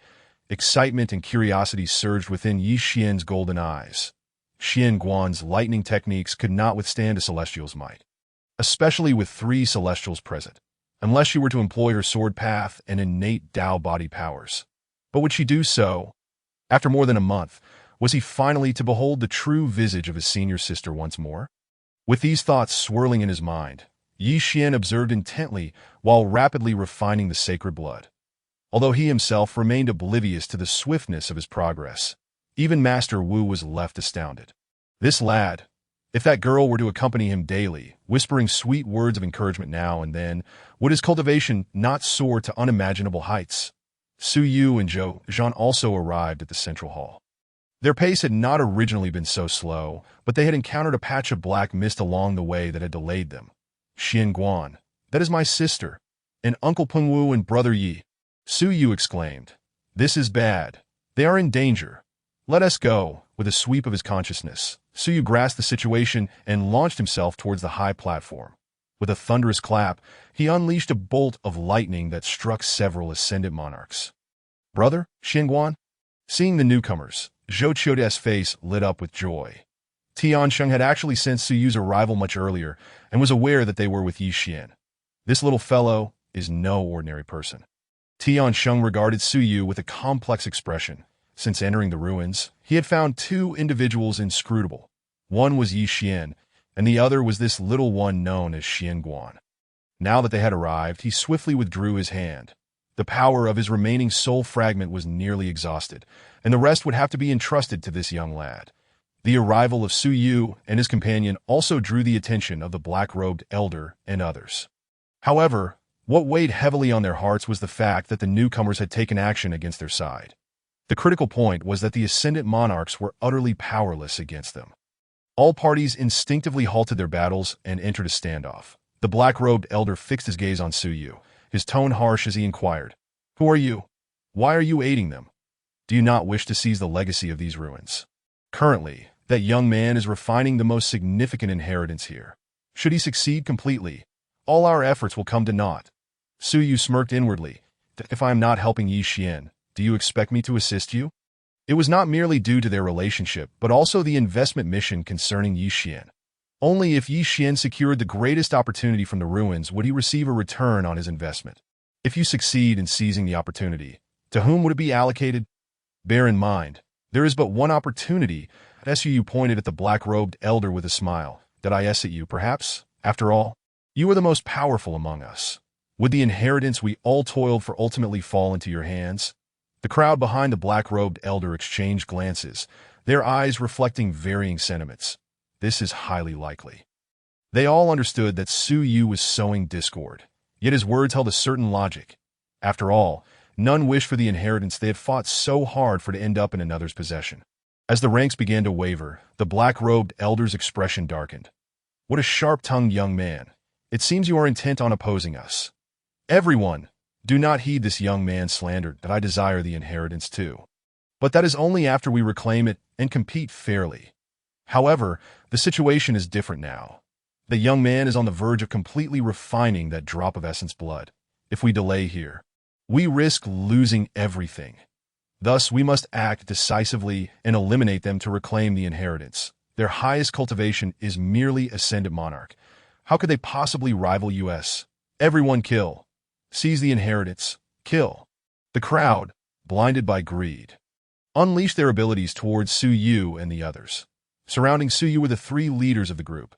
Excitement and curiosity surged within Yi Xian's golden eyes. Xianguan's lightning techniques could not withstand a celestial's might, especially with 3 celestials present, unless she were to employ her sword path and innate Dao body powers. But would she do so? After more than a month, was he finally to behold the true visage of his senior sister once more? With these thoughts swirling in his mind, Yi Xian observed intently while rapidly refining the sacred blood. Although he himself remained oblivious to the swiftness of his progress, even Master Wu was left astounded. This lad, if that girl were to accompany him daily, whispering sweet words of encouragement now and then, would his cultivation not soar to unimaginable heights? Su Yu and Zhou Zhan also arrived at the central hall. Their pace had not originally been so slow, but they had encountered a patch of black mist along the way that had delayed them. Xianguan, that is my sister, and Uncle Pengwu and Brother Yi. Su Yu exclaimed, This is bad. They are in danger. Let us go. With a sweep of his consciousness, Su Yu grasped the situation and launched himself towards the high platform. With a thunderous clap, he unleashed a bolt of lightning that struck several ascendant monarchs. Brother, Xianguan? Seeing the newcomers, Zhou Qiude's face lit up with joy. Tiansheng had actually sensed Su Yu's arrival much earlier and was aware that they were with Yi Xian. This little fellow is no ordinary person. Tiansheng regarded Su Yu with a complex expression. Since entering the ruins, he had found 2 individuals inscrutable. One was Yi Xian, and the other was this little one known as Xianguan. Now that they had arrived, he swiftly withdrew his hand. The power of his remaining soul fragment was nearly exhausted, and the rest would have to be entrusted to this young lad. The arrival of Su Yu and his companion also drew the attention of the black-robed elder and others. However, what weighed heavily on their hearts was the fact that the newcomers had taken action against their side. The critical point was that the ascendant monarchs were utterly powerless against them. All parties instinctively halted their battles and entered a standoff. The black-robed elder fixed his gaze on Su Yu, his tone harsh as he inquired, Who are you? Why are you aiding them? Do you not wish to seize the legacy of these ruins? Currently, that young man is refining the most significant inheritance here. Should he succeed completely, all our efforts will come to naught. Su Yu smirked inwardly. If I am not helping Yi Xian, do you expect me to assist you? It was not merely due to their relationship, but also the investment mission concerning Yi Xian. Only if Yi Xian secured the greatest opportunity from the ruins would he receive a return on his investment. If you succeed in seizing the opportunity, to whom would it be allocated? Bear in mind, there is but one opportunity. Su pointed at the black-robed elder with a smile. Did I at you, perhaps? After all, you are the most powerful among us. Would the inheritance we all toiled for ultimately fall into your hands? The crowd behind the black-robed elder exchanged glances, their eyes reflecting varying sentiments. This is highly likely. They all understood that Su Yu was sowing discord, yet his words held a certain logic. After all, none wished for the inheritance they had fought so hard for to end up in another's possession. As the ranks began to waver, the black-robed elder's expression darkened. What a sharp-tongued young man. It seems you are intent on opposing us. Everyone, do not heed this young man's slander that I desire the inheritance too. But that is only after we reclaim it and compete fairly. However, the situation is different now. The young man is on the verge of completely refining that drop of essence blood. If we delay here, we risk losing everything. Thus, we must act decisively and eliminate them to reclaim the inheritance. Their highest cultivation is merely ascendant monarch. How could they possibly rival us? Everyone kill. Seize the inheritance. Kill. The crowd, blinded by greed, unleashed their abilities towards Su Yu and the others. Surrounding Su Yu were the three leaders of the group.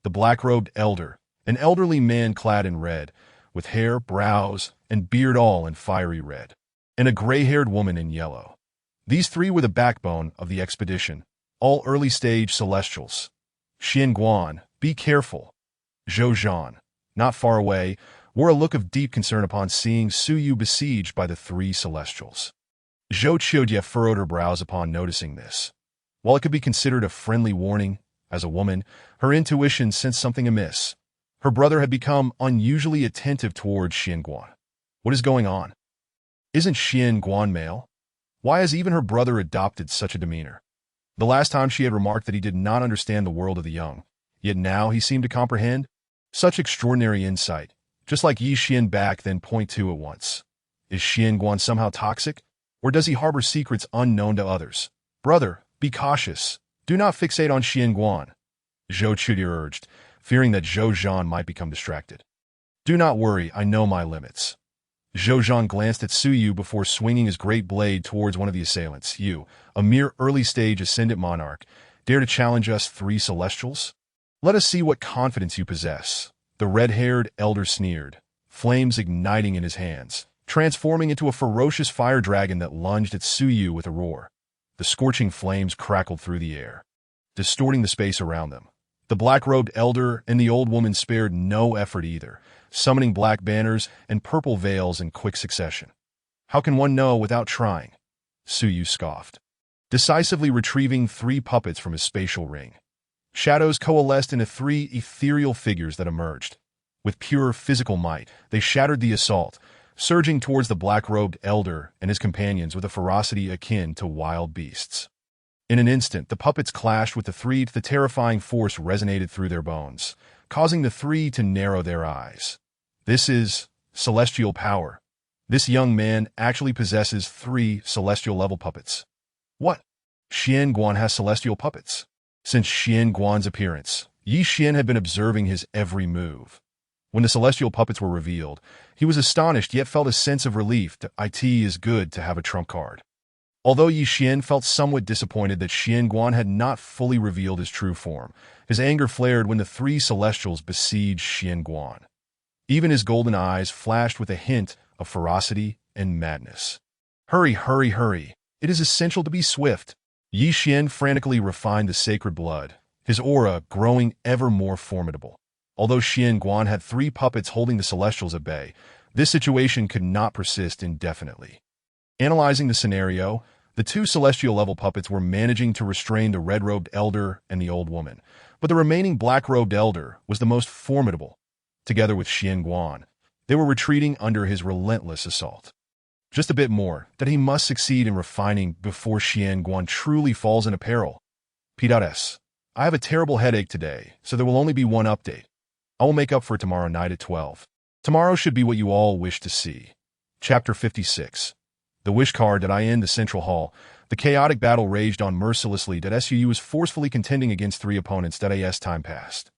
The black-robed elder, an elderly man clad in red, with hair, brows, and beard all in fiery red, and a gray-haired woman in yellow. These three were the backbone of the expedition, all early-stage celestials. Xian Guan, be careful. Zhou Zhan, not far away, wore a look of deep concern upon seeing Su Yu besieged by the three celestials. Zhou Qiujie furrowed her brows upon noticing this. While it could be considered a friendly warning, as a woman, her intuition sensed something amiss. Her brother had become unusually attentive towards Xian Guan. What is going on? Isn't Xian Guan male? Why has even her brother adopted such a demeanor? The last time she had remarked that he did not understand the world of the young, yet now he seemed to comprehend. Such extraordinary insight, just like Yi Xian back then. Point 2 at once. Is Xian Guan somehow toxic? Or does he harbor secrets unknown to others? Brother, be cautious. Do not fixate on Xian Guan, Zhou Qiujie urged, fearing that Zhou Zhan might become distracted. Do not worry, I know my limits. Zhou Zhan glanced at Su Yu before swinging his great blade towards one of the assailants. You, a mere early-stage ascendant monarch, dare to challenge us three celestials? Let us see what confidence you possess. The red-haired elder sneered, flames igniting in his hands, transforming into a ferocious fire dragon that lunged at Su Yu with a roar. The scorching flames crackled through the air, distorting the space around them. The black-robed elder and the old woman spared no effort either, summoning black banners and purple veils in quick succession. How can one know without trying? Su Yu scoffed, decisively retrieving three puppets from his spatial ring. Shadows coalesced into three ethereal figures that emerged. With pure physical might, they shattered the assault, surging towards the black-robed elder and his companions with a ferocity akin to wild beasts. In an instant, the puppets clashed with the three. The terrifying force resonated through their bones, causing the three to narrow their eyes. This is celestial power. This young man actually possesses three celestial-level puppets. What? Xian Guan has celestial puppets? Since Xian Guan's appearance, Yi Xian had been observing his every move. When the celestial puppets were revealed, he was astonished yet felt a sense of relief. It is good to have a trump card. Although Yi Xian felt somewhat disappointed that Xian Guan had not fully revealed his true form, his anger flared when the three celestials besieged Xian Guan. Even his golden eyes flashed with a hint of ferocity and madness. Hurry, hurry, hurry. It is essential to be swift. Yi Xian frantically refined the sacred blood, his aura growing ever more formidable. Although Xian Guan had three puppets holding the celestials at bay, this situation could not persist indefinitely. Analyzing the scenario, the two celestial-level puppets were managing to restrain the red-robed elder and the old woman, but the remaining black-robed elder was the most formidable. Together with Xian Guan, they were retreating under his relentless assault. Just a bit more, that he must succeed in refining before Xian Guan truly falls into peril. P.S. I have a terrible headache today, so there will only be one update. I will make up for it tomorrow night at 12. Tomorrow should be what you all wish to see. Chapter 56. The wish card. In the central hall, the chaotic battle raged on mercilessly. Suu was forcefully contending against three opponents. As time passed,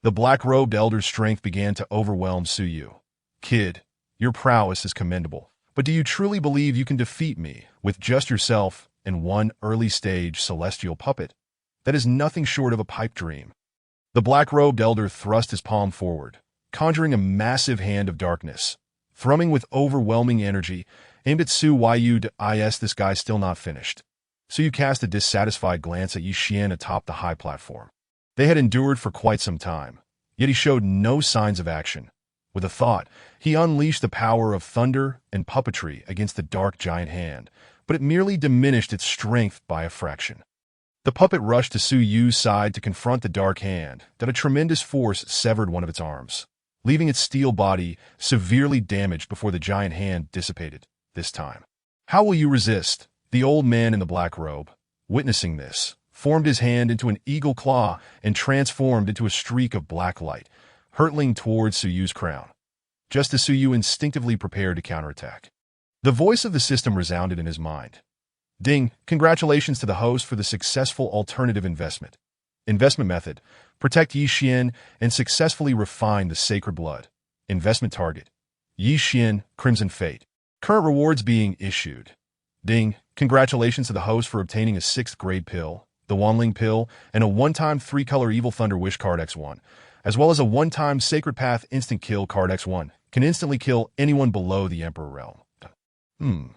the black-robed elder's strength began to overwhelm Suu. Kid, your prowess is commendable, but do you truly believe you can defeat me with just yourself and one early-stage celestial puppet? That is nothing short of a pipe dream. The black-robed elder thrust his palm forward, conjuring a massive hand of darkness, thrumming with overwhelming energy, aimed at Su Yu. This guy's still not finished. Su Yu cast a dissatisfied glance at Yi Xian atop the high platform. They had endured for quite some time, yet he showed no signs of action. With a thought, he unleashed the power of thunder and puppetry against the dark giant hand, but it merely diminished its strength by a fraction. The puppet rushed to Su Yu's side to confront the dark hand. A tremendous force severed one of its arms, leaving its steel body severely damaged before the giant hand dissipated. This time, how will you resist? The old man in the black robe, witnessing this, formed his hand into an eagle claw and transformed into a streak of black light, hurtling towards Su Yu's crown, just as Su Yu instinctively prepared to counterattack. The voice of the system resounded in his mind. Ding, congratulations to the host for the successful alternative investment. Investment method, protect Yi Xian and successfully refine the sacred blood. Investment target, Yi Xian, Crimson Fate. Current rewards being issued. Ding, congratulations to the host for obtaining a 6th grade pill, the Wanling pill, and a one-time 3-color Evil Thunder Wish card X1, as well as a one-time Sacred Path instant kill card X1, can instantly kill anyone below the Emperor realm.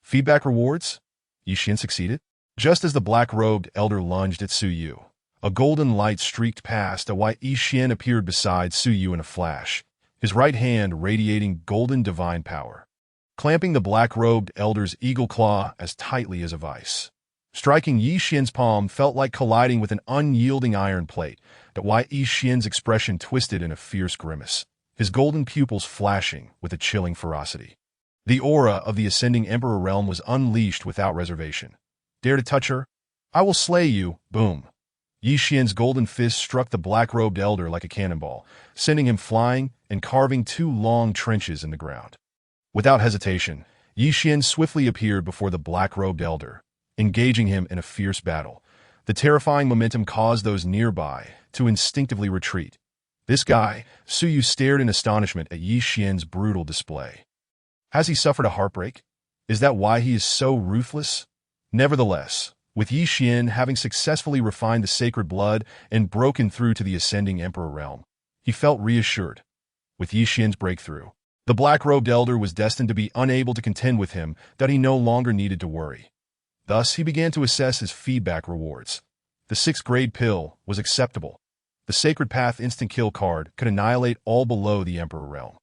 Feedback rewards? Yi Xian succeeded. Just as the black-robed elder lunged at Su Yu, a golden light streaked past while Yi Xian appeared beside Su Yu in a flash, his right hand radiating golden divine power, clamping the black-robed elder's eagle claw as tightly as a vice. Striking Yi Xian's palm felt like colliding with an unyielding iron plate. While Yi Xian's expression twisted in a fierce grimace, his golden pupils flashing with a chilling ferocity. The aura of the ascending Emperor realm was unleashed without reservation. Dare to touch her? I will slay you. Boom. Yi Xian's golden fist struck the black-robed elder like a cannonball, sending him flying and carving 2 long trenches in the ground. Without hesitation, Yi Xian swiftly appeared before the black-robed elder, engaging him in a fierce battle. The terrifying momentum caused those nearby to instinctively retreat. This guy, Su Yu stared in astonishment at Yi Xian's brutal display. Has he suffered a heartbreak? Is that why he is so ruthless? Nevertheless, with Yi Xian having successfully refined the sacred blood and broken through to the ascending Emperor realm, he felt reassured. With Yi Xian's breakthrough, the black-robed elder was destined to be unable to contend with him. He no longer needed to worry. Thus, he began to assess his feedback rewards. The 6th grade pill was acceptable. The Sacred Path instant kill card could annihilate all below the Emperor realm,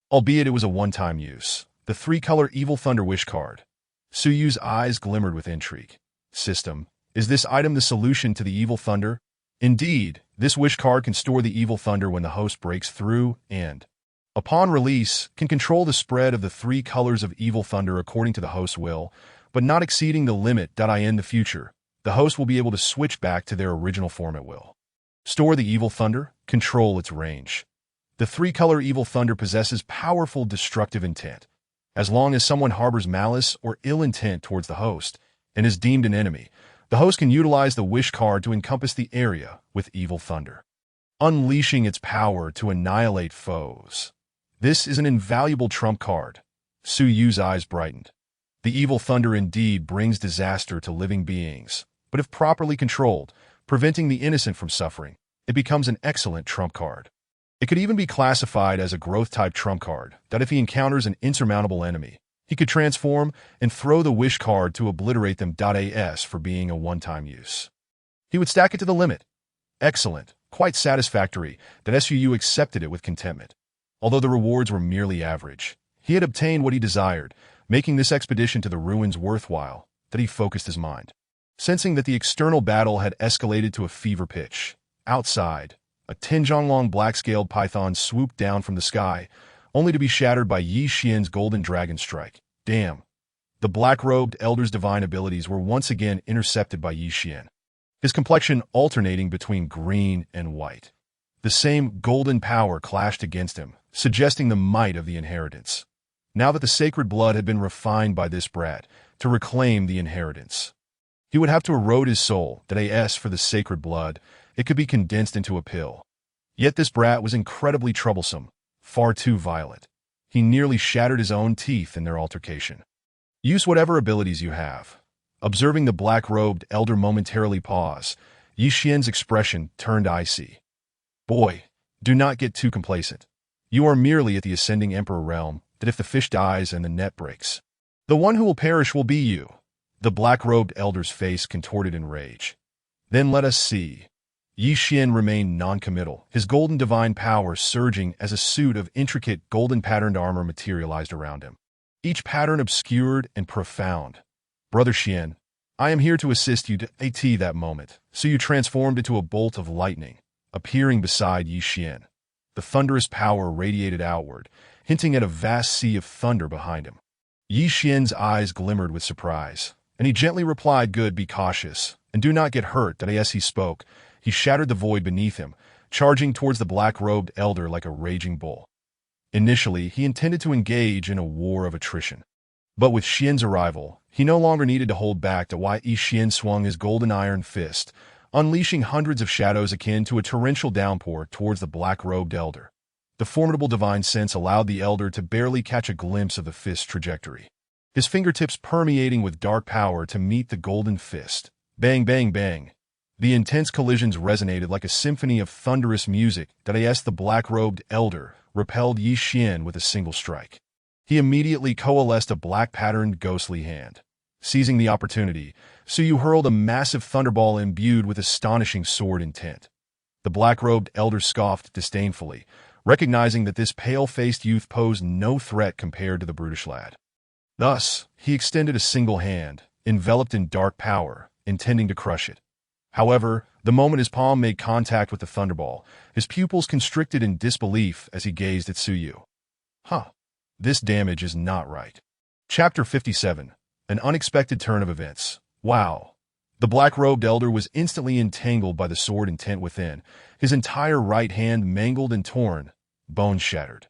albeit it was a one-time use. The 3-color Evil Thunder Wish card. Su Yu's eyes glimmered with intrigue. System, is this item the solution to the Evil Thunder? Indeed, this wish card can store the Evil Thunder when the host breaks through and, upon release, can control the spread of the 3 colors of Evil Thunder according to the host's will, but not exceeding the limit. In the future, the host will be able to switch back to their original form at will. Store the Evil Thunder, control its range. The 3-color Evil Thunder possesses powerful destructive intent. As long as someone harbors malice or ill intent towards the host and is deemed an enemy, the host can utilize the wish card to encompass the area with Evil Thunder, unleashing its power to annihilate foes. This is an invaluable trump card. Su Yu's eyes brightened. The Evil Thunder indeed brings disaster to living beings, but if properly controlled, preventing the innocent from suffering, it becomes an excellent trump card. It could even be classified as a growth-type trump card, that if he encounters an insurmountable enemy, he could transform and throw the wish card to obliterate them. As for being a one-time use, he would stack it to the limit. Excellent, quite satisfactory. Su accepted it with contentment. Although the rewards were merely average, he had obtained what he desired, making this expedition to the ruins worthwhile. He focused his mind, sensing that the external battle had escalated to a fever pitch. Outside, a 10-zhong-long black-scaled python swooped down from the sky, only to be shattered by Yi Xian's golden dragon strike. Damn. The black-robed elder's divine abilities were once again intercepted by Yi Xian, his complexion alternating between green and white. The same golden power clashed against him, suggesting the might of the inheritance. Now that the sacred blood had been refined by this brat to reclaim the inheritance, he would have to erode his soul, that as for the sacred blood, it could be condensed into a pill. Yet this brat was incredibly troublesome, far too violent. He nearly shattered his own teeth in their altercation. Use whatever abilities you have. Observing the black-robed elder momentarily pause, Yi Xian's expression turned icy. Boy, do not get too complacent. You are merely at the ascending emperor realm, that if the fish dies and the net breaks, the one who will perish will be you. The black-robed elder's face contorted in rage. Then let us see. Yi Xian remained non-committal, his golden divine power surging as a suit of intricate golden-patterned armor materialized around him. Each pattern obscured and profound. Brother Xian, I am here to assist you to at that moment. So you transformed into a bolt of lightning, appearing beside Yi Xian. The thunderous power radiated outward, hinting at a vast sea of thunder behind him. Yi Xian's eyes glimmered with surprise, and he gently replied, "Good, be cautious, and do not get hurt." That as he spoke, he shattered the void beneath him, charging towards the black-robed elder like a raging bull. Initially, he intended to engage in a war of attrition. But with Xian's arrival, he no longer needed to hold back. To why Yi Xian swung his golden iron fist, unleashing hundreds of shadows akin to a torrential downpour towards the black-robed elder. The formidable divine sense allowed the elder to barely catch a glimpse of the fist's trajectory, his fingertips permeating with dark power to meet the golden fist. Bang, bang, bang. The intense collisions resonated like a symphony of thunderous music. That as the black-robed elder repelled Yi Xian with a single strike, he immediately coalesced a black-patterned ghostly hand. Seizing the opportunity, Su Yu hurled a massive thunderball imbued with astonishing sword intent. The black-robed elder scoffed disdainfully, recognizing that this pale-faced youth posed no threat compared to the brutish lad. Thus, he extended a single hand, enveloped in dark power, intending to crush it. However, the moment his palm made contact with the thunderball, his pupils constricted in disbelief as he gazed at Su Yu. This damage is not right. Chapter 57. An unexpected turn of events. Wow. The black-robed elder was instantly entangled by the sword intent within, his entire right hand mangled and torn, bones shattered.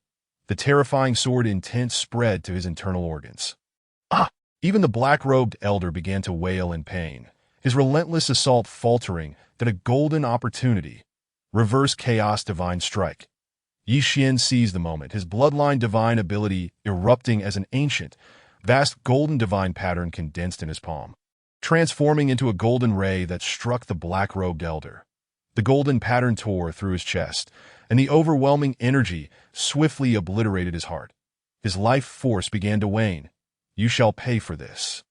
The terrifying sword intent spread to his internal organs. Even the black-robed elder began to wail in pain, his relentless assault faltering. That a golden opportunity. Reverse chaos divine strike. Yi Xian seized the moment, his bloodline divine ability erupting as an ancient, vast golden divine pattern condensed in his palm, transforming into a golden ray that struck the black-robed elder. The golden pattern tore through his chest, and the overwhelming energy swiftly obliterated his heart. His life force began to wane. You shall pay for this.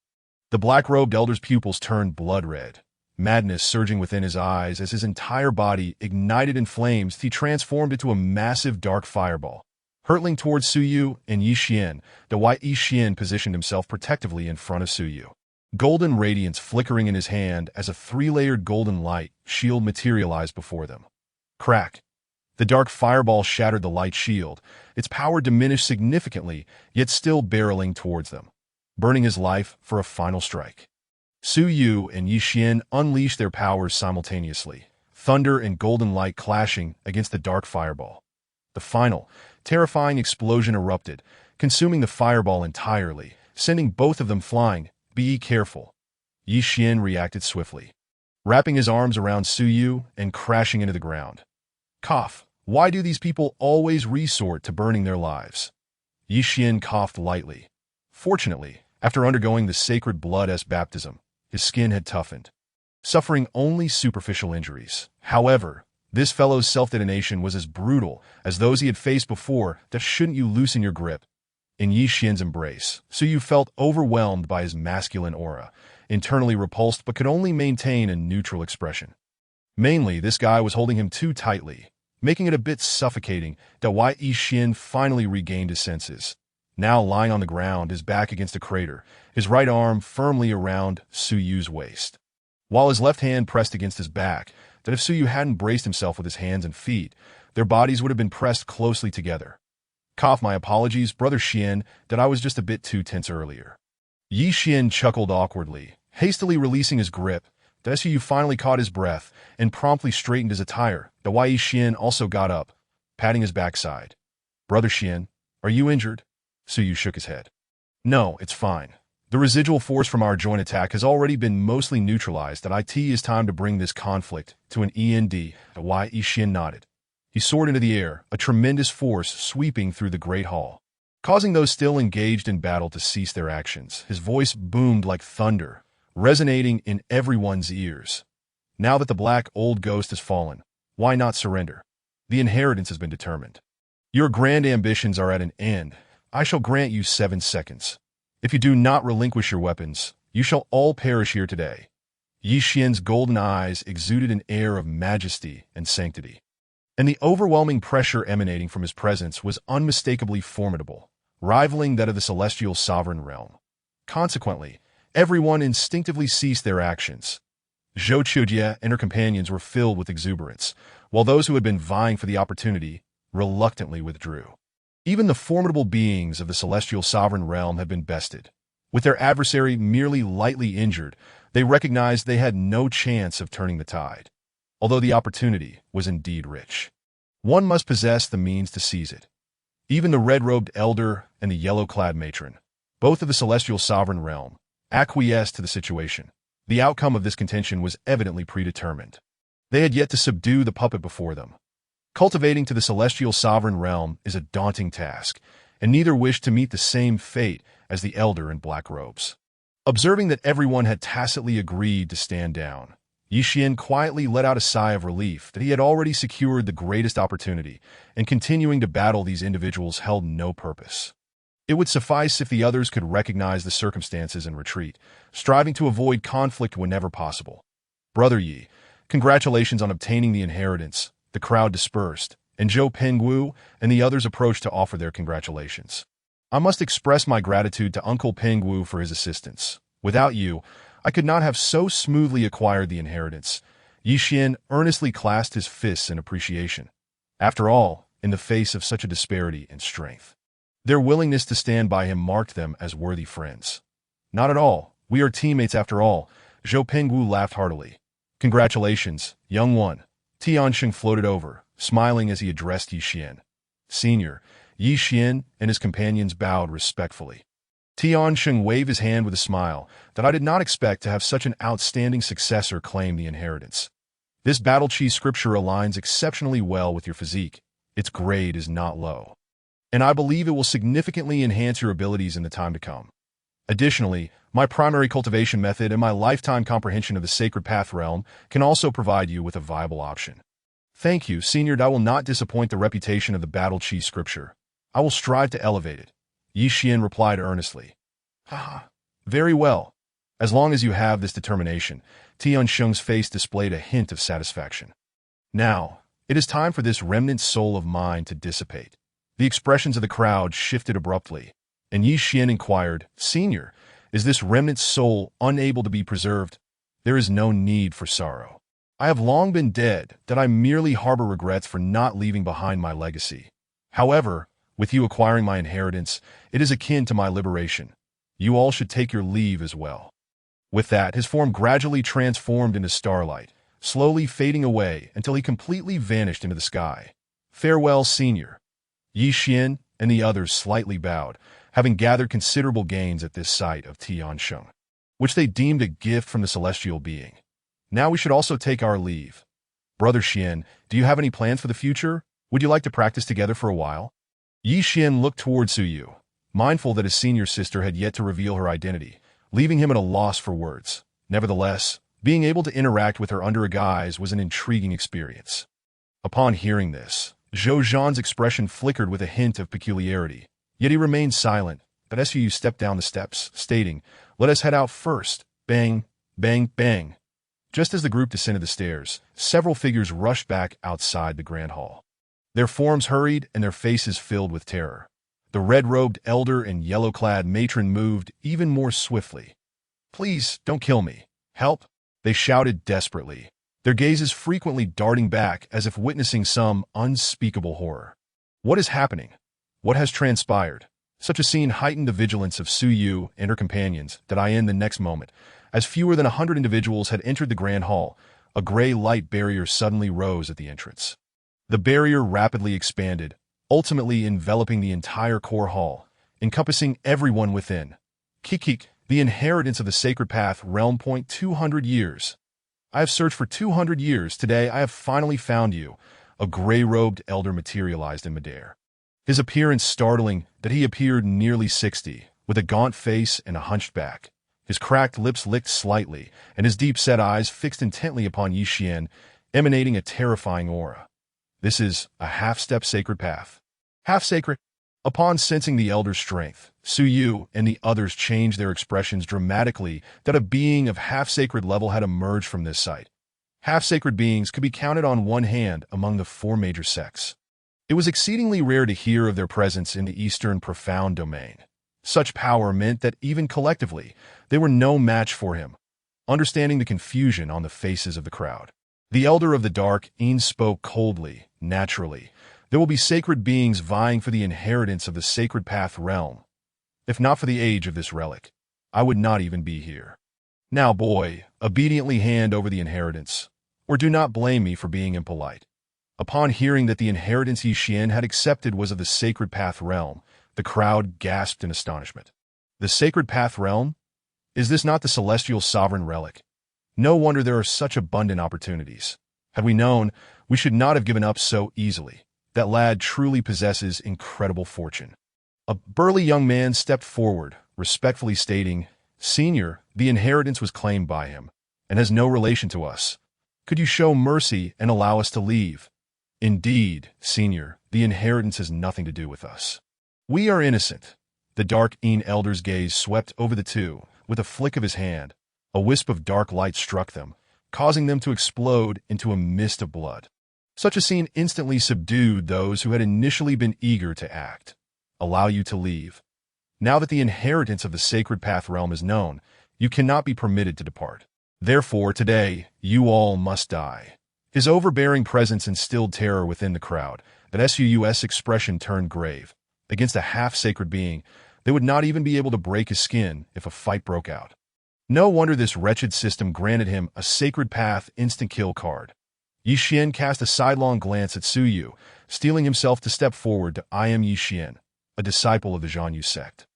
The black-robed elder's pupils turned blood red, madness surging within his eyes as his entire body ignited in flames. He transformed into a massive dark fireball, hurtling towards Su Yu and Yi Xian. The white Yi Xian positioned himself protectively in front of Su Yu, golden radiance flickering in his hand as a three-layered golden light shield materialized before them. Crack! The dark fireball shattered the light shield, its power diminished significantly, yet still barreling towards them, burning his life for a final strike. Su Yu and Yi Xian unleashed their powers simultaneously, thunder and golden light clashing against the dark fireball. The final, terrifying explosion erupted, consuming the fireball entirely, sending both of them flying. Be careful. Yi Xian reacted swiftly, wrapping his arms around Su Yu and crashing into the ground. Cough. Why do these people always resort to burning their lives? Yi Xian coughed lightly. Fortunately, after undergoing the sacred blood-s baptism, his skin had toughened, suffering only superficial injuries. However, this fellow's self-detonation was as brutal as those he had faced before. That shouldn't you loosen your grip? In Yi Xian's embrace, Su Yu felt overwhelmed by his masculine aura, internally repulsed but could only maintain a neutral expression. Mainly, this guy was holding him too tightly, making it a bit suffocating. That why Yi Xian finally regained his senses. Now lying on the ground, his back against a crater, his right arm firmly around Su Yu's waist, while his left hand pressed against his back. That if Su Yu hadn't braced himself with his hands and feet, their bodies would have been pressed closely together. Cough, my apologies, Brother Xian, that I was just a bit too tense earlier. Yi Xian chuckled awkwardly, hastily releasing his grip. The Su finally caught his breath and promptly straightened his attire. The Yi Xian also got up, patting his backside. Brother Xian, are you injured? Suyu shook his head. No, it's fine. The residual force from our joint attack has already been mostly neutralized. At it is time to bring this conflict to an end. The Yi Xian nodded. He soared into the air, a tremendous force sweeping through the great hall, causing those still engaged in battle to cease their actions. His voice boomed like thunder, resonating in everyone's ears. Now that the black old ghost has fallen, why not surrender? The inheritance has been determined. Your grand ambitions are at an end. I shall grant you 7 seconds. If you do not relinquish your weapons, you shall all perish here today. Yi Xian's golden eyes exuded an air of majesty and sanctity, and the overwhelming pressure emanating from his presence was unmistakably formidable, rivaling that of the celestial sovereign realm. Consequently, everyone instinctively ceased their actions. Zhou Qiujie and her companions were filled with exuberance, while those who had been vying for the opportunity reluctantly withdrew. Even the formidable beings of the celestial sovereign realm had been bested. With their adversary merely lightly injured, they recognized they had no chance of turning the tide. Although the opportunity was indeed rich, one must possess the means to seize it. Even the red-robed elder and the yellow-clad matron, both of the celestial sovereign realm, acquiesced to the situation. The outcome of this contention was evidently predetermined. They had yet to subdue the puppet before them. Cultivating to the celestial sovereign realm is a daunting task, and neither wished to meet the same fate as the elder in black robes. Observing that everyone had tacitly agreed to stand down, Yi Xian quietly let out a sigh of relief that he had already secured the greatest opportunity, and continuing to battle these individuals held no purpose. It would suffice if the others could recognize the circumstances and retreat, striving to avoid conflict whenever possible. Brother Yi, congratulations on obtaining the inheritance. The crowd dispersed, and Zhou Pengwu and the others approached to offer their congratulations. I must express my gratitude to Uncle Pengwu for his assistance. Without you, I could not have so smoothly acquired the inheritance. Yi Xian earnestly clasped his fists in appreciation. After all, in the face of such a disparity in strength, their willingness to stand by him marked them as worthy friends. Not at all. We are teammates after all. Zhou Pengwu laughed heartily. Congratulations, young one. Tiansheng floated over, smiling as he addressed Yi Xian. Senior, Yi Xian and his companions bowed respectfully. Tiansheng waved his hand with a smile that I did not expect to have such an outstanding successor claim the inheritance. This battle chi scripture aligns exceptionally well with your physique. Its grade is not low, and I believe it will significantly enhance your abilities in the time to come. Additionally, my primary cultivation method and my lifetime comprehension of the Sacred Path realm can also provide you with a viable option. Thank you, Senior. I will not disappoint the reputation of the Battle Chi scripture. I will strive to elevate it. Yi Xian replied earnestly. Haha, very well. As long as you have this determination, Tiansheng's face displayed a hint of satisfaction. Now, it is time for this remnant soul of mine to dissipate. The expressions of the crowd shifted abruptly, and Yi Xian inquired, Senior, is this remnant soul unable to be preserved? There is no need for sorrow. I have long been dead, that I merely harbor regrets for not leaving behind my legacy. However, with you acquiring my inheritance, it is akin to my liberation. You all should take your leave as well. With that, his form gradually transformed into starlight, slowly fading away until he completely vanished into the sky. Farewell, Senior. Yi Xian and the others slightly bowed, having gathered considerable gains at this sight of Tiansheng, which they deemed a gift from the celestial being. Now we should also take our leave. Brother Xian, do you have any plans for the future? Would you like to practice together for a while? Yi Xian looked toward Suyu, mindful that his senior sister had yet to reveal her identity, leaving him at a loss for words. Nevertheless, being able to interact with her under a guise was an intriguing experience. Upon hearing this, Zhou Zhan's expression flickered with a hint of peculiarity, yet he remained silent. But Suyu stepped down the steps, stating, Let us head out first. Bang, bang, bang. Just as the group descended the stairs, several figures rushed back outside the grand hall. Their forms hurried and their faces filled with terror. The red-robed elder and yellow-clad matron moved even more swiftly. Please, don't kill me. Help! They shouted desperately, their gazes frequently darting back as if witnessing some unspeakable horror. What is happening? What has transpired? Such a scene heightened the vigilance of Su Yu and her companions that in the next moment, as fewer than 100 individuals had entered the Grand Hall, a gray light barrier suddenly rose at the entrance. The barrier rapidly expanded, ultimately enveloping the entire core hall, encompassing everyone within. Kikik, the inheritance of the Sacred Path Realm. 200 years. I have searched for 200 years. Today I have finally found you. A gray-robed elder materialized in midair. His appearance startling that he appeared nearly 60, with a gaunt face and a hunched back. His cracked lips licked slightly, and his deep-set eyes fixed intently upon Yi Xian, emanating a terrifying aura. This is a half-step sacred path. Half-sacred? Upon sensing the elder's strength, Su Yu and the others changed their expressions dramatically that a being of half-sacred level had emerged from this site. Half-sacred beings could be counted on one hand among the 4 major sects. It was exceedingly rare to hear of their presence in the Eastern Profound Domain. Such power meant that even collectively, they were no match for him. Understanding the confusion on the faces of the crowd, the Elder of the Dark Een spoke coldly, naturally. There will be sacred beings vying for the inheritance of the Sacred Path Realm. If not for the age of this relic, I would not even be here. Now, boy, obediently hand over the inheritance, or do not blame me for being impolite. Upon hearing that the inheritance Yi Xian had accepted was of the Sacred Path Realm, the crowd gasped in astonishment. The Sacred Path Realm? Is this not the celestial sovereign relic? No wonder there are such abundant opportunities. Had we known, we should not have given up so easily. That lad truly possesses incredible fortune. A burly young man stepped forward, respectfully stating, "Senior, the inheritance was claimed by him, and has no relation to us. Could you show mercy and allow us to leave?" "Indeed, Senior, the inheritance has nothing to do with us. We are innocent." The Dark Een Elder's gaze swept over the two. With a flick of his hand, a wisp of dark light struck them, causing them to explode into a mist of blood. Such a scene instantly subdued those who had initially been eager to act. "Allow you to leave. Now that the inheritance of the Sacred Path Realm is known, you cannot be permitted to depart. Therefore, today, you all must die." His overbearing presence instilled terror within the crowd. That Su's expression turned grave. Against a half-sacred being, they would not even be able to break his skin if a fight broke out. No wonder this wretched system granted him a Sacred Path instant kill card. Yi Xian cast a sidelong glance at Su Yu, steeling himself to step forward to "I am Yi Xian, a disciple of the Zhan Yu sect.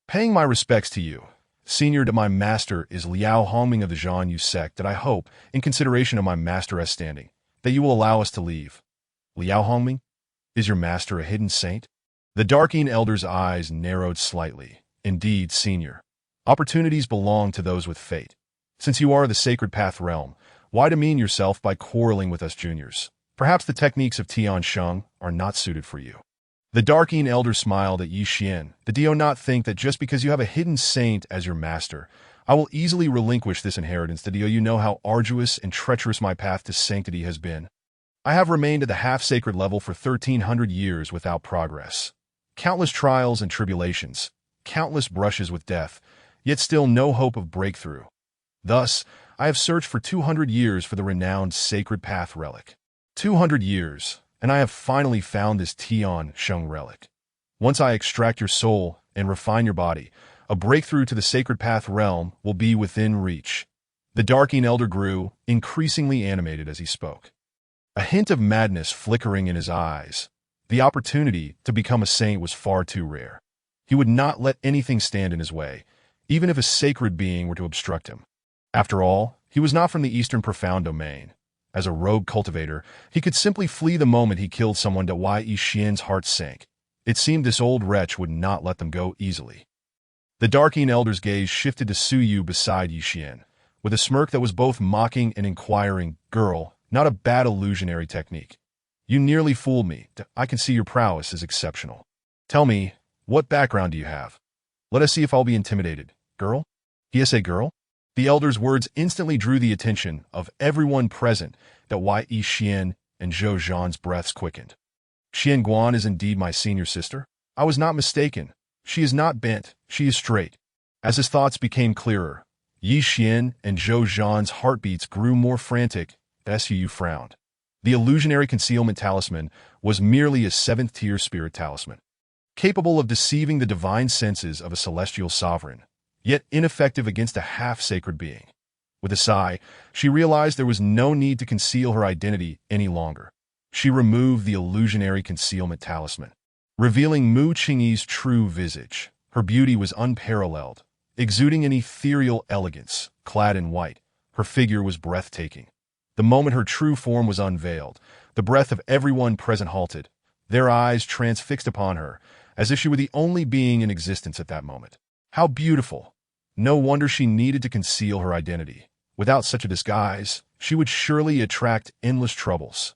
Paying my respects to you. Senior to my master is Liao Hongming of the Zhan Yu sect that I hope, in consideration of my master's standing, that you will allow us to leave." "Liao Hongming? Is your master a hidden saint?" The Dark Een Elder's eyes narrowed slightly. "Indeed, Senior. Opportunities belong to those with fate. Since you are the Sacred Path Realm, why demean yourself by quarreling with us juniors? Perhaps the techniques of Tian Sheng are not suited for you." The Dark Een Elder smiled at Yi Xian. "Do you not think that just because you have a hidden saint as your master, I will easily relinquish this inheritance? Do you know how arduous and treacherous my path to sanctity has been? I have remained at the half-sacred level for 1,300 years without progress. Countless trials and tribulations, countless brushes with death, yet still no hope of breakthrough. Thus, I have searched for 200 years for the renowned Sacred Path relic. 200 years, and I have finally found this Tian Sheng relic. Once I extract your soul and refine your body, a breakthrough to the Sacred Path realm will be within reach." The Dark Een Elder grew, increasingly animated as he spoke. A hint of madness flickering in his eyes. The opportunity to become a saint was far too rare. He would not let anything stand in his way, even if a sacred being were to obstruct him. After all, he was not from the Eastern Profound Domain. As a rogue cultivator, he could simply flee the moment he killed someone. Yi Xian's heart sank. It seemed this old wretch would not let them go easily. The Dark Een Elder's gaze shifted to Su Yu beside Yi Xian, with a smirk that was both mocking and inquiring. "Girl, not a bad illusionary technique. You nearly fooled me. I can see your prowess is exceptional. Tell me, what background do you have? Let us see if I'll be intimidated. Girl?" "He is a girl?" The Elder's words instantly drew the attention of everyone present. Yi Xian and Zhou Zhan's breaths quickened. "Xian Guan is indeed my senior sister? I was not mistaken. She is not bent, she is straight." As his thoughts became clearer, Yi Xian and Zhou Zhan's heartbeats grew more frantic. Su frowned. The illusionary concealment talisman was merely a 7th-tier spirit talisman. capable of deceiving the divine senses of a celestial sovereign, yet ineffective against a half-sacred being. With a sigh, she realized there was no need to conceal her identity any longer. She removed the illusionary concealment talisman, revealing Mu Qingyi's true visage. Her beauty was unparalleled, exuding an ethereal elegance. Clad in white, her figure was breathtaking. The moment her true form was unveiled, the breath of everyone present halted, their eyes transfixed upon her, as if she were the only being in existence at that moment. How beautiful! No wonder she needed to conceal her identity. Without such a disguise, she would surely attract endless troubles.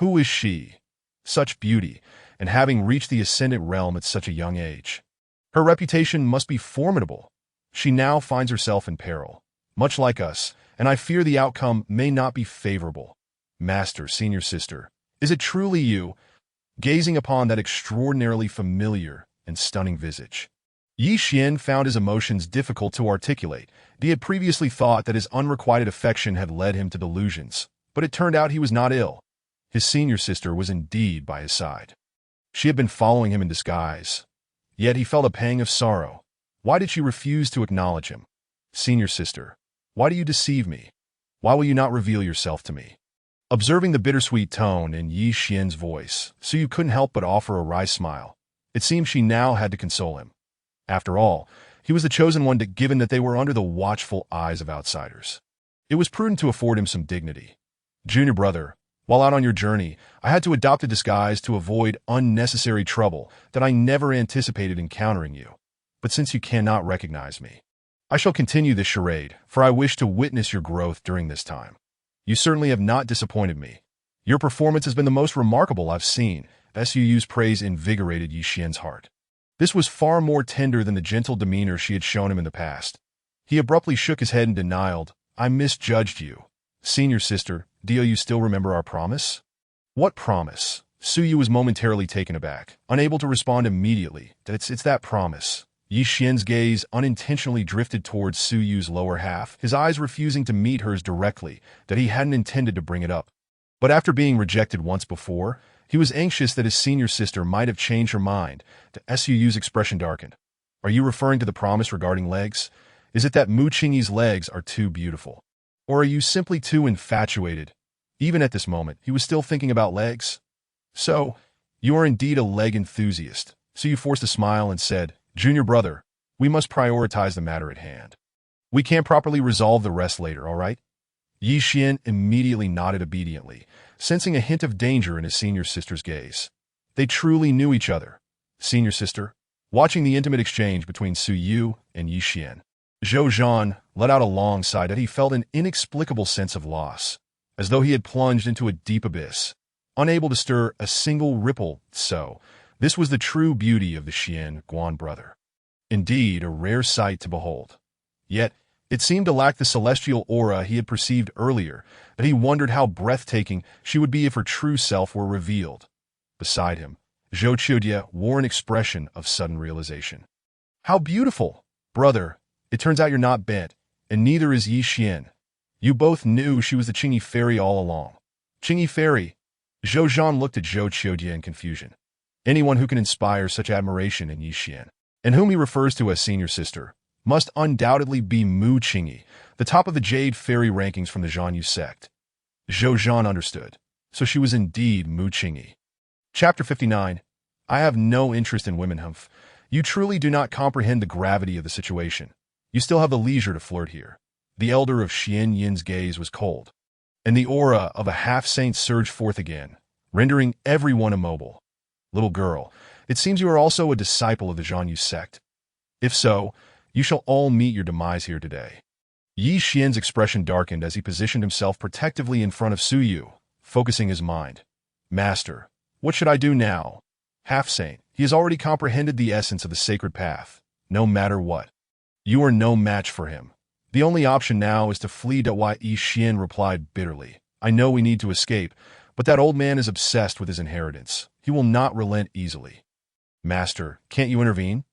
Who is she? Such beauty, and having reached the ascendant realm at such a young age. Her reputation must be formidable. She now finds herself in peril, much like us, and I fear the outcome may not be favorable. Master, senior sister, is it truly you? Gazing upon that extraordinarily familiar and stunning visage, Yi Xian found his emotions difficult to articulate. He had previously thought that his unrequited affection had led him to delusions, but it turned out he was not ill. His senior sister was indeed by his side. She had been following him in disguise. Yet he felt a pang of sorrow. Why did she refuse to acknowledge him? Senior sister, why do you deceive me? Why will you not reveal yourself to me? Observing the bittersweet tone in Yi Xian's voice, Suyu couldn't help but offer a wry smile. It seemed she now had to console him. After all, he was the chosen one, given that they were under the watchful eyes of outsiders. It was prudent to afford him some dignity. Junior brother, while out on your journey, I had to adopt a disguise to avoid unnecessary trouble that I never anticipated encountering you. But since you cannot recognize me, I shall continue this charade, for I wish to witness your growth during this time. You certainly have not disappointed me. Your performance has been the most remarkable I've seen. Suyu's praise invigorated Yi Xian's heart. This was far more tender than the gentle demeanor she had shown him in the past. He abruptly shook his head in denial. I misjudged you. Senior sister, do you still remember our promise? What promise? Suyu was momentarily taken aback, unable to respond immediately. It's that promise. Yi Xian's gaze unintentionally drifted towards Suyu's lower half, his eyes refusing to meet hers directly, that he hadn't intended to bring it up. But after being rejected once before, he was anxious that his senior sister might have changed her mind. Suyu's expression darkened. Are you referring to the promise regarding legs? Is it that Mu Qingyi's legs are too beautiful? Or are you simply too infatuated? Even at this moment, he was still thinking about legs. So, you are indeed a leg enthusiast. Suyu forced a smile and said, Junior brother, we must prioritize the matter at hand. We can't properly resolve the rest later, all right? Yi Xian immediately nodded obediently, sensing a hint of danger in his senior sister's gaze. They truly knew each other. Senior sister, watching the intimate exchange between Suyu and Yi Xian, Zhou Zhan let out a long sigh that he felt an inexplicable sense of loss, as though he had plunged into a deep abyss, unable to stir a single ripple. So, this was the true beauty of the Xian Guan brother. Indeed, a rare sight to behold. Yet, it seemed to lack the celestial aura he had perceived earlier, that he wondered how breathtaking she would be if her true self were revealed. Beside him, Zhou Qiudia wore an expression of sudden realization. How beautiful! Brother, it turns out you're not bent, and neither is Yi Xian. You both knew she was the Qingyi fairy all along. Qingyi fairy? Zhou Zhan looked at Zhou Qiudia in confusion. Anyone who can inspire such admiration in Yi Xian, and whom he refers to as senior sister, must undoubtedly be Mu Qingyi, the top of the Jade Fairy rankings from the Zhanyu sect. Zhou Zhan understood. So she was indeed Mu Qingyi. Chapter 59. I have no interest in women, Humph. You truly do not comprehend the gravity of the situation. You still have the leisure to flirt here. The elder of Xian Yin's gaze was cold, and the aura of a half-saint surged forth again, rendering everyone immobile. Little girl, it seems you are also a disciple of the Zhanyu sect. If so, you shall all meet your demise here today. Yi Xian's expression darkened as he positioned himself protectively in front of Suyu, focusing his mind. Master, what should I do now? Half-saint, he has already comprehended the essence of the sacred path, no matter what. You are no match for him. The only option now is to flee. Yi Xian replied bitterly. I know we need to escape, but that old man is obsessed with his inheritance. He will not relent easily. Master, can't you intervene?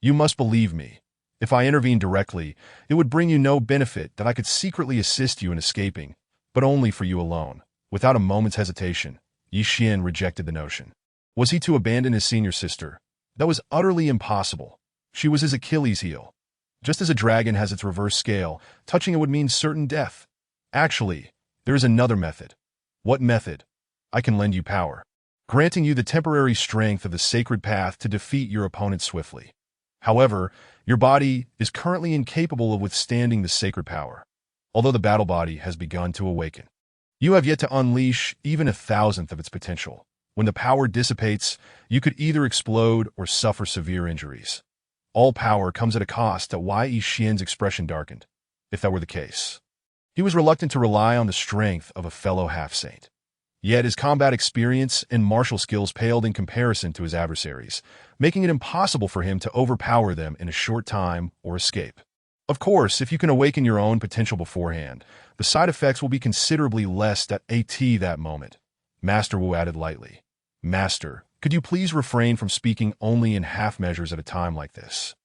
You must believe me. If I intervene directly, it would bring you no benefit. That I could secretly assist you in escaping, but only for you alone. Without a moment's hesitation, Yi Xian rejected the notion. Was he to abandon his senior sister, That was utterly impossible. She was his Achilles heel. Just as a dragon has its reverse scale, touching it would mean certain death. Actually, there is another method. What method? I can lend you power, granting you the temporary strength of the sacred path to defeat your opponent swiftly. However, your body is currently incapable of withstanding the sacred power, although the battle body has begun to awaken. You have yet to unleash even 1,000th of its potential. When the power dissipates, you could either explode or suffer severe injuries. All power comes at a cost. Yi Xian's expression darkened. If that were the case, he was reluctant to rely on the strength of a fellow half-saint. Yet his combat experience and martial skills paled in comparison to his adversaries, making it impossible for him to overpower them in a short time or escape. Of course, if you can awaken your own potential beforehand, the side effects will be considerably less at that moment. Master Wu added lightly. Master, could you please refrain from speaking only in half measures at a time like this?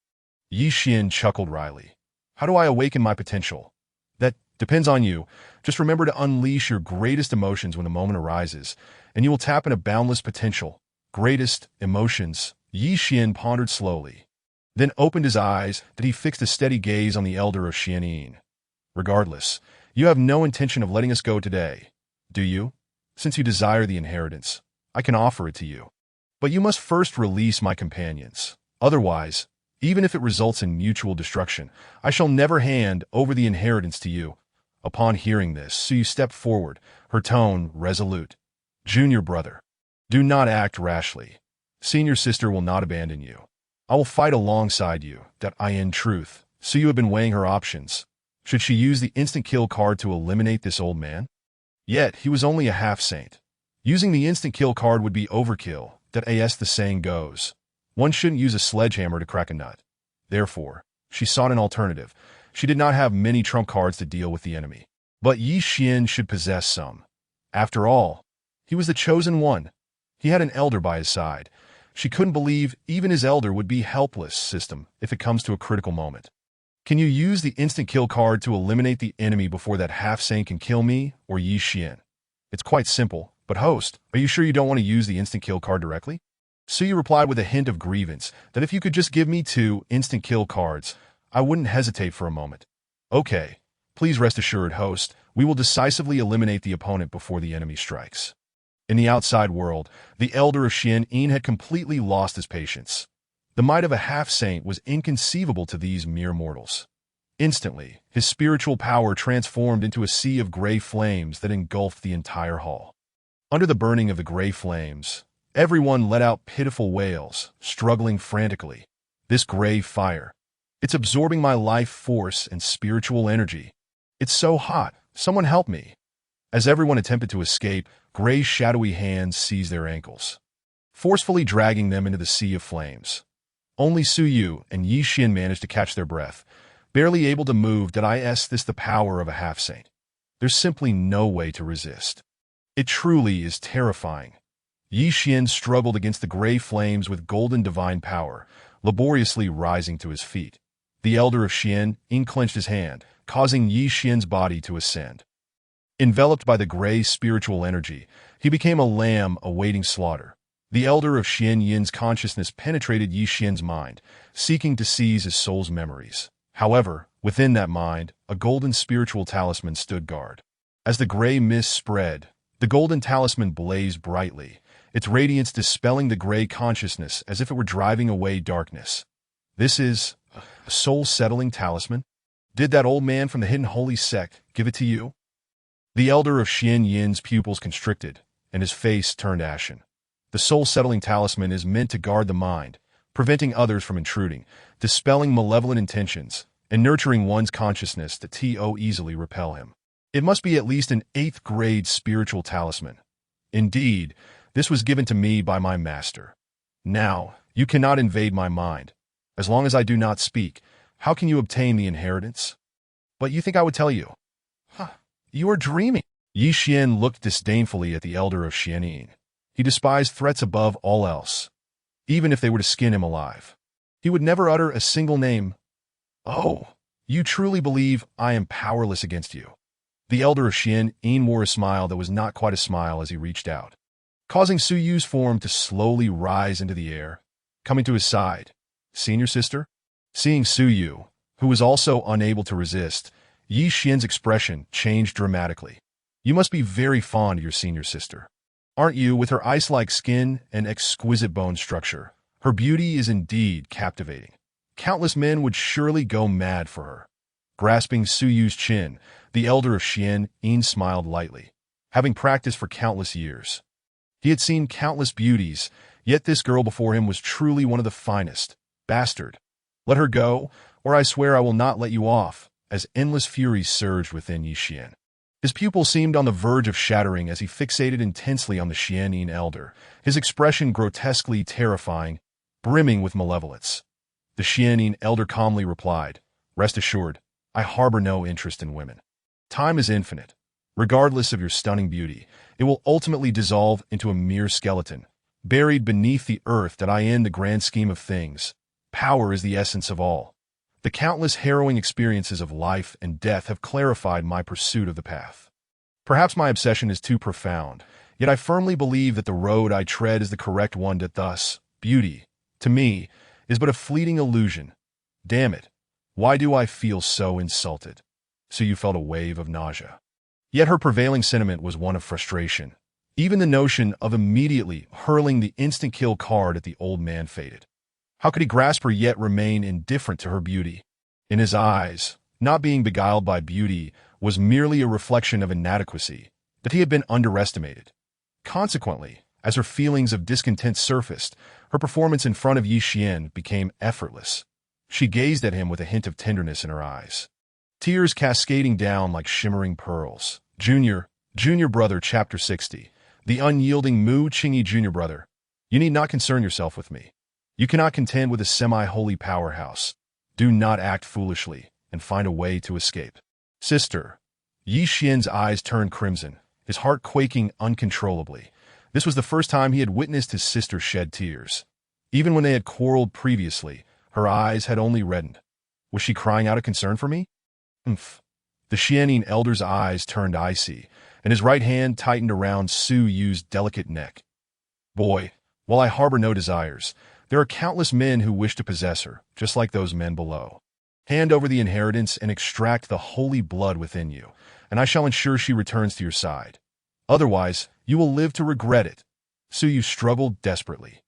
Yi Xian chuckled wryly. How do I awaken my potential? That depends on you. Just remember to unleash your greatest emotions when the moment arises, and you will tap into boundless potential. Greatest emotions. Yi Xian pondered slowly, then opened his eyes that he fixed a steady gaze on the elder of Xianyin. Regardless, you have no intention of letting us go today, do you? Since you desire the inheritance, I can offer it to you. But you must first release my companions. Otherwise, even if it results in mutual destruction, I shall never hand over the inheritance to you. Upon hearing this, Su stepped forward, her tone resolute. Junior brother, do not act rashly. Senior sister will not abandon you. I will fight alongside you. That in truth, Su had been weighing her options. Should she use the instant kill card to eliminate this old man? Yet, he was only a half-saint. Using the instant kill card would be overkill. That as the saying goes, one shouldn't use a sledgehammer to crack a nut. Therefore, she sought an alternative. She did not have many trump cards to deal with the enemy. But Yi Xian should possess some. After all, he was the chosen one. He had an elder by his side. She couldn't believe even his elder would be helpless system if it comes to a critical moment. Can you use the instant kill card to eliminate the enemy before that half-saint can kill me or Yi Xian? It's quite simple, but host, are you sure you don't want to use the instant kill card directly? Su replied with a hint of grievance that if you could just give me 2 instant kill cards, I wouldn't hesitate for a moment. Okay, please rest assured, host, we will decisively eliminate the opponent before the enemy strikes. In the outside world, the elder of Xianyin had completely lost his patience. The might of a half-saint was inconceivable to these mere mortals. Instantly, his spiritual power transformed into a sea of gray flames that engulfed the entire hall. Under the burning of the gray flames, everyone let out pitiful wails, struggling frantically. This gray fire, it's absorbing my life force and spiritual energy. It's so hot, someone help me. As everyone attempted to escape, gray shadowy hands seized their ankles, forcefully dragging them into the sea of flames. Only Su Yu and Yi Xian managed to catch their breath, barely able to move. Did I ask this the power of a half-saint? There's simply no way to resist. It truly is terrifying. Yi Xian struggled against the gray flames with golden divine power, laboriously rising to his feet. The elder of Xianyin clenched his hand, causing Yi Xian's body to ascend. Enveloped by the gray spiritual energy, he became a lamb awaiting slaughter. The elder of Xianyin's consciousness penetrated Yi Xian's mind, seeking to seize his soul's memories. However, within that mind, a golden spiritual talisman stood guard. As the gray mist spread, the golden talisman blazed brightly, its radiance dispelling the gray consciousness as if it were driving away darkness. This is a soul-settling talisman? Did that old man from the hidden holy sect give it to you? The elder of Xianyin's pupils constricted, and his face turned ashen. The soul-settling talisman is meant to guard the mind, preventing others from intruding, dispelling malevolent intentions, and nurturing one's consciousness to easily repel him. It must be at least an 8th grade spiritual talisman. Indeed, this was given to me by my master. Now, you cannot invade my mind. As long as I do not speak, how can you obtain the inheritance? But you think I would tell you? You are dreaming. Yi Xian looked disdainfully at the elder of Xianyin. He despised threats above all else. Even if they were to skin him alive, he would never utter a single name. Oh, you truly believe I am powerless against you? The elder of Xianyin wore a smile that was not quite a smile as he reached out, causing Su Yu's form to slowly rise into the air. coming to his side. Senior sister? Seeing Su Yu, who was also unable to resist, Yi Xian's expression changed dramatically. You must be very fond of your senior sister. Aren't you, with her ice-like skin and exquisite bone structure? Her beauty is indeed captivating. Countless men would surely go mad for her. Grasping Su Yu's chin, the elder of Xian Yin smiled lightly. Having practiced for countless years, he had seen countless beauties, yet this girl before him was truly one of the finest. Bastard. Let her go, or I swear I will not let you off, as endless fury surged within Yi Xian. His pupil seemed on the verge of shattering as he fixated intensely on the Xian Yin elder, his expression grotesquely terrifying, brimming with malevolence. The Xian Yin elder calmly replied, "Rest assured, I harbor no interest in women. Time is infinite. Regardless of your stunning beauty, it will ultimately dissolve into a mere skeleton, buried beneath the earth. That I in the grand scheme of things, power is the essence of all. The countless harrowing experiences of life and death have clarified my pursuit of the path. Perhaps my obsession is too profound, yet I firmly believe that the road I tread is the correct one. That thus, beauty, to me, is but a fleeting illusion. Damn it, why do I feel so insulted?" So you felt a wave of nausea. Yet her prevailing sentiment was one of frustration. Even the notion of immediately hurling the instant kill card at the old man faded. How could he grasp her yet remain indifferent to her beauty? In his eyes, not being beguiled by beauty was merely a reflection of inadequacy, that he had been underestimated. Consequently, as her feelings of discontent surfaced, her performance in front of Yi Xian became effortless. She gazed at him with a hint of tenderness in her eyes, tears cascading down like shimmering pearls. Junior Brother, Chapter 60. The unyielding Mu Qingyi Junior Brother. You need not concern yourself with me. You cannot contend with a semi-holy powerhouse. Do not act foolishly, and find a way to escape. Sister. Yi Xian's eyes turned crimson, his heart quaking uncontrollably. This was the first time he had witnessed his sister shed tears. Even when they had quarreled previously, her eyes had only reddened. Was she crying out of concern for me? Umph. The Xian Yin elder's eyes turned icy, and his right hand tightened around Su Yu's delicate neck. Boy, while I harbor no desires, there are countless men who wish to possess her, just like those men below. Hand over the inheritance and extract the holy blood within you, and I shall ensure she returns to your side. Otherwise, you will live to regret it." Su Yu struggled desperately.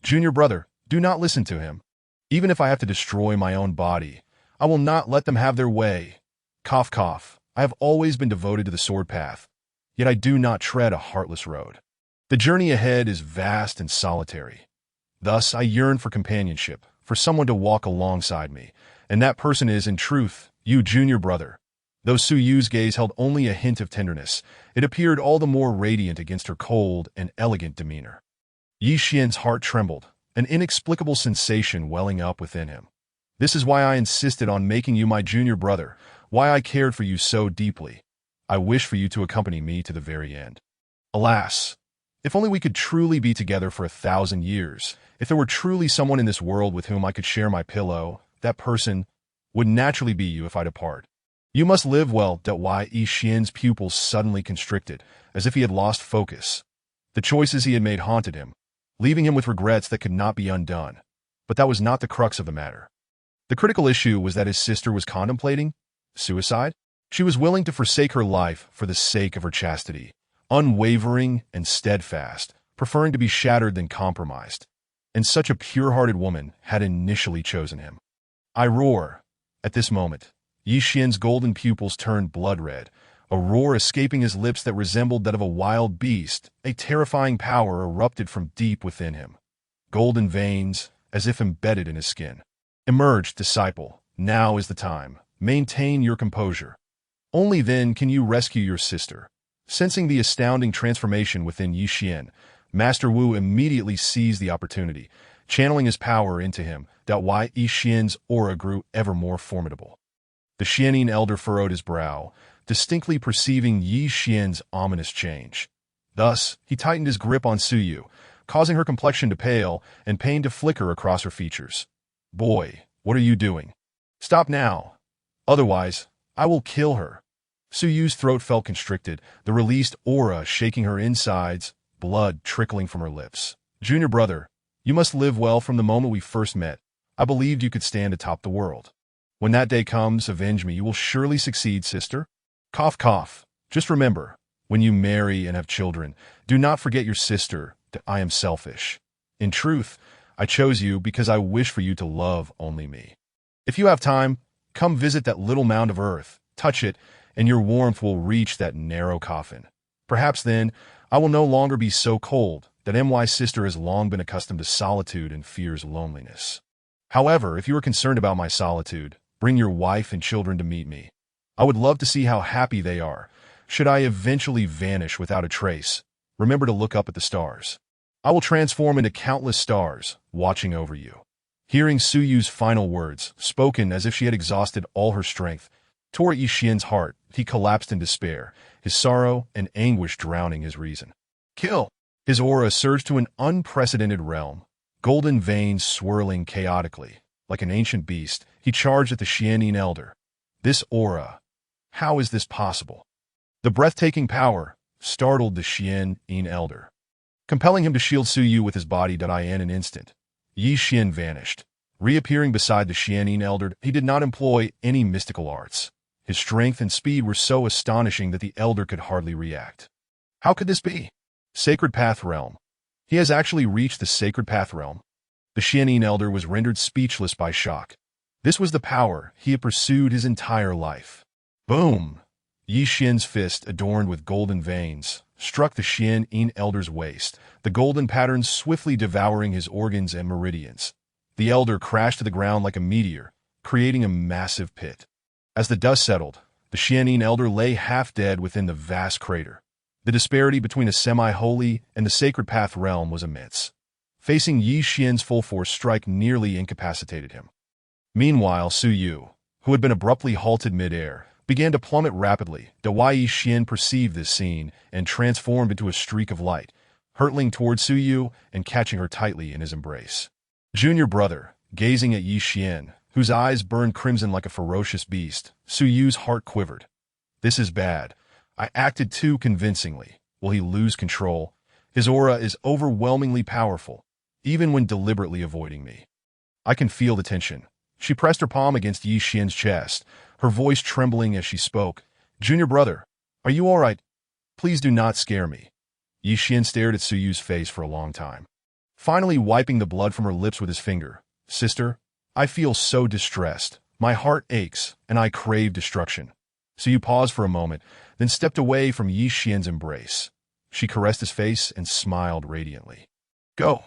"Junior brother, do not listen to him. Even if I have to destroy my own body, I will not let them have their way. Cough, cough. I have always been devoted to the sword path, yet I do not tread a heartless road. The journey ahead is vast and solitary. Thus, I yearn for companionship, for someone to walk alongside me, and that person is, in truth, you, junior brother." Though Su Yu's gaze held only a hint of tenderness, it appeared all the more radiant against her cold and elegant demeanor. Yi Xian's heart trembled, an inexplicable sensation welling up within him. "This is why I insisted on making you my junior brother, why I cared for you so deeply. I wish for you to accompany me to the very end. Alas, if only we could truly be together for 1,000 years, if there were truly someone in this world with whom I could share my pillow, that person would naturally be you if I depart. You must live well." Yi Xian's pupils suddenly constricted, as if he had lost focus. The choices he had made haunted him, leaving him with regrets that could not be undone. But that was not the crux of the matter. The critical issue was that his sister was contemplating suicide. She was willing to forsake her life for the sake of her chastity, unwavering and steadfast, preferring to be shattered than compromised. And such a pure-hearted woman had initially chosen him. I roar. At this moment, Yi Xian's golden pupils turned blood-red, a roar escaping his lips that resembled that of a wild beast. A terrifying power erupted from deep within him. Golden veins, as if embedded in his skin. "Emerge, disciple. Now is the time. Maintain your composure. Only then can you rescue your sister." Sensing the astounding transformation within Yi Xian, Master Wu immediately seized the opportunity, channeling his power into him. Yi Xian's aura grew ever more formidable. The Xian Yin elder furrowed his brow, distinctly perceiving Yi Xian's ominous change. Thus, he tightened his grip on Su Yu, causing her complexion to pale and pain to flicker across her features. "Boy, what are you doing? Stop now. Otherwise, I will kill her." Su Yu's throat felt constricted, the released aura shaking her insides, blood trickling from her lips. "Junior brother, You must live well. From the moment we first met, I believed you could stand atop the world. When that day comes, avenge me. You will surely succeed, sister. Cough, cough. Just remember, when you marry and have children, do not forget your sister, that I am selfish. In truth, I chose you because I wish for you to love only me. If you have time, come visit that little mound of earth, touch it, and your warmth will reach that narrow coffin. Perhaps then, I will no longer be so cold that my sister has long been accustomed to solitude and fears loneliness. However, if you are concerned about my solitude, bring your wife and children to meet me. I would love to see how happy they are. Should I eventually vanish without a trace, remember to look up at the stars. I will transform into countless stars, watching over you. Hearing Su Yu's final words, spoken as if she had exhausted all her strength, tore at Yi Xian's heart. He collapsed in despair, his sorrow and anguish drowning his reason. Kill! His aura surged to an unprecedented realm, golden veins swirling chaotically. Like an ancient beast, he charged at the Xianyin elder. This aura, how is this possible? The breathtaking power startled the Xianyin elder, compelling him to shield Su Yu with his body. In an instant, Yi Xian vanished. Reappearing beside the Xianyin elder, he did not employ any mystical arts. His strength and speed were so astonishing that the elder could hardly react. How could this be? Sacred Path Realm. He has actually reached the Sacred Path Realm. The Xianyin elder was rendered speechless by shock. This was the power he had pursued his entire life. Boom! Yi Xian's fist, adorned with golden veins, struck the Xianyin elder's waist, the golden patterns swiftly devouring his organs and meridians. The elder crashed to the ground like a meteor, creating a massive pit. As the dust settled, the Xianyin elder lay half dead within the vast crater. The disparity between a semi-holy and the Sacred Path realm was immense. Facing Yi Xian's full force strike nearly incapacitated him. Meanwhile, Su Yu, who had been abruptly halted mid-air, began to plummet rapidly. Yi Xian perceived this scene and transformed into a streak of light, hurtling toward Su Yu and catching her tightly in his embrace. Junior brother, gazing at Yi Xian, whose eyes burned crimson like a ferocious beast, Su Yu's heart quivered. This is bad. I acted too convincingly. Will he lose control? His aura is overwhelmingly powerful, even when deliberately avoiding me. I can feel the tension. She pressed her palm against Yi Xian's chest, her voice trembling as she spoke. Junior brother, are you all right? Please do not scare me. Yi Xian stared at Su Yu's face for a long time, finally wiping the blood from her lips with his finger. Sister, I feel so distressed. My heart aches, and I crave destruction. Su Yu paused for a moment, then stepped away from Yi Xian's embrace. She caressed his face and smiled radiantly. Go.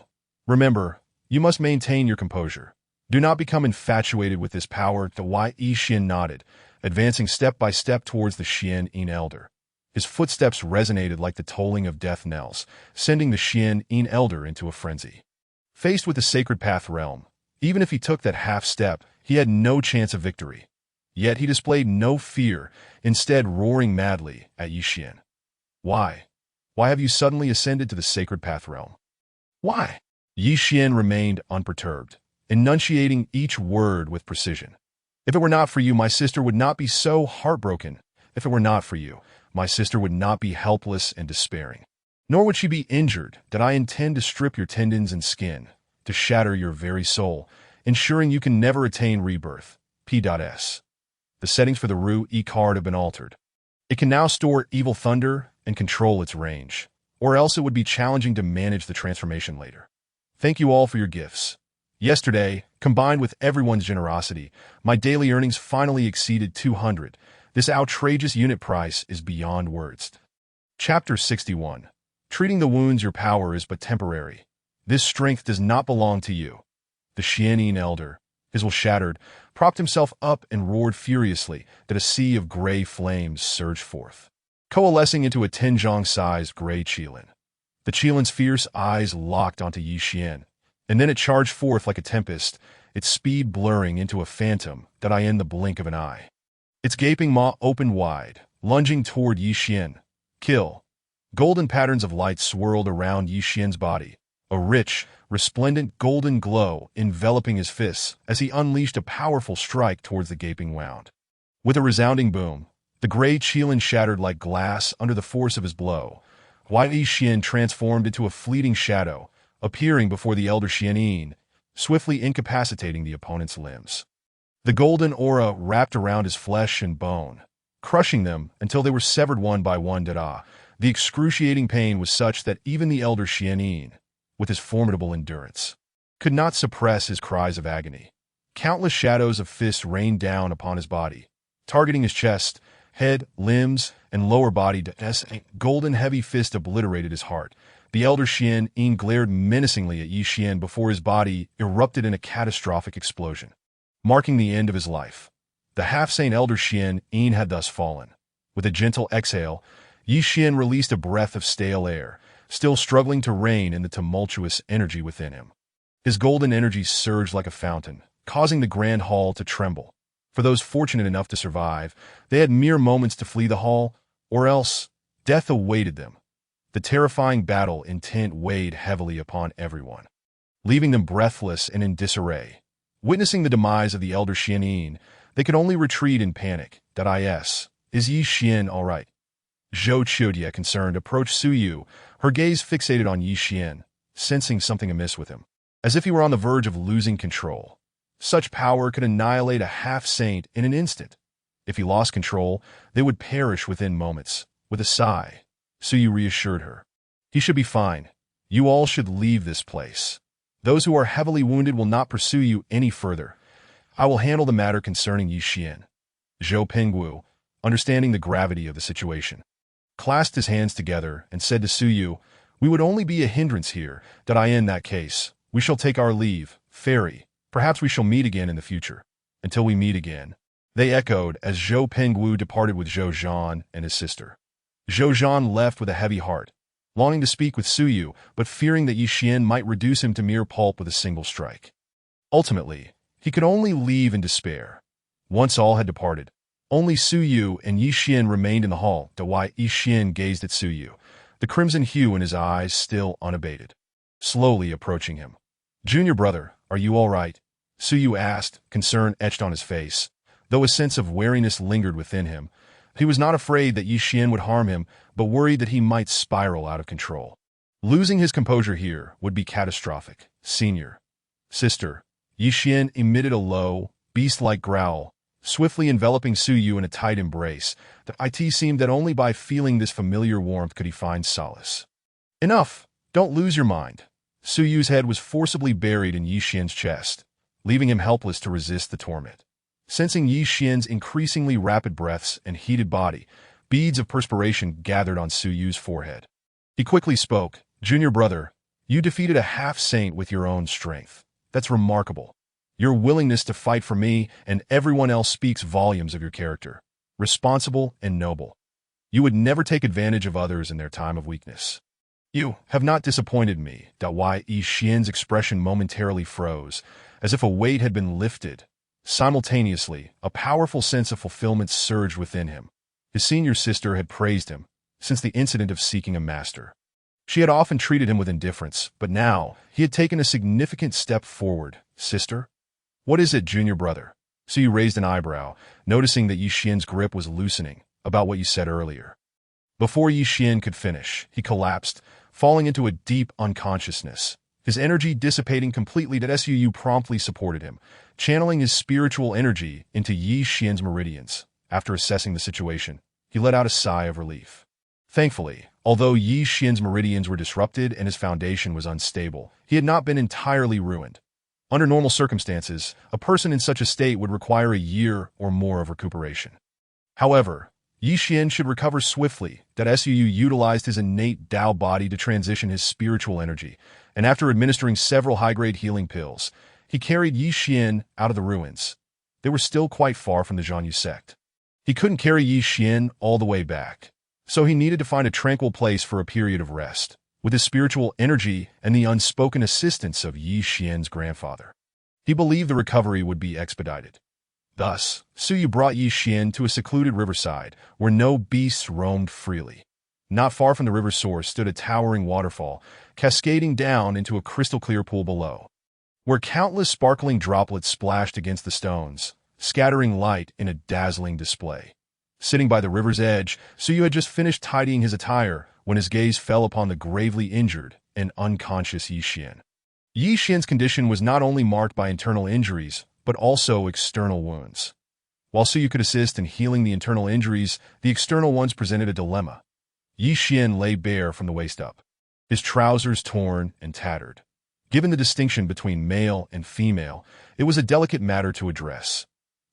Remember, you must maintain your composure. Do not become infatuated with this power. Yi Xian nodded, advancing step by step towards the Xianyin elder. His footsteps resonated like the tolling of death knells, sending the Xianyin elder into a frenzy. Faced with the Sacred Path realm, even if he took that half step, he had no chance of victory. Yet he displayed no fear, instead roaring madly at Yi Xian. Why? Why have you suddenly ascended to the Sacred Path realm? Why? Yi Xian remained unperturbed, enunciating each word with precision. If it were not for you, my sister would not be so heartbroken. If it were not for you, my sister would not be helpless and despairing. Nor would she be injured. That I intend to strip your tendons and skin, to shatter your very soul, ensuring you can never attain rebirth. P.S. The settings for the Ru-E card have been altered. It can now store evil thunder and control its range, or else it would be challenging to manage the transformation later. Thank you all for your gifts. Yesterday, combined with everyone's generosity, my daily earnings finally exceeded 200. This outrageous unit price is beyond words. Chapter 61. Treating the wounds. Your power is but temporary. This strength does not belong to you. The Xianyin elder, his will shattered, propped himself up and roared furiously that a sea of gray flames surged forth, coalescing into a Tenjiang-sized gray qilin. The qilin's fierce eyes locked onto Yi Xian, and then it charged forth like a tempest, its speed blurring into a phantom that in the blink of an eye. Its gaping maw opened wide, lunging toward Yi Xian. Kill. Golden patterns of light swirled around Yi Xian's body, a rich, resplendent golden glow enveloping his fists as he unleashed a powerful strike towards the gaping wound. With a resounding boom, the gray qilin shattered like glass under the force of his blow. Yi Xian transformed into a fleeting shadow, appearing before the elder Xianyin, swiftly incapacitating the opponent's limbs. The golden aura wrapped around his flesh and bone, crushing them until they were severed one by one. The excruciating pain was such that even the elder Xianyin, with his formidable endurance, could not suppress his cries of agony. Countless shadows of fists rained down upon his body, targeting his chest, head, limbs, and lower body. As a golden heavy fist obliterated his heart, the elder Xianyin glared menacingly at Yi Xian before his body erupted in a catastrophic explosion, marking the end of his life. The half-sane elder Xianyin had thus fallen. With a gentle exhale, Yi Xian released a breath of stale air, still struggling to rein in the tumultuous energy within him. His golden energy surged like a fountain, causing the grand hall to tremble. For those fortunate enough to survive, they had mere moments to flee the hall, or else death awaited them. The terrifying battle intent weighed heavily upon everyone, leaving them breathless and in disarray. Witnessing the demise of the elder Xianyin, they could only retreat in panic. Is Yi Xian all right? Zhou Qiujie, concerned, approached Su Yu, her gaze fixated on Yi Xian, sensing something amiss with him, as if he were on the verge of losing control. Such power could annihilate a half-saint in an instant. If he lost control, they would perish within moments. With a sigh, Su Yu reassured her. He should be fine. You all should leave this place. Those who are heavily wounded will not pursue you any further. I will handle the matter concerning Yi Xian. Zhou Pingwu, understanding the gravity of the situation, clasped his hands together and said to Su Yu, "We would only be a hindrance here. In that case, we shall take our leave, fairy. Perhaps we shall meet again in the future." "Until we meet again," they echoed as Zhou Pingwu departed with Zhou Zhan and his sister. Zhou Zhan left with a heavy heart, longing to speak with Su Yu, but fearing that Yi Xian might reduce him to mere pulp with a single strike. Ultimately, he could only leave in despair. Once all had departed, only Su Yu and Yi Xian remained in the hall. Yi Xian gazed at Su Yu, the crimson hue in his eyes still unabated, slowly approaching him. "Junior brother, are you all right?" Su Yu asked, concern etched on his face. Though a sense of wariness lingered within him, he was not afraid that Yi Xian would harm him, but worried that he might spiral out of control. Losing his composure here would be catastrophic. "Senior sister," Yi Xian emitted a low, beast-like growl, swiftly enveloping Su Yu in a tight embrace. It seemed that only by feeling this familiar warmth could he find solace. "Enough! Don't lose your mind." Su Yu's head was forcibly buried in Yi Xian's chest, leaving him helpless to resist the torment. Sensing Yi Xian's increasingly rapid breaths and heated body, beads of perspiration gathered on Su Yu's forehead. He quickly spoke, "Junior brother, you defeated a half-saint with your own strength. That's remarkable. Your willingness to fight for me and everyone else speaks volumes of your character, responsible and noble. You would never take advantage of others in their time of weakness. You have not disappointed me." Yi Xian's expression momentarily froze, as if a weight had been lifted. Simultaneously, a powerful sense of fulfillment surged within him. His senior sister had praised him since the incident of seeking a master. She had often treated him with indifference, but now he had taken a significant step forward. "Sister? What is it, junior brother?" Su Yu raised an eyebrow, noticing that Yi Xian's grip was loosening. "About what you said earlier." Before Yi Xian could finish, he collapsed, falling into a deep unconsciousness. His energy dissipating completely. Su Yu promptly supported him, channeling his spiritual energy into Yi Xian's meridians. After assessing the situation, he let out a sigh of relief. Thankfully, although Yi Xian's meridians were disrupted and his foundation was unstable, he had not been entirely ruined. Under normal circumstances, a person in such a state would require a year or more of recuperation. However, Yi Xian should recover swiftly. Su Yu utilized his innate Tao body to transition his spiritual energy, and after administering several high-grade healing pills, he carried Yi Xian out of the ruins. They were still quite far from the Zhanyu sect. He couldn't carry Yi Xian all the way back, so he needed to find a tranquil place for a period of rest, with his spiritual energy and the unspoken assistance of Yi Xian's grandfather. He believed the recovery would be expedited. Thus, Su Yu brought Yi Xian to a secluded riverside where no beasts roamed freely. Not far from the river's source stood a towering waterfall, cascading down into a crystal-clear pool below, where countless sparkling droplets splashed against the stones, scattering light in a dazzling display. Sitting by the river's edge, Su Yu had just finished tidying his attire when his gaze fell upon the gravely injured and unconscious Yi Xian. Yi Xian's condition was not only marked by internal injuries, but also external wounds. While Su Yu could assist in healing the internal injuries, the external ones presented a dilemma. Yi Xian lay bare from the waist up, his trousers torn and tattered. Given the distinction between male and female, it was a delicate matter to address.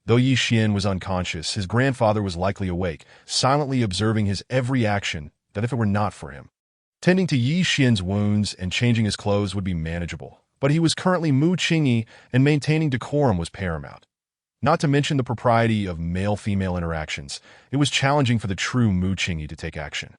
Though Yi Xian was unconscious, his grandfather was likely awake, silently observing his every action, that if it were not for him. Tending to Yi Xian's wounds and changing his clothes would be manageable, but he was currently Mu Qingyi and maintaining decorum was paramount. Not to mention the propriety of male-female interactions, it was challenging for the true Mu Qingyi to take action.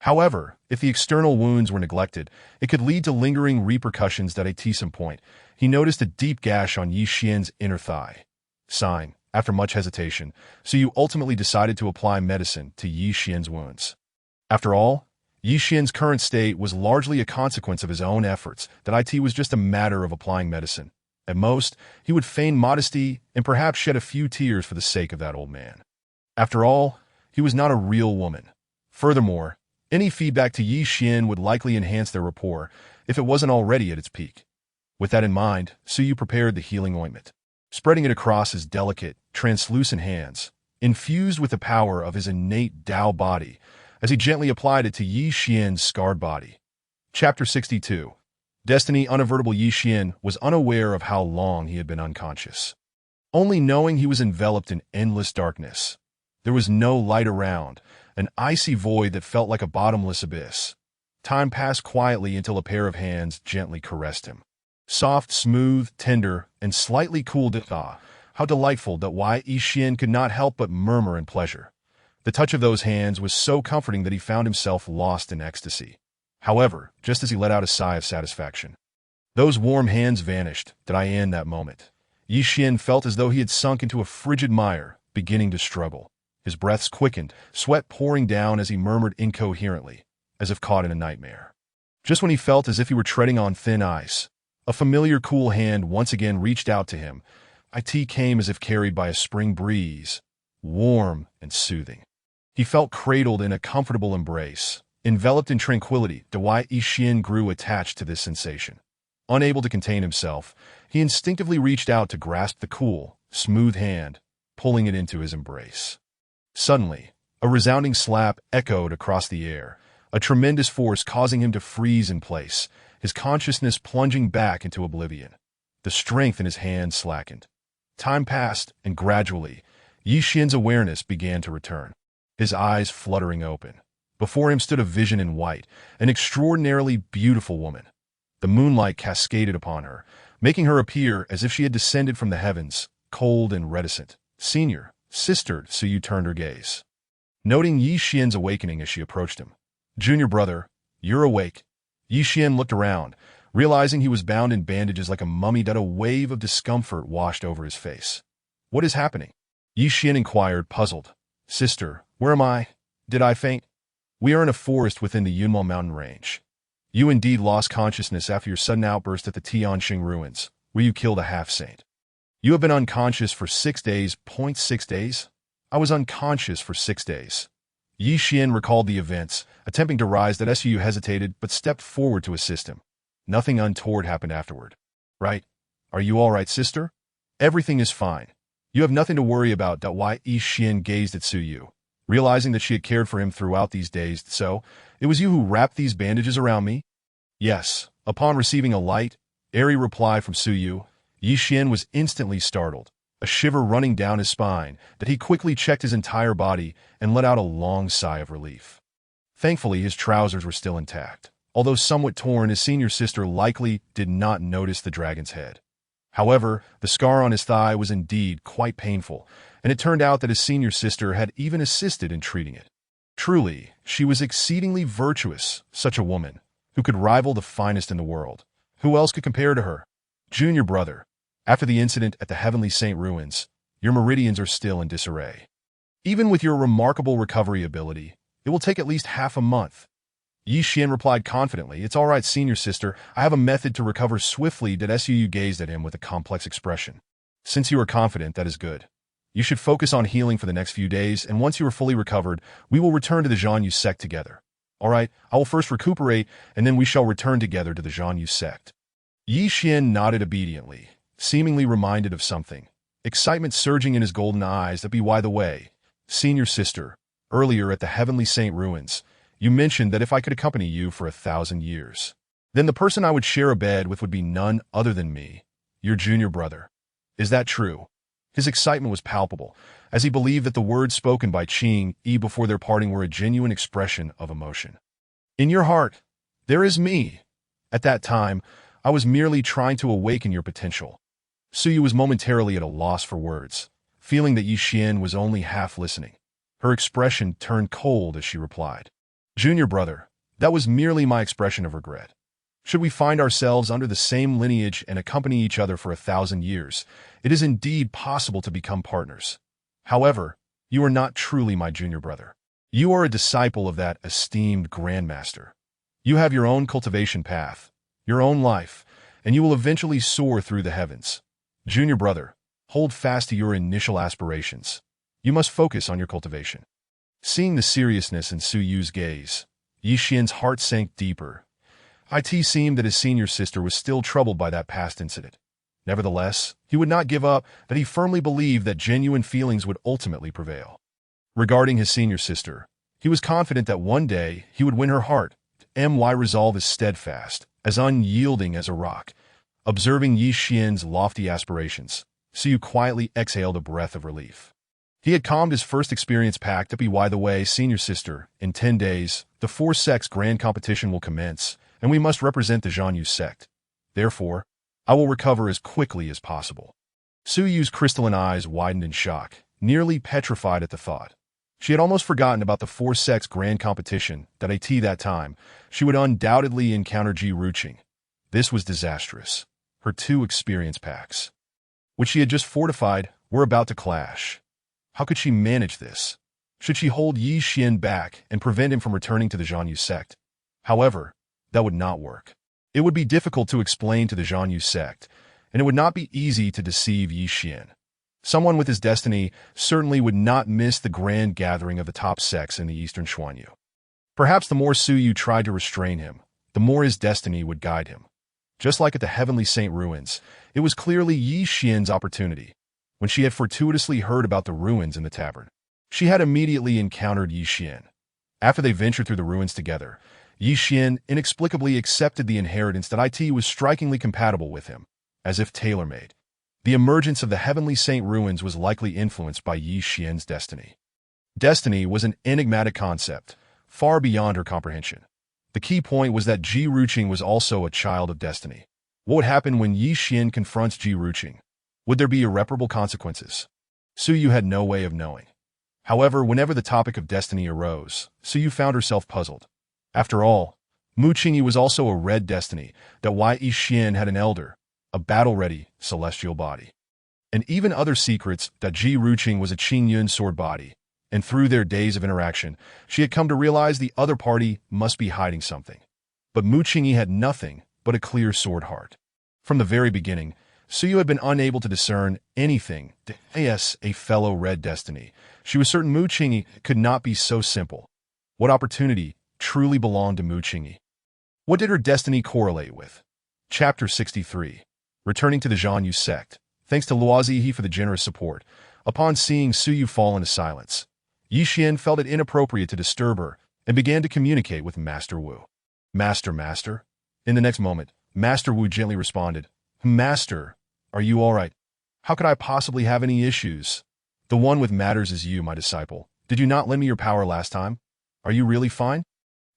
However, if the external wounds were neglected, it could lead to lingering repercussions that at some point. He noticed a deep gash on Yi Xian's inner thigh. Sign. After much hesitation, Su Yu ultimately decided to apply medicine to Yi Xian's wounds. After all, Yi Xian's current state was largely a consequence of his own efforts, that it was just a matter of applying medicine. At most, he would feign modesty and perhaps shed a few tears for the sake of that old man. After all, he was not a real woman. Furthermore, any feedback to Yi Xian would likely enhance their rapport if it wasn't already at its peak. With that in mind, Su Yu prepared the healing ointment, spreading it across his delicate, translucent hands, infused with the power of his innate Tao body, as he gently applied it to Yi Xian's scarred body. Chapter 62. Destiny. Unavertible Yi Xian was unaware of how long he had been unconscious, only knowing he was enveloped in endless darkness. There was no light around, an icy void that felt like a bottomless abyss. Time passed quietly until a pair of hands gently caressed him. Soft, smooth, tender, and slightly cool. How delightful that Yi Xian could not help but murmur in pleasure. The touch of those hands was so comforting that he found himself lost in ecstasy. However, just as he let out a sigh of satisfaction, those warm hands vanished. In that moment, Yi Xian felt as though he had sunk into a frigid mire, beginning to struggle. His breaths quickened, sweat pouring down as he murmured incoherently, as if caught in a nightmare. Just when he felt as if he were treading on thin ice, a familiar cool hand once again reached out to him. It came as if carried by a spring breeze, warm and soothing. He felt cradled in a comfortable embrace. Enveloped in tranquility, Yi Xian grew attached to this sensation. Unable to contain himself, he instinctively reached out to grasp the cool, smooth hand, pulling it into his embrace. Suddenly, a resounding slap echoed across the air, a tremendous force causing him to freeze in place, his consciousness plunging back into oblivion. The strength in his hand slackened. Time passed, and gradually, Yi Xian's awareness began to return, his eyes fluttering open. Before him stood a vision in white, an extraordinarily beautiful woman. The moonlight cascaded upon her, making her appear as if she had descended from the heavens, cold and reticent. "Senior, sister," Su Yu turned her gaze, noting Yi Xian's awakening as she approached him. "Junior brother, you're awake." Yi Xian looked around, realizing he was bound in bandages like a mummy. A wave of discomfort washed over his face. "What is happening?" Yi Xian inquired, puzzled. "Sister, where am I? Did I faint?" "We are in a forest within the Yunmo mountain range. You indeed lost consciousness after your sudden outburst at the Tianxing ruins, where you killed a half-saint. You have been unconscious for 6 days. 6 days? I was unconscious for 6 days." Yi Xian recalled the events, attempting to rise. Su hesitated but stepped forward to assist him. "Nothing untoward happened afterward. Right? Are you all right, sister?" "Everything is fine. You have nothing to worry about." Yi Xian gazed at Su Yu, realizing that she had cared for him throughout these days. "So, it was you who wrapped these bandages around me?" "Yes." Upon receiving a light, airy reply from Su Yu, Yi Xian was instantly startled, a shiver running down his spine, that he quickly checked his entire body and let out a long sigh of relief. Thankfully, his trousers were still intact. Although somewhat torn, his senior sister likely did not notice the dragon's head. However, the scar on his thigh was indeed quite painful, and it turned out that his senior sister had even assisted in treating it. Truly, she was exceedingly virtuous, such a woman, who could rival the finest in the world. Who else could compare to her? "Junior brother, after the incident at the Heavenly Saint ruins, your meridians are still in disarray. Even with your remarkable recovery ability, it will take at least half a month." Yi Xian replied confidently, "It's all right, senior sister. I have a method to recover swiftly." Su gazed at him with a complex expression. "Since you are confident, that is good. You should focus on healing for the next few days, and once you are fully recovered, we will return to the Zhanyu sect together. All right, I will first recuperate, and then we shall return together to the Zhanyu sect. Yi Xian nodded obediently, seemingly reminded of something, excitement surging in his golden eyes. That be why the way, senior sister, earlier at the Heavenly Saint Ruins, you mentioned that if I could accompany you for 1,000 years, then the person I would share a bed with would be none other than me, your junior brother. Is that true? His excitement was palpable, as he believed that the words spoken by Qing Yi before their parting were a genuine expression of emotion. In your heart, there is me. At that time, I was merely trying to awaken your potential. Suyu was momentarily at a loss for words, feeling that Yi Xian was only half listening. Her expression turned cold as she replied, Junior brother, that was merely my expression of regret. Should we find ourselves under the same lineage and accompany each other for 1,000 years, it is indeed possible to become partners. However, you are not truly my junior brother. You are a disciple of that esteemed grandmaster. You have your own cultivation path, your own life, and you will eventually soar through the heavens. Junior brother, hold fast to your initial aspirations. You must focus on your cultivation. Seeing the seriousness in Su Yu's gaze, Yi Xian's heart sank deeper. It seemed that his senior sister was still troubled by that past incident. Nevertheless, he would not give up, that he firmly believed that genuine feelings would ultimately prevail. Regarding his senior sister, he was confident that one day he would win her heart. My resolve is steadfast, as unyielding as a rock. Observing Yi Xian's lofty aspirations, Su Yu quietly exhaled a breath of relief. He had calmed his first experience packed up. By the way, senior sister, in 10 days, the four-sects grand competition will commence, and we must represent the Zhanyu sect. Therefore, I will recover as quickly as possible. Su Yu's crystalline eyes widened in shock, nearly petrified at the thought. She had almost forgotten about the four-sects grand competition that that time, she would undoubtedly encounter Ji Ruqing. This was disastrous. Her 2 experience packs, which she had just fortified, were about to clash. How could she manage this? Should she hold Yi Xian back and prevent him from returning to the Zhanyu sect? However, that would not work. It would be difficult to explain to the Zhanyu sect, and it would not be easy to deceive Yi Xian. Someone with his destiny certainly would not miss the grand gathering of the top sects in the Eastern Xuanyu. Perhaps the more Su Yu tried to restrain him, the more his destiny would guide him. Just like at the Heavenly Saint Ruins, it was clearly Yi Xian's opportunity. When she had fortuitously heard about the ruins in the tavern, she had immediately encountered Yi Xian. After they ventured through the ruins together, Yi Xian inexplicably accepted the inheritance that was strikingly compatible with him, as if tailor-made. The emergence of the Heavenly Saint Ruins was likely influenced by Yi Xian's destiny. Destiny was an enigmatic concept, far beyond her comprehension. The key point was that Ji Ruqing was also a child of destiny. What would happen when Yi Xian confronts Ji Ruqing? Would there be irreparable consequences? Su Yu had no way of knowing. However, whenever the topic of destiny arose, Su Yu found herself puzzled. After all, Mu Qingyi was also a red destiny, that Yi Xian had an elder, a battle-ready, celestial body. And even other secrets that Ji Ruqing was a Qingyun sword body, and through their days of interaction, she had come to realize the other party must be hiding something. But Mu Qingyi had nothing but a clear sword heart. From the very beginning, Su Yu had been unable to discern anything as a fellow red destiny. She was certain Mu Qingyi could not be so simple. What opportunity truly belonged to Mu Qingyi? What did her destiny correlate with? Chapter 63. Returning to the Zhanyu sect. Thanks to Luo Ziyi for the generous support. Upon seeing Su Yu fall into silence, Yi Xian felt it inappropriate to disturb her and began to communicate with Master Wu. Master. In the next moment, Master Wu gently responded, Master, are you all right? How could I possibly have any issues? The one with matters is you, my disciple. Did you not lend me your power last time? Are you really fine?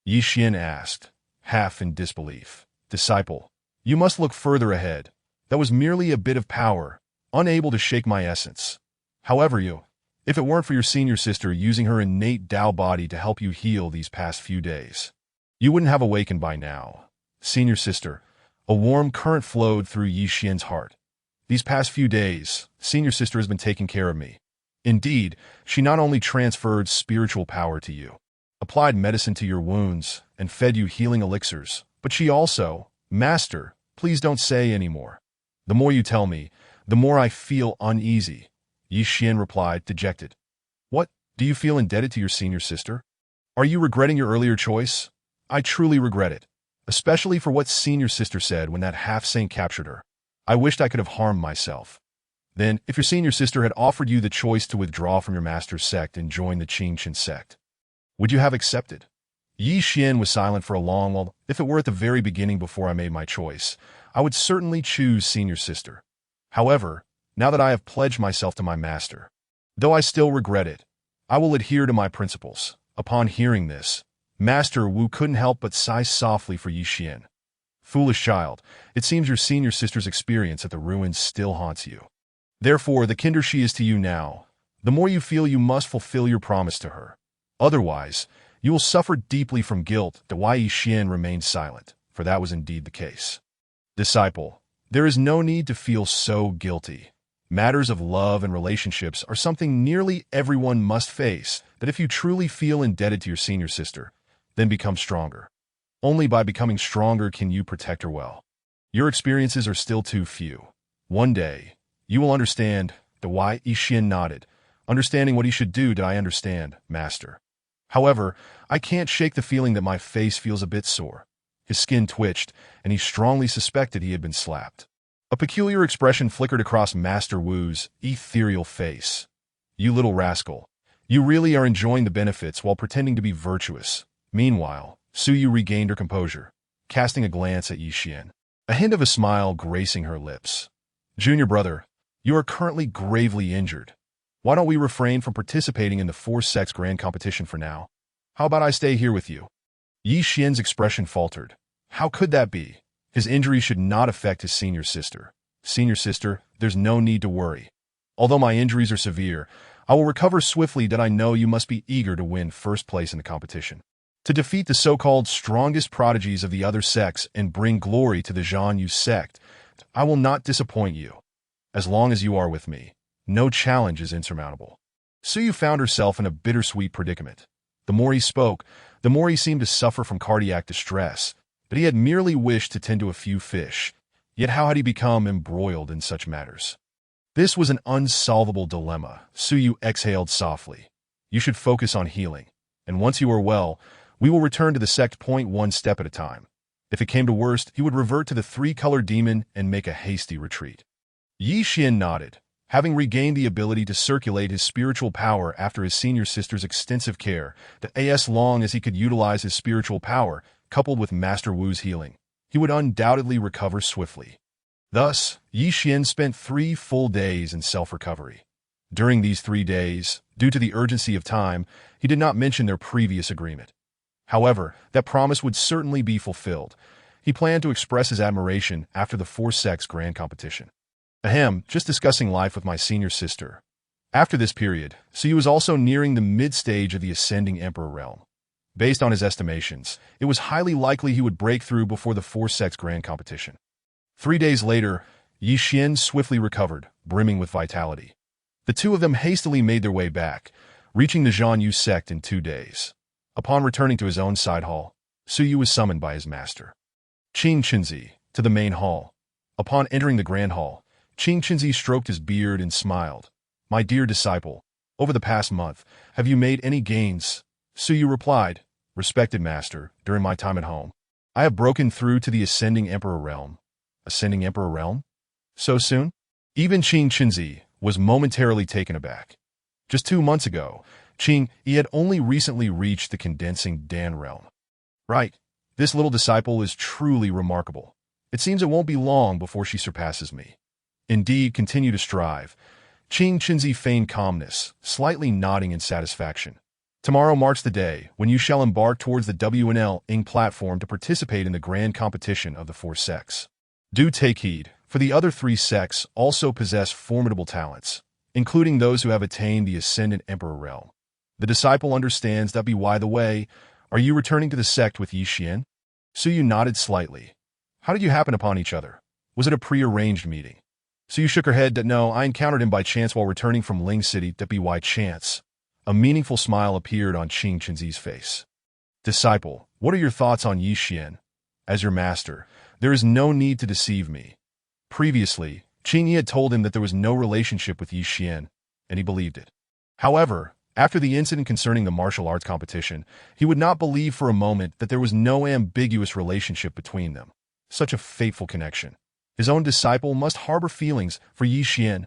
Yi Xian asked, half in disbelief. Disciple, you must look further ahead. That was merely a bit of power, unable to shake my essence. However, if it weren't for your senior sister using her innate Tao body to help you heal these past few days, you wouldn't have awakened by now. Senior sister, a warm current flowed through Yi Xian's heart. These past few days, senior sister has been taking care of me. Indeed, she not only transferred spiritual power to you, applied medicine to your wounds, and fed you healing elixirs, but she also, Master, please don't say any more. The more you tell me, the more I feel uneasy. Yi Xian replied, dejected. What, do you feel indebted to your senior sister? Are you regretting your earlier choice? I truly regret it, especially for what senior sister said when that half-saint captured her. I wished I could have harmed myself. Then, if your senior sister had offered you the choice to withdraw from your master's sect and join the Qingchen sect, would you have accepted? Yi Xian was silent for a long while. If it were at the very beginning before I made my choice, I would certainly choose senior sister. However, now that I have pledged myself to my master, though I still regret it, I will adhere to my principles. Upon hearing this, Master Wu couldn't help but sigh softly for Yi Xian. Foolish child, it seems your senior sister's experience at the ruins still haunts you. Therefore, the kinder she is to you now, the more you feel you must fulfill your promise to her. Otherwise, you will suffer deeply from guilt. The Yi Xian remained silent, for that was indeed the case. Disciple, there is no need to feel so guilty. Matters of love and relationships are something nearly everyone must face, that if you truly feel indebted to your senior sister, then become stronger. Only by becoming stronger can you protect her well. Your experiences are still too few. One day, you will understand. The Yi Xian nodded. Understanding what he should do, did I understand, Master? However, I can't shake the feeling that my face feels a bit sore. His skin twitched, and he strongly suspected he had been slapped. A peculiar expression flickered across Master Wu's ethereal face. You little rascal. You really are enjoying the benefits while pretending to be virtuous. Meanwhile, Su Yu regained her composure, casting a glance at Yi Xian, a hint of a smile gracing her lips. Junior brother, you are currently gravely injured. Why don't we refrain from participating in the Four Sects Grand Competition for now? How about I stay here with you? Yi Xian's expression faltered. How could that be? His injury should not affect his senior sister. Senior sister, there's no need to worry. Although my injuries are severe, I will recover swiftly. That I know you must be eager to win first place in the competition, to defeat the so-called strongest prodigies of the other sects and bring glory to the Zhan Yu sect. I will not disappoint you. As long as you are with me, no challenge is insurmountable. Su Yu found herself in a bittersweet predicament. The more he spoke, the more he seemed to suffer from cardiac distress, but he had merely wished to tend to a few fish. Yet how had he become embroiled in such matters? This was an unsolvable dilemma. Su Yu exhaled softly. You should focus on healing, and once you are well, we will return to the sect point one step at a time. If it came to worst, he would revert to the three-colored demon and make a hasty retreat. Yi Xian nodded. Having regained the ability to circulate his spiritual power after his senior sister's extensive care, as long as he could utilize his spiritual power, coupled with Master Wu's healing, he would undoubtedly recover swiftly. Thus, Yi Xian spent 3 full days in self-recovery. During these 3 days, due to the urgency of time, he did not mention their previous agreement. However, that promise would certainly be fulfilled. He planned to express his admiration after the Four Sects Grand Competition. Just discussing life with my senior sister. After this period, Su Yu was also nearing the mid-stage of the Ascending Emperor realm. Based on his estimations, it was highly likely he would break through before the Four Sects Grand Competition. 3 days later, Yi Xian swiftly recovered, brimming with vitality. The two of them hastily made their way back, reaching the Zhan Yu sect in 2 days. Upon returning to his own side hall, Su Yu was summoned by his master, Qing Qinzi, to the main hall. Upon entering the grand hall, Qing Qinzi stroked his beard and smiled. My dear disciple, over the past month, have you made any gains? Su Yu replied, Respected master, during my time at home, I have broken through to the Ascending Emperor realm. Ascending Emperor realm? So soon? Even Qing Qinzi was momentarily taken aback. Just 2 months ago, he had only recently reached the Condensing Dan realm. Right, this little disciple is truly remarkable. It seems it won't be long before she surpasses me. Indeed, continue to strive. Qing Qinzi feigned calmness, slightly nodding in satisfaction. Tomorrow marks the day when you shall embark towards the WNL Ing platform to participate in the grand competition of the Four Sects. Do take heed, for the other 3 sects also possess formidable talents, including those who have attained the Ascendant Emperor realm. The disciple understands that. By the way, are you returning to the sect with Yi Xian? Su Yu nodded slightly. How did you happen upon each other? Was it a pre-arranged meeting? Su Yu shook her head. No, I encountered him by chance while returning from Ling City. By chance. A meaningful smile appeared on Qing Qinzi's face. Disciple, what are your thoughts on Yi Xian? As your master, there is no need to deceive me. Previously, Qing Yi had told him that there was no relationship with Yi Xian, and he believed it. However, After the incident concerning the martial arts competition, he would not believe for a moment that there was no ambiguous relationship between them. Such a fateful connection. His own disciple must harbor feelings for Yi Xian.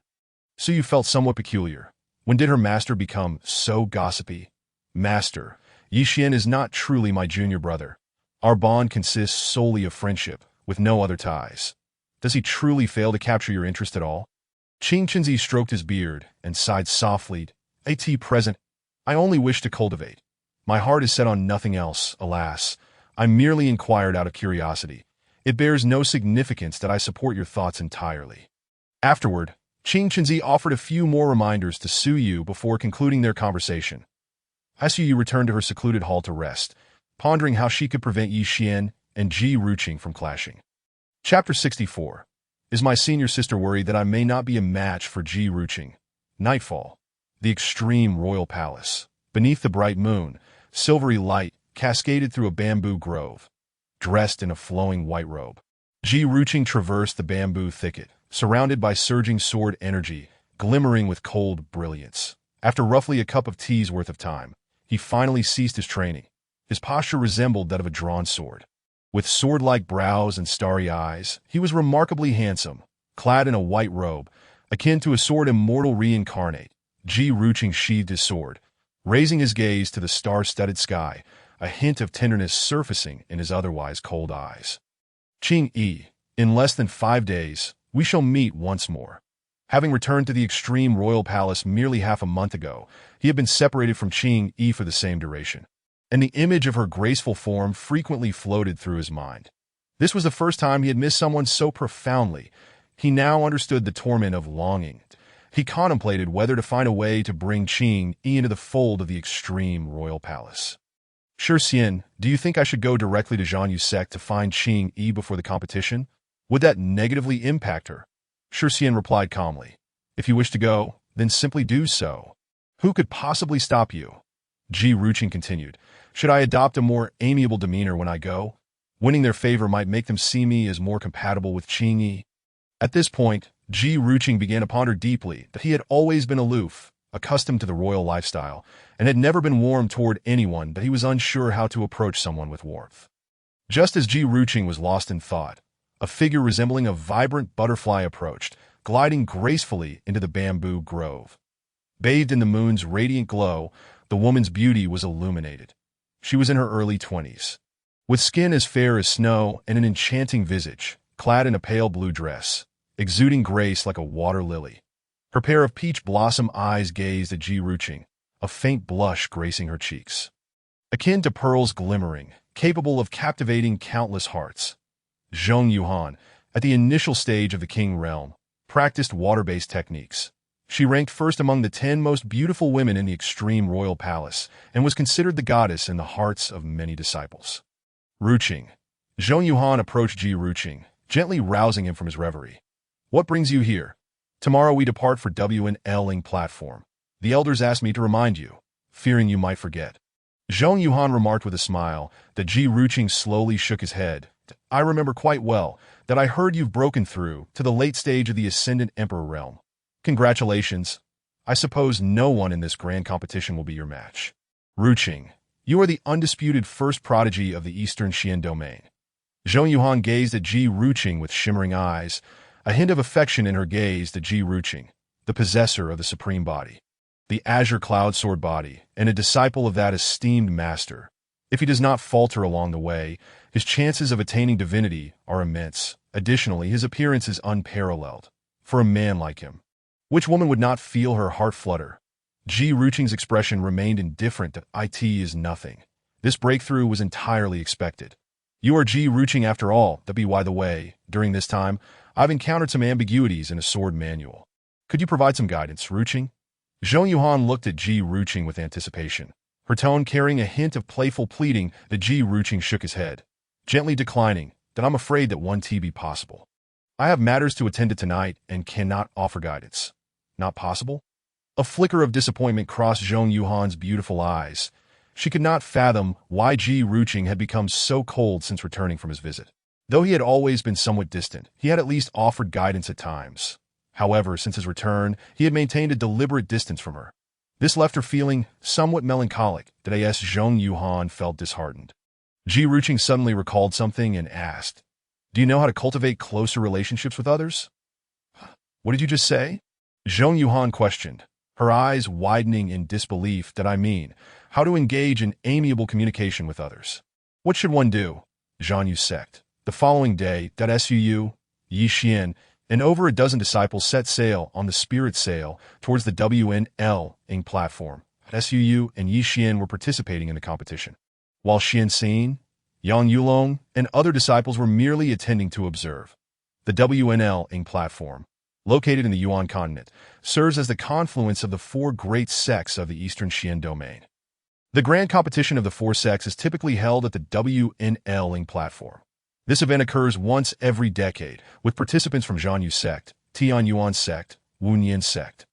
So you felt somewhat peculiar. When did her master become so gossipy? Master, Yi Xian is not truly my junior brother. Our bond consists solely of friendship, with no other ties. Does he truly fail to capture your interest at all? Qing Chenzi stroked his beard and sighed softly. At present, I only wish to cultivate. My heart is set on nothing else, alas. I merely inquired out of curiosity. It bears no significance that I support your thoughts entirely. Afterward, Qing Chenzi offered a few more reminders to Su Yu before concluding their conversation. Su Yu returned to her secluded hall to rest, pondering how she could prevent Yi Xian and Ji Ruqing from clashing. Chapter 64. Is my senior sister worried that I may not be a match for Ji Ruqing? Nightfall. The extreme royal palace. Beneath the bright moon, silvery light cascaded through a bamboo grove. Dressed in a flowing white robe, Ji Ruqing traversed the bamboo thicket, surrounded by surging sword energy, glimmering with cold brilliance. After roughly a cup of tea's worth of time, he finally ceased his training. His posture resembled that of a drawn sword. With sword-like brows and starry eyes, he was remarkably handsome, clad in a white robe, akin to a sword immortal reincarnate. Ji Ruqing sheathed his sword, raising his gaze to the star-studded sky, a hint of tenderness surfacing in his otherwise cold eyes. Qing Yi, in less than 5 days, we shall meet once more. Having returned to the extreme royal palace merely half a month ago, he had been separated from Qing Yi for the same duration, and the image of her graceful form frequently floated through his mind. This was the first time he had missed someone so profoundly. He now understood the torment of longing. He contemplated whether to find a way to bring Qing Yi into the fold of the extreme royal palace. Shi Xian, do you think I should go directly to Zhang Yusek to find Qing Yi before the competition? Would that negatively impact her? Shi Xian replied calmly. If you wish to go, then simply do so. Who could possibly stop you? Ji Ruqing continued. Should I adopt a more amiable demeanor when I go? Winning their favor might make them see me as more compatible with Qing Yi. At this point, Ji Ruqing began to ponder deeply that he had always been aloof, accustomed to the royal lifestyle, and had never been warm toward anyone, but he was unsure how to approach someone with warmth. Just as Ji Ruqing was lost in thought, a figure resembling a vibrant butterfly approached, gliding gracefully into the bamboo grove. Bathed in the moon's radiant glow, the woman's beauty was illuminated. She was in her early 20s. With skin as fair as snow and an enchanting visage, clad in a pale blue dress, exuding grace like a water lily. Her pair of peach blossom eyes gazed at Ji Ruqing, a faint blush gracing her cheeks. Akin to pearls glimmering, capable of captivating countless hearts. Zhong Yuhan, at the initial stage of the Qing realm, practiced water-based techniques. She ranked first among the 10 most beautiful women in the extreme royal palace and was considered the goddess in the hearts of many disciples. Ruqing. Zhong Yuhan approached Ji Ruqing, gently rousing him from his reverie. What brings you here? Tomorrow we depart for WN platform. The elders asked me to remind you, fearing you might forget. Zhong Yuhan remarked with a smile that Ji Ruqing slowly shook his head. I remember quite well that I heard you've broken through to the late stage of the Ascendant Emperor realm. Congratulations. I suppose no one in this grand competition will be your match. Ruqing, you are the undisputed first prodigy of the Eastern Xian domain. Zhong Yuhan gazed at Ji Ruqing with shimmering eyes, a hint of affection in her gaze at Ji Ruqing, the possessor of the supreme body, the azure cloud sword body, and a disciple of that esteemed master. If he does not falter along the way, his chances of attaining divinity are immense. Additionally, his appearance is unparalleled. For a man like him, which woman would not feel her heart flutter? Ji Ruqing's expression remained indifferent to it is nothing. This breakthrough was entirely expected. You are Ji Ruqing after all, that be by the way. During this time, I've encountered some ambiguities in a sword manual. Could you provide some guidance, Ruqing? Zhong Yuhan looked at Ji Ruqing with anticipation, her tone carrying a hint of playful pleading that Ji Ruqing shook his head, gently declining, that I'm afraid that one be possible. I have matters to attend to tonight and cannot offer guidance. Not possible? A flicker of disappointment crossed Zhong Yuhan's beautiful eyes. She could not fathom why Ji Ruqing had become so cold since returning from his visit. Though he had always been somewhat distant, he had at least offered guidance at times. However, since his return, he had maintained a deliberate distance from her. This left her feeling somewhat melancholic that as Zhong Yuhan felt disheartened. Ji Ruqing suddenly recalled something and asked, "Do you know how to cultivate closer relationships with others?" "What did you just say?" Zhong Yuhan questioned, her eyes widening in disbelief. "That I mean, how to engage in amiable communication with others." "What should one do?" Zhang Yu sect. The following day, Suu, Yi Xian, and over a dozen disciples set sail on the spirit sail towards the WNL Ing platform. Suu and Yi Xian were participating in the competition, while Xian Xin, Yang Yulong, and other disciples were merely attending to observe. The WNL Ing platform, located in the Yuan continent, serves as the confluence of the four great sects of the Eastern Xian domain. The grand competition of the four sects is typically held at the WNL Ing platform. This event occurs once every decade, with participants from Zhang Yu sect, Tian Yuan sect, Wunyan sect,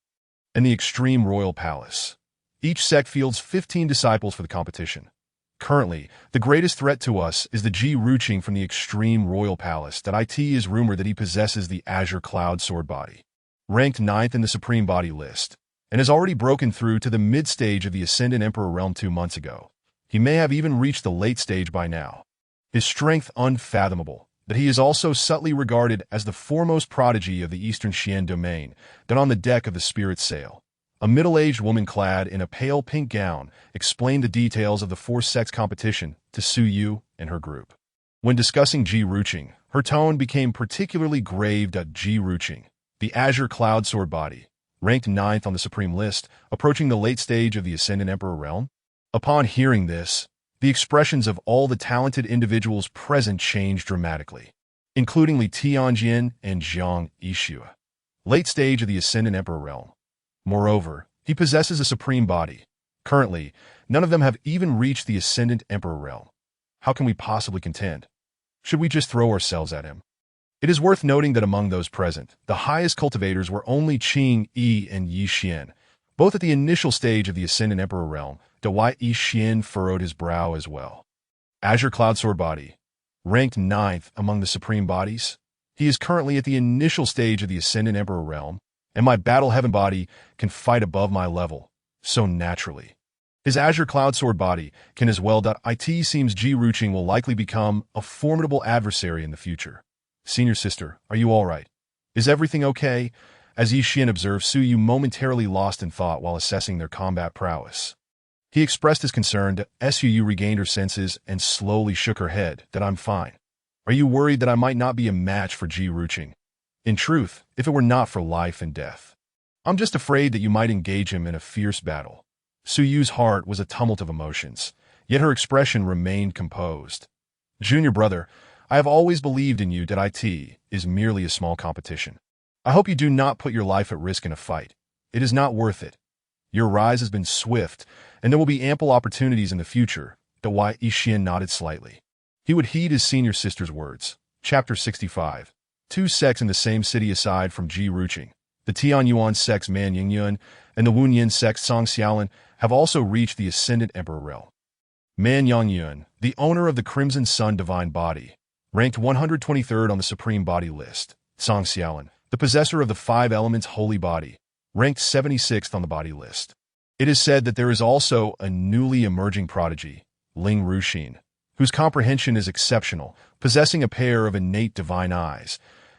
and the Extreme Royal Palace. Each sect fields 15 disciples for the competition. Currently, the greatest threat to us is the Ji Ruqing from the Extreme Royal Palace. It is rumored that he possesses the Azure Cloud Sword Body, ranked 9th in the Supreme Body list, and has already broken through to the mid-stage of the Ascendant Emperor realm 2 months ago. He may have even reached the late stage by now. His strength unfathomable, that he is also subtly regarded as the foremost prodigy of the Eastern Xian domain. That on the deck of the spirit sail, a middle-aged woman clad in a pale pink gown explained the details of the four sects competition to Su Yu and her group. When discussing Ji Ruqing, her tone became particularly grave. Ji Ruqing, the Azure Cloud Sword Body, ranked 9th on the Supreme list, approaching the late stage of the Ascendant Emperor realm. Upon hearing this, the expressions of all the talented individuals present changed dramatically, including Li Tianjin and Zhang Yixue, late stage of the Ascendant Emperor realm. Moreover, he possesses a supreme body. Currently, none of them have even reached the Ascendant Emperor realm. How can we possibly contend? Should we just throw ourselves at him? It is worth noting that among those present, the highest cultivators were only Qing Yi and Yi Xian, both at the initial stage of the Ascendant Emperor realm. Yi Xian furrowed his brow as well. Azure Cloud Sword Body, ranked 9th among the supreme bodies. He is currently at the initial stage of the Ascendant Emperor realm, and my Battle Heaven body can fight above my level, so naturally. His Azure Cloud Sword Body can as well. It seems Ji Ruqing will likely become a formidable adversary in the future. Senior sister, are you all right? Is everything okay? As Yi Xian observed, Su Yu momentarily lost in thought while assessing their combat prowess. He expressed his concern. Suu regained her senses and slowly shook her head. I'm fine. Are you worried that I might not be a match for Ji Ruqing? In truth, if it were not for life and death. I'm just afraid that you might engage him in a fierce battle. Su Yu's heart was a tumult of emotions, yet her expression remained composed. Junior brother, I have always believed in you. It is merely a small competition. I hope you do not put your life at risk in a fight. It is not worth it. Your rise has been swift, and there will be ample opportunities in the future. Yi Xian nodded slightly. He would heed his senior sister's words. Chapter 65. 2 sects in the same city aside from Ji Ruqing. The Tian Yuan sects Man Yingyun and the Wunyan sect Song Xiaolin have also reached the Ascendant Emperor realm. Man Yingyun, the owner of the Crimson Sun Divine Body, ranked 123rd on the Supreme Body list. Song Xiaolin, the possessor of the 5 Elements Holy Body, ranked 76th on the body list. It is said that there is also a newly emerging prodigy, Ling Ruxin, whose comprehension is exceptional, possessing a pair of innate divine eyes,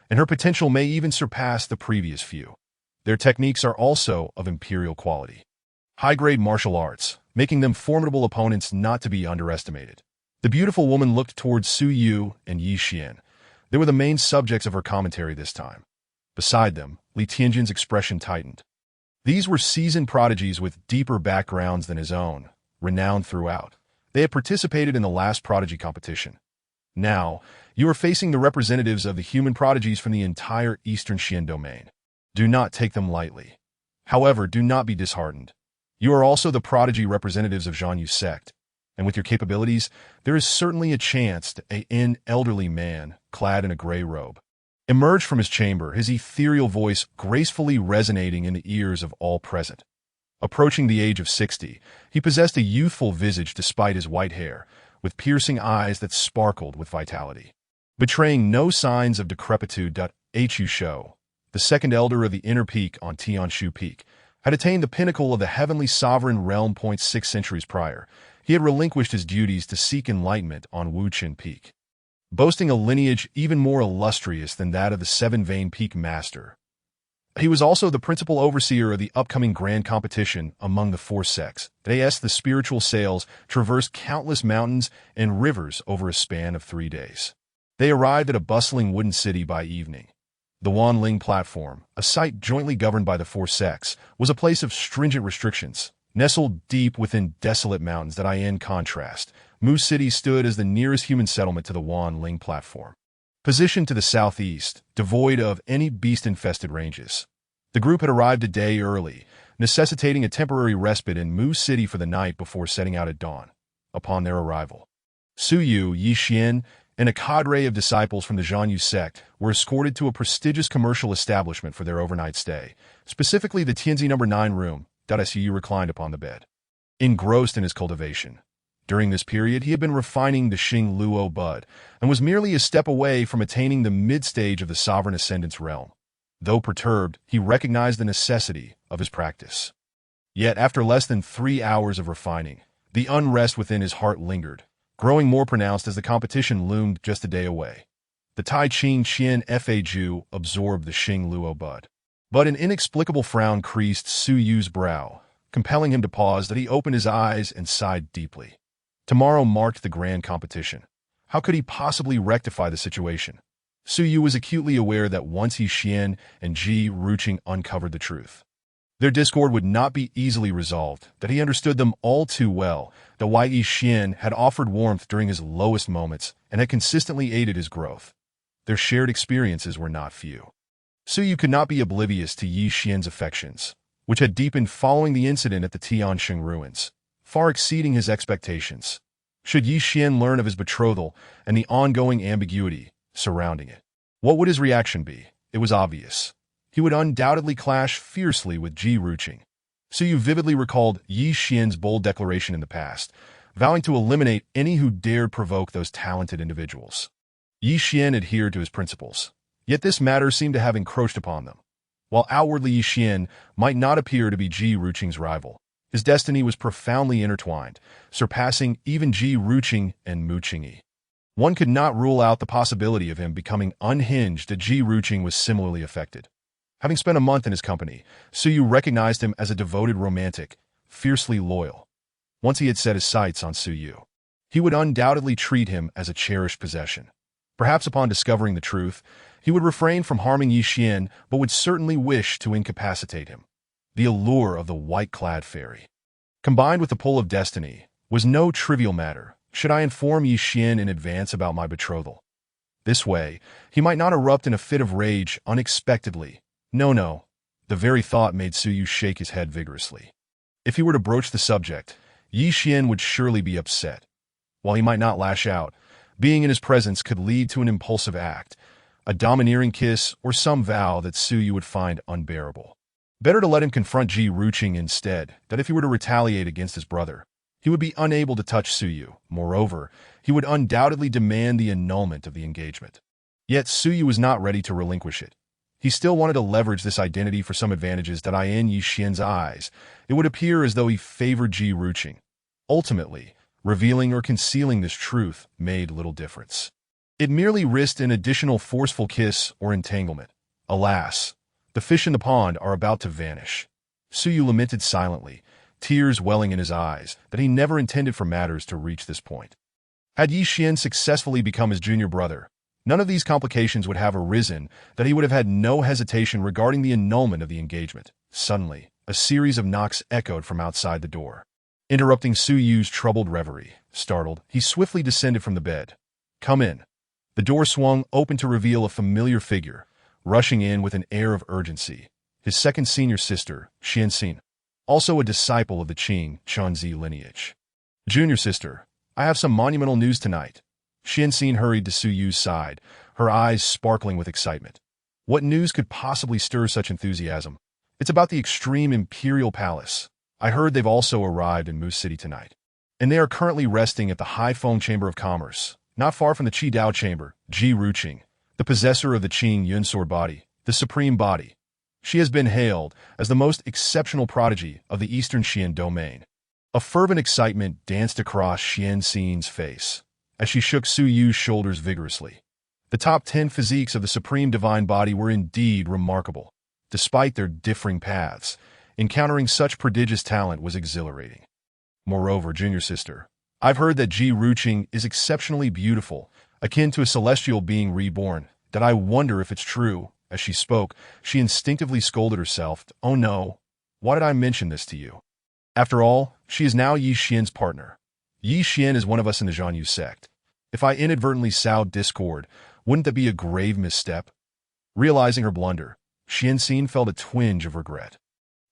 and her potential may even surpass the previous few. Their techniques are also of imperial quality. High-grade martial arts, making them formidable opponents not to be underestimated. The beautiful woman looked towards Su Yu and Yi Xian. They were the main subjects of her commentary this time. Beside them, Li Tianjin's expression tightened. These were seasoned prodigies with deeper backgrounds than his own, renowned throughout. They had participated in the last prodigy competition. Now, you are facing the representatives of the human prodigies from the entire Eastern Xian domain. Do not take them lightly. However, do not be disheartened. You are also the prodigy representatives of Zhang Yu sect, and with your capabilities, there is certainly a chance that an elderly man, clad in a gray robe, emerged from his chamber, his ethereal voice gracefully resonating in the ears of all present. Approaching the age of 60, he possessed a youthful visage despite his white hair, with piercing eyes that sparkled with vitality. Betraying no signs of decrepitude. Hu Shou, the second elder of the Inner Peak on Tianshu Peak, had attained the pinnacle of the heavenly sovereign realm. 6 centuries prior, he had relinquished his duties to seek enlightenment on Wuchen Peak. Boasting a lineage even more illustrious than that of the Seven-Vein Peak Master, he was also the principal overseer of the upcoming grand competition among the four sects. The spiritual sails traversed countless mountains and rivers over a span of 3 days. They arrived at a bustling wooden city by evening. The Wanling platform, a site jointly governed by the four sects, was a place of stringent restrictions. Nestled deep within desolate mountains that in contrast, Mu City stood as the nearest human settlement to the Wanling platform. Positioned to the southeast, devoid of any beast-infested ranges, the group had arrived a day early, necessitating a temporary respite in Mu City for the night before setting out at dawn. Upon their arrival, Su Yu, Yi Xian, and a cadre of disciples from the Zhanyu sect were escorted to a prestigious commercial establishment for their overnight stay, specifically the Tianzi No. 9 room. Su reclined upon the bed, engrossed in his cultivation. During this period, he had been refining the Xing Luo bud and was merely a step away from attaining the mid-stage of the sovereign ascendance realm. Though perturbed, he recognized the necessity of his practice. Yet, after less than 3 hours of refining, the unrest within his heart lingered, growing more pronounced as the competition loomed just a day away. The Tai Ching Qian Faju absorbed the Xing Luo bud. But an inexplicable frown creased Su Yu's brow, compelling him to pause. That he opened his eyes and sighed deeply. Tomorrow marked the grand competition. How could he possibly rectify the situation? Su Yu was acutely aware that once Yi Xian and Ji Ruqing uncovered the truth, their discord would not be easily resolved. That he understood them all too well. That Yi Xian had offered warmth during his lowest moments and had consistently aided his growth. Their shared experiences were not few. Su Yu could not be oblivious to Yi Xian's affections, which had deepened following the incident at the Tianxing ruins, far exceeding his expectations. Should Yi Xian learn of his betrothal and the ongoing ambiguity surrounding it, what would his reaction be? It was obvious. He would undoubtedly clash fiercely with Ji Ruqing. Su Yu vividly recalled Yi Xian's bold declaration in the past, vowing to eliminate any who dared provoke those talented individuals. Yi Xian adhered to his principles, yet this matter seemed to have encroached upon them. While outwardly Yi Xian might not appear to be Ji Ruqing's rival, his destiny was profoundly intertwined, surpassing even Ji Ruqing and Mu Qingyi. One could not rule out the possibility of him becoming unhinged. That Ji Ruqing was similarly affected. Having spent a month in his company, Su Yu recognized him as a devoted romantic, fiercely loyal. Once he had set his sights on Su Yu, he would undoubtedly treat him as a cherished possession. Perhaps upon discovering the truth, he would refrain from harming Yi Xian, but would certainly wish to incapacitate him. The allure of the white-clad fairy, combined with the pull of destiny, was no trivial matter. Should I inform Yi Xian in advance about my betrothal? This way, he might not erupt in a fit of rage unexpectedly. No. The very thought made Su Yu shake his head vigorously. If he were to broach the subject, Yi Xian would surely be upset. While he might not lash out, being in his presence could lead to an impulsive act, a domineering kiss, or some vow that Su Yu would find unbearable. Better to let him confront Ji Ruqing instead. That if he were to retaliate against his brother, he would be unable to touch Su Yu. Moreover, he would undoubtedly demand the annulment of the engagement. Yet Su Yu was not ready to relinquish it. He still wanted to leverage this identity for some advantages. That in Yi Xian's eyes, it would appear as though he favored Ji Ruqing. Ultimately, revealing or concealing this truth made little difference. It merely risked an additional forceful kiss or entanglement. Alas, the fish in the pond are about to vanish. Su Yu lamented silently, tears welling in his eyes. That he never intended for matters to reach this point. Had Yi Xian successfully become his junior brother, none of these complications would have arisen. That he would have had no hesitation regarding the annulment of the engagement. Suddenly, a series of knocks echoed from outside the door, interrupting Su Yu's troubled reverie. Startled, he swiftly descended from the bed. "Come in." The door swung open to reveal a familiar figure, rushing in with an air of urgency. His second senior sister, Xianxin, also a disciple of the Qing Chunzi lineage. "Junior sister, I have some monumental news tonight." Xianxin hurried to Su Yu's side, her eyes sparkling with excitement. What news could possibly stir such enthusiasm? "It's about the Extreme Imperial Palace. I heard they've also arrived in Mu City tonight, and they are currently resting at the Haifeng Chamber of Commerce, not far from the Qidao Chamber." Ji Ruqing, the possessor of the Qing Yunsword body, the supreme body, She has been hailed as the most exceptional prodigy of the Eastern Xian domain. A fervent excitement danced across Xian Xin's face as she shook Su Yu's shoulders vigorously. The top 10 physiques of the Supreme Divine Body were indeed remarkable. Despite their differing paths, encountering such prodigious talent was exhilarating. Moreover, junior sister, I've heard that Ji Ruqing is exceptionally beautiful, akin to a celestial being reborn, that I wonder if it's true. As she spoke, she instinctively scolded herself. Oh no, why did I mention this to you? After all, she is now Yi Xian's partner. Yi Xian is one of us in the Zhanyu sect. If I inadvertently sowed discord, wouldn't that be a grave misstep? Realizing her blunder, Xian Xin felt a twinge of regret.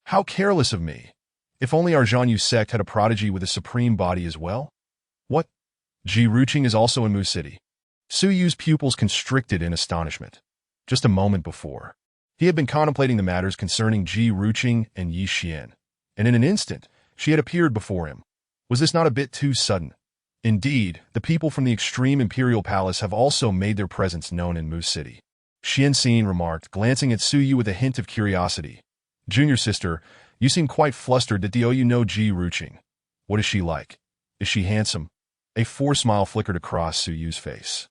How careless of me! If only our Zhanyu sect had a prodigy with a supreme body as well? What? Ji Ruqing is also in Mu City. Su Yu's pupils constricted in astonishment. Just a moment before, he had been contemplating the matters concerning Ji Ruqing and Yi Xian, and in an instant, she had appeared before him. Was this not a bit too sudden? Indeed, the people from the extreme imperial palace have also made their presence known in Mu City. Xian Xin remarked, glancing at Su Yu with a hint of curiosity. Junior sister, you seem quite flustered that you know Ji Ruqing. What is she like? Is she handsome? A forced smile flickered across Su Yu's face.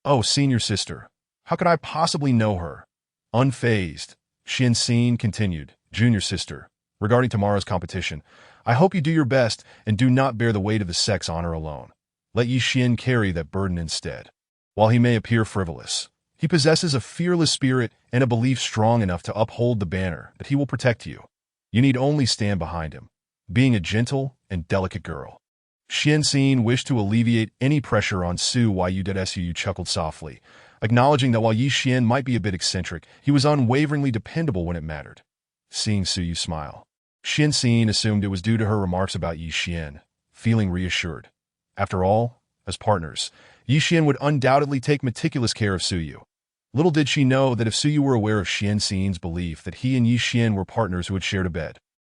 Oh, senior sister, how could I possibly know her? Unfazed, Xian Xin continued, Junior sister, regarding tomorrow's competition, I hope you do your best and do not bear the weight of the sex honor alone. Let Yi Xian carry that burden instead. While he may appear frivolous, he possesses a fearless spirit and a belief strong enough to uphold the banner that he will protect you. You need only stand behind him, being a gentle and delicate girl. Xian Xin wished to alleviate any pressure on Su Yu chuckled softly, acknowledging that while Yi Xian might be a bit eccentric, he was unwaveringly dependable when it mattered. Seeing Su Yu smile, Xian Xin assumed it was due to her remarks about Yi Xian, feeling reassured. After all, as partners, Yi Xian would undoubtedly take meticulous care of Su Yu. Little did she know that if Su Yu were aware of Xian Xin's belief that he and Yi Xian were partners who had shared a bed,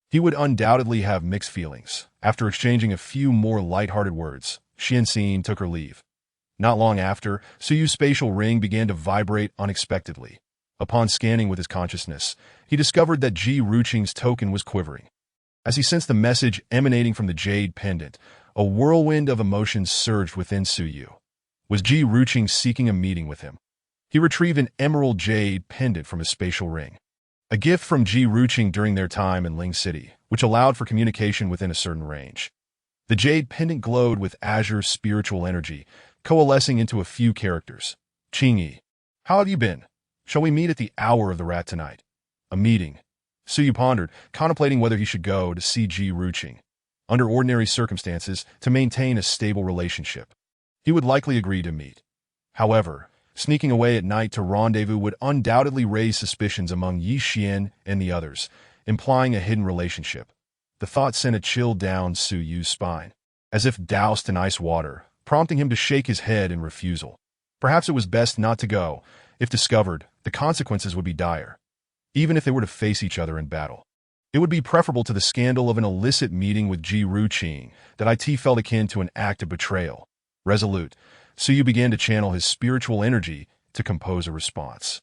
he would undoubtedly have mixed feelings. After exchanging a few more light-hearted words, Xian Xin took her leave. Not long after, Su Yu's spatial ring began to vibrate unexpectedly. Upon scanning with his consciousness, he discovered that Ji Ruqing's token was quivering. As he sensed the message emanating from the jade pendant, a whirlwind of emotions surged within Su Yu. Was Ji Ruqing seeking a meeting with him? He retrieved an emerald jade pendant from his spatial ring, a gift from Ji Ruqing during their time in Ling City, which allowed for communication within a certain range. The jade pendant glowed with azure spiritual energy, coalescing into a few characters. Qingyi, how have you been? Shall we meet at the hour of the rat tonight? A meeting. Su Yu pondered, contemplating whether he should go to see Ji Ruqing. Under ordinary circumstances, to maintain a stable relationship, he would likely agree to meet. However, sneaking away at night to rendezvous would undoubtedly raise suspicions among Yi Xian and the others, implying a hidden relationship. The thought sent a chill down Su Yu's spine, as if doused in ice water, prompting him to shake his head in refusal. Perhaps it was best not to go. If discovered, the consequences would be dire, even if they were to face each other in battle. It would be preferable to the scandal of an illicit meeting with Ji Ruqing that it felt akin to an act of betrayal. Resolute, Su Yu began to channel his spiritual energy to compose a response.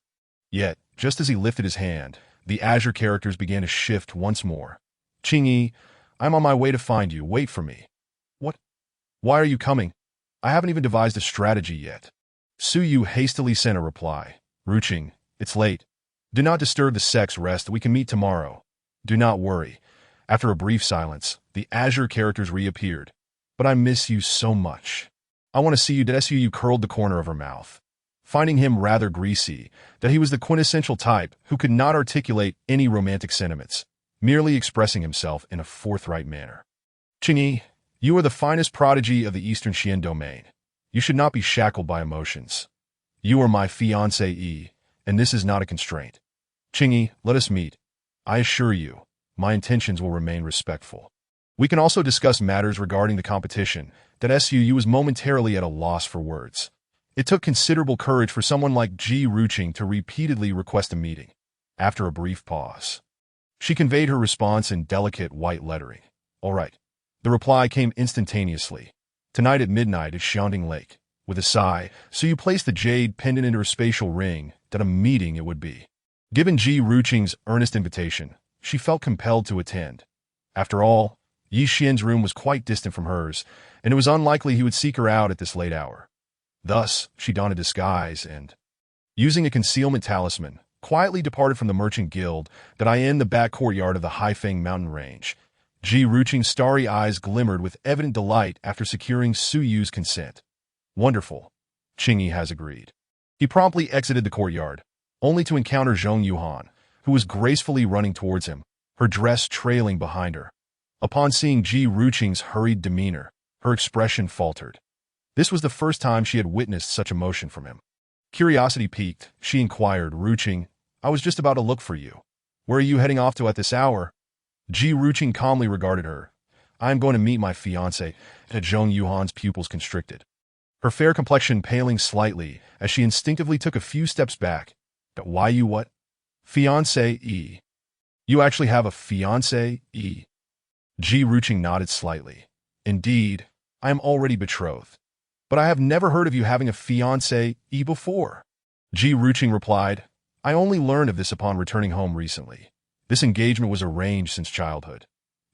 Yet, just as he lifted his hand, the azure characters began to shift once more. Qingyi, I'm on my way to find you. Wait for me. What? Why are you coming? I haven't even devised a strategy yet. Su Yu hastily sent a reply. Ruqing, it's late. Do not disturb the sex rest. We can meet tomorrow. Do not worry. After a brief silence, the azure characters reappeared. But I miss you so much. I want to see you. Su Yu curled the corner of her mouth, finding him rather greasy, that he was the quintessential type who could not articulate any romantic sentiments, merely expressing himself in a forthright manner. Qingyi, you are the finest prodigy of the Eastern Xian domain. You should not be shackled by emotions. You are my fiancée, and this is not a constraint. Qingyi, let us meet. I assure you, my intentions will remain respectful. We can also discuss matters regarding the competition. That Su Yu was momentarily at a loss for words. It took considerable courage for someone like Ji Ruqing to repeatedly request a meeting. After a brief pause, she conveyed her response in delicate white lettering. All right. The reply came instantaneously. Tonight at midnight at Xiangding Lake. With a sigh, Su Yu placed the jade pendant into her spatial ring. That a meeting it would be. Given Ji Ruqing's earnest invitation, she felt compelled to attend. After all, Yi Xian's room was quite distant from hers, and it was unlikely he would seek her out at this late hour. Thus, she donned a disguise and, using a concealment talisman, quietly departed from the merchant guild that I in the back courtyard of the Haifeng mountain range. Ji Ruqing's starry eyes glimmered with evident delight after securing Su Yu's consent. Wonderful, Qingyi has agreed. He promptly exited the courtyard, only to encounter Zhong Yuhan, who was gracefully running towards him, her dress trailing behind her. Upon seeing Ji Ruqing's hurried demeanor, her expression faltered. This was the first time she had witnessed such emotion from him. Curiosity piqued, she inquired, Ruqing, I was just about to look for you. Where are you heading off to at this hour? Ji Ruqing calmly regarded her. I am going to meet my fiancé. Zhong Yuhan's pupils constricted, her fair complexion paling slightly as she instinctively took a few steps back. Why you what? Fiancé? You actually have a fiancé? Ji Ruqing nodded slightly. Indeed, I am already betrothed. But I have never heard of you having a fiancé before. Ji Ruqing replied, I only learned of this upon returning home recently. This engagement was arranged since childhood.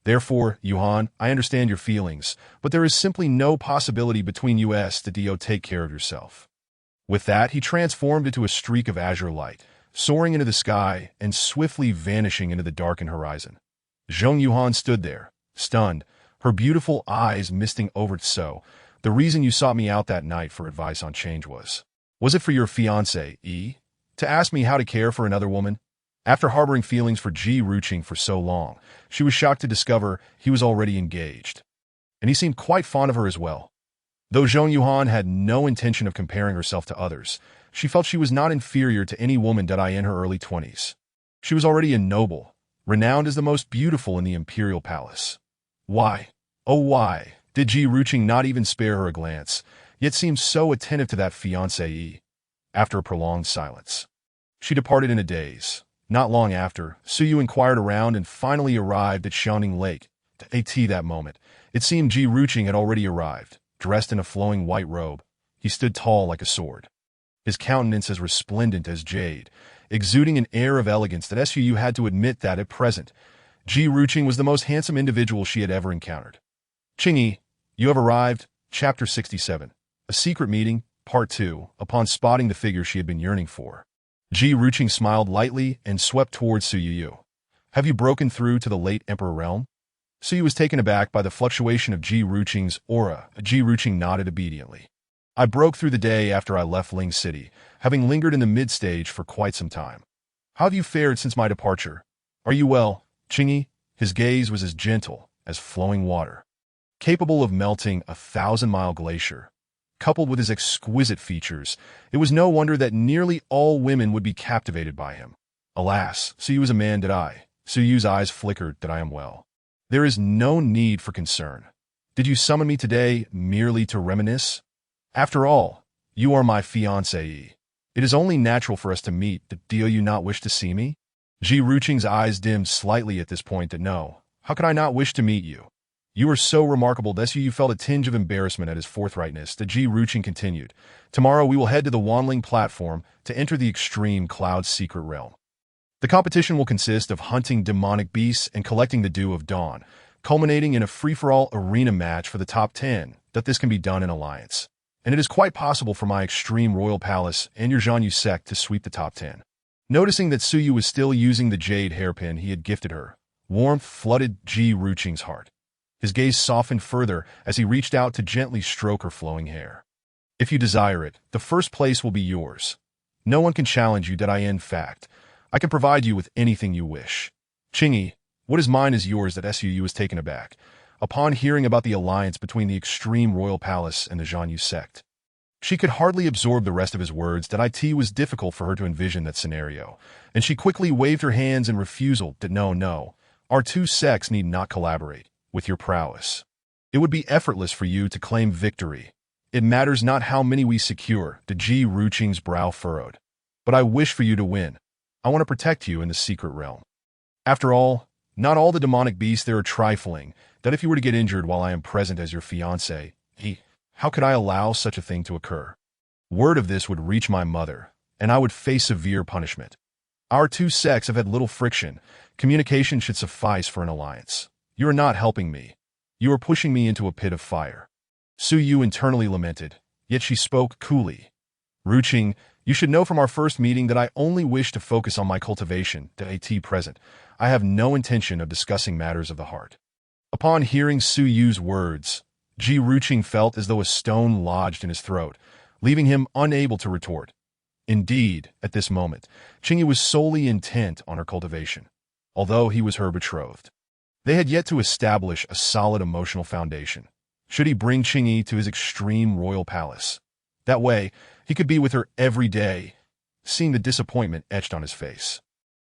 Therefore, Yuhan, I understand your feelings, but there is simply no possibility between us to take care of yourself. With that, he transformed into a streak of azure light, soaring into the sky and swiftly vanishing into the darkened horizon. Zhong Yuhan stood there, stunned, her beautiful eyes misting over. So, the reason you sought me out that night for advice on change was it for your fiancé, to ask me how to care for another woman? After harboring feelings for Ji Ruqing for so long, she was shocked to discover he was already engaged. And he seemed quite fond of her as well. Though Zhong Yuhan had no intention of comparing herself to others, she felt she was not inferior to any woman in her early 20s. She was already a noble, renowned as the most beautiful in the imperial palace. Why, oh why, did Ji Ruqing not even spare her a glance, yet seemed so attentive to that fiancé? After a prolonged silence, she departed in a daze. Not long after, Su Yu inquired around and finally arrived at Xiangning Lake. At that moment, it seemed Ji Ruqing had already arrived, dressed in a flowing white robe. He stood tall like a sword, his countenance as resplendent as jade, exuding an air of elegance that Su Yu had to admit that at present, Ji Ruqing was the most handsome individual she had ever encountered. Qingyi, you have arrived. Chapter 67. A Secret Meeting, Part 2, upon spotting the figure she had been yearning for. Ji Ruqing smiled lightly and swept towards Su Yu. Have you broken through to the late Emperor realm? Su Yu was taken aback by the fluctuation of Ji Ruqing's aura. Ji Ruqing nodded obediently. I broke through the day after I left Ling City, having lingered in the mid-stage for quite some time. How have you fared since my departure? Are you well, Qingyi? His gaze was as gentle as flowing water, capable of melting a 1,000-mile glacier. Coupled with his exquisite features, it was no wonder that nearly all women would be captivated by him. Alas, Su Yu is a man, did I? Su Yu's eyes flickered. That I am well. There is no need for concern. Did you summon me today merely to reminisce? After all, you are my fiancé. It is only natural for us to meet. Do you not wish to see me? Ji Ruqing's eyes dimmed slightly at this point. No, how could I not wish to meet you? You are so remarkable that Su Yu felt a tinge of embarrassment at his forthrightness. That Ji Ruqing continued. Tomorrow we will head to the Wanling platform to enter the Extreme Cloud's secret realm. The competition will consist of hunting demonic beasts and collecting the Dew of Dawn, culminating in a free-for-all arena match for the top 10. That this can be done in alliance. And it is quite possible for my Extreme Royal Palace and your Zhanyu sect to sweep the top 10. Noticing that Su Yu was still using the jade hairpin he had gifted her, warmth flooded Ji Ruqing's heart. His gaze softened further as he reached out to gently stroke her flowing hair. If you desire it, the first place will be yours. No one can challenge you. In fact, I can provide you with anything you wish. Qingyi, what is mine is yours. Su Yu was taken aback upon hearing about the alliance between the Extreme Royal Palace and the Zhanyu sect. She could hardly absorb the rest of his words. It was difficult for her to envision that scenario, and she quickly waved her hands in refusal. No, our two sects need not collaborate with your prowess. It would be effortless for you to claim victory. It matters not how many we secure. Ji Ruqing's brow furrowed. But I wish for you to win. I want to protect you in the secret realm. After all, not all the demonic beasts there are trifling, that if you were to get injured while I am present as your fiancé, how could I allow such a thing to occur? Word of this would reach my mother, and I would face severe punishment. Our two sects have had little friction. Communication should suffice for an alliance. You are not helping me. You are pushing me into a pit of fire. Su Yu internally lamented, yet she spoke coolly. Ruqing, you should know from our first meeting that I only wish to focus on my cultivation, at present. I have no intention of discussing matters of the heart. Upon hearing Su Yu's words, Ji Ruqing felt as though a stone lodged in his throat, leaving him unable to retort. Indeed, at this moment, Qingyi was solely intent on her cultivation, although he was her betrothed. They had yet to establish a solid emotional foundation. Should he bring Qingyi to his extreme royal palace? That way, he could be with her every day, seeing the disappointment etched on his face.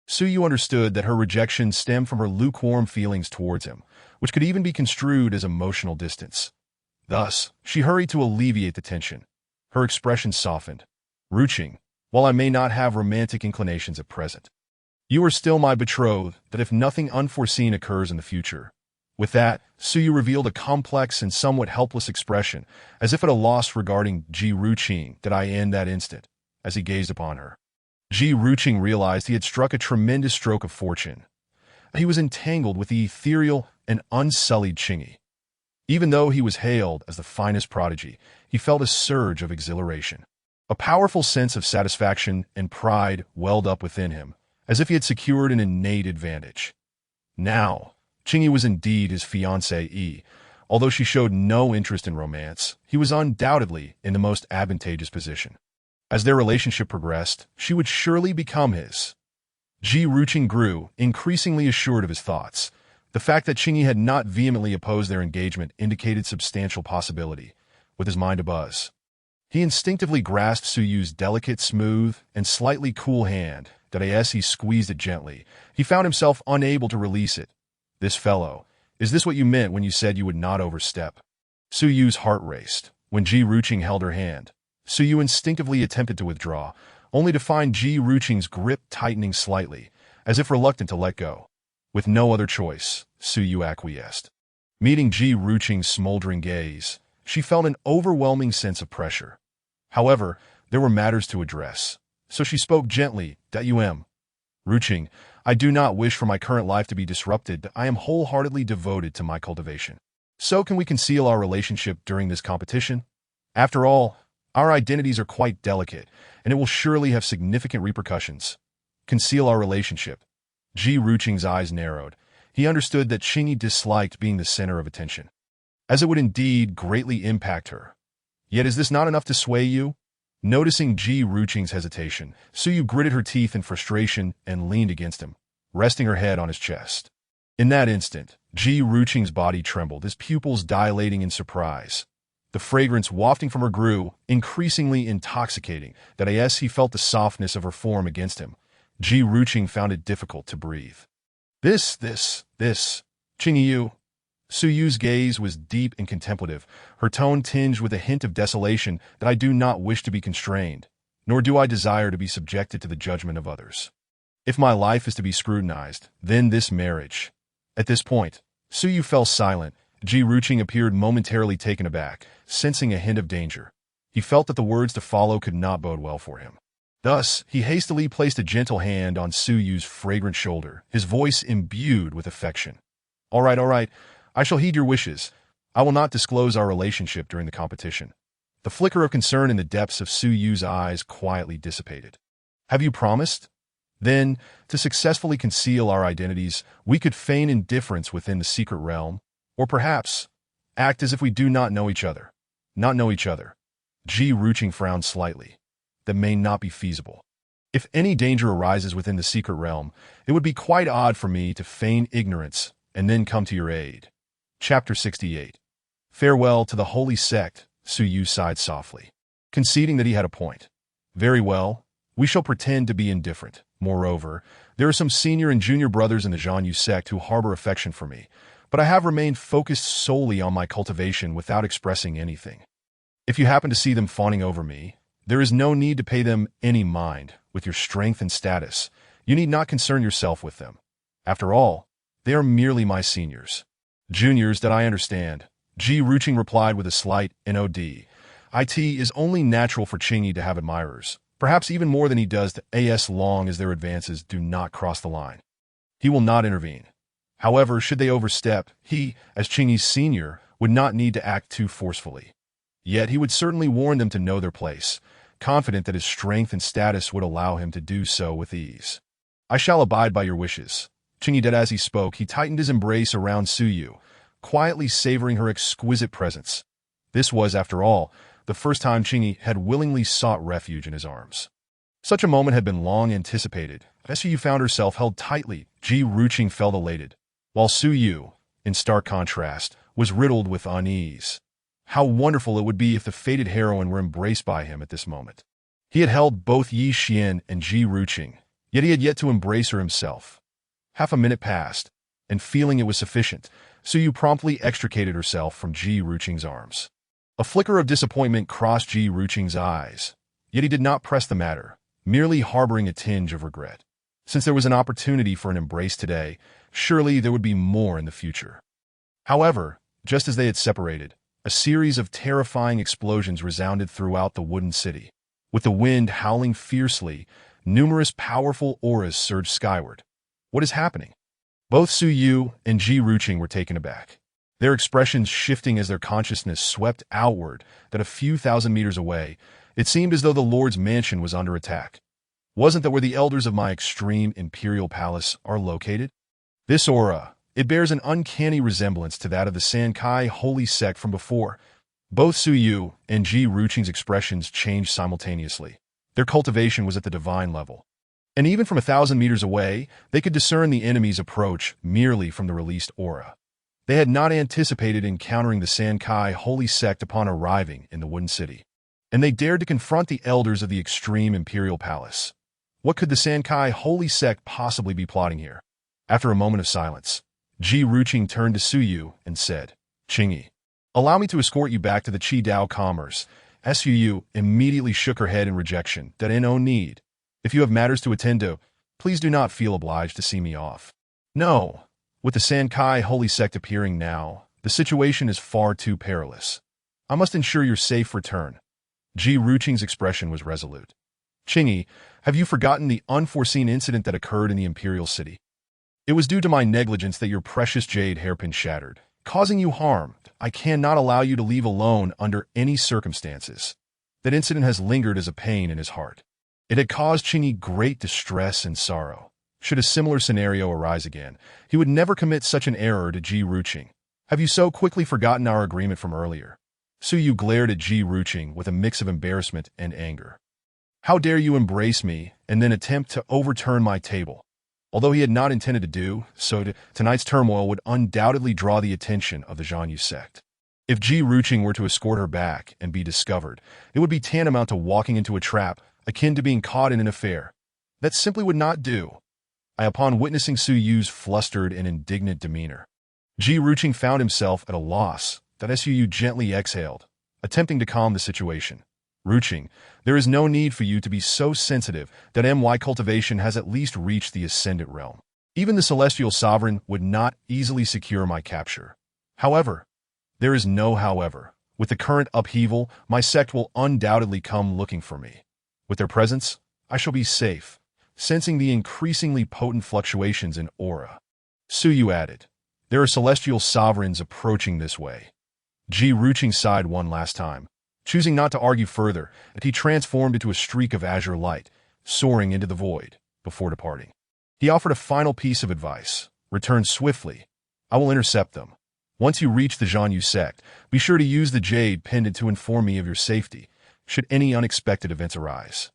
Su Yu understood that her rejection stemmed from her lukewarm feelings towards him, which could even be construed as emotional distance. Thus, she hurried to alleviate the tension. Her expression softened. Ruqing, while I may not have romantic inclinations at present, you are still my betrothed, that if nothing unforeseen occurs in the future. With that, Su Yu revealed a complex and somewhat helpless expression, as if at a loss regarding Ji Ruqing that I in that instant, as he gazed upon her. Ji Ruqing realized he had struck a tremendous stroke of fortune. He was entangled with the ethereal and unsullied Qingyi. Even though he was hailed as the finest prodigy, he felt a surge of exhilaration. A powerful sense of satisfaction and pride welled up within him, as if he had secured an innate advantage. Now, Qingyi was indeed his fiancée. Although she showed no interest in romance, he was undoubtedly in the most advantageous position. As their relationship progressed, she would surely become his. Ji Ruqing grew, increasingly assured of his thoughts. The fact that Qingyi had not vehemently opposed their engagement indicated substantial possibility, with his mind abuzz. He instinctively grasped Su Yu's delicate, smooth, and slightly cool hand, that as he squeezed it gently, he found himself unable to release it. This fellow, is this what you meant when you said you would not overstep? Su Yu's heart raced. When Ji Ruqing held her hand, Su Yu instinctively attempted to withdraw, only to find Ji Ruqing's grip tightening slightly, as if reluctant to let go. With no other choice, Su Yu acquiesced. Meeting Ji Ruqing's smoldering gaze, she felt an overwhelming sense of pressure. However, there were matters to address, so she spoke gently, Ruqing, I do not wish for my current life to be disrupted. I am wholeheartedly devoted to my cultivation. So can we conceal our relationship during this competition? After all, our identities are quite delicate, and it will surely have significant repercussions. Conceal our relationship. Ji Ruqing's eyes narrowed. He understood that Qingyi disliked being the center of attention, as it would indeed greatly impact her. Yet is this not enough to sway you? Noticing Ji Ruqing's hesitation, Su Yu gritted her teeth in frustration and leaned against him, resting her head on his chest. In that instant, Ji Ruqing's body trembled, his pupils dilating in surprise. The fragrance wafting from her grew, increasingly intoxicating, that as he felt the softness of her form against him, Ji Ruqing found it difficult to breathe. This, Qingyi Yu. Su Yu's gaze was deep and contemplative, her tone tinged with a hint of desolation that I do not wish to be constrained, nor do I desire to be subjected to the judgment of others. If my life is to be scrutinized, then this marriage. At this point, Su Yu fell silent. Ji Ruqing appeared momentarily taken aback, sensing a hint of danger. He felt that the words to follow could not bode well for him. Thus, he hastily placed a gentle hand on Su Yu's fragrant shoulder, his voice imbued with affection. All right. I shall heed your wishes. I will not disclose our relationship during the competition. The flicker of concern in the depths of Su Yu's eyes quietly dissipated. Have you promised? Then, to successfully conceal our identities, we could feign indifference within the secret realm, or perhaps act as if we do not know each other. Ji Ruqing frowned slightly. That may not be feasible. If any danger arises within the secret realm, it would be quite odd for me to feign ignorance and then come to your aid. Chapter 68. Farewell to the holy sect, Su Yu sighed softly, conceding that he had a point. Very well, we shall pretend to be indifferent. Moreover, there are some senior and junior brothers in the Zhanyu sect who harbor affection for me, but I have remained focused solely on my cultivation without expressing anything. If you happen to see them fawning over me, there is no need to pay them any mind. With your strength and status, you need not concern yourself with them. After all, they are merely my seniors. Juniors that I understand, Ji Ruqing replied with a slight nod. It is only natural for Qingyi to have admirers, perhaps even more than he does to as long as their advances do not cross the line. He will not intervene. However, should they overstep, he, as Qingyi's senior, would not need to act too forcefully. Yet he would certainly warn them to know their place, confident that his strength and status would allow him to do so with ease. I shall abide by your wishes. Qingyi did as he spoke. He tightened his embrace around Su Yu, quietly savoring her exquisite presence. This was, after all, the first time Qingyi had willingly sought refuge in his arms. Such a moment had been long anticipated. As Su Yu found herself held tightly, Ji Ruqing felt elated, while Su Yu, in stark contrast, was riddled with unease. How wonderful it would be if the fated heroine were embraced by him at this moment. He had held both Yi Xian and Ji Ruqing, yet he had yet to embrace her himself. Half a minute passed, and feeling it was sufficient, Su Yu promptly extricated herself from Ji Ruqing's arms. A flicker of disappointment crossed Ji Ruqing's eyes, yet he did not press the matter, merely harboring a tinge of regret. Since there was an opportunity for an embrace today, surely there would be more in the future. However, just as they had separated, a series of terrifying explosions resounded throughout the wooden city. With the wind howling fiercely, numerous powerful auras surged skyward. What is happening? Both Su Yu and Ji Ruqing were taken aback, their expressions shifting as their consciousness swept outward. That a few thousand meters away, it seemed as though the Lord's mansion was under attack. Wasn't that where the elders of my extreme imperial palace are located? This aura, it bears an uncanny resemblance to that of the Sankai holy sect from before. Both Su Yu and Ji Ruqing's expressions changed simultaneously. Their cultivation was at the divine level. And even from 1,000 meters away, they could discern the enemy's approach merely from the released aura. They had not anticipated encountering the Sankai holy sect upon arriving in the Wooden City, and they dared to confront the elders of the extreme imperial palace. What could the Sankai holy sect possibly be plotting here? After a moment of silence, Ji Ruqing turned to Su Yu and said, "Qingyi, allow me to escort you back to the Qi Dao Commerce." Su Yu immediately shook her head in rejection. "That ain't no need. If you have matters to attend to, please do not feel obliged to see me off." "No. With the Sankai holy sect appearing now, the situation is far too perilous. I must ensure your safe return." Ji Ruqing's expression was resolute. "Qingyi, have you forgotten the unforeseen incident that occurred in the imperial city? It was due to my negligence that your precious jade hairpin shattered, causing you harm. I cannot allow you to leave alone under any circumstances." That incident has lingered as a pain in his heart. It had caused Qingyi great distress and sorrow. Should a similar scenario arise again, he would never commit such an error to Ji Ruqing. "Have you so quickly forgotten our agreement from earlier?" Su Yu glared at Ji Ruqing with a mix of embarrassment and anger. "How dare you embrace me and then attempt to overturn my table?" Although he had not intended to do so, tonight's turmoil would undoubtedly draw the attention of the Zhanyu sect. If Ji Ruqing were to escort her back and be discovered, it would be tantamount to walking into a trap, akin to being caught in an affair. That simply would not do. Upon witnessing Su Yu's flustered and indignant demeanor, Ji Ruqing found himself at a loss. That Su Yu gently exhaled, attempting to calm the situation. "Ruqing, there is no need for you to be so sensitive. That my cultivation has at least reached the ascendant realm. Even the celestial sovereign would not easily secure my capture. However, there is no however. With the current upheaval, my sect will undoubtedly come looking for me. With their presence, I shall be safe." Sensing the increasingly potent fluctuations in aura, Su Yu added, "There are celestial sovereigns approaching this way." Ji Ruqing sighed one last time, choosing not to argue further, and he transformed into a streak of azure light, soaring into the void, before departing. He offered a final piece of advice: "Return swiftly. I will intercept them. Once you reach the Zhanyu sect, be sure to use the jade pendant to inform me of your safety, should any unexpected events arise.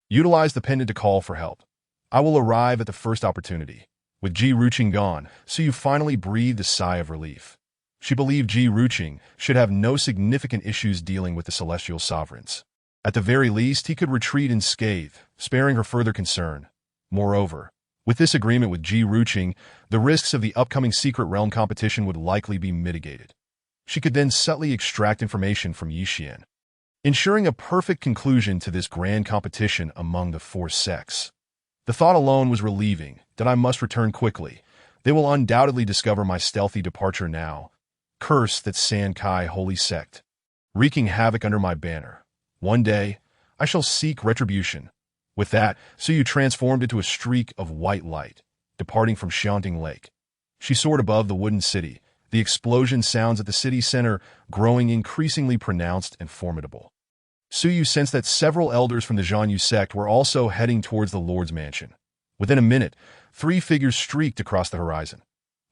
Utilize the pendant to call for help. I will arrive at the first opportunity." With Ji Ruqing gone, Su Yu finally breathed a sigh of relief. She believed Ji Ruqing should have no significant issues dealing with the celestial sovereigns. At the very least, he could retreat unscathed, sparing her further concern. Moreover, with this agreement with Ji Ruqing, the risks of the upcoming secret realm competition would likely be mitigated. She could then subtly extract information from Yi Xian, ensuring a perfect conclusion to this grand competition among the four sects. The thought alone was relieving. That I must return quickly. They will undoubtedly discover my stealthy departure now. Curse that Sankai holy sect, wreaking havoc under my banner. One day, I shall seek retribution. With that, Suyu transformed into a streak of white light, departing from Xiangting Lake. She soared above the wooden city, the explosion sounds at the city center growing increasingly pronounced and formidable. Suyu sensed that several elders from the Zhanyu sect were also heading towards the Lord's mansion. Within a minute, 3 figures streaked across the horizon.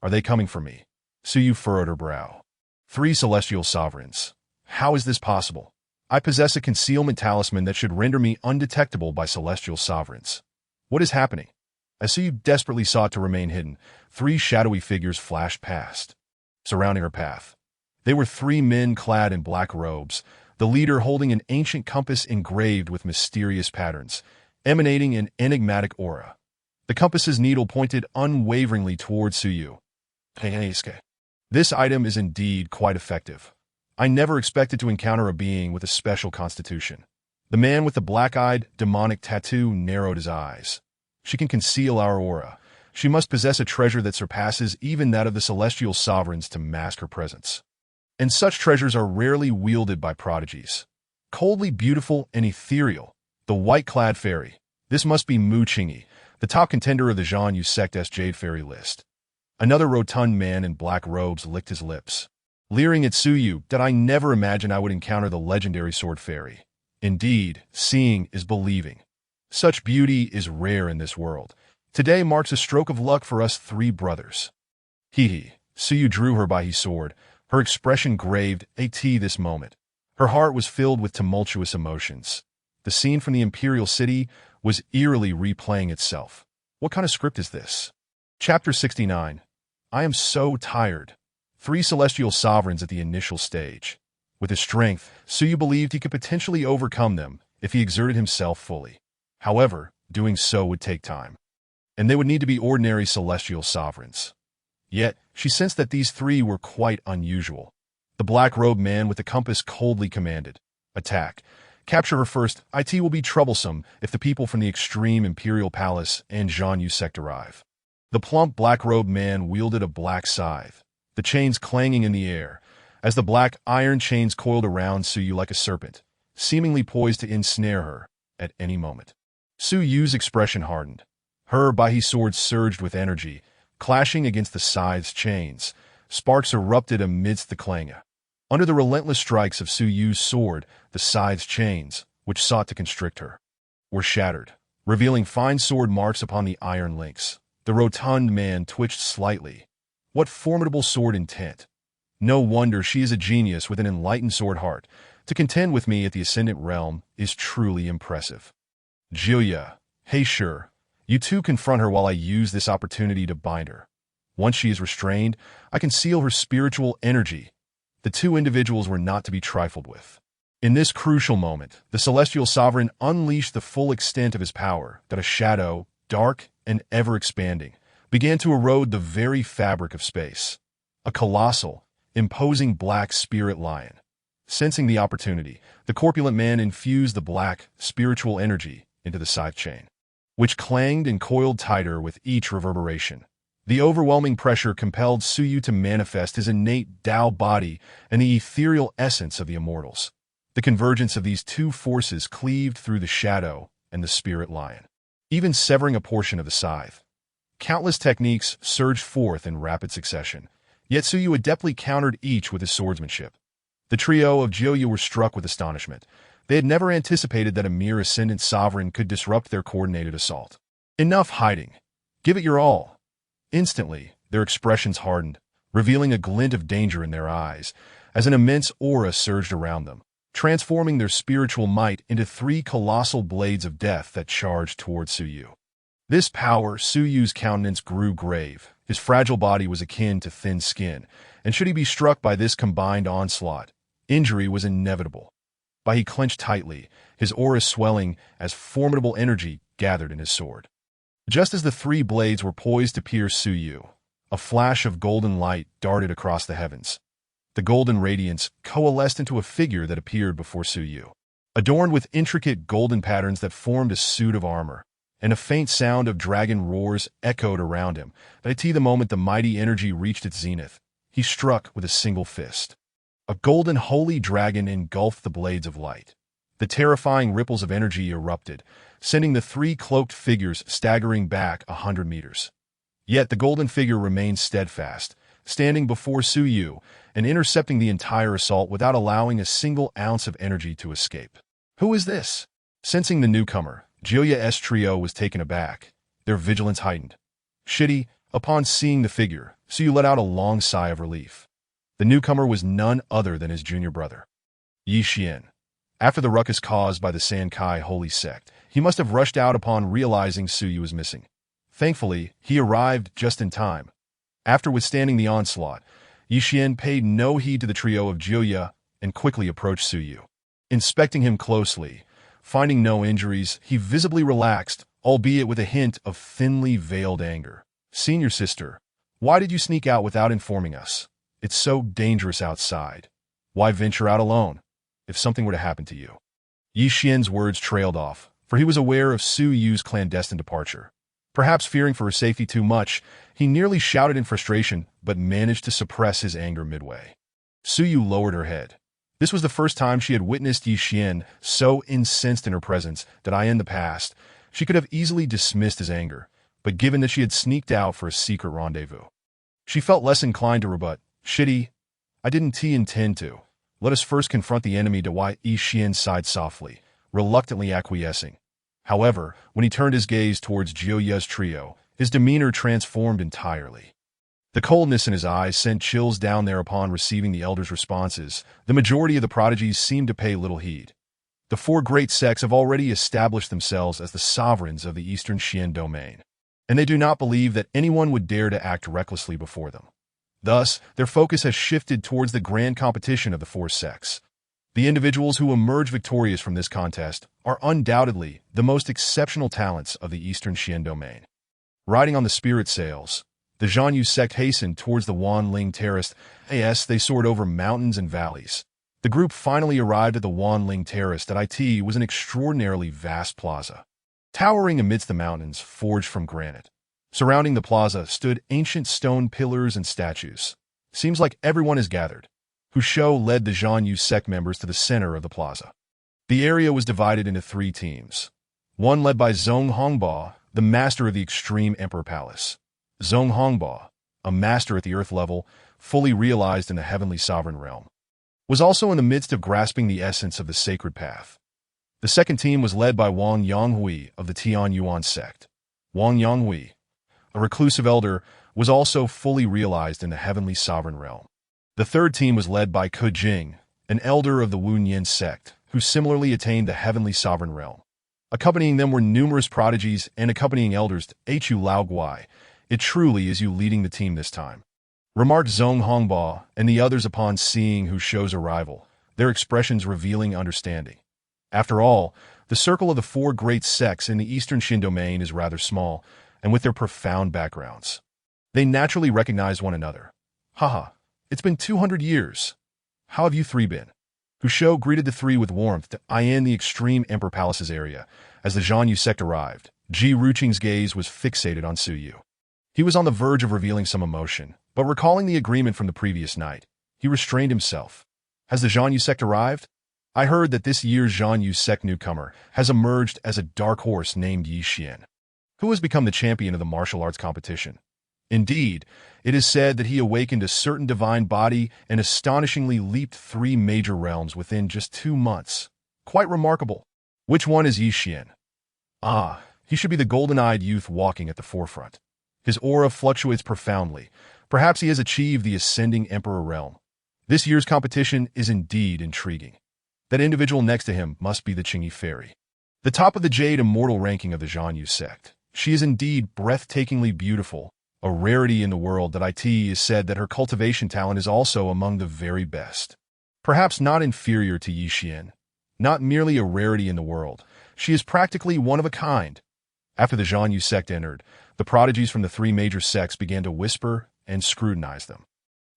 Are they coming for me? Suyu furrowed her brow. 3 celestial sovereigns. How is this possible? I possess a concealment talisman that should render me undetectable by celestial sovereigns. What is happening? As Suyu desperately sought to remain hidden, 3 shadowy figures flashed past, surrounding her path. They were 3 men clad in black robes, the leader holding an ancient compass engraved with mysterious patterns, emanating an enigmatic aura. The compass's needle pointed unwaveringly towards Suyu. This item is indeed quite effective. I never expected to encounter a being with a special constitution. The man with the black-eyed, demonic tattoo narrowed his eyes. She can conceal our aura. She must possess a treasure that surpasses even that of the celestial sovereigns to mask her presence. And such treasures are rarely wielded by prodigies. Coldly beautiful and ethereal, the white-clad fairy. This must be Mu Qingyi, the top contender of the Zhanyu sect's Jade Fairy list. Another rotund man in black robes licked his lips. Leering at Suyu, did I never imagine I would encounter the legendary sword fairy. Indeed, seeing is believing. Such beauty is rare in this world. Today marks a stroke of luck for us 3 brothers. Hee. Suyu drew her by his sword, her expression graved this moment. Her heart was filled with tumultuous emotions. The scene from the Imperial City was eerily replaying itself. What kind of script is this? Chapter 69. I am so tired. 3 celestial sovereigns at the initial stage. With his strength, Suyu believed he could potentially overcome them if he exerted himself fully. However, doing so would take time. And they would need to be ordinary celestial sovereigns. Yet, she sensed that these 3 were quite unusual. The black-robed man with the compass coldly commanded, "Attack. Capture her first. It will be troublesome if the people from the extreme Imperial Palace and Zhanyu sect arrive." The plump black-robed man wielded a black scythe, the chains clanging in the air, as the black iron chains coiled around Suyu like a serpent, seemingly poised to ensnare her at any moment. Suyu's expression hardened. Her Bahi sword surged with energy, clashing against the scythe's chains. Sparks erupted amidst the clangor. Under the relentless strikes of Suyu's sword, the scythe's chains, which sought to constrict her, were shattered, revealing fine sword marks upon the iron links. The rotund man twitched slightly. What formidable sword intent! No wonder she is a genius with an enlightened sword heart. To contend with me at the Ascendant Realm is truly impressive. Jiuya, hey sure, you 2 confront her while I use this opportunity to bind her. Once she is restrained, I can seal her spiritual energy. The 2 individuals were not to be trifled with. In this crucial moment, the celestial sovereign unleashed the full extent of his power, that a shadow, dark and ever-expanding, began to erode the very fabric of space. A colossal, imposing black spirit lion. Sensing the opportunity, the corpulent man infused the black, spiritual energy into the scythe chain, which clanged and coiled tighter with each reverberation. The overwhelming pressure compelled Suyu to manifest his innate Dao body and the ethereal essence of the immortals. The convergence of these 2 forces cleaved through the shadow and the spirit lion, even severing a portion of the scythe. Countless techniques surged forth in rapid succession, yet Suyu adeptly countered each with his swordsmanship. The trio of Jiuya were struck with astonishment. They had never anticipated that a mere ascendant sovereign could disrupt their coordinated assault. Enough hiding. Give it your all. Instantly, their expressions hardened, revealing a glint of danger in their eyes, as an immense aura surged around them, transforming their spiritual might into 3 colossal blades of death that charged towards Suyu. This power, Suyu's countenance grew grave. His fragile body was akin to thin skin, and should he be struck by this combined onslaught, injury was inevitable. But he clenched tightly, his aura swelling as formidable energy gathered in his sword. Just as the 3 blades were poised to pierce Suyu, a flash of golden light darted across the heavens. The golden radiance coalesced into a figure that appeared before Suyu, adorned with intricate golden patterns that formed a suit of armor, and a faint sound of dragon roars echoed around him. But the moment the mighty energy reached its zenith, he struck with a single fist. A golden holy dragon engulfed the blades of light. The terrifying ripples of energy erupted, sending the three cloaked figures staggering back 100 meters. Yet the golden figure remained steadfast, standing before Su Yu and intercepting the entire assault without allowing a single ounce of energy to escape. Who is this? Sensing the newcomer, Jilya's trio was taken aback, their vigilance heightened. Shitty, upon seeing the figure, Su Yu let out a long sigh of relief. The newcomer was none other than his junior brother, Yi Xian. After the ruckus caused by the Sankai holy sect, he must have rushed out upon realizing Su Yu was missing. Thankfully, he arrived just in time. After withstanding the onslaught, Yi Xian paid no heed to the trio of Jilya and quickly approached Su Yu. Inspecting him closely, finding no injuries, he visibly relaxed, albeit with a hint of thinly veiled anger. "Senior sister, why did you sneak out without informing us? It's so dangerous outside. Why venture out alone, if something were to happen to you?" Yi Xian's words trailed off, for he was aware of Su Yu's clandestine departure. Perhaps fearing for her safety too much, he nearly shouted in frustration, but managed to suppress his anger midway. Su Yu lowered her head. This was the first time she had witnessed Yi Xian so incensed in her presence that in the past, she could have easily dismissed his anger, but given that she had sneaked out for a secret rendezvous, she felt less inclined to rebut. "Shitty, I didn't intend to. Let us first confront the enemy." Yi Xian sighed softly, reluctantly acquiescing. However, when he turned his gaze towards Jilya's trio, his demeanor transformed entirely. The coldness in his eyes sent chills down there upon receiving the elders' responses. The majority of the prodigies seemed to pay little heed. The four great sects have already established themselves as the sovereigns of the Eastern Xian domain, and they do not believe that anyone would dare to act recklessly before them. Thus, their focus has shifted towards the grand competition of the four sects. The individuals who emerge victorious from this contest are undoubtedly the most exceptional talents of the Eastern Xian domain. Riding on the spirit sails, the Zhanyu sect hastened towards the Wanling Terrace. As they soared over mountains and valleys, the group finally arrived at the Wanling Terrace. It was an extraordinarily vast plaza, towering amidst the mountains forged from granite. Surrounding the plaza stood ancient stone pillars and statues. Seems like everyone is gathered. Hushou led the Zhanyu sect members to the center of the plaza. The area was divided into three teams. One led by Zhong Hongba, the master of the Extreme Emperor Palace. Zhong Hongba, a master at the earth level, fully realized in the heavenly sovereign realm, was also in the midst of grasping the essence of the sacred path. The second team was led by Wang Yonghui of the Tian Yuan sect. Wang Yonghui, a reclusive elder, was also fully realized in the heavenly sovereign realm. The third team was led by Ke Jing, an elder of the Wu Nian sect, who similarly attained the heavenly sovereign realm. Accompanying them were numerous prodigies and accompanying elders. Hu Lao Guai, "It truly is you leading the team this time," remarked Zhong Hongba and the others upon seeing Hushou's arrival, their expressions revealing understanding. After all, the circle of the four great sects in the Eastern Xian domain is rather small, and with their profound backgrounds, they naturally recognize one another. "Haha. It's been 200 years. How have you three been?" Hushou greeted the three with warmth in the Extreme Emperor Palace's area. As the Zhanyu sect arrived, Ji Ruqing's gaze was fixated on Su Yu. He was on the verge of revealing some emotion, but recalling the agreement from the previous night, he restrained himself. "Has the Zhanyu sect arrived? I heard that this year's Zhanyu sect newcomer has emerged as a dark horse named Yi Xian, who has become the champion of the martial arts competition. Indeed, it is said that he awakened a certain divine body and astonishingly leaped 3 major realms within just 2 months. Quite remarkable. Which one is Yi Xian?" He should be the golden-eyed youth walking at the forefront. His aura fluctuates profoundly. Perhaps he has achieved the ascending emperor realm. This year's competition is indeed intriguing. That individual next to him must be the Qingyi Fairy, the top of the Jade Immortal ranking of the Zhanyu sect. She is indeed breathtakingly beautiful, a rarity in the world. It is said that her cultivation talent is also among the very best. Perhaps not inferior to Yi Xian. Not merely a rarity in the world, she is practically one of a kind. After the Zhanyu sect entered, the prodigies from the 3 major sects began to whisper and scrutinize them.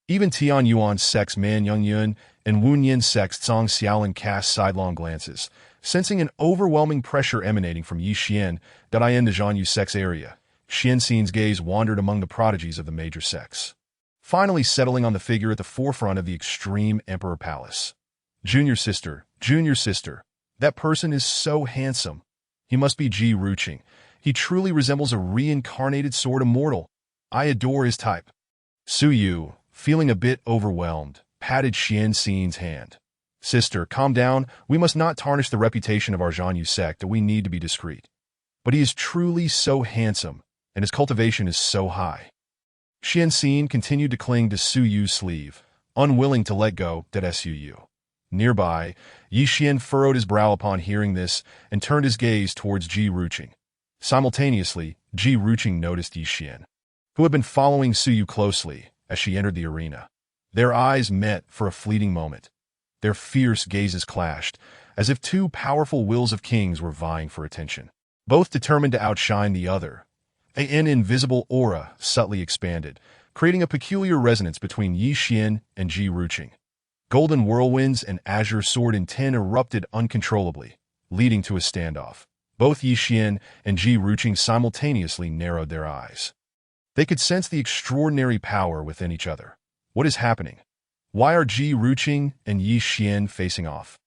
Even Tian Yuan sect's Man Yungyun and Wu Nian sect's Zhang Xiaolin cast sidelong glances, sensing an overwhelming pressure emanating from Yi Xian. In the Zhanyu sect's area, Xianxin's gaze wandered among the prodigies of the major sects, finally settling on the figure at the forefront of the Extreme Emperor Palace. Junior sister, That person is so handsome. He must be Ji Ruqing. He truly resembles a reincarnated sword immortal. I adore his type. Su Yu, feeling a bit overwhelmed, patted Xian Xin's hand. Sister, calm down. We must not tarnish the reputation of our Zhanyu sect, and we need to be discreet. But he is truly so handsome, and his cultivation is so high. Xian Xin continued to cling to Su Yu's sleeve, unwilling to let go that Su. Nearby, Yi Xian furrowed his brow upon hearing this and turned his gaze towards Ji Ruqing. Simultaneously, Ji Ruqing noticed Yi Xian, who had been following Su Yu closely as she entered the arena. Their eyes met for a fleeting moment. Their fierce gazes clashed, as if two powerful wills of kings were vying for attention, both determined to outshine the other. An invisible aura subtly expanded, creating a peculiar resonance between Yi Xian and Ji Ruqing. Golden whirlwinds and azure sword in 10 erupted uncontrollably, leading to a standoff. Both Yi Xian and Ji Ruqing simultaneously narrowed their eyes. They could sense the extraordinary power within each other. What is happening? Why are Ji Ruqing and Yi Xian facing off?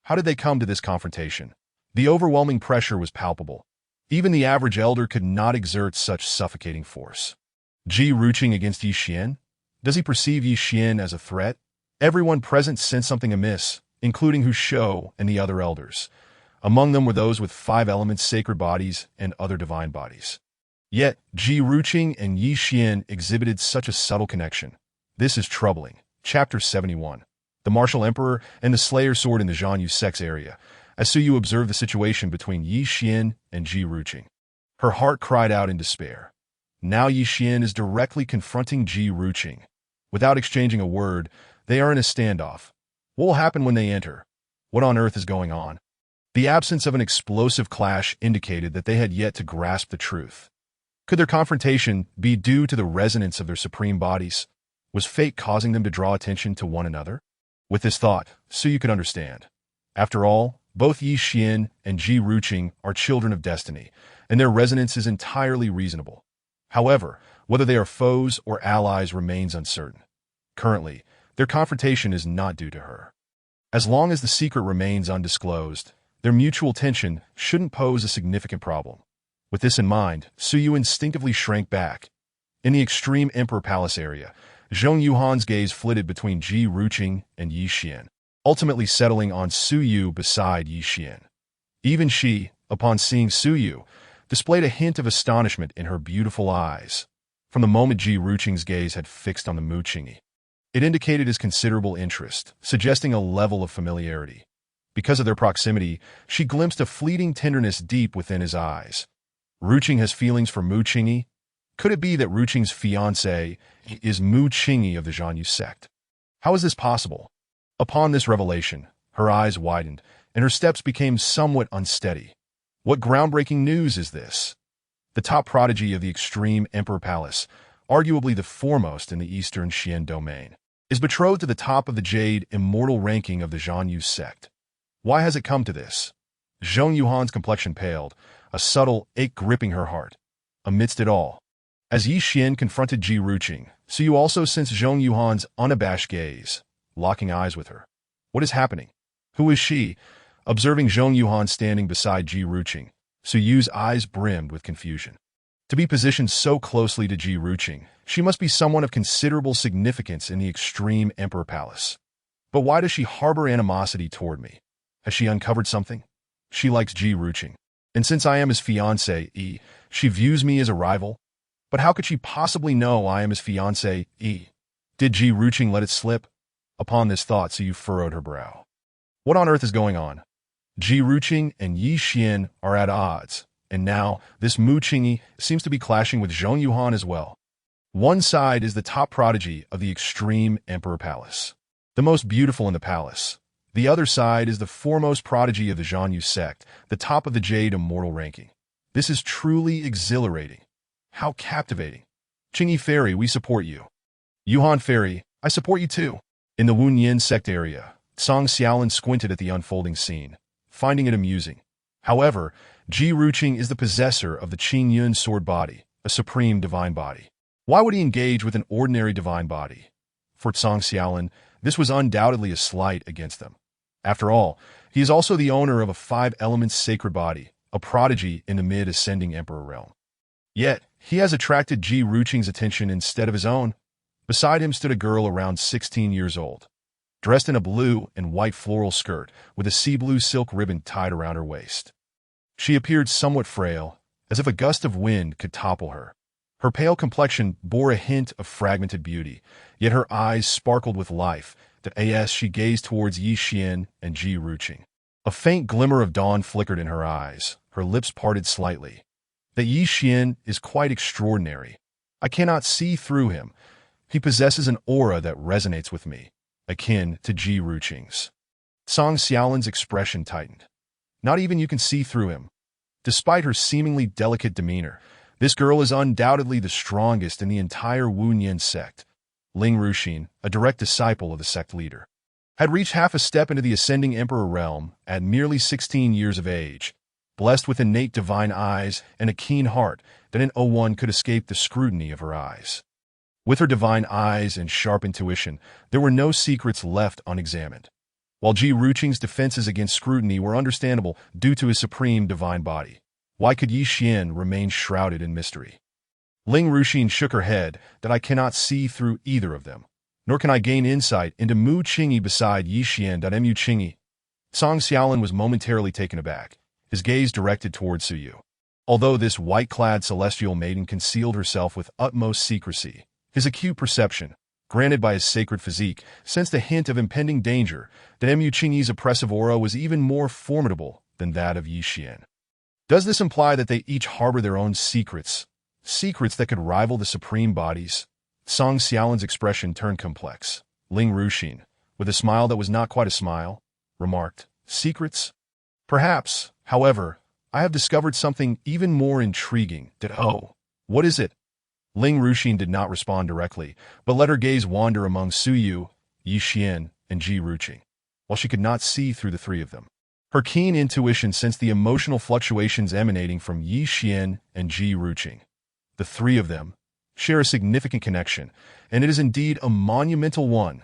How did they come to this confrontation? The overwhelming pressure was palpable. Even the average elder could not exert such suffocating force. Ji Ruqing against Yi Xian? Does he perceive Yi Xian as a threat? Everyone present sensed something amiss, including Hu Shou and the other elders. Among them were those with 5 elements sacred bodies and other divine bodies. Yet, Ji Ruqing and Yi Xian exhibited such a subtle connection. This is troubling. Chapter 71. The Martial Emperor and the Slayer Sword in the Zhanyu Sect's area, as Su Yu observed the situation between Yi Xian and Ji Ruqing. Her heart cried out in despair. Now Yi Xian is directly confronting Ji Ruqing. Without exchanging a word, they are in a standoff. What will happen when they enter? What on earth is going on? The absence of an explosive clash indicated that they had yet to grasp the truth. Could their confrontation be due to the resonance of their supreme bodies? Was fate causing them to draw attention to one another? With this thought, Su Yu could understand. After all, both Yi Xian and Ji Ruqing are children of destiny, and their resonance is entirely reasonable. However, whether they are foes or allies remains uncertain. Currently, their confrontation is not due to her. As long as the secret remains undisclosed, their mutual tension shouldn't pose a significant problem. With this in mind, Su Yu instinctively shrank back. In the extreme Emperor Palace area, Zhong Yuhan's gaze flitted between Ji Ruqing and Yi Xian, ultimately settling on Su Yu beside Yi Xian. Even she, upon seeing Su Yu, displayed a hint of astonishment in her beautiful eyes. From the moment Ji Ruqing's gaze had fixed on the Mu Qingyi, it indicated his considerable interest, suggesting a level of familiarity. Because of their proximity, she glimpsed a fleeting tenderness deep within his eyes. Ruqing has feelings for Mu Qingyi? Could it be that Ruqing's fiancé is Mu Qingyi of the Zhanyu sect? How is this possible? Upon this revelation, her eyes widened, and her steps became somewhat unsteady. What groundbreaking news is this? The top prodigy of the extreme Emperor Palace, arguably the foremost in the Eastern Xian domain, is betrothed to the top of the Jade immortal ranking of the Zhanyu sect. Why has it come to this? Zhong Yuhan's complexion paled, a subtle ache gripping her heart. Amidst it all, as Yi Xian confronted Ji Ruqing, Su Yu also sensed Zhong Yuhan's unabashed gaze, locking eyes with her. What is happening? Who is she? Observing Zhong Yuhan standing beside Ji Ruqing, Su Yu's eyes brimmed with confusion. To be positioned so closely to Ji Ruqing, she must be someone of considerable significance in the extreme Emperor Palace. But why does she harbor animosity toward me? Has she uncovered something? She likes Ji Ruqing, and since I am his fiancé, she views me as a rival. But how could she possibly know I am his fiancé? Did Ji Ruqing let it slip? Upon this thought, Su Yu furrowed her brow. What on earth is going on? Ji Ruqing and Yi Xian are at odds, and now this Mu Qingyi seems to be clashing with Zhong Yuhan as well. One side is the top prodigy of the extreme Emperor Palace, the most beautiful in the palace. The other side is the foremost prodigy of the Zhanyu sect, the top of the Jade immortal ranking. This is truly exhilarating. How captivating. Qingyi Fairy, we support you. Yuhan Fairy, I support you too. In the Wunyan sect area, Song Xiaolin squinted at the unfolding scene, finding it amusing. However, Ji Ruqing is the possessor of the Qingyun sword body, a supreme divine body. Why would he engage with an ordinary divine body? For Song Xiaolin, this was undoubtedly a slight against them. After all, He is also the owner of a five-elements sacred body, a prodigy in the mid-ascending emperor realm. Yet, he has attracted Ji Ruqing's attention instead of his own. Beside him stood a girl around 16 years old, dressed in a blue and white floral skirt with a sea blue silk ribbon tied around her waist. She appeared somewhat frail, as if a gust of wind could topple her. Her pale complexion bore a hint of fragmented beauty, yet her eyes sparkled with life as she gazed towards Yi Xian and Ji Ruqing. A faint glimmer of dawn flickered in her eyes, her lips parted slightly. That Yi Xian is quite extraordinary. I cannot see through him. He possesses an aura that resonates with me, akin to Ji Ruqing's. Song Xiaolan's expression tightened. Not even you can see through him. Despite her seemingly delicate demeanor, this girl is undoubtedly the strongest in the entire Wu Nian sect. Ling Ruxin, a direct disciple of the sect leader, had reached half a step into the ascending emperor realm at merely 16 years of age, blessed with innate divine eyes and a keen heart that in no one could escape the scrutiny of her eyes. With her divine eyes and sharp intuition, there were no secrets left unexamined. While Ji Ruqing's defenses against scrutiny were understandable due to his supreme divine body, why could Yi Xian remain shrouded in mystery? Ling Ruxin shook her head that I cannot see through either of them, nor can I gain insight into Mu Qingyi beside Yi Xian. Mu Qingyi. Song Xiaolan was momentarily taken aback, his gaze directed towards Su Yu. Although this white-clad celestial maiden concealed herself with utmost secrecy, his acute perception, granted by his sacred physique, sensed a hint of impending danger. That Mu Qingyi's oppressive aura was even more formidable than that of Yi Xian. Does this imply that they each harbor their own secrets? Secrets that could rival the supreme bodies? Song Xiaolan's expression turned complex. Ling Ruxin, with a smile that was not quite a smile, remarked, "Secrets? Perhaps, however, I have discovered something even more intriguing." What is it? Ling Ruxin did not respond directly, but let her gaze wander among Su Yu, Yi Xian, and Ji Ruqing, while she could not see through the three of them. Her keen intuition sensed the emotional fluctuations emanating from Yi Xian and Ji Ruqing. The three of them share a significant connection, and it is indeed a monumental one.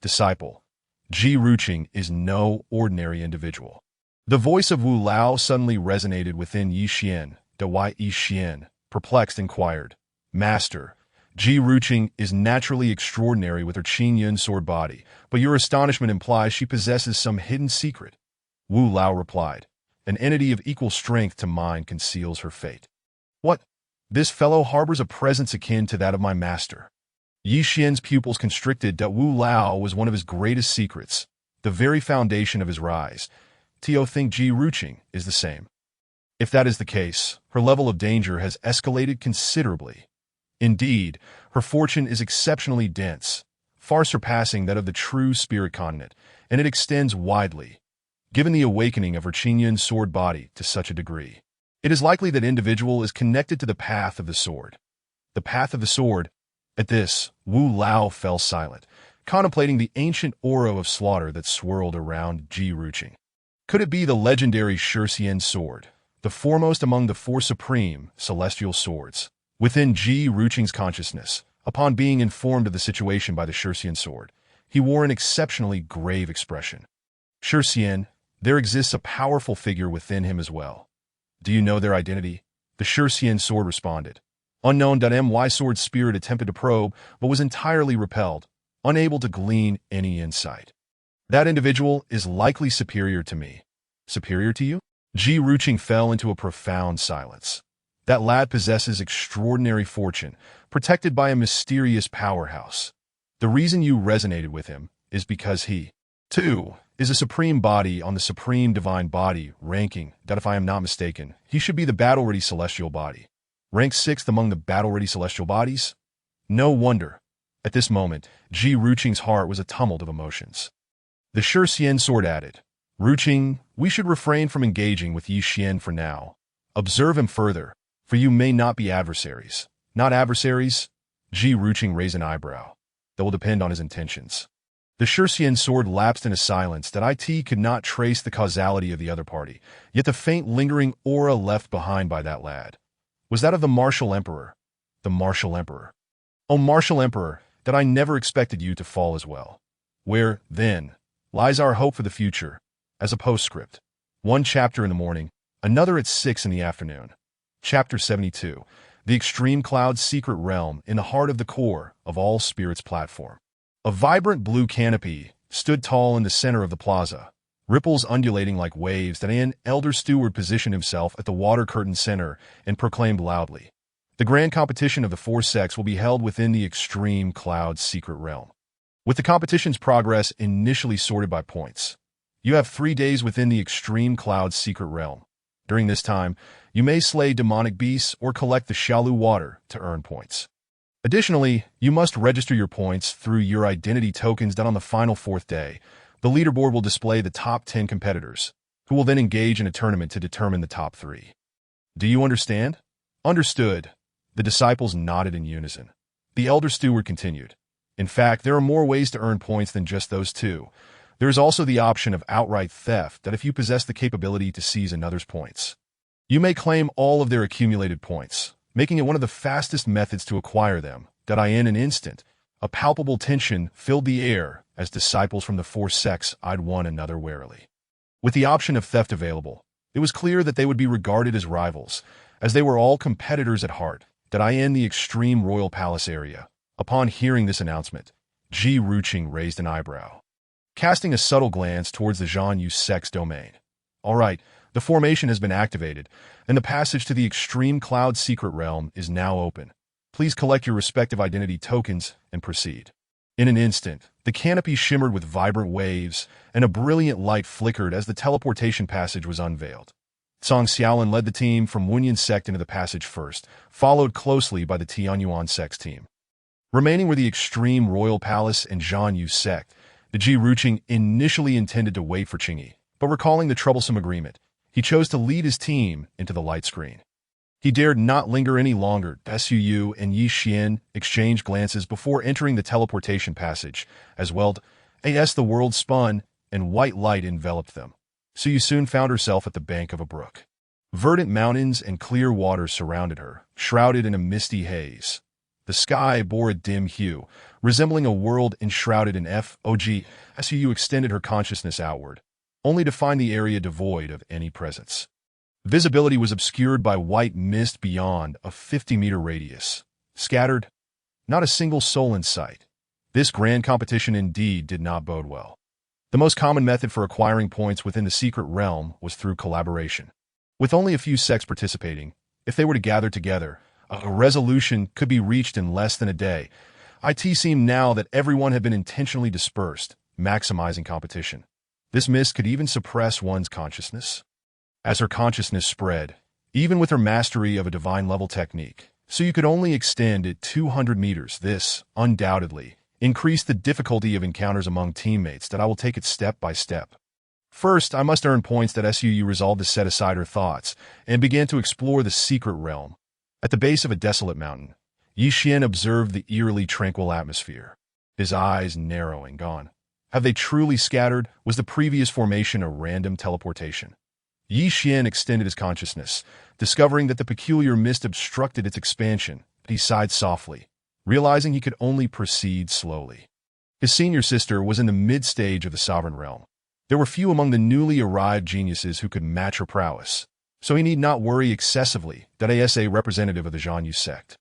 Disciple, Ji Ruqing is no ordinary individual. The voice of Wu Lao suddenly resonated within Yi Xian. Yi Xian, perplexed, inquired, "Master, Ji Ruqing is naturally extraordinary with her Qin Yun sword body, but your astonishment implies she possesses some hidden secret." Wu Lao replied, "An entity of equal strength to mine conceals her fate." "What? This fellow harbors a presence akin to that of my master." Yi Xian's pupils constricted. Wu Lao was one of his greatest secrets, the very foundation of his rise. Think Ji Ruqing is the same. If that is the case, her level of danger has escalated considerably. Indeed, her fortune is exceptionally dense, far surpassing that of the true spirit continent, and it extends widely. Given the awakening of her Qin Yun sword body to such a degree, it is likely that individual is connected to the path of the sword. The path of the sword. At this, Wu Lao fell silent, contemplating the ancient aura of slaughter that swirled around Ji Ruqing. Could it be the legendary Shurxian sword, the foremost among the four supreme celestial swords? Within Ji Ruqing's consciousness, upon being informed of the situation by the Shurxian sword, he wore an exceptionally grave expression. "Shurxian, there exists a powerful figure within him as well. Do you know their identity?" The Shurxian sword responded. Unknown. My sword spirit attempted to probe, but was entirely repelled, unable to glean any insight. "That individual is likely superior to me." "Superior to you?" Ji Ruqing fell into a profound silence. "That lad possesses extraordinary fortune, protected by a mysterious powerhouse. The reason you resonated with him is because he, too, is a supreme body on the supreme divine body ranking. If I am not mistaken, he should be the battle-ready celestial body. Ranked 6th among the battle-ready celestial bodies? No wonder." At this moment, Ji Ruqing's heart was a tumult of emotions. The Shurxian sword added, "Ruqing, we should refrain from engaging with Yi Xian for now. Observe him further, for you may not be adversaries." "Not adversaries?" Ji Ruqing raised an eyebrow. "That will depend on his intentions." The Shurxian sword lapsed into silence. That it could not trace the causality of the other party, yet the faint lingering aura left behind by that lad was that of the martial emperor. The martial emperor. "Oh, martial emperor, that I never expected you to fall as well. Where, then, lies our hope for the future?" as a postscript. One chapter in the morning, another at 6 in the afternoon. Chapter 72. The Extreme Cloud's Secret Realm in the heart of the core of all spirits platform. A vibrant blue canopy stood tall in the center of the plaza, ripples undulating like waves that an elder steward positioned himself at the water curtain center and proclaimed loudly, "The grand competition of the four sects will be held within the Extreme Cloud's Secret Realm." With the competition's progress initially sorted by points, you have 3 days within the Extreme Cloud's Secret Realm. During this time, you may slay demonic beasts or collect the Shalu water to earn points. Additionally, you must register your points through your identity tokens that on the final 4th day, the leaderboard will display the top 10 competitors, who will then engage in a tournament to determine the top 3. Do you understand? Understood. The disciples nodded in unison. The elder steward continued. In fact, there are more ways to earn points than just those two. There is also the option of outright theft that if you possess the capability to seize another's points, you may claim all of their accumulated points, making it one of the fastest methods to acquire them. That in an instant, a palpable tension filled the air as disciples from the four sects eyed one another warily. With the option of theft available, it was clear that they would be regarded as rivals, as they were all competitors at heart. That in the Extreme Royal Palace area. Upon hearing this announcement, Ji Ruqing raised an eyebrow, casting a subtle glance towards the Zhan Yu sect's domain. All right, the formation has been activated, and the passage to the Extreme Cloud Secret Realm is now open. Please collect your respective identity tokens and proceed. In an instant, the canopy shimmered with vibrant waves, and a brilliant light flickered as the teleportation passage was unveiled. Song Xiaolin led the team from Wunyan sect into the passage first, followed closely by the Tianyuan sect's team. Remaining were the Extreme Royal Palace and Zhan Yu sect. The Ji Ruqing initially intended to wait for Qingyi, but recalling the troublesome agreement, he chose to lead his team into the light screen. He dared not linger any longer. Su and Yi Xian exchanged glances before entering the teleportation passage, as well as the world spun and white light enveloped them. Su soon found herself at the bank of a brook. Verdant mountains and clear waters surrounded her, shrouded in a misty haze. The sky bore a dim hue, resembling a world enshrouded in fog. Su extended her consciousness outward, only to find the area devoid of any presence. Visibility was obscured by white mist beyond a 50-meter radius. Scattered, not a single soul in sight. This grand competition indeed did not bode well. The most common method for acquiring points within the secret realm was through collaboration. With only a few sects participating, if they were to gather together, a resolution could be reached in less than a day. It seemed now that everyone had been intentionally dispersed, maximizing competition. This mist could even suppress one's consciousness. As her consciousness spread, even with her mastery of a divine-level technique, so you could only extend it 200 meters, this, undoubtedly, increased the difficulty of encounters among teammates. That I will take it step by step. First, I must earn points. That Su resolved to set aside her thoughts and began to explore the secret realm. At the base of a desolate mountain, Yi Xian observed the eerily tranquil atmosphere, his eyes narrowing. Gone. Have they truly scattered? Was the previous formation a random teleportation? Yi Xian extended his consciousness, discovering that the peculiar mist obstructed its expansion. He sighed softly, realizing he could only proceed slowly. His senior sister was in the mid-stage of the sovereign realm. There were few among the newly arrived geniuses who could match her prowess, so he need not worry excessively. That as a representative of the Zhan Yu sect,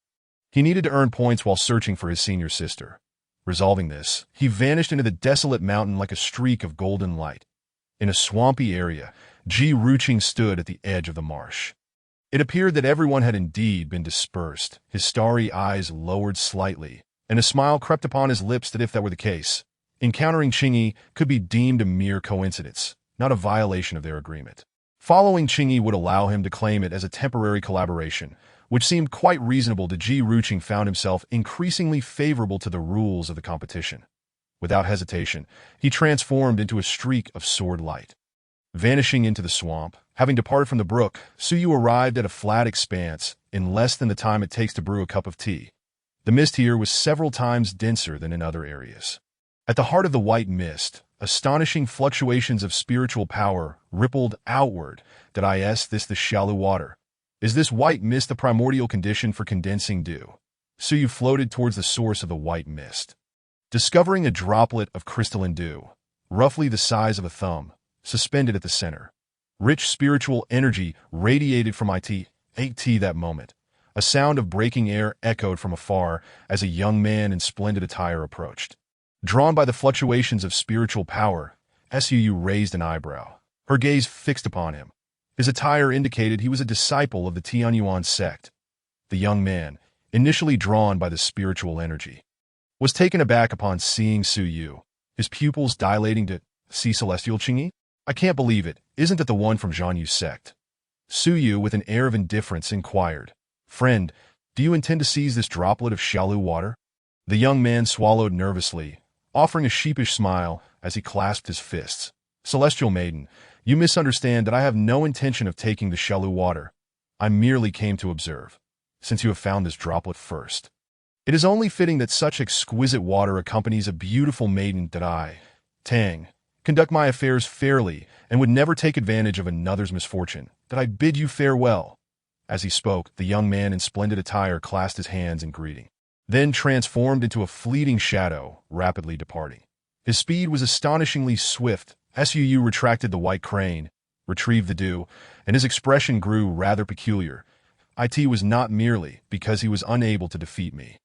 he needed to earn points while searching for his senior sister. Resolving this, he vanished into the desolate mountain like a streak of golden light. In a swampy area, Ji Ruqing stood at the edge of the marsh. It appeared that everyone had indeed been dispersed. His starry eyes lowered slightly, and a smile crept upon his lips. That if that were the case, encountering Qingyi could be deemed a mere coincidence, not a violation of their agreement. Following Qingyi would allow him to claim it as a temporary collaboration, which seemed quite reasonable to Ji Ruqing. Found himself increasingly favorable to the rules of the competition. Without hesitation, he transformed into a streak of sword light. Vanishing into the swamp, having departed from the brook, Suyu arrived at a flat expanse in less than the time it takes to brew a cup of tea. The mist here was several times denser than in other areas. At the heart of the white mist, astonishing fluctuations of spiritual power rippled outward. Did I ask this the shallow water? Is this white mist the primordial condition for condensing dew? Suyu floated towards the source of the white mist. Discovering a droplet of crystalline dew, roughly the size of a thumb, suspended at the center. Rich spiritual energy radiated from At that moment. A sound of breaking air echoed from afar as a young man in splendid attire approached. Drawn by the fluctuations of spiritual power, Suu raised an eyebrow, her gaze fixed upon him. His attire indicated he was a disciple of the Tianyuan sect. The young man, initially drawn by the spiritual energy, was taken aback upon seeing Suyu, his pupils dilating to see Celestial Qingyi. I can't believe it. Isn't that the one from Zhangyu's sect? Suyu, with an air of indifference, inquired. Friend, do you intend to seize this droplet of Xiaolu water? The young man swallowed nervously, offering a sheepish smile as he clasped his fists. Celestial Maiden, you misunderstand that I have no intention of taking the Xiaolu water. I merely came to observe, since you have found this droplet first. It is only fitting that such exquisite water accompanies a beautiful maiden that I, Tang, conduct my affairs fairly and would never take advantage of another's misfortune, that I bid you farewell. As he spoke, the young man in splendid attire clasped his hands in greeting, then transformed into a fleeting shadow, rapidly departing. His speed was astonishingly swift. Suu retracted the white crane, retrieved the dew, and his expression grew rather peculiar. It was not merely because he was unable to defeat me.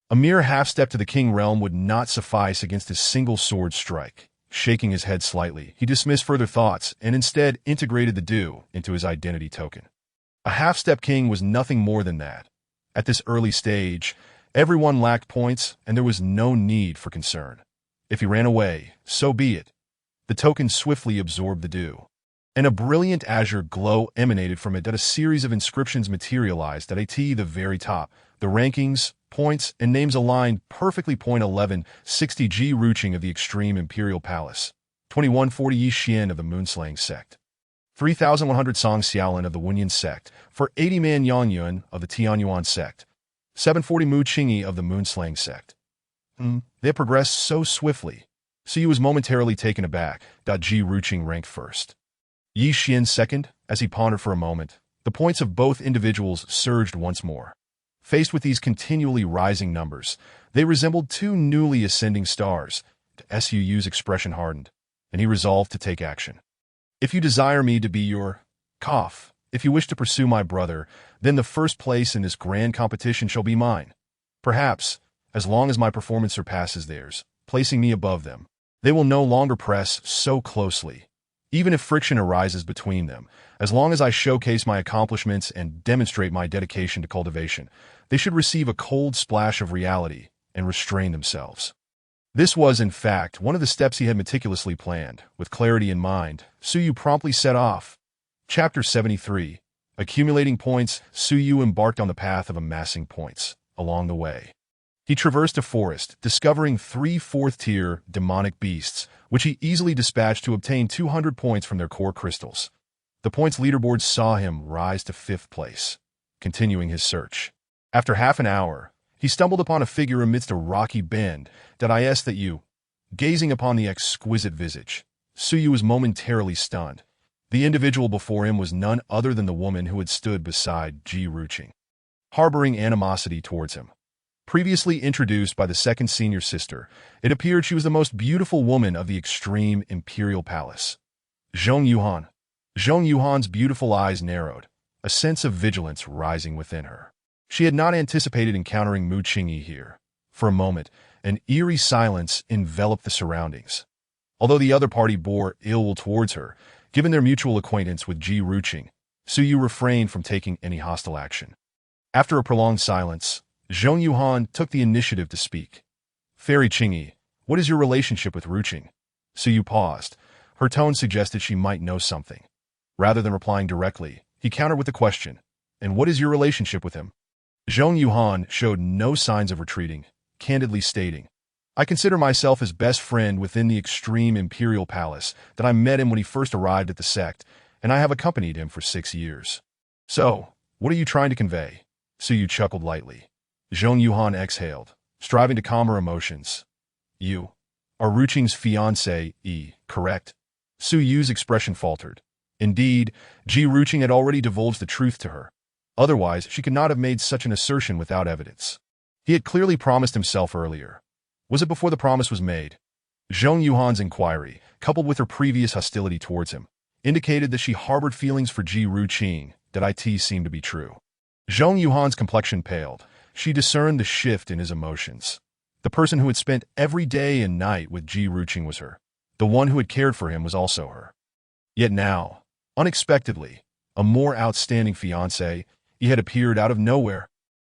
A mere half-step to the king realm would not suffice against his single sword strike. Shaking his head slightly, he dismissed further thoughts and instead integrated the dew into his identity token. A half-step king was nothing more than that. At this early stage, everyone lacked points and there was no need for concern. If he ran away, so be it. The token swiftly absorbed the dew, and a brilliant azure glow emanated from it that a series of inscriptions materialized at the very top. The rankings, points, and names aligned perfectly. 1160 Ji Ruqing of the Extreme Imperial Palace, 2140 Yi Xian of the Moonslaying Sect, 3100 Song Xiaolin of the Wunyan Sect, 480 Man Yangyuan of the Tianyuan Sect, 740 Mu Qingyi of the Moonslaying Sect. They had progressed so swiftly. Suyu was momentarily taken aback. Ji Ruqing ranked first, Yi Xian second. As he pondered for a moment, the points of both individuals surged once more. Faced with these continually rising numbers, they resembled two newly ascending stars. Su's expression hardened, and he resolved to take action. If you desire me to be your if you wish to pursue my brother, then the first place in this grand competition shall be mine. Perhaps, as long as my performance surpasses theirs, placing me above them, they will no longer press so closely. Even if friction arises between them, as long as I showcase my accomplishments and demonstrate my dedication to cultivation, they should receive a cold splash of reality and restrain themselves. This was, in fact, one of the steps he had meticulously planned. With clarity in mind, Suyu promptly set off. Chapter 73. Accumulating points. Suyu embarked on the path of amassing points. Along the way, he traversed a forest, discovering 3 4th-tier demonic beasts, which he easily dispatched to obtain 200 points from their core crystals. The points leaderboard saw him rise to 5th place. Continuing his search, after half an hour, he stumbled upon a figure amidst a rocky bend. Gazing upon the exquisite visage, Suyu was momentarily stunned. The individual before him was none other than the woman who had stood beside Ji Ruqing, harboring animosity towards him. Previously introduced by the second senior sister, it appeared she was the most beautiful woman of the Extreme Imperial Palace. Zhong Yuhan. Zhong Yuhan's beautiful eyes narrowed, a sense of vigilance rising within her. She had not anticipated encountering Mu Qingyi here. For a moment, an eerie silence enveloped the surroundings. Although the other party bore ill will towards her, given their mutual acquaintance with Ji Ruqing, Suyu refrained from taking any hostile action. After a prolonged silence, Zhong Yuhan took the initiative to speak. Fairy Qingyi, what is your relationship with Ruqing? Suyu paused. Her tone suggested she might know something. Rather than replying directly, he countered with a question. And what is your relationship with him? Zhong Yuhan showed no signs of retreating, candidly stating, I consider myself his best friend within the Extreme Imperial Palace, that I met him when he first arrived at the sect, and I have accompanied him for 6 years. So, what are you trying to convey? Suyu chuckled lightly. Zhong Yuhan exhaled, striving to calm her emotions. You are Ruqing's fiancé, correct? Suyu's expression faltered. Indeed, Ji Ruqing had already divulged the truth to her. Otherwise, she could not have made such an assertion without evidence. He had clearly promised himself earlier. Was it before the promise was made? Zhong Yuhan's inquiry coupled with her previous hostility towards him, indicated that she harbored feelings for Ji Ruqing that it seemed to be true. Zhong Yuhan's complexion paled. She discerned the shift in his emotions. The person who had spent every day and night with Ji Ruqing was her. The one who had cared for him was also her. Yet now, unexpectedly, a more outstanding fiancé, he had appeared out of nowhere.